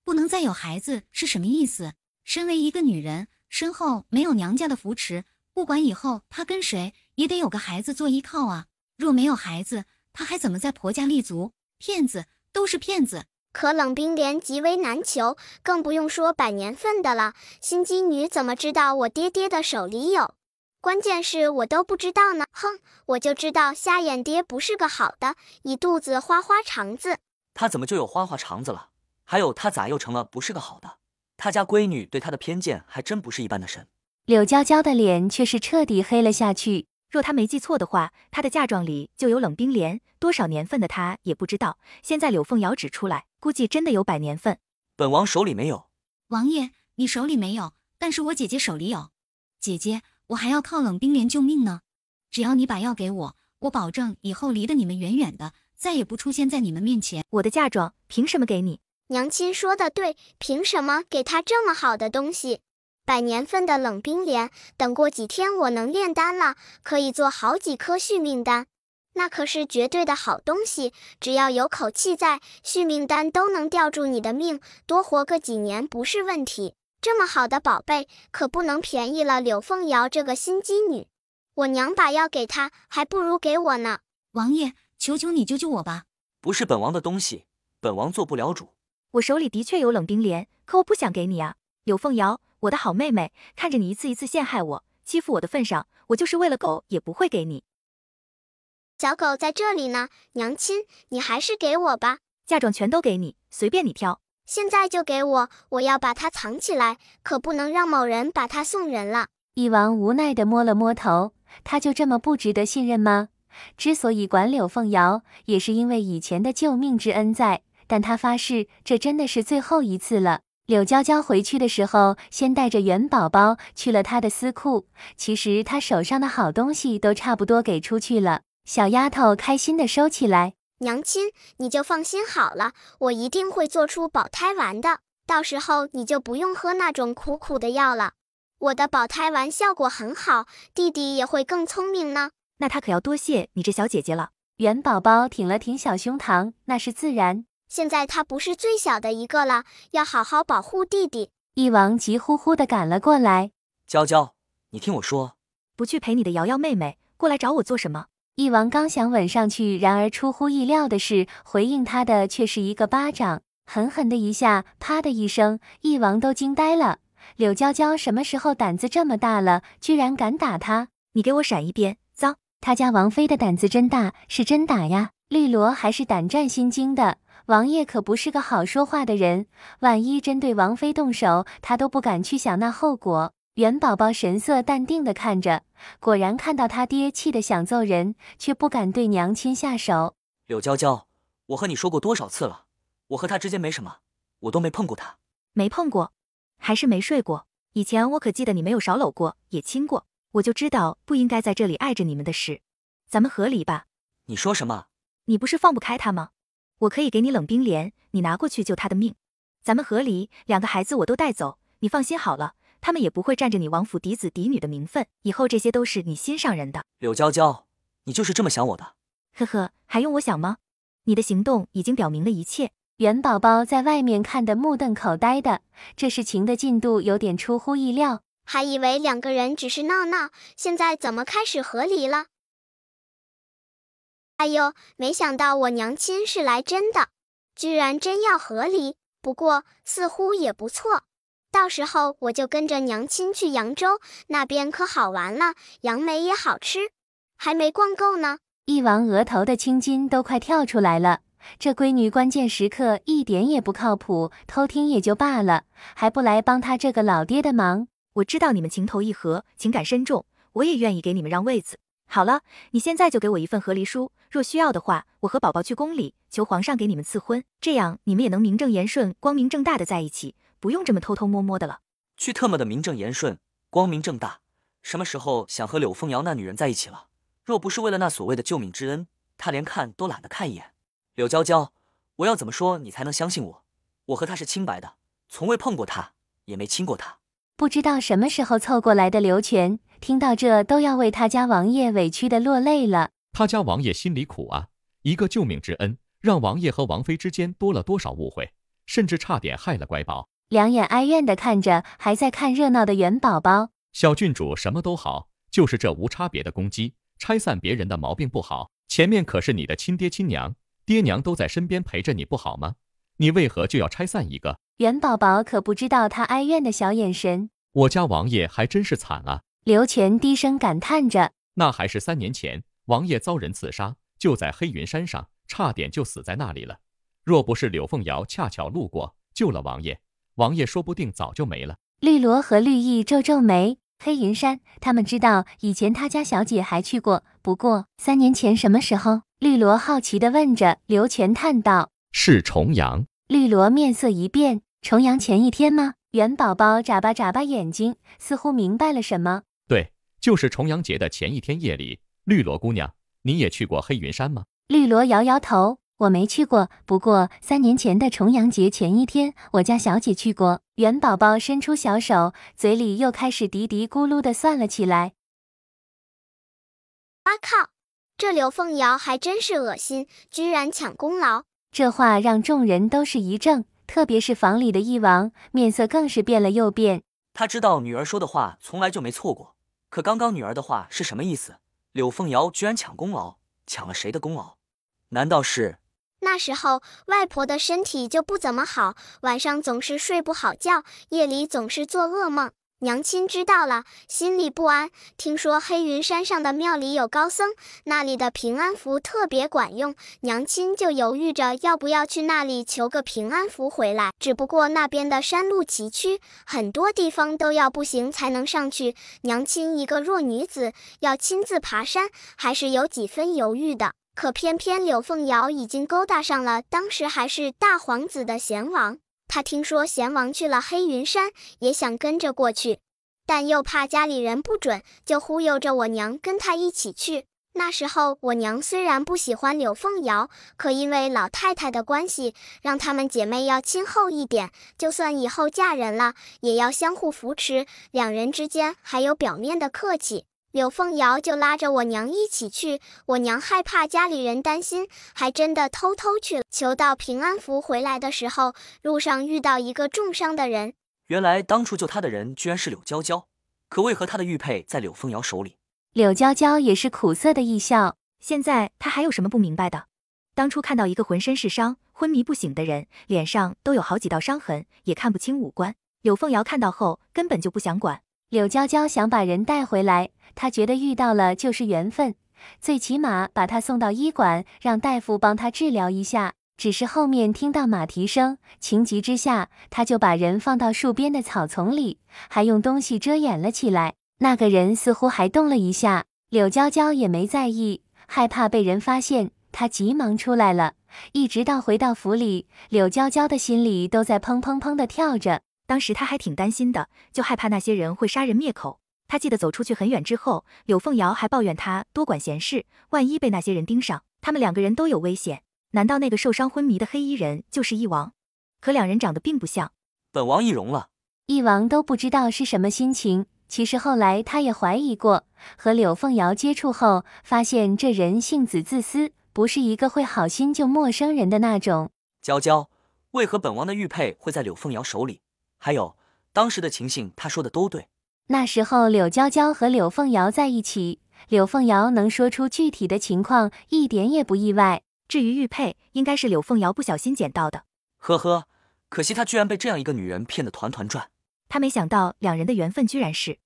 不能再有孩子是什么意思？身为一个女人，身后没有娘家的扶持，不管以后她跟谁，也得有个孩子做依靠啊。若没有孩子，她还怎么在婆家立足？骗子，都是骗子。可冷冰莲极为难求，更不用说100年份的了。心机女怎么知道我爹爹的手里有？关键是我都不知道呢。哼，我就知道瞎眼爹不是个好的，一肚子花花肠子。他怎么就有花花肠子了？还有他咋又成了不是个好的？他家闺女对他的偏见还真不是一般的深。柳娇娇的脸却是彻底黑了下去。若她没记错的话，她的嫁妆里就有冷冰莲，多少年份的她也不知道。现在柳凤瑶指出来，估计真的有100年份。本王手里没有。王爷，你手里没有，但是我姐姐手里有。姐姐，我还要靠冷冰莲救命呢。只要你把药给我，我保证以后离得你们远远的，再也不出现在你们面前。我的嫁妆凭什么给你？娘亲说的对，凭什么给他这么好的东西？100年份的冷冰莲，等过几天我能炼丹了，可以做好几颗续命丹。那可是绝对的好东西，只要有口气在，续命丹都能吊住你的命，多活个几年不是问题。这么好的宝贝，可不能便宜了柳凤瑶这个心机女。我娘把药给她，还不如给我呢。王爷，求求你救救我吧！不是本王的东西，本王做不了主。我手里的确有冷冰莲，可我不想给你啊。柳凤瑶，我的好妹妹，看着你一次一次陷害我，欺负我的份上，我就是喂了狗也不会给你。小狗在这里呢，娘亲，你还是给我吧。嫁妆全都给你，随便你挑。现在就给我，我要把它藏起来，可不能让某人把它送人了。翼王无奈地摸了摸头，他就这么不值得信任吗？之所以管柳凤瑶，也是因为以前的救命之恩在，但他发誓，这真的是最后一次了。柳娇娇回去的时候，先带着元宝宝去了她的私库，其实她手上的好东西都差不多给出去了。小丫头开心地收起来。娘亲，你就放心好了，我一定会做出保胎丸的，到时候你就不用喝那种苦苦的药了。我的保胎丸效果很好，弟弟也会更聪明呢。那他可要多谢你这小姐姐了。元宝宝挺了挺小胸膛，那是自然。现在他不是最小的一个了，要好好保护弟弟。翼王急呼呼地赶了过来。娇娇，你听我说，不去陪你的瑶瑶妹妹，过来找我做什么？翼王刚想吻上去，然而出乎意料的是，回应他的却是一个巴掌，狠狠的一下，啪的一声，翼王都惊呆了。柳娇娇什么时候胆子这么大了，居然敢打他？你给我闪一边，脏！他家王妃的胆子真大，是真打呀。绿萝还是胆战心惊的，王爷可不是个好说话的人，万一真对王妃动手，他都不敢去想那后果。元宝宝神色淡定地看着，果然看到他爹气得想揍人，却不敢对娘亲下手。柳娇娇，我和你说过多少次了，我和他之间没什么，我都没碰过他。没碰过，还是没睡过？以前我可记得你没有少搂过，也亲过，我就知道不应该在这里碍着你们的事。咱们和离吧。你说什么？你不是放不开他吗？我可以给你冷冰莲，你拿过去救他的命。咱们和离，2个孩子我都带走，你放心好了。他们也不会占着你王府嫡子嫡女的名分，以后这些都是你心上人的。柳娇娇，你就是这么想我的？呵呵，还用我想吗？你的行动已经表明了一切。元宝宝在外面看得目瞪口呆的，这事情的进度有点出乎意料，还以为2个人只是闹闹，现在怎么开始和离了？哎呦，没想到我娘亲是来真的，居然真要和离，不过似乎也不错。到时候我就跟着娘亲去扬州，那边可好玩了，杨梅也好吃，还没逛够呢。翼王额头的青筋都快跳出来了，这闺女关键时刻一点也不靠谱，偷听也就罢了，还不来帮他这个老爹的忙。我知道你们情投意合，情感深重，我也愿意给你们让位子。好了，你现在就给我一份和离书，若需要的话，我和宝宝去宫里求皇上给你们赐婚，这样你们也能名正言顺、光明正大的在一起，不用这么偷偷摸摸的了。去特么的名正言顺、光明正大！什么时候想和柳凤瑶那女人在一起了？若不是为了那所谓的救命之恩，他连看都懒得看一眼。柳娇娇，我要怎么说你才能相信我？我和他是清白的，从未碰过他，也没亲过他。不知道什么时候凑过来的刘全，听到这都要为他家王爷委屈的落泪了。他家王爷心里苦啊，一个救命之恩，让王爷和王妃之间多了多少误会，甚至差点害了乖宝。两眼哀怨地看着还在看热闹的元宝宝。小郡主什么都好，就是这无差别的攻击、拆散别人的毛病不好。前面可是你的亲爹亲娘，爹娘都在身边陪着你不好吗？你为何就要拆散一个？元宝宝可不知道他哀怨的小眼神。我家王爷还真是惨啊！刘全低声感叹着。那还是3年前，王爷遭人刺杀，就在黑云山上，差点就死在那里了。若不是柳凤瑶恰巧路过，救了王爷，王爷说不定早就没了。绿萝和绿意皱皱眉。黑云山，他们知道以前他家小姐还去过，不过3年前什么时候？绿萝好奇地问着。刘全叹道：是重阳。绿萝面色一变，重阳前一天吗？元宝宝眨巴眨巴眼睛，似乎明白了什么。对，就是重阳节的前一天夜里。绿萝姑娘，你也去过黑云山吗？绿萝摇摇头，我没去过，不过3年前的重阳节前一天，我家小姐去过。元宝宝伸出小手，嘴里又开始嘀嘀咕噜的算了起来。啊靠！这柳凤瑶还真是恶心，居然抢功劳。这话让众人都是一怔，特别是房里的一王，面色更是变了又变。他知道女儿说的话从来就没错过，可刚刚女儿的话是什么意思？柳凤瑶居然抢功劳，抢了谁的功劳？难道是……那时候外婆的身体就不怎么好，晚上总是睡不好觉，夜里总是做噩梦。娘亲知道了，心里不安。听说黑云山上的庙里有高僧，那里的平安符特别管用，娘亲就犹豫着要不要去那里求个平安符回来。只不过那边的山路崎岖，很多地方都要步行才能上去，娘亲一个弱女子要亲自爬山，还是有几分犹豫的。可偏偏柳凤瑶已经勾搭上了当时还是大皇子的贤王。他听说贤王去了黑云山，也想跟着过去，但又怕家里人不准，就忽悠着我娘跟他一起去。那时候我娘虽然不喜欢柳凤瑶，可因为老太太的关系，让她们姐妹要亲厚一点，就算以后嫁人了，也要相互扶持，两人之间还有表面的客气。柳凤瑶就拉着我娘一起去，我娘害怕家里人担心，还真的偷偷去了。求到平安符回来的时候，路上遇到一个重伤的人。原来当初救他的人居然是柳娇娇，可为何他的玉佩在柳凤瑶手里？柳娇娇也是苦涩的一笑，现在他还有什么不明白的？当初看到一个浑身是伤、昏迷不醒的人，脸上都有好几道伤痕，也看不清五官。柳凤瑶看到后根本就不想管。柳娇娇想把人带回来，她觉得遇到了就是缘分，最起码把他送到医馆，让大夫帮他治疗一下。只是后面听到马蹄声，情急之下，他就把人放到树边的草丛里，还用东西遮掩了起来。那个人似乎还动了一下，柳娇娇也没在意，害怕被人发现，她急忙出来了。一直到回到府里，柳娇娇的心里都在砰砰砰地跳着。当时他还挺担心的，就害怕那些人会杀人灭口。他记得走出去很远之后，柳凤瑶还抱怨他多管闲事，万一被那些人盯上，他们两个人都有危险。难道那个受伤昏迷的黑衣人就是翼王？可两人长得并不像。本王易容了。翼王都不知道是什么心情。其实后来他也怀疑过，和柳凤瑶接触后，发现这人性子自私，不是一个会好心救陌生人的那种。娇娇，为何本王的玉佩会在柳凤瑶手里？还有当时的情形，他说的都对。那时候柳娇娇和柳凤瑶在一起，柳凤瑶能说出具体的情况，一点也不意外。至于玉佩，应该是柳凤瑶不小心捡到的。呵呵，可惜他居然被这样一个女人骗得团团转。他没想到两人的缘分居然是……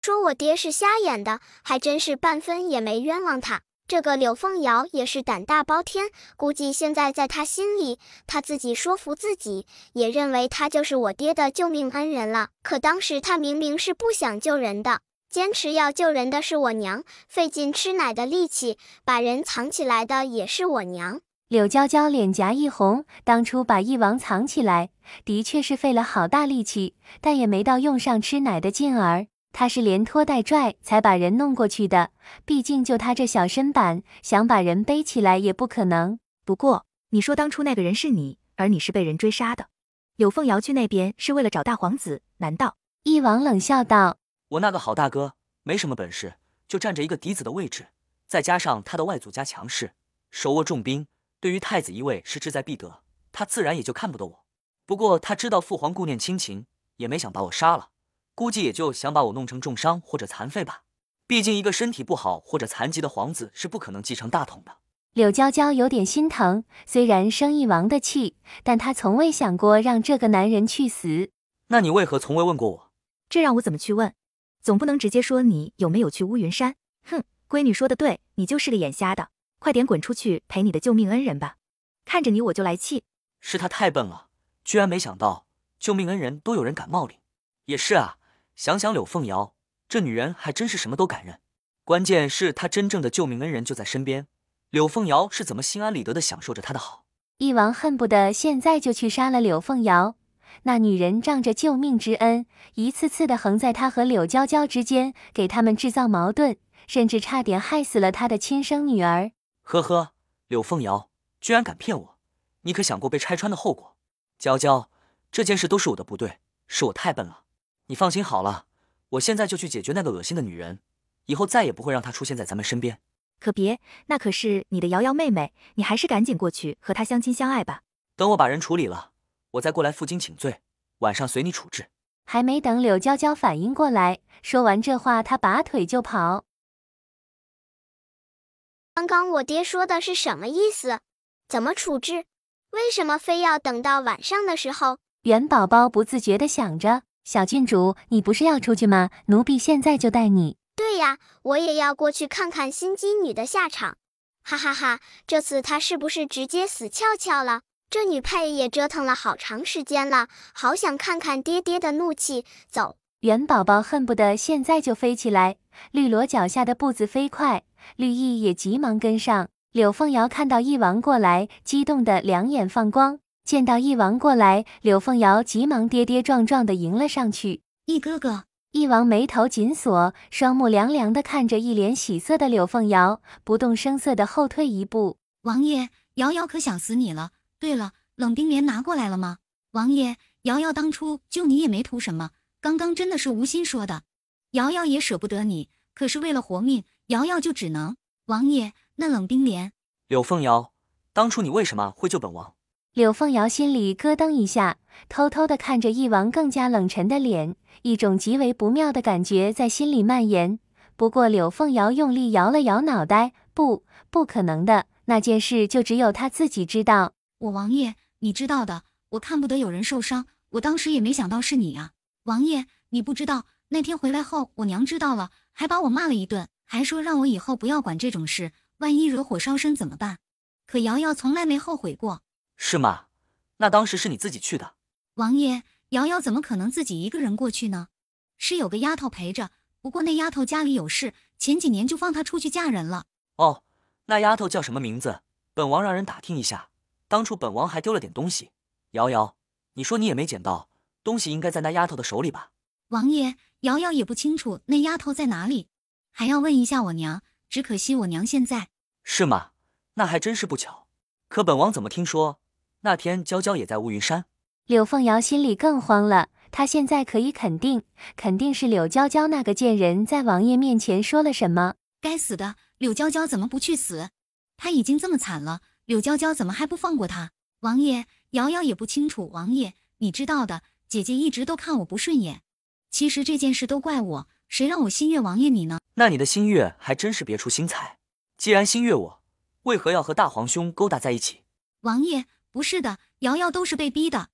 说我爹是瞎眼的，还真是半分也没冤枉他。这个柳凤瑶也是胆大包天，估计现在在他心里，他自己说服自己，也认为他就是我爹的救命恩人了。可当时他明明是不想救人的，坚持要救人的是我娘，费尽吃奶的力气把人藏起来的也是我娘。柳娇娇脸颊一红，当初把翼王藏起来，的确是费了好大力气，但也没到用上吃奶的劲儿。他是连拖带拽才把人弄过去的，毕竟就他这小身板，想把人背起来也不可能。不过，你说当初那个人是你，而你是被人追杀的。柳凤瑶去那边是为了找大皇子，难道？翼王冷笑道：我那个好大哥没什么本事，就占着一个嫡子的位置，再加上他的外祖家强势，手握重兵，对于太子一位是志在必得，他自然也就看不得我。不过他知道父皇顾念亲情，也没想把我杀了，估计也就想把我弄成重伤或者残废吧。毕竟一个身体不好或者残疾的皇子是不可能继承大统的。柳娇娇有点心疼，虽然生翼王的气，但她从未想过让这个男人去死。那你为何从未问过我？这让我怎么去问？总不能直接说你有没有去乌云山。哼，闺女说的对，你就是个眼瞎的，快点滚出去陪你的救命恩人吧。看着你我就来气。是他太笨了，居然没想到救命恩人都有人敢冒领。也是啊，想想柳凤瑶，这女人还真是什么都敢认。关键是她真正的救命恩人就在身边，柳凤瑶是怎么心安理得地享受着她的好？翼王恨不得现在就去杀了柳凤瑶，那女人仗着救命之恩，一次次的横在他和柳娇娇之间，给他们制造矛盾，甚至差点害死了他的亲生女儿。呵呵，柳凤瑶居然敢骗我，你可想过被拆穿的后果？娇娇，这件事都是我的不对，是我太笨了。你放心好了，我现在就去解决那个恶心的女人，以后再也不会让她出现在咱们身边。可别，那可是你的瑶瑶妹妹，你还是赶紧过去和她相亲相爱吧。等我把人处理了，我再过来负荆请罪，晚上随你处置。还没等柳娇娇反应过来，说完这话，她拔腿就跑。刚刚我爹说的是什么意思？怎么处置？为什么非要等到晚上的时候？元宝宝不自觉地想着，小郡主，你不是要出去吗？奴婢现在就带你。对呀，我也要过去看看心机女的下场。哈哈哈，这次她是不是直接死翘翘了？这女配也折腾了好长时间了，好想看看爹爹的怒气。走！元宝宝恨不得现在就飞起来，绿萝脚下的步子飞快，绿意也急忙跟上。柳凤瑶看到一王过来，激动的两眼放光。见到一王过来，柳凤瑶急忙跌跌撞撞的迎了上去。一哥哥。一王眉头紧锁，双目凉凉的看着一脸喜色的柳凤瑶，不动声色的后退一步。王爷，瑶瑶可想死你了。对了，冷冰莲拿过来了吗？王爷，瑶瑶当初救你也没图什么，刚刚真的是无心说的。瑶瑶也舍不得你，可是为了活命，瑶瑶就只能。王爷，那冷冰莲……柳凤瑶，当初你为什么会救本王？柳凤瑶心里咯噔一下，偷偷地看着一王更加冷沉的脸，一种极为不妙的感觉在心里蔓延。不过柳凤瑶用力摇了摇脑袋，不可能的，那件事就只有她自己知道。我王爷，你知道的，我看不得有人受伤，我当时也没想到是你啊。王爷，你不知道，那天回来后，我娘知道了，还把我骂了一顿，还说让我以后不要管这种事，万一惹火烧身怎么办？可瑶瑶从来没后悔过。是吗？那当时是你自己去的。王爷，瑶瑶怎么可能自己一个人过去呢？是有个丫头陪着，不过那丫头家里有事，前几年就放她出去嫁人了。哦，那丫头叫什么名字？本王让人打听一下。当初本王还丢了点东西。瑶瑶，你说你也没捡到，东西应该在那丫头的手里吧？王爷，瑶瑶也不清楚那丫头在哪里，还要问一下我娘，只可惜我娘现在……是吗？那还真是不巧。可本王怎么听说那天娇娇也在乌云山？柳凤瑶心里更慌了，她现在可以肯定是柳娇娇那个贱人在王爷面前说了什么。该死的，柳娇娇怎么不去死？她已经这么惨了，柳娇娇怎么还不放过她？王爷，瑶瑶也不清楚。王爷，你知道的，姐姐一直都看我不顺眼。其实这件事都怪我，谁让我心悦王爷你呢？那你的心悦还真是别出心裁。既然心悦我，为何要和大皇兄勾搭在一起？王爷，不是的，瑶瑶都是被逼的。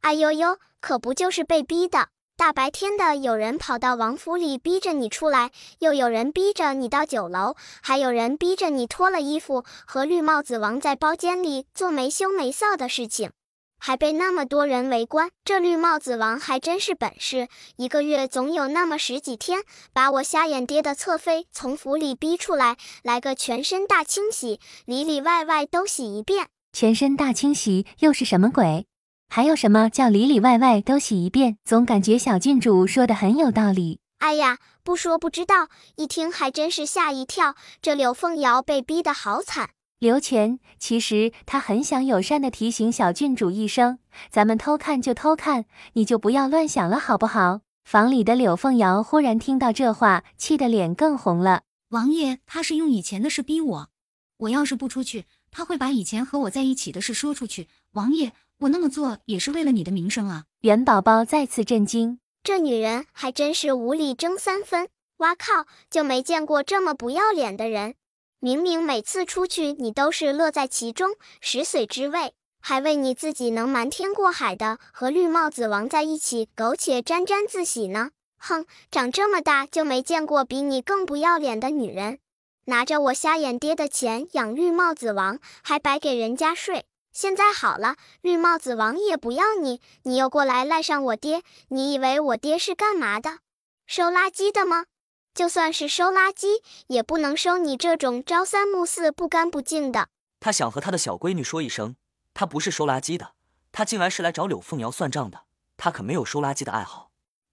哎呦呦，可不就是被逼的？大白天的，有人跑到王府里逼着你出来，又有人逼着你到酒楼，还有人逼着你脱了衣服和绿帽子王在包间里做没羞没臊的事情，还被那么多人围观。这绿帽子王还真是本事，一个月总有那么10几天，把我瞎眼爹的侧妃从府里逼出来，来个全身大清洗，里里外外都洗一遍。全身大清洗又是什么鬼？还有什么叫里里外外都洗一遍？总感觉小郡主说的很有道理。哎呀，不说不知道，一听还真是吓一跳，这柳凤瑶被逼得好惨。刘全，其实他很想友善地提醒小郡主一声，咱们偷看就偷看，你就不要乱想了好不好？房里的柳凤瑶忽然听到这话，气得脸更红了。王爷，他是用以前的事逼我，我要是不出去，他会把以前和我在一起的事说出去。王爷，我那么做也是为了你的名声啊！元宝宝再次震惊，这女人还真是无理争3分。哇靠，就没见过这么不要脸的人。明明每次出去你都是乐在其中，食髓知味，还为你自己能瞒天过海的和绿帽子王在一起苟且沾沾自喜呢。哼，长这么大就没见过比你更不要脸的女人。拿着我瞎眼爹的钱养绿帽子王，还白给人家睡。现在好了，绿帽子王也不要你，你又过来赖上我爹，你以为我爹是干嘛的？收垃圾的吗？就算是收垃圾，也不能收你这种朝三暮四、不干不净的。他想和他的小闺女说一声，他不是收垃圾的，他竟然是来找柳凤瑶算账的，他可没有收垃圾的爱好。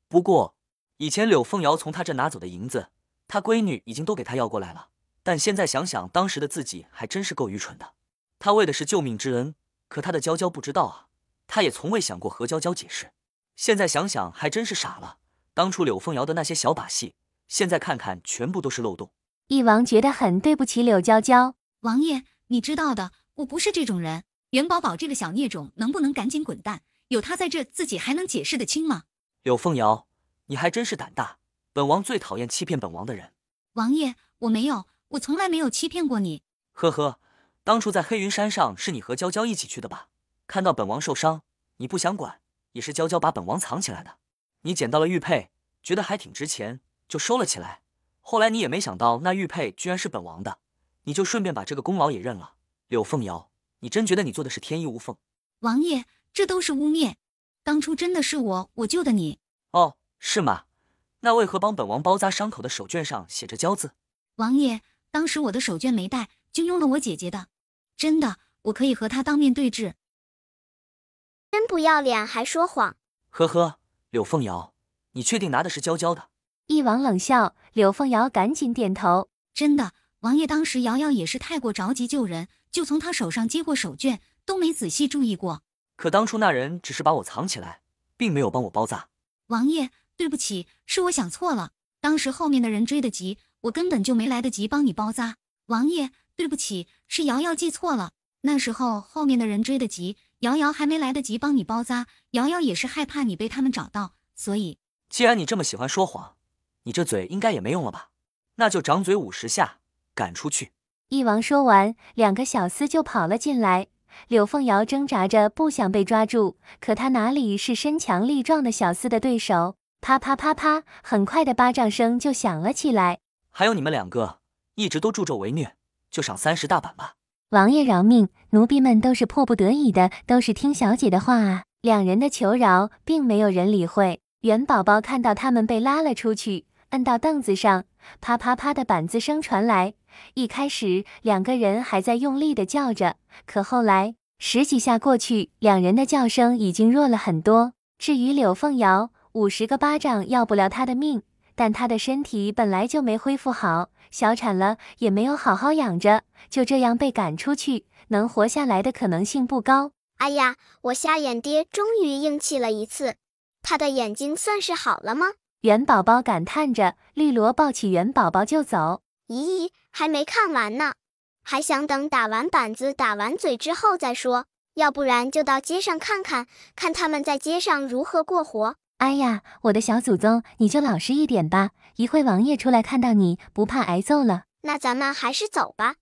不过，以前柳凤瑶从他这拿走的银子，他闺女已经都给他要过来了。但现在想想，当时的自己还真是够愚蠢的。他为的是救命之恩，可他的娇娇不知道啊，他也从未想过和娇娇解释。现在想想，还真是傻了。当初柳凤瑶的那些小把戏，现在看看全部都是漏洞。翼王觉得很对不起柳娇娇。王爷，你知道的，我不是这种人。元宝宝这个小孽种，能不能赶紧滚蛋？有他在这，自己还能解释得清吗？柳凤瑶，你还真是胆大。本王最讨厌欺骗本王的人。王爷，我没有，我从来没有欺骗过你。呵呵，当初在黑云山上是你和娇娇一起去的吧？看到本王受伤，你不想管，也是娇娇把本王藏起来的。你捡到了玉佩，觉得还挺值钱，就收了起来。后来你也没想到那玉佩居然是本王的，你就顺便把这个功劳也认了。柳凤瑶，你真觉得你做的是天衣无缝？王爷，这都是污蔑。当初真的是我救的你。哦，是吗？那为何帮本王包扎伤口的手绢上写着娇字？王爷，当时我的手绢没带，就用了我姐姐的。真的，我可以和她当面对质。真不要脸，还说谎。呵呵，柳凤瑶，你确定拿的是娇娇的？翼王冷笑，柳凤瑶赶紧点头。真的，王爷当时瑶瑶也是太过着急救人，就从他手上接过手绢，都没仔细注意过。可当初那人只是把我藏起来，并没有帮我包扎。王爷，对不起，是我想错了。当时后面的人追得急，我根本就没来得及帮你包扎。王爷，对不起，是瑶瑶记错了。那时候后面的人追得急，瑶瑶还没来得及帮你包扎，瑶瑶也是害怕你被他们找到，所以……既然你这么喜欢说谎，你这嘴应该也没用了吧？那就掌嘴50下，赶出去。翼王说完，两个小厮就跑了进来。柳凤瑶挣扎着不想被抓住，可她哪里是身强力壮的小厮的对手？啪啪啪啪，很快的巴掌声就响了起来。还有你们两个，一直都助纣为虐，就赏30大板吧。王爷饶命，奴婢们都是迫不得已的，都是听小姐的话啊。两人的求饶，并没有人理会。元宝宝看到他们被拉了出去，摁到凳子上，啪啪啪的板子声传来。一开始两个人还在用力的叫着，可后来10几下过去，两人的叫声已经弱了很多。至于柳凤瑶，50个巴掌要不了她的命，但她的身体本来就没恢复好，小产了也没有好好养着，就这样被赶出去，能活下来的可能性不高。哎呀，我瞎眼爹终于硬气了一次，他的眼睛算是好了吗？元宝宝感叹着，绿萝抱起元宝宝就走。咦，还没看完呢，还想等打完板子打完嘴之后再说，要不然就到街上看看，看他们在街上如何过活。哎呀，我的小祖宗，你就老实一点吧，一会王爷出来看到你，不怕挨揍了。那咱们还是走吧，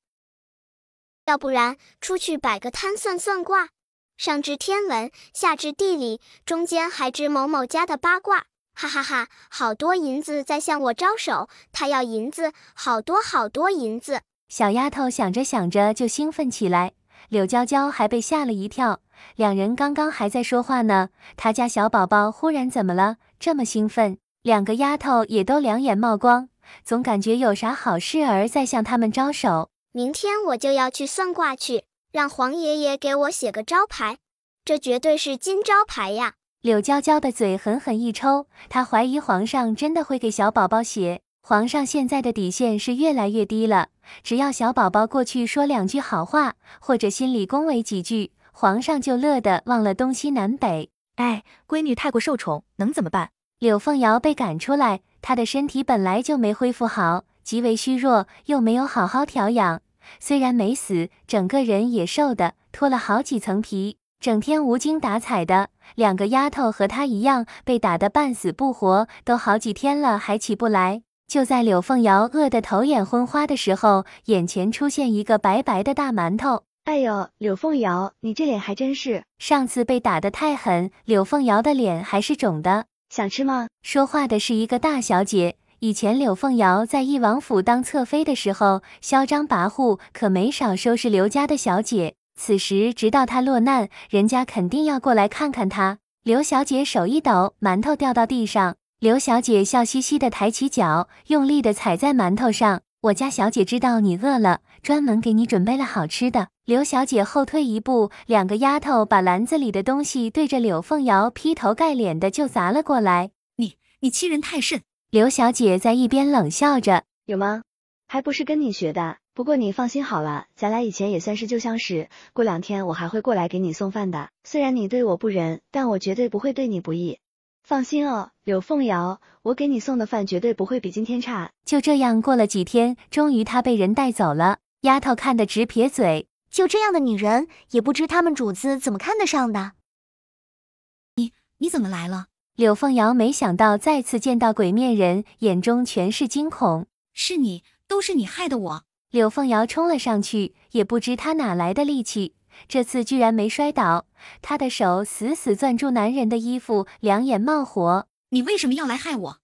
要不然出去摆个摊算算卦，上知天文，下知地理，中间还知某某家的八卦。哈哈哈，好多银子在向我招手，他要银子，好多好多银子。小丫头想着想着就兴奋起来，柳娇娇还被吓了一跳。两人刚刚还在说话呢，她家小宝宝忽然怎么了？这么兴奋？两个丫头也都两眼冒光，总感觉有啥好事儿在向他们招手。明天我就要去算卦去，让黄爷爷给我写个招牌，这绝对是金招牌呀！柳娇娇的嘴狠狠一抽，她怀疑皇上真的会给小宝宝写。皇上现在的底线是越来越低了，只要小宝宝过去说2句好话，或者心里恭维几句，皇上就乐得忘了东西南北。哎，闺女太过受宠，能怎么办？柳凤瑶被赶出来，她的身体本来就没恢复好，极为虚弱，又没有好好调养，虽然没死，整个人也瘦的脱了好几层皮，整天无精打采的。两个丫头和她一样，被打得半死不活，都好几天了还起不来。就在柳凤瑶饿得头眼昏花的时候，眼前出现一个白白的大馒头。哎呦，柳凤瑶，你这脸还真是……上次被打得太狠，柳凤瑶的脸还是肿的。想吃吗？说话的是一个大小姐。以前柳凤瑶在翼王府当侧妃的时候，嚣张跋扈，可没少收拾刘家的小姐。此时直到她落难，人家肯定要过来看看她。刘小姐手一抖，馒头掉到地上。刘小姐笑嘻嘻地抬起脚，用力地踩在馒头上，我家小姐知道你饿了，专门给你准备了好吃的。刘小姐后退一步，两个丫头把篮子里的东西对着柳凤瑶劈头盖脸的就砸了过来。你欺人太甚！刘小姐在一边冷笑着。有吗？还不是跟你学的。不过你放心好了，咱俩以前也算是旧相识，过2天我还会过来给你送饭的。虽然你对我不仁，但我绝对不会对你不义。放心哦，柳凤瑶，我给你送的饭绝对不会比今天差。就这样过了几天，终于她被人带走了。丫头看得直撇嘴，就这样的女人，也不知他们主子怎么看得上的。你怎么来了？柳凤瑶没想到再次见到鬼面人，眼中全是惊恐。是你，都是你害的我！柳凤瑶冲了上去，也不知她哪来的力气，这次居然没摔倒。她的手死死攥住男人的衣服，两眼冒火。你为什么要来害我？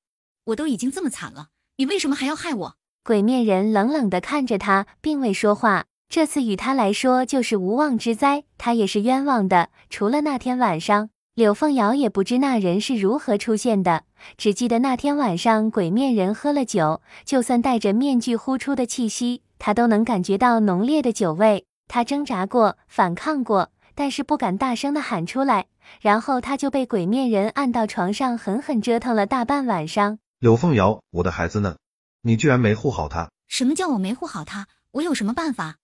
我都已经这么惨了，你为什么还要害我？鬼面人冷冷地看着他，并未说话。这次与他来说就是无妄之灾，他也是冤枉的。除了那天晚上，柳凤瑶也不知那人是如何出现的，只记得那天晚上鬼面人喝了酒，就算戴着面具呼出的气息，他都能感觉到浓烈的酒味。他挣扎过，反抗过，但是不敢大声地喊出来，然后他就被鬼面人按到床上，狠狠折腾了大半晚上。柳凤瑶，我的孩子呢？你居然没护好他！什么叫我没护好他？我有什么办法？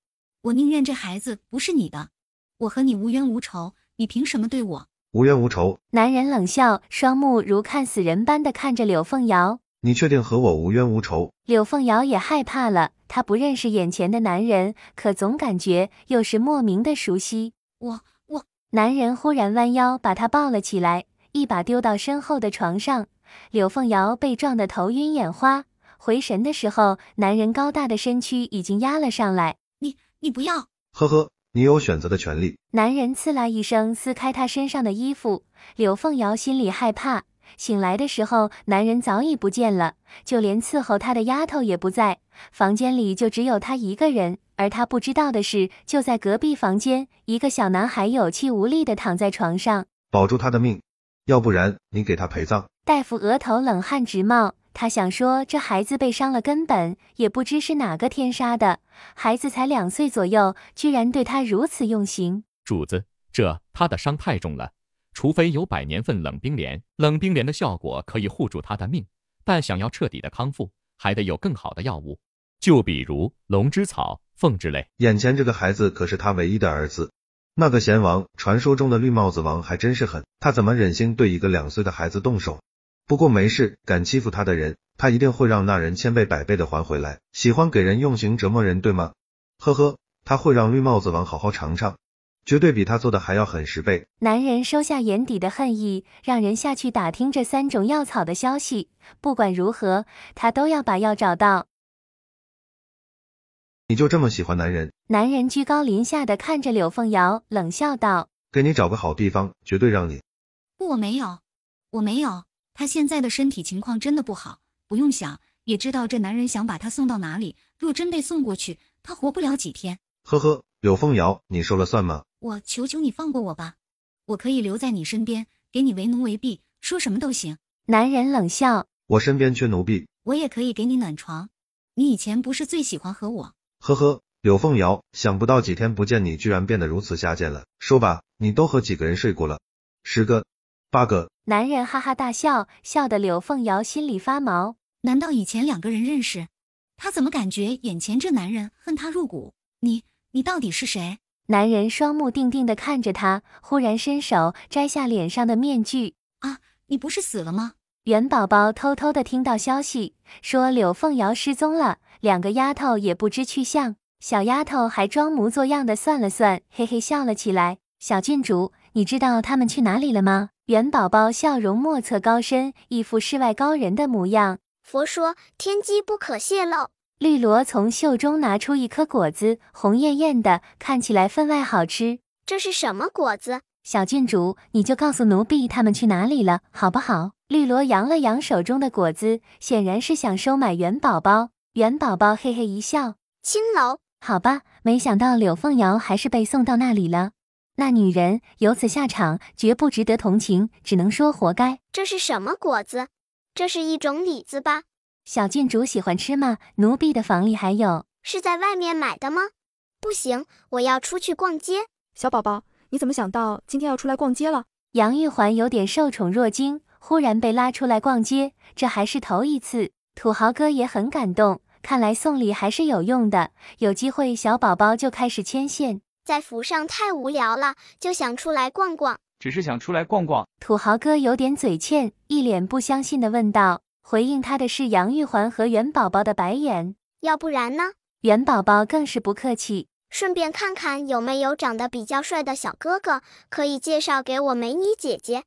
我宁愿这孩子不是你的，我和你无冤无仇，你凭什么对我无冤无仇？男人冷笑，双目如看死人般的看着柳凤瑶。你确定和我无冤无仇？柳凤瑶也害怕了，她不认识眼前的男人，可总感觉又是莫名的熟悉。我……男人忽然弯腰把她抱了起来，一把丢到身后的床上。柳凤瑶被撞得头晕眼花，回神的时候，男人高大的身躯已经压了上来。你不要！呵呵，你有选择的权利。男人刺啦一声撕开她身上的衣服，柳凤瑶心里害怕。醒来的时候，男人早已不见了，就连伺候她的丫头也不在，房间里就只有她一个人。而她不知道的是，就在隔壁房间，一个小男孩有气无力地躺在床上。保住他的命，要不然你给他陪葬。大夫额头冷汗直冒，他想说这孩子被伤了根本，也不知是哪个天杀的，孩子才2岁左右，居然对他如此用刑。主子，他的伤太重了，除非有100年份冷冰莲，冷冰莲的效果可以护住他的命，但想要彻底的康复，还得有更好的药物，就比如龙之草、凤之类。眼前这个孩子可是他唯一的儿子，那个贤王，传说中的绿帽子王还真是狠，他怎么忍心对一个2岁的孩子动手？不过没事，敢欺负他的人，他一定会让那人千倍百倍的还回来。喜欢给人用刑折磨人，对吗？呵呵，他会让绿帽子王好好尝尝，绝对比他做的还要狠10倍。男人收下眼底的恨意，让人下去打听这3种药草的消息。不管如何，他都要把药找到。你就这么喜欢男人？男人居高临下的看着柳凤瑶，冷笑道：给你找个好地方，绝对让你……不，我没有。他现在的身体情况真的不好，不用想也知道这男人想把他送到哪里。若真被送过去，他活不了几天。呵呵，柳凤瑶，你说了算吗？我求求你放过我吧，我可以留在你身边，给你为奴为婢，说什么都行。男人冷笑：我身边缺奴婢，我也可以给你暖床。你以前不是最喜欢和我？呵呵，柳凤瑶，想不到几天不见你居然变得如此下贱了。说吧，你都和几个人睡过了？10个、8个。男人哈哈大笑，笑得柳凤瑶心里发毛。难道以前2个人认识？他怎么感觉眼前这男人恨他入骨？你到底是谁？男人双目定定地看着他，忽然伸手摘下脸上的面具。啊，你不是死了吗？元宝宝偷偷地听到消息，说柳凤瑶失踪了，2个丫头也不知去向。小丫头还装模作样的算了算，嘿嘿笑了起来。小郡主，你知道他们去哪里了吗？元宝宝笑容莫测高深，一副世外高人的模样。佛说天机不可泄露。绿萝从袖中拿出一颗果子，红艳艳的，看起来分外好吃。这是什么果子？小郡主，你就告诉奴婢他们去哪里了，好不好？绿萝扬了扬手中的果子，显然是想收买元宝宝。元宝宝嘿嘿一笑：青楼。好吧，没想到柳凤瑶还是被送到那里了。那女人有此下场，绝不值得同情，只能说活该。这是什么果子？这是一种李子吧？小郡主喜欢吃吗？奴婢的房里还有。是在外面买的吗？不行，我要出去逛街。小宝宝，你怎么想到今天要出来逛街了？杨玉环有点受宠若惊，忽然被拉出来逛街，这还是头一次。土豪哥也很感动，看来送礼还是有用的，有机会小宝宝就开始牵线。在府上太无聊了，就想出来逛逛。只是想出来逛逛。土豪哥有点嘴欠，一脸不相信的问道。回应他的是杨玉环和元宝宝的白眼。要不然呢？元宝宝更是不客气。顺便看看有没有长得比较帅的小哥哥，可以介绍给我美女姐姐。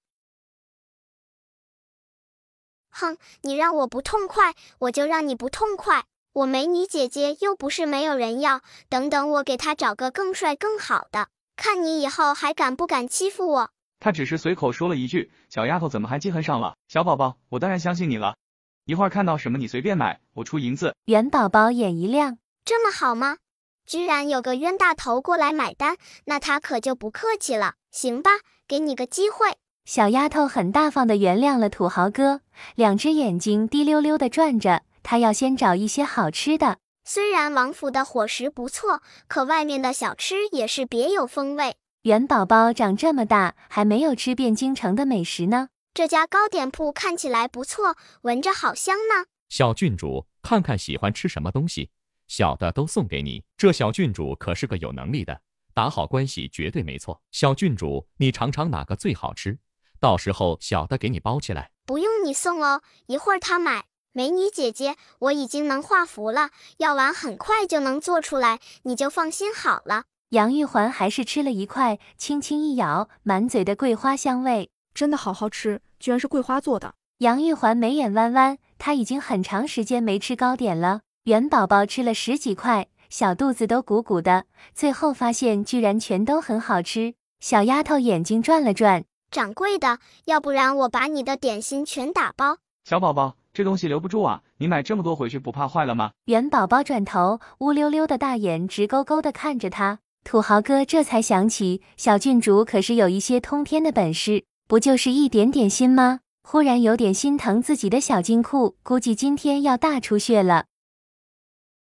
哼，你让我不痛快，我就让你不痛快。我美女姐姐又不是没有人要，等等我给她找个更帅更好的，看你以后还敢不敢欺负我。他只是随口说了一句，小丫头怎么还记恨上了？小宝宝，我当然相信你了。一会儿看到什么你随便买，我出银子。元宝宝眼一亮，这么好吗？居然有个冤大头过来买单，那他可就不客气了。行吧，给你个机会。小丫头很大方的原谅了土豪哥，两只眼睛滴溜溜的转着，她要先找一些好吃的。虽然王府的伙食不错，可外面的小吃也是别有风味。元宝宝长这么大，还没有吃遍京城的美食呢。这家糕点铺看起来不错，闻着好香呢。小郡主，看看喜欢吃什么东西，小的都送给你。这小郡主可是个有能力的，打好关系绝对没错。小郡主，你尝尝哪个最好吃，到时候小的给你包起来。不用你送哦，一会儿他买。美女姐姐，我已经能画符了，药丸很快就能做出来，你就放心好了。杨玉环还是吃了一块，轻轻一咬，满嘴的桂花香味，真的好好吃，居然是桂花做的。杨玉环眉眼弯弯，她已经很长时间没吃糕点了。元宝宝吃了10几块，小肚子都鼓鼓的，最后发现居然全都很好吃。小丫头眼睛转了转，掌柜的，要不然我把你的点心全打包。小宝宝，这东西留不住啊，你买这么多回去不怕坏了吗？元宝宝转头，乌溜溜的大眼直勾勾的看着他。土豪哥这才想起，小郡主可是有一些通天的本事，不就是一点点心吗？忽然有点心疼自己的小金库，估计今天要大出血了。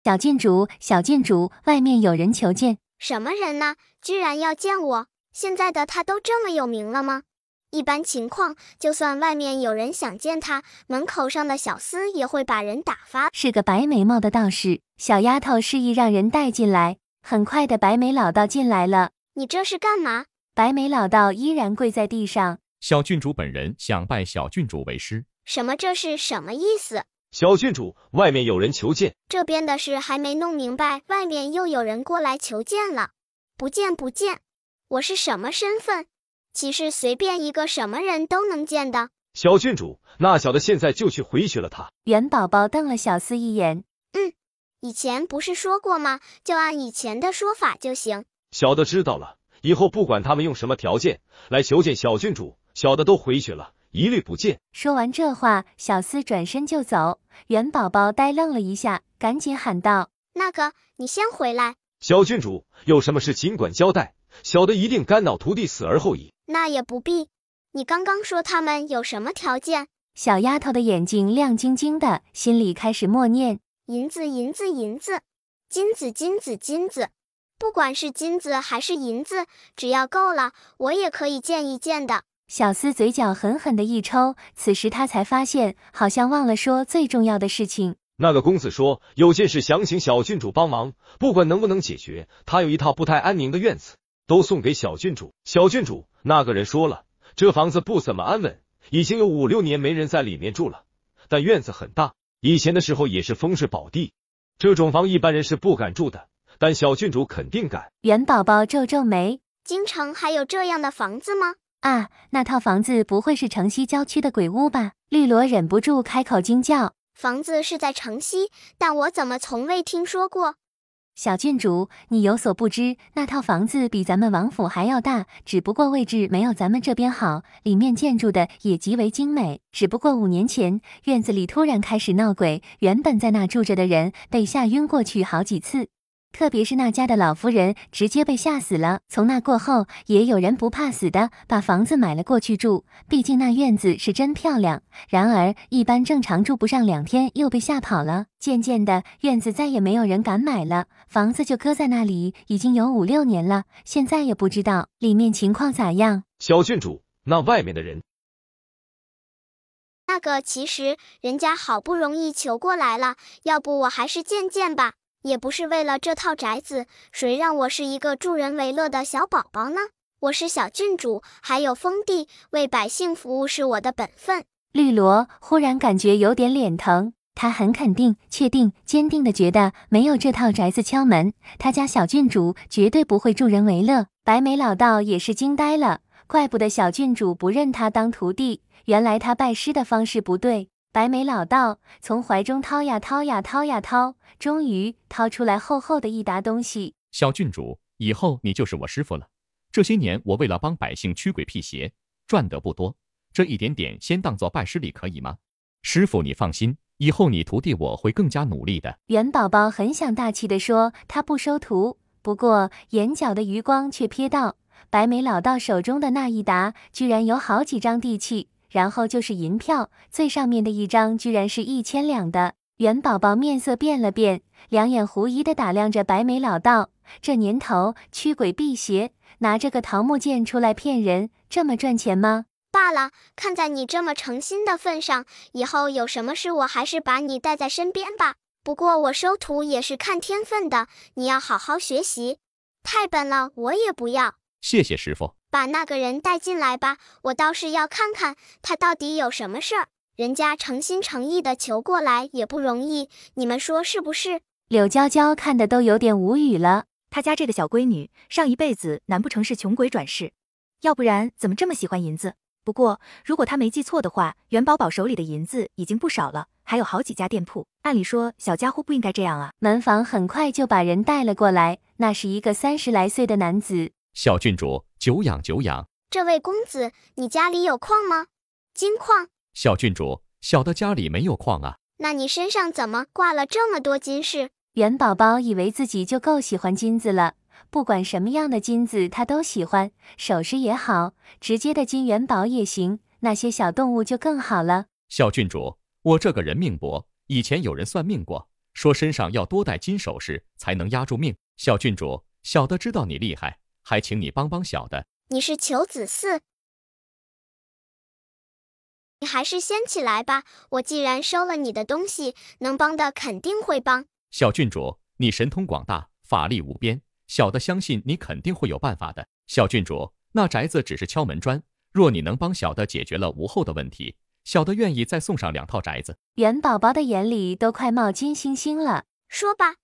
小郡主，小郡主，外面有人求见。什么人呢？居然要见我？现在的他都这么有名了吗？一般情况，就算外面有人想见他，门口上的小厮也会把人打发。是个白眉毛的道士，小丫头示意让人带进来。很快的，白眉老道进来了。你这是干嘛？白眉老道依然跪在地上。小郡主本人想拜小郡主为师。什么？这是什么意思？小郡主，外面有人求见。这边的事还没弄明白，外面又有人过来求见了。不见不见，我是什么身份？岂是随便一个什么人都能见的？小郡主，那小的现在就去回绝了他。元宝宝瞪了小厮一眼。以前不是说过吗？就按以前的说法就行。小的知道了，以后不管他们用什么条件来求见小郡主，小的都回绝了，一律不见。说完这话，小厮转身就走。元宝宝呆愣了一下，赶紧喊道：那个，你先回来。小郡主，有什么事尽管交代，小的一定肝脑涂地，死而后已。那也不必。你刚刚说他们有什么条件？小丫头的眼睛亮晶晶的，心里开始默念：银子银子银子，金子金子金子，不管是金子还是银子，只要够了，我也可以见一见的。小厮嘴角狠狠的一抽，此时他才发现好像忘了说最重要的事情。那个公子说有件事想请小郡主帮忙，不管能不能解决，他有一套不太安宁的院子，都送给小郡主。小郡主，那个人说了，这房子不怎么安稳，已经有5、6年没人在里面住了，但院子很大，以前的时候也是风水宝地，这种房一般人是不敢住的，但小郡主肯定敢。元宝宝皱皱眉，京城还有这样的房子吗？啊，那套房子不会是城西郊区的鬼屋吧？绿萝忍不住开口惊叫。房子是在城西，但我怎么从未听说过？小郡主，你有所不知，那套房子比咱们王府还要大，只不过位置没有咱们这边好，里面建筑的也极为精美。只不过5年前，院子里突然开始闹鬼，原本在那住着的人被吓晕过去好几次。特别是那家的老夫人直接被吓死了。从那过后，也有人不怕死的把房子买了过去住，毕竟那院子是真漂亮。然而一般正常住不上2天又被吓跑了。渐渐的，院子再也没有人敢买了，房子就搁在那里已经有5、6年了，现在也不知道里面情况咋样。小郡主，那外面的人，那个其实人家好不容易求过来了，要不我还是见见吧。也不是为了这套宅子，谁让我是一个助人为乐的小宝宝呢？我是小郡主，还有封地，为百姓服务是我的本分。绿萝忽然感觉有点脸疼，他很肯定、确定、坚定地觉得没有这套宅子敲门，他家小郡主绝对不会助人为乐。白眉老道也是惊呆了，怪不得小郡主不认他当徒弟，原来他拜师的方式不对。白眉老道从怀中掏呀掏呀掏呀掏，终于掏出来厚厚的一沓东西。小郡主，以后你就是我师傅了。这些年我为了帮百姓驱鬼辟邪，赚得不多，这一点点先当做拜师礼可以吗？师傅你放心，以后你徒弟我会更加努力的。元宝宝很想大气地说他不收徒，不过眼角的余光却瞥到白眉老道手中的那一沓居然有好几张地契，然后就是银票，最上面的一张居然是1000两的。元宝宝面色变了变，两眼狐疑地打量着白眉老道，这年头驱鬼辟邪，拿这个桃木剑出来骗人，这么赚钱吗？罢了，看在你这么诚心的份上，以后有什么事我还是把你带在身边吧。不过我收徒也是看天分的，你要好好学习。太笨了，我也不要。谢谢师傅。把那个人带进来吧，我倒是要看看他到底有什么事儿。人家诚心诚意的求过来也不容易，你们说是不是？柳娇娇看得都有点无语了。她家这个小闺女上一辈子难不成是穷鬼转世？要不然怎么这么喜欢银子？不过如果她没记错的话，元宝宝手里的银子已经不少了，还有好几家店铺。按理说小家伙不应该这样啊。门房很快就把人带了过来，那是一个30来岁的男子。小郡主，久仰久仰。这位公子，你家里有矿吗？金矿？小郡主，小的家里没有矿啊。那你身上怎么挂了这么多金饰？元宝宝以为自己就够喜欢金子了，不管什么样的金子他都喜欢，首饰也好，直接的金元宝也行，那些小动物就更好了。小郡主，我这个人命薄，以前有人算命过，说身上要多戴金首饰才能压住命。小郡主，小的知道你厉害，还请你帮帮小的。你是求子嗣，你还是先起来吧。我既然收了你的东西，能帮的肯定会帮。小郡主，你神通广大，法力无边，小的相信你肯定会有办法的。小郡主，那宅子只是敲门砖，若你能帮小的解决了无后的问题，小的愿意再送上2套宅子。元宝宝的眼里都快冒金星星了。说吧，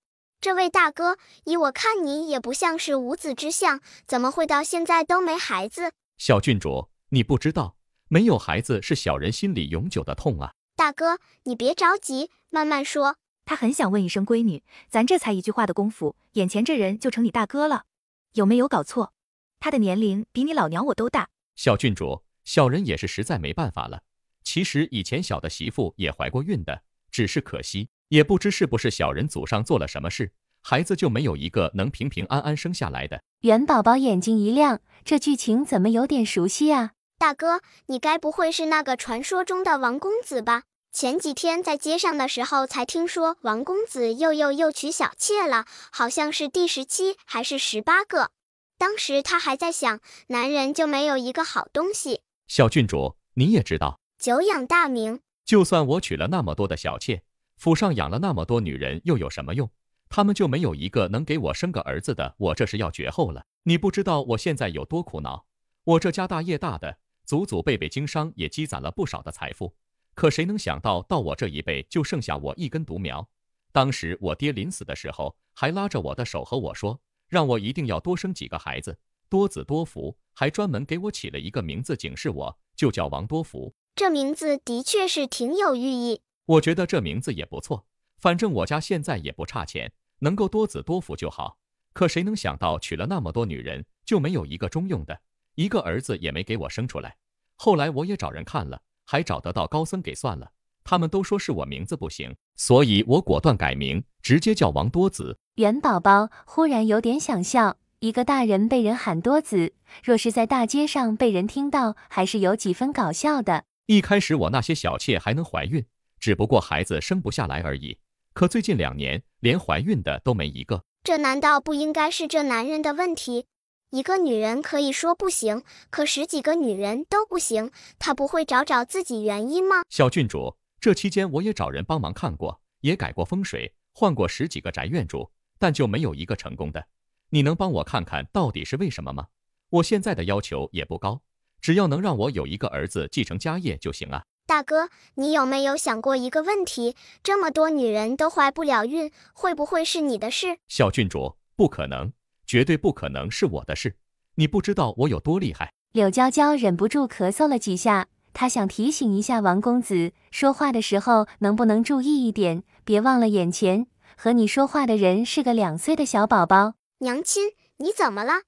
这位大哥，依我看你也不像是无子之相，怎么会到现在都没孩子？小郡主，你不知道，没有孩子是小人心里永久的痛啊。大哥，你别着急，慢慢说。他很想问一声闺女，咱这才一句话的功夫，眼前这人就成你大哥了，有没有搞错？他的年龄比你老娘我都大。小郡主，小人也是实在没办法了。其实以前小的媳妇也怀过孕的，只是可惜，也不知是不是小人祖上做了什么事，孩子就没有一个能平平安安生下来的。元宝宝眼睛一亮，这剧情怎么有点熟悉啊？大哥，你该不会是那个传说中的王公子吧？前几天在街上的时候才听说王公子又娶小妾了，好像是第17还是18个。当时他还在想，男人就没有一个好东西。小郡主，你也知道，久仰大名。就算我娶了那么多的小妾，府上养了那么多女人，又有什么用？他们就没有一个能给我生个儿子的，我这是要绝后了。你不知道我现在有多苦恼，我这家大业大的，祖祖辈辈经商也积攒了不少的财富，可谁能想到我这一辈就剩下我一根独苗。当时我爹临死的时候还拉着我的手和我说，让我一定要多生几个孩子，多子多福，还专门给我起了一个名字警示我，就叫王多福。这名字的确是挺有寓意。我觉得这名字也不错，反正我家现在也不差钱，能够多子多福就好。可谁能想到娶了那么多女人，就没有一个中用的，一个儿子也没给我生出来。后来我也找人看了，还找得到高僧给算了，他们都说是我名字不行，所以我果断改名，直接叫王多子。元宝宝忽然有点想笑，一个大人被人喊多子，若是在大街上被人听到，还是有几分搞笑的。一开始我那些小妾还能怀孕，只不过孩子生不下来而已。可最近2年，连怀孕的都没一个。这难道不应该是这男人的问题？一个女人可以说不行，可10几个女人都不行，他不会找自己原因吗？小郡主，这期间我也找人帮忙看过，也改过风水，换过10几个宅院住，但就没有一个成功的。你能帮我看看到底是为什么吗？我现在的要求也不高，只要能让我有一个儿子继承家业就行啊。大哥，你有没有想过一个问题？这么多女人都怀不了孕，会不会是你的事？小郡主，不可能，绝对不可能是我的事。你不知道我有多厉害。柳娇娇忍不住咳嗽了几下，她想提醒一下王公子，说话的时候能不能注意一点，别忘了眼前和你说话的人是个2岁的小宝宝。娘亲，你怎么了？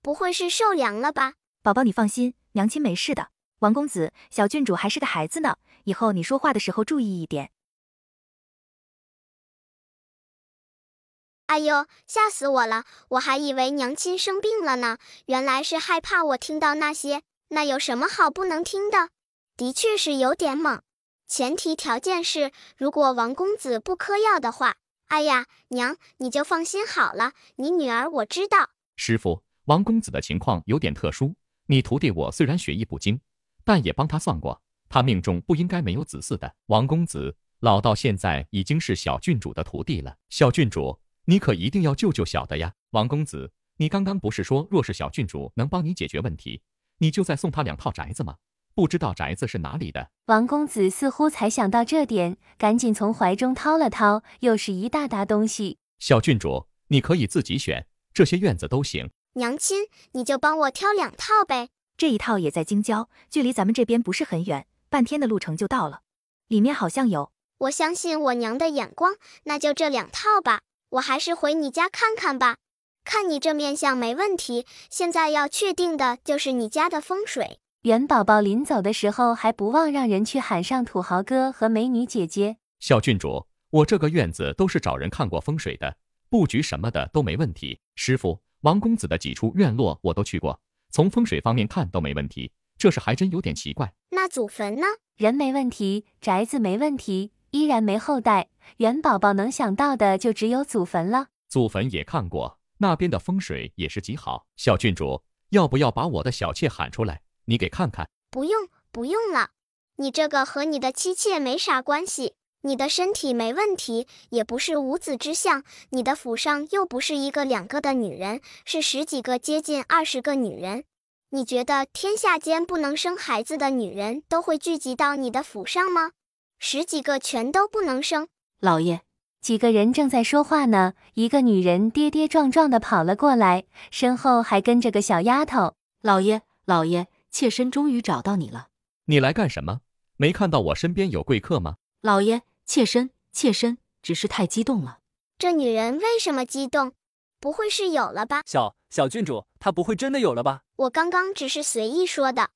不会是受凉了吧？宝宝你放心，娘亲没事的。王公子，小郡主还是个孩子呢，以后你说话的时候注意一点。哎呦，吓死我了！我还以为娘亲生病了呢，原来是害怕我听到那些。那有什么好不能听的？的确是有点猛，前提条件是，如果王公子不嗑药的话。哎呀，娘，你就放心好了，你女儿我知道。师傅，王公子的情况有点特殊，你徒弟我虽然学艺不精，但也帮他算过，他命中不应该没有子嗣的。王公子老到现在已经是小郡主的徒弟了，小郡主，你可一定要救救小的呀！王公子，你刚刚不是说若是小郡主能帮你解决问题，你就再送她2套宅子吗？不知道宅子是哪里的？王公子似乎才想到这点，赶紧从怀中掏了掏，又是一大沓东西。小郡主，你可以自己选，这些院子都行。娘亲，你就帮我挑2套呗。这一套也在京郊，距离咱们这边不是很远，半天的路程就到了。里面好像有。我相信我娘的眼光，那就这2套吧。我还是回你家看看吧。看你这面相没问题，现在要确定的就是你家的风水。元宝宝临走的时候还不忘让人去喊上土豪哥和美女姐姐。小郡主，我这个院子都是找人看过风水的，布局什么的都没问题。师傅，王公子的几处院落我都去过，从风水方面看都没问题，这事还真有点奇怪。那祖坟呢？人没问题，宅子没问题，依然没后代。元宝宝能想到的就只有祖坟了。祖坟也看过，那边的风水也是极好。小郡主，要不要把我的小妾喊出来，你给看看？不用了，你这个和你的妻妾没啥关系。你的身体没问题，也不是无子之相，你的府上又不是1个2个的女人，是10几个接近20个女人。你觉得天下间不能生孩子的女人都会聚集到你的府上吗？10几个全都不能生。老爷，几个人正在说话呢，一个女人跌跌撞撞地跑了过来，身后还跟着个小丫头。老爷，妾身终于找到你了。你来干什么？没看到我身边有贵客吗？老爷，妾身只是太激动了。这女人为什么激动？不会是有了吧？小郡主，她不会真的有了吧？我刚刚只是随意说的。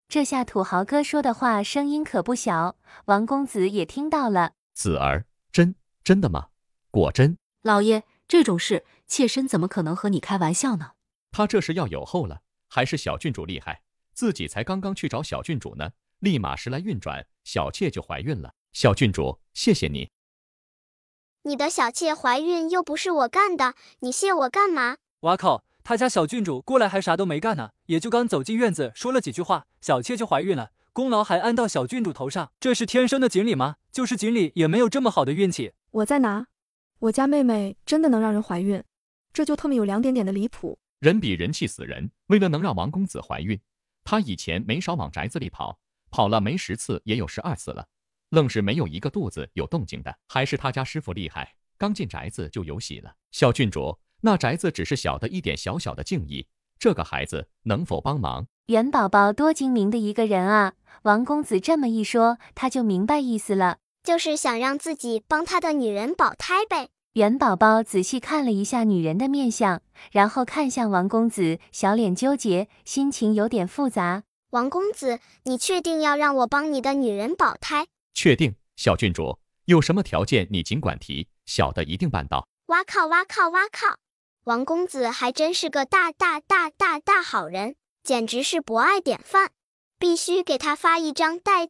这下土豪哥说的话声音可不小，王公子也听到了。子儿，真的吗？果真？老爷，这种事妾身怎么可能和你开玩笑呢？他这是要有后了，还是小郡主厉害？自己才刚刚去找小郡主呢，立马时来运转，小妾就怀孕了。小郡主，谢谢你。你的小妾怀孕又不是我干的，你谢我干嘛？哇靠，他家小郡主过来还啥都没干呢，也就刚走进院子说了几句话，小妾就怀孕了，功劳还安到小郡主头上，这是天生的锦鲤吗？就是锦鲤也没有这么好的运气。我在拿，我家妹妹真的能让人怀孕，这就特么有2点点的离谱。人比人气死人，为了能让王公子怀孕，他以前没少往宅子里跑，跑了没10次也有12次了，愣是没有一个肚子有动静的，还是他家师傅厉害，刚进宅子就有喜了。小郡主，那宅子只是小的一点小小的敬意，这个孩子能否帮忙？元宝宝多精明的一个人啊，王公子这么一说，他就明白意思了，就是想让自己帮他的女人保胎呗。元宝宝仔细看了一下女人的面相，然后看向王公子，小脸纠结，心情有点复杂。王公子，你确定要让我帮你的女人保胎？确定，小郡主，有什么条件你尽管提，小的一定办到。哇靠哇靠哇靠！王公子还真是个大好人，简直是博爱典范，必须给他发一张大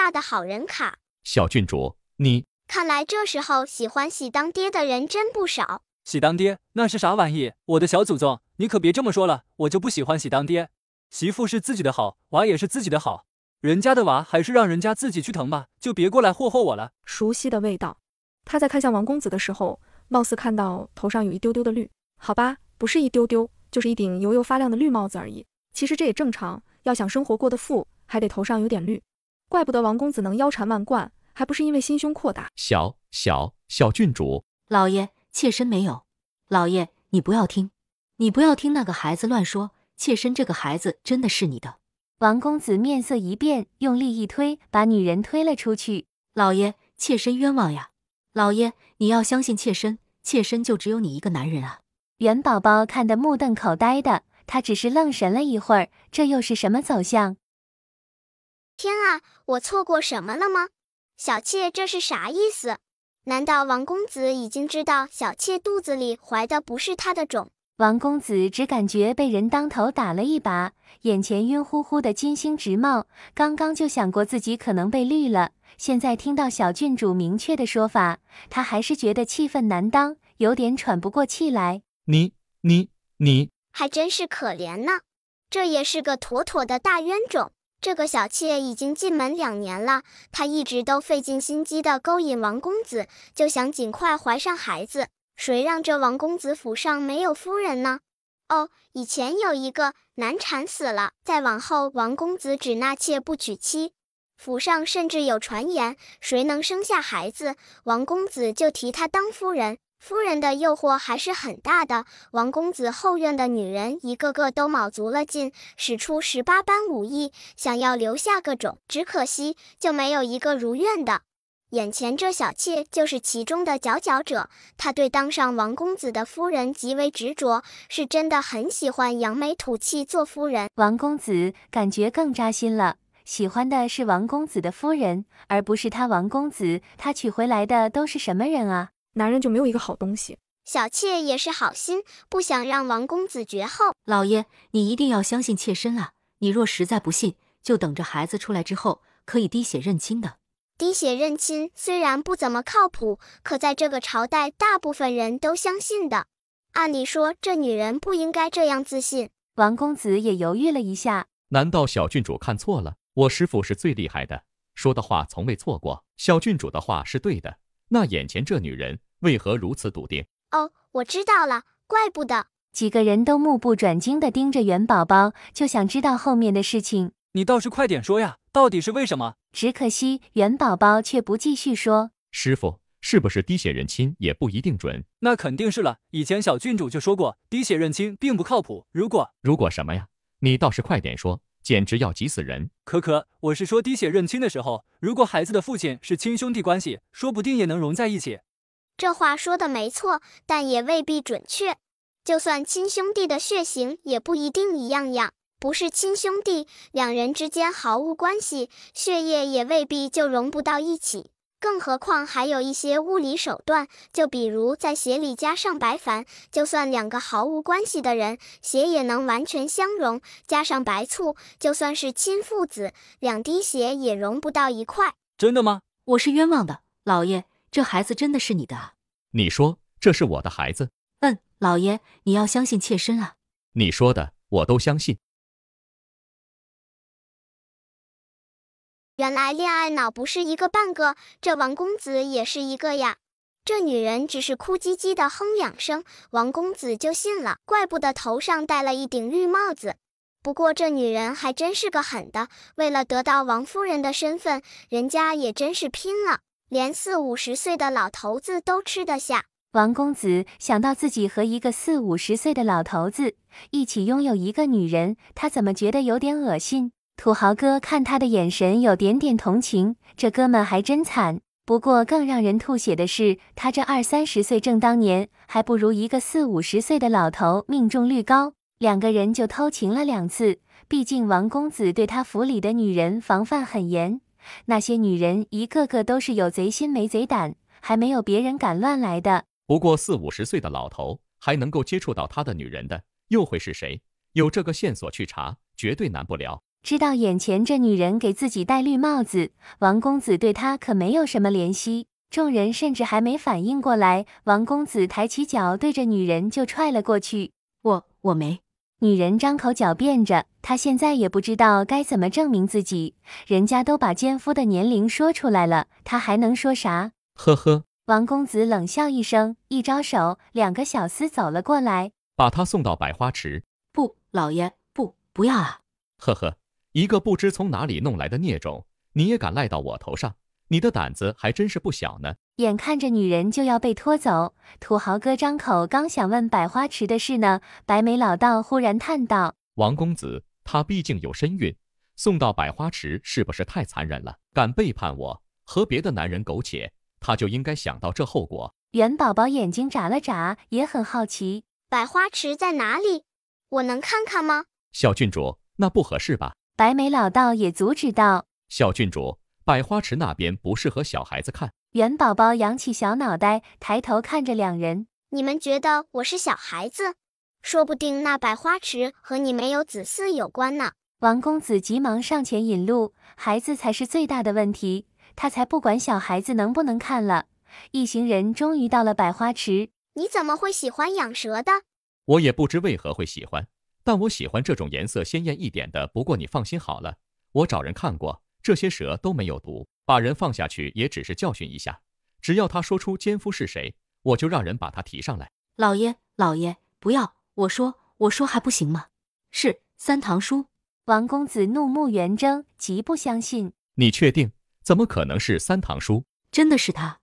的好人卡。小郡主，你看来这时候喜欢喜当爹的人真不少。喜当爹那是啥玩意？我的小祖宗，你可别这么说了，我就不喜欢喜当爹。媳妇是自己的好，娃也是自己的好，人家的娃还是让人家自己去疼吧，就别过来霍霍我了。熟悉的味道。他在看向王公子的时候，貌似看到头上有一丢丢的绿，好吧，不是一丢丢，就是一顶油油发亮的绿帽子而已。其实这也正常，要想生活过得富，还得头上有点绿。怪不得王公子能腰缠万贯，还不是因为心胸阔大。小郡主，老爷，妾身没有。老爷，你不要听那个孩子乱说，妾身这个孩子真的是你的。王公子面色一变，用力一推，把女人推了出去。老爷，妾身冤枉呀！老爷，你要相信妾身，妾身就只有你一个男人啊！元宝宝看得目瞪口呆的，他只是愣神了一会儿，这又是什么走向？天啊，我错过什么了吗？小妾这是啥意思？难道王公子已经知道小妾肚子里怀的不是他的种？王公子只感觉被人当头打了一把，眼前晕乎乎的金星直冒，刚刚就想过自己可能被绿了，现在听到小郡主明确的说法，他还是觉得气愤难当，有点喘不过气来。你还真是可怜呢，这也是个妥妥的大冤种。这个小妾已经进门2年了，她一直都费尽心机的勾引王公子，就想尽快怀上孩子。谁让这王公子府上没有夫人呢？哦，以前有一个难产死了，再往后王公子只纳妾不娶妻。府上甚至有传言，谁能生下孩子，王公子就提她当夫人。夫人的诱惑还是很大的，王公子后院的女人一个个都卯足了劲，使出18般武艺，想要留下个种，只可惜就没有一个如愿的。眼前这小妾就是其中的佼佼者，她对当上王公子的夫人极为执着，是真的很喜欢扬眉吐气做夫人。王公子感觉更扎心了，喜欢的是王公子的夫人，而不是他王公子，他娶回来的都是什么人啊？男人就没有一个好东西。小妾也是好心，不想让王公子绝后。老爷，你一定要相信妾身啊！你若实在不信，就等着孩子出来之后，可以滴血认亲的。滴血认亲虽然不怎么靠谱，可在这个朝代大部分人都相信的。按理说这女人不应该这样自信。王公子也犹豫了一下，难道小郡主看错了？我师父是最厉害的，说的话从未错过，小郡主的话是对的。那眼前这女人为何如此笃定？哦，我知道了，怪不得。几个人都目不转睛地盯着元宝宝，就想知道后面的事情。你倒是快点说呀，到底是为什么？只可惜元宝宝却不继续说。师父，是不是滴血认亲也不一定准？那肯定是了，以前小郡主就说过，滴血认亲并不靠谱。如果什么呀？你倒是快点说，简直要急死人。可，我是说滴血认亲的时候，如果孩子的父亲是亲兄弟关系，说不定也能融在一起。这话说的没错，但也未必准确。就算亲兄弟的血型，也不一定一样。不是亲兄弟，两人之间毫无关系，血液也未必就融不到一起。更何况还有一些物理手段，就比如在血里加上白矾，就算两个毫无关系的人，血也能完全相融。加上白醋，就算是亲父子，两滴血也融不到一块。真的吗？我是冤枉的，老爷，这孩子真的是你的啊？你说这是我的孩子？老爷，你要相信妾身啊。你说的我都相信。原来恋爱脑不是一个半个，这王公子也是一个呀。这女人只是哭唧唧的哼2声，王公子就信了，怪不得头上戴了一顶绿帽子。不过这女人还真是个狠的，为了得到王夫人的身份，人家也真是拼了，连40-50岁的老头子都吃得下。王公子想到自己和一个40-50岁的老头子一起拥有一个女人，他怎么觉得有点恶心？土豪哥看他的眼神有点同情，这哥们还真惨。不过更让人吐血的是，他这20-30岁正当年，还不如一个40-50岁的老头命中率高。2个人就偷情了2次，毕竟王公子对他府里的女人防范很严，那些女人一个个都是有贼心没贼胆，还没有别人敢乱来的。不过40-50岁的老头还能够接触到他的女人的，又会是谁？有这个线索去查，绝对难不了。知道眼前这女人给自己戴绿帽子，王公子对她可没有什么怜惜。众人甚至还没反应过来，王公子抬起脚对着女人就踹了过去。我没。女人张口狡辩着，她现在也不知道该怎么证明自己，人家都把奸夫的年龄说出来了，她还能说啥？呵呵。王公子冷笑一声，一招手，2个小厮走了过来，把他送到百花池。不，老爷，不要啊！呵呵，一个不知从哪里弄来的孽种，你也敢赖到我头上？你的胆子还真是不小呢。眼看着女人就要被拖走，土豪哥张口刚想问百花池的事呢，白眉老道忽然叹道：王公子，他毕竟有身孕，送到百花池是不是太残忍了？敢背叛我，和别的男人苟且，他就应该想到这后果。元宝宝眼睛眨了眨，也很好奇，百花池在哪里？我能看看吗？小郡主，那不合适吧？白眉老道也阻止道：小郡主，百花池那边不适合小孩子看。元宝宝扬起小脑袋，抬头看着两人。你们觉得我是小孩子？说不定那百花池和你没有子嗣有关呢。王公子急忙上前引路，孩子才是最大的问题，他才不管小孩子能不能看了。一行人终于到了百花池。你怎么会喜欢养蛇的？我也不知为何会喜欢，但我喜欢这种颜色鲜艳一点的。不过你放心好了，我找人看过，这些蛇都没有毒，把人放下去也只是教训一下。只要他说出奸夫是谁，我就让人把他提上来。老爷，不要！我说还不行吗？是三堂叔。王公子怒目圆睁，极不相信。你确定？怎么可能是三堂叔？真的是他。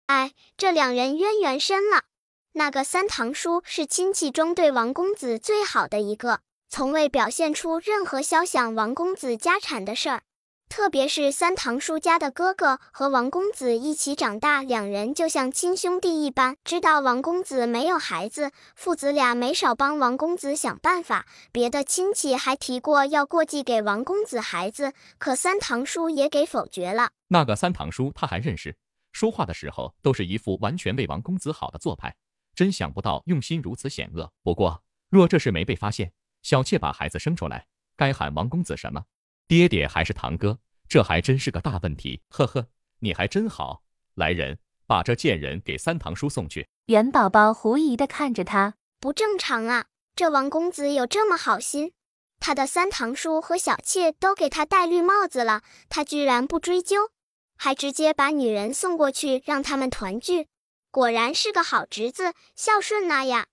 哎，这两人渊源深了。那个三堂叔是亲戚中对王公子最好的一个，从未表现出任何肖想王公子家产的事儿。特别是三堂叔家的哥哥和王公子一起长大，两人就像亲兄弟一般。知道王公子没有孩子，父子俩没少帮王公子想办法。别的亲戚还提过要过继给王公子孩子，可三堂叔也给否决了。那个三堂叔他还认识，说话的时候都是一副完全为王公子好的做派，真想不到用心如此险恶。不过若这事没被发现，小妾把孩子生出来，该喊王公子什么？爹爹还是堂哥？这还真是个大问题。呵呵，你还真好。来人，把这贱人给三堂叔送去。元宝宝狐疑地看着他，不正常啊，这王公子有这么好心？他的三堂叔和小妾都给他戴绿帽子了，他居然不追究，还直接把女人送过去让他们团聚。果然是个好侄子，孝顺呐呀，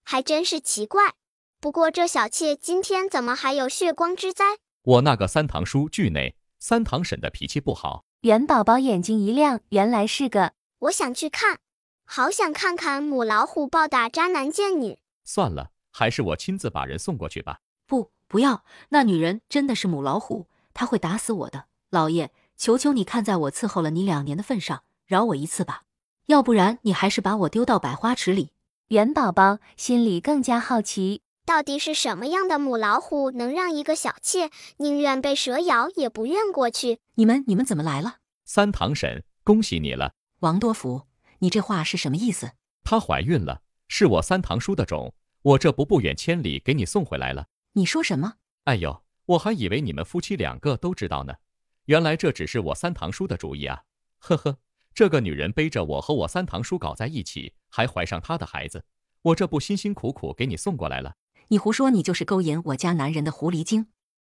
还真是奇怪。不过这小妾今天怎么还有血光之灾？我那个三堂叔惧内，三堂婶的脾气不好。元宝宝眼睛一亮，原来是个……我想去看，好想看看母老虎暴打渣男贱女。算了，还是我亲自把人送过去吧。不要，那女人真的是母老虎，她会打死我的。老爷，求求你看在我伺候了你2年的份上，饶我一次吧，要不然你还是把我丢到百花池里。元宝宝心里更加好奇，到底是什么样的母老虎能让一个小妾宁愿被蛇咬也不愿过去？你们怎么来了？三堂婶，恭喜你了。王多福，你这话是什么意思？她怀孕了，是我三堂叔的种，我这不远千里给你送回来了。你说什么？哎呦，我还以为你们夫妻2个都知道呢，原来这只是我三堂叔的主意啊。呵呵，这个女人背着我和我三堂叔搞在一起，还怀上他的孩子，我这不辛辛苦苦给你送过来了。你胡说，你就是勾引我家男人的狐狸精。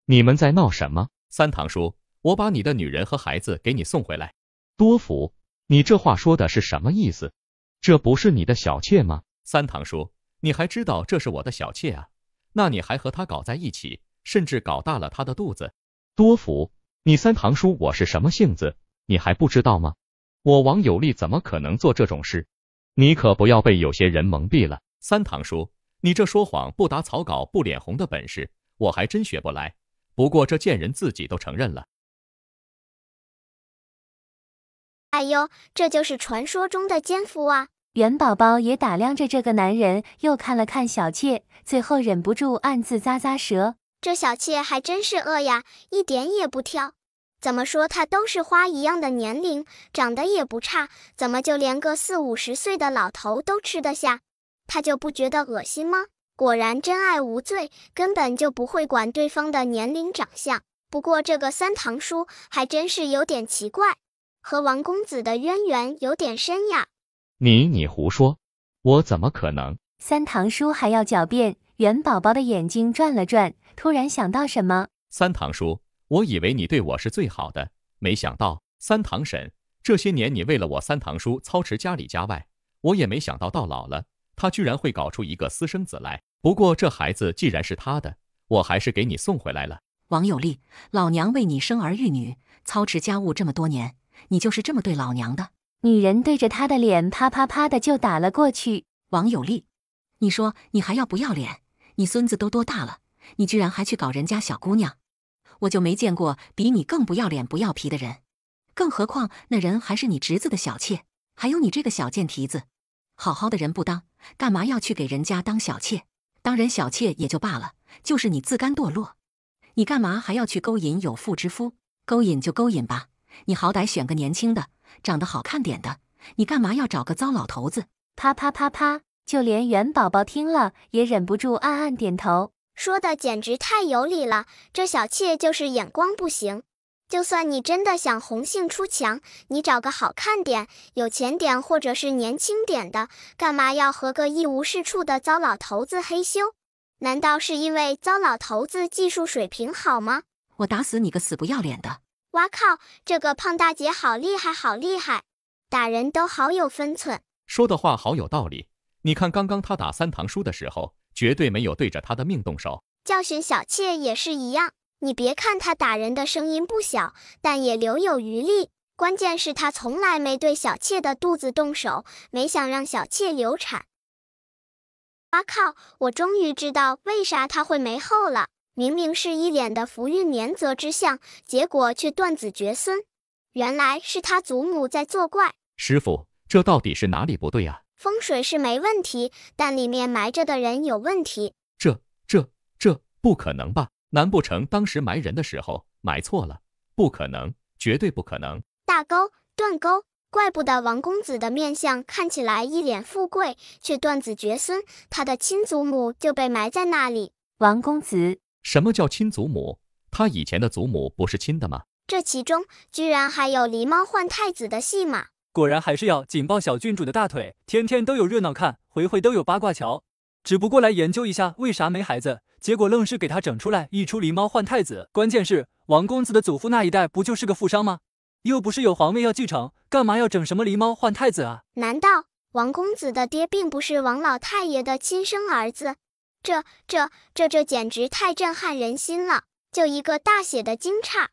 你们在闹什么？三堂叔，我把你的女人和孩子给你送回来。多福，你这话说的是什么意思？这不是你的小妾吗？三堂叔，你还知道这是我的小妾啊？那你还和她搞在一起，甚至搞大了她的肚子。多福，你三堂叔我是什么性子，你还不知道吗？我王有利怎么可能做这种事？你可不要被有些人蒙蔽了。三堂叔，你这说谎不打草稿不脸红的本事，我还真学不来。不过这贱人自己都承认了。哎呦，这就是传说中的奸夫啊！元宝宝也打量着这个男人，又看了看小妾，最后忍不住暗自咂咂舌。这小妾还真是恶呀，一点也不挑。怎么说她都是花一样的年龄，长得也不差，怎么就连个40-50岁的老头都吃得下？她就不觉得恶心吗？果然真爱无罪，根本就不会管对方的年龄长相。不过这个三堂叔还真是有点奇怪，和王公子的渊源有点深呀。你胡说，我怎么可能？三堂叔还要狡辩，元宝宝的眼睛转了转，突然想到什么。三堂叔，我以为你对我是最好的，没想到三堂婶，这些年你为了我三堂叔操持家里家外，我也没想到到老了，他居然会搞出一个私生子来。不过这孩子既然是他的，我还是给你送回来了。王有利，老娘为你生儿育女，操持家务这么多年，你就是这么对老娘的？女人对着他的脸啪啪啪的就打了过去。王有利，你说你还要不要脸？你孙子都多大了，你居然还去搞人家小姑娘？我就没见过比你更不要脸不要皮的人，更何况那人还是你侄子的小妾，还有你这个小贱蹄子，好好的人不当，干嘛要去给人家当小妾？当人小妾也就罢了，就是你自甘堕落，你干嘛还要去勾引有妇之夫？勾引就勾引吧，你好歹选个年轻的，长得好看点的，你干嘛要找个糟老头子？啪啪啪啪，就连元宝宝听了也忍不住暗暗点头。说的简直太有理了，这小妾就是眼光不行。就算你真的想红杏出墙，你找个好看点、有钱点或者是年轻点的，干嘛要和个一无是处的糟老头子嘿咻？难道是因为糟老头子技术水平好吗？我打死你个死不要脸的！哇靠，这个胖大姐好厉害好厉害，打人都好有分寸。说的话好有道理，你看刚刚他打三堂叔的时候，绝对没有对着他的命动手。教训小妾也是一样，你别看他打人的声音不小，但也留有余力。关键是他从来没对小妾的肚子动手，没想让小妾流产。哇靠，我终于知道为啥他会没后了。明明是一脸的福运绵泽之相，结果却断子绝孙。原来是他祖母在作怪。师傅，这到底是哪里不对啊？风水是没问题，但里面埋着的人有问题。这不可能吧？难不成当时埋人的时候埋错了？不可能，绝对不可能。大钩，断钩。怪不得王公子的面相看起来一脸富贵，却断子绝孙，他的亲祖母就被埋在那里。王公子，什么叫亲祖母？他以前的祖母不是亲的吗？这其中居然还有狸猫换太子的戏码。果然还是要紧抱小郡主的大腿，天天都有热闹看，回回都有八卦瞧。只不过来研究一下为啥没孩子，结果愣是给他整出来一出狸猫换太子。关键是王公子的祖父那一代不就是个富商吗？又不是有皇位要继承，干嘛要整什么狸猫换太子啊？难道王公子的爹并不是王老太爷的亲生儿子？这简直太震撼人心了！就一个大写的惊诧，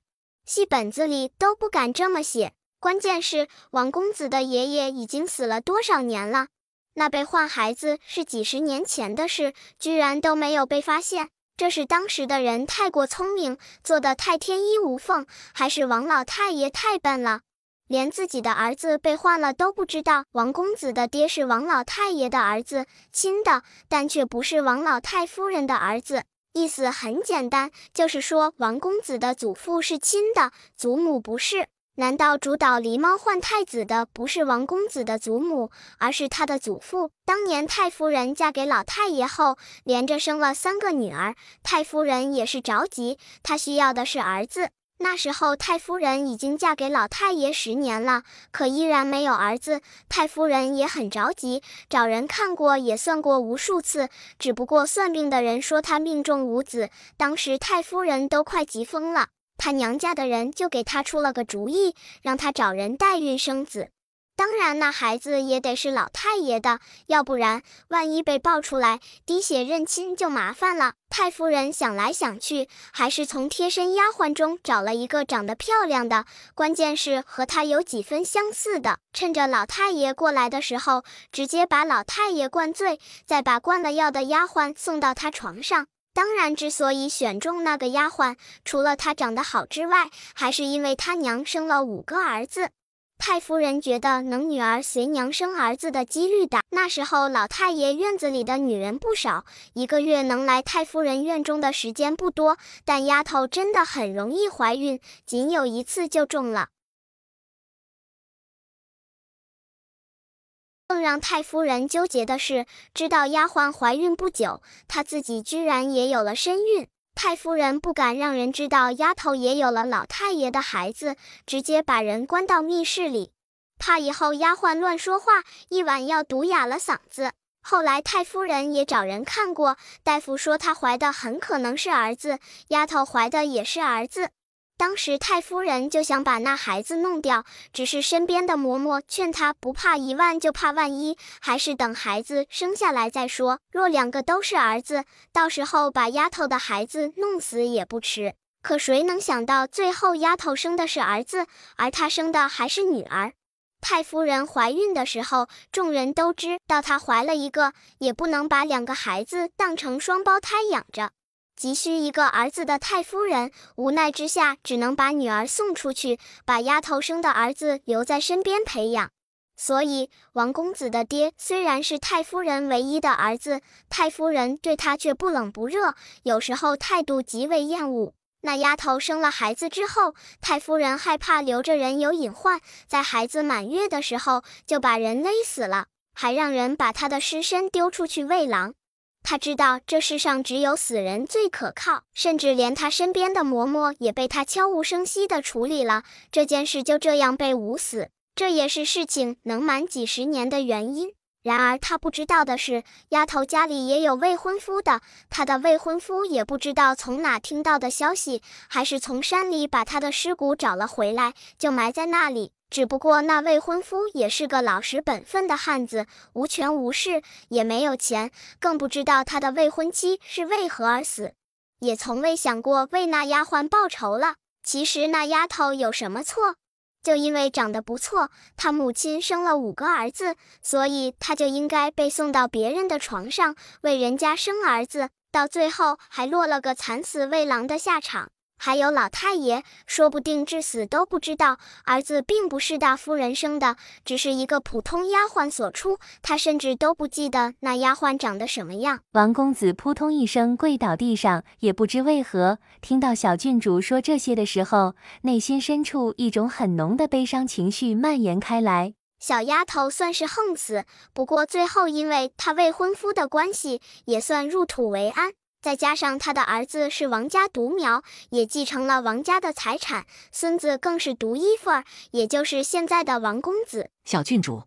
戏本子里都不敢这么写。关键是王公子的爷爷已经死了多少年了？那被换孩子是几十年前的事，居然都没有被发现。这是当时的人太过聪明，做得太天衣无缝，还是王老太爷太笨了，连自己的儿子被换了都不知道？王公子的爹是王老太爷的儿子，亲的，但却不是王老太夫人的儿子。意思很简单，就是说王公子的祖父是亲的，祖母不是。难道主导狸猫换太子的不是王公子的祖母，而是他的祖父？当年太夫人嫁给老太爷后，连着生了3个女儿，太夫人也是着急，她需要的是儿子。那时候太夫人已经嫁给老太爷10年了，可依然没有儿子，太夫人也很着急，找人看过也算过无数次，只不过算命的人说她命中无子，当时太夫人都快急疯了。他娘家的人就给他出了个主意，让他找人代孕生子。当然那孩子也得是老太爷的，要不然万一被爆出来，滴血认亲就麻烦了。太夫人想来想去，还是从贴身丫鬟中找了一个长得漂亮的，关键是和她有几分相似的。趁着老太爷过来的时候，直接把老太爷灌醉，再把灌了药的丫鬟送到他床上。当然之所以选中那个丫鬟，除了她长得好之外，还是因为她娘生了5个儿子。太夫人觉得能女儿随娘生儿子的几率大，那时候老太爷院子里的女人不少，一个月能来太夫人院中的时间不多，但丫头真的很容易怀孕，仅有一次就中了。更让太夫人纠结的是，知道丫鬟怀孕不久，她自己居然也有了身孕。太夫人不敢让人知道丫头也有了老太爷的孩子，直接把人关到密室里，怕以后丫鬟乱说话，一晚要毒哑了嗓子。后来太夫人也找人看过，大夫说她怀的很可能是儿子，丫头怀的也是儿子。当时太夫人就想把那孩子弄掉，只是身边的嬷嬷劝她不怕一万就怕万一，还是等孩子生下来再说。若两个都是儿子，到时候把丫头的孩子弄死也不迟。可谁能想到最后丫头生的是儿子，而她生的还是女儿。太夫人怀孕的时候，众人都知道她怀了一个，也不能把两个孩子当成双胞胎养着。急需一个儿子的太夫人，无奈之下只能把女儿送出去，把丫头生的儿子留在身边培养。所以王公子的爹虽然是太夫人唯一的儿子，太夫人对他却不冷不热，有时候态度极为厌恶。那丫头生了孩子之后，太夫人害怕留着人有隐患，在孩子满月的时候就把人勒死了，还让人把她的尸身丢出去喂狼。他知道这世上只有死人最可靠，甚至连他身边的嬷嬷也被他悄无声息地处理了，这件事就这样被捂死，这也是事情能瞒几十年的原因。然而他不知道的是，丫头家里也有未婚夫的，他的未婚夫也不知道从哪听到的消息，还是从山里把他的尸骨找了回来，就埋在那里。只不过那未婚夫也是个老实本分的汉子，无权无势，也没有钱，更不知道他的未婚妻是为何而死，也从未想过为那丫鬟报仇了。其实那丫头有什么错？就因为长得不错，他母亲生了5个儿子，所以他就应该被送到别人的床上，为人家生儿子，到最后还落了个惨死喂狼的下场。还有老太爷，说不定至死都不知道儿子并不是大夫人生的，只是一个普通丫鬟所出，他甚至都不记得那丫鬟长得什么样。王公子扑通一声跪倒地上，也不知为何，听到小郡主说这些的时候，内心深处一种很浓的悲伤情绪蔓延开来。小丫头算是横死，不过最后因为她未婚夫的关系，也算入土为安。再加上他的儿子是王家独苗，也继承了王家的财产，孙子更是独一份儿，也就是现在的王公子。小郡主，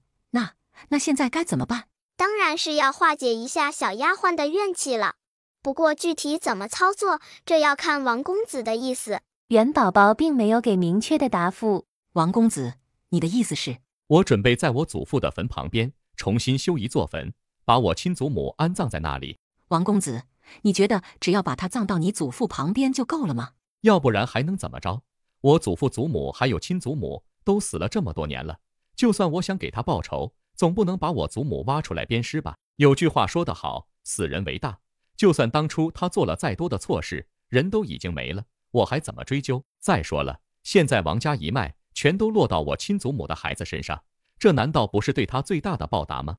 那现在该怎么办？当然是要化解一下小丫鬟的怨气了。不过具体怎么操作，这要看王公子的意思。元宝宝并没有给明确的答复。王公子，你的意思是？我准备在我祖父的坟旁边重新修一座坟，把我亲祖母安葬在那里。王公子，你觉得只要把他葬到你祖父旁边就够了吗？要不然还能怎么着？我祖父祖母还有亲祖母都死了这么多年了，就算我想给他报仇，总不能把我祖母挖出来鞭尸吧？有句话说得好，死人为大。就算当初他做了再多的错事，人都已经没了，我还怎么追究？再说了，现在王家一脉全都落到我亲祖母的孩子身上，这难道不是对他最大的报答吗？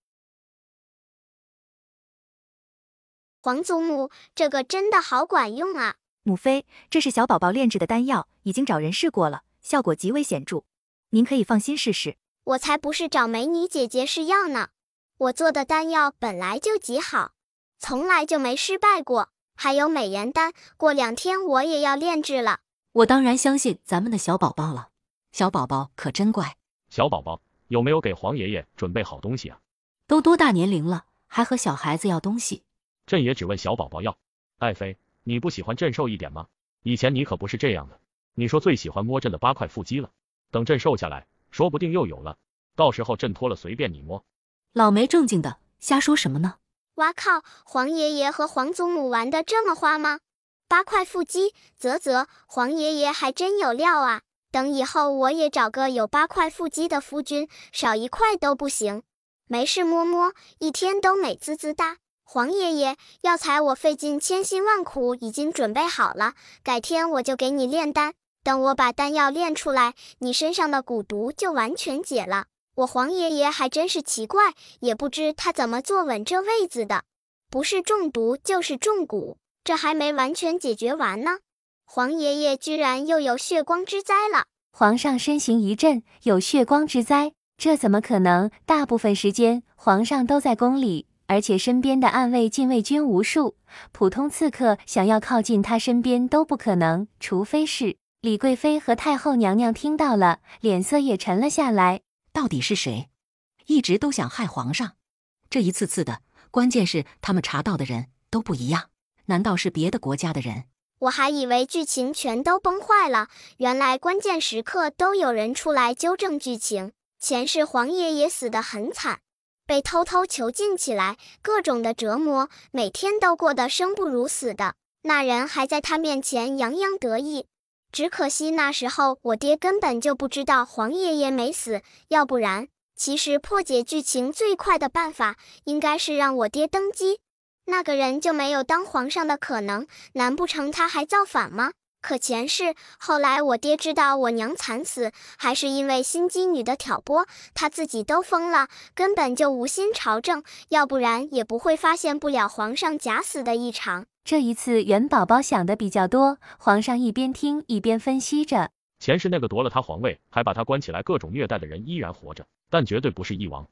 皇祖母，这个真的好管用啊！母妃，这是小宝宝炼制的丹药，已经找人试过了，效果极为显著，您可以放心试试。我才不是找美女姐姐试药呢，我做的丹药本来就极好，从来就没失败过。还有美颜丹，过2天我也要炼制了。我当然相信咱们的小宝宝了，小宝宝可真乖。小宝宝有没有给皇爷爷准备好东西啊？都多大年龄了，还和小孩子要东西？朕也只问小宝宝要。爱妃，你不喜欢朕瘦一点吗？以前你可不是这样的，你说最喜欢摸朕的8块腹肌了，等朕瘦下来，说不定又有了，到时候朕脱了随便你摸。老没正经的，瞎说什么呢？哇靠，皇爷爷和皇祖母玩的这么花吗？8块腹肌，啧，皇爷爷还真有料啊！等以后我也找个有8块腹肌的夫君，少1块都不行。没事摸摸，一天都美滋滋哒。皇爷爷，药材我费尽千辛万苦已经准备好了，改天我就给你炼丹。等我把丹药炼出来，你身上的蛊毒就完全解了。我黄爷爷还真是奇怪，也不知他怎么坐稳这位子的，不是中毒就是中蛊，这还没完全解决完呢。黄爷爷居然又有血光之灾了。皇上身形一震，有血光之灾？这怎么可能？大部分时间皇上都在宫里，而且身边的暗卫禁卫军无数，普通刺客想要靠近他身边都不可能，除非是……李贵妃和太后娘娘听到了，脸色也沉了下来。到底是谁？一直都想害皇上，这一次次的，关键是他们查到的人都不一样，难道是别的国家的人？我还以为剧情全都崩坏了，原来关键时刻都有人出来纠正剧情。前世黄爷爷死得很惨，被偷偷囚禁起来，各种的折磨，每天都过得生不如死的。那人还在他面前洋洋得意。只可惜那时候我爹根本就不知道黄爷爷没死，要不然，其实破解剧情最快的办法应该是让我爹登基，那个人就没有当皇上的可能，难不成他还造反吗？可前世，后来我爹知道我娘惨死，还是因为心机女的挑拨，他自己都疯了，根本就无心朝政，要不然也不会发现不了皇上假死的异常。这一次元宝宝想的比较多，皇上一边听一边分析着。前世那个夺了他皇位，还把他关起来各种虐待的人依然活着，但绝对不是翼王。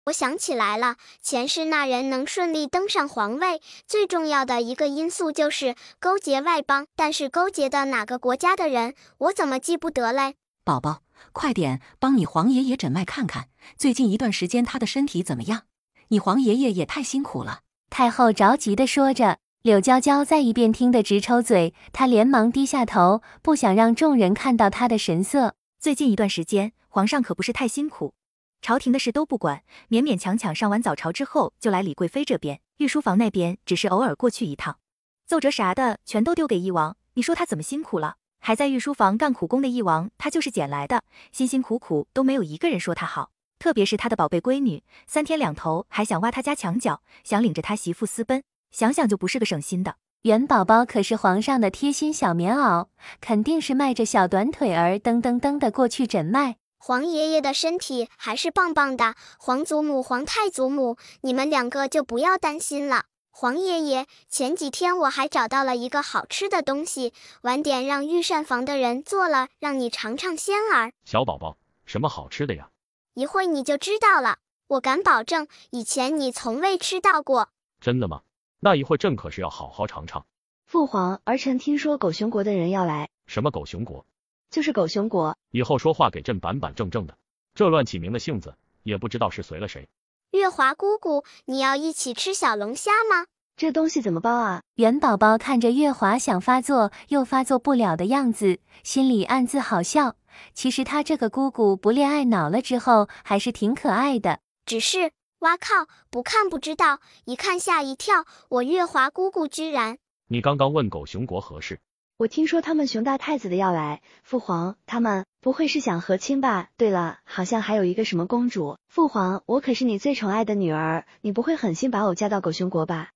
我想起来了，前世那人能顺利登上皇位，最重要的一个因素就是勾结外邦，但是勾结的哪个国家的人，我怎么记不得嘞？宝宝，快点帮你黄爷爷诊脉看看，最近一段时间他的身体怎么样？你黄爷爷也太辛苦了。太后着急地说着，柳娇娇在一边听得直抽嘴，她连忙低下头，不想让众人看到她的神色。最近一段时间，皇上可不是太辛苦，朝廷的事都不管，勉勉强强上完早朝之后，就来李贵妃这边，御书房那边只是偶尔过去一趟，奏折啥的全都丢给翼王。你说他怎么辛苦了？还在御书房干苦工的翼王，他就是捡来的，辛辛苦苦都没有一个人说他好。特别是他的宝贝闺女，3天2头还想挖他家墙角，想领着他媳妇私奔，想想就不是个省心的。元宝宝可是皇上的贴心小棉袄，肯定是迈着小短腿儿噔噔噔的过去诊脉。黄爷爷的身体还是棒棒的，皇祖母、皇太祖母，你们2个就不要担心了。黄爷爷，前几天我还找到了一个好吃的东西，晚点让御膳房的人做了，让你尝尝鲜儿。小宝宝，什么好吃的呀？一会你就知道了，我敢保证，以前你从未吃到过。真的吗？那一会朕可是要好好尝尝。父皇，儿臣听说狗熊国的人要来。什么狗熊国？就是狗熊国。以后说话给朕板板正正的，这乱起名的性子，也不知道是随了谁。月华姑姑，你要一起吃小龙虾吗？这东西怎么包啊？元宝宝看着月华想发作又发作不了的样子，心里暗自好笑。其实他这个姑姑不恋爱脑了之后，还是挺可爱的。只是，哇靠，不看不知道，一看吓一跳，我月华姑姑居然……你刚刚问狗熊国何事？我听说他们熊大太子的要来，父皇，他们不会是想和亲吧？对了，好像还有一个什么公主。父皇，我可是你最宠爱的女儿，你不会狠心把我嫁到狗熊国吧？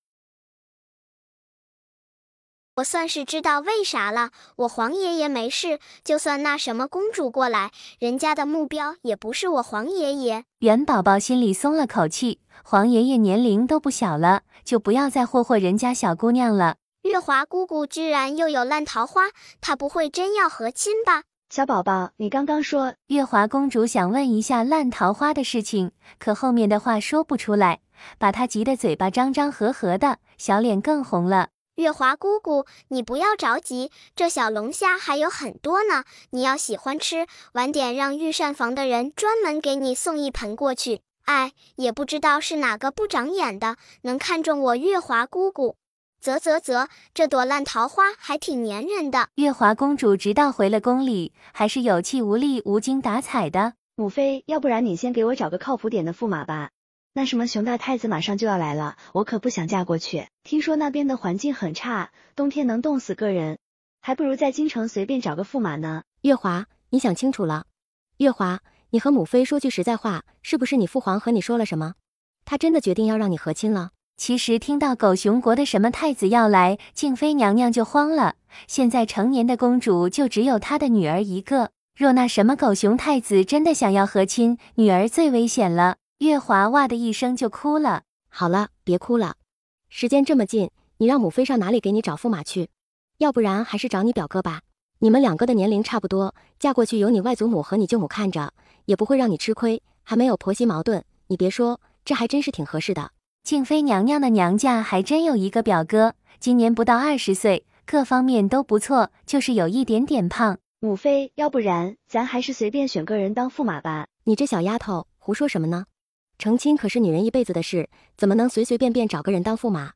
我算是知道为啥了，我黄爷爷没事，就算那什么公主过来，人家的目标也不是我黄爷爷。元宝宝心里松了口气，黄爷爷年龄都不小了，就不要再霍霍人家小姑娘了。月华姑姑居然又有烂桃花，她不会真要和亲吧？小宝宝，你刚刚说……月华公主想问一下烂桃花的事情，可后面的话说不出来，把她急得嘴巴张张合合的，小脸更红了。月华姑姑，你不要着急，这小龙虾还有很多呢，你要喜欢吃，晚点让御膳房的人专门给你送一盆过去。哎，也不知道是哪个不长眼的，能看中我月华姑姑。啧，这朵烂桃花还挺粘人的。月华公主直到回了宫里，还是有气无力、无精打采的。母妃，要不然你先给我找个靠谱点的驸马吧。那什么熊大太子马上就要来了，我可不想嫁过去。听说那边的环境很差，冬天能冻死个人，还不如在京城随便找个驸马呢。月华，你想清楚了。月华，你和母妃说句实在话，是不是你父皇和你说了什么？他真的决定要让你和亲了？其实听到狗熊国的什么太子要来，静妃娘娘就慌了。现在成年的公主就只有她的女儿一个，若那什么狗熊太子真的想要和亲，女儿最危险了。月华哇的一声就哭了。好了，别哭了，时间这么近，你让母妃上哪里给你找驸马去？要不然还是找你表哥吧，你们两个的年龄差不多，嫁过去有你外祖母和你舅母看着，也不会让你吃亏，还没有婆媳矛盾。你别说，这还真是挺合适的。静妃娘娘的娘家还真有一个表哥，今年不到20岁，各方面都不错，就是有一点点胖。母妃，要不然咱还是随便选个人当驸马吧。你这小丫头胡说什么呢？成亲可是女人一辈子的事，怎么能随随便便找个人当驸马？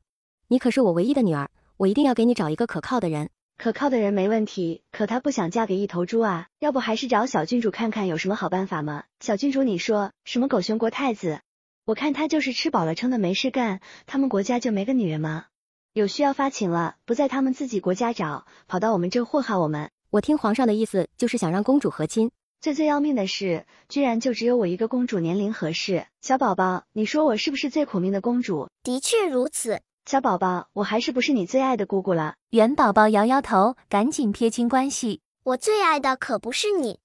你可是我唯一的女儿，我一定要给你找一个可靠的人。可靠的人没问题，可她不想嫁给一头猪啊，要不还是找小郡主看看有什么好办法吗？小郡主你说什么狗熊国太子？我看他就是吃饱了撑的没事干，他们国家就没个女人吗？有需要发情了，不在他们自己国家找，跑到我们这祸害我们。我听皇上的意思就是想让公主和亲。最要命的是，居然就只有我一个公主年龄合适。小宝宝，你说我是不是最苦命的公主？的确如此。小宝宝，我还是不是你最爱的姑姑了？元宝宝摇摇头，赶紧撇清关系。我最爱的可不是你。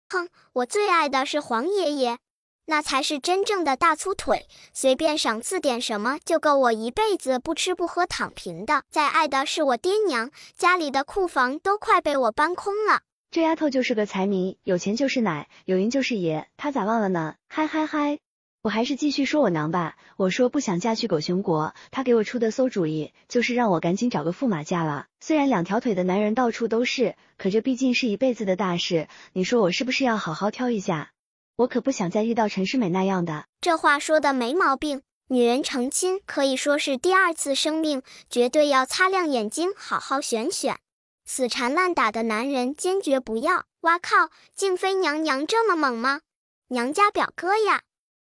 哼，我最爱的是黄爷爷。那才是真正的大粗腿，随便赏赐点什么就够我一辈子不吃不喝躺平的。再爱的是我爹娘，家里的库房都快被我搬空了。这丫头就是个财迷，有钱就是奶，有银就是爷，她咋忘了呢？嗨嗨嗨！我还是继续说我娘吧。我说不想嫁去狗熊国，她给我出的馊主意就是让我赶紧找个驸马嫁了。虽然2条腿的男人到处都是，可这毕竟是一辈子的大事，你说我是不是要好好挑一下？我可不想再遇到陈世美那样的。这话说的没毛病，女人成亲可以说是第2次生命，绝对要擦亮眼睛好好选选。死缠烂打的男人坚决不要。哇靠，静妃娘娘这么猛吗？娘家表哥呀，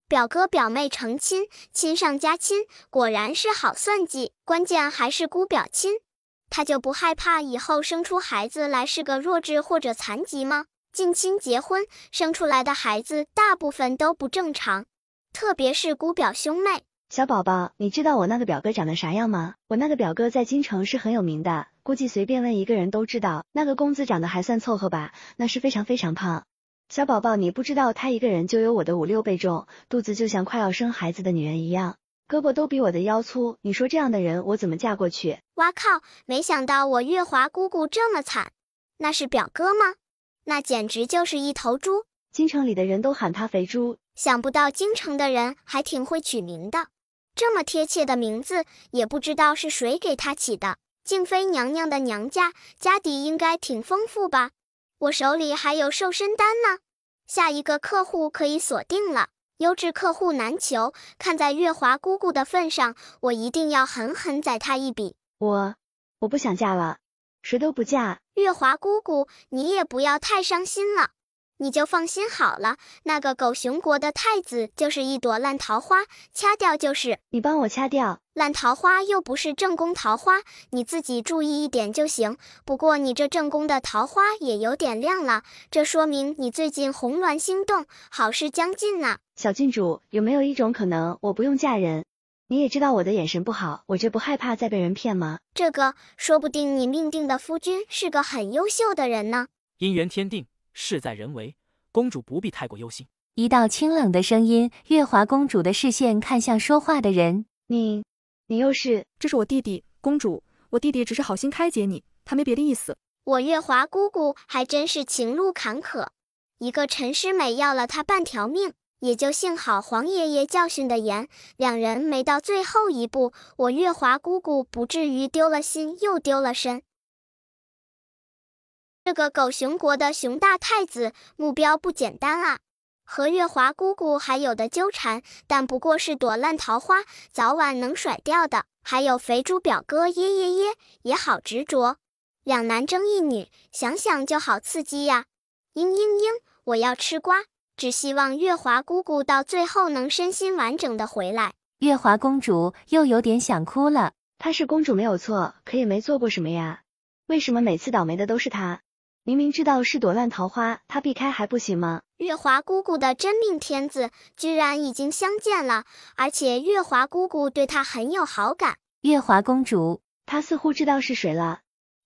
表哥表妹成亲，亲上加亲，果然是好算计。关键还是姑表亲，他就不害怕以后生出孩子来是个弱智或者残疾吗？近亲结婚生出来的孩子大部分都不正常，特别是姑表兄妹。小宝宝，你知道我那个表哥长得啥样吗？我那个表哥在京城是很有名的，估计随便问一个人都知道。那个公子长得还算凑合吧，那是非常非常胖。小宝宝，你不知道他一个人就有我的5、6倍重，肚子就像快要生孩子的女人一样，胳膊都比我的腰粗。你说这样的人我怎么嫁过去？哇靠，没想到我月华姑姑这么惨。那是表哥吗？那简直就是一头猪，京城里的人都喊他肥猪。想不到京城的人还挺会取名的，这么贴切的名字也不知道是谁给他起的。静妃娘娘的娘家家底应该挺丰富吧？我手里还有瘦身单呢，下一个客户可以锁定了。优质客户难求，看在月华姑姑的份上，我一定要狠狠宰她一笔。我不想嫁了，谁都不嫁。月华姑姑，你也不要太伤心了，你就放心好了，那个狗熊国的太子就是一朵烂桃花，掐掉就是。你帮我掐掉。烂桃花又不是正宫桃花，你自己注意一点就行。不过你这正宫的桃花也有点亮了，这说明你最近红鸾心动，好事将近呢。小郡主，有没有一种可能我不用嫁人？你也知道我的眼神不好，我这不害怕再被人骗吗？这个说不定你命定的夫君是个很优秀的人呢。姻缘天定，事在人为，公主不必太过忧心。一道清冷的声音，月华公主的视线看向说话的人。你又是？这是我弟弟，公主，我弟弟只是好心开解你，他没别的意思。我月华姑姑还真是情路坎坷，一个陈诗美要了她半条命，也就幸好黄爷爷教训得严，两人没到最后一步，我月华姑姑不至于丢了心又丢了身。这个狗熊国的熊大太子目标不简单啊，和月华姑姑还有的纠缠，但不过是朵烂桃花，早晚能甩掉的。还有肥猪表哥耶耶耶，也好执着，两男争一女，想想就好刺激呀。嘤嘤嘤，我要吃瓜，只希望月华姑姑到最后能身心完整的回来。月华公主又有点想哭了。她是公主没有错，可也没做过什么呀，为什么每次倒霉的都是她？明明知道是朵烂桃花，她避开还不行吗？月华姑姑的真命天子居然已经相见了，而且月华姑姑对他很有好感。月华公主，她似乎知道是谁了。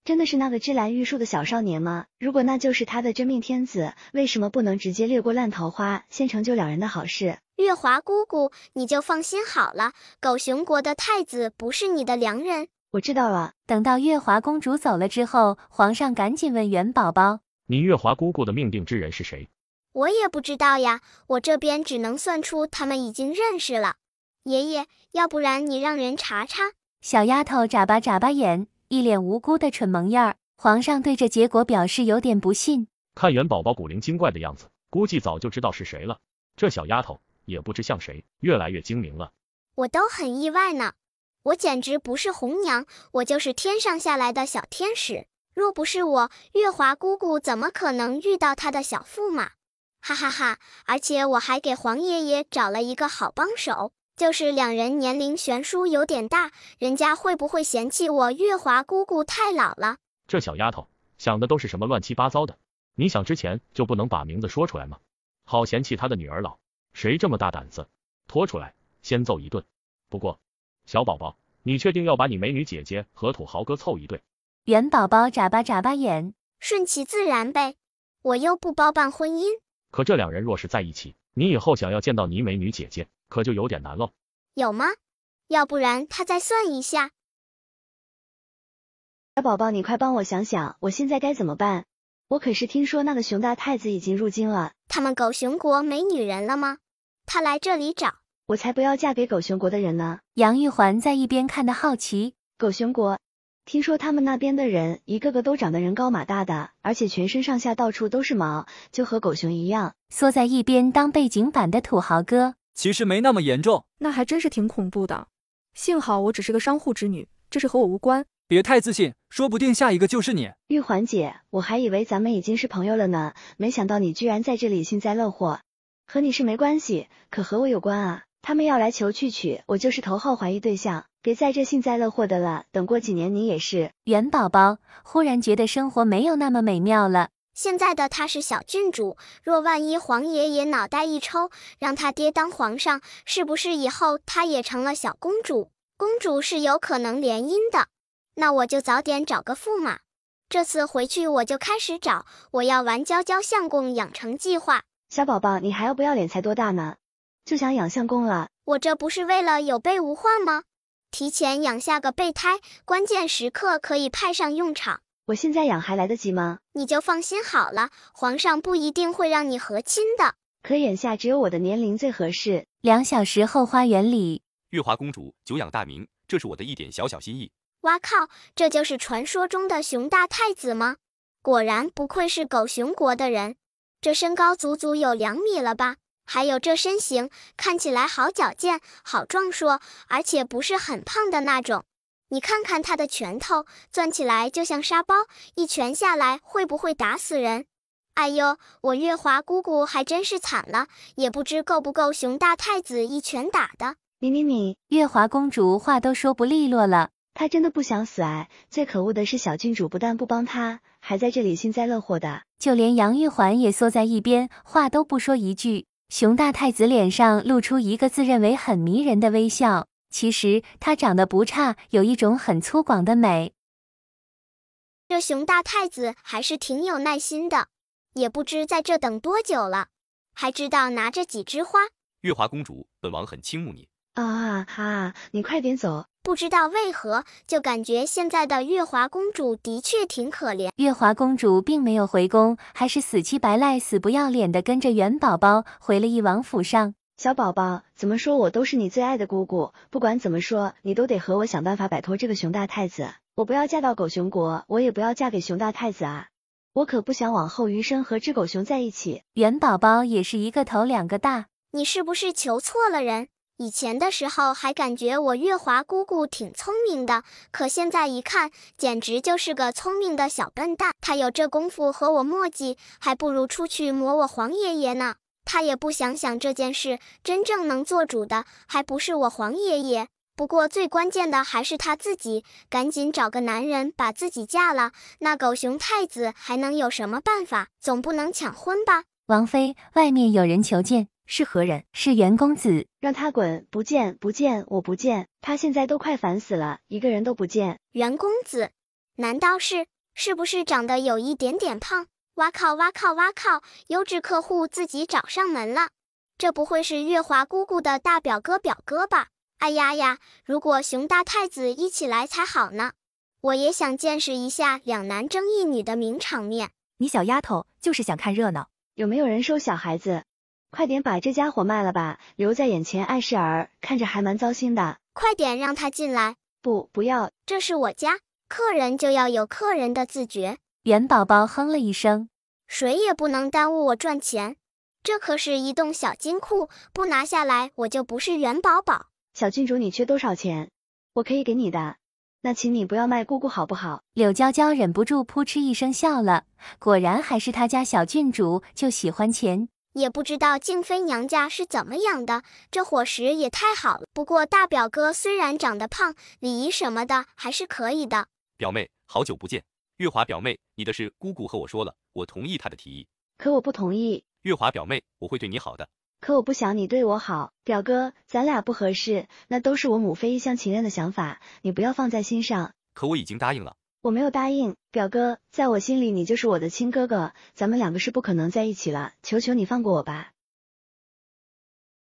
真的是那个芝兰玉树的小少年吗？如果那就是他的真命天子，为什么不能直接掠过烂桃花，先成就两人的好事？月华姑姑，你就放心好了，狗熊国的太子不是你的良人。我知道了。等到月华公主走了之后，皇上赶紧问元宝宝：你月华姑姑的命定之人是谁？我也不知道呀，我这边只能算出他们已经认识了。爷爷，要不然你让人查查。小丫头眨巴眨巴眼，一脸无辜的蠢萌样儿。皇上对这结果表示有点不信。看元宝宝古灵精怪的样子，估计早就知道是谁了。这小丫头也不知像谁，越来越精明了。我都很意外呢，我简直不是红娘，我就是天上下来的小天使。若不是我，月华姑姑怎么可能遇到她的小驸马？哈哈哈！而且我还给皇爷爷找了一个好帮手，就是两人年龄悬殊有点大，人家会不会嫌弃我月华姑姑太老了？这小丫头想的都是什么乱七八糟的？你想之前就不能把名字说出来吗？好嫌弃他的女儿老，谁这么大胆子？拖出来，先揍一顿。不过，小宝宝，你确定要把你美女姐姐和土豪哥凑一对？元宝宝眨巴眨巴眼，顺其自然呗，我又不包办婚姻。可这两人若是在一起，你以后想要见到你美女姐姐，可就有点难喽。有吗？要不然他再算一下。小宝宝，你快帮我想想，我现在该怎么办？我可是听说那个熊大太子已经入京了。他们狗熊国没女人了吗？他来这里找。我才不要嫁给狗熊国的人呢。杨玉环在一边看得好奇。狗熊国，听说他们那边的人一个个都长得人高马大的，而且全身上下到处都是毛，就和狗熊一样。缩在一边当背景板的土豪哥，其实没那么严重。那还真是挺恐怖的。幸好我只是个商户之女，这事和我无关。别太自信，说不定下一个就是你。玉环姐，我还以为咱们已经是朋友了呢，没想到你居然在这里幸灾乐祸。和你是没关系，可和我有关啊。他们要来求去娶，我就是头号怀疑对象，别在这幸灾乐祸的了，等过几年你也是。元宝宝忽然觉得生活没有那么美妙了。现在的他是小郡主，若万一皇爷爷脑袋一抽，让他爹当皇上，是不是以后他也成了小公主？公主是有可能联姻的。那我就早点找个驸马，这次回去我就开始找，我要玩娇娇相公养成计划。小宝宝，你还要不要脸？才多大呢，就想养相公了？我这不是为了有备无患吗？提前养下个备胎，关键时刻可以派上用场。我现在养还来得及吗？你就放心好了，皇上不一定会让你和亲的。可眼下只有我的年龄最合适。2小时后，花园里，月华公主久仰大名，这是我的一点小小心意。哇靠，这就是传说中的熊大太子吗？果然不愧是狗熊国的人，这身高足足有2米了吧？还有这身形，看起来好矫健，好壮硕，而且不是很胖的那种。你看看他的拳头，攥起来就像沙包，一拳下来会不会打死人？哎呦，我月华姑姑还真是惨了，也不知够不够熊大太子一拳打的。你，月华公主话都说不利落了。他真的不想死哎！最可恶的是小郡主不但不帮他，还在这里幸灾乐祸的。就连杨玉环也缩在一边，话都不说一句。熊大太子脸上露出一个自认为很迷人的微笑，其实他长得不差，有一种很粗犷的美。这熊大太子还是挺有耐心的，也不知在这等多久了，还知道拿着几枝花。月华公主，本王很倾慕你。你快点走。不知道为何，就感觉现在的月华公主的确挺可怜。月华公主并没有回宫，还是死乞白赖、死不要脸的跟着元宝宝回了翼王府上。小宝宝，怎么说我都是你最爱的姑姑，不管怎么说，你都得和我想办法摆脱这个熊大太子。我不要嫁到狗熊国，我也不要嫁给熊大太子啊！我可不想往后余生和只狗熊在一起。元宝宝也是一个头2个大。你是不是求错了人？以前的时候还感觉我月华姑姑挺聪明的，可现在一看，简直就是个聪明的小笨蛋。她有这功夫和我磨叽，还不如出去磨我皇爷爷呢。她也不想想这件事，真正能做主的还不是我皇爷爷。不过最关键的还是她自己，赶紧找个男人把自己嫁了，那狗熊太子还能有什么办法？总不能抢婚吧？王妃，外面有人求见。是何人？是袁公子。让他滚！不见，不见，我不见。他现在都快烦死了，一个人都不见。袁公子，难道是不是长得有一点点胖？哇靠哇靠哇靠！优质客户自己找上门了，这不会是月华姑姑的大表哥吧？哎呀呀，如果熊大太子一起来才好呢，我也想见识一下两男争一女的名场面。你小丫头就是想看热闹。有没有人收小孩子？快点把这家伙卖了吧，留在眼前碍事儿，看着还蛮糟心的。快点让他进来。不要，这是我家，客人就要有客人的自觉。袁宝宝哼了一声，谁也不能耽误我赚钱，这可是一栋小金库，不拿下来我就不是元宝宝。小郡主，你缺多少钱？我可以给你的。那请你不要卖姑姑好不好？柳娇娇忍不住扑哧一声笑了，果然还是她家小郡主就喜欢钱。也不知道静妃娘家是怎么养的，这伙食也太好了。不过大表哥虽然长得胖，礼仪什么的还是可以的。表妹，好久不见。月华表妹，你的事姑姑和我说了，我同意她的提议。可我不同意。月华表妹，我会对你好的。可我不想你对我好，表哥，咱俩不合适，那都是我母妃一厢情愿的想法，你不要放在心上。可我已经答应了。我没有答应，表哥，在我心里你就是我的亲哥哥，咱们两个是不可能在一起了，求求你放过我吧。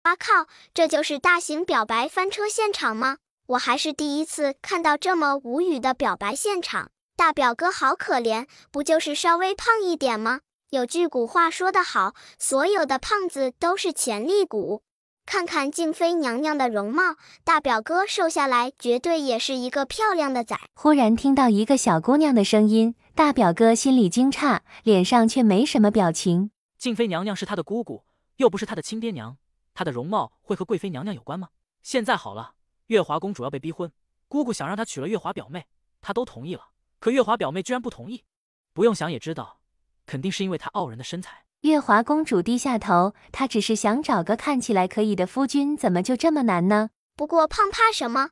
哇靠，这就是大型表白翻车现场吗？我还是第一次看到这么无语的表白现场。大表哥好可怜，不就是稍微胖一点吗？有句古话说得好，所有的胖子都是潜力股。看看静妃娘娘的容貌，大表哥瘦下来绝对也是一个漂亮的仔。忽然听到一个小姑娘的声音，大表哥心里惊诧，脸上却没什么表情。静妃娘娘是他的姑姑，又不是他的亲爹娘，她的容貌会和贵妃娘娘有关吗？现在好了，月华公主要被逼婚，姑姑想让她娶了月华表妹，她都同意了，可月华表妹居然不同意。不用想也知道，肯定是因为她傲人的身材。月华公主低下头，她只是想找个看起来可以的夫君，怎么就这么难呢？不过胖怕什么？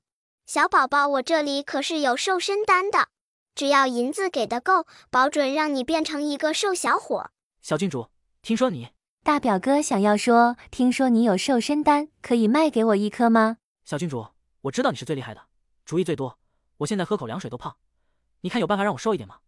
小宝宝，我这里可是有瘦身丹的，只要银子给的够，保准让你变成一个瘦小伙。小郡主，听说你……大表哥想要说，听说你有瘦身丹，可以卖给我一颗吗？小郡主，我知道你是最厉害的，主意最多，我现在喝口凉水都胖，你看有办法让我瘦一点吗？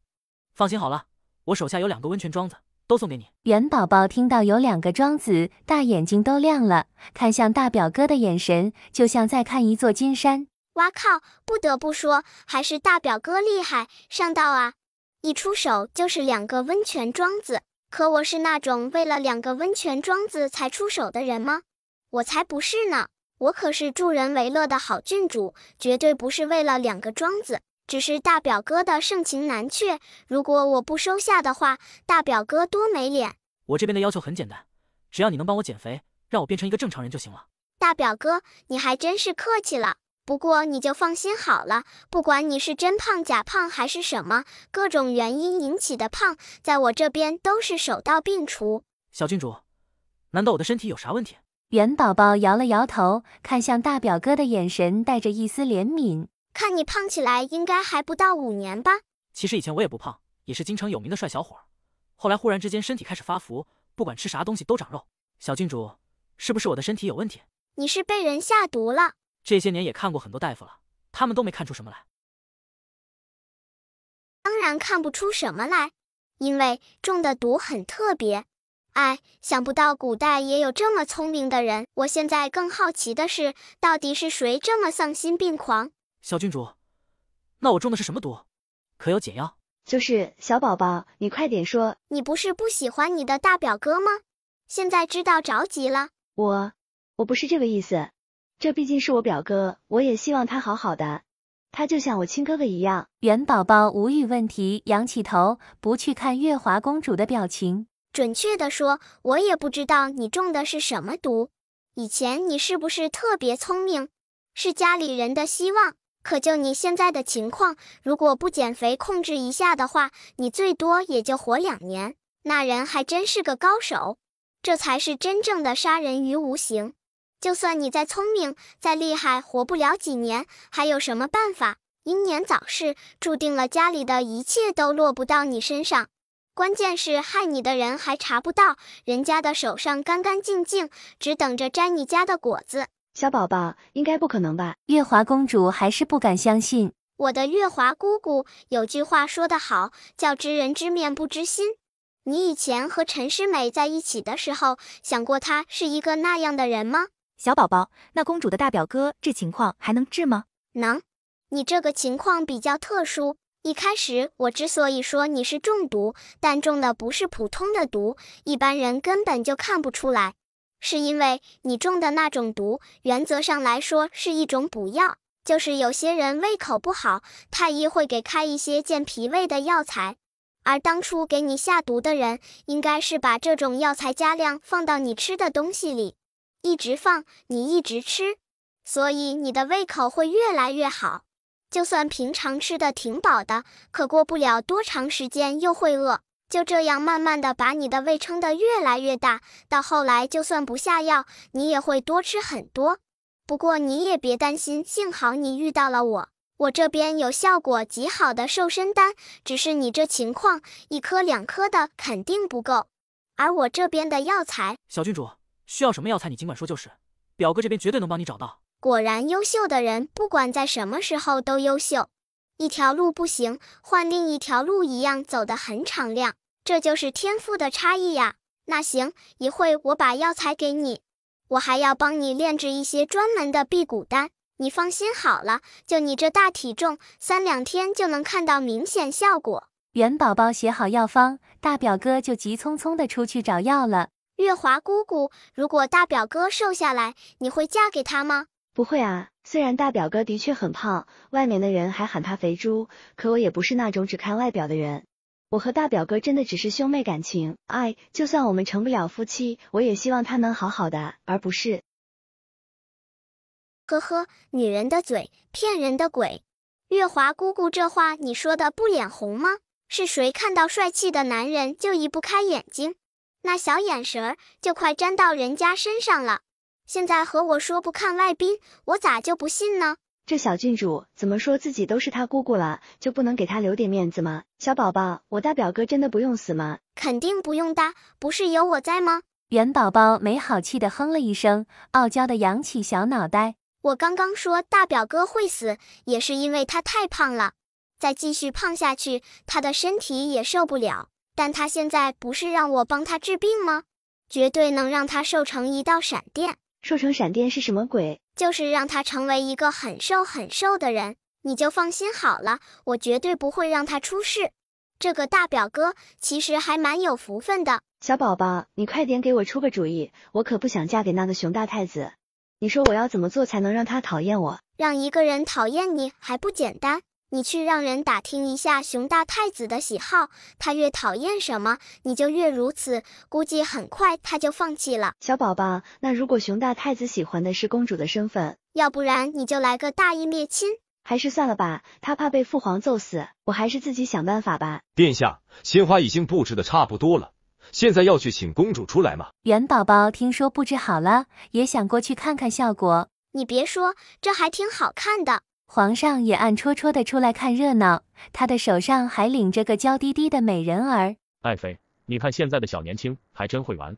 放心好了，我手下有2个温泉庄子，都送给你。元宝宝听到有2个庄子，大眼睛都亮了，看向大表哥的眼神就像在看一座金山。哇靠，不得不说，还是大表哥厉害，上道啊！一出手就是2个温泉庄子。可我是那种为了2个温泉庄子才出手的人吗？我才不是呢，我可是助人为乐的好郡主，绝对不是为了2个庄子。只是大表哥的盛情难却，如果我不收下的话，大表哥多没脸。我这边的要求很简单，只要你能帮我减肥，让我变成一个正常人就行了。大表哥，你还真是客气了。不过你就放心好了，不管你是真胖假胖还是什么，各种原因引起的胖，在我这边都是手到病除。小郡主，难道我的身体有啥问题？元宝宝摇了摇头，看向大表哥的眼神带着一丝怜悯。看你胖起来应该还不到5年吧？其实以前我也不胖，也是京城有名的帅小伙，后来忽然之间身体开始发福，不管吃啥东西都长肉。小郡主，是不是我的身体有问题？你是被人下毒了。这些年也看过很多大夫了，他们都没看出什么来。当然看不出什么来，因为中的毒很特别。哎，想不到古代也有这么聪明的人。我现在更好奇的是，到底是谁这么丧心病狂？小郡主，那我中的是什么毒？可有解药？就是小宝宝，你快点说。你不是不喜欢你的大表哥吗？现在知道着急了。我不是这个意思，这毕竟是我表哥，我也希望他好好的，他就像我亲哥哥一样。元宝宝无语问题，仰起头，不去看月华公主的表情。准确的说，我也不知道你中的是什么毒。以前你是不是特别聪明，是家里人的希望？可就你现在的情况，如果不减肥控制一下的话，你最多也就活2年。那人还真是个高手，这才是真正的杀人于无形。就算你再聪明再厉害，活不了几年，还有什么办法？英年早逝，注定了家里的一切都落不到你身上。关键是害你的人还查不到，人家的手上干干净净，只等着摘你家的果子。小宝宝，应该不可能吧？月华公主还是不敢相信。我的月华姑姑有句话说得好，叫知人知面不知心。你以前和陈诗美在一起的时候，想过她是一个那样的人吗？小宝宝，那公主的大表哥这情况还能治吗？能。你这个情况比较特殊。一开始我之所以说你是中毒，但中的不是普通的毒，一般人根本就看不出来，是因为你中的那种毒，原则上来说是一种补药，就是有些人胃口不好，太医会给开一些健脾胃的药材。而当初给你下毒的人，应该是把这种药材加量放到你吃的东西里，一直放，你一直吃，所以你的胃口会越来越好。就算平常吃的挺饱的，可过不了多长时间又会饿，就这样慢慢的把你的胃撑得越来越大，到后来就算不下药，你也会多吃很多。不过你也别担心，幸好你遇到了我这边有效果极好的瘦身丹，只是你这情况1颗2颗的肯定不够，而我这边的药材……小郡主，需要什么药材你尽管说就是，表哥这边绝对能帮你找到。果然优秀的人不管在什么时候都优秀，一条路不行，换另一条路一样走得很敞亮，这就是天赋的差异呀。那行，一会我把药材给你，我还要帮你炼制一些专门的辟谷丹。你放心好了，就你这大体重，3、2天就能看到明显效果。元宝宝写好药方，大表哥就急匆匆地出去找药了。月华姑姑，如果大表哥瘦下来，你会嫁给他吗？不会啊，虽然大表哥的确很胖，外面的人还喊他肥猪，可我也不是那种只看外表的人。我和大表哥真的只是兄妹感情，就算我们成不了夫妻，我也希望他能好好的，而不是……呵呵，女人的嘴，骗人的鬼。月华姑姑这话你说的不脸红吗？是谁看到帅气的男人就移不开眼睛？那小眼神儿就快粘到人家身上了。现在和我说不看外宾，我咋就不信呢？这小郡主怎么说自己都是他姑姑了，就不能给他留点面子吗？小宝宝，我大表哥真的不用死吗？肯定不用的，不是有我在吗？元宝宝没好气地哼了一声，傲娇地扬起小脑袋。我刚刚说大表哥会死，也是因为他太胖了，再继续胖下去，他的身体也受不了。但他现在不是让我帮他治病吗？绝对能让他瘦成一道闪电。瘦成闪电是什么鬼？就是让他成为一个很瘦很瘦的人。你就放心好了，我绝对不会让他出事。这个大表哥其实还蛮有福分的。小宝宝，你快点给我出个主意，我可不想嫁给那个熊大太子。你说我要怎么做才能让他讨厌我？让一个人讨厌你还不简单，你去让人打听一下熊大太子的喜好，他越讨厌什么，你就越如此，估计很快他就放弃了。小宝宝，那如果熊大太子喜欢的是公主的身份，要不然你就来个大义灭亲。还是算了吧，他怕被父皇揍死，我还是自己想办法吧。殿下，鲜花已经布置的差不多了，现在要去请公主出来吗？元宝宝听说布置好了，也想过去看看效果。你别说，这还挺好看的。皇上也暗戳戳的出来看热闹，他的手上还领着个娇滴滴的美人儿。爱妃，你看现在的小年轻还真会玩。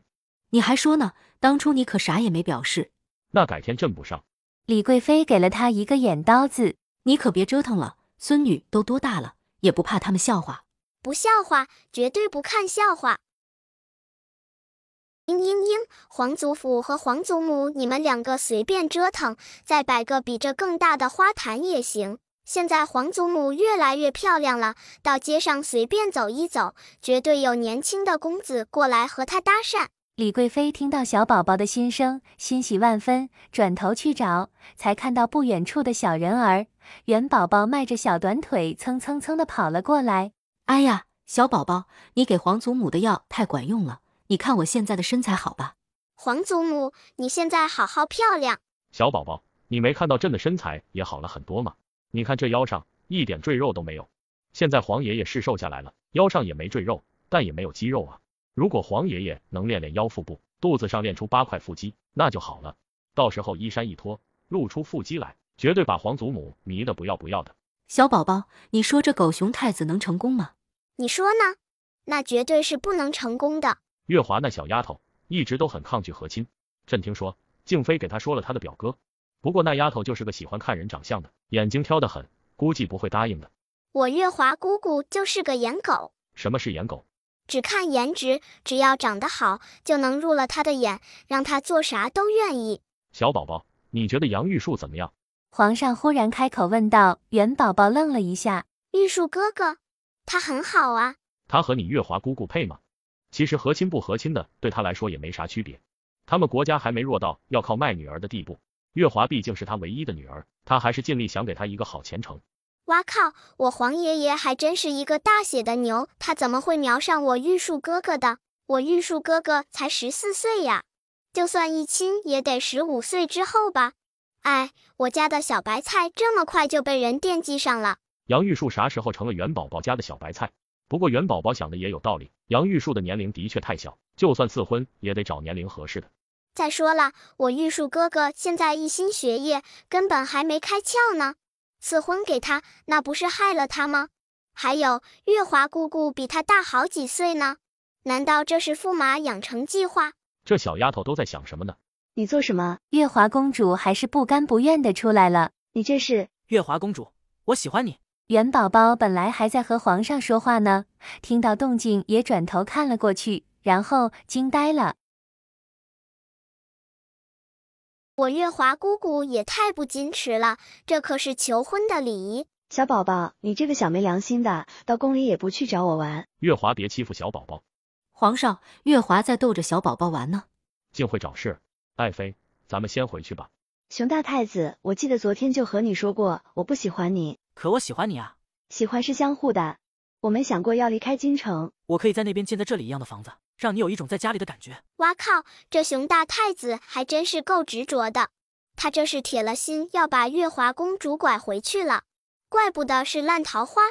你还说呢，当初你可啥也没表示。那改天朕不上。李贵妃给了他一个眼刀子。你可别折腾了，孙女都多大了，也不怕他们笑话。不笑话，绝对不看笑话。皇祖父和皇祖母，你们2个随便折腾，再摆个比这更大的花坛也行。现在皇祖母越来越漂亮了，到街上随便走一走，绝对有年轻的公子过来和她搭讪。李贵妃听到小宝宝的心声，欣喜万分，转头去找，才看到不远处的小人儿。元宝宝迈着小短腿，蹭蹭蹭地跑了过来。哎呀，小宝宝，你给皇祖母的药太管用了，你看我现在的身材好吧？皇祖母，你现在好漂亮。小宝宝，你没看到朕的身材也好了很多吗？你看这腰上一点赘肉都没有。现在皇爷爷是瘦下来了，腰上也没赘肉，但也没有肌肉啊。如果皇爷爷能练练腰腹部，肚子上练出8块腹肌，那就好了。到时候衣衫一脱，露出腹肌来，绝对把皇祖母迷得不要不要的。小宝宝，你说这狗熊太子能成功吗？你说呢？那绝对是不能成功的。月华那小丫头一直都很抗拒和亲，朕听说静妃给她说了她的表哥，不过那丫头就是个喜欢看人长相的，眼睛挑得很，估计不会答应的。我月华姑姑就是个颜狗。什么是颜狗？只看颜值，只要长得好，就能入了她的眼，让她做啥都愿意。小宝宝，你觉得杨玉树怎么样？皇上忽然开口问道。元宝宝愣了一下。玉树哥哥，他很好啊。他和你月华姑姑配吗？其实和亲不和亲的，对他来说也没啥区别。他们国家还没弱到要靠卖女儿的地步。月华毕竟是他唯一的女儿，他还是尽力想给她一个好前程。哇靠，我皇爷爷还真是一个大写的牛，他怎么会瞄上我玉树哥哥的？我玉树哥哥才14岁呀，就算一亲也得15岁之后吧。哎，我家的小白菜这么快就被人惦记上了。杨玉树啥时候成了元宝宝家的小白菜？不过元宝宝想的也有道理，杨玉树的年龄的确太小，就算赐婚也得找年龄合适的。再说了，我玉树哥哥现在一心学业，根本还没开窍呢。赐婚给他，那不是害了他吗？还有，月华姑姑比他大好几岁呢，难道这是驸马养成计划？这小丫头都在想什么呢？你做什么？月华公主还是不甘不愿的出来了。你这是？月华公主，我喜欢你。元宝宝本来还在和皇上说话呢，听到动静也转头看了过去，然后惊呆了。我月华姑姑也太不矜持了，这可是求婚的礼仪。小宝宝，你这个小没良心的，到宫里也不去找我玩。月华别欺负小宝宝。皇上，月华在逗着小宝宝玩呢。竟会找事。爱妃，咱们先回去吧。熊大太子，我记得昨天就和你说过，我不喜欢你。可我喜欢你啊。喜欢是相互的，我没想过要离开京城。我可以在那边建在这里一样的房子，让你有一种在家里的感觉。哇靠，这熊大太子还真是够执着的，他这是铁了心要把月华公主拐回去了。怪不得是烂桃花，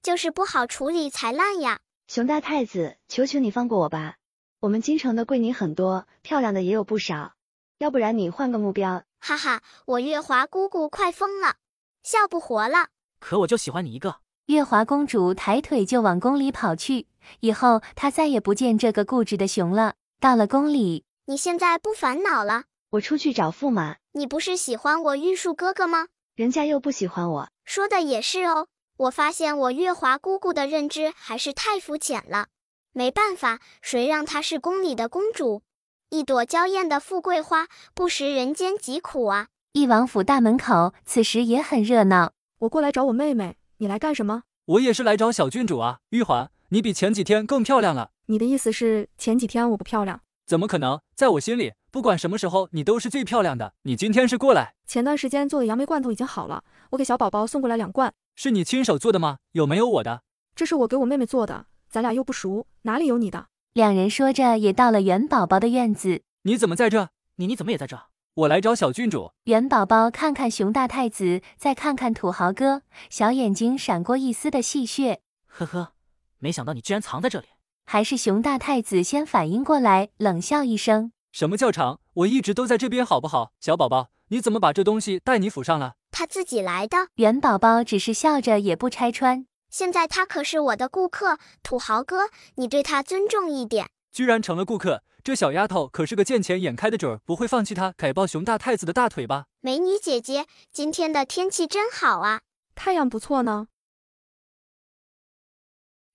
就是不好处理才烂呀。熊大太子，求求你放过我吧，我们京城的贵女很多，漂亮的也有不少，要不然你换个目标。哈哈，我月华姑姑快疯了，笑不活了。可我就喜欢你一个。月华公主抬腿就往宫里跑去，以后她再也不见这个固执的熊了。到了宫里，你现在不烦恼了？我出去找驸马。你不是喜欢我玉树哥哥吗？人家又不喜欢我。说的也是哦，我发现我月华姑姑的认知还是太肤浅了。没办法，谁让她是宫里的公主？一朵娇艳的富贵花，不食人间疾苦啊！翼王府大门口此时也很热闹。我过来找我妹妹，你来干什么？我也是来找小郡主啊。玉环，你比前几天更漂亮了。你的意思是前几天我不漂亮？怎么可能？在我心里，不管什么时候你都是最漂亮的。你今天是过来？前段时间做的杨梅罐头已经好了，我给小宝宝送过来2罐。是你亲手做的吗？有没有我的？这是我给我妹妹做的，咱俩又不熟，哪里有你的？两人说着也到了元宝宝的院子。你怎么在这？你怎么也在这？我来找小郡主。元宝宝看看熊大太子，再看看土豪哥，小眼睛闪过一丝的戏谑。呵呵，没想到你居然藏在这里。还是熊大太子先反应过来，冷笑一声。什么叫藏？我一直都在这边好不好？小宝宝，你怎么把这东西带你府上了？他自己来的。元宝宝只是笑着也不拆穿。现在他可是我的顾客，土豪哥，你对他尊重一点。居然成了顾客，这小丫头可是个见钱眼开的准儿，不会放弃他改抱熊大太子的大腿吧？美女姐姐，今天的天气真好啊，太阳不错呢。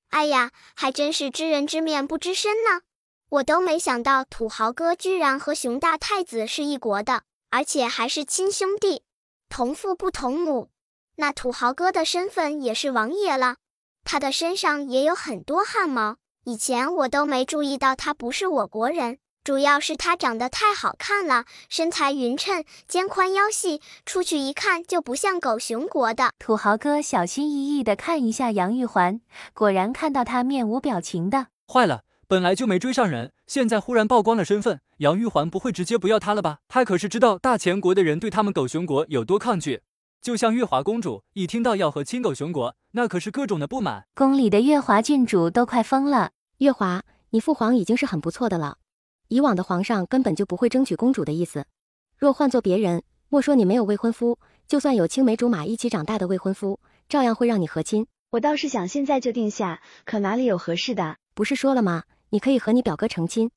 哎呀，还真是知人知面不知身呢。我都没想到土豪哥居然和熊大太子是一国的，而且还是亲兄弟，同父不同母。那土豪哥的身份也是王爷了，他的身上也有很多汗毛。以前我都没注意到他不是我国人，主要是他长得太好看了，身材匀称，肩宽腰细，出去一看就不像狗熊国的。土豪哥小心翼翼地看一下杨玉环，果然看到他面无表情的。坏了，本来就没追上人，现在忽然曝光了身份，杨玉环不会直接不要他了吧？他可是知道大前国的人对他们狗熊国有多抗拒。就像月华公主一听到要和亲狗熊国，那可是各种的不满。宫里的月华郡主都快疯了。月华，你父皇已经是很不错的了，以往的皇上根本就不会争取公主的意思。若换做别人，莫说你没有未婚夫，就算有青梅竹马一起长大的未婚夫，照样会让你和亲。我倒是想现在就定下，可哪里有合适的？不是说了吗？你可以和你表哥成亲。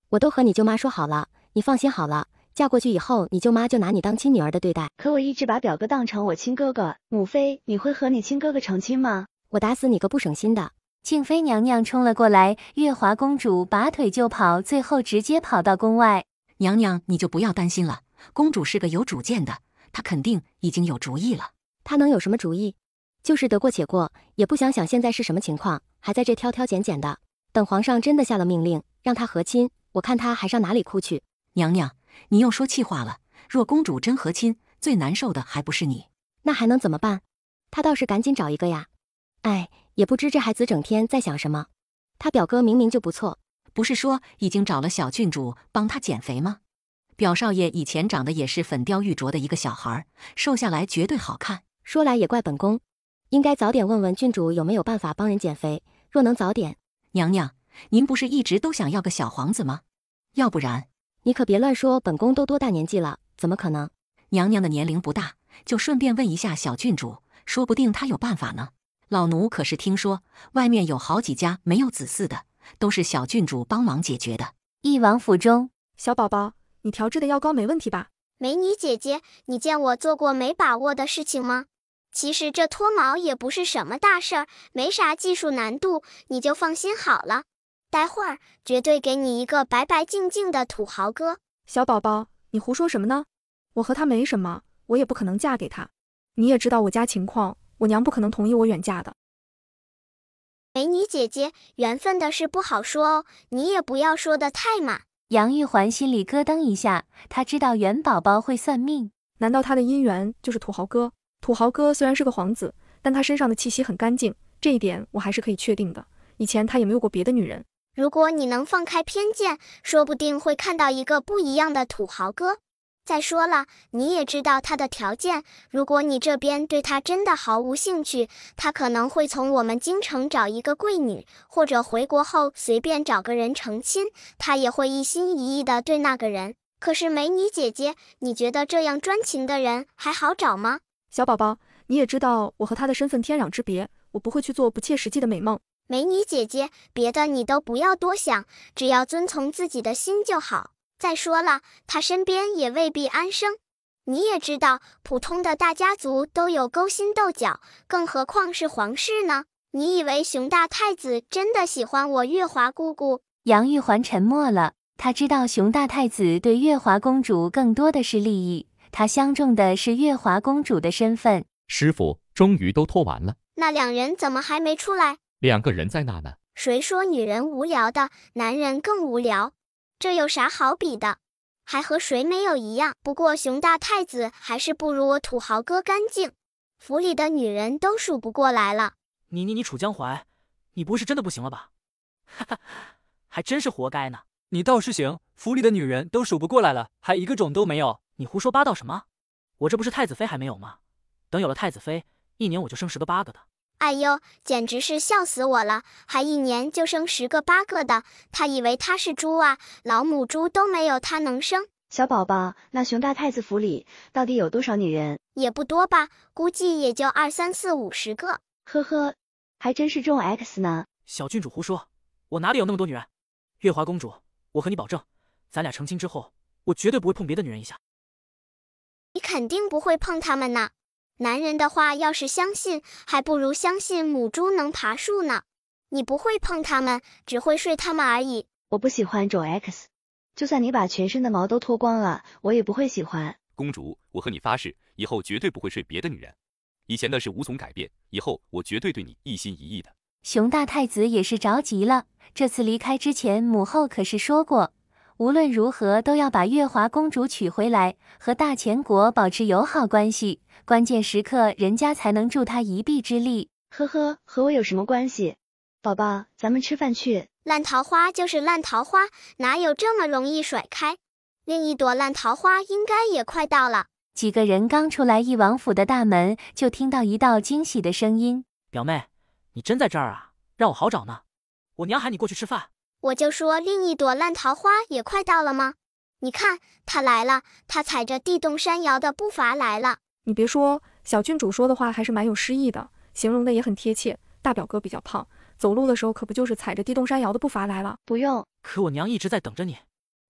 我都和你舅妈说好了，你放心好了，嫁过去以后，你舅妈就拿你当亲女儿的对待。可我一直把表哥当成我亲哥哥，母妃，你会和你亲哥哥成亲吗？我打死你个不省心的！静妃娘娘冲了过来，月华公主拔腿就跑，最后直接跑到宫外。娘娘，你就不要担心了，公主是个有主见的，她肯定已经有主意了。她能有什么主意？就是得过且过，也不想想现在是什么情况，还在这挑挑拣拣的。等皇上真的下了命令，让她和亲，我看她还上哪里哭去？娘娘，你又说气话了。若公主真和亲，最难受的还不是你？那还能怎么办？她倒是赶紧找一个呀。哎，也不知这孩子整天在想什么。他表哥明明就不错，不是说已经找了小郡主帮他减肥吗？表少爷以前长得也是粉雕玉琢的一个小孩，瘦下来绝对好看。说来也怪本宫，应该早点问问郡主有没有办法帮人减肥。若能早点……娘娘，您不是一直都想要个小皇子吗？要不然……你可别乱说，本宫都多大年纪了，怎么可能？娘娘的年龄不大，就顺便问一下小郡主，说不定她有办法呢。老奴可是听说外面有好几家没有子嗣的，都是小郡主帮忙解决的。翼王府中，小宝宝，你调制的药膏没问题吧？美女姐姐，你见我做过没把握的事情吗？其实这脱毛也不是什么大事儿，没啥技术难度，你就放心好了。待会儿绝对给你一个白白净净的土豪哥。小宝宝，你胡说什么呢？我和他没什么，我也不可能嫁给他。你也知道我家情况，我娘不可能同意我远嫁的。美女姐姐，缘分的事不好说哦，你也不要说得太满。杨玉环心里咯噔一下，她知道元宝宝会算命，难道他的姻缘就是土豪哥？土豪哥虽然是个皇子，但他身上的气息很干净，这一点我还是可以确定的。以前他也没有过别的女人。如果你能放开偏见，说不定会看到一个不一样的土豪哥。再说了，你也知道他的条件，如果你这边对他真的毫无兴趣，他可能会从我们京城找一个贵女，或者回国后随便找个人成亲，他也会一心一意的对那个人。可是美女姐姐，你觉得这样专情的人还好找吗？小宝宝，你也知道我和他的身份天壤之别，我不会去做不切实际的美梦。美女姐姐，别的你都不要多想，只要遵从自己的心就好。再说了，他身边也未必安生。你也知道，普通的大家族都有勾心斗角，更何况是皇室呢？你以为熊大太子真的喜欢我月华姑姑？杨玉环沉默了，她知道熊大太子对月华公主更多的是利益，他相中的是月华公主的身份。师傅，终于都脱完了。那两人怎么还没出来？2个人在那呢。谁说女人无聊的，男人更无聊？这有啥好比的？还和谁没有一样？不过熊大太子还是不如我土豪哥干净，府里的女人都数不过来了。你楚江淮，你不是真的不行了吧？哈哈，还真是活该呢。你倒是行，府里的女人都数不过来了，还一个种都没有。你胡说八道什么？我这不是太子妃还没有吗？等有了太子妃，1年我就生10个8个的。哎呦，简直是笑死我了！还1年就生10个8个的，他以为他是猪啊？老母猪都没有他能生。小宝宝，那熊大太子府里到底有多少女人？也不多吧，估计也就2、3、4、50个。呵呵，还真是中 X 呢。小郡主胡说，我哪里有那么多女人？月华公主，我和你保证，咱俩成亲之后，我绝对不会碰别的女人一下。你肯定不会碰他们呢。男人的话要是相信，还不如相信母猪能爬树呢。你不会碰他们，只会睡他们而已。我不喜欢种 X， 就算你把全身的毛都脱光了，我也不会喜欢。公主，我和你发誓，以后绝对不会睡别的女人。以前的事无从改变，以后我绝对对你一心一意的。熊大太子也是着急了，这次离开之前，母后可是说过，无论如何都要把月华公主娶回来，和大钱国保持友好关系，关键时刻人家才能助他一臂之力。呵呵，和我有什么关系？宝宝，咱们吃饭去。烂桃花就是烂桃花，哪有这么容易甩开？另一朵烂桃花应该也快到了。几个人刚出来翼王府的大门，就听到一道惊喜的声音：表妹，你真在这儿啊？让我好找呢。我娘喊你过去吃饭。我就说另一朵烂桃花也快到了吗？你看，他来了，他踩着地动山摇的步伐来了。你别说，小郡主说的话还是蛮有诗意的，形容的也很贴切。大表哥比较胖，走路的时候可不就是踩着地动山摇的步伐来了？不用。可我娘一直在等着你，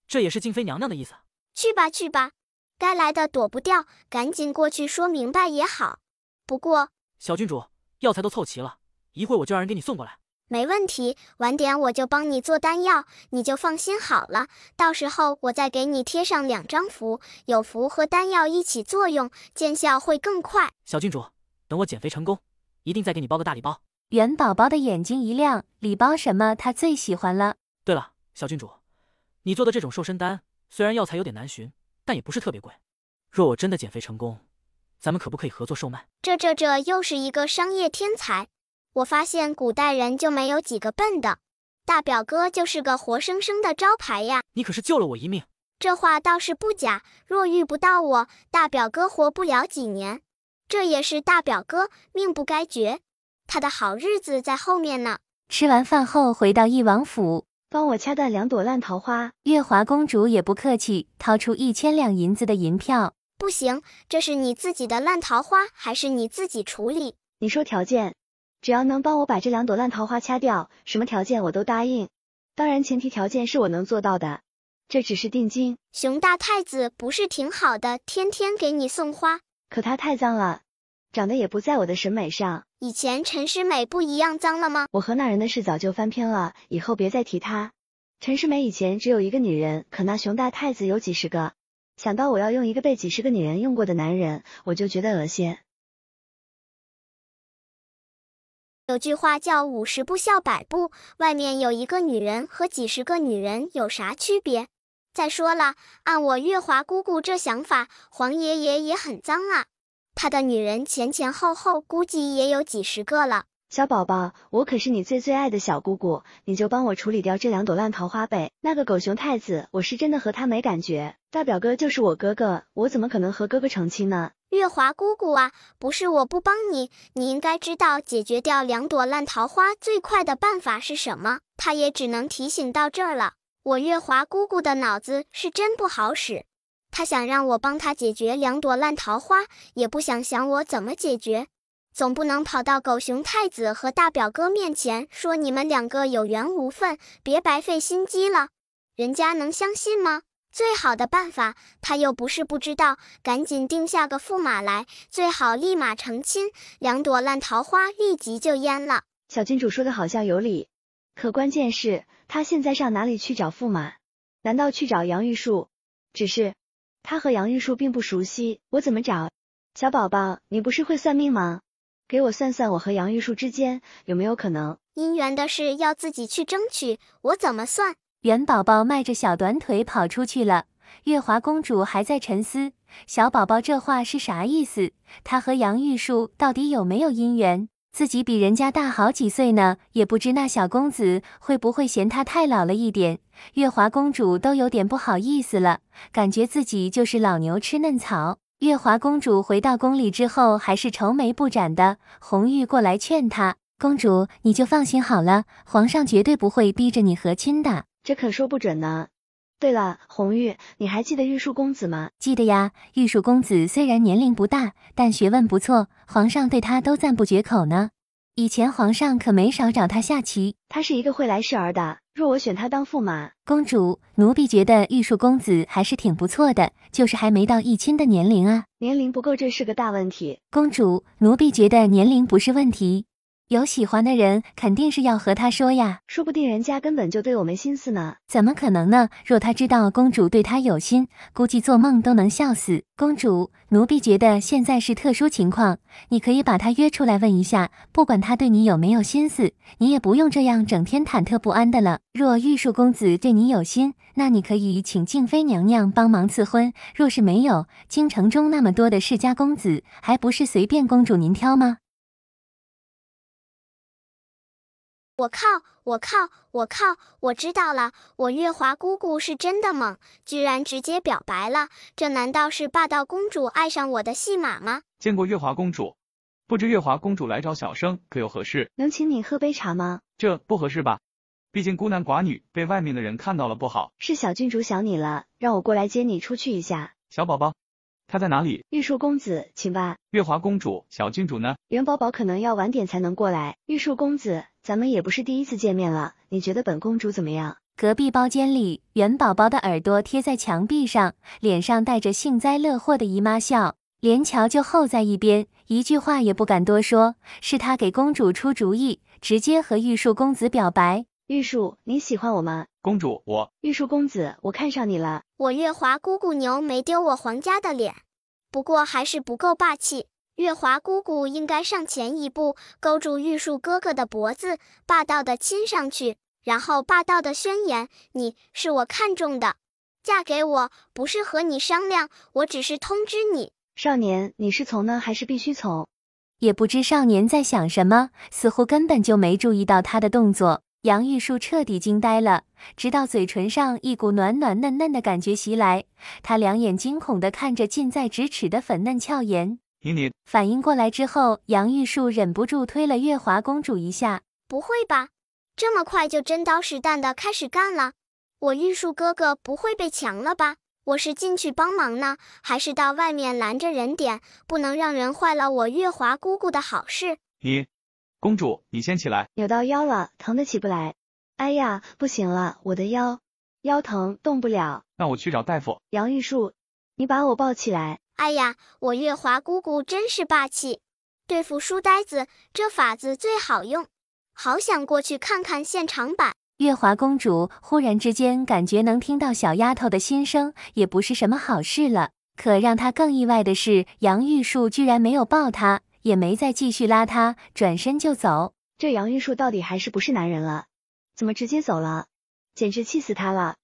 这也是静妃娘娘的意思。去吧去吧，该来的躲不掉，赶紧过去说明白也好。不过，小郡主，药材都凑齐了，一会儿我就让人给你送过来。没问题，晚点我就帮你做丹药，你就放心好了。到时候我再给你贴上2张符，有符和丹药一起作用，见效会更快。小郡主，等我减肥成功，一定再给你包个大礼包。元宝宝的眼睛一亮，礼包什么他最喜欢了。对了，小郡主，你做的这种瘦身丹，虽然药材有点难寻，但也不是特别贵。若我真的减肥成功，咱们可不可以合作售卖？这又是一个商业天才。我发现古代人就没有几个笨的，大表哥就是个活生生的招牌呀。你可是救了我一命。这话倒是不假，若遇不到我，大表哥活不了几年。这也是大表哥命不该绝，他的好日子在后面呢。吃完饭后回到翼王府，帮我掐断2朵烂桃花。月华公主也不客气，掏出1000两银子的银票。不行，这是你自己的烂桃花，还是你自己处理？你说条件，只要能帮我把这2朵烂桃花掐掉，什么条件我都答应。当然前提条件是我能做到的，这只是定金。熊大太子不是挺好的，天天给你送花。可他太脏了，长得也不在我的审美上。以前陈诗美不一样脏了吗？我和那人的事早就翻篇了，以后别再提他。陈诗美以前只有一个女人，可那熊大太子有几十个。想到我要用一个被几十个女人用过的男人，我就觉得恶心。有句话叫50步笑百步，外面有一个女人和几十个女人有啥区别？再说了，按我月华姑姑这想法，黄爷爷也很脏啊，他的女人前后后估计也有几十个了。小宝宝，我可是你最爱的小姑姑，你就帮我处理掉这2朵烂桃花呗。那个狗熊太子，我是真的和他没感觉。大表哥就是我哥哥，我怎么可能和哥哥成亲呢？月华姑姑啊，不是我不帮你，你应该知道解决掉2朵烂桃花最快的办法是什么。他也只能提醒到这儿了。我月华姑姑的脑子是真不好使，他想让我帮他解决2朵烂桃花，也不想我怎么解决。总不能跑到狗熊太子和大表哥面前说你们2个有缘无分，别白费心机了，人家能相信吗？最好的办法他又不是不知道，赶紧定下个驸马来，最好立马成亲，2朵烂桃花立即就淹了。小郡主说的好像有理，可关键是他现在上哪里去找驸马？难道去找杨玉树？只是他和杨玉树并不熟悉，我怎么找？小宝宝，你不是会算命吗？给我算算我和杨玉树之间有没有可能？姻缘的事要自己去争取，我怎么算？元宝宝迈着小短腿跑出去了。月华公主还在沉思，小宝宝这话是啥意思？他和杨玉树到底有没有姻缘？自己比人家大好几岁呢，也不知那小公子会不会嫌他太老了一点。月华公主都有点不好意思了，感觉自己就是老牛吃嫩草。月华公主回到宫里之后还是愁眉不展的，红玉过来劝她，公主你就放心好了，皇上绝对不会逼着你和亲的。这可说不准呢。对了，红玉，你还记得玉树公子吗？记得呀，玉树公子虽然年龄不大，但学问不错，皇上对他都赞不绝口呢。以前皇上可没少找他下棋。他是一个会来事儿的，若我选他当驸马。公主，奴婢觉得玉树公子还是挺不错的，就是还没到议亲的年龄啊。年龄不够，这是个大问题。公主，奴婢觉得年龄不是问题，有喜欢的人肯定是要和他说呀。说不定人家根本就对我没心思呢。怎么可能呢？若他知道公主对他有心，估计做梦都能笑死。公主，奴婢觉得现在是特殊情况，你可以把他约出来问一下，不管他对你有没有心思，你也不用这样整天忐忑不安的了。若玉树公子对你有心，那你可以请静妃娘娘帮忙赐婚，若是没有，京城中那么多的世家公子，还不是随便公主您挑吗？我靠！我知道了，我月华姑姑是真的猛，居然直接表白了，这难道是霸道公主爱上我的戏码吗？见过月华公主，不知月华公主来找小生可有何事？能请你喝杯茶吗？这不合适吧？毕竟孤男寡女，被外面的人看到了不好。是小郡主想你了，让我过来接你出去一下。小宝宝，他在哪里？玉树公子，请吧。月华公主，小郡主呢？元宝宝可能要晚点才能过来。玉树公子，咱们也不是第一次见面了，你觉得本公主怎么样？隔壁包间里，元宝宝的耳朵贴在墙壁上，脸上带着幸灾乐祸的姨妈笑。连乔就候在一边，一句话也不敢多说。是他给公主出主意，直接和玉树公子表白。玉树，你喜欢我吗？公主，玉树公子，我看上你了。我月华姑姑牛没丢我皇家的脸，不过还是不够霸气。月华姑姑应该上前一步，勾住玉树哥哥的脖子，霸道的亲上去，然后霸道的宣言：你是我看中的，嫁给我，不是和你商量，我只是通知你。少年，你是从呢还是必须从？也不知少年在想什么，似乎根本就没注意到他的动作。杨玉树彻底惊呆了，直到嘴唇上一股暖暖嫩嫩的感觉袭来，他两眼惊恐地看着近在咫尺的粉嫩俏颜。你反应过来之后，杨玉树忍不住推了月华公主一下。不会吧，这么快就真刀实弹的开始干了？我玉树哥哥不会被强了吧？我是进去帮忙呢，还是到外面拦着人点，不能让人坏了我月华姑姑的好事？公主，你先起来。扭到腰了，疼得起不来。哎呀，不行了，我的腰疼，动不了。那我去找大夫。杨玉树，你把我抱起来。哎呀，我月华姑姑真是霸气，对付书呆子这法子最好用，好想过去看看现场版。月华公主忽然之间感觉能听到小丫头的心声，也不是什么好事了。可让她更意外的是，杨玉树居然没有抱她，也没再继续拉她，转身就走。这杨玉树到底还是不是男人了？怎么直接走了？简直气死他了！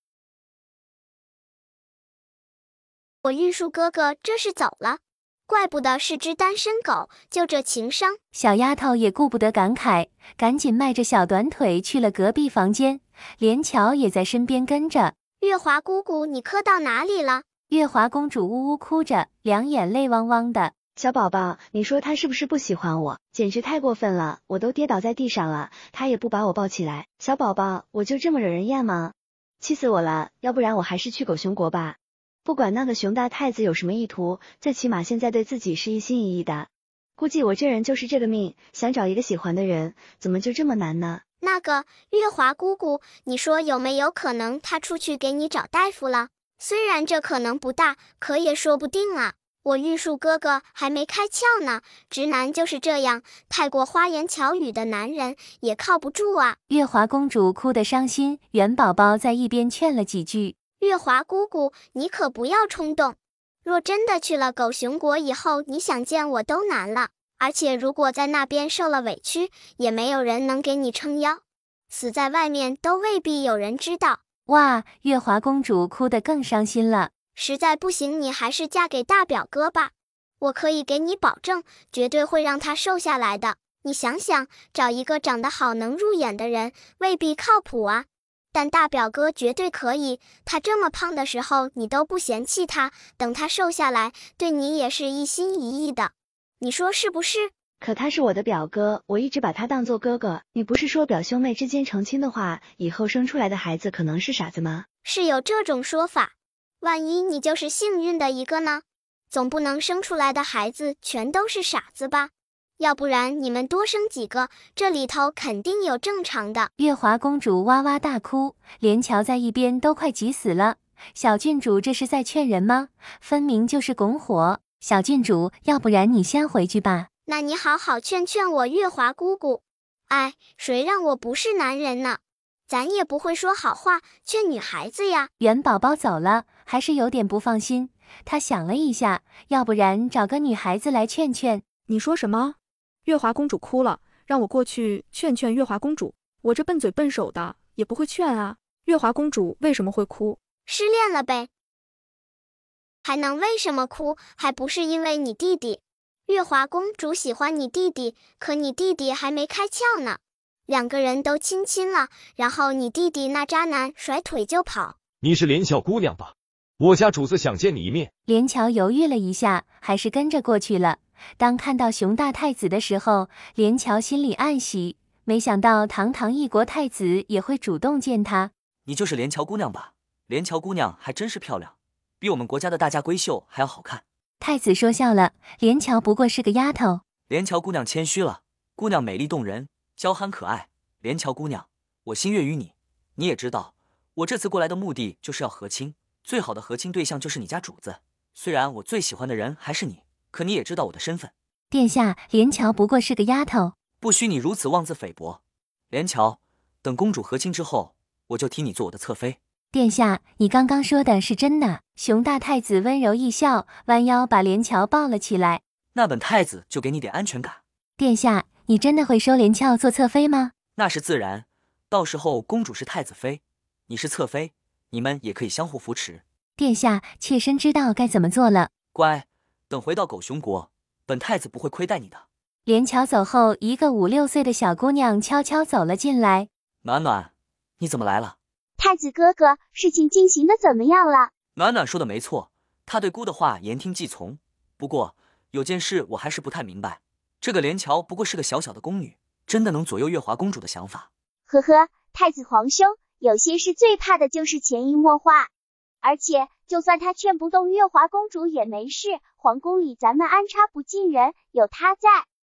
我玉树哥哥这是走了，怪不得是只单身狗，就这情商。小丫头也顾不得感慨，赶紧迈着小短腿去了隔壁房间，连乔也在身边跟着。月华姑姑，你磕到哪里了？月华公主呜呜哭着，两眼泪汪汪的。小宝宝，你说他是不是不喜欢我？简直太过分了，我都跌倒在地上了，他也不把我抱起来。小宝宝，我就这么惹人厌吗？气死我了，要不然我还是去狗熊国吧。不管那个熊大太子有什么意图，最起码现在对自己是一心一意的。估计我这人就是这个命，想找一个喜欢的人，怎么就这么难呢？那个月华姑姑，你说有没有可能他出去给你找大夫了？虽然这可能不大，可也说不定啊。我玉树哥哥还没开窍呢，直男就是这样，太过花言巧语的男人也靠不住啊。月华公主哭得伤心，元宝宝在一边劝了几句。月华姑姑，你可不要冲动，若真的去了狗熊国以后，你想见我都难了。而且如果在那边受了委屈，也没有人能给你撑腰，死在外面都未必有人知道。哇，月华公主哭得更伤心了。实在不行，你还是嫁给大表哥吧，我可以给你保证，绝对会让他瘦下来的。你想想，找一个长得好能入眼的人，未必靠谱啊。但大表哥绝对可以，他这么胖的时候，你都不嫌弃他，等他瘦下来，对你也是一心一意的。你说是不是？可他是我的表哥，我一直把他当做哥哥。你不是说表兄妹之间成亲的话，以后生出来的孩子可能是傻子吗？是有这种说法。万一你就是幸运的一个呢？总不能生出来的孩子全都是傻子吧？要不然你们多生几个，这里头肯定有正常的。月华公主哇哇大哭，连乔在一边都快急死了。小郡主这是在劝人吗？分明就是拱火。小郡主，要不然你先回去吧。那你好好劝劝我月华姑姑。哎，谁让我不是男人呢？咱也不会说好话劝女孩子呀。元宝宝走了，还是有点不放心。他想了一下，要不然找个女孩子来劝劝。你说什么？月华公主哭了，让我过去劝劝月华公主。我这笨嘴笨手的也不会劝啊。月华公主为什么会哭？失恋了呗。还能为什么哭？还不是因为你弟弟。月华公主喜欢你弟弟，可你弟弟还没开窍呢。两个人都亲了，然后你弟弟那渣男甩腿就跑。你是连小姑娘吧？我家主子想见你一面。连乔犹豫了一下，还是跟着过去了。当看到熊大太子的时候，连乔心里暗喜，没想到堂堂一国太子也会主动见他。你就是连乔姑娘吧？连乔姑娘还真是漂亮，比我们国家的大家闺秀还要好看。太子说笑了，连乔不过是个丫头。连乔姑娘谦虚了，姑娘美丽动人，娇憨可爱。连乔姑娘，我心悦于你。你也知道，我这次过来的目的就是要和亲，最好的和亲对象就是你家主子。虽然我最喜欢的人还是你，可你也知道我的身份。殿下，连乔不过是个丫头，不许你如此妄自菲薄。连乔，等公主和亲之后，我就提你做我的侧妃。殿下，你刚刚说的是真的？熊大太子温柔一笑，弯腰把连乔抱了起来。那本太子就给你点安全感。殿下，你真的会收连翘做侧妃吗？那是自然，到时候公主是太子妃，你是侧妃，你们也可以相互扶持。殿下，妾身知道该怎么做了。乖，等回到狗熊国，本太子不会亏待你的。连乔走后，一个5、6岁的小姑娘悄悄走了进来。暖暖，你怎么来了？太子哥哥，事情进行的怎么样了？暖暖说的没错，他对姑的话言听计从。不过有件事我还是不太明白，这个连乔不过是个小小的宫女，真的能左右月华公主的想法？呵呵，太子皇兄，有些事最怕的就是潜移默化。而且就算他劝不动月华公主也没事，皇宫里咱们安插不进人，有他在，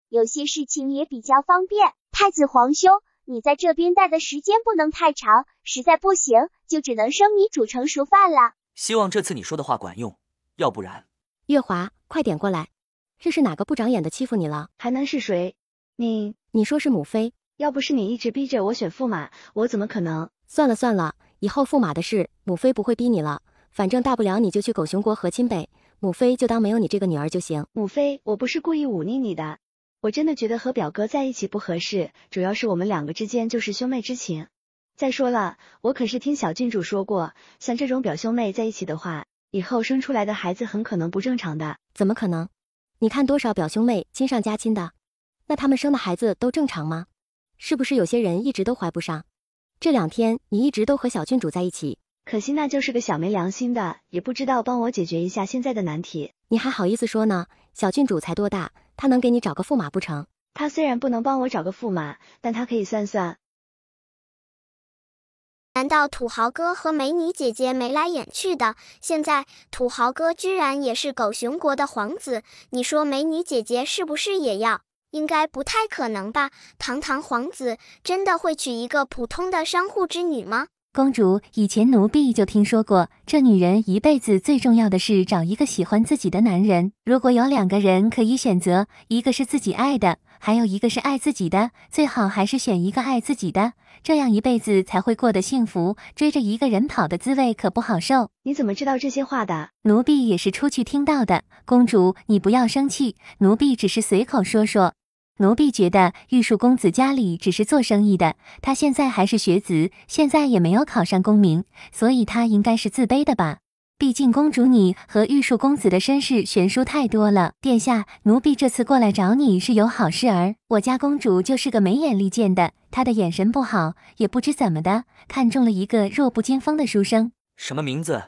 有些事情也比较方便。太子皇兄，你在这边待的时间不能太长，实在不行就只能生米煮成熟饭了。希望这次你说的话管用，要不然……月华，快点过来，这是哪个不长眼的欺负你了？还能是谁？你说是母妃？要不是你一直逼着我选驸马，我怎么可能？算了算了，以后驸马的事，母妃不会逼你了。反正大不了你就去狗熊国和亲呗，母妃就当没有你这个女儿就行。母妃，我不是故意忤逆你的，我真的觉得和表哥在一起不合适，主要是我们两个之间就是兄妹之情。再说了，我可是听小郡主说过，像这种表兄妹在一起的话，以后生出来的孩子很可能不正常的。怎么可能？你看多少表兄妹亲上加亲的，那他们生的孩子都正常吗？是不是有些人一直都怀不上？这2天你一直都和小郡主在一起，可惜那就是个小没良心的，也不知道帮我解决一下现在的难题。你还好意思说呢？小郡主才多大，她能给你找个驸马不成？她虽然不能帮我找个驸马，但她可以算算。难道土豪哥和美女姐姐眉来眼去的？现在土豪哥居然也是狗熊国的皇子，你说美女姐姐是不是也要？应该不太可能吧？堂堂皇子真的会娶一个普通的商户之女吗？公主，以前奴婢就听说过，这女人一辈子最重要的是找一个喜欢自己的男人。如果有2个人可以选择，一个是自己爱的，还有一个是爱自己的，最好还是选一个爱自己的，这样一辈子才会过得幸福。追着一个人跑的滋味可不好受。你怎么知道这些话的？奴婢也是出去听到的。公主，你不要生气，奴婢只是随口说说。奴婢觉得玉树公子家里只是做生意的，他现在还是学子，现在也没有考上功名，所以他应该是自卑的吧。毕竟公主你和玉树公子的身世悬殊太多了。殿下，奴婢这次过来找你是有好事儿。我家公主就是个没眼力见的，她的眼神不好，也不知怎么的，看中了一个弱不禁风的书生。什么名字？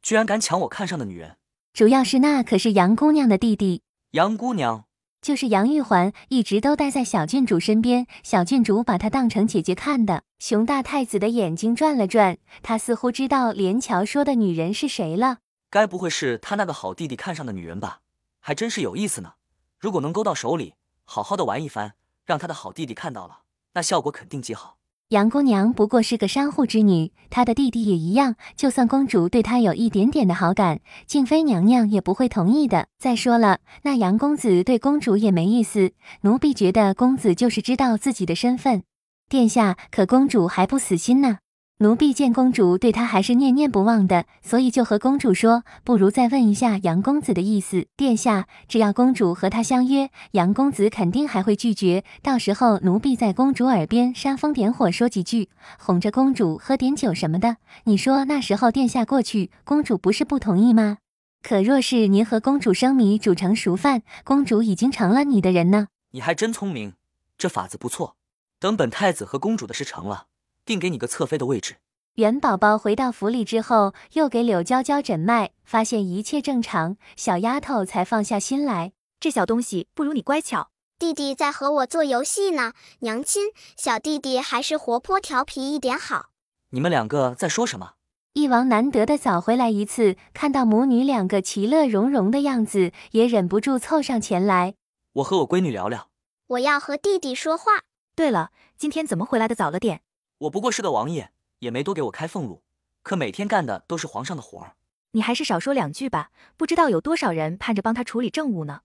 居然敢抢我看上的女人？主要是那可是杨姑娘的弟弟。杨姑娘？就是杨玉环，一直都待在小郡主身边，小郡主把她当成姐姐看的。熊大太子的眼睛转了转，他似乎知道连乔说的女人是谁了。该不会是他那个好弟弟看上的女人吧？还真是有意思呢。如果能勾到手里，好好的玩一番，让他的好弟弟看到了，那效果肯定极好。杨姑娘不过是个商户之女，她的弟弟也一样，就算公主对她有一点点的好感，静妃娘娘也不会同意的。再说了，那杨公子对公主也没意思，奴婢觉得公子就是知道自己的身份。殿下，可公主还不死心呢。奴婢见公主对她还是念念不忘的，所以就和公主说，不如再问一下杨公子的意思。殿下，只要公主和他相约，杨公子肯定还会拒绝，到时候奴婢在公主耳边煽风点火说几句，哄着公主喝点酒什么的。你说那时候殿下过去，公主不是不同意吗？可若是您和公主生米煮成熟饭，公主已经成了你的人呢。你还真聪明，这法子不错。等本太子和公主的事成了，定给你个侧妃的位置。元宝宝回到府里之后，又给柳娇娇诊脉，发现一切正常，小丫头才放下心来。这小东西不如你乖巧。弟弟在和我做游戏呢，娘亲，小弟弟还是活泼调皮一点好。你们2个在说什么？翼王难得的早回来一次，看到母女两个其乐融融的样子，也忍不住凑上前来。我和我闺女聊聊。我要和弟弟说话。对了，今天怎么回来的早了点？我不过是个王爷，也没多给我开俸禄，可每天干的都是皇上的活儿。你还是少说两句吧，不知道有多少人盼着帮他处理政务呢。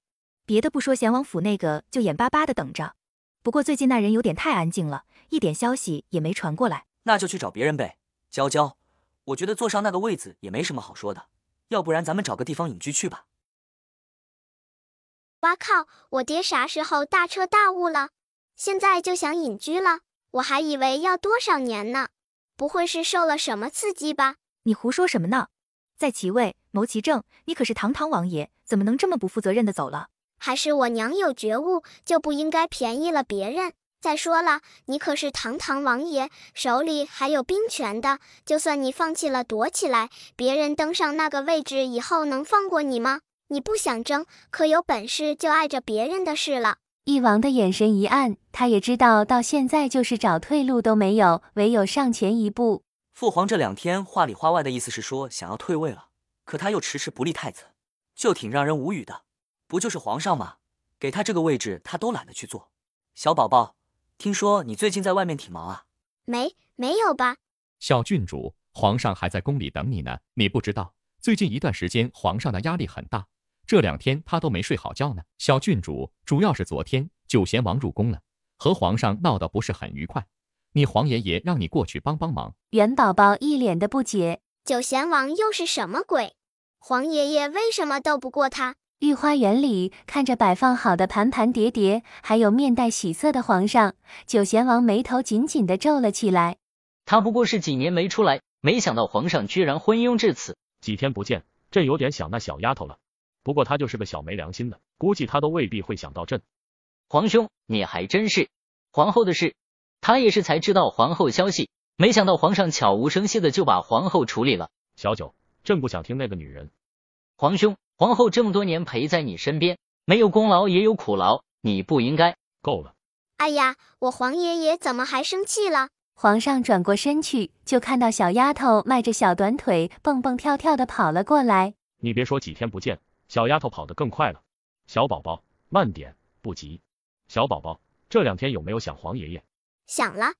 别的不说，贤王府那个就眼巴巴的等着。不过最近那人有点太安静了，一点消息也没传过来。那就去找别人呗。娇娇，我觉得坐上那个位子也没什么好说的，要不然咱们找个地方隐居去吧。哇靠，我爹啥时候大彻大悟了？现在就想隐居了？我还以为要多少年呢？不会是受了什么刺激吧？你胡说什么呢？在其位，谋其政，你可是堂堂王爷，怎么能这么不负责任的走了？还是我娘有觉悟，就不应该便宜了别人。再说了，你可是堂堂王爷，手里还有兵权的，就算你放弃了躲起来，别人登上那个位置以后能放过你吗？你不想争，可有本事就碍着别人的事了。翼王的眼神一暗，他也知道到现在就是找退路都没有，唯有上前一步。父皇这2天话里话外的意思是说想要退位了，可他又迟迟不立太子，就挺让人无语的。不就是皇上吗？给他这个位置他都懒得去做。小宝宝，听说你最近在外面挺忙啊？没有吧？小郡主，皇上还在宫里等你呢。你不知道，最近一段时间皇上的压力很大，这2天他都没睡好觉呢。小郡主，主要是昨天九贤王入宫了，和皇上闹得不是很愉快，你皇爷爷让你过去帮帮忙。元宝宝一脸的不解，九贤王又是什么鬼？皇爷爷为什么斗不过他？御花园里看着摆放好的盘盘叠叠，还有面带喜色的皇上，九贤王眉头紧紧地皱了起来。他不过是几年没出来，没想到皇上居然昏庸至此。几天不见，朕有点想那小丫头了。不过她就是个小没良心的，估计她都未必会想到朕。皇兄，你还真是。皇后的事，他也是才知道皇后消息，没想到皇上悄无声息的就把皇后处理了。小九，朕不想听那个女人。皇兄，皇后这么多年陪在你身边，没有功劳也有苦劳，你不应该。够了。哎呀，我皇爷爷怎么还生气了？皇上转过身去，就看到小丫头迈着小短腿蹦蹦跳跳的跑了过来。你别说几天不见，小丫头跑得更快了。小宝宝，慢点，不急。小宝宝，这2天有没有想皇爷爷？想了。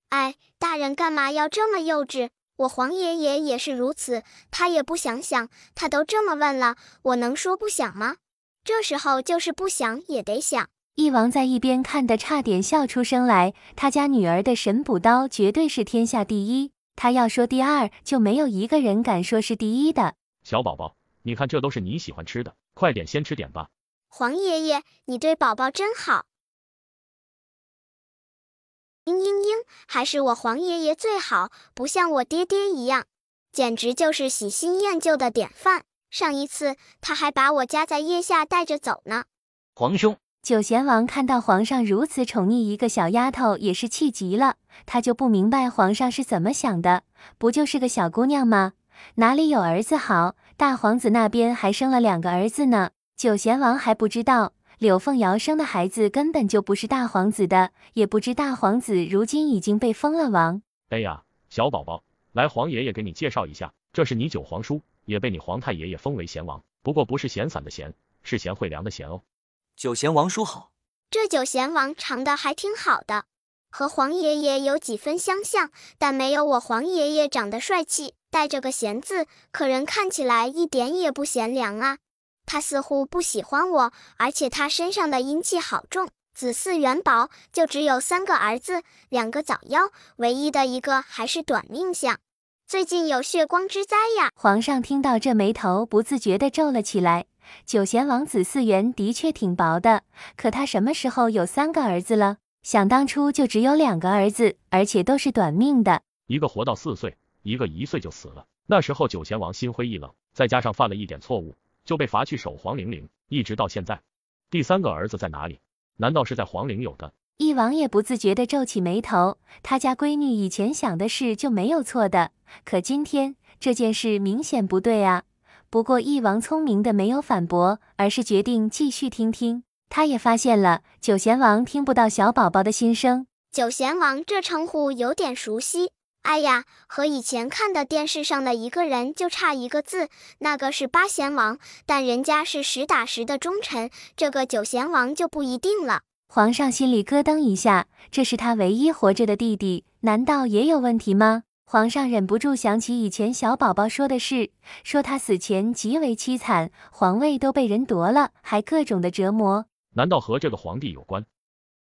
哎，大人干嘛要这么幼稚？我皇爷爷也是如此，他也不想想，他都这么问了，我能说不想吗？这时候就是不想也得想。翼王在一边看得差点笑出声来，他家女儿的神补刀绝对是天下第一，他要说第2，就没有一个人敢说是第1的。小宝宝，你看这都是你喜欢吃的，快点先吃点吧。皇爷爷，你对宝宝真好。还是我皇爷爷最好，不像我爹爹一样，简直就是喜新厌旧的典范。上一次他还把我夹在腋下带着走呢。皇兄，九贤王看到皇上如此宠溺一个小丫头，也是气极了。他就不明白皇上是怎么想的，不就是个小姑娘吗？哪里有儿子好？大皇子那边还生了2个儿子呢。九贤王还不知道，柳凤瑶生的孩子根本就不是大皇子的，也不知大皇子如今已经被封了王。哎呀，小宝宝，来，皇爷爷给你介绍一下，这是你九皇叔，也被你皇太爷爷封为贤王，不过不是闲散的闲，是贤惠良的贤哦。九贤王叔好。这九贤王长得还挺好的，和皇爷爷有几分相像，但没有我皇爷爷长得帅气，带着个贤字，可人看起来一点也不贤良啊。他似乎不喜欢我，而且他身上的阴气好重，子嗣元宝，就只有3个儿子，2个早夭，唯一的一个还是短命相。最近有血光之灾呀！皇上听到这眉头不自觉地皱了起来。九贤王子嗣源的确挺薄的，可他什么时候有3个儿子了？想当初就只有2个儿子，而且都是短命的。一个活到4岁，一个1岁就死了。那时候九贤王心灰意冷，再加上犯了一点错误，就被罚去守皇陵陵，一直到现在。第3个儿子在哪里？难道是在皇陵有的？翼王也不自觉地皱起眉头，他家闺女以前想的事就没有错的，可今天这件事明显不对啊。不过翼王聪明的没有反驳，而是决定继续听听。他也发现了九贤王听不到小宝宝的心声。九贤王这称呼有点熟悉，哎呀，和以前看的电视上的一个人就差一个字，那个是八贤王，但人家是实打实的忠臣，这个九贤王就不一定了。皇上心里咯噔一下，这是他唯一活着的弟弟，难道也有问题吗？皇上忍不住想起以前小宝宝说的事，说他死前极为凄惨，皇位都被人夺了，还各种的折磨。难道和这个皇帝有关？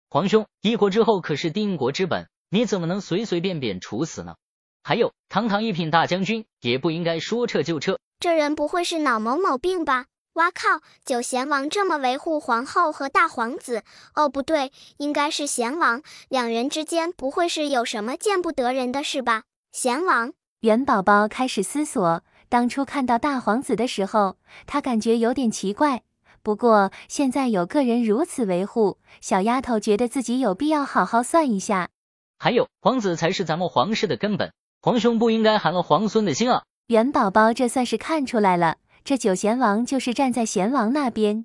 皇兄，一国之后可是定国之本，你怎么能随随便便处死呢？还有，堂堂一品大将军，也不应该说撤就撤。这人不会是脑某某病吧？哇靠，九贤王这么维护皇后和大皇子，哦不对，应该是贤王，两人之间不会是有什么见不得人的事吧？贤王。元宝宝开始思索，当初看到大皇子的时候，他感觉有点奇怪，不过现在有个人如此维护，小丫头觉得自己有必要好好算一下。还有，皇子才是咱们皇室的根本，皇兄不应该寒了皇孙的心啊。元宝宝这算是看出来了，这九贤王就是站在贤王那边。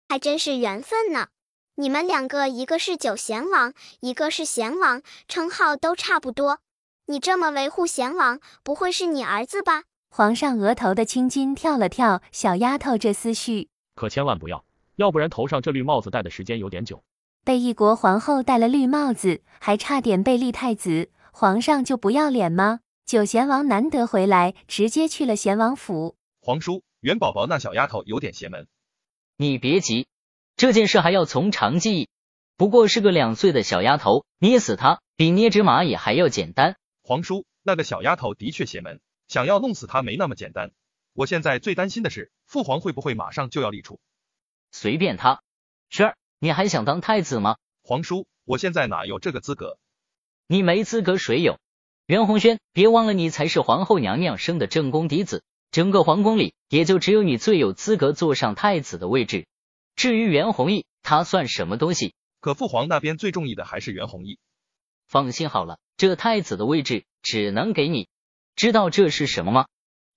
还真是缘分呢，你们两个一个是九贤王，一个是贤王，称号都差不多。你这么维护贤王，不会是你儿子吧？皇上额头的青筋跳了跳，小丫头这思绪可千万不要，要不然头上这绿帽子戴的时间有点久。被一国皇后戴了绿帽子，还差点被立太子，皇上就不要脸吗？九贤王难得回来，直接去了贤王府。皇叔，元宝宝那小丫头有点邪门。你别急，这件事还要从长计议。不过是个2岁的小丫头，捏死她比捏只蚂蚁还要简单。皇叔，那个小丫头的确邪门，想要弄死她没那么简单。我现在最担心的是，父皇会不会马上就要立储？随便他。轩儿，你还想当太子吗？皇叔，我现在哪有这个资格？你没资格谁有？袁弘轩，别忘了你才是皇后娘娘生的正宫嫡子，整个皇宫里也就只有你最有资格坐上太子的位置。至于袁弘毅，他算什么东西？可父皇那边最中意的还是袁弘毅。放心好了，这太子的位置只能给你。知道这是什么吗？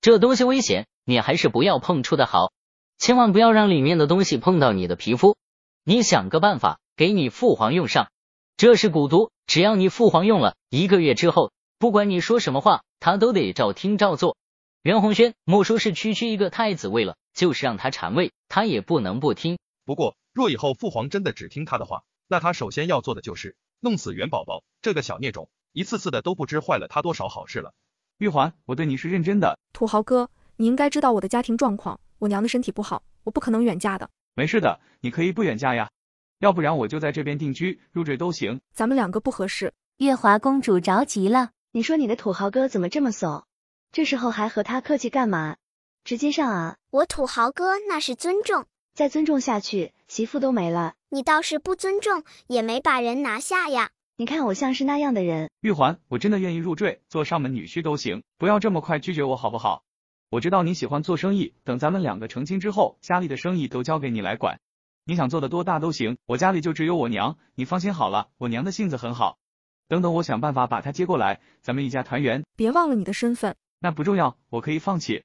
这东西危险，你还是不要碰触的好，千万不要让里面的东西碰到你的皮肤。你想个办法给你父皇用上，这是蛊毒，只要你父皇用了，1个月之后，不管你说什么话，他都得照听照做。袁弘轩，莫说是区一个太子位了，就是让他禅位，他也不能不听。不过，若以后父皇真的只听他的话，那他首先要做的就是弄死元宝宝这个小孽种，一次次的都不知坏了他多少好事了。玉环，我对你是认真的。土豪哥，你应该知道我的家庭状况，我娘的身体不好，我不可能远嫁的。没事的，你可以不远嫁呀，要不然我就在这边定居入赘都行。咱们两个不合适。月华公主着急了，你说你的土豪哥怎么这么怂？这时候还和他客气干嘛？直接上啊！我土豪哥那是尊重，再尊重下去，媳妇都没了。你倒是不尊重，也没把人拿下呀。你看我像是那样的人？玉环，我真的愿意入赘，做上门女婿都行，不要这么快拒绝我好不好？我知道你喜欢做生意，等咱们两个成亲之后，家里的生意都交给你来管，你想做的多大都行，我家里就只有我娘，你放心好了，我娘的性子很好。等等我想办法把她接过来，咱们一家团圆。别忘了你的身份。那不重要，我可以放弃。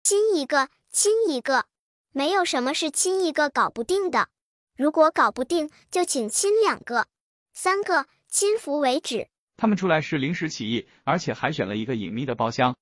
亲一个，亲一个，没有什么是亲一个搞不定的。如果搞不定，就请亲2个、3个，亲服为止。他们出来是临时起意，而且还选了一个隐秘的包厢。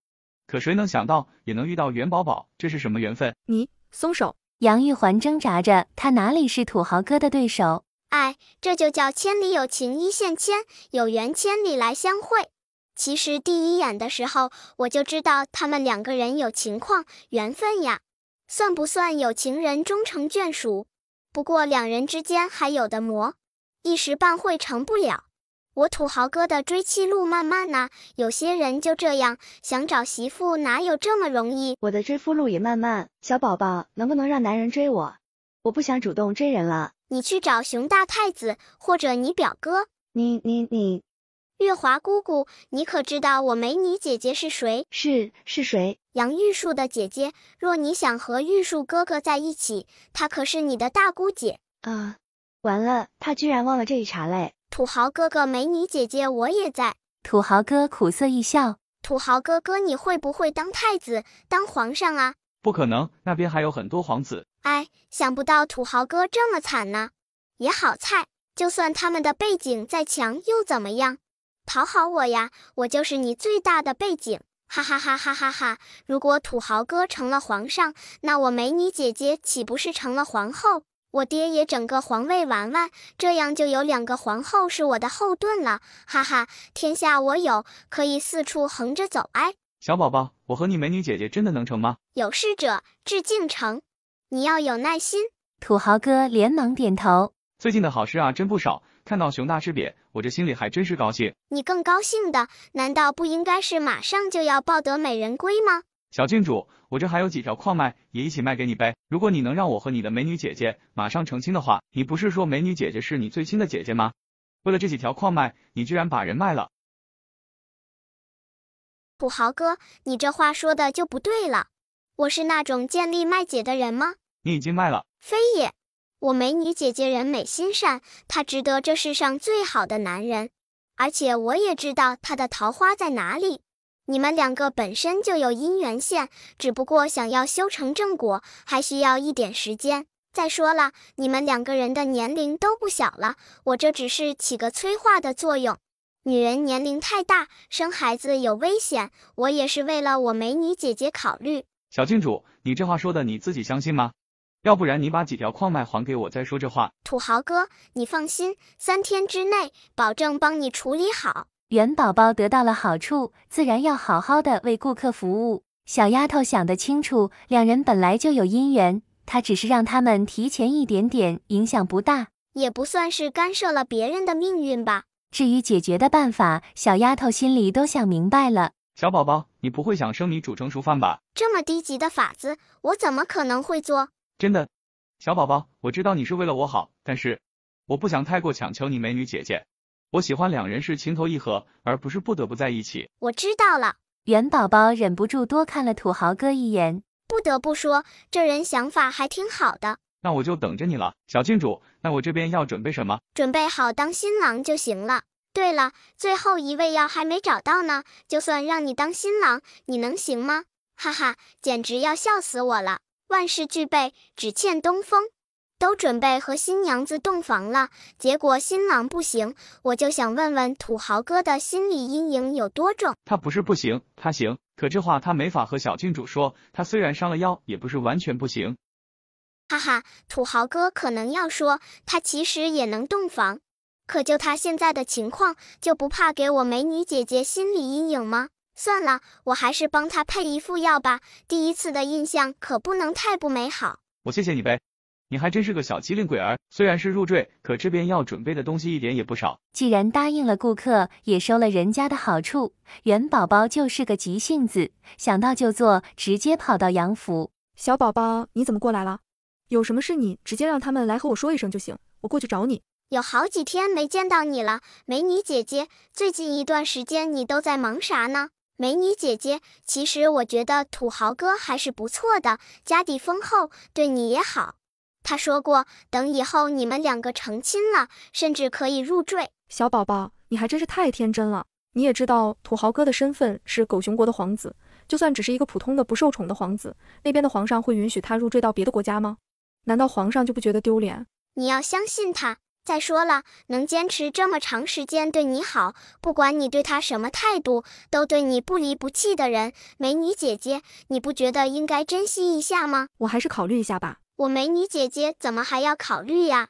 可谁能想到，也能遇到元宝宝，这是什么缘分？你松手！杨玉环挣扎着，她哪里是土豪哥的对手？哎，这就叫千里有情一线牵，有缘千里来相会。其实第一眼的时候，我就知道他们2个人有情况，缘分呀。算不算有情人终成眷属？不过2人之间还有的磨，一时半会成不了。我土豪哥的追妻路漫漫呐，有些人就这样，想找媳妇哪有这么容易？我的追夫路也漫漫，小宝宝能不能让男人追我？我不想主动追人了。你去找熊大太子，或者你表哥。你，月华姑姑，你可知道我美女姐姐是谁？是谁？杨玉树的姐姐。若你想和玉树哥哥在一起，她可是你的大姑姐。完了，他居然忘了这一茬嘞。土豪哥哥，美女姐姐我也在。土豪哥苦涩一笑，土豪哥哥，你会不会当太子，当皇上啊？不可能，那边还有很多皇子。哎，想不到土豪哥这么惨呢。也好菜，就算他们的背景再强又怎么样？讨好我呀，我就是你最大的背景。哈哈哈哈哈哈！如果土豪哥成了皇上，那我美女姐姐岂不是成了皇后？我爹也整个皇位玩玩，这样就有2个皇后是我的后盾了。哈哈，天下我有，可以四处横着走。哎，小宝宝，我和你美女姐姐真的能成吗？有识者致敬成，你要有耐心。土豪哥连忙点头。最近的好事啊真不少，看到熊大吃瘪，我这心里还真是高兴。你更高兴的，难道不应该是马上就要抱得美人归吗？小郡主，我这还有几条矿脉，也一起卖给你呗。如果你能让我和你的美女姐姐马上成亲的话，你不是说美女姐姐是你最亲的姐姐吗？为了这几条矿脉，你居然把人卖了。土豪哥，你这话说的就不对了。我是那种见利卖姐的人吗？你已经卖了。非也，我美女姐姐人美心善，她值得这世上最好的男人，而且我也知道她的桃花在哪里。你们2个本身就有姻缘线，只不过想要修成正果，还需要一点时间。再说了，你们2个人的年龄都不小了，我这只是起个催化的作用。女人年龄太大，生孩子有危险，我也是为了我美女姐姐考虑。小郡主，你这话说的你自己相信吗？要不然你把几条矿脉还给我再说这话。土豪哥，你放心，3天之内保证帮你处理好。元宝宝得到了好处，自然要好好的为顾客服务。小丫头想得清楚，2人本来就有姻缘，她只是让他们提前一点点，影响不大，也不算是干涉了别人的命运吧。至于解决的办法，小丫头心里都想明白了。小宝宝，你不会想生米煮成熟饭吧？这么低级的法子，我怎么可能会做？真的，小宝宝，我知道你是为了我好，但是我不想太过强求你美女姐姐。我喜欢2人是情投意合，而不是不得不在一起。我知道了。元宝宝忍不住多看了土豪哥一眼。不得不说，这人想法还挺好的。那我就等着你了，小郡主。那我这边要准备什么？准备好当新郎就行了。对了，最后一味药还没找到呢，就算让你当新郎，你能行吗？哈哈，简直要笑死我了。万事俱备，只欠东风。都准备和新娘子洞房了，结果新郎不行，我就想问问土豪哥的心理阴影有多重？他不是不行，他行，可这话他没法和小郡主说，他虽然伤了腰，也不是完全不行。哈哈，土豪哥可能要说，他其实也能洞房，可就他现在的情况，就不怕给我美女姐姐心理阴影吗？算了，我还是帮他配一副药吧，第一次的印象可不能太不美好。我谢谢你呗。你还真是个小机灵鬼儿，虽然是入赘，可这边要准备的东西一点也不少。既然答应了顾客，也收了人家的好处，元宝宝就是个急性子，想到就做，直接跑到杨府。小宝宝，你怎么过来了？有什么事你直接让他们来和我说一声就行，我过去找你。有好几天没见到你了，美女姐姐，最近一段时间你都在忙啥呢？美女姐姐，其实我觉得土豪哥还是不错的，家底丰厚，对你也好。他说过，等以后你们2个成亲了，甚至可以入赘。小宝宝，你还真是太天真了。你也知道土豪哥的身份是狗熊国的皇子，就算只是一个普通的不受宠的皇子，那边的皇上会允许他入赘到别的国家吗？难道皇上就不觉得丢脸？你要相信他。再说了，能坚持这么长时间对你好，不管你对他什么态度，都对你不离不弃的人，美女姐姐，你不觉得应该珍惜一下吗？我还是考虑一下吧。我美女姐姐怎么还要考虑呀？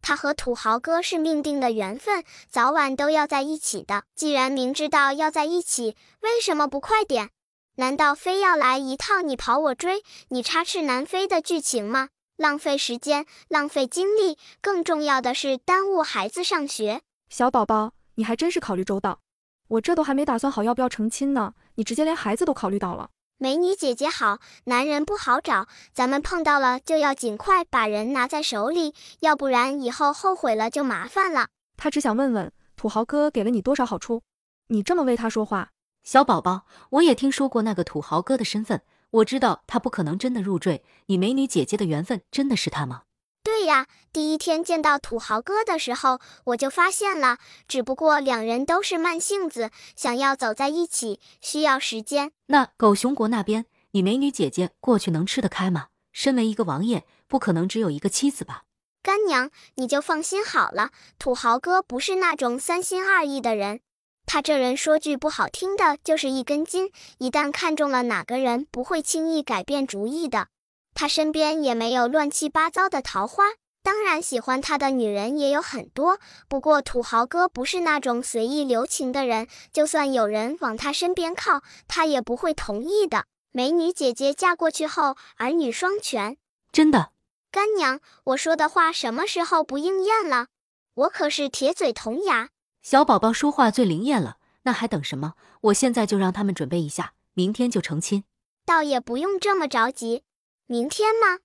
她和土豪哥是命定的缘分，早晚都要在一起的。既然明知道要在一起，为什么不快点？难道非要来一套你跑我追，你插翅难飞的剧情吗？浪费时间，浪费精力，更重要的是耽误孩子上学。小宝宝，你还真是考虑周到。我这都还没打算好要不要成亲呢，你直接连孩子都考虑到了。美女姐姐好，男人不好找，咱们碰到了就要尽快把人拿在手里，要不然以后后悔了就麻烦了。他只想问问，土豪哥给了你多少好处？你这么为他说话。小宝宝，我也听说过那个土豪哥的身份，我知道他不可能真的入赘，你美女姐姐的缘分真的是他吗？对呀，第一天见到土豪哥的时候，我就发现了，只不过2人都是慢性子，想要走在一起需要时间。那狗熊国那边，你美女姐姐过去能吃得开吗？身为一个王爷，不可能只有一个妻子吧？干娘，你就放心好了，土豪哥不是那种三心二意的人。他这人说句不好听的，就是一根筋，一旦看中了哪个人，不会轻易改变主意的。他身边也没有乱七八糟的桃花，当然喜欢他的女人也有很多，不过土豪哥不是那种随意留情的人，就算有人往他身边靠，他也不会同意的。美女姐姐嫁过去后，儿女双全。真的？干娘，我说的话什么时候不应验了？我可是铁嘴铜牙。小宝宝说话最灵验了，那还等什么？我现在就让他们准备一下，明天就成亲。倒也不用这么着急。明天吗？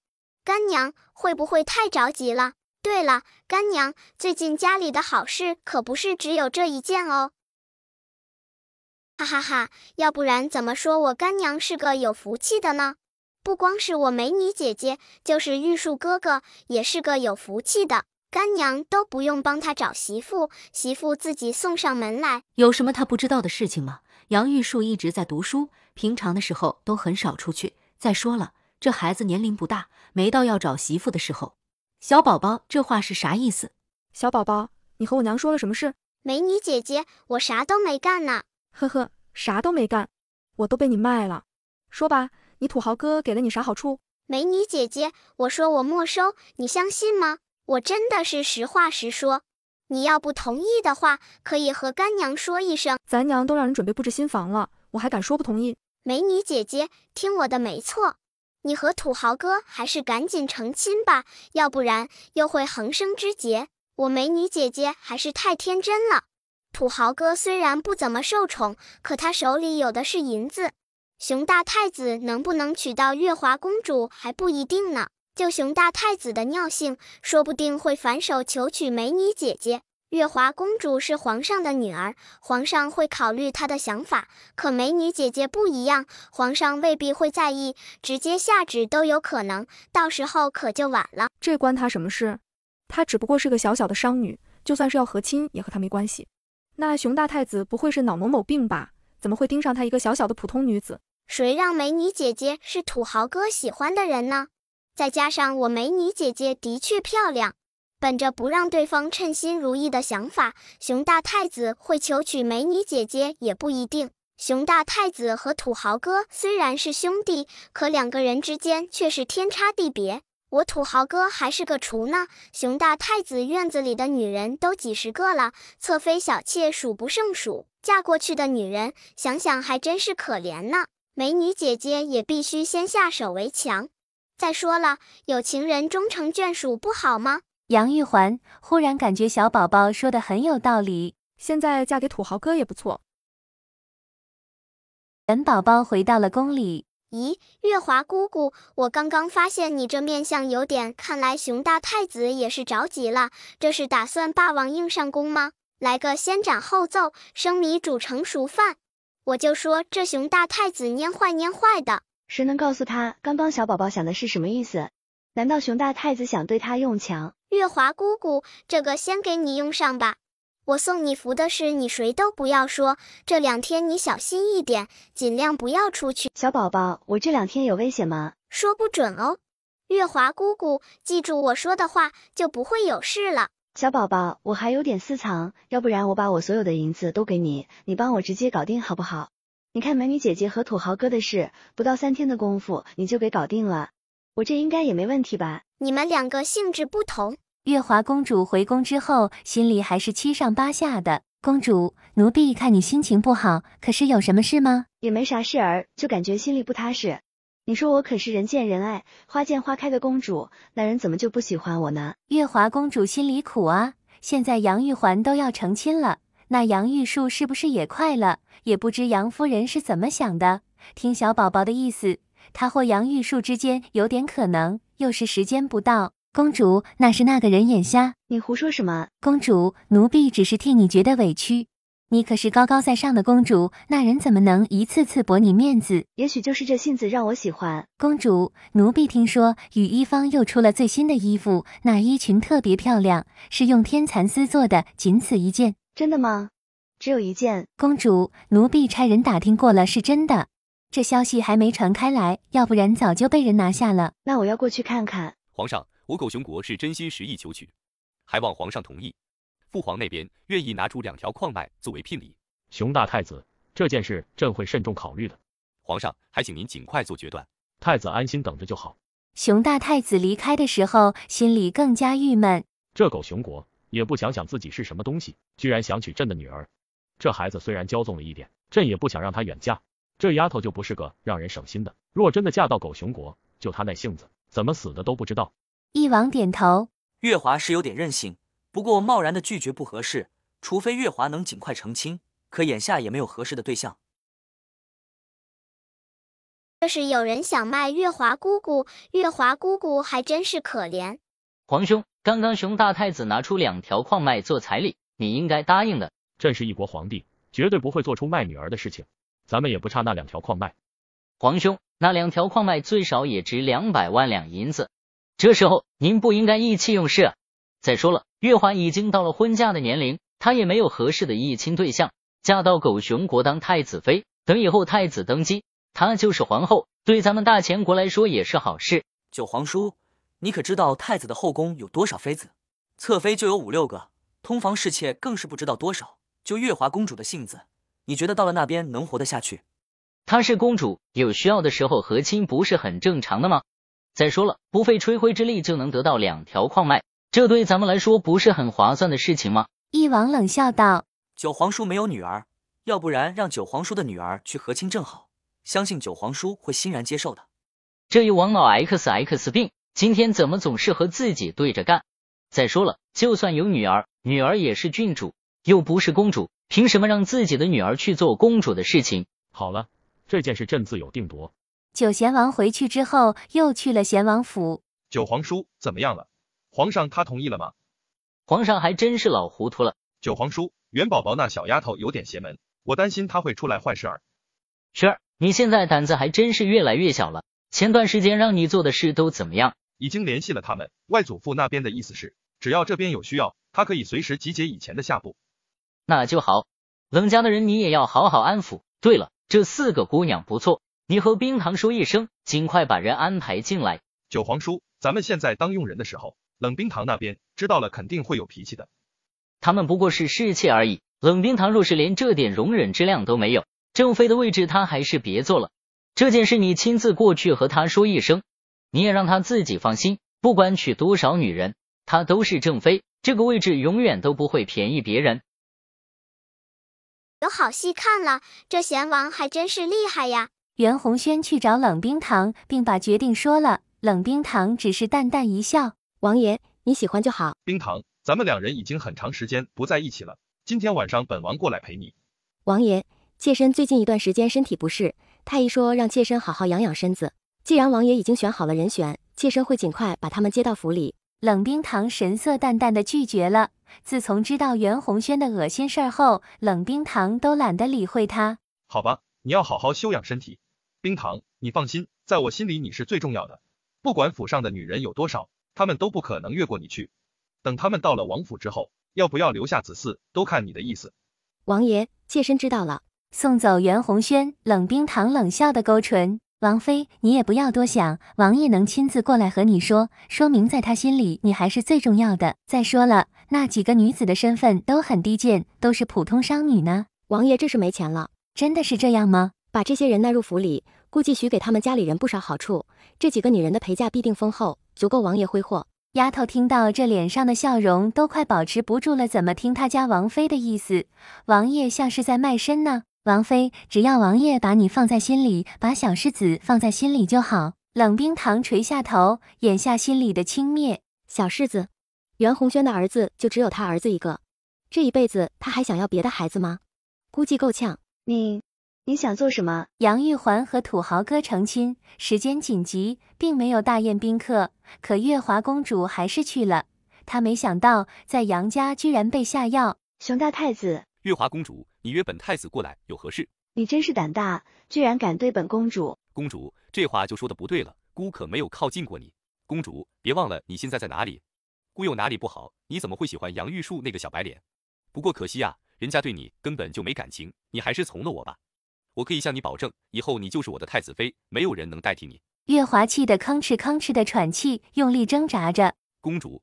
干娘，会不会太着急了？对了，干娘，最近家里的好事可不是只有这一件哦。哈哈哈，要不然怎么说我干娘是个有福气的呢？不光是我美女姐姐，就是玉树哥哥也是个有福气的。干娘都不用帮他找媳妇，媳妇自己送上门来。有什么他不知道的事情吗？杨玉树一直在读书，平常的时候都很少出去。再说了，这孩子年龄不大，没到要找媳妇的时候。小宝宝，这话是啥意思？小宝宝，你和我娘说了什么事？美女姐姐，我啥都没干呢。呵呵，啥都没干，我都被你卖了。说吧，你土豪哥给了你啥好处？美女姐姐，我说我没收，你相信吗？我真的是实话实说，你要不同意的话，可以和干娘说一声。咱娘都让人准备布置新房了，我还敢说不同意？美女姐姐，听我的没错，你和土豪哥还是赶紧成亲吧，要不然又会横生枝节。我美女姐姐还是太天真了。土豪哥虽然不怎么受宠，可他手里有的是银子。熊大太子能不能娶到月华公主还不一定呢。就熊大太子的尿性，说不定会反手求娶美女姐姐。月华公主是皇上的女儿，皇上会考虑她的想法，可美女姐姐不一样，皇上未必会在意，直接下旨都有可能，到时候可就晚了。这关她什么事？她只不过是个小小的商女，就算是要和亲，也和她没关系。那熊大太子不会是脑脓某病吧？怎么会盯上她一个小小的普通女子？谁让美女姐姐是土豪哥喜欢的人呢？再加上我美女姐姐的确漂亮，本着不让对方称心如意的想法，熊大太子会求娶美女姐姐也不一定。熊大太子和土豪哥虽然是兄弟，可两个人之间却是天差地别。我土豪哥还是个厨呢，熊大太子院子里的女人都几十个了，侧妃小妾数不胜数，嫁过去的女人想想还真是可怜呢。美女姐姐也必须先下手为强。再说了，有情人终成眷属不好吗？杨玉环忽然感觉小宝宝说的很有道理，现在嫁给土豪哥也不错。本宝宝回到了宫里。咦，月华姑姑，我刚刚发现你这面相有点，看来熊大太子也是着急了，这是打算霸王硬上弓吗？来个先斩后奏，生米煮成熟饭。我就说这熊大太子蔫坏的。谁能告诉他刚刚小宝宝想的是什么意思？难道熊大太子想对他用强？月华姑姑，这个先给你用上吧。我送你符的事你谁都不要说，这2天你小心一点，尽量不要出去。小宝宝，我这2天有危险吗？说不准哦。月华姑姑，记住我说的话，就不会有事了。小宝宝，我还有点私藏，要不然我把我所有的银子都给你，你帮我直接搞定好不好？你看美女姐姐和土豪哥的事，不到3天的功夫你就给搞定了，我这应该也没问题吧？你们2个性质不同。月华公主回宫之后，心里还是七上八下的。公主，奴婢看你心情不好，可是有什么事吗？也没啥事儿，就感觉心里不踏实。你说我可是人见人爱、花见花开的公主，那人怎么就不喜欢我呢？月华公主心里苦啊，现在杨玉环都要成亲了，那杨玉树是不是也快了？也不知杨夫人是怎么想的。听小宝宝的意思，他或杨玉树之间有点可能，又是时间不到。公主，那是那个人眼瞎。你胡说什么？公主，奴婢只是替你觉得委屈。你可是高高在上的公主，那人怎么能一次次驳你面子？也许就是这性子让我喜欢。公主，奴婢听说羽衣坊又出了最新的衣服，那衣裙特别漂亮，是用天蚕丝做的，仅此一件。真的吗？只有1件。公主，奴婢差人打听过了，是真的。这消息还没传开来，要不然早就被人拿下了。那我要过去看看。皇上，我狗熊国是真心实意求娶，还望皇上同意。父皇那边愿意拿出2条矿脉作为聘礼。熊大太子，这件事朕会慎重考虑的。皇上，还请您尽快做决断。太子安心等着就好。熊大太子离开的时候，心里更加郁闷。这狗熊国也不想想自己是什么东西，居然想娶朕的女儿。这孩子虽然骄纵了一点，朕也不想让她远嫁。这丫头就不是个让人省心的。若真的嫁到狗熊国，就她那性子，怎么死的都不知道。翼王点头。月华是有点任性，不过贸然的拒绝不合适，除非月华能尽快成亲，可眼下也没有合适的对象。这是有人想卖月华姑姑，月华姑姑还真是可怜。皇兄，刚刚熊大太子拿出2条矿脉做彩礼，你应该答应的。朕是一国皇帝，绝对不会做出卖女儿的事情。咱们也不差那2条矿脉。皇兄，那2条矿脉最少也值200万两银子，这时候您不应该意气用事啊。再说了，月华已经到了婚嫁的年龄，她也没有合适的议亲对象，嫁到狗熊国当太子妃，等以后太子登基，她就是皇后，对咱们大前国来说也是好事。九皇叔，你可知道太子的后宫有多少妃子？侧妃就有5、6个，通房侍妾更是不知道多少。就月华公主的性子，你觉得到了那边能活得下去？她是公主，有需要的时候和亲不是很正常的吗？再说了，不费吹灰之力就能得到2条矿脉，这对咱们来说不是很划算的事情吗？翼王冷笑道。九皇叔没有女儿，要不然让九皇叔的女儿去和亲正好，相信九皇叔会欣然接受的。这一王脑 XX 病，今天怎么总是和自己对着干？再说了，就算有女儿，女儿也是郡主，又不是公主，凭什么让自己的女儿去做公主的事情？好了，这件事朕自有定夺。九贤王回去之后，又去了贤王府。九皇叔怎么样了？皇上他同意了吗？皇上还真是老糊涂了。九皇叔，元宝宝那小丫头有点邪门，我担心她会出来坏事儿。雪儿，你现在胆子还真是越来越小了。前段时间让你做的事都怎么样？已经联系了他们，外祖父那边的意思是，只要这边有需要，他可以随时集结以前的下部。那就好，冷家的人你也要好好安抚。对了，这4个姑娘不错，你和冰堂说一声，尽快把人安排进来。九皇叔，咱们现在当佣人的时候，冷冰堂那边知道了肯定会有脾气的。他们不过是侍妾而已，冷冰堂若是连这点容忍之量都没有，正妃的位置他还是别做了。这件事你亲自过去和他说一声，你也让他自己放心，不管娶多少女人，他都是正妃，这个位置永远都不会便宜别人。有好戏看了，这贤王还真是厉害呀。袁弘轩去找冷冰堂，并把决定说了。冷冰堂只是淡淡一笑。王爷，你喜欢就好。冰堂，咱们2人已经很长时间不在一起了，今天晚上本王过来陪你。王爷，妾身最近一段时间身体不适，太医说让妾身好好养养身子。既然王爷已经选好了人选，妾身会尽快把他们接到府里。冷冰堂神色淡淡的拒绝了。自从知道袁弘轩的恶心事儿后，冷冰堂都懒得理会他。好吧，你要好好休养身体。冰堂，你放心，在我心里你是最重要的。不管府上的女人有多少，他们都不可能越过你去。等他们到了王府之后，要不要留下子嗣，都看你的意思。王爷，妾身知道了。送走袁弘轩，冷冰堂冷笑的勾唇。王妃，你也不要多想，王爷能亲自过来和你说，说明在他心里你还是最重要的。再说了，那几个女子的身份都很低贱，都是普通商女呢。王爷这是没钱了。真的是这样吗？把这些人纳入府里，估计许给他们家里人不少好处，这几个女人的陪嫁必定丰厚，足够王爷挥霍。丫头听到这，脸上的笑容都快保持不住了。怎么听他家王妃的意思，王爷像是在卖身呢？王妃，只要王爷把你放在心里，把小世子放在心里就好。冷冰堂垂下头，眼下心里的轻蔑。小世子，袁弘轩的儿子就只有他儿子一个，这一辈子他还想要别的孩子吗？估计够呛。你想做什么？杨玉环和土豪哥成亲，时间紧急，并没有大宴宾客，可月华公主还是去了。她没想到在杨家居然被下药。熊大太子，月华公主，你约本太子过来有何事？你真是胆大，居然敢对本公主。公主，这话就说的不对了，姑可没有靠近过你。公主，别忘了你现在在哪里。姑有哪里不好？你怎么会喜欢杨玉树那个小白脸？不过可惜啊，人家对你根本就没感情，你还是从了我吧。我可以向你保证，以后你就是我的太子妃，没有人能代替你。月华气得吭哧吭哧的喘气，用力挣扎着。公主，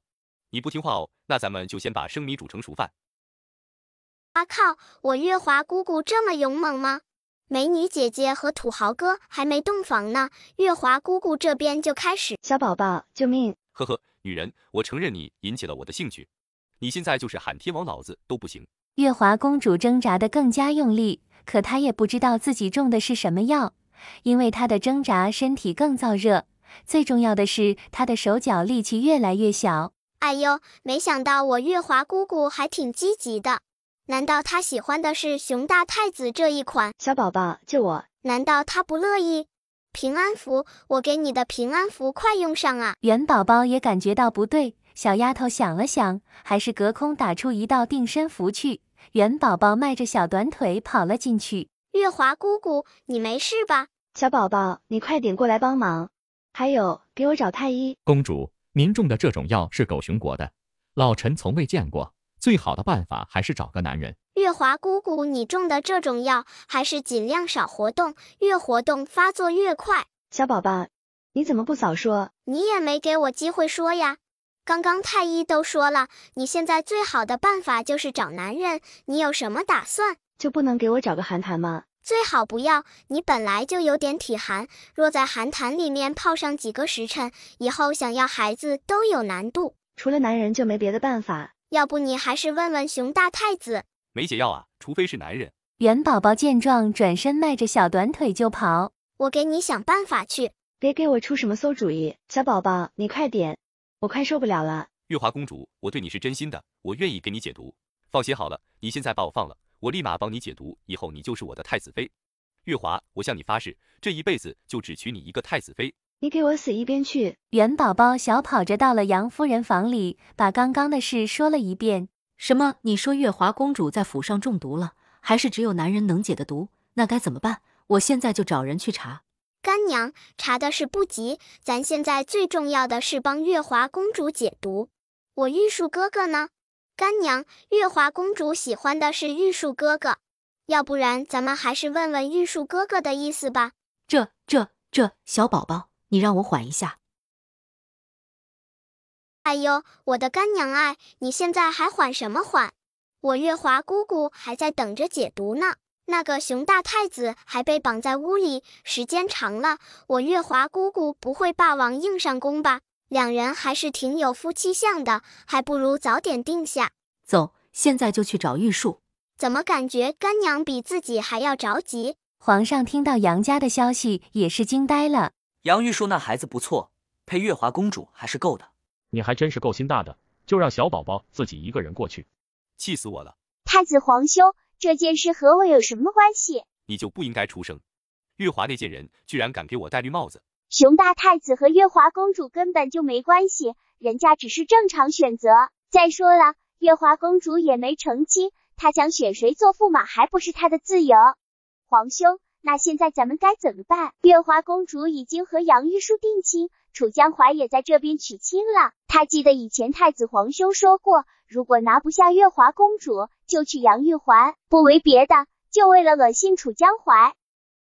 你不听话哦，那咱们就先把生米煮成熟饭。啊靠！我月华姑姑这么勇猛吗？美女姐姐和土豪哥还没洞房呢，月华姑姑这边就开始。小宝宝，救命！呵呵，女人，我承认你引起了我的兴趣，你现在就是喊天王老子都不行。月华公主挣扎得更加用力，可她也不知道自己中的是什么药，因为她的挣扎，身体更燥热。最重要的是，她的手脚力气越来越小。哎呦，没想到我月华姑姑还挺积极的。难道她喜欢的是熊大太子这一款？小宝宝，救我！难道她不乐意？平安符，我给你的平安符快用上啊！元宝宝也感觉到不对，小丫头想了想，还是隔空打出一道定身符去。元宝宝迈着小短腿跑了进去。月华姑姑，你没事吧？小宝宝，你快点过来帮忙。还有，给我找太医。公主，您中的这种药是狗熊国的，老臣从未见过。最好的办法还是找个男人。月华姑姑，你中的这种药还是尽量少活动，越活动发作越快。小宝宝，你怎么不早说？你也没给我机会说呀。刚刚太医都说了，你现在最好的办法就是找男人，你有什么打算？就不能给我找个寒潭吗？最好不要，你本来就有点体寒，若在寒潭里面泡上几个时辰，以后想要孩子都有难度。除了男人就没别的办法。要不你还是问问熊大太子。没解药啊，除非是男人。元宝宝见状，转身迈着小短腿就跑。我给你想办法去。别给我出什么馊主意，小宝宝，你快点，我快受不了了。月华公主，我对你是真心的，我愿意给你解毒。放心好了，你现在把我放了，我立马帮你解毒，以后你就是我的太子妃。月华，我向你发誓，这一辈子就只娶你一个太子妃。你给我死一边去！元宝宝小跑着到了杨夫人房里，把刚刚的事说了一遍。什么？你说月华公主在府上中毒了，还是只有男人能解的毒？那该怎么办？我现在就找人去查。干娘，查的是不急，咱现在最重要的是帮月华公主解毒。我玉树哥哥呢？干娘，月华公主喜欢的是玉树哥哥，要不然咱们还是问问玉树哥哥的意思吧。这，小宝宝。你让我缓一下。哎呦，我的干娘哎，你现在还缓什么缓？我月华姑姑还在等着解毒呢。那个熊大太子还被绑在屋里，时间长了，我月华姑姑不会霸王硬上弓吧？两人还是挺有夫妻相的，还不如早点定下。走，现在就去找玉树。怎么感觉干娘比自己还要着急？皇上听到杨家的消息也是惊呆了。杨玉树那孩子不错，配月华公主还是够的。你还真是够心大的，就让小宝宝自己一个人过去。气死我了！太子皇兄，这件事和我有什么关系？你就不应该出声。月华那贱人居然敢给我戴绿帽子。熊大太子和月华公主根本就没关系，人家只是正常选择。再说了，月华公主也没成亲，她想选谁做驸马还不是她的自由。皇兄，那现在咱们该怎么办？月华公主已经和杨玉树定亲，楚江怀也在这边娶亲了。他记得以前太子皇兄说过，如果拿不下月华公主，就娶杨玉环，不为别的，就为了恶心楚江怀。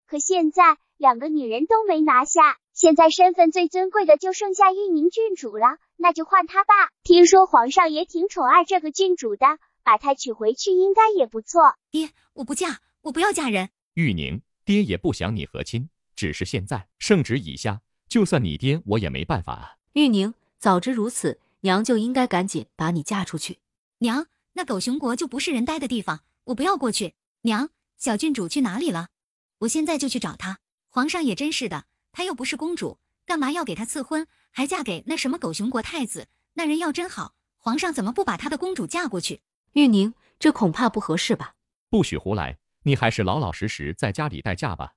可现在两个女人都没拿下，现在身份最尊贵的就剩下玉宁郡主了，那就换他吧。听说皇上也挺宠爱这个郡主的，把她娶回去应该也不错。爹，我不嫁，我不要嫁人。玉宁，爹也不想你和亲，只是现在圣旨已下，就算你爹我也没办法啊。玉宁，早知如此，娘就应该赶紧把你嫁出去。娘，那狗熊国就不是人待的地方，我不要过去。娘，小郡主去哪里了？我现在就去找她。皇上也真是的，她又不是公主，干嘛要给她赐婚，还嫁给那什么狗熊国太子？那人要真好，皇上怎么不把他的公主嫁过去？玉宁，这恐怕不合适吧？不许胡来，你还是老老实实在家里待嫁吧。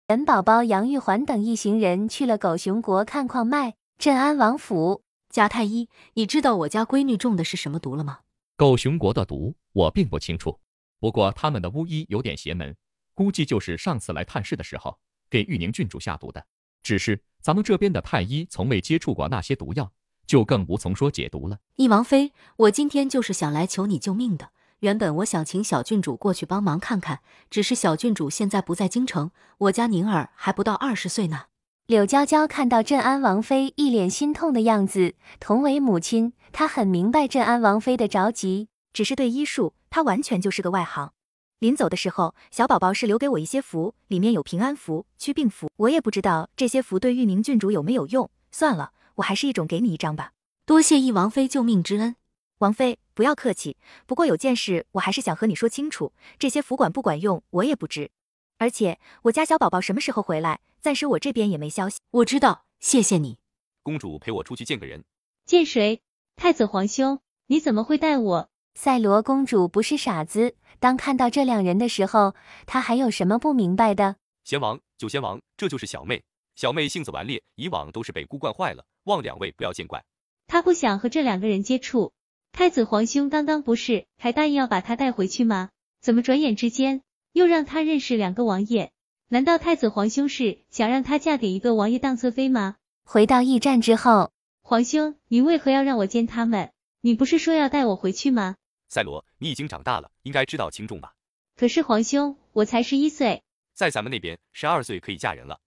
元宝宝、杨玉环等一行人去了狗熊国看矿脉。镇安王府，贾太医，你知道我家闺女中的是什么毒了吗？狗熊国的毒我并不清楚，不过他们的巫医有点邪门，估计就是上次来探视的时候给玉宁郡主下毒的。只是咱们这边的太医从未接触过那些毒药，就更无从说解毒了。翼王妃，我今天就是想来求你救命的。原本我想请小郡主过去帮忙看看，只是小郡主现在不在京城，我家宁儿还不到20岁呢。柳娇娇看到镇安王妃一脸心痛的样子，同为母亲，她很明白镇安王妃的着急，只是对医术，她完全就是个外行。临走的时候，小宝宝是留给我一些符，里面有平安符、祛病符，我也不知道这些符对玉明郡主有没有用。算了，我还是一种给你一张吧。多谢义王妃救命之恩。王妃，不要客气。不过有件事我还是想和你说清楚，这些符管不管用，我也不知。而且我家小宝宝什么时候回来，暂时我这边也没消息。我知道，谢谢你。公主陪我出去见个人。见谁？太子皇兄，你怎么会带我？赛罗公主不是傻子，当看到这两人的时候，她还有什么不明白的？贤王，九贤王，这就是小妹。小妹性子顽劣，以往都是被姑惯坏了，望两位不要见怪。她不想和这两个人接触。太子皇兄刚刚不是还答应要把她带回去吗？怎么转眼之间又让她认识两个王爷？难道太子皇兄是想让她嫁给一个王爷当侧妃吗？回到驿站之后，皇兄，您为何要让我见他们？你不是说要带我回去吗？赛罗，你已经长大了，应该知道轻重吧？可是皇兄，我才11岁。在咱们那边，12岁可以嫁人了，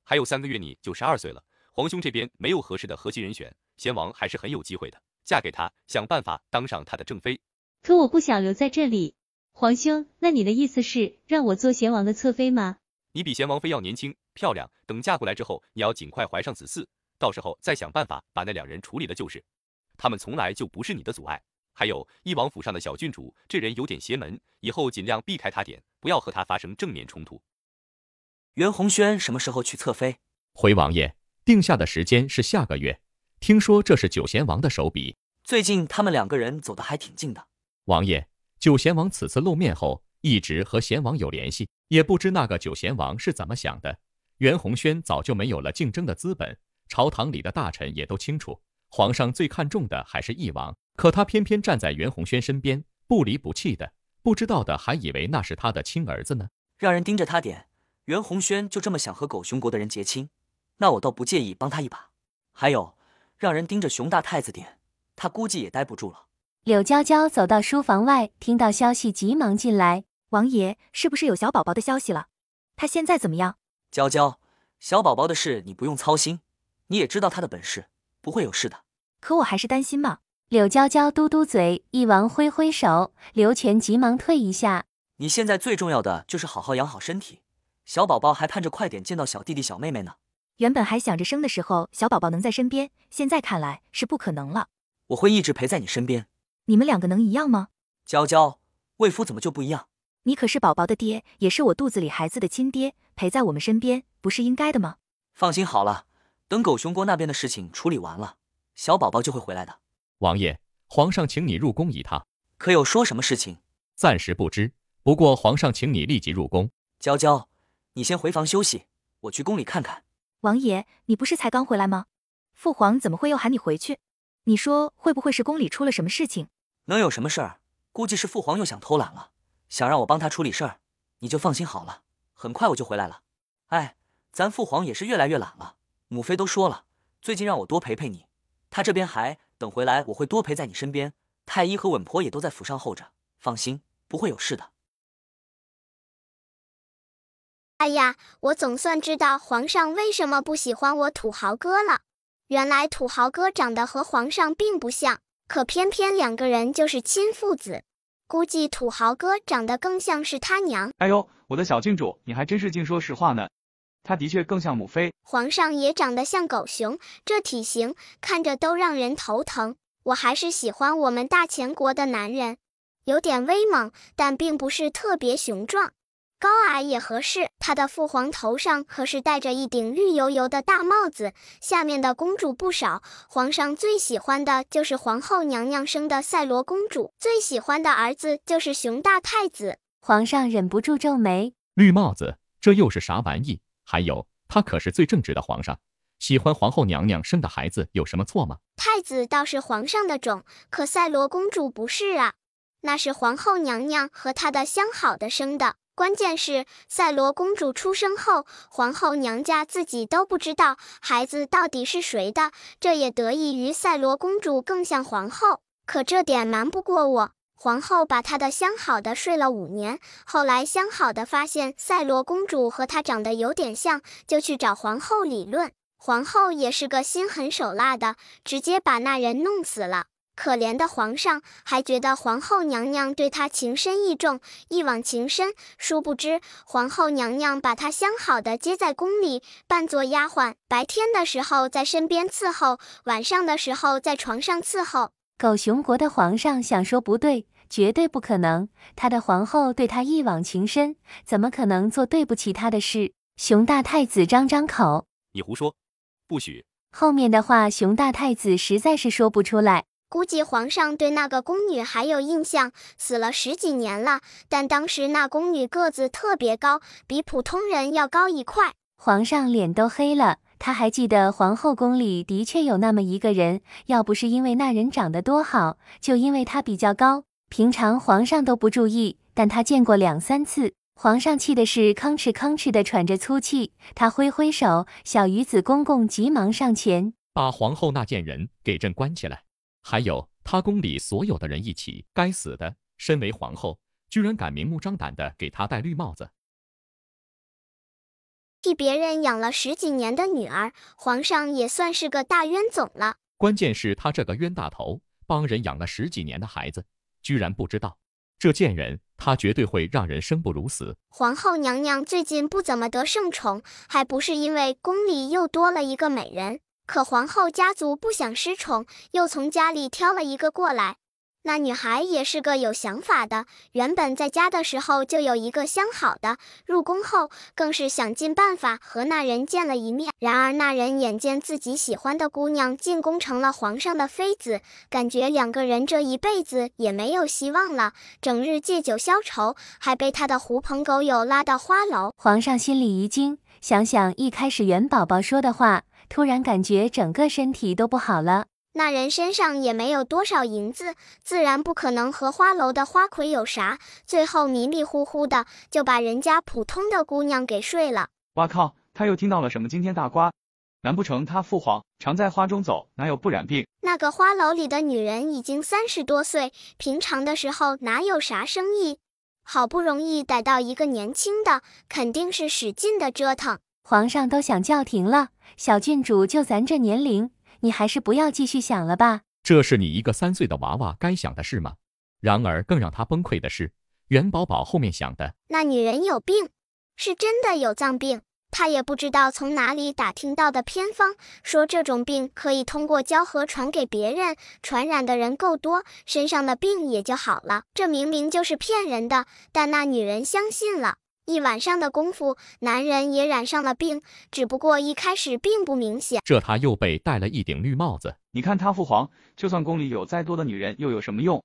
还有3个月你就12岁了。皇兄这边没有合适的和妻人选，贤王还是很有机会的，嫁给他，想办法当上他的正妃。可我不想留在这里。皇兄，那你的意思是让我做贤王的侧妃吗？你比贤王妃要年轻漂亮，等嫁过来之后，你要尽快怀上子嗣，到时候再想办法把那两人处理了就是。他们从来就不是你的阻碍。还有义王府上的小郡主，这人有点邪门，以后尽量避开他点，不要和他发生正面冲突。袁弘轩什么时候娶侧妃？回王爷，定下的时间是下个月。听说这是九贤王的手笔。最近他们两个人走得还挺近的。王爷，九贤王此次露面后，一直和贤王有联系，也不知那个九贤王是怎么想的。袁弘轩早就没有了竞争的资本，朝堂里的大臣也都清楚，皇上最看重的还是义王。可他偏偏站在袁弘轩身边，不离不弃的，不知道的还以为那是他的亲儿子呢。让人盯着他点，袁弘轩就这么想和狗熊国的人结亲，那我倒不介意帮他一把。还有，让人盯着熊大太子点，他估计也待不住了。柳娇娇走到书房外，听到消息急忙进来。王爷，是不是有小宝宝的消息了？他现在怎么样？娇娇，小宝宝的事你不用操心，你也知道他的本事，不会有事的。可我还是担心嘛。柳娇娇嘟嘟嘴，义王挥挥手，刘全急忙退一下。你现在最重要的就是好好养好身体，小宝宝还盼着快点见到小弟弟小妹妹呢。原本还想着生的时候小宝宝能在身边，现在看来是不可能了。我会一直陪在你身边。你们两个能一样吗？娇娇，魏夫怎么就不一样？你可是宝宝的爹，也是我肚子里孩子的亲爹，陪在我们身边，不是应该的吗？放心好了，等狗熊国那边的事情处理完了，小宝宝就会回来的。王爷，皇上请你入宫一趟。可有说什么事情？暂时不知，不过皇上请你立即入宫。娇娇，你先回房休息，我去宫里看看。王爷，你不是才刚回来吗？父皇怎么会又喊你回去？你说会不会是宫里出了什么事情？能有什么事儿？估计是父皇又想偷懒了，想让我帮他处理事儿。你就放心好了，很快我就回来了。哎，咱父皇也是越来越懒了，母妃都说了，最近让我多陪陪你。他这边还等回来，我会多陪在你身边。太医和稳婆也都在府上候着，放心，不会有事的。哎呀，我总算知道皇上为什么不喜欢我土豪哥了。原来土豪哥长得和皇上并不像，可偏偏两个人就是亲父子。估计土豪哥长得更像是他娘。哎呦，我的小郡主，你还真是净说实话呢。他的确更像母妃。皇上也长得像狗熊，这体型看着都让人头疼。我还是喜欢我们大前国的男人，有点威猛，但并不是特别雄壮。高矮也合适，他的父皇头上可是戴着一顶绿油油的大帽子，下面的公主不少。皇上最喜欢的就是皇后娘娘生的赛罗公主，最喜欢的儿子就是熊大太子。皇上忍不住皱眉，绿帽子，这又是啥玩意？还有，他可是最正直的皇上，喜欢皇后娘娘生的孩子有什么错吗？太子倒是皇上的种，可赛罗公主不是啊，那是皇后娘娘和她的相好的生的。关键是赛罗公主出生后，皇后娘家自己都不知道孩子到底是谁的，这也得益于赛罗公主更像皇后。可这点瞒不过我，皇后把她的相好的睡了5年，后来相好的发现赛罗公主和她长得有点像，就去找皇后理论。皇后也是个心狠手辣的，直接把那人弄死了。可怜的皇上还觉得皇后娘娘对他情深意重，一往情深，殊不知皇后娘娘把他相好的接在宫里，扮作丫鬟，白天的时候在身边伺候，晚上的时候在床上伺候。狗熊国的皇上想说不对，绝对不可能，他的皇后对他一往情深，怎么可能做对不起他的事？熊大太子张张口，你胡说，不许。后面的话熊大太子实在是说不出来。估计皇上对那个宫女还有印象，死了10几年了，但当时那宫女个子特别高，比普通人要高1块。皇上脸都黑了，他还记得皇后宫里的确有那么一个人，要不是因为那人长得多好，就因为他比较高，平常皇上都不注意，但他见过2、3次。皇上气的是吭哧吭哧的喘着粗气，他挥挥手，小鱼子公公急忙上前，把皇后那贱人给朕关起来。还有他宫里所有的人一起，该死的！身为皇后，居然敢明目张胆的给他戴绿帽子。替别人养了10几年的女儿，皇上也算是个大冤种了。关键是他这个冤大头，帮人养了10几年的孩子，居然不知道。这贱人，他绝对会让人生不如死。皇后娘娘最近不怎么得圣宠，还不是因为宫里又多了一个美人。可皇后家族不想失宠，又从家里挑了一个过来。那女孩也是个有想法的，原本在家的时候就有一个相好的，入宫后更是想尽办法和那人见了一面。然而那人眼见自己喜欢的姑娘进宫成了皇上的妃子，感觉2个人这一辈子也没有希望了，整日借酒消愁，还被他的狐朋狗友拉到花楼。皇上心里一惊，想想一开始元宝宝说的话，突然感觉整个身体都不好了。那人身上也没有多少银子，自然不可能和花楼的花魁有啥，最后迷迷糊糊的就把人家普通的姑娘给睡了。哇靠，他又听到了什么惊天大瓜？难不成他父皇常在花中走，哪有不染病？那个花楼里的女人已经30多岁，平常的时候哪有啥生意？好不容易逮到一个年轻的，肯定是使劲的折腾。皇上都想叫停了，小郡主就咱这年龄，你还是不要继续想了吧。这是你一个3岁的娃娃该想的事吗？然而更让他崩溃的是，元宝宝后面想的，那女人有病，是真的有脏病。他也不知道从哪里打听到的偏方，说这种病可以通过交合传给别人，传染的人够多，身上的病也就好了。这明明就是骗人的，但那女人相信了。一晚上的功夫，男人也染上了病，只不过一开始并不明显。这他又被戴了一顶绿帽子。你看他父皇，就算宫里有再多的女人，又有什么用？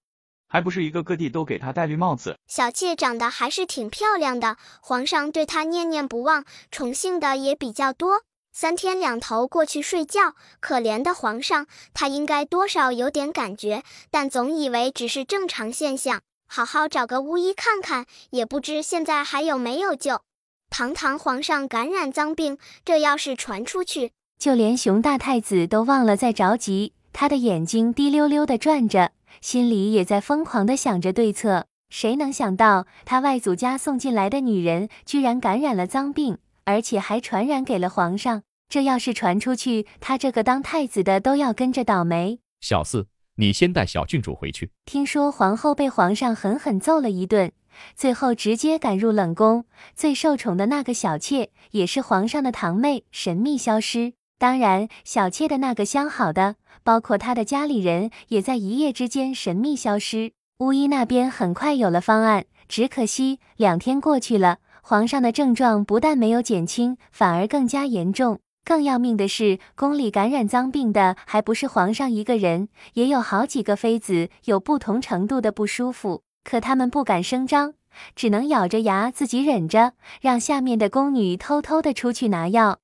还不是一个个地都给他戴绿帽子。小妾长得还是挺漂亮的，皇上对她念念不忘，宠幸的也比较多。3天2头过去睡觉，可怜的皇上，他应该多少有点感觉，但总以为只是正常现象。好好找个巫医看看，也不知现在还有没有救。堂堂皇上感染脏病，这要是传出去，就连熊大太子都忘了再着急，他的眼睛滴溜溜地转着，心里也在疯狂地想着对策。谁能想到，他外祖家送进来的女人居然感染了脏病，而且还传染给了皇上。这要是传出去，他这个当太子的都要跟着倒霉。小四，你先带小郡主回去。听说皇后被皇上狠狠揍了一顿，最后直接赶入冷宫。最受宠的那个小妾，也是皇上的堂妹，神秘消失。当然，小妾的那个相好的，包括她的家里人，也在一夜之间神秘消失。巫医那边很快有了方案，只可惜2天过去了，皇上的症状不但没有减轻，反而更加严重。更要命的是，宫里感染脏病的还不是皇上一个人，也有好几个妃子有不同程度的不舒服，可他们不敢声张，只能咬着牙自己忍着，让下面的宫女偷偷的出去拿药。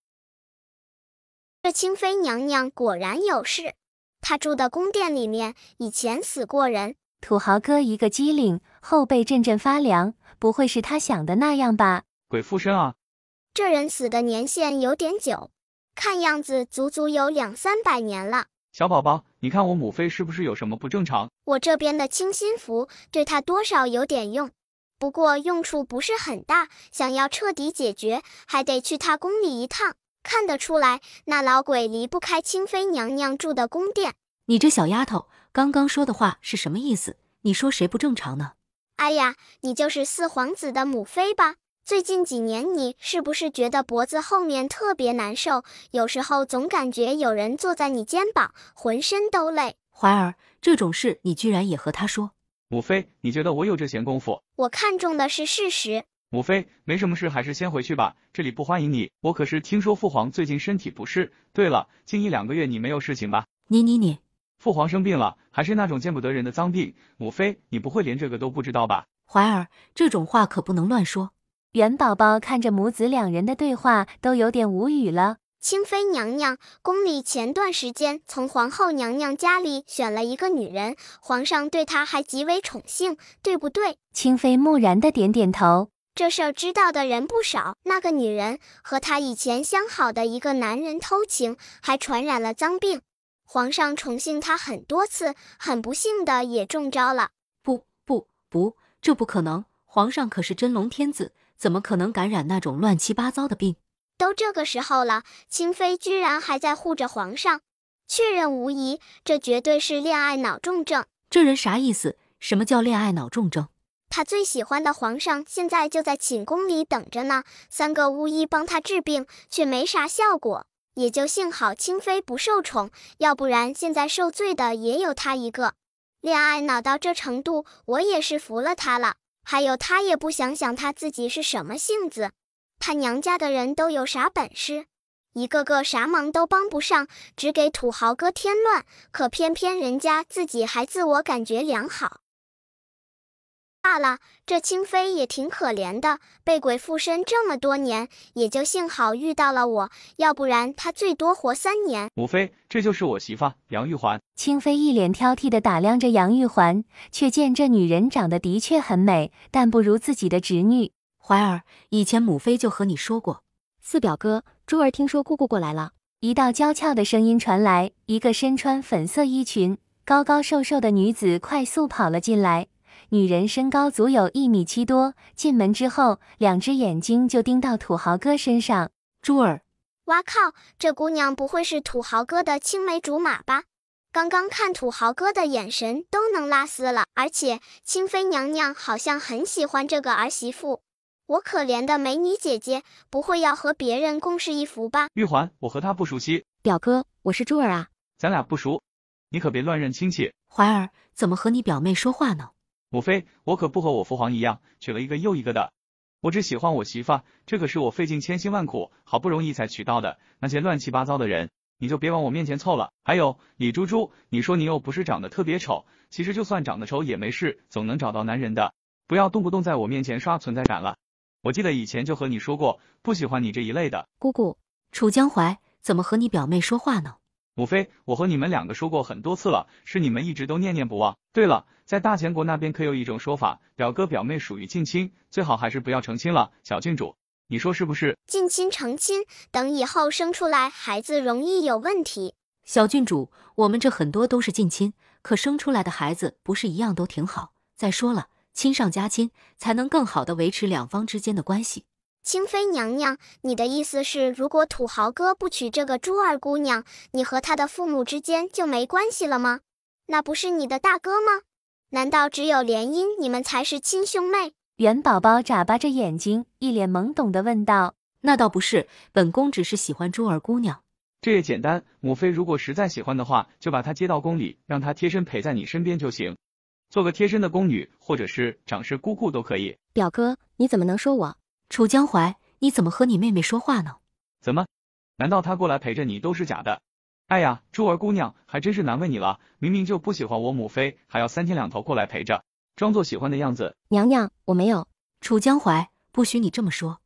这清妃娘娘果然有事，她住的宫殿里面以前死过人。土豪哥一个机灵，后背阵阵发凉，不会是他想的那样吧？鬼附身啊！这人死的年限有点久，看样子足足有200-300年了。小宝宝，你看我母妃是不是有什么不正常？我这边的清心符对她多少有点用，不过用处不是很大，想要彻底解决，还得去她宫里一趟。看得出来，那老鬼离不开清妃娘娘住的宫殿。你这小丫头，刚刚说的话是什么意思？你说谁不正常呢？哎呀，你就是四皇子的母妃吧？最近几年你是不是觉得脖子后面特别难受？有时候总感觉有人坐在你肩膀，浑身都累。怀儿，这种事你居然也和他说？母妃，你觉得我有这闲工夫？我看重的是事实。母妃，没什么事，还是先回去吧，这里不欢迎你。我可是听说父皇最近身体不适。对了，近1-2个月你没有事情吧？你，父皇生病了，还是那种见不得人的脏病。母妃，你不会连这个都不知道吧？怀儿，这种话可不能乱说。元宝宝看着母子2人的对话，都有点无语了。清妃娘娘，宫里前段时间从皇后娘娘家里选了一个女人，皇上对她还极为宠幸，对不对？清妃木然的点点头。这事儿知道的人不少，那个女人和她以前相好的一个男人偷情，还传染了脏病。皇上宠幸她很多次，很不幸的也中招了。不，这不可能，皇上可是真龙天子，怎么可能感染那种乱七八糟的病？都这个时候了，清妃居然还在护着皇上，确认无疑，这绝对是恋爱脑重症。这人啥意思？什么叫恋爱脑重症？他最喜欢的皇上现在就在寝宫里等着呢，3个巫医帮他治病，却没啥效果，也就幸好清妃不受宠，要不然现在受罪的也有他一个。恋爱脑到这程度，我也是服了他了。还有他也不想想他自己是什么性子，他娘家的人都有啥本事，一个个啥忙都帮不上，只给土豪哥添乱，可偏偏人家自己还自我感觉良好。罢了，这清妃也挺可怜的，被鬼附身这么多年，也就幸好遇到了我，要不然她最多活3年。母妃，这就是我媳妇杨玉环。清妃一脸挑剔地打量着杨玉环，却见这女人长得的确很美，但不如自己的侄女。怀儿，以前母妃就和你说过。四表哥，珠儿听说姑姑过来了。一道娇俏的声音传来，一个身穿粉色衣裙、高高瘦瘦的女子快速跑了进来。女人身高足有1.7米多，进门之后，2只眼睛就盯到土豪哥身上。珠儿，哇靠，这姑娘不会是土豪哥的青梅竹马吧？刚刚看土豪哥的眼神都能拉丝了，而且清妃娘娘好像很喜欢这个儿媳妇。我可怜的美女姐姐，不会要和别人共侍一夫吧？玉环，我和她不熟悉。表哥，我是珠儿啊。咱俩不熟，你可别乱认亲戚。怀儿，怎么和你表妹说话呢？母妃，我可不和我父皇一样，娶了一个又一个的。我只喜欢我媳妇，这可是我费尽千辛万苦，好不容易才娶到的。那些乱七八糟的人，你就别往我面前凑了。还有李珠珠，你说你又不是长得特别丑，其实就算长得丑也没事，总能找到男人的。不要动不动在我面前刷存在感了。我记得以前就和你说过，不喜欢你这一类的。姑姑，楚江淮，怎么和你表妹说话呢？母妃，我和你们2个说过很多次了，是你们一直都念念不忘。对了，在大前国那边可有一种说法，表哥表妹属于近亲，最好还是不要成亲了。小郡主，你说是不是？近亲成亲，等以后生出来孩子容易有问题。小郡主，我们这很多都是近亲，可生出来的孩子不是一样都挺好。再说了，亲上加亲，才能更好的维持2方之间的关系。清妃娘娘，你的意思是，如果土豪哥不娶这个珠儿姑娘，你和他的父母之间就没关系了吗？那不是你的大哥吗？难道只有联姻你们才是亲兄妹？元宝宝眨巴着眼睛，一脸懵懂地问道。那倒不是，本宫只是喜欢珠儿姑娘。这也简单，母妃如果实在喜欢的话，就把她接到宫里，让她贴身陪在你身边就行，做个贴身的宫女，或者是掌事姑姑都可以。表哥，你怎么能说我？楚江淮，你怎么和你妹妹说话呢？怎么？难道她过来陪着你都是假的？哎呀，珠儿姑娘还真是难为你了，明明就不喜欢我母妃，还要3天2头过来陪着，装作喜欢的样子。娘娘，我没有。楚江淮，不许你这么说。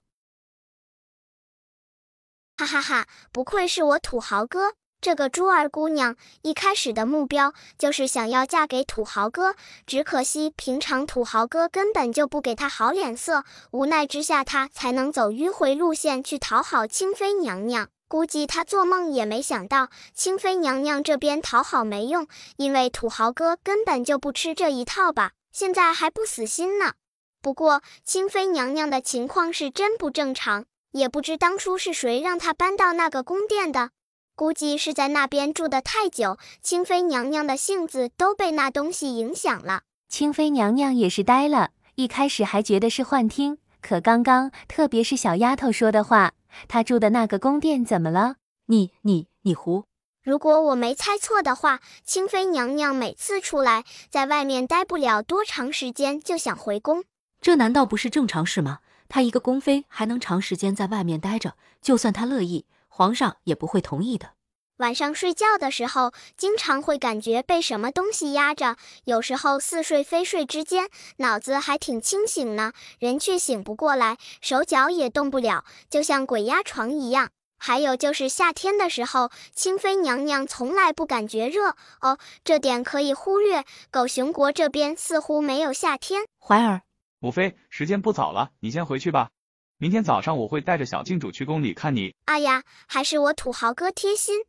哈哈哈，不愧是我土豪哥。这个珠儿姑娘一开始的目标就是想要嫁给土豪哥，只可惜平常土豪哥根本就不给她好脸色，无奈之下她才能走迂回路线去讨好清妃娘娘。估计他做梦也没想到，清妃娘娘这边讨好没用，因为土豪哥根本就不吃这一套吧，现在还不死心呢。不过，清妃娘娘的情况是真不正常，也不知当初是谁让她搬到那个宫殿的。估计是在那边住得太久，清妃娘娘的性子都被那东西影响了。清妃娘娘也是呆了，一开始还觉得是幻听，可刚刚，特别是小丫头说的话，她住的那个宫殿怎么了？你胡！如果我没猜错的话，清妃娘娘每次出来，在外面待不了多长时间就想回宫。这难道不是正常事吗？她一个宫妃还能长时间在外面待着，就算她乐意，皇上也不会同意的。晚上睡觉的时候，经常会感觉被什么东西压着，有时候似睡非睡之间，脑子还挺清醒呢，人却醒不过来，手脚也动不了，就像鬼压床一样。还有就是夏天的时候，清妃娘娘从来不感觉热哦，这点可以忽略。狗熊国这边似乎没有夏天。怀儿，母妃，时间不早了，你先回去吧。明天早上我会带着小郡主去宫里看你。哎呀，还是我土豪哥贴心。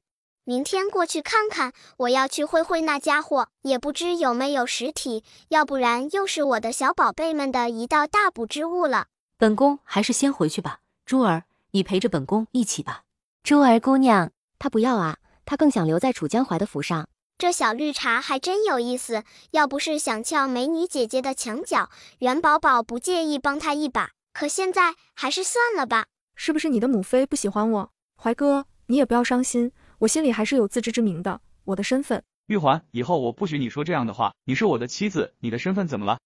明天过去看看，我要去会会那家伙，也不知有没有实体，要不然又是我的小宝贝们的一道大补之物了。本宫还是先回去吧。珠儿，你陪着本宫一起吧。珠儿姑娘，她不要啊，她更想留在楚江淮的府上。这小绿茶还真有意思，要不是想撬美女姐姐的墙角，元宝宝不介意帮她一把，可现在还是算了吧。是不是你的母妃不喜欢我？怀哥，你也不要伤心，我心里还是有自知之明的，我的身份。玉环，以后我不许你说这样的话，你是我的妻子，你的身份怎么了？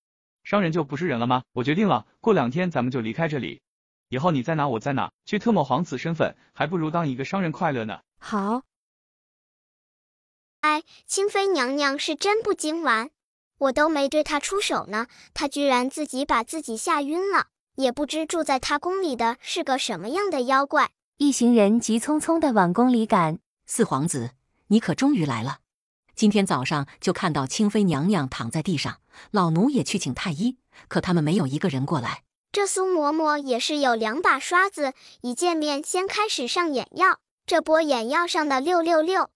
商人就不是人了吗？我决定了，过2天咱们就离开这里，以后你在哪我在哪，去特么皇子身份，还不如当一个商人快乐呢。好。哎，清妃娘娘是真不经玩，我都没对她出手呢，她居然自己把自己吓晕了，也不知住在她宫里的是个什么样的妖怪。一行人急匆匆地往宫里赶。四皇子，你可终于来了。今天早上就看到清妃娘娘躺在地上，老奴也去请太医，可他们没有一个人过来。这苏嬷嬷也是有2把刷子，一见面先开始上眼药，这波眼药上的666。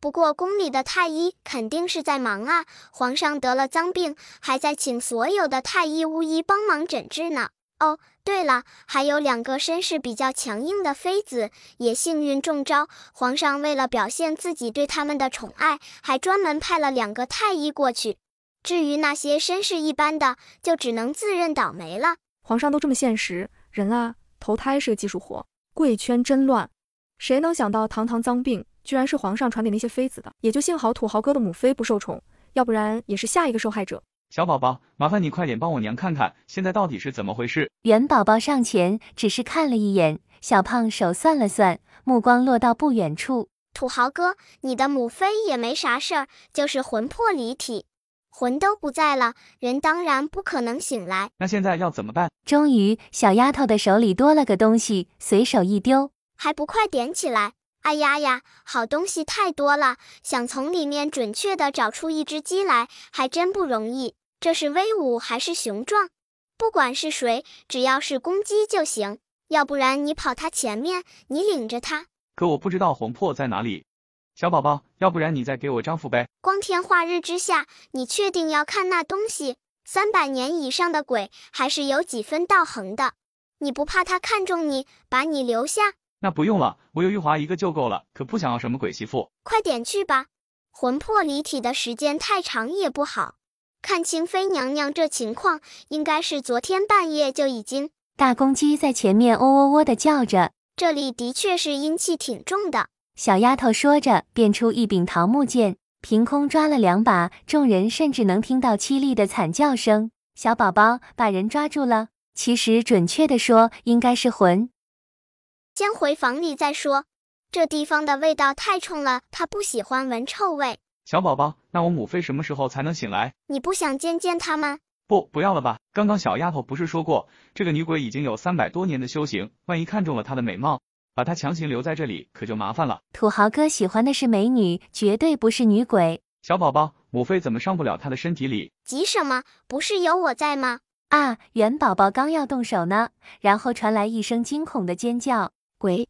不过宫里的太医肯定是在忙啊，皇上得了脏病，还在请所有的太医巫医帮忙诊治呢。哦，对了，还有2个身世比较强硬的妃子也幸运中招，皇上为了表现自己对他们的宠爱，还专门派了2个太医过去。至于那些身世一般的，就只能自认倒霉了。皇上都这么现实，人啊，投胎是个技术活，贵圈真乱。谁能想到堂堂脏病居然是皇上传给那些妃子的，也就幸好土豪哥的母妃不受宠，要不然也是下一个受害者。小宝宝，麻烦你快点帮我娘看看，现在到底是怎么回事？元宝宝上前只是看了一眼，小胖手算了算，目光落到不远处。土豪哥，你的母妃也没啥事儿，就是魂魄离体，魂都不在了，人当然不可能醒来。那现在要怎么办？终于，小丫头的手里多了个东西，随手一丢。还不快点起来！哎呀呀，好东西太多了，想从里面准确地找出一只鸡来，还真不容易。这是威武还是雄壮？不管是谁，只要是公鸡就行。要不然你跑他前面，你领着他。可我不知道魂魄在哪里。小宝宝，要不然你再给我张符呗。光天化日之下，你确定要看那东西？300年以上的鬼还是有几分道行的。你不怕他看中你，把你留下？那不用了，我有玉华一个就够了，可不想要什么鬼媳妇。快点去吧，魂魄离体的时间太长也不好。看清妃娘娘这情况，应该是昨天半夜就已经。大公鸡在前面喔喔喔地叫着，这里的确是阴气挺重的。小丫头说着，变出一柄桃木剑，凭空抓了2把，众人甚至能听到凄厉的惨叫声。小宝宝把人抓住了，其实准确地说，应该是魂。先回房里再说，这地方的味道太冲了，他不喜欢闻臭味。小宝宝，那我母妃什么时候才能醒来？你不想见见他们？不要了吧，刚刚小丫头不是说过，这个女鬼已经有300多年的修行，万一看中了她的美貌，把她强行留在这里，可就麻烦了。土豪哥喜欢的是美女，绝对不是女鬼。小宝宝，母妃怎么上不了她的身体里？急什么？不是有我在吗？啊！元宝宝刚要动手呢，然后传来一声惊恐的尖叫。鬼！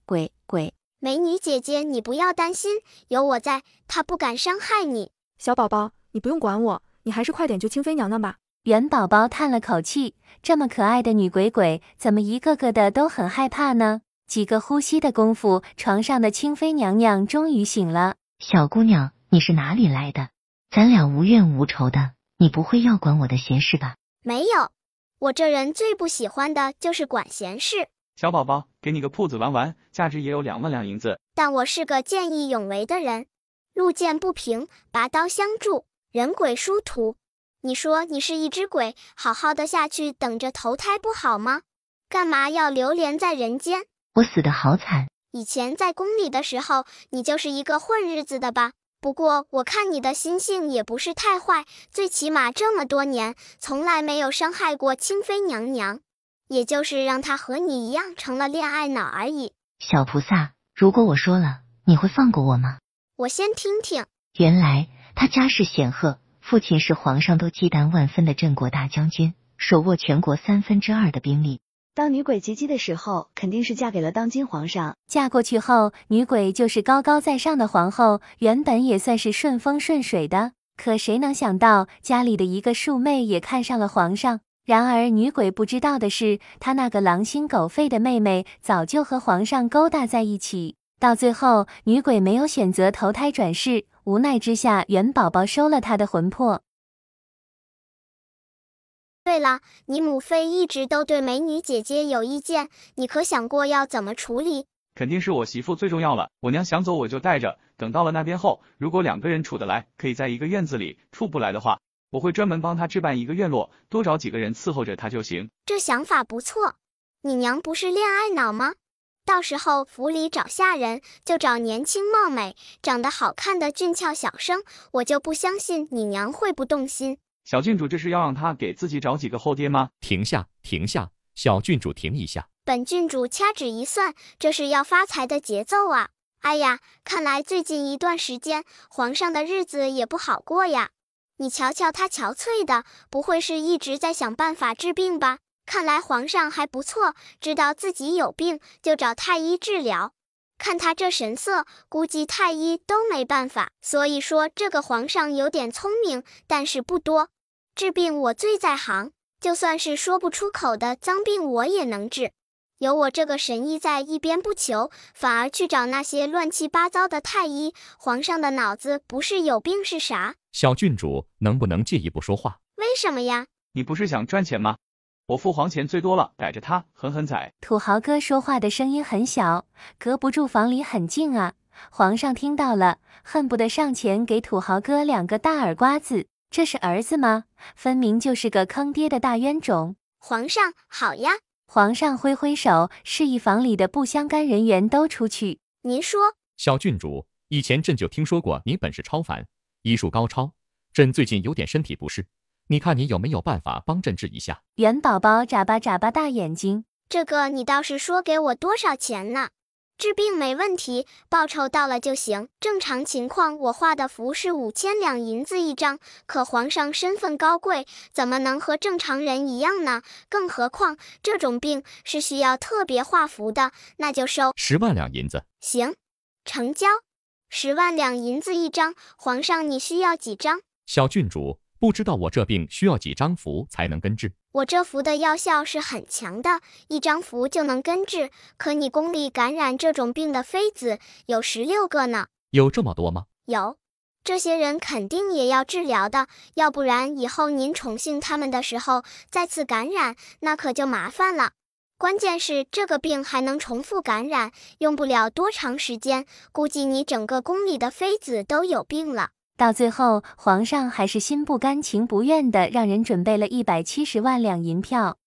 美女姐姐，你不要担心，有我在，她不敢伤害你。小宝宝，你不用管我，你还是快点救清妃娘娘吧。元宝宝叹了口气，这么可爱的女鬼鬼，怎么一个个的都很害怕呢？几个呼吸的功夫，床上的清妃娘娘终于醒了。小姑娘，你是哪里来的？咱俩无怨无仇的，你不会要管我的闲事吧？没有，我这人最不喜欢的就是管闲事。小宝宝，给你个铺子玩玩，价值也有2万两银子。但我是个见义勇为的人，路见不平，拔刀相助，人鬼殊途。你说你是一只鬼，好好的下去等着投胎不好吗？干嘛要流连在人间？我死得好惨。以前在宫里的时候，你就是一个混日子的吧？不过我看你的心性也不是太坏，最起码这么多年，从来没有伤害过清妃娘娘，也就是让她和你一样成了恋爱脑而已。小菩萨，如果我说了，你会放过我吗？我先听听。原来他家世显赫，父亲是皇上都忌惮万分的镇国大将军，手握全国2/3的兵力。当女鬼及笄的时候，肯定是嫁给了当今皇上。嫁过去后，女鬼就是高高在上的皇后，原本也算是顺风顺水的。可谁能想到，家里的一个庶妹也看上了皇上。然而女鬼不知道的是，她那个狼心狗肺的妹妹早就和皇上勾搭在一起。到最后，女鬼没有选择投胎转世，无奈之下，元宝宝收了她的魂魄。对了，你母妃一直都对美女姐姐有意见，你可想过要怎么处理？肯定是我媳妇最重要了，我娘想走我就带着，等到了那边后，如果2个人处得来，可以在一个院子里，处不来的话，我会专门帮她置办一个院落，多找几个人伺候着她就行。这想法不错，你娘不是恋爱脑吗？到时候府里找下人，就找年轻貌美、长得好看的俊俏小生，我就不相信你娘会不动心。小郡主这是要让他给自己找几个后爹吗？停下，停下，小郡主停一下。本郡主掐指一算，这是要发财的节奏啊！哎呀，看来最近一段时间皇上的日子也不好过呀。你瞧瞧他憔悴的，不会是一直在想办法治病吧？看来皇上还不错，知道自己有病就找太医治疗。看他这神色，估计太医都没办法。所以说这个皇上有点聪明，但是不多。治病我最在行，就算是说不出口的脏病我也能治。有我这个神医在一边不求，反而去找那些乱七八糟的太医，皇上的脑子不是有病是啥？小郡主能不能借一步说话？为什么呀？你不是想赚钱吗？我父皇钱最多了，逮着他狠狠宰。土豪哥说话的声音很小，隔不住房里很静啊。皇上听到了，恨不得上前给土豪哥2个大耳刮子。这是儿子吗？分明就是个坑爹的大冤种。皇上好呀！皇上挥挥手，示意房里的不相干人员都出去。您说，小郡主，以前朕就听说过你本事超凡，医术高超。朕最近有点身体不适，你看你有没有办法帮朕治一下？元宝宝眨巴眨巴大眼睛，这个你倒是说给我多少钱呢？治病没问题，报酬到了就行。正常情况我画的符是5000两银子一张，可皇上身份高贵，怎么能和正常人一样呢？更何况这种病是需要特别画符的，那就收10万两银子。行，成交。10万两银子一张，皇上你需要几张？小郡主，不知道我这病需要几张符才能根治？我这符的药效是很强的，1张符就能根治。可你宫里感染这种病的妃子有16个呢。有这么多吗？有，这些人肯定也要治疗的，要不然以后您宠幸他们的时候再次感染，那可就麻烦了。关键是这个病还能重复感染，用不了多长时间，估计你整个宫里的妃子都有病了。到最后，皇上还是心不甘情不愿的让人准备了170万两银票。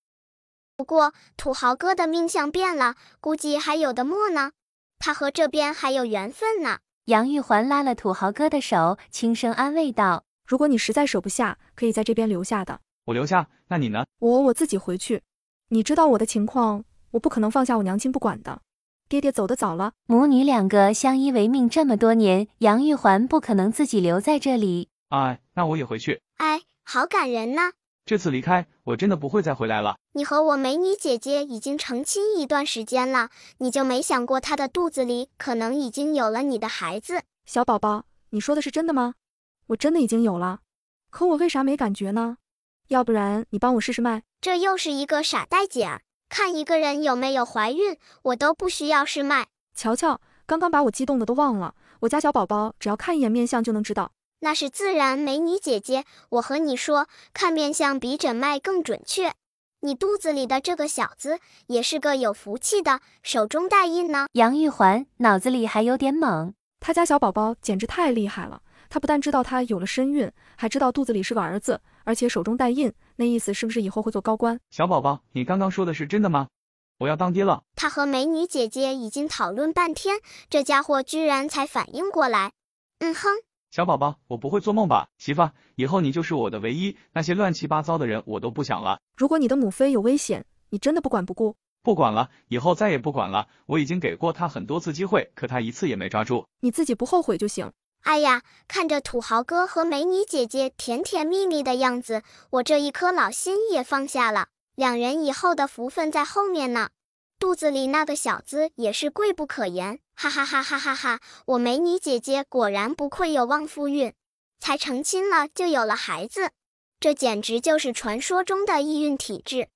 不过土豪哥的命相变了，估计还有的磨呢，他和这边还有缘分呢。杨玉环拉了土豪哥的手，轻声安慰道：如果你实在舍不下，可以在这边留下的。我留下，那你呢？我自己回去。你知道我的情况，我不可能放下我娘亲不管的。爹爹走得早了，母女2个相依为命这么多年，杨玉环不可能自己留在这里。哎，那我也回去。哎，好感人呢。这次离开，我真的不会再回来了。你和我美女姐姐已经成亲一段时间了，你就没想过她的肚子里可能已经有了你的孩子？小宝宝，你说的是真的吗？我真的已经有了，可我为啥没感觉呢？要不然你帮我试试脉。这又是一个傻呆姐儿，看一个人有没有怀孕，我都不需要试脉。瞧瞧，刚刚把我激动的都忘了，我家小宝宝只要看一眼面相就能知道。那是自然，美女姐姐，我和你说，看面相比诊脉更准确。你肚子里的这个小子也是个有福气的，手中带印呢。杨玉环脑子里还有点懵，他家小宝宝简直太厉害了，他不但知道他有了身孕，还知道肚子里是个儿子，而且手中带印，那意思是不是以后会做高官？小宝宝，你刚刚说的是真的吗？我要当爹了。他和美女姐姐已经讨论半天，这家伙居然才反应过来。哼。小宝宝，我不会做梦吧？媳妇，以后你就是我的唯一，那些乱七八糟的人我都不想了。如果你的母妃有危险，你真的不管不顾？不管了，以后再也不管了。我已经给过他很多次机会，可他一次也没抓住。你自己不后悔就行。哎呀，看着土豪哥和美女姐姐甜甜蜜蜜的样子，我这一颗老心也放下了。两人以后的福分在后面呢。肚子里那个小子也是贵不可言，哈哈哈哈哈哈！我美女姐姐果然不愧有旺夫运，才成亲了就有了孩子，这简直就是传说中的易孕体质。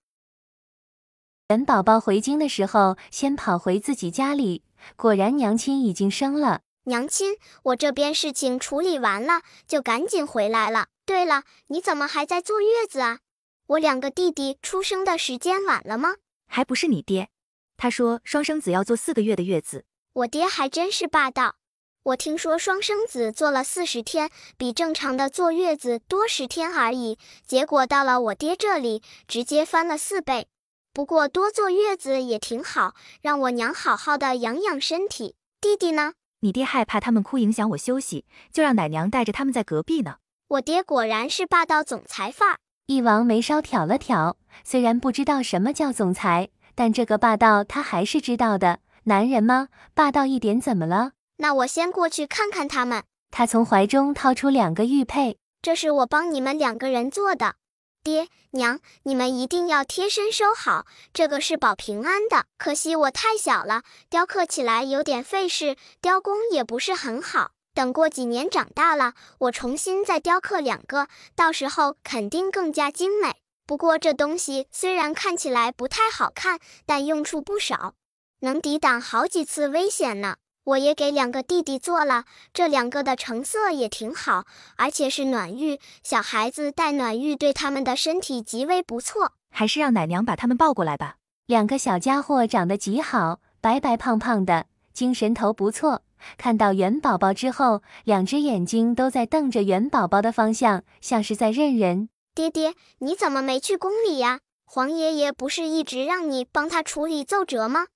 元宝宝回京的时候，先跑回自己家里，果然娘亲已经生了。娘亲，我这边事情处理完了，就赶紧回来了。对了，你怎么还在坐月子啊？我两个弟弟出生的时间晚了吗？还不是你爹。他说双生子要坐4个月的月子。我爹还真是霸道。我听说双生子坐了40天，比正常的坐月子多10天而已，结果到了我爹这里，直接翻了4倍。不过多坐月子也挺好，让我娘好好的养养身体。弟弟呢？你爹害怕他们哭影响我休息，就让奶娘带着他们在隔壁呢。我爹果然是霸道总裁范儿。一王眉梢挑了挑，虽然不知道什么叫总裁，但这个霸道他还是知道的。男人吗？霸道一点怎么了？那我先过去看看他们。他从怀中掏出2个玉佩，这是我帮你们2个人做的。爹娘，你们一定要贴身收好，这个是保平安的。可惜我太小了，雕刻起来有点费事，雕工也不是很好。等过几年长大了，我重新再雕刻2个，到时候肯定更加精美。不过这东西虽然看起来不太好看，但用处不少，能抵挡好几次危险呢。我也给2个弟弟做了，这2个的成色也挺好，而且是暖玉，小孩子戴暖玉对他们的身体极为不错。还是让奶娘把他们抱过来吧。2个小家伙长得极好，白白胖胖的，精神头不错。看到元宝宝之后，2只眼睛都在瞪着元宝宝的方向，像是在认人。爹爹，你怎么没去宫里呀？皇爷爷不是一直让你帮他处理奏折吗？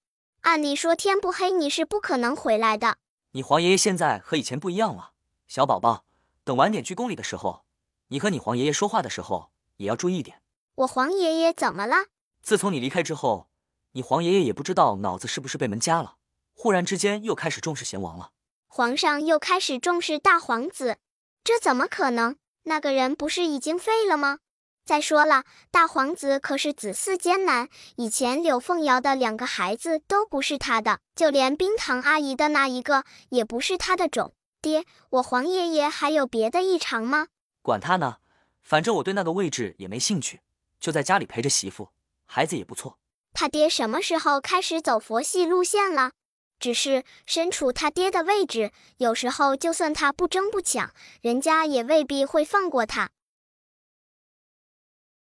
按理说天不黑你是不可能回来的。你皇爷爷现在和以前不一样了，小宝宝，等晚点去宫里的时候，你和你皇爷爷说话的时候也要注意一点。我皇爷爷怎么了？自从你离开之后，你皇爷爷也不知道脑子是不是被门夹了，忽然之间又开始重视贤王了。皇上又开始重视大皇子，这怎么可能？那个人不是已经废了吗？再说了，大皇子可是子嗣艰难，以前柳凤瑶的2个孩子都不是他的，就连冰糖阿姨的那一个也不是他的种。爹，我皇爷爷还有别的异常吗？管他呢，反正我对那个位置也没兴趣，就在家里陪着媳妇，孩子也不错。他爹什么时候开始走佛系路线了？只是身处他爹的位置，有时候就算他不争不抢，人家也未必会放过他。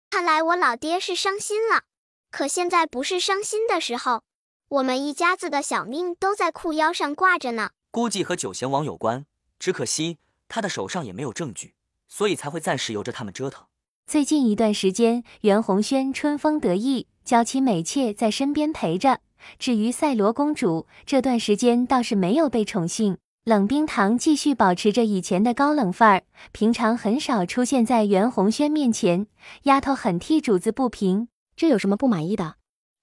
看来我老爹是伤心了，可现在不是伤心的时候，我们一家子的小命都在裤腰上挂着呢。估计和9贤王有关，只可惜他的手上也没有证据，所以才会暂时由着他们折腾。最近一段时间，袁弘轩春风得意，娇妻美妾在身边陪着。至于赛罗公主，这段时间倒是没有被宠幸。冷冰堂继续保持着以前的高冷范儿，平常很少出现在袁弘轩面前。丫头很替主子不平，这有什么不满意的？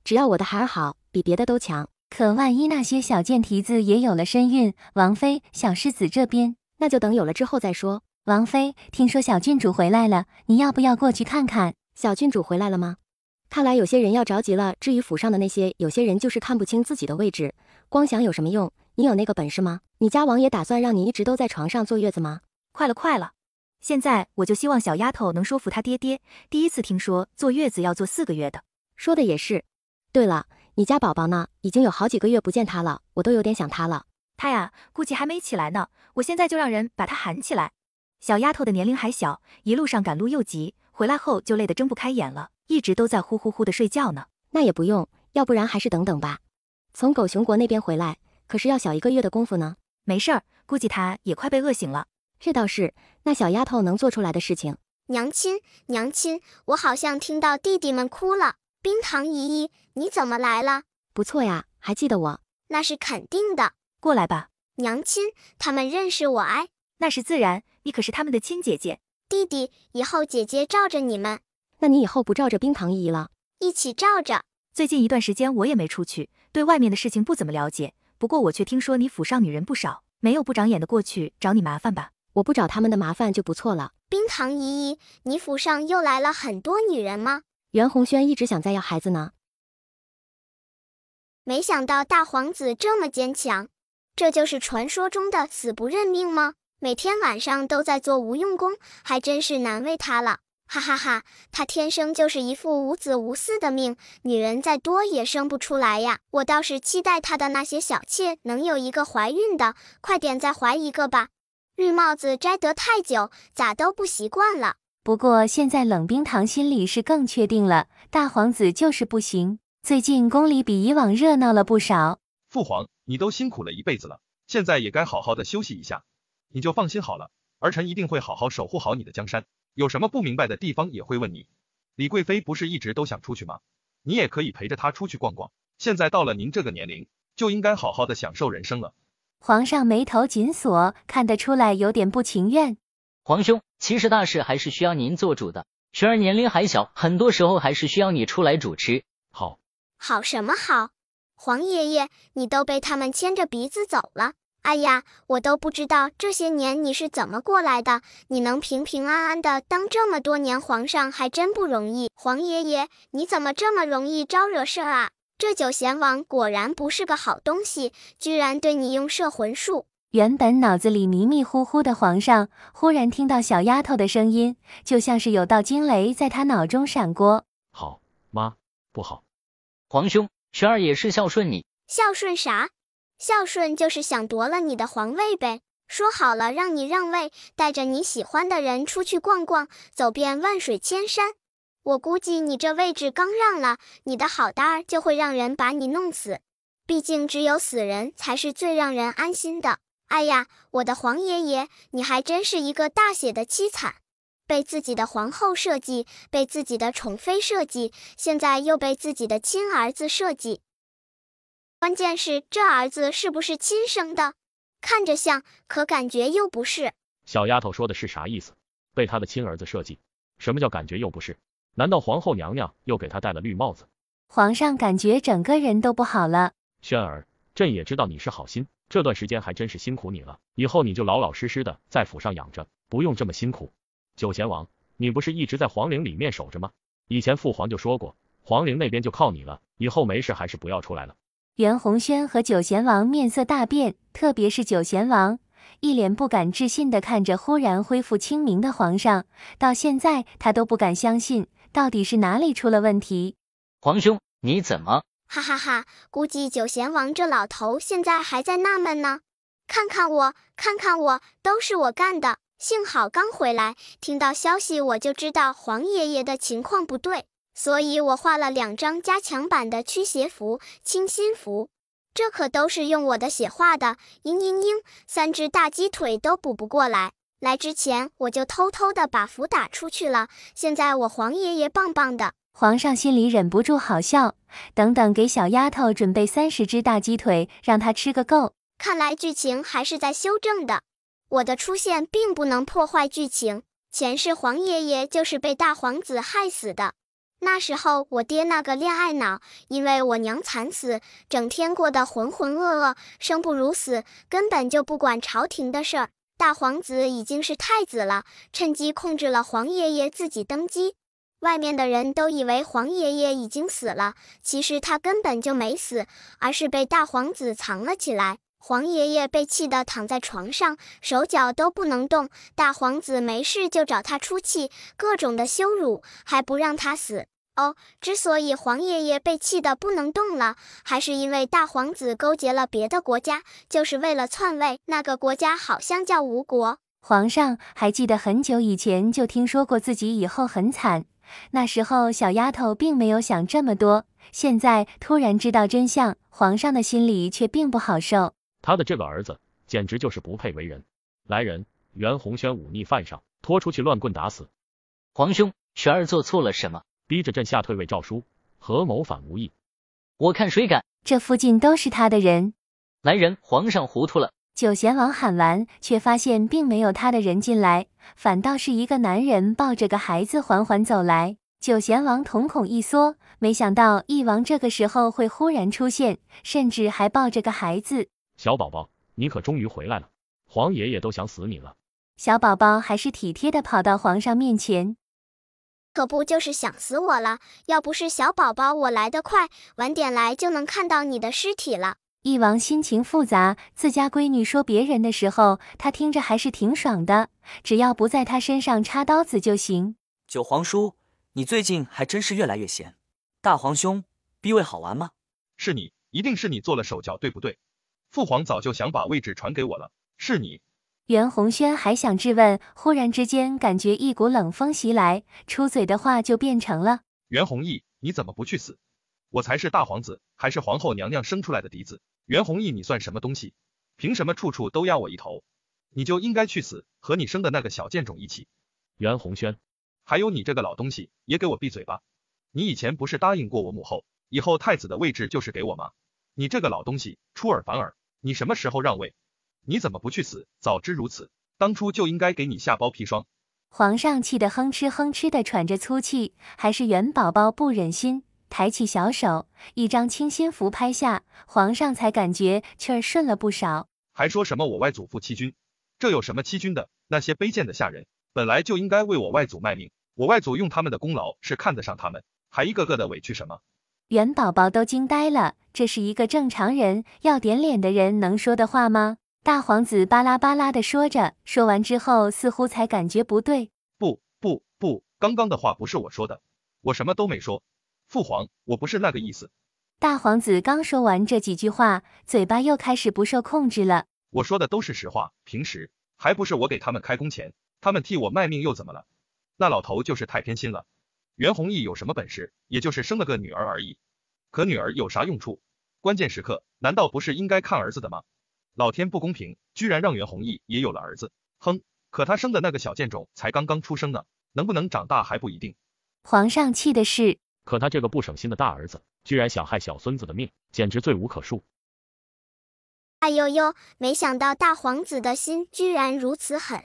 只要我的孩儿好，比别的都强。可万一那些小贱蹄子也有了身孕，王妃、小世子这边，那就等有了之后再说。王妃，听说小郡主回来了，你要不要过去看看？小郡主回来了吗？看来有些人要着急了。至于府上的那些，有些人就是看不清自己的位置，光想有什么用？你有那个本事吗？你家王爷打算让你一直都在床上坐月子吗？快了快了，现在我就希望小丫头能说服她爹爹。第一次听说坐月子要坐4个月的。说的也是。对了，你家宝宝呢？已经有好几个月不见他了，我都有点想他了。他呀，估计还没起来呢，我现在就让人把他喊起来。小丫头的年龄还小，一路上赶路又急，回来后就累得睁不开眼了，一直都在呼呼呼的睡觉呢。那也不用，要不然还是等等吧。从狗熊国那边回来，可是要小1个月的功夫呢。没事儿，估计他也快被饿醒了。这倒是，那小丫头能做出来的事情。娘亲，娘亲，我好像听到弟弟们哭了。冰糖姨姨，你怎么来了？不错呀，还记得我。那是肯定的。过来吧。娘亲，他们认识我哎。那是自然，你可是他们的亲姐姐。弟弟，以后姐姐罩着你们。那你以后不罩着冰糖姨姨了？一起罩着。最近一段时间我也没出去，对外面的事情不怎么了解。不过我却听说你府上女人不少，没有不长眼的过去找你麻烦吧？我不找他们的麻烦就不错了。冰糖姨姨，你府上又来了很多女人吗？袁弘轩一直想再要孩子呢。没想到大皇子这么坚强，这就是传说中的死不认命吗？每天晚上都在做无用功，还真是难为他了。哈哈哈，他天生就是一副无子无嗣的命，女人再多也生不出来呀。我倒是期待他的那些小妾能有一个怀孕的，快点再怀一个吧。绿帽子摘得太久，咋都不习惯了。不过现在冷冰糖心里是更确定了，大皇子就是不行。最近宫里比以往热闹了不少。父皇，你都辛苦了一辈子了，现在也该好好的休息一下。你就放心好了，儿臣一定会好好守护好你的江山。有什么不明白的地方也会问你。李贵妃不是一直都想出去吗？你也可以陪着她出去逛逛。现在到了您这个年龄，就应该好好的享受人生了。皇上眉头紧锁，看得出来有点不情愿。皇兄，其实大事还是需要您做主的。雪儿年龄还小，很多时候还是需要你出来主持。好。好什么好？皇爷爷，你都被他们牵着鼻子走了。哎呀，我都不知道这些年你是怎么过来的，你能平平安安的当这么多年皇上还真不容易。皇爷爷，你怎么这么容易招惹事儿啊？这九贤王果然不是个好东西，居然对你用摄魂术。原本脑子里迷迷糊糊的皇上，忽然听到小丫头的声音，就像是有道惊雷在他脑中闪过。好，妈，不好。皇兄，雪儿也是孝顺你。孝顺啥？孝顺就是想夺了你的皇位呗。说好了让你让位，带着你喜欢的人出去逛逛，走遍万水千山。我估计你这位置刚让了，你的好搭儿就会让人把你弄死。毕竟只有死人才是最让人安心的。哎呀，我的皇爷爷，你还真是一个大写的凄惨。被自己的皇后设计，被自己的宠妃设计，现在又被自己的亲儿子设计。关键是这儿子是不是亲生的？看着像，可感觉又不是。小丫头说的是啥意思？被他的亲儿子设计？什么叫感觉又不是？难道皇后娘娘又给他戴了绿帽子？皇上感觉整个人都不好了。轩儿，朕也知道你是好心，这段时间还真是辛苦你了，以后你就老老实实的在府上养着，不用这么辛苦。九贤王，你不是一直在皇陵里面守着吗？以前父皇就说过，皇陵那边就靠你了，以后没事还是不要出来了。袁弘轩和九贤王面色大变，特别是九贤王，一脸不敢置信地看着忽然恢复清明的皇上，到现在他都不敢相信，到底是哪里出了问题。皇兄，你怎么？哈哈哈，估计九贤王这老头现在还在纳闷呢。看看我，看看我，都是我干的。幸好刚回来，听到消息我就知道皇爷爷的情况不对。所以我画了2张加强版的驱邪符、清心符，这可都是用我的血画的。3只大鸡腿都补不过来。来之前我就偷偷的把符打出去了。现在我皇爷爷棒棒的。皇上心里忍不住好笑，等等给小丫头准备30只大鸡腿，让她吃个够。看来剧情还是在修正的，我的出现并不能破坏剧情。前世皇爷爷就是被大皇子害死的。那时候我爹那个恋爱脑，因为我娘惨死，整天过得浑浑噩噩，生不如死，根本就不管朝廷的事儿。大皇子已经是太子了，趁机控制了皇爷爷自己登基。外面的人都以为黄爷爷已经死了，其实他根本就没死，而是被大皇子藏了起来。黄爷爷被气得躺在床上，手脚都不能动。大皇子没事就找他出气，各种的羞辱，还不让他死。之所以黄爷爷被气得不能动了，还是因为大皇子勾结了别的国家，就是为了篡位。那个国家好像叫吴国。皇上还记得很久以前就听说过自己以后很惨，那时候小丫头并没有想这么多，现在突然知道真相，皇上的心里却并不好受。他的这个儿子简直就是不配为人。来人，袁弘轩忤逆犯上，拖出去乱棍打死。皇兄，玄儿做错了什么？逼着朕下退位诏书，合谋反无益。我看谁敢！这附近都是他的人。来人，皇上糊涂了。九贤王喊完，却发现并没有他的人进来，反倒是一个男人抱着个孩子缓缓走来。九贤王瞳孔一缩，没想到翼王这个时候会忽然出现，甚至还抱着个孩子。小宝宝，你可终于回来了，皇爷爷都想死你了。小宝宝还是体贴的跑到皇上面前。可不就是想死我了，要不是小宝宝我来得快，晚点来就能看到你的尸体了。翼王心情复杂，自家闺女说别人的时候，他听着还是挺爽的，只要不在他身上插刀子就行。九皇叔，你最近还真是越来越闲。大皇兄，逼位好玩吗？是你，一定是你做了手脚，对不对？父皇早就想把位置传给我了，是你。袁弘轩还想质问，忽然之间感觉一股冷风袭来，出嘴的话就变成了：袁弘毅，你怎么不去死？我才是大皇子，还是皇后娘娘生出来的嫡子。袁弘毅，你算什么东西？凭什么处处都压我一头？你就应该去死，和你生的那个小贱种一起。袁弘轩，还有你这个老东西，也给我闭嘴吧！你以前不是答应过我母后，以后太子的位置就是给我吗？你这个老东西，出尔反尔，你什么时候让位？你怎么不去死？早知如此，当初就应该给你下包砒霜。皇上气得哼哧哼哧的喘着粗气，还是袁宝宝不忍心，抬起小手，一张清心符拍下，皇上才感觉气儿顺了不少。还说什么我外祖父欺君，这有什么欺君的？那些卑贱的下人，本来就应该为我外祖卖命，我外祖用他们的功劳是看得上他们，还一个个的委屈什么？袁宝宝都惊呆了，这是一个正常人要点脸的人能说的话吗？大皇子巴拉巴拉的说着，说完之后似乎才感觉不对。不，刚刚的话不是我说的，我什么都没说。父皇，我不是那个意思。大皇子刚说完这几句话，嘴巴又开始不受控制了。我说的都是实话，平时还不是我给他们开工钱，他们替我卖命又怎么了？那老头就是太偏心了。袁弘毅有什么本事，也就是生了个女儿而已。可女儿有啥用处？关键时刻难道不是应该看儿子的吗？老天不公平，居然让袁弘毅也有了儿子。哼，可他生的那个小贱种才刚刚出生呢，能不能长大还不一定。皇上气的是，可他这个不省心的大儿子，居然想害小孙子的命，简直罪无可恕。哎呦呦，没想到大皇子的心居然如此狠。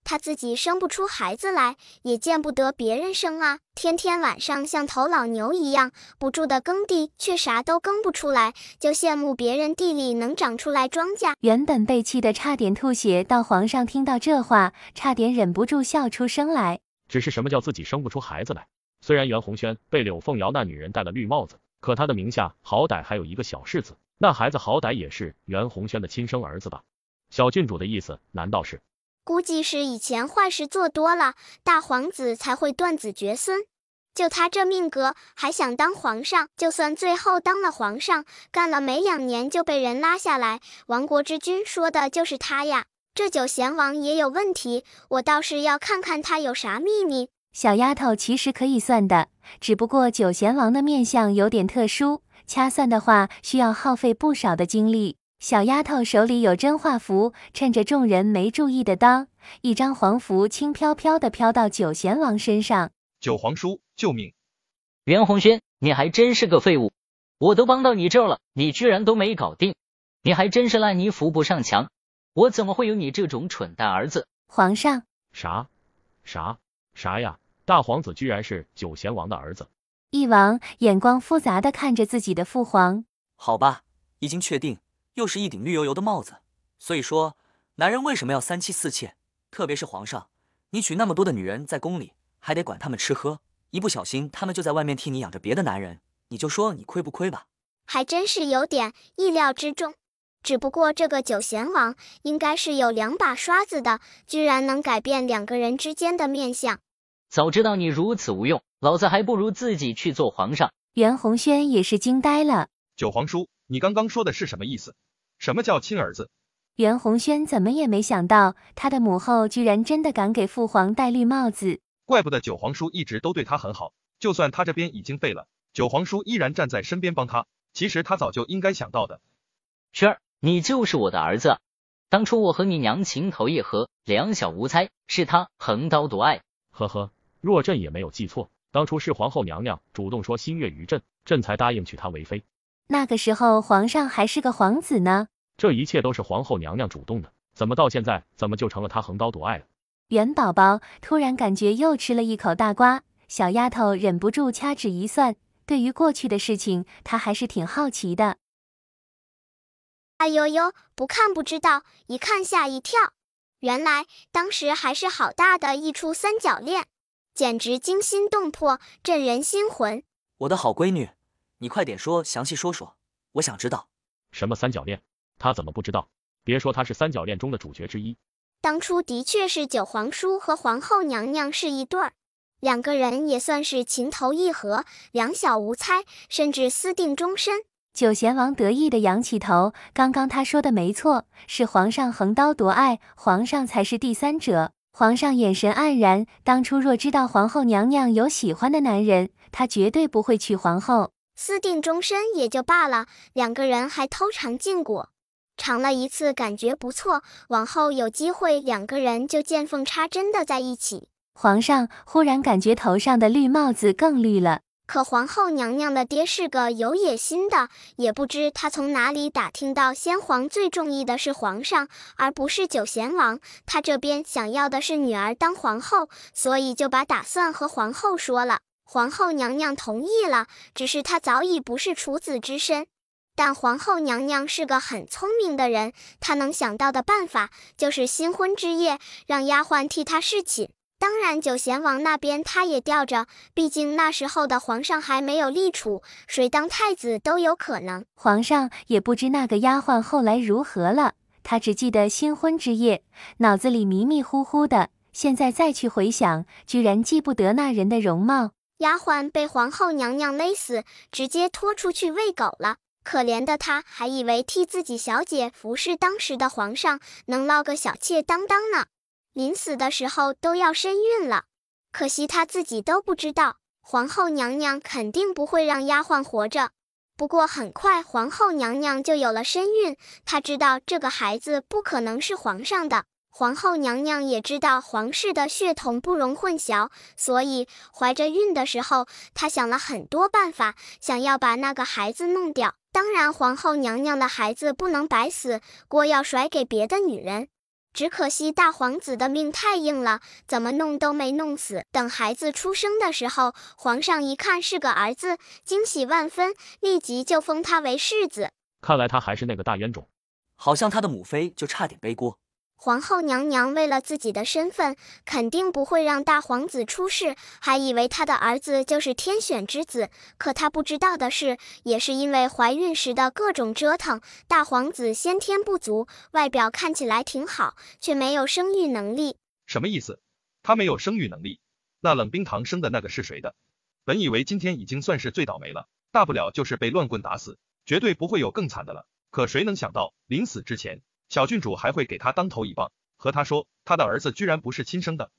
他自己生不出孩子来，也见不得别人生啊，天天晚上像头老牛一样不住的耕地，却啥都耕不出来，就羡慕别人地里能长出来庄稼。原本被气得差点吐血，到皇上听到这话，差点忍不住笑出声来。只是什么叫自己生不出孩子来？虽然袁弘轩被柳凤瑶那女人戴了绿帽子，可他的名下好歹还有一个小世子，那孩子好歹也是袁弘轩的亲生儿子吧？小郡主的意思难道是？估计是以前坏事做多了，大皇子才会断子绝孙。就他这命格，还想当皇上，就算最后当了皇上，干了没2年就被人拉下来，亡国之君说的就是他呀。这九贤王也有问题，我倒是要看看他有啥秘密。小丫头其实可以算的，只不过九贤王的面相有点特殊，掐算的话需要耗费不少的精力。小丫头手里有真画符，趁着众人没注意的当，一张黄符轻飘飘的飘到九贤王身上。九皇叔，救命！袁弘轩，你还真是个废物，我都帮到你这儿了，你居然都没搞定，你还真是烂泥扶不上墙，我怎么会有你这种蠢蛋儿子？皇上，啥呀？大皇子居然是九贤王的儿子。翼王眼光复杂的看着自己的父皇。好吧，已经确定，又是一顶绿油油的帽子。所以说，男人为什么要3妻4妾？特别是皇上，你娶那么多的女人在宫里，还得管他们吃喝，一不小心他们就在外面替你养着别的男人，你就说你亏不亏吧？还真是有点意料之中。只不过这个九贤王应该是有2把刷子的，居然能改变2个人之间的面相。早知道你如此无用，老子还不如自己去做皇上。袁弘轩也是惊呆了。九皇叔，你刚刚说的是什么意思？什么叫亲儿子？袁弘轩怎么也没想到，他的母后居然真的敢给父皇戴绿帽子。怪不得九皇叔一直都对他很好，就算他这边已经废了，九皇叔依然站在身边帮他。其实他早就应该想到的。轩儿，你就是我的儿子。当初我和你娘情投意合，两小无猜，是他横刀夺爱。呵呵，若朕也没有记错，当初是皇后娘娘主动说心悦于朕，朕才答应娶她为妃。那个时候皇上还是个皇子呢。这一切都是皇后娘娘主动的，怎么到现在怎么就成了她横刀夺爱了？元宝宝突然感觉又吃了一口大瓜，小丫头忍不住掐指一算，对于过去的事情，她还是挺好奇的。哎呦呦，不看不知道，一看吓一跳。原来当时还是好大的一出三角恋，简直惊心动魄，震人心魂。我的好闺女，你快点说，详细说说，我想知道。什么三角恋？她怎么不知道？别说她是三角恋中的主角之一。当初的确是九皇叔和皇后娘娘是一对儿，2个人也算是情投意合，两小无猜，甚至私定终身。九贤王得意的仰起头，刚刚他说的没错，是皇上横刀夺爱，皇上才是第三者。皇上眼神黯然，当初若知道皇后娘娘有喜欢的男人，他绝对不会娶皇后。私定终身也就罢了，2个人还偷尝禁果，尝了一次感觉不错，往后有机会2个人就见缝插针的在一起。皇上忽然感觉头上的绿帽子更绿了。可皇后娘娘的爹是个有野心的，也不知他从哪里打听到先皇最中意的是皇上，而不是九贤王。他这边想要的是女儿当皇后，所以就把打算和皇后说了。皇后娘娘同意了，只是她早已不是处子之身。但皇后娘娘是个很聪明的人，她能想到的办法就是新婚之夜让丫鬟替她侍寝。当然九贤王那边他也吊着，毕竟那时候的皇上还没有立储，谁当太子都有可能。皇上也不知那个丫鬟后来如何了，他只记得新婚之夜，脑子里迷迷糊糊的，现在再去回想，居然记不得那人的容貌。丫鬟被皇后娘娘勒死，直接拖出去喂狗了。可怜的她还以为替自己小姐服侍当时的皇上，能落个小妾当当呢。临死的时候都要身孕了，可惜她自己都不知道，皇后娘娘肯定不会让丫鬟活着。不过很快皇后娘娘就有了身孕，她知道这个孩子不可能是皇上的。皇后娘娘也知道皇室的血统不容混淆，所以怀着孕的时候，她想了很多办法，想要把那个孩子弄掉。当然皇后娘娘的孩子不能白死，锅要甩给别的女人。只可惜大皇子的命太硬了，怎么弄都没弄死。等孩子出生的时候，皇上一看是个儿子，惊喜万分，立即就封他为世子。看来他还是那个大冤种，好像他的母妃就差点背锅。皇后娘娘为了自己的身份，肯定不会让大皇子出世，还以为他的儿子就是天选之子。可她不知道的是，也是因为怀孕时的各种折腾，大皇子先天不足，外表看起来挺好，却没有生育能力。什么意思？他没有生育能力？那冷冰堂生的那个是谁的？本以为今天已经算是最倒霉了，大不了就是被乱棍打死，绝对不会有更惨的了。可谁能想到，临死之前，小郡主还会给他当头一棒，和他说他的儿子居然不是亲生的。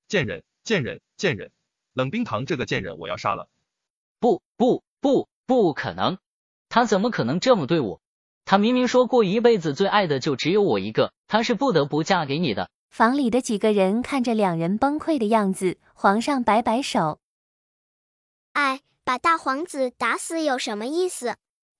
贱人，贱人，贱人！冷冰堂这个贱人我要杀了！不可能，他怎么可能这么对我？他明明说过一辈子最爱的就只有我一个，他是不得不嫁给你的。房里的几个人看着2人崩溃的样子，皇上摆摆手。哎，把大皇子打死有什么意思？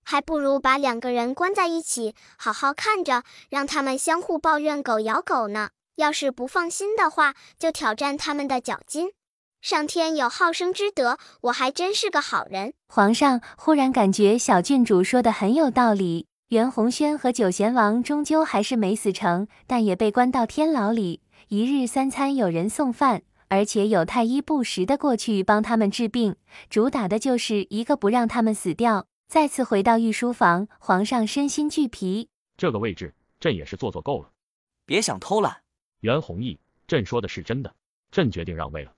还不如把2个人关在一起，好好看着，让他们相互抱怨狗咬狗呢。要是不放心的话，就挑战他们的脚筋。上天有好生之德，我还真是个好人。皇上忽然感觉小郡主说的很有道理。袁弘轩和九贤王终究还是没死成，但也被关到天牢里，1日3餐有人送饭，而且有太医不时的过去帮他们治病，主打的就是一个不让他们死掉。再次回到御书房，皇上身心俱疲。这个位置，朕也是做够了。别想偷懒。袁弘毅，朕说的是真的，朕决定让位了。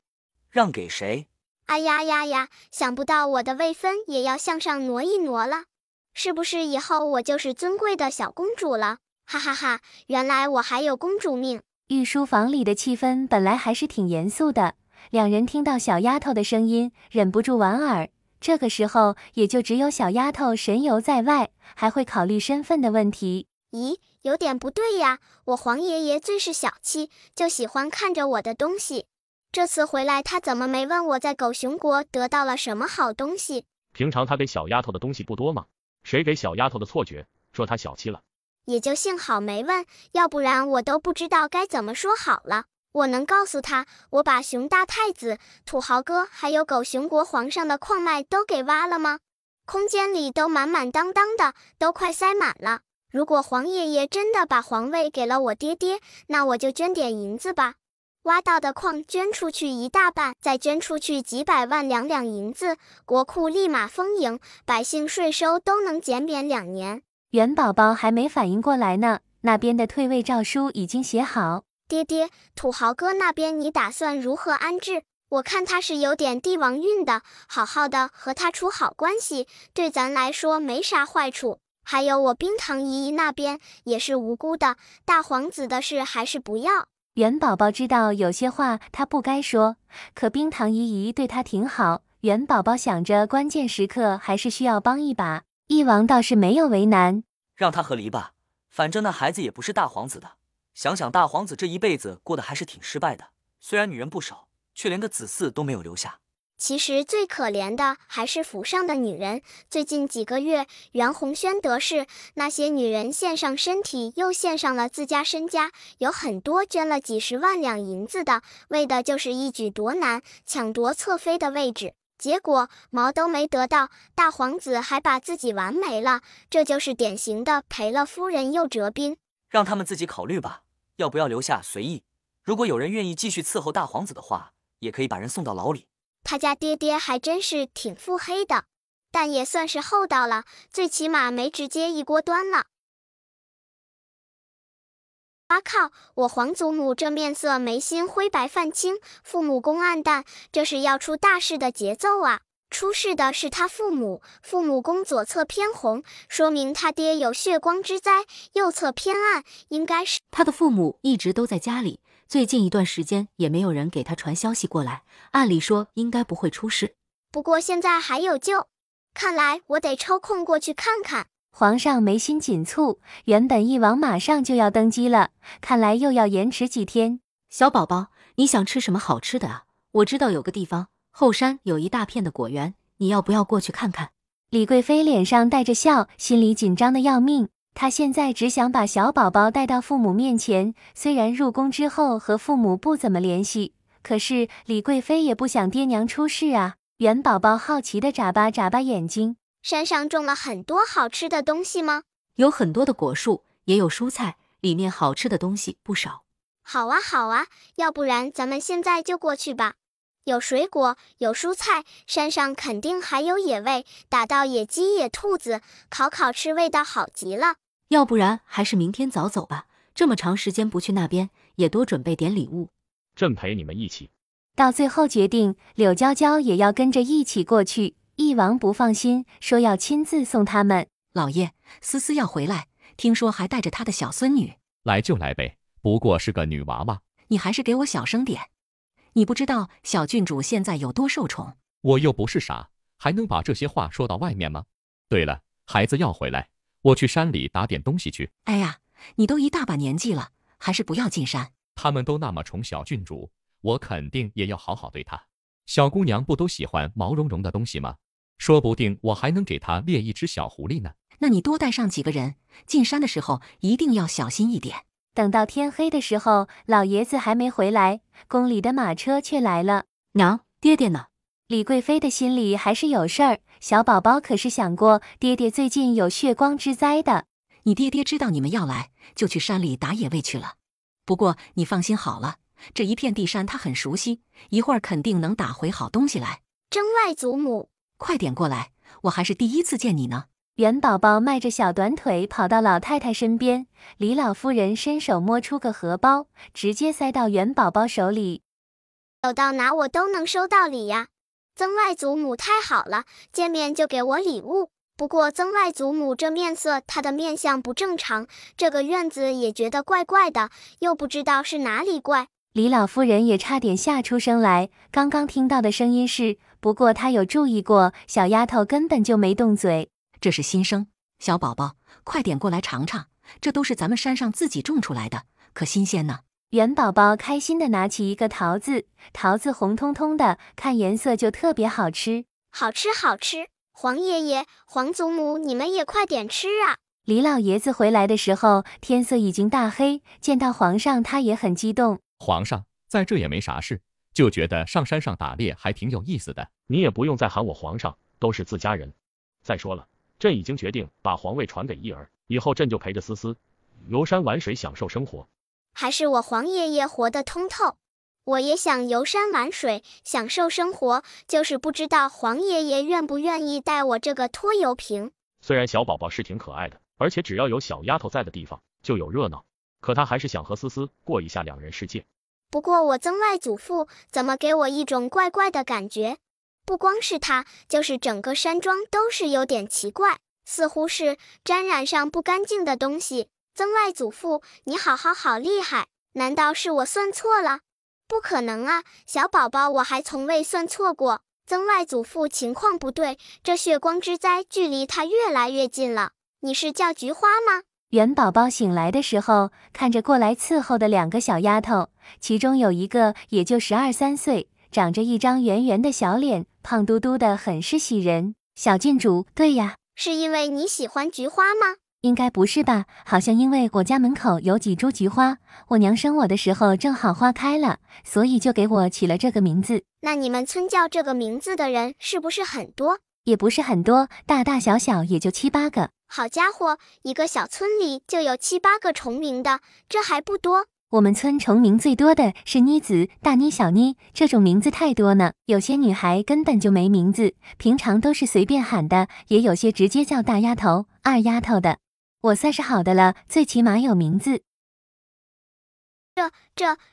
让给谁？哎呀呀呀，想不到我的位分也要向上挪一挪了，是不是以后我就是尊贵的小公主了？哈哈哈，原来我还有公主命。御书房里的气氛本来还是挺严肃的，两人听到小丫头的声音，忍不住莞尔。这个时候，也就只有小丫头神游在外，还会考虑身份的问题。咦，有点不对呀，我皇爷爷最是小气，就喜欢看着我的东西。这次回来，他怎么没问我在狗熊国得到了什么好东西？平常他给小丫头的东西不多吗？谁给小丫头的错觉，说他小气了？也就幸好没问，要不然我都不知道该怎么说好了。我能告诉他，我把熊大太子、土豪哥还有狗熊国皇上的矿脉都给挖了吗？空间里都满满当当的，都快塞满了。如果皇爷爷真的把皇位给了我爹爹，那我就捐点银子吧。挖到的矿捐出去一大半，再捐出去几百万两银子，国库立马丰盈，百姓税收都能减免2年。元宝宝还没反应过来呢，那边的退位诏书已经写好。爹爹，土豪哥那边你打算如何安置？我看他是有点帝王运的，好好的和他处好关系，对咱来说没啥坏处。还有我冰糖姨姨那边也是无辜的，大皇子的事还是不要。元宝宝知道有些话他不该说，可冰糖姨姨对他挺好，元宝宝想着关键时刻还是需要帮一把。翼王倒是没有为难，让他和离吧，反正那孩子也不是大皇子的。想想大皇子这一辈子过得还是挺失败的，虽然女人不少，却连个子嗣都没有留下。其实最可怜的还是府上的女人。最近几个月，袁弘轩得势，那些女人献上身体，又献上了自家身家，有很多捐了几十万两银子的，为的就是一举夺男，抢夺侧妃的位置。结果毛都没得到，大皇子还把自己玩没了，这就是典型的赔了夫人又折兵。让他们自己考虑吧，要不要留下随意。如果有人愿意继续伺候大皇子的话，也可以把人送到牢里。他家爹爹还真是挺腹黑的，但也算是厚道了，最起码没直接一锅端了。哇靠！我皇祖母这面色眉心灰白泛青，父母宫暗淡，这是要出大事的节奏啊！出事的是他父母，父母宫左侧偏红，说明他爹有血光之灾；右侧偏暗，应该是他的父母一直都在家里，最近一段时间也没有人给他传消息过来，按理说应该不会出事。不过现在还有救，看来我得抽空过去看看。皇上眉心紧蹙，原本翼王马上就要登基了，看来又要延迟几天。小宝宝，你想吃什么好吃的啊？我知道有个地方，后山有一大片的果园，你要不要过去看看？李贵妃脸上带着笑，心里紧张的要命。她现在只想把小宝宝带到父母面前，虽然入宫之后和父母不怎么联系，可是李贵妃也不想爹娘出事啊。元宝宝好奇的眨巴眨巴眼睛。山上种了很多好吃的东西吗？有很多的果树，也有蔬菜，里面好吃的东西不少。好啊好啊，要不然咱们现在就过去吧。有水果，有蔬菜，山上肯定还有野味，打到野鸡野兔子，烤吃，味道好极了。要不然还是明天早走吧，这么长时间不去那边，也多准备点礼物。朕陪你们一起。到最后决定，柳娇娇也要跟着一起过去。翼王不放心，说要亲自送他们。老爷，思思要回来，听说还带着他的小孙女。来就来呗，不过是个女娃娃。你还是给我小声点。你不知道小郡主现在有多受宠。我又不是傻，还能把这些话说到外面吗？对了，孩子要回来，我去山里打点东西去。哎呀，你都一大把年纪了，还是不要进山。他们都那么宠小郡主，我肯定也要好好对她。小姑娘不都喜欢毛茸茸的东西吗？说不定我还能给她猎一只小狐狸呢。那你多带上几个人，进山的时候一定要小心一点。等到天黑的时候，老爷子还没回来，宫里的马车却来了。娘，爹爹呢？李贵妃的心里还是有事儿，小宝宝可是想过爹爹最近有血光之灾的。你爹爹知道你们要来，就去山里打野味去了。不过你放心好了，这一片地山他很熟悉，一会儿肯定能打回好东西来。真外祖母，快点过来，我还是第一次见你呢。元宝宝迈着小短腿跑到老太太身边，李老夫人伸手摸出个荷包，直接塞到元宝宝手里。走到哪我都能收到礼呀。曾外祖母太好了，见面就给我礼物。不过曾外祖母这面色，她的面相不正常，这个院子也觉得怪怪的，又不知道是哪里怪。李老夫人也差点吓出声来，刚刚听到的声音是，不过她有注意过，小丫头根本就没动嘴。这是新生，小宝宝，快点过来尝尝，这都是咱们山上自己种出来的，可新鲜呢。元宝宝开心地拿起一个桃子，桃子红彤彤的，看颜色就特别好吃。好吃好吃，黄爷爷、黄祖母，你们也快点吃啊！李老爷子回来的时候，天色已经大黑，见到皇上他也很激动。皇上，在这也没啥事，就觉得上山上打猎还挺有意思的。你也不用再喊我皇上，都是自家人。再说了，朕已经决定把皇位传给一儿，以后朕就陪着思思游山玩水，享受生活。还是我黄爷爷活得通透，我也想游山玩水，享受生活，就是不知道黄爷爷愿不愿意带我这个拖油瓶。虽然小宝宝是挺可爱的，而且只要有小丫头在的地方就有热闹，可他还是想和思思过一下两人世界。不过我曾外祖父怎么给我一种怪怪的感觉？不光是他，就是整个山庄都是有点奇怪，似乎是沾染上不干净的东西。曾外祖父，你好厉害，难道是我算错了？不可能啊，小宝宝我还从未算错过。曾外祖父情况不对，这血光之灾距离他越来越近了。你是叫菊花吗？元宝宝醒来的时候，看着过来伺候的两个小丫头，其中有一个也就12、13岁，长着一张圆圆的小脸，胖嘟嘟的，很是喜人。小郡主，对呀。是因为你喜欢菊花吗？应该不是吧，好像因为我家门口有几株菊花，我娘生我的时候正好花开了，所以就给我起了这个名字。那你们村叫这个名字的人是不是很多？也不是很多，大大小小也就7、8个。好家伙，一个小村里就有7、8个重名的，这还不多？我们村重名最多的是妮子、大妮、小妮，这种名字太多呢。有些女孩根本就没名字，平常都是随便喊的，也有些直接叫大丫头、二丫头的。我算是好的了，最起码有名字。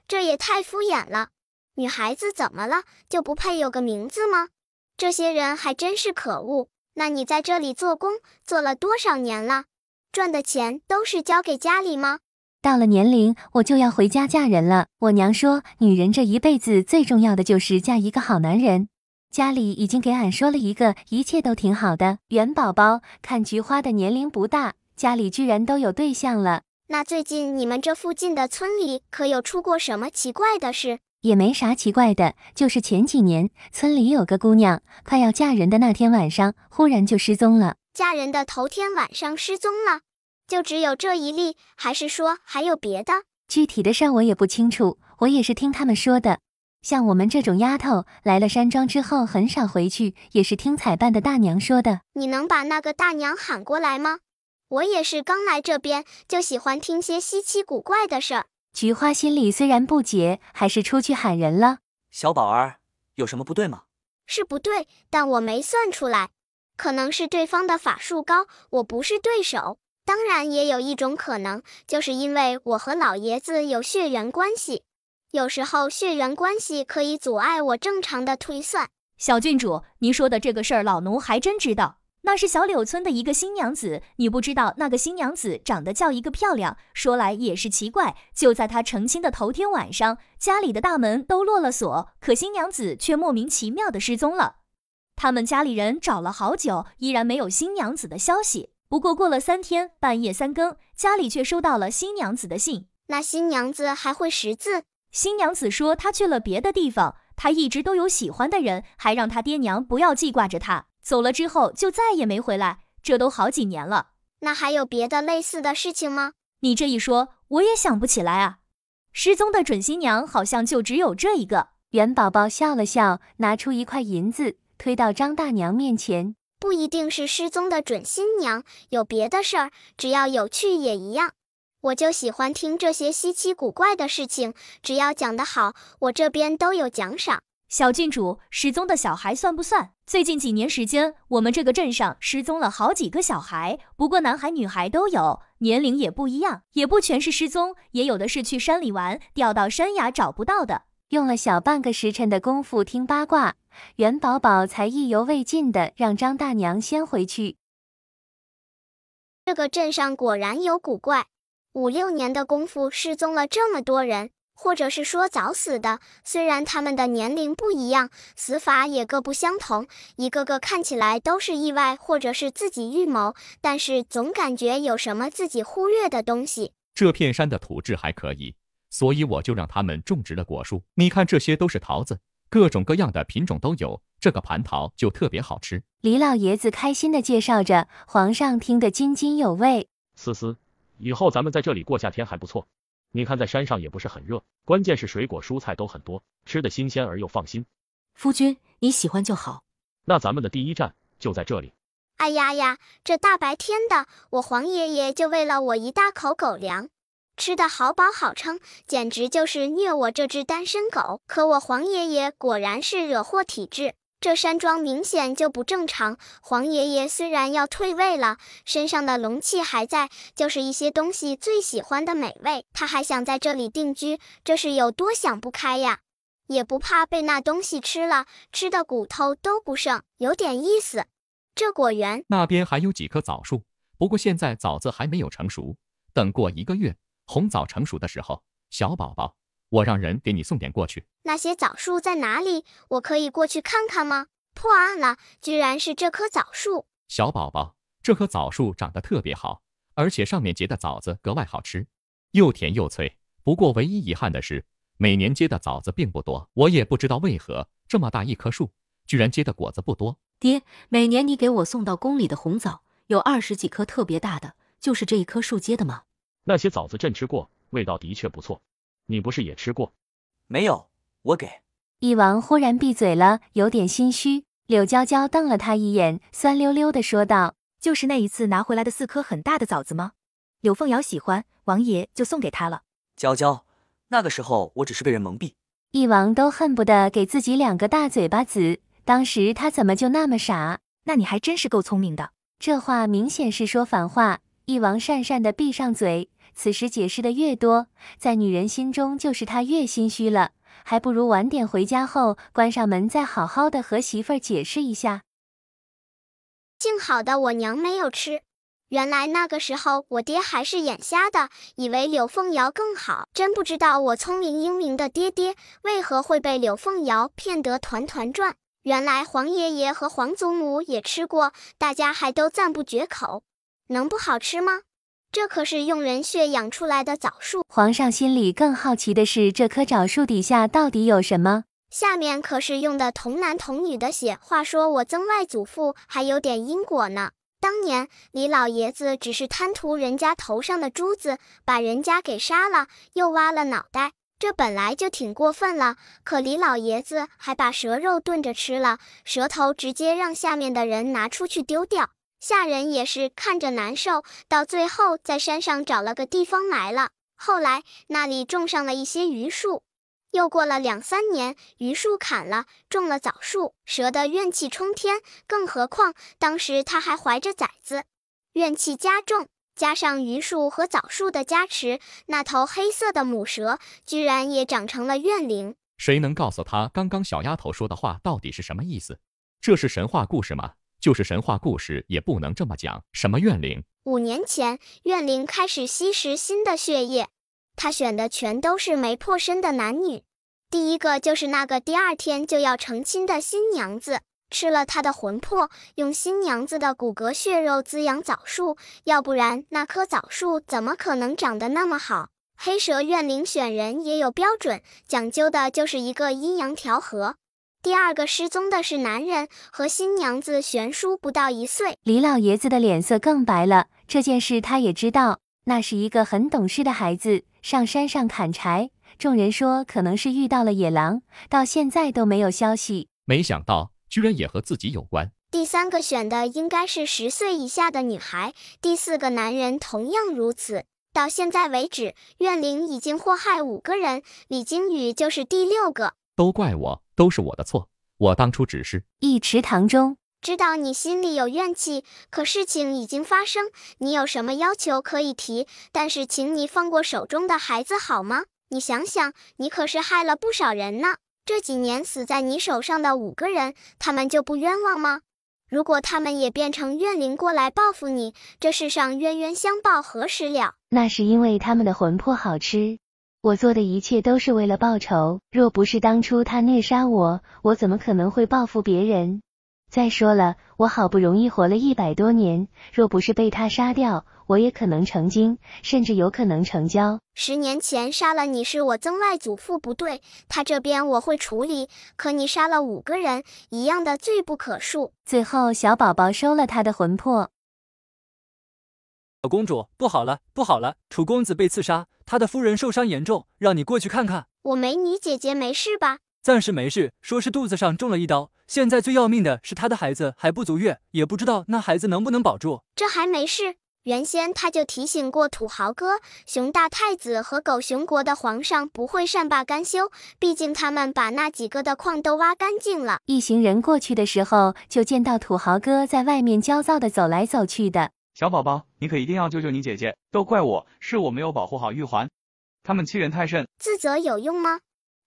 这也太敷衍了。女孩子怎么了，就不配有个名字吗？这些人还真是可恶。那你在这里做工，做了多少年了？赚的钱都是交给家里吗？到了年龄，我就要回家嫁人了。我娘说，女人这一辈子最重要的就是嫁一个好男人。家里已经给俺说了一个，一切都挺好的。元宝宝看菊花的年龄不大，家里居然都有对象了。那最近你们这附近的村里可有出过什么奇怪的事？也没啥奇怪的，就是前几年村里有个姑娘快要嫁人的那天晚上，忽然就失踪了。嫁人的头天晚上失踪了？就只有这一例，还是说还有别的？具体的事我也不清楚，我也是听他们说的。像我们这种丫头来了山庄之后很少回去，也是听采办的大娘说的。你能把那个大娘喊过来吗？我也是刚来这边，就喜欢听些稀奇古怪的事儿。菊花心里虽然不解，还是出去喊人了。小宝儿，有什么不对吗？是不对，但我没算出来。可能是对方的法术高，我不是对手。当然也有一种可能，就是因为我和老爷子有血缘关系。有时候血缘关系可以阻碍我正常的推算。小郡主，您说的这个事儿，老奴还真知道。那是小柳村的一个新娘子，你不知道那个新娘子长得叫一个漂亮。说来也是奇怪，就在她成亲的头天晚上，家里的大门都落了锁，可新娘子却莫名其妙的失踪了。他们家里人找了好久，依然没有新娘子的消息。不过过了3天，半夜3更，家里却收到了新娘子的信。那新娘子还会识字？新娘子说她去了别的地方，她一直都有喜欢的人，还让她爹娘不要记挂着她。走了之后就再也没回来，这都好几年了。那还有别的类似的事情吗？你这一说，我也想不起来啊。失踪的准新娘好像就只有这一个。元宝宝笑了笑，拿出一块银子，推到张大娘面前。不一定是失踪的准新娘，有别的事儿，只要有趣也一样。我就喜欢听这些稀奇古怪的事情，只要讲得好，我这边都有奖赏。小郡主，失踪的小孩算不算？最近几年时间，我们这个镇上失踪了好几个小孩，不过男孩女孩都有，年龄也不一样，也不全是失踪，也有的是去山里玩，掉到山崖找不到的。用了小半个时辰的功夫听八卦，元宝宝才意犹未尽的让张大娘先回去。这个镇上果然有古怪，5、6年的功夫失踪了这么多人。或者是说早死的，虽然他们的年龄不一样，死法也各不相同，一个个看起来都是意外或者是自己预谋，但是总感觉有什么自己忽略的东西。这片山的土质还可以，所以我就让他们种植了果树。你看，这些都是桃子，各种各样的品种都有，这个蟠桃就特别好吃。李老爷子开心地介绍着，皇上听得津津有味。思思，以后咱们在这里过夏天还不错。你看，在山上也不是很热，关键是水果蔬菜都很多，吃得新鲜而又放心。夫君，你喜欢就好。那咱们的第一站就在这里。哎呀呀，这大白天的，我黄爷爷就喂了我一大口狗粮，吃得好饱好撑，简直就是虐我这只单身狗。可我黄爷爷果然是惹祸体质。这山庄明显就不正常，黄爷爷虽然要退位了，身上的龙气还在，就是一些东西最喜欢的美味，他还想在这里定居，这是有多想不开呀！也不怕被那东西吃了，吃的骨头都不剩，有点意思。这果园那边还有几棵枣树，不过现在枣子还没有成熟，等过1个月，红枣成熟的时候，小宝宝，我让人给你送点过去。那些枣树在哪里？我可以过去看看吗？破案了，居然是这棵枣树。小宝宝，这棵枣树长得特别好，而且上面结的枣子格外好吃，又甜又脆。不过唯一遗憾的是，每年结的枣子并不多，我也不知道为何这么大一棵树，居然结的果子不多。爹，每年你给我送到宫里的红枣，有20几颗特别大的，就是这一棵树结的吗？那些枣子朕吃过，味道的确不错。你不是也吃过？没有，我给。翼王忽然闭嘴了，有点心虚。柳娇娇瞪了他一眼，酸溜溜地说道：“就是那一次拿回来的4颗很大的枣子吗？柳凤瑶喜欢，王爷就送给她了。”娇娇，那个时候我只是被人蒙蔽。翼王都恨不得给自己2个大嘴巴子，当时他怎么就那么傻？那你还真是够聪明的。这话明显是说反话。翼王讪讪地闭上嘴，此时解释的越多，在女人心中就是他越心虚了，还不如晚点回家后关上门再好好的和媳妇儿解释一下。幸好的我娘没有吃，原来那个时候我爹还是眼瞎的，以为柳凤瑶更好，真不知道我聪明英明的爹爹为何会被柳凤瑶骗得团团转。原来黄爷爷和黄祖母也吃过，大家还都赞不绝口。能不好吃吗？这可是用人血养出来的枣树。皇上心里更好奇的是，这棵枣树底下到底有什么？下面可是用的童男童女的血，话说我曾外祖父还有点因果呢。当年李老爷子只是贪图人家头上的珠子，把人家给杀了，又挖了脑袋，这本来就挺过分了。可李老爷子还把蛇肉炖着吃了，舌头直接让下面的人拿出去丢掉。下人也是看着难受，到最后在山上找了个地方埋了。后来那里种上了一些榆树，又过了2、3年，榆树砍了，种了枣树，蛇的怨气冲天。更何况当时他还怀着崽子，怨气加重，加上榆树和枣树的加持，那头黑色的母蛇居然也长成了怨灵。谁能告诉他刚刚小丫头说的话到底是什么意思？这是神话故事吗？就是神话故事也不能这么讲。什么怨灵？5年前，怨灵开始吸食新的血液，他选的全都是没破身的男女。第一个就是那个第2天就要成亲的新娘子，吃了她的魂魄，用新娘子的骨骼血肉滋养枣树，要不然那棵枣树怎么可能长得那么好？黑蛇怨灵选人也有标准，讲究的就是一个阴阳调和。第2个失踪的是男人，和新娘子悬殊不到1岁。李老爷子的脸色更白了，这件事他也知道，那是一个很懂事的孩子，上山上砍柴，众人说可能是遇到了野狼，到现在都没有消息。没想到居然也和自己有关。第3个选的应该是10岁以下的女孩，第4个男人同样如此。到现在为止，怨灵已经祸害5个人，李金宇就是第6个。都怪我，都是我的错，我当初只是……一池塘中，知道你心里有怨气，可事情已经发生，你有什么要求可以提，但是请你放过手中的孩子好吗？你想想，你可是害了不少人呢。这几年死在你手上的5个人，他们就不冤枉吗？如果他们也变成怨灵过来报复你，这世上冤冤相报何时了？那是因为他们的魂魄好吃。我做的一切都是为了报仇，若不是当初他虐杀我，我怎么可能会报复别人？再说了，我好不容易活了100多年，若不是被他杀掉，我也可能成精，甚至有可能成交。10年前杀了你是我曾外祖父不对，他这边我会处理，可你杀了5个人，一样的罪不可恕。最后小宝宝收了他的魂魄。小公主，不好了，不好了，楚公子被刺杀，他的夫人受伤严重，让你过去看看。我美女姐姐没事吧？暂时没事，说是肚子上中了一刀，现在最要命的是他的孩子还不足月，也不知道那孩子能不能保住。这还没事，原先他就提醒过土豪哥，熊大太子和狗熊国的皇上不会善罢甘休，毕竟他们把那几个的矿都挖干净了。一行人过去的时候，就见到土豪哥在外面焦躁地走来走去的。小宝宝，你可一定要救救你姐姐，都怪我，是我没有保护好玉环，他们欺人太甚。自责有用吗？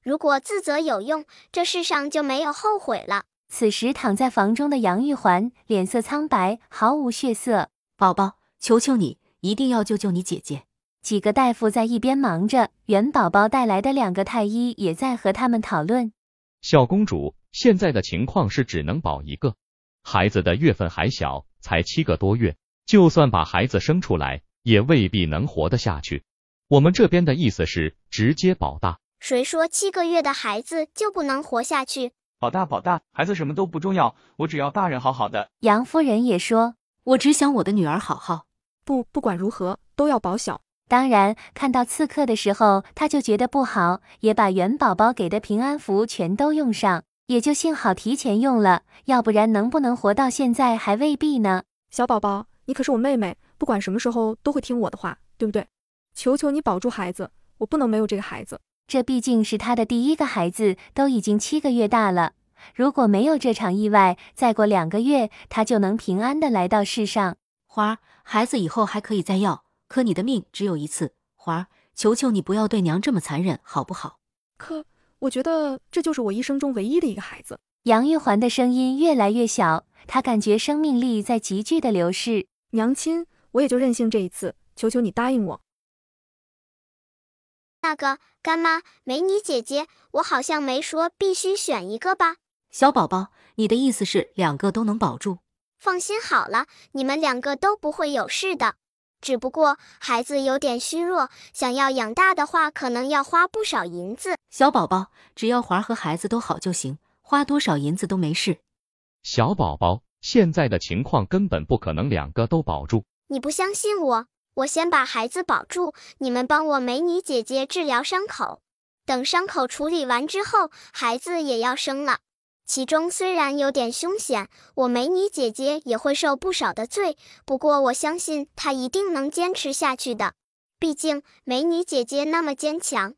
如果自责有用，这世上就没有后悔了。此时躺在房中的杨玉环脸色苍白，毫无血色。宝宝，求求你，一定要救救你姐姐。几个大夫在一边忙着，元宝宝带来的2个太医也在和他们讨论。小公主，现在的情况是只能保1个，孩子的月份还小，才7个多月，就算把孩子生出来，也未必能活得下去。我们这边的意思是直接保大。谁说7个月的孩子就不能活下去？保大，孩子什么都不重要，我只要大人好好的。杨夫人也说，我只想我的女儿好好。不管如何都要保小。当然，看到刺客的时候，他就觉得不好，也把元宝宝给的平安符全都用上，也就幸好提前用了，要不然能不能活到现在还未必呢。小宝宝，你可是我妹妹，不管什么时候都会听我的话，对不对？求求你保住孩子，我不能没有这个孩子。这毕竟是他的第1个孩子，都已经7个月大了。如果没有这场意外，再过2个月，他就能平安的来到世上。花儿，孩子以后还可以再要，可你的命只有1次。花儿，求求你不要对娘这么残忍，好不好？可我觉得这就是我一生中唯一的一个孩子。杨玉环的声音越来越小，她感觉生命力在急剧的流逝。娘亲，我也就任性这一次，求求你答应我。那个干妈，美女姐姐，我好像没说必须选1个吧？小宝宝，你的意思是2个都能保住？放心好了，你们2个都不会有事的。只不过孩子有点虚弱，想要养大的话，可能要花不少银子。小宝宝，只要华儿和孩子都好就行，花多少银子都没事。小宝宝，现在的情况根本不可能2个都保住。你不相信我？我先把孩子保住，你们帮我美女姐姐治疗伤口。等伤口处理完之后，孩子也要生了。其中虽然有点凶险，我美女姐姐也会受不少的罪，不过我相信她一定能坚持下去的。毕竟美女姐姐那么坚强。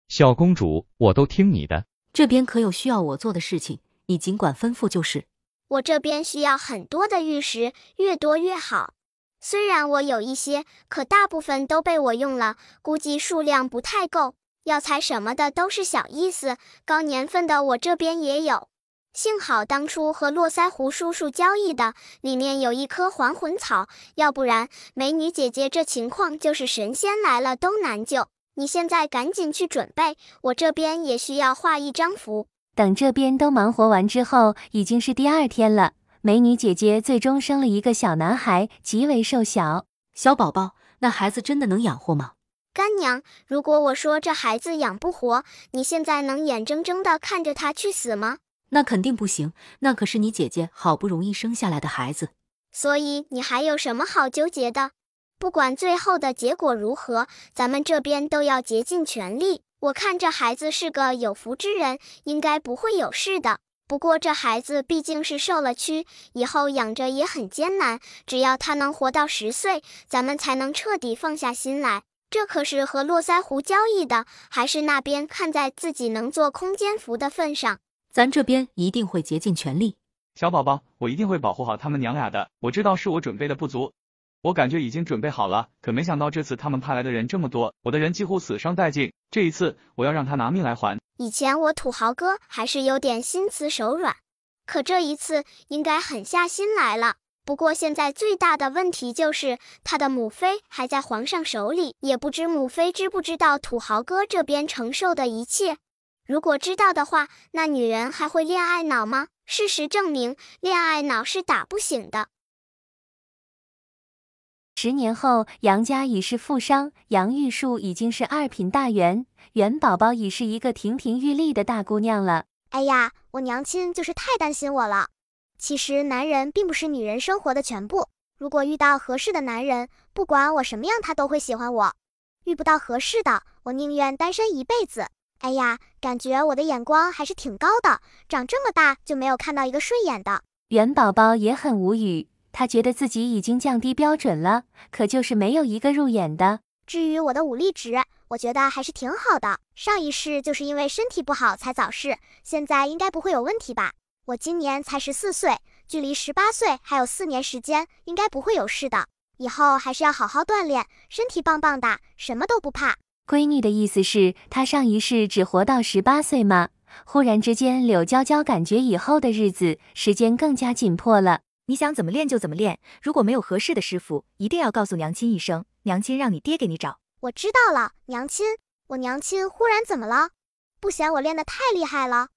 小公主，我都听你的。这边可有需要我做的事情，你尽管吩咐就是。我这边需要很多的玉石，越多越好。虽然我有一些，可大部分都被我用了，估计数量不太够。药材什么的都是小意思，高年份的我这边也有。幸好当初和络腮胡叔叔交易的，里面有1颗还魂草，要不然美女姐姐这情况就是神仙来了都难救。你现在赶紧去准备，我这边也需要画1张符。等这边都忙活完之后，已经是第2天了。美女姐姐最终生了一个小男孩，极为瘦小。小宝宝，那孩子真的能养活吗？干娘，如果我说这孩子养不活，你现在能眼睁睁地看着他去死吗？那肯定不行，那可是你姐姐好不容易生下来的孩子。所以你还有什么好纠结的？不管最后的结果如何，咱们这边都要竭尽全力。我看这孩子是个有福之人，应该不会有事的。不过这孩子毕竟是受了屈，以后养着也很艰难，只要他能活到10岁，咱们才能彻底放下心来。这可是和络腮胡交易的，还是那边看在自己能做空间服的份上？咱这边一定会竭尽全力。小宝宝，我一定会保护好他们娘俩的。我知道是我准备的不足，我感觉已经准备好了，可没想到这次他们派来的人这么多，我的人几乎死伤殆尽。这一次，我要让他拿命来还。以前我土豪哥还是有点心慈手软，可这一次应该狠下心来了。不过现在最大的问题就是他的母妃还在皇上手里，也不知母妃知不知道土豪哥这边承受的一切。如果知道的话，那女人还会恋爱脑吗？事实证明，恋爱脑是打不醒的。10年后，杨家已是富商，杨玉树已经是2品大员，元宝宝已是一个亭亭玉立的大姑娘了。哎呀，我娘亲就是太担心我了。其实男人并不是女人生活的全部，如果遇到合适的男人，不管我什么样，他都会喜欢我。遇不到合适的，我宁愿单身一辈子。哎呀，感觉我的眼光还是挺高的，长这么大就没有看到一个顺眼的。元宝宝也很无语，他觉得自己已经降低标准了，可就是没有一个入眼的。至于我的武力值，我觉得还是挺好的。上一世就是因为身体不好才早逝，现在应该不会有问题吧？我今年才14岁，距离18岁还有4年时间，应该不会有事的。以后还是要好好锻炼，身体棒棒的，什么都不怕。闺女的意思是，她上一世只活到18岁吗？忽然之间，柳娇娇感觉以后的日子时间更加紧迫了。你想怎么练就怎么练，如果没有合适的师傅，一定要告诉娘亲一声，娘亲让你爹给你找。我知道了，娘亲。我娘亲忽然怎么了？不嫌我练得太厉害了？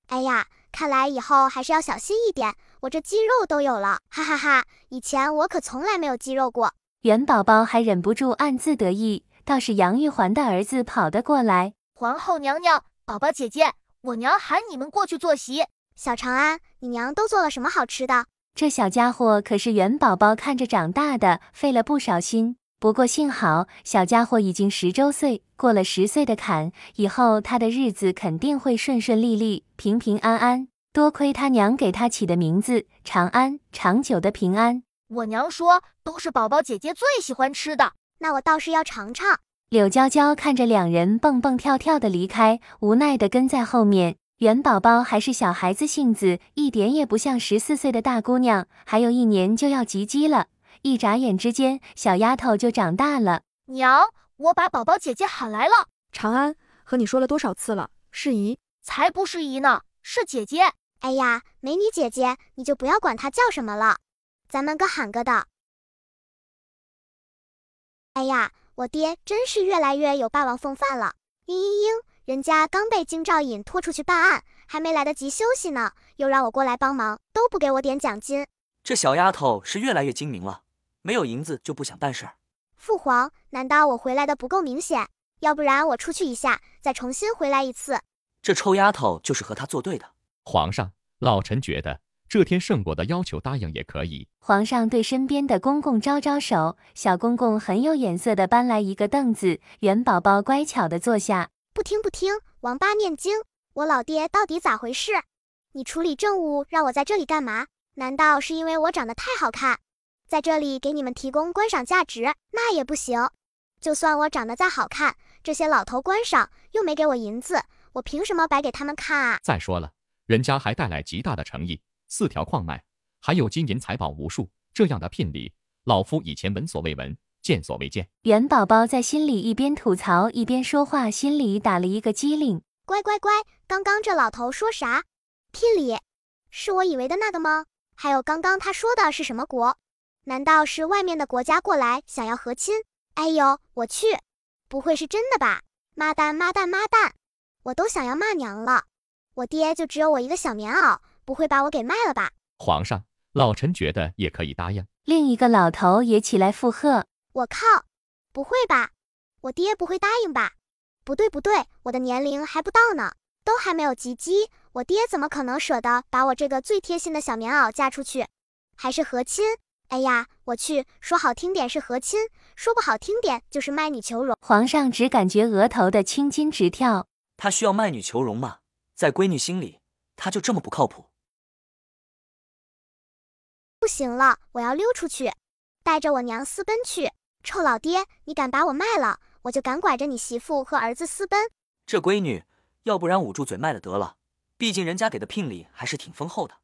哎呀，看来以后还是要小心一点，我这肌肉都有了，哈哈哈！以前我可从来没有肌肉过。元宝宝还忍不住暗自得意，倒是杨玉环的儿子跑得过来。皇后娘娘，宝宝姐姐，我娘喊你们过去坐席。小长安，你娘都做了什么好吃的？这小家伙可是元宝宝看着长大的，费了不少心。不过幸好，小家伙已经10周岁，过了10岁的坎，以后他的日子肯定会顺顺利利、平平安安。多亏他娘给他起的名字长安，长久的平安。我娘说，都是宝宝姐姐最喜欢吃的，那我倒是要尝尝。柳娇娇看着2人蹦蹦跳跳的离开，无奈的跟在后面。元宝宝还是小孩子性子，一点也不像14岁的大姑娘，还有1年就要及笄了。一眨眼之间，小丫头就长大了。娘，我把宝宝姐姐喊来了。长安，和你说了多少次了，是姨？才不是姨呢，是姐姐。哎呀，美女姐姐，你就不要管她叫什么了，咱们各喊个的。哎呀，我爹真是越来越有霸王风范了。嘤嘤嘤，人家刚被京兆尹拖出去办案，还没来得及休息呢，又让我过来帮忙，都不给我点奖金。这小丫头是越来越精明了，没有银子就不想办事儿。父皇，难道我回来的不够明显？要不然我出去一下，再重新回来一次。这臭丫头就是和他作对的。皇上，老臣觉得这天圣果的要求答应也可以。皇上对身边的公公招招手，小公公很有眼色的搬来一个凳子，元宝宝乖巧的坐下。不听不听，王八念经！我老爹到底咋回事？你处理政务让我在这里干嘛？难道是因为我长得太好看，在这里给你们提供观赏价值？那也不行。就算我长得再好看，这些老头观赏又没给我银子，我凭什么摆给他们看啊？再说了，人家还带来极大的诚意，4条矿脉，还有金银财宝无数，这样的聘礼，老夫以前闻所未闻，见所未见。元宝宝在心里一边吐槽一边说话，心里打了一个激灵。乖乖乖，刚刚这老头说啥？聘礼？是我以为的那个吗？还有刚刚他说的是什么国？难道是外面的国家过来想要和亲？哎呦，我去，不会是真的吧？妈蛋妈蛋妈蛋，我都想要骂娘了。我爹就只有我一个小棉袄，不会把我给卖了吧？皇上，老臣觉得也可以答应。另一个老头也起来附和。我靠，不会吧？我爹不会答应吧？不对不对，我的年龄还不到呢，都还没有及笄，我爹怎么可能舍得把我这个最贴心的小棉袄嫁出去？还是和亲？哎呀，我去，说好听点是和亲，说不好听点就是卖女求荣。皇上只感觉额头的青筋直跳。他需要卖女求荣吗？在闺女心里，他就这么不靠谱？不行了，我要溜出去，带着我娘私奔去。臭老爹，你敢把我卖了，我就敢拐着你媳妇和儿子私奔。这闺女，要不然捂住嘴卖了得了，毕竟人家给的聘礼还是挺丰厚的。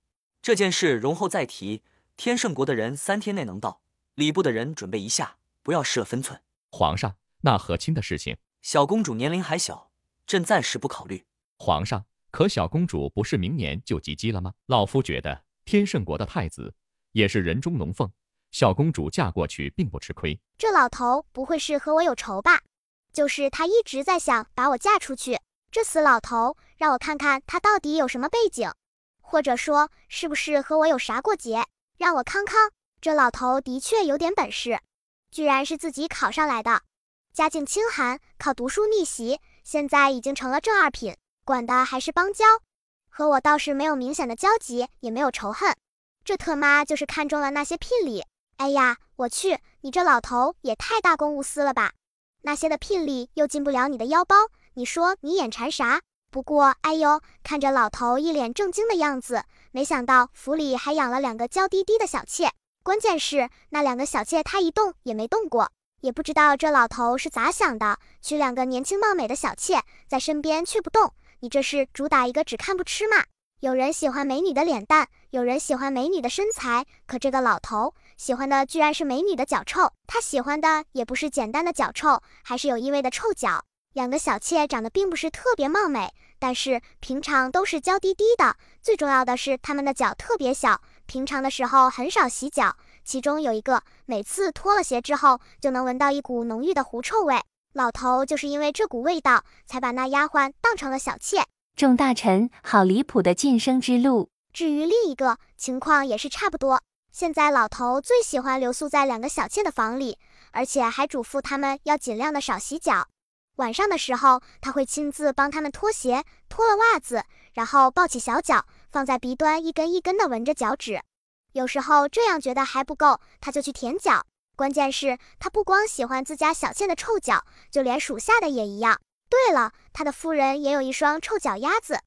这件事容后再提，天圣国的人3天内能到，礼部的人准备一下，不要失了分寸。皇上，那和亲的事情，小公主年龄还小，朕暂时不考虑。皇上，可小公主不是明年就及笄了吗？老夫觉得天圣国的太子也是人中龙凤，小公主嫁过去并不吃亏。这老头不会是和我有仇吧？就是他一直在想把我嫁出去。这死老头，让我看看他到底有什么背景，或者说是不是和我有啥过节，让我康康。这老头的确有点本事，居然是自己考上来的，家境清寒，靠读书逆袭，现在已经成了正二品，管的还是邦交，和我倒是没有明显的交集，也没有仇恨。这特妈就是看中了那些聘礼。哎呀，我去，你这老头也太大公无私了吧！那些的聘礼又进不了你的腰包，你说你眼馋啥？不过，哎呦，看着老头一脸正经的样子，没想到府里还养了2个娇滴滴的小妾。关键是那2个小妾他一动也没动过，也不知道这老头是咋想的，娶2个年轻貌美的小妾在身边却不动。你这是主打一个只看不吃嘛？有人喜欢美女的脸蛋，有人喜欢美女的身材，可这个老头喜欢的居然是美女的脚臭。他喜欢的也不是简单的脚臭，还是有异味的臭脚。2个小妾长得并不是特别貌美，但是平常都是娇滴滴的，最重要的是她们的脚特别小，平常的时候很少洗脚，其中有一个每次脱了鞋之后就能闻到一股浓郁的狐臭味。老头就是因为这股味道才把那丫鬟当成了小妾。众大臣，好离谱的晋升之路。至于另一个情况也是差不多，现在老头最喜欢留宿在2个小妾的房里，而且还嘱咐他们要尽量的少洗脚。晚上的时候，他会亲自帮他们脱鞋，脱了袜子，然后抱起小脚，放在鼻端一根一根的闻着脚趾。有时候这样觉得还不够，他就去舔脚。关键是他不光喜欢自家小妾的臭脚，就连属下的也一样。对了，他的夫人也有一双臭脚丫子。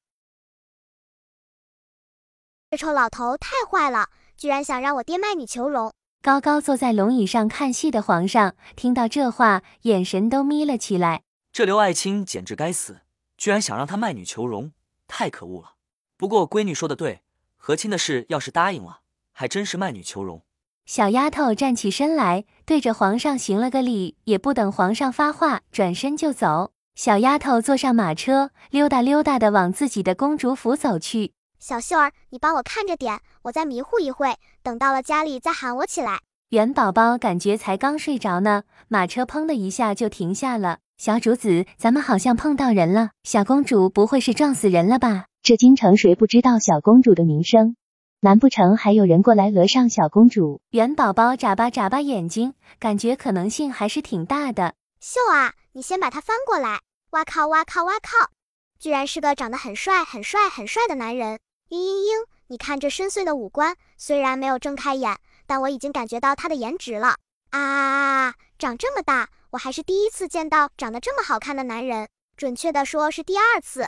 这臭老头太坏了，居然想让我爹卖女求荣。高高坐在龙椅上看戏的皇上听到这话，眼神都眯了起来。这刘爱卿简直该死，居然想让他卖女求荣，太可恶了。不过闺女说的对，和亲的事要是答应了，还真是卖女求荣。小丫头站起身来，对着皇上行了个礼，也不等皇上发话，转身就走。小丫头坐上马车，溜达溜达的往自己的公主府走去。小秀儿，你帮我看着点，我再迷糊一会，等到了家里再喊我起来。元宝宝感觉才刚睡着呢，马车砰的一下就停下了。小主子，咱们好像碰到人了。小公主不会是撞死人了吧？这京城谁不知道小公主的名声？难不成还有人过来讹上小公主？元宝宝眨巴眨巴眼睛，感觉可能性还是挺大的。秀啊，你先把它翻过来。哇靠哇靠哇靠！居然是个长得很帅很帅很帅的男人。嘤嘤嘤，你看这深邃的五官，虽然没有睁开眼，但我已经感觉到他的颜值了。啊，长这么大，我还是第一次见到长得这么好看的男人，准确的说是第2次。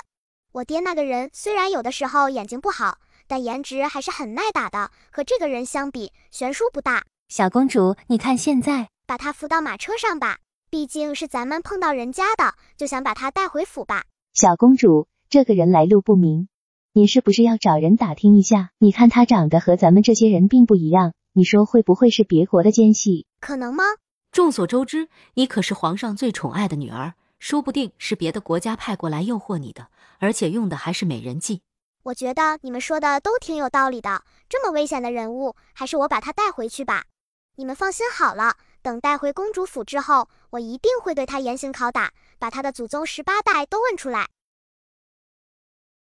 我爹那个人虽然有的时候眼睛不好，但颜值还是很耐打的，和这个人相比，悬殊不大。小公主，你看现在，把他扶到马车上吧，毕竟是咱们碰到人家的，就想把他带回府吧。小公主，这个人来路不明，你是不是要找人打听一下？你看他长得和咱们这些人并不一样，你说会不会是别国的奸细？可能吗？众所周知，你可是皇上最宠爱的女儿，说不定是别的国家派过来诱惑你的，而且用的还是美人计。我觉得你们说的都挺有道理的，这么危险的人物，还是我把他带回去吧。你们放心好了，等带回公主府之后，我一定会对他严刑拷打，把他的祖宗18代都问出来。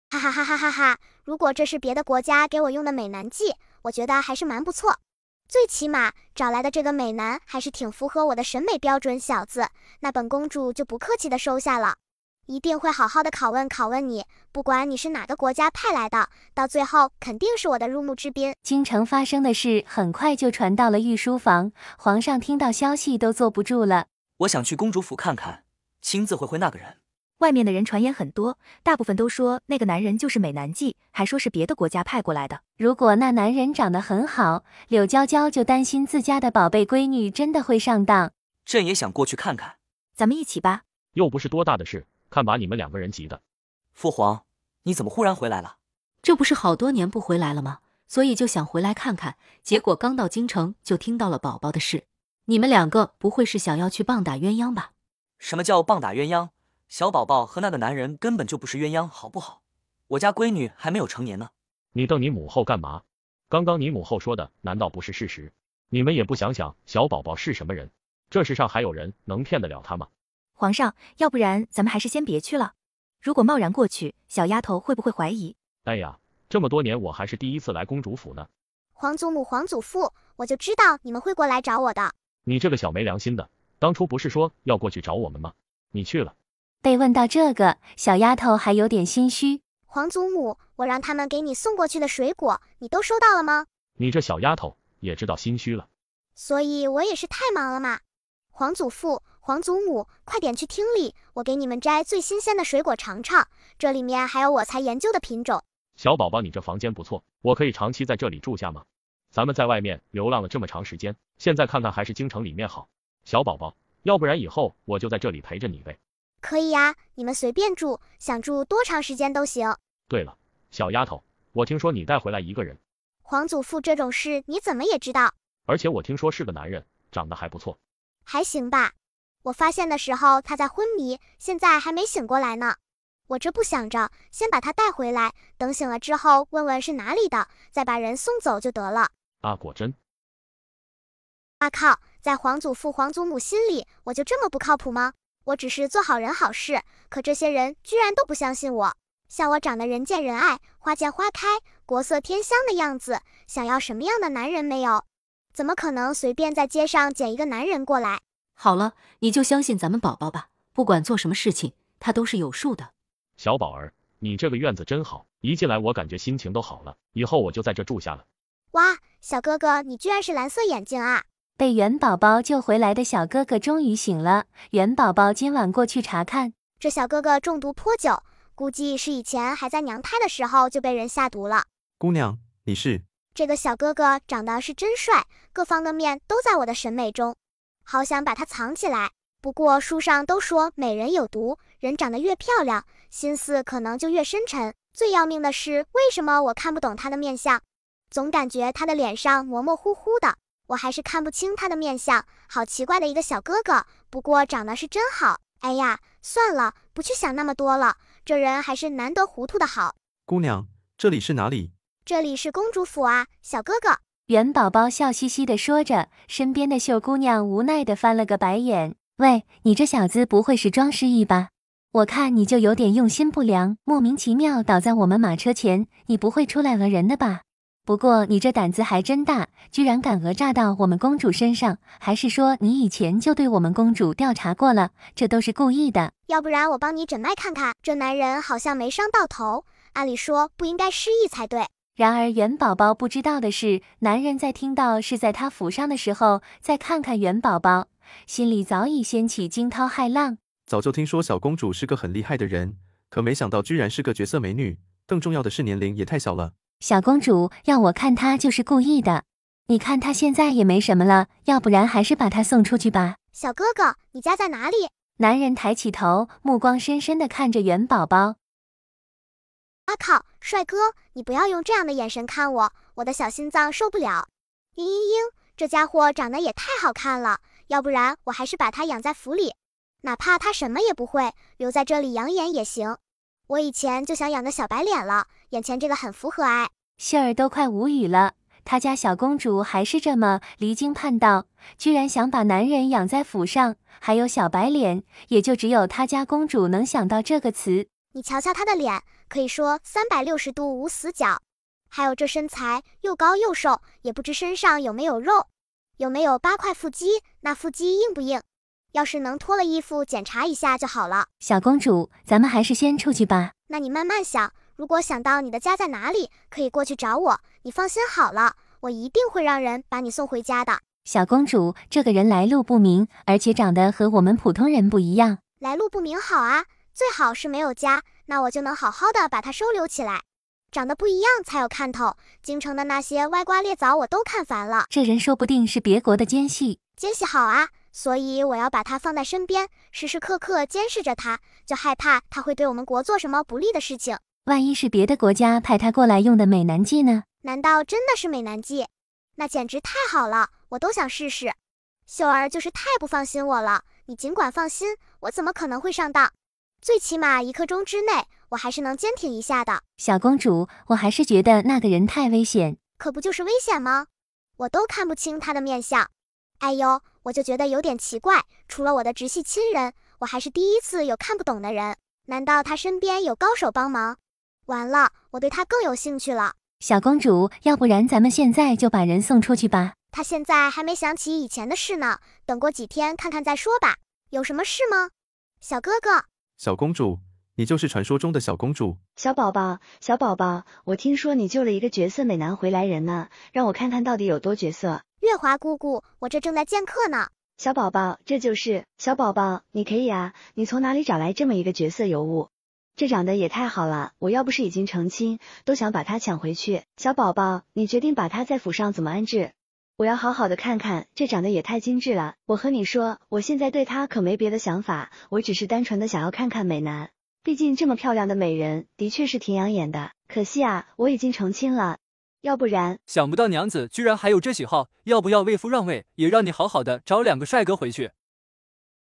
哈哈哈哈哈哈！如果这是别的国家给我用的美男计，我觉得还是蛮不错。最起码找来的这个美男还是挺符合我的审美标准，小子，那本公主就不客气的收下了。一定会好好的拷问你，不管你是哪个国家派来的，到最后肯定是我的入幕之宾。京城发生的事很快就传到了御书房，皇上听到消息都坐不住了。我想去公主府看看，亲自会会那个人。外面的人传言很多，大部分都说那个男人就是美男计，还说是别的国家派过来的。如果那男人长得很好，柳娇娇就担心自家的宝贝闺女真的会上当。朕也想过去看看。咱们一起吧。又不是多大的事，看把你们2个人急的。父皇，你怎么忽然回来了？这不是好多年不回来了吗？所以就想回来看看，结果刚到京城就听到了宝宝的事。你们2个不会是想要去棒打鸳鸯吧？什么叫棒打鸳鸯？小宝宝和那个男人根本就不是鸳鸯，好不好？我家闺女还没有成年呢。你瞪你母后干嘛？刚刚你母后说的难道不是事实？你们也不想想小宝宝是什么人？这世上还有人能骗得了他吗？皇上，要不然咱们还是先别去了。如果贸然过去，小丫头会不会怀疑？哎呀，这么多年我还是第一次来公主府呢。皇祖母、皇祖父，我就知道你们会过来找我的。你这个小没良心的，当初不是说要过去找我们吗？你去了。被问到这个，小丫头还有点心虚。皇祖母，我让他们给你送过去的水果，你都收到了吗？你这小丫头也知道心虚了。所以我也是太忙了嘛。皇祖父、皇祖母，快点去厅里，我给你们摘最新鲜的水果尝尝，这里面还有我才研究的品种。小宝宝，你这房间不错，我可以长期在这里住下吗？咱们在外面流浪了这么长时间，现在看看还是京城里面好。小宝宝，要不然以后我就在这里陪着你呗。可以呀，你们随便住，想住多长时间都行。对了，小丫头，我听说你带回来一个人。皇祖父这种事你怎么也知道？而且我听说是个男人，长得还不错。还行吧，我发现的时候他在昏迷，现在还没醒过来呢。我这不想着，先把他带回来，等醒了之后问问是哪里的，再把人送走就得了。啊，果真？啊靠，在皇祖父、皇祖母心里，我就这么不靠谱吗？我只是做好人好事，可这些人居然都不相信我。像我长得人见人爱、花见花开、国色天香的样子，想要什么样的男人没有？怎么可能随便在街上捡一个男人过来？好了，你就相信咱们宝宝吧，不管做什么事情，他都是有数的。小宝儿，你这个院子真好，一进来我感觉心情都好了，以后我就在这住下了。哇，小哥哥，你居然是蓝色眼睛啊！被元宝宝救回来的小哥哥终于醒了，元宝宝今晚过去查看。这小哥哥中毒颇久，估计是以前还在娘胎的时候就被人下毒了。姑娘，你是？这个小哥哥长得是真帅，各方面都在我的审美中，好想把他藏起来。不过书上都说美人有毒，人长得越漂亮，心思可能就越深沉。最要命的是，为什么我看不懂他的面相？总感觉他的脸上模模糊糊的，我还是看不清他的面相。好奇怪的一个小哥哥，不过长得是真好。哎呀，算了，不去想那么多了，这人还是难得糊涂的好。姑娘，这里是哪里？这里是公主府啊，小哥哥。元宝宝笑嘻嘻地说着，身边的秀姑娘无奈地翻了个白眼。喂，你这小子不会是装失忆吧？我看你就有点用心不良，莫名其妙倒在我们马车前，你不会出来讹人的吧？不过你这胆子还真大，居然敢讹诈到我们公主身上，还是说你以前就对我们公主调查过了？这都是故意的。要不然我帮你诊脉看看，这男人好像没伤到头，按理说不应该失忆才对。然而元宝宝不知道的是，男人在听到是在他府上的时候，再看看元宝宝，心里早已掀起惊涛骇浪。早就听说小公主是个很厉害的人，可没想到居然是个绝色美女，更重要的是年龄也太小了。小公主要我看她就是故意的，你看她现在也没什么了，要不然还是把她送出去吧。小哥哥，你家在哪里？男人抬起头，目光深深地看着元宝宝。啊靠，帅哥，你不要用这样的眼神看我，我的小心脏受不了。嘤嘤嘤，这家伙长得也太好看了，要不然我还是把他养在府里，哪怕他什么也不会，留在这里养眼也行。我以前就想养个小白脸了，眼前这个很符合哎。秀儿都快无语了，他家小公主还是这么离经叛道，居然想把男人养在府上，还有小白脸，也就只有他家公主能想到这个词。你瞧瞧他的脸，可以说360度无死角，还有这身材又高又瘦，也不知身上有没有肉，有没有8块腹肌，那腹肌硬不硬？要是能脱了衣服检查一下就好了。小公主，咱们还是先出去吧。那你慢慢想，如果想到你的家在哪里，可以过去找我，你放心好了，我一定会让人把你送回家的。小公主，这个人来路不明，而且长得和我们普通人不一样。来路不明好啊，最好是没有家，那我就能好好的把他收留起来。长得不一样才有看头，京城的那些歪瓜裂枣我都看烦了。这人说不定是别国的奸细。奸细好啊，所以我要把他放在身边，时时刻刻监视着他，就害怕他会对我们国做什么不利的事情。万一是别的国家派他过来用的美男计呢？难道真的是美男计？那简直太好了，我都想试试。秀儿就是太不放心我了，你尽管放心，我怎么可能会上当？最起码1刻钟之内，我还是能坚挺一下的。小公主，我还是觉得那个人太危险。可不就是危险吗？我都看不清他的面相。哎呦，我就觉得有点奇怪，除了我的直系亲人，我还是第一次有看不懂的人。难道他身边有高手帮忙？完了，我对他更有兴趣了。小公主，要不然咱们现在就把人送出去吧。他现在还没想起以前的事呢，等过几天看看再说吧。有什么事吗？小哥哥。小公主，你就是传说中的小公主。小宝宝，小宝宝，我听说你救了一个绝色美男回来人呢，让我看看到底有多绝色。月华姑姑，我这正在见客呢。小宝宝，这就是小宝宝，你可以啊，你从哪里找来这么一个绝色尤物？这长得也太好了，我要不是已经成亲，都想把他抢回去。小宝宝，你决定把他在府上怎么安置？我要好好的看看，这长得也太精致了。我和你说，我现在对他可没别的想法，我只是单纯的想要看看美男。毕竟这么漂亮的美人，的确是挺养眼的。可惜啊，我已经成亲了，要不然……想不到娘子居然还有这喜好，要不要为夫让位，也让你好好的找2个帅哥回去？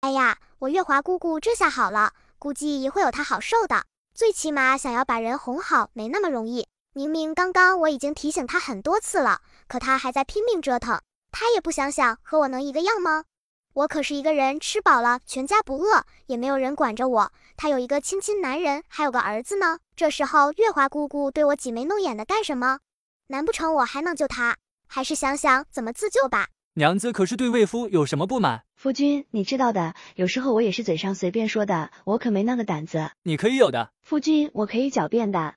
哎呀，我月华姑姑这下好了，估计也会有她好受的。最起码想要把人哄好没那么容易。明明刚刚我已经提醒他很多次了，可他还在拼命折腾。他也不想想和我能一个样吗？我可是一个人吃饱了全家不饿，也没有人管着我。他有一个亲男人，还有个儿子呢。这时候月华姑姑对我挤眉弄眼的干什么？难不成我还能救他？还是想想怎么自救吧。娘子可是对魏夫有什么不满？夫君，你知道的，有时候我也是嘴上随便说的，我可没那个胆子。你可以有的。夫君，我可以狡辩的。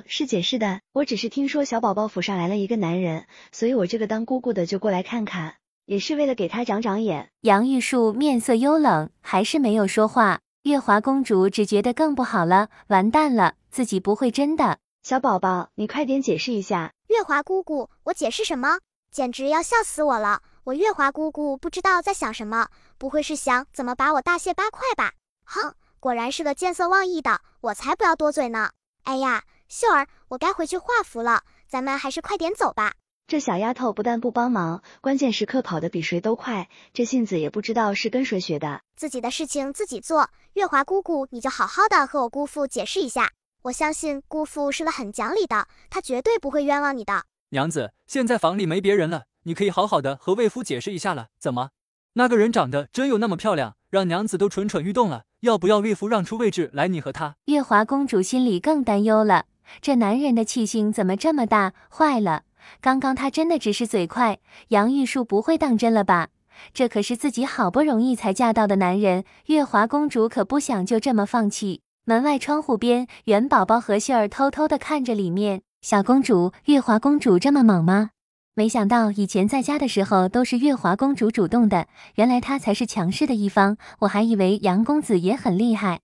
是解释的，我只是听说小宝宝府上来了一个男人，所以我这个当姑姑的就过来看看，也是为了给他长长眼。杨玉树面色幽冷，还是没有说话。月华公主只觉得更不好了，完蛋了，自己不会真的。小宝宝，你快点解释一下。月华姑姑，我解释什么？简直要笑死我了！我月华姑姑不知道在想什么，不会是想怎么把我大卸八块吧？哼，果然是个见色忘义的，我才不要多嘴呢。哎呀，秀儿，我该回去画符了，咱们还是快点走吧。这小丫头不但不帮忙，关键时刻跑得比谁都快，这性子也不知道是跟谁学的。自己的事情自己做，月华姑姑，你就好好的和我姑父解释一下。我相信姑父是个很讲理的，他绝对不会冤枉你的。娘子，现在房里没别人了，你可以好好的和魏夫解释一下了。怎么，那个人长得真有那么漂亮，让娘子都蠢蠢欲动了？要不要魏夫让出位置来你和他？月华公主心里更担忧了，这男人的气性怎么这么大？坏了，刚刚他真的只是嘴快，杨玉树不会当真了吧？这可是自己好不容易才嫁到的男人，月华公主可不想就这么放弃。门外窗户边，元宝宝和秀儿偷偷地看着里面。小公主，月华公主这么猛吗？没想到以前在家的时候都是月华公主主动的，原来她才是强势的一方，我还以为杨公子也很厉害。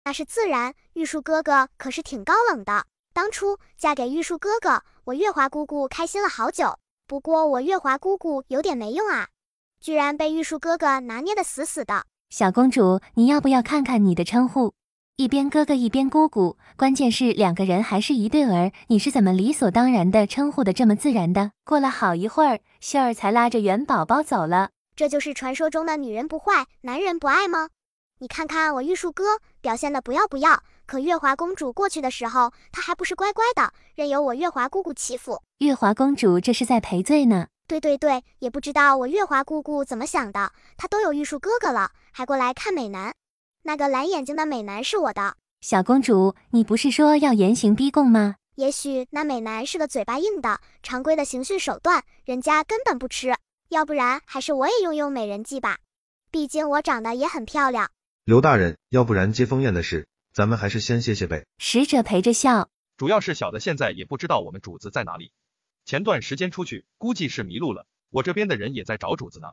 那是自然，玉树哥哥可是挺高冷的。当初嫁给玉树哥哥，我月华姑姑开心了好久。不过我月华姑姑有点没用啊，居然被玉树哥哥拿捏得死死的。小公主，你要不要看看你的称呼？一边哥哥一边姑姑，关键是2个人还是一对儿，你是怎么理所当然的称呼的这么自然的？过了好一会儿，秀儿才拉着元宝宝走了。这就是传说中的女人不坏，男人不爱吗？你看看我玉树哥表现的不要，可月华公主过去的时候，她还不是乖乖的，任由我月华姑姑欺负。月华公主这是在赔罪呢。对，也不知道我月华姑姑怎么想的，她都有玉树哥哥了，还过来看美男。那个蓝眼睛的美男是我的。小公主，你不是说要严刑逼供吗？也许那美男是个嘴巴硬的，常规的刑讯手段，人家根本不吃。要不然还是我也用美人计吧，毕竟我长得也很漂亮。刘大人，要不然接风宴的事，咱们还是先歇歇呗。使者陪着笑。主要是小的现在也不知道我们主子在哪里，前段时间出去，估计是迷路了。我这边的人也在找主子呢。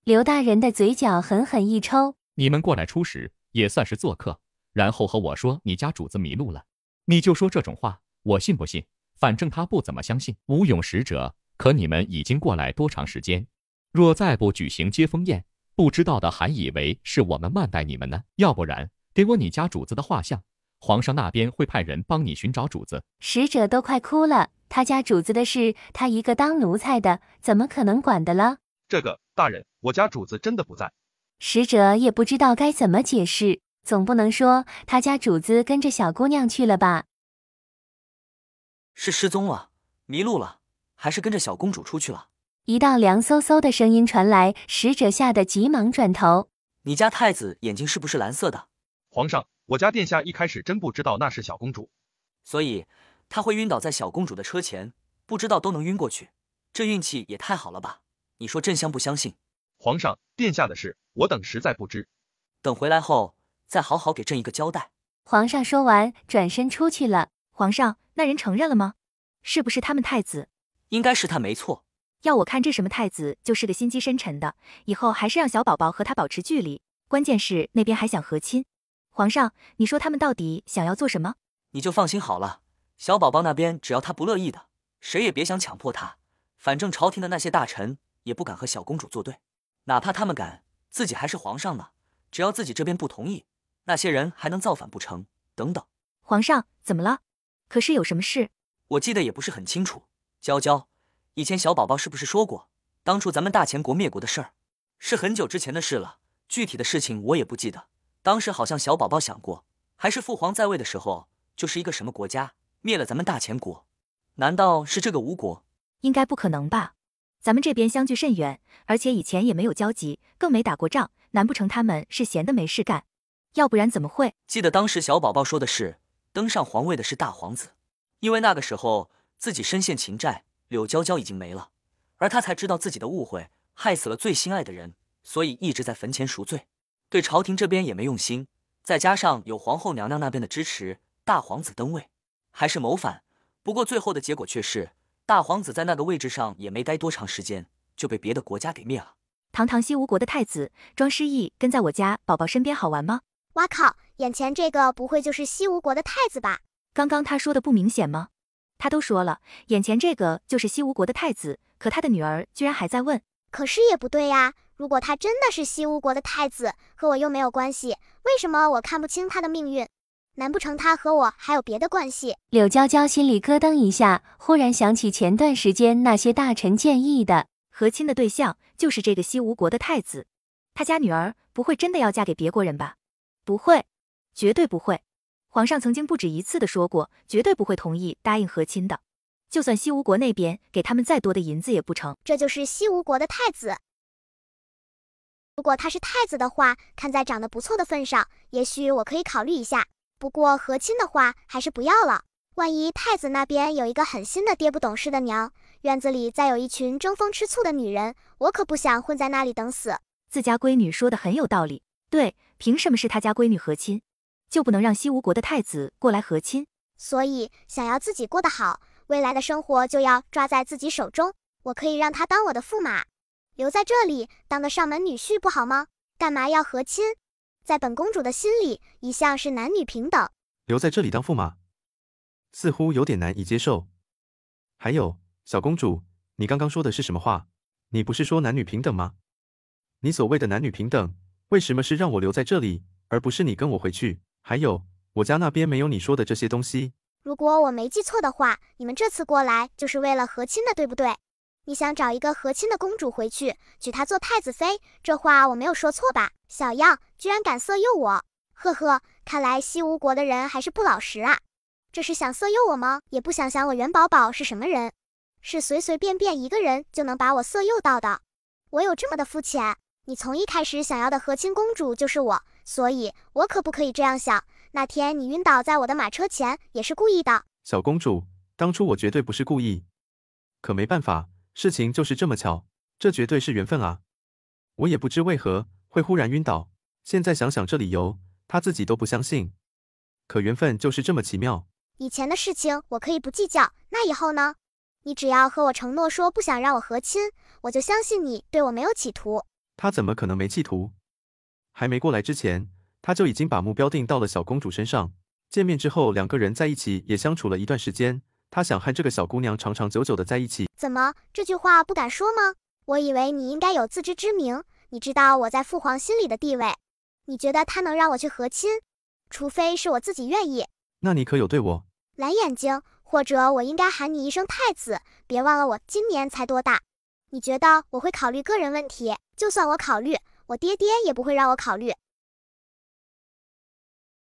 刘大人的嘴角狠狠一抽。你们过来出使，也算是做客，然后和我说你家主子迷路了，你就说这种话，我信不信？反正他不怎么相信。吴勇使者，可你们已经过来多长时间？若再不举行接风宴，不知道的还以为是我们慢待你们呢。要不然，给我你家主子的画像，皇上那边会派人帮你寻找主子。使者都快哭了，他家主子的事，他一个当奴才的，怎么可能管得了？这个，大人，我家主子真的不在。使者也不知道该怎么解释，总不能说他家主子跟着小姑娘去了吧？是失踪了，迷路了，还是跟着小公主出去了？一道凉飕飕的声音传来，使者吓得急忙转头。你家太子眼睛是不是蓝色的？皇上，我家殿下一开始真不知道那是小公主，所以他会晕倒在小公主的车前，不知道都能晕过去，这运气也太好了吧？你说朕相不相信？皇上，殿下的事我等实在不知，等回来后再好好给朕一个交代。皇上说完，转身出去了。皇上，那人承认了吗？是不是他们太子？应该是他没错。要我看这什么太子就是个心机深沉的，以后还是让小宝宝和他保持距离。关键是那边还想和亲。皇上，你说他们到底想要做什么？你就放心好了，小宝宝那边只要他不乐意的，谁也别想强迫他。反正朝廷的那些大臣也不敢和小公主作对，哪怕他们敢，自己还是皇上呢。只要自己这边不同意，那些人还能造反不成？等等。皇上，怎么了？可是有什么事？我记得也不是很清楚。娇娇，以前小宝宝是不是说过，当初咱们大前国灭国的事儿，是很久之前的事了，具体的事情我也不记得。当时好像小宝宝想过，还是父皇在位的时候，就是一个什么国家灭了咱们大前国，难道是这个吴国？应该不可能吧？咱们这边相距甚远，而且以前也没有交集，更没打过仗，难不成他们是闲的没事干？要不然怎么会？记得当时小宝宝说的是，登上皇位的是大皇子，因为那个时候自己深陷情债，柳娇娇已经没了，而他才知道自己的误会，害死了最心爱的人，所以一直在坟前赎罪，对朝廷这边也没用心，再加上有皇后娘娘那边的支持，大皇子登位还是谋反。不过最后的结果却是，大皇子在那个位置上也没待多长时间，就被别的国家给灭了。堂堂西吴国的太子，装失忆跟在我家宝宝身边好玩吗？哇靠，眼前这个不会就是西吴国的太子吧？刚刚他说的不明显吗？他都说了，眼前这个就是西吴国的太子，可他的女儿居然还在问。可是也不对呀，如果他真的是西吴国的太子，和我又没有关系，为什么我看不清他的命运？难不成他和我还有别的关系？柳娇娇心里咯噔一下，忽然想起前段时间那些大臣建议的和亲的对象就是这个西吴国的太子，他家女儿不会真的要嫁给别国人吧？不会，绝对不会。皇上曾经不止一次的说过，绝对不会同意答应和亲的，就算西吴国那边给他们再多的银子也不成。这就是西吴国的太子。如果他是太子的话，看在长得不错的份上，也许我可以考虑一下。不过和亲的话，还是不要了。万一太子那边有一个狠心的爹不懂事的娘，院子里再有一群争风吃醋的女人，我可不想混在那里等死。自家闺女说的很有道理。对，凭什么是他家闺女和亲，就不能让西吴国的太子过来和亲？所以想要自己过得好，未来的生活就要抓在自己手中。我可以让他当我的驸马，留在这里当个上门女婿不好吗？干嘛要和亲？在本公主的心里，一向是男女平等。留在这里当驸马，似乎有点难以接受。还有，小公主，你刚刚说的是什么话？你不是说男女平等吗？你所谓的男女平等，为什么是让我留在这里，而不是你跟我回去？还有，我家那边没有你说的这些东西。如果我没记错的话，你们这次过来就是为了和亲的，对不对？你想找一个和亲的公主回去，娶她做太子妃，这话我没有说错吧？小样，居然敢色诱我！呵呵，看来西吴国的人还是不老实啊。这是想色诱我吗？也不想想我元宝宝是什么人，是随随便便一个人就能把我色诱到的。我有这么的肤浅？你从一开始想要的和亲公主就是我，所以我可不可以这样想？那天你晕倒在我的马车前也是故意的。小公主，当初我绝对不是故意，可没办法，事情就是这么巧，这绝对是缘分啊。我也不知为何会忽然晕倒，现在想想这理由，他自己都不相信。可缘分就是这么奇妙。以前的事情我可以不计较，那以后呢？你只要和我承诺说不想让我和亲，我就相信你对我没有企图。他怎么可能没企图？还没过来之前，他就已经把目标定到了小公主身上。见面之后，两个人在一起也相处了一段时间，他想和这个小姑娘长长久久的在一起。怎么，这句话不敢说吗？我以为你应该有自知之明，你知道我在父皇心里的地位。你觉得他能让我去和亲？除非是我自己愿意。那你可有对我？蓝眼睛，或者我应该喊你一声太子，别忘了我今年才多大。你觉得我会考虑个人问题？就算我考虑，我爹爹也不会让我考虑。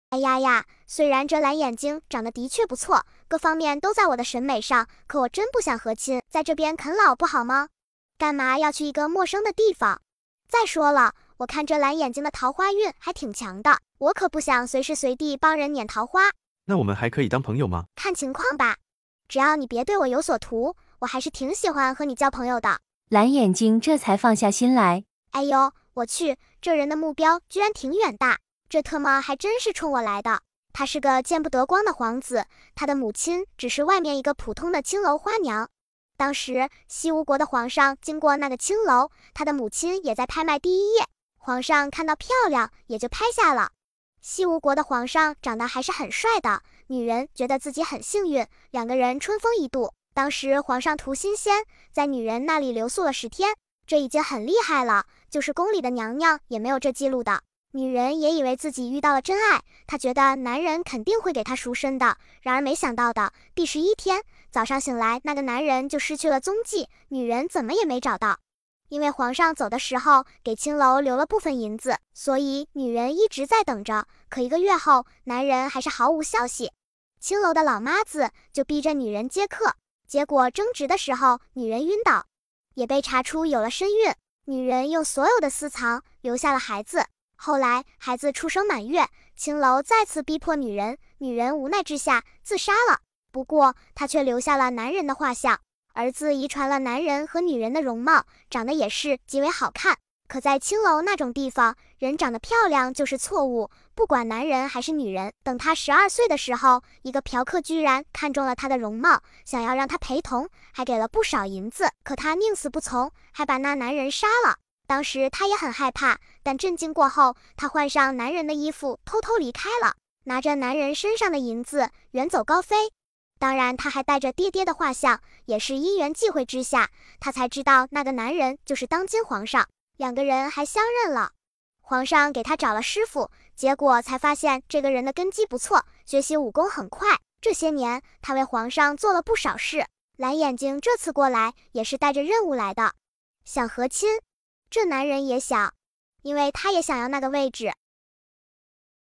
哎呀呀，虽然这蓝眼睛长得的确不错，各方面都在我的审美上，可我真不想和亲，在这边啃老不好吗？干嘛要去一个陌生的地方？再说了，我看这蓝眼睛的桃花运还挺强的，我可不想随时随地帮人撵桃花。那我们还可以当朋友吗？看情况吧，只要你别对我有所图，我还是挺喜欢和你交朋友的。蓝眼睛这才放下心来。哎呦，我去，这人的目标居然挺远大，这特么还真是冲我来的。他是个见不得光的皇子，他的母亲只是外面一个普通的青楼花娘。当时西吴国的皇上经过那个青楼，他的母亲也在拍卖第一页，皇上看到漂亮也就拍下了。西吴国的皇上长得还是很帅的，女人觉得自己很幸运，两个人春风一度。当时皇上图新鲜，在女人那里留宿了10天，这已经很厉害了，就是宫里的娘娘也没有这记录的。女人也以为自己遇到了真爱，她觉得男人肯定会给她赎身的，然而没想到的，第11天早上醒来，那个男人就失去了踪迹，女人怎么也没找到。因为皇上走的时候给青楼留了部分银子，所以女人一直在等着，可1个月后，男人还是毫无消息。青楼的老妈子就逼着女人接客，结果争执的时候，女人晕倒，也被查出有了身孕。女人用所有的私藏留下了孩子。后来孩子出生满月，青楼再次逼迫女人，女人无奈之下自杀了。不过她却留下了男人的画像，儿子遗传了男人和女人的容貌，长得也是极为好看。可在青楼那种地方，人长得漂亮就是错误，不管男人还是女人。等她12岁的时候，一个嫖客居然看中了她的容貌，想要让她陪同，还给了不少银子，可她宁死不从，还把那男人杀了。当时她也很害怕，但震惊过后，她换上男人的衣服，偷偷离开了，拿着男人身上的银子远走高飞。当然她还带着爹爹的画像，也是因缘际会之下，她才知道那个男人就是当今皇上，两个人还相认了。皇上给她找了师傅，结果才发现这个人的根基不错，学习武功很快。这些年她为皇上做了不少事。蓝眼睛这次过来也是带着任务来的，想和亲。这男人也想，因为他也想要那个位置。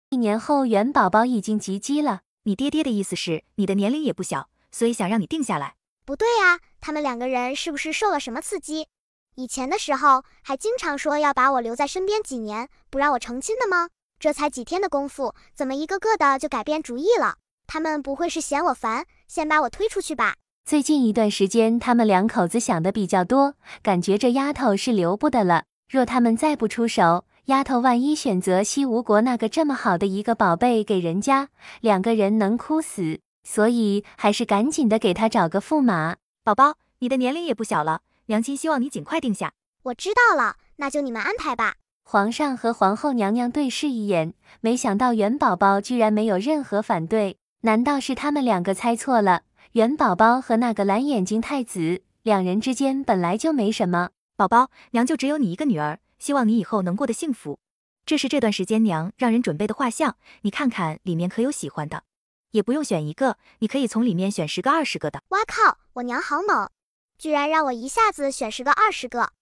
1年后，元宝宝已经及笄了。你爹爹的意思是，你的年龄也不小，所以想让你定下来。不对啊，他们两个人是不是受了什么刺激？以前的时候还经常说要把我留在身边几年，不让我成亲的吗？这才几天的功夫，怎么一个个的就改变主意了？他们不会是嫌我烦，先把我推出去吧？最近一段时间，他们两口子想的比较多，感觉这丫头是留不得了。若他们再不出手，丫头万一选择西吴国那个这么好的一个宝贝给人家，两个人能哭死。所以还是赶紧的给他找个驸马。宝宝，你的年龄也不小了，娘亲希望你尽快定下。我知道了，那就你们安排吧。皇上和皇后娘娘对视一眼，没想到元宝宝居然没有任何反对。难道是他们两个猜错了？元宝宝和那个蓝眼睛太子，两人之间本来就没什么。宝宝，娘就只有你一个女儿，希望你以后能过得幸福。这是这段时间娘让人准备的画像，你看看里面可有喜欢的。也不用选一个，你可以从里面选10个、20个的。哇靠，我娘好猛，居然让我一下子选10个、20个。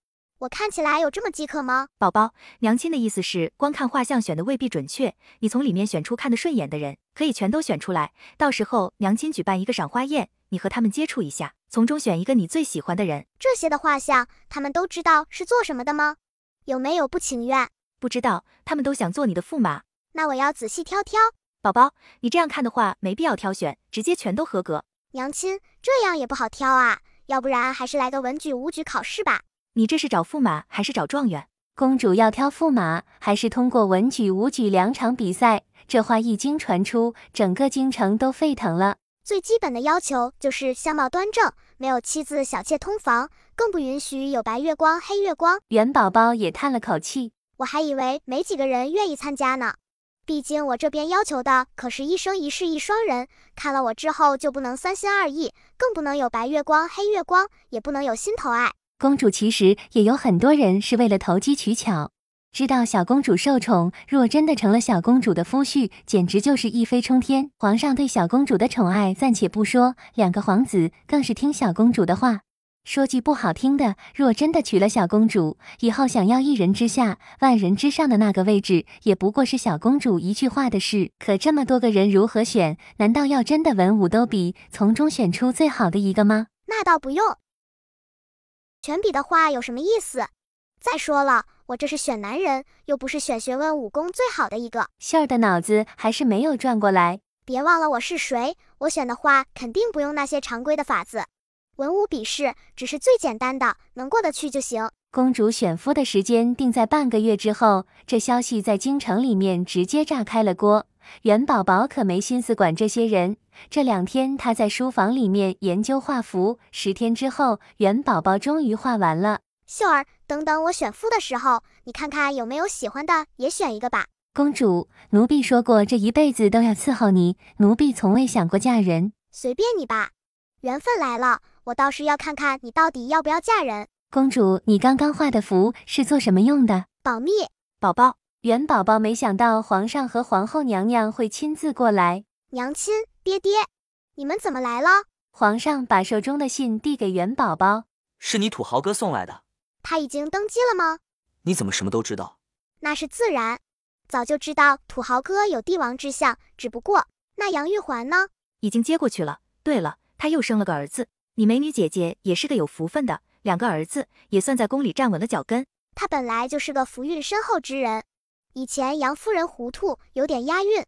我看起来有这么饥渴吗？宝宝，娘亲的意思是，光看画像选的未必准确，你从里面选出看得顺眼的人，可以全都选出来。到时候娘亲举办一个赏花宴，你和他们接触一下，从中选一个你最喜欢的人。这些的画像，他们都知道是做什么的吗？有没有不情愿？不知道，他们都想做你的驸马。那我要仔细挑挑。宝宝，你这样看的话，没必要挑选，直接全都合格。娘亲，这样也不好挑啊，要不然还是来个文举武举考试吧。你这是找驸马还是找状元？公主要挑驸马，还是通过文举、武举2场比赛？这话一经传出，整个京城都沸腾了。最基本的要求就是相貌端正，没有妻子小妾通房，更不允许有白月光、黑月光。元宝宝也叹了口气，我还以为没几个人愿意参加呢。毕竟我这边要求的可是一生一世一双人，看了我之后就不能三心二意，更不能有白月光、黑月光，也不能有心头爱。公主其实也有很多人是为了投机取巧。知道小公主受宠，若真的成了小公主的夫婿，简直就是一飞冲天。皇上对小公主的宠爱暂且不说，2个皇子更是听小公主的话。说句不好听的，若真的娶了小公主，以后想要一人之下、万人之上的那个位置，也不过是小公主一句话的事。可这么多个人如何选？难道要真的文武都比，从中选出最好的一个吗？那倒不用。全比的话有什么意思？再说了，我这是选男人，又不是选学问武功最好的一个。秀儿的脑子还是没有转过来。别忘了我是谁，我选的话肯定不用那些常规的法子。文武比试只是最简单的，能过得去就行。公主选夫的时间定在半个月之后，这消息在京城里面直接炸开了锅。元宝宝可没心思管这些人，这2天他在书房里面研究画符，10天之后，元宝宝终于画完了。秀儿，等等我选夫的时候，你看看有没有喜欢的，也选一个吧。公主，奴婢说过这一辈子都要伺候你，奴婢从未想过嫁人。随便你吧，缘分来了，我倒是要看看你到底要不要嫁人。公主，你刚刚画的符是做什么用的？保密。宝宝，元宝宝没想到皇上和皇后娘娘会亲自过来。娘亲，爹爹，你们怎么来了？皇上把手中的信递给元宝宝。是你土豪哥送来的。他已经登基了吗？你怎么什么都知道？那是自然，早就知道土豪哥有帝王之相，只不过那杨玉环呢？已经接过去了。对了，他又生了个儿子，你美女姐姐也是个有福分的，2个儿子也算在宫里站稳了脚跟。他本来就是个福运深厚之人，以前杨夫人糊涂，有点押韵，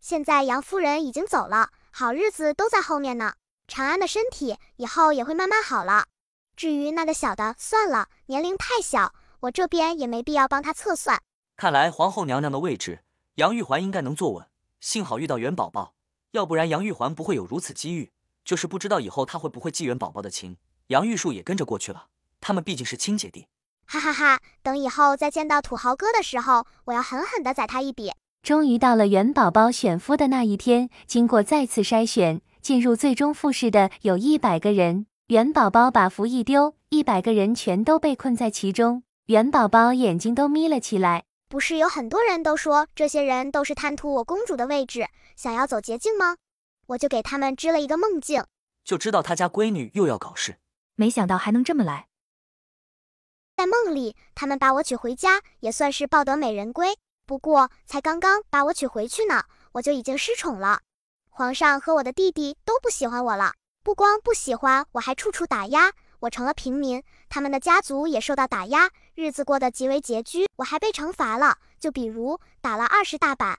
现在杨夫人已经走了，好日子都在后面呢。长安的身体以后也会慢慢好了。至于那个小的，算了，年龄太小，我这边也没必要帮他测算。看来皇后娘娘的位置，杨玉环应该能坐稳。幸好遇到元宝宝，要不然杨玉环不会有如此机遇。就是不知道以后她会不会记元宝宝的情。杨玉树也跟着过去了，他们毕竟是亲姐弟。哈哈哈，等以后再见到土豪哥的时候，我要狠狠地宰他一笔。终于到了元宝宝选夫的那一天，经过再次筛选，进入最终复试的有100个人。元宝宝把符一丢，100个人全都被困在其中。元宝宝眼睛都眯了起来。不是有很多人都说这些人都是贪图我公主的位置，想要走捷径吗？我就给他们织了一个梦境，就知道他家闺女又要搞事，没想到还能这么来。在梦里，他们把我娶回家，也算是抱得美人归。不过才刚刚把我娶回去呢，我就已经失宠了。皇上和我的弟弟都不喜欢我了，不光不喜欢，我还处处打压。我成了平民，他们的家族也受到打压，日子过得极为拮据。我还被惩罚了，就比如打了20大板。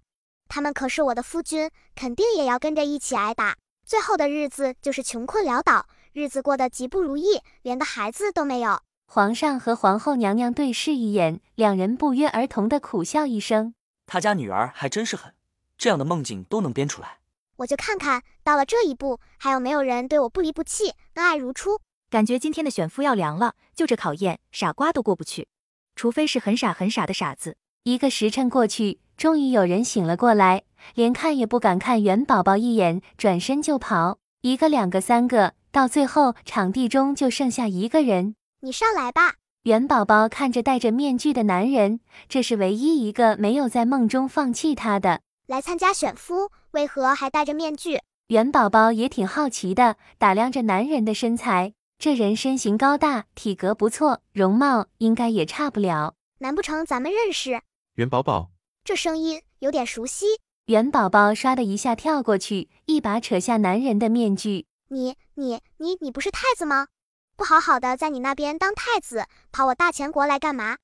他们可是我的夫君，肯定也要跟着一起挨打。最后的日子就是穷困潦倒，日子过得极不如意，连个孩子都没有。皇上和皇后娘娘对视一眼，2人不约而同地苦笑一声。他家女儿还真是狠，这样的梦境都能编出来。我就看看到了这一步，还有没有人对我不离不弃，恩爱如初。感觉今天的选夫要凉了，就这考验，傻瓜都过不去，除非是很傻很傻的傻子。1个时辰过去，终于有人醒了过来，连看也不敢看元宝宝一眼，转身就跑。1个、2个、3个，到最后场地中就剩下1个人。你上来吧。元宝宝看着戴着面具的男人，这是唯一一个没有在梦中放弃他的。来参加选夫，为何还戴着面具？元宝宝也挺好奇的，打量着男人的身材。这人身形高大，体格不错，容貌应该也差不了。难不成咱们认识？元宝宝，这声音有点熟悉。元宝宝唰的一下跳过去，一把扯下男人的面具。你不是太子吗？不好好的在你那边当太子，跑我大前国来干嘛？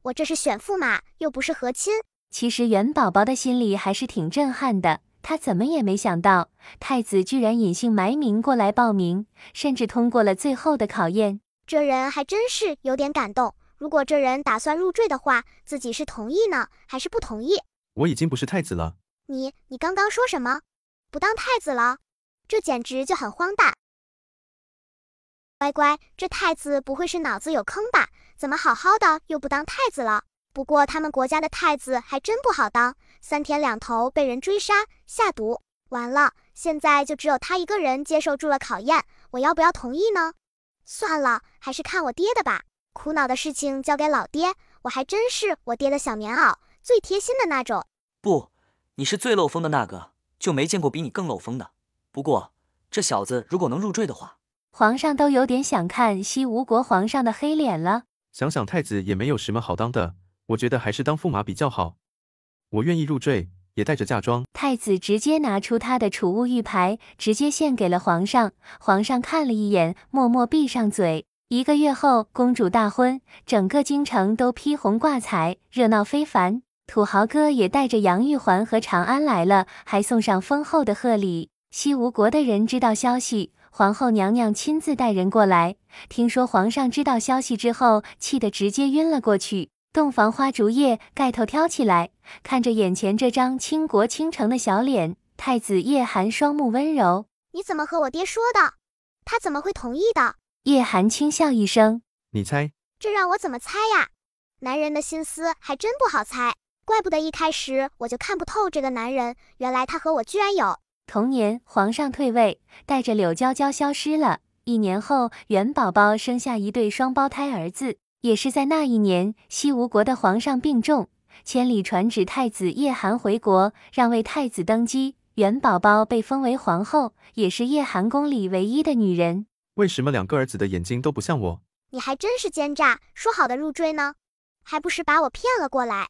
我这是选驸马，又不是和亲。其实元宝宝的心里还是挺震撼的，他怎么也没想到，太子居然隐姓埋名过来报名，甚至通过了最后的考验。这人还真是有点感动。如果这人打算入赘的话，自己是同意呢，还是不同意？我已经不是太子了。你刚刚说什么？不当太子了？这简直就很荒诞。乖乖，这太子不会是脑子有坑吧？怎么好好的又不当太子了？不过他们国家的太子还真不好当，3天2头被人追杀下毒。完了，现在就只有他一个人接受住了考验，我要不要同意呢？算了，还是看我爹的吧。苦恼的事情交给老爹，我还真是我爹的小棉袄，最贴心的那种。不，你是最漏风的那个，就没见过比你更漏风的。不过这小子如果能入赘的话，皇上都有点想看西吴国皇上的黑脸了。想想太子也没有什么好当的，我觉得还是当驸马比较好。我愿意入赘，也带着嫁妆。太子直接拿出他的储物玉牌，直接献给了皇上。皇上看了一眼，默默闭上嘴。1个月后，公主大婚，整个京城都披红挂彩，热闹非凡。土豪哥也带着杨玉环和长安来了，还送上丰厚的贺礼。西吴国的人知道消息，皇后娘娘亲自带人过来。听说皇上知道消息之后，气得直接晕了过去。洞房花烛夜，盖头挑起来，看着眼前这张倾国倾城的小脸，太子叶寒双目温柔。你怎么和我爹说的？他怎么会同意的？叶寒轻笑一声，你猜？这让我怎么猜呀？男人的心思还真不好猜，怪不得一开始我就看不透这个男人，原来他和我居然有。同年，皇上退位，带着柳娇娇消失了。1年后，元宝宝生下一对双胞胎儿子。也是在那一年，西吴国的皇上病重，千里传旨太子叶寒回国，让为太子登基。元宝宝被封为皇后，也是叶寒宫里唯一的女人。为什么2个儿子的眼睛都不像我？你还真是奸诈，说好的入赘呢？还不是把我骗了过来。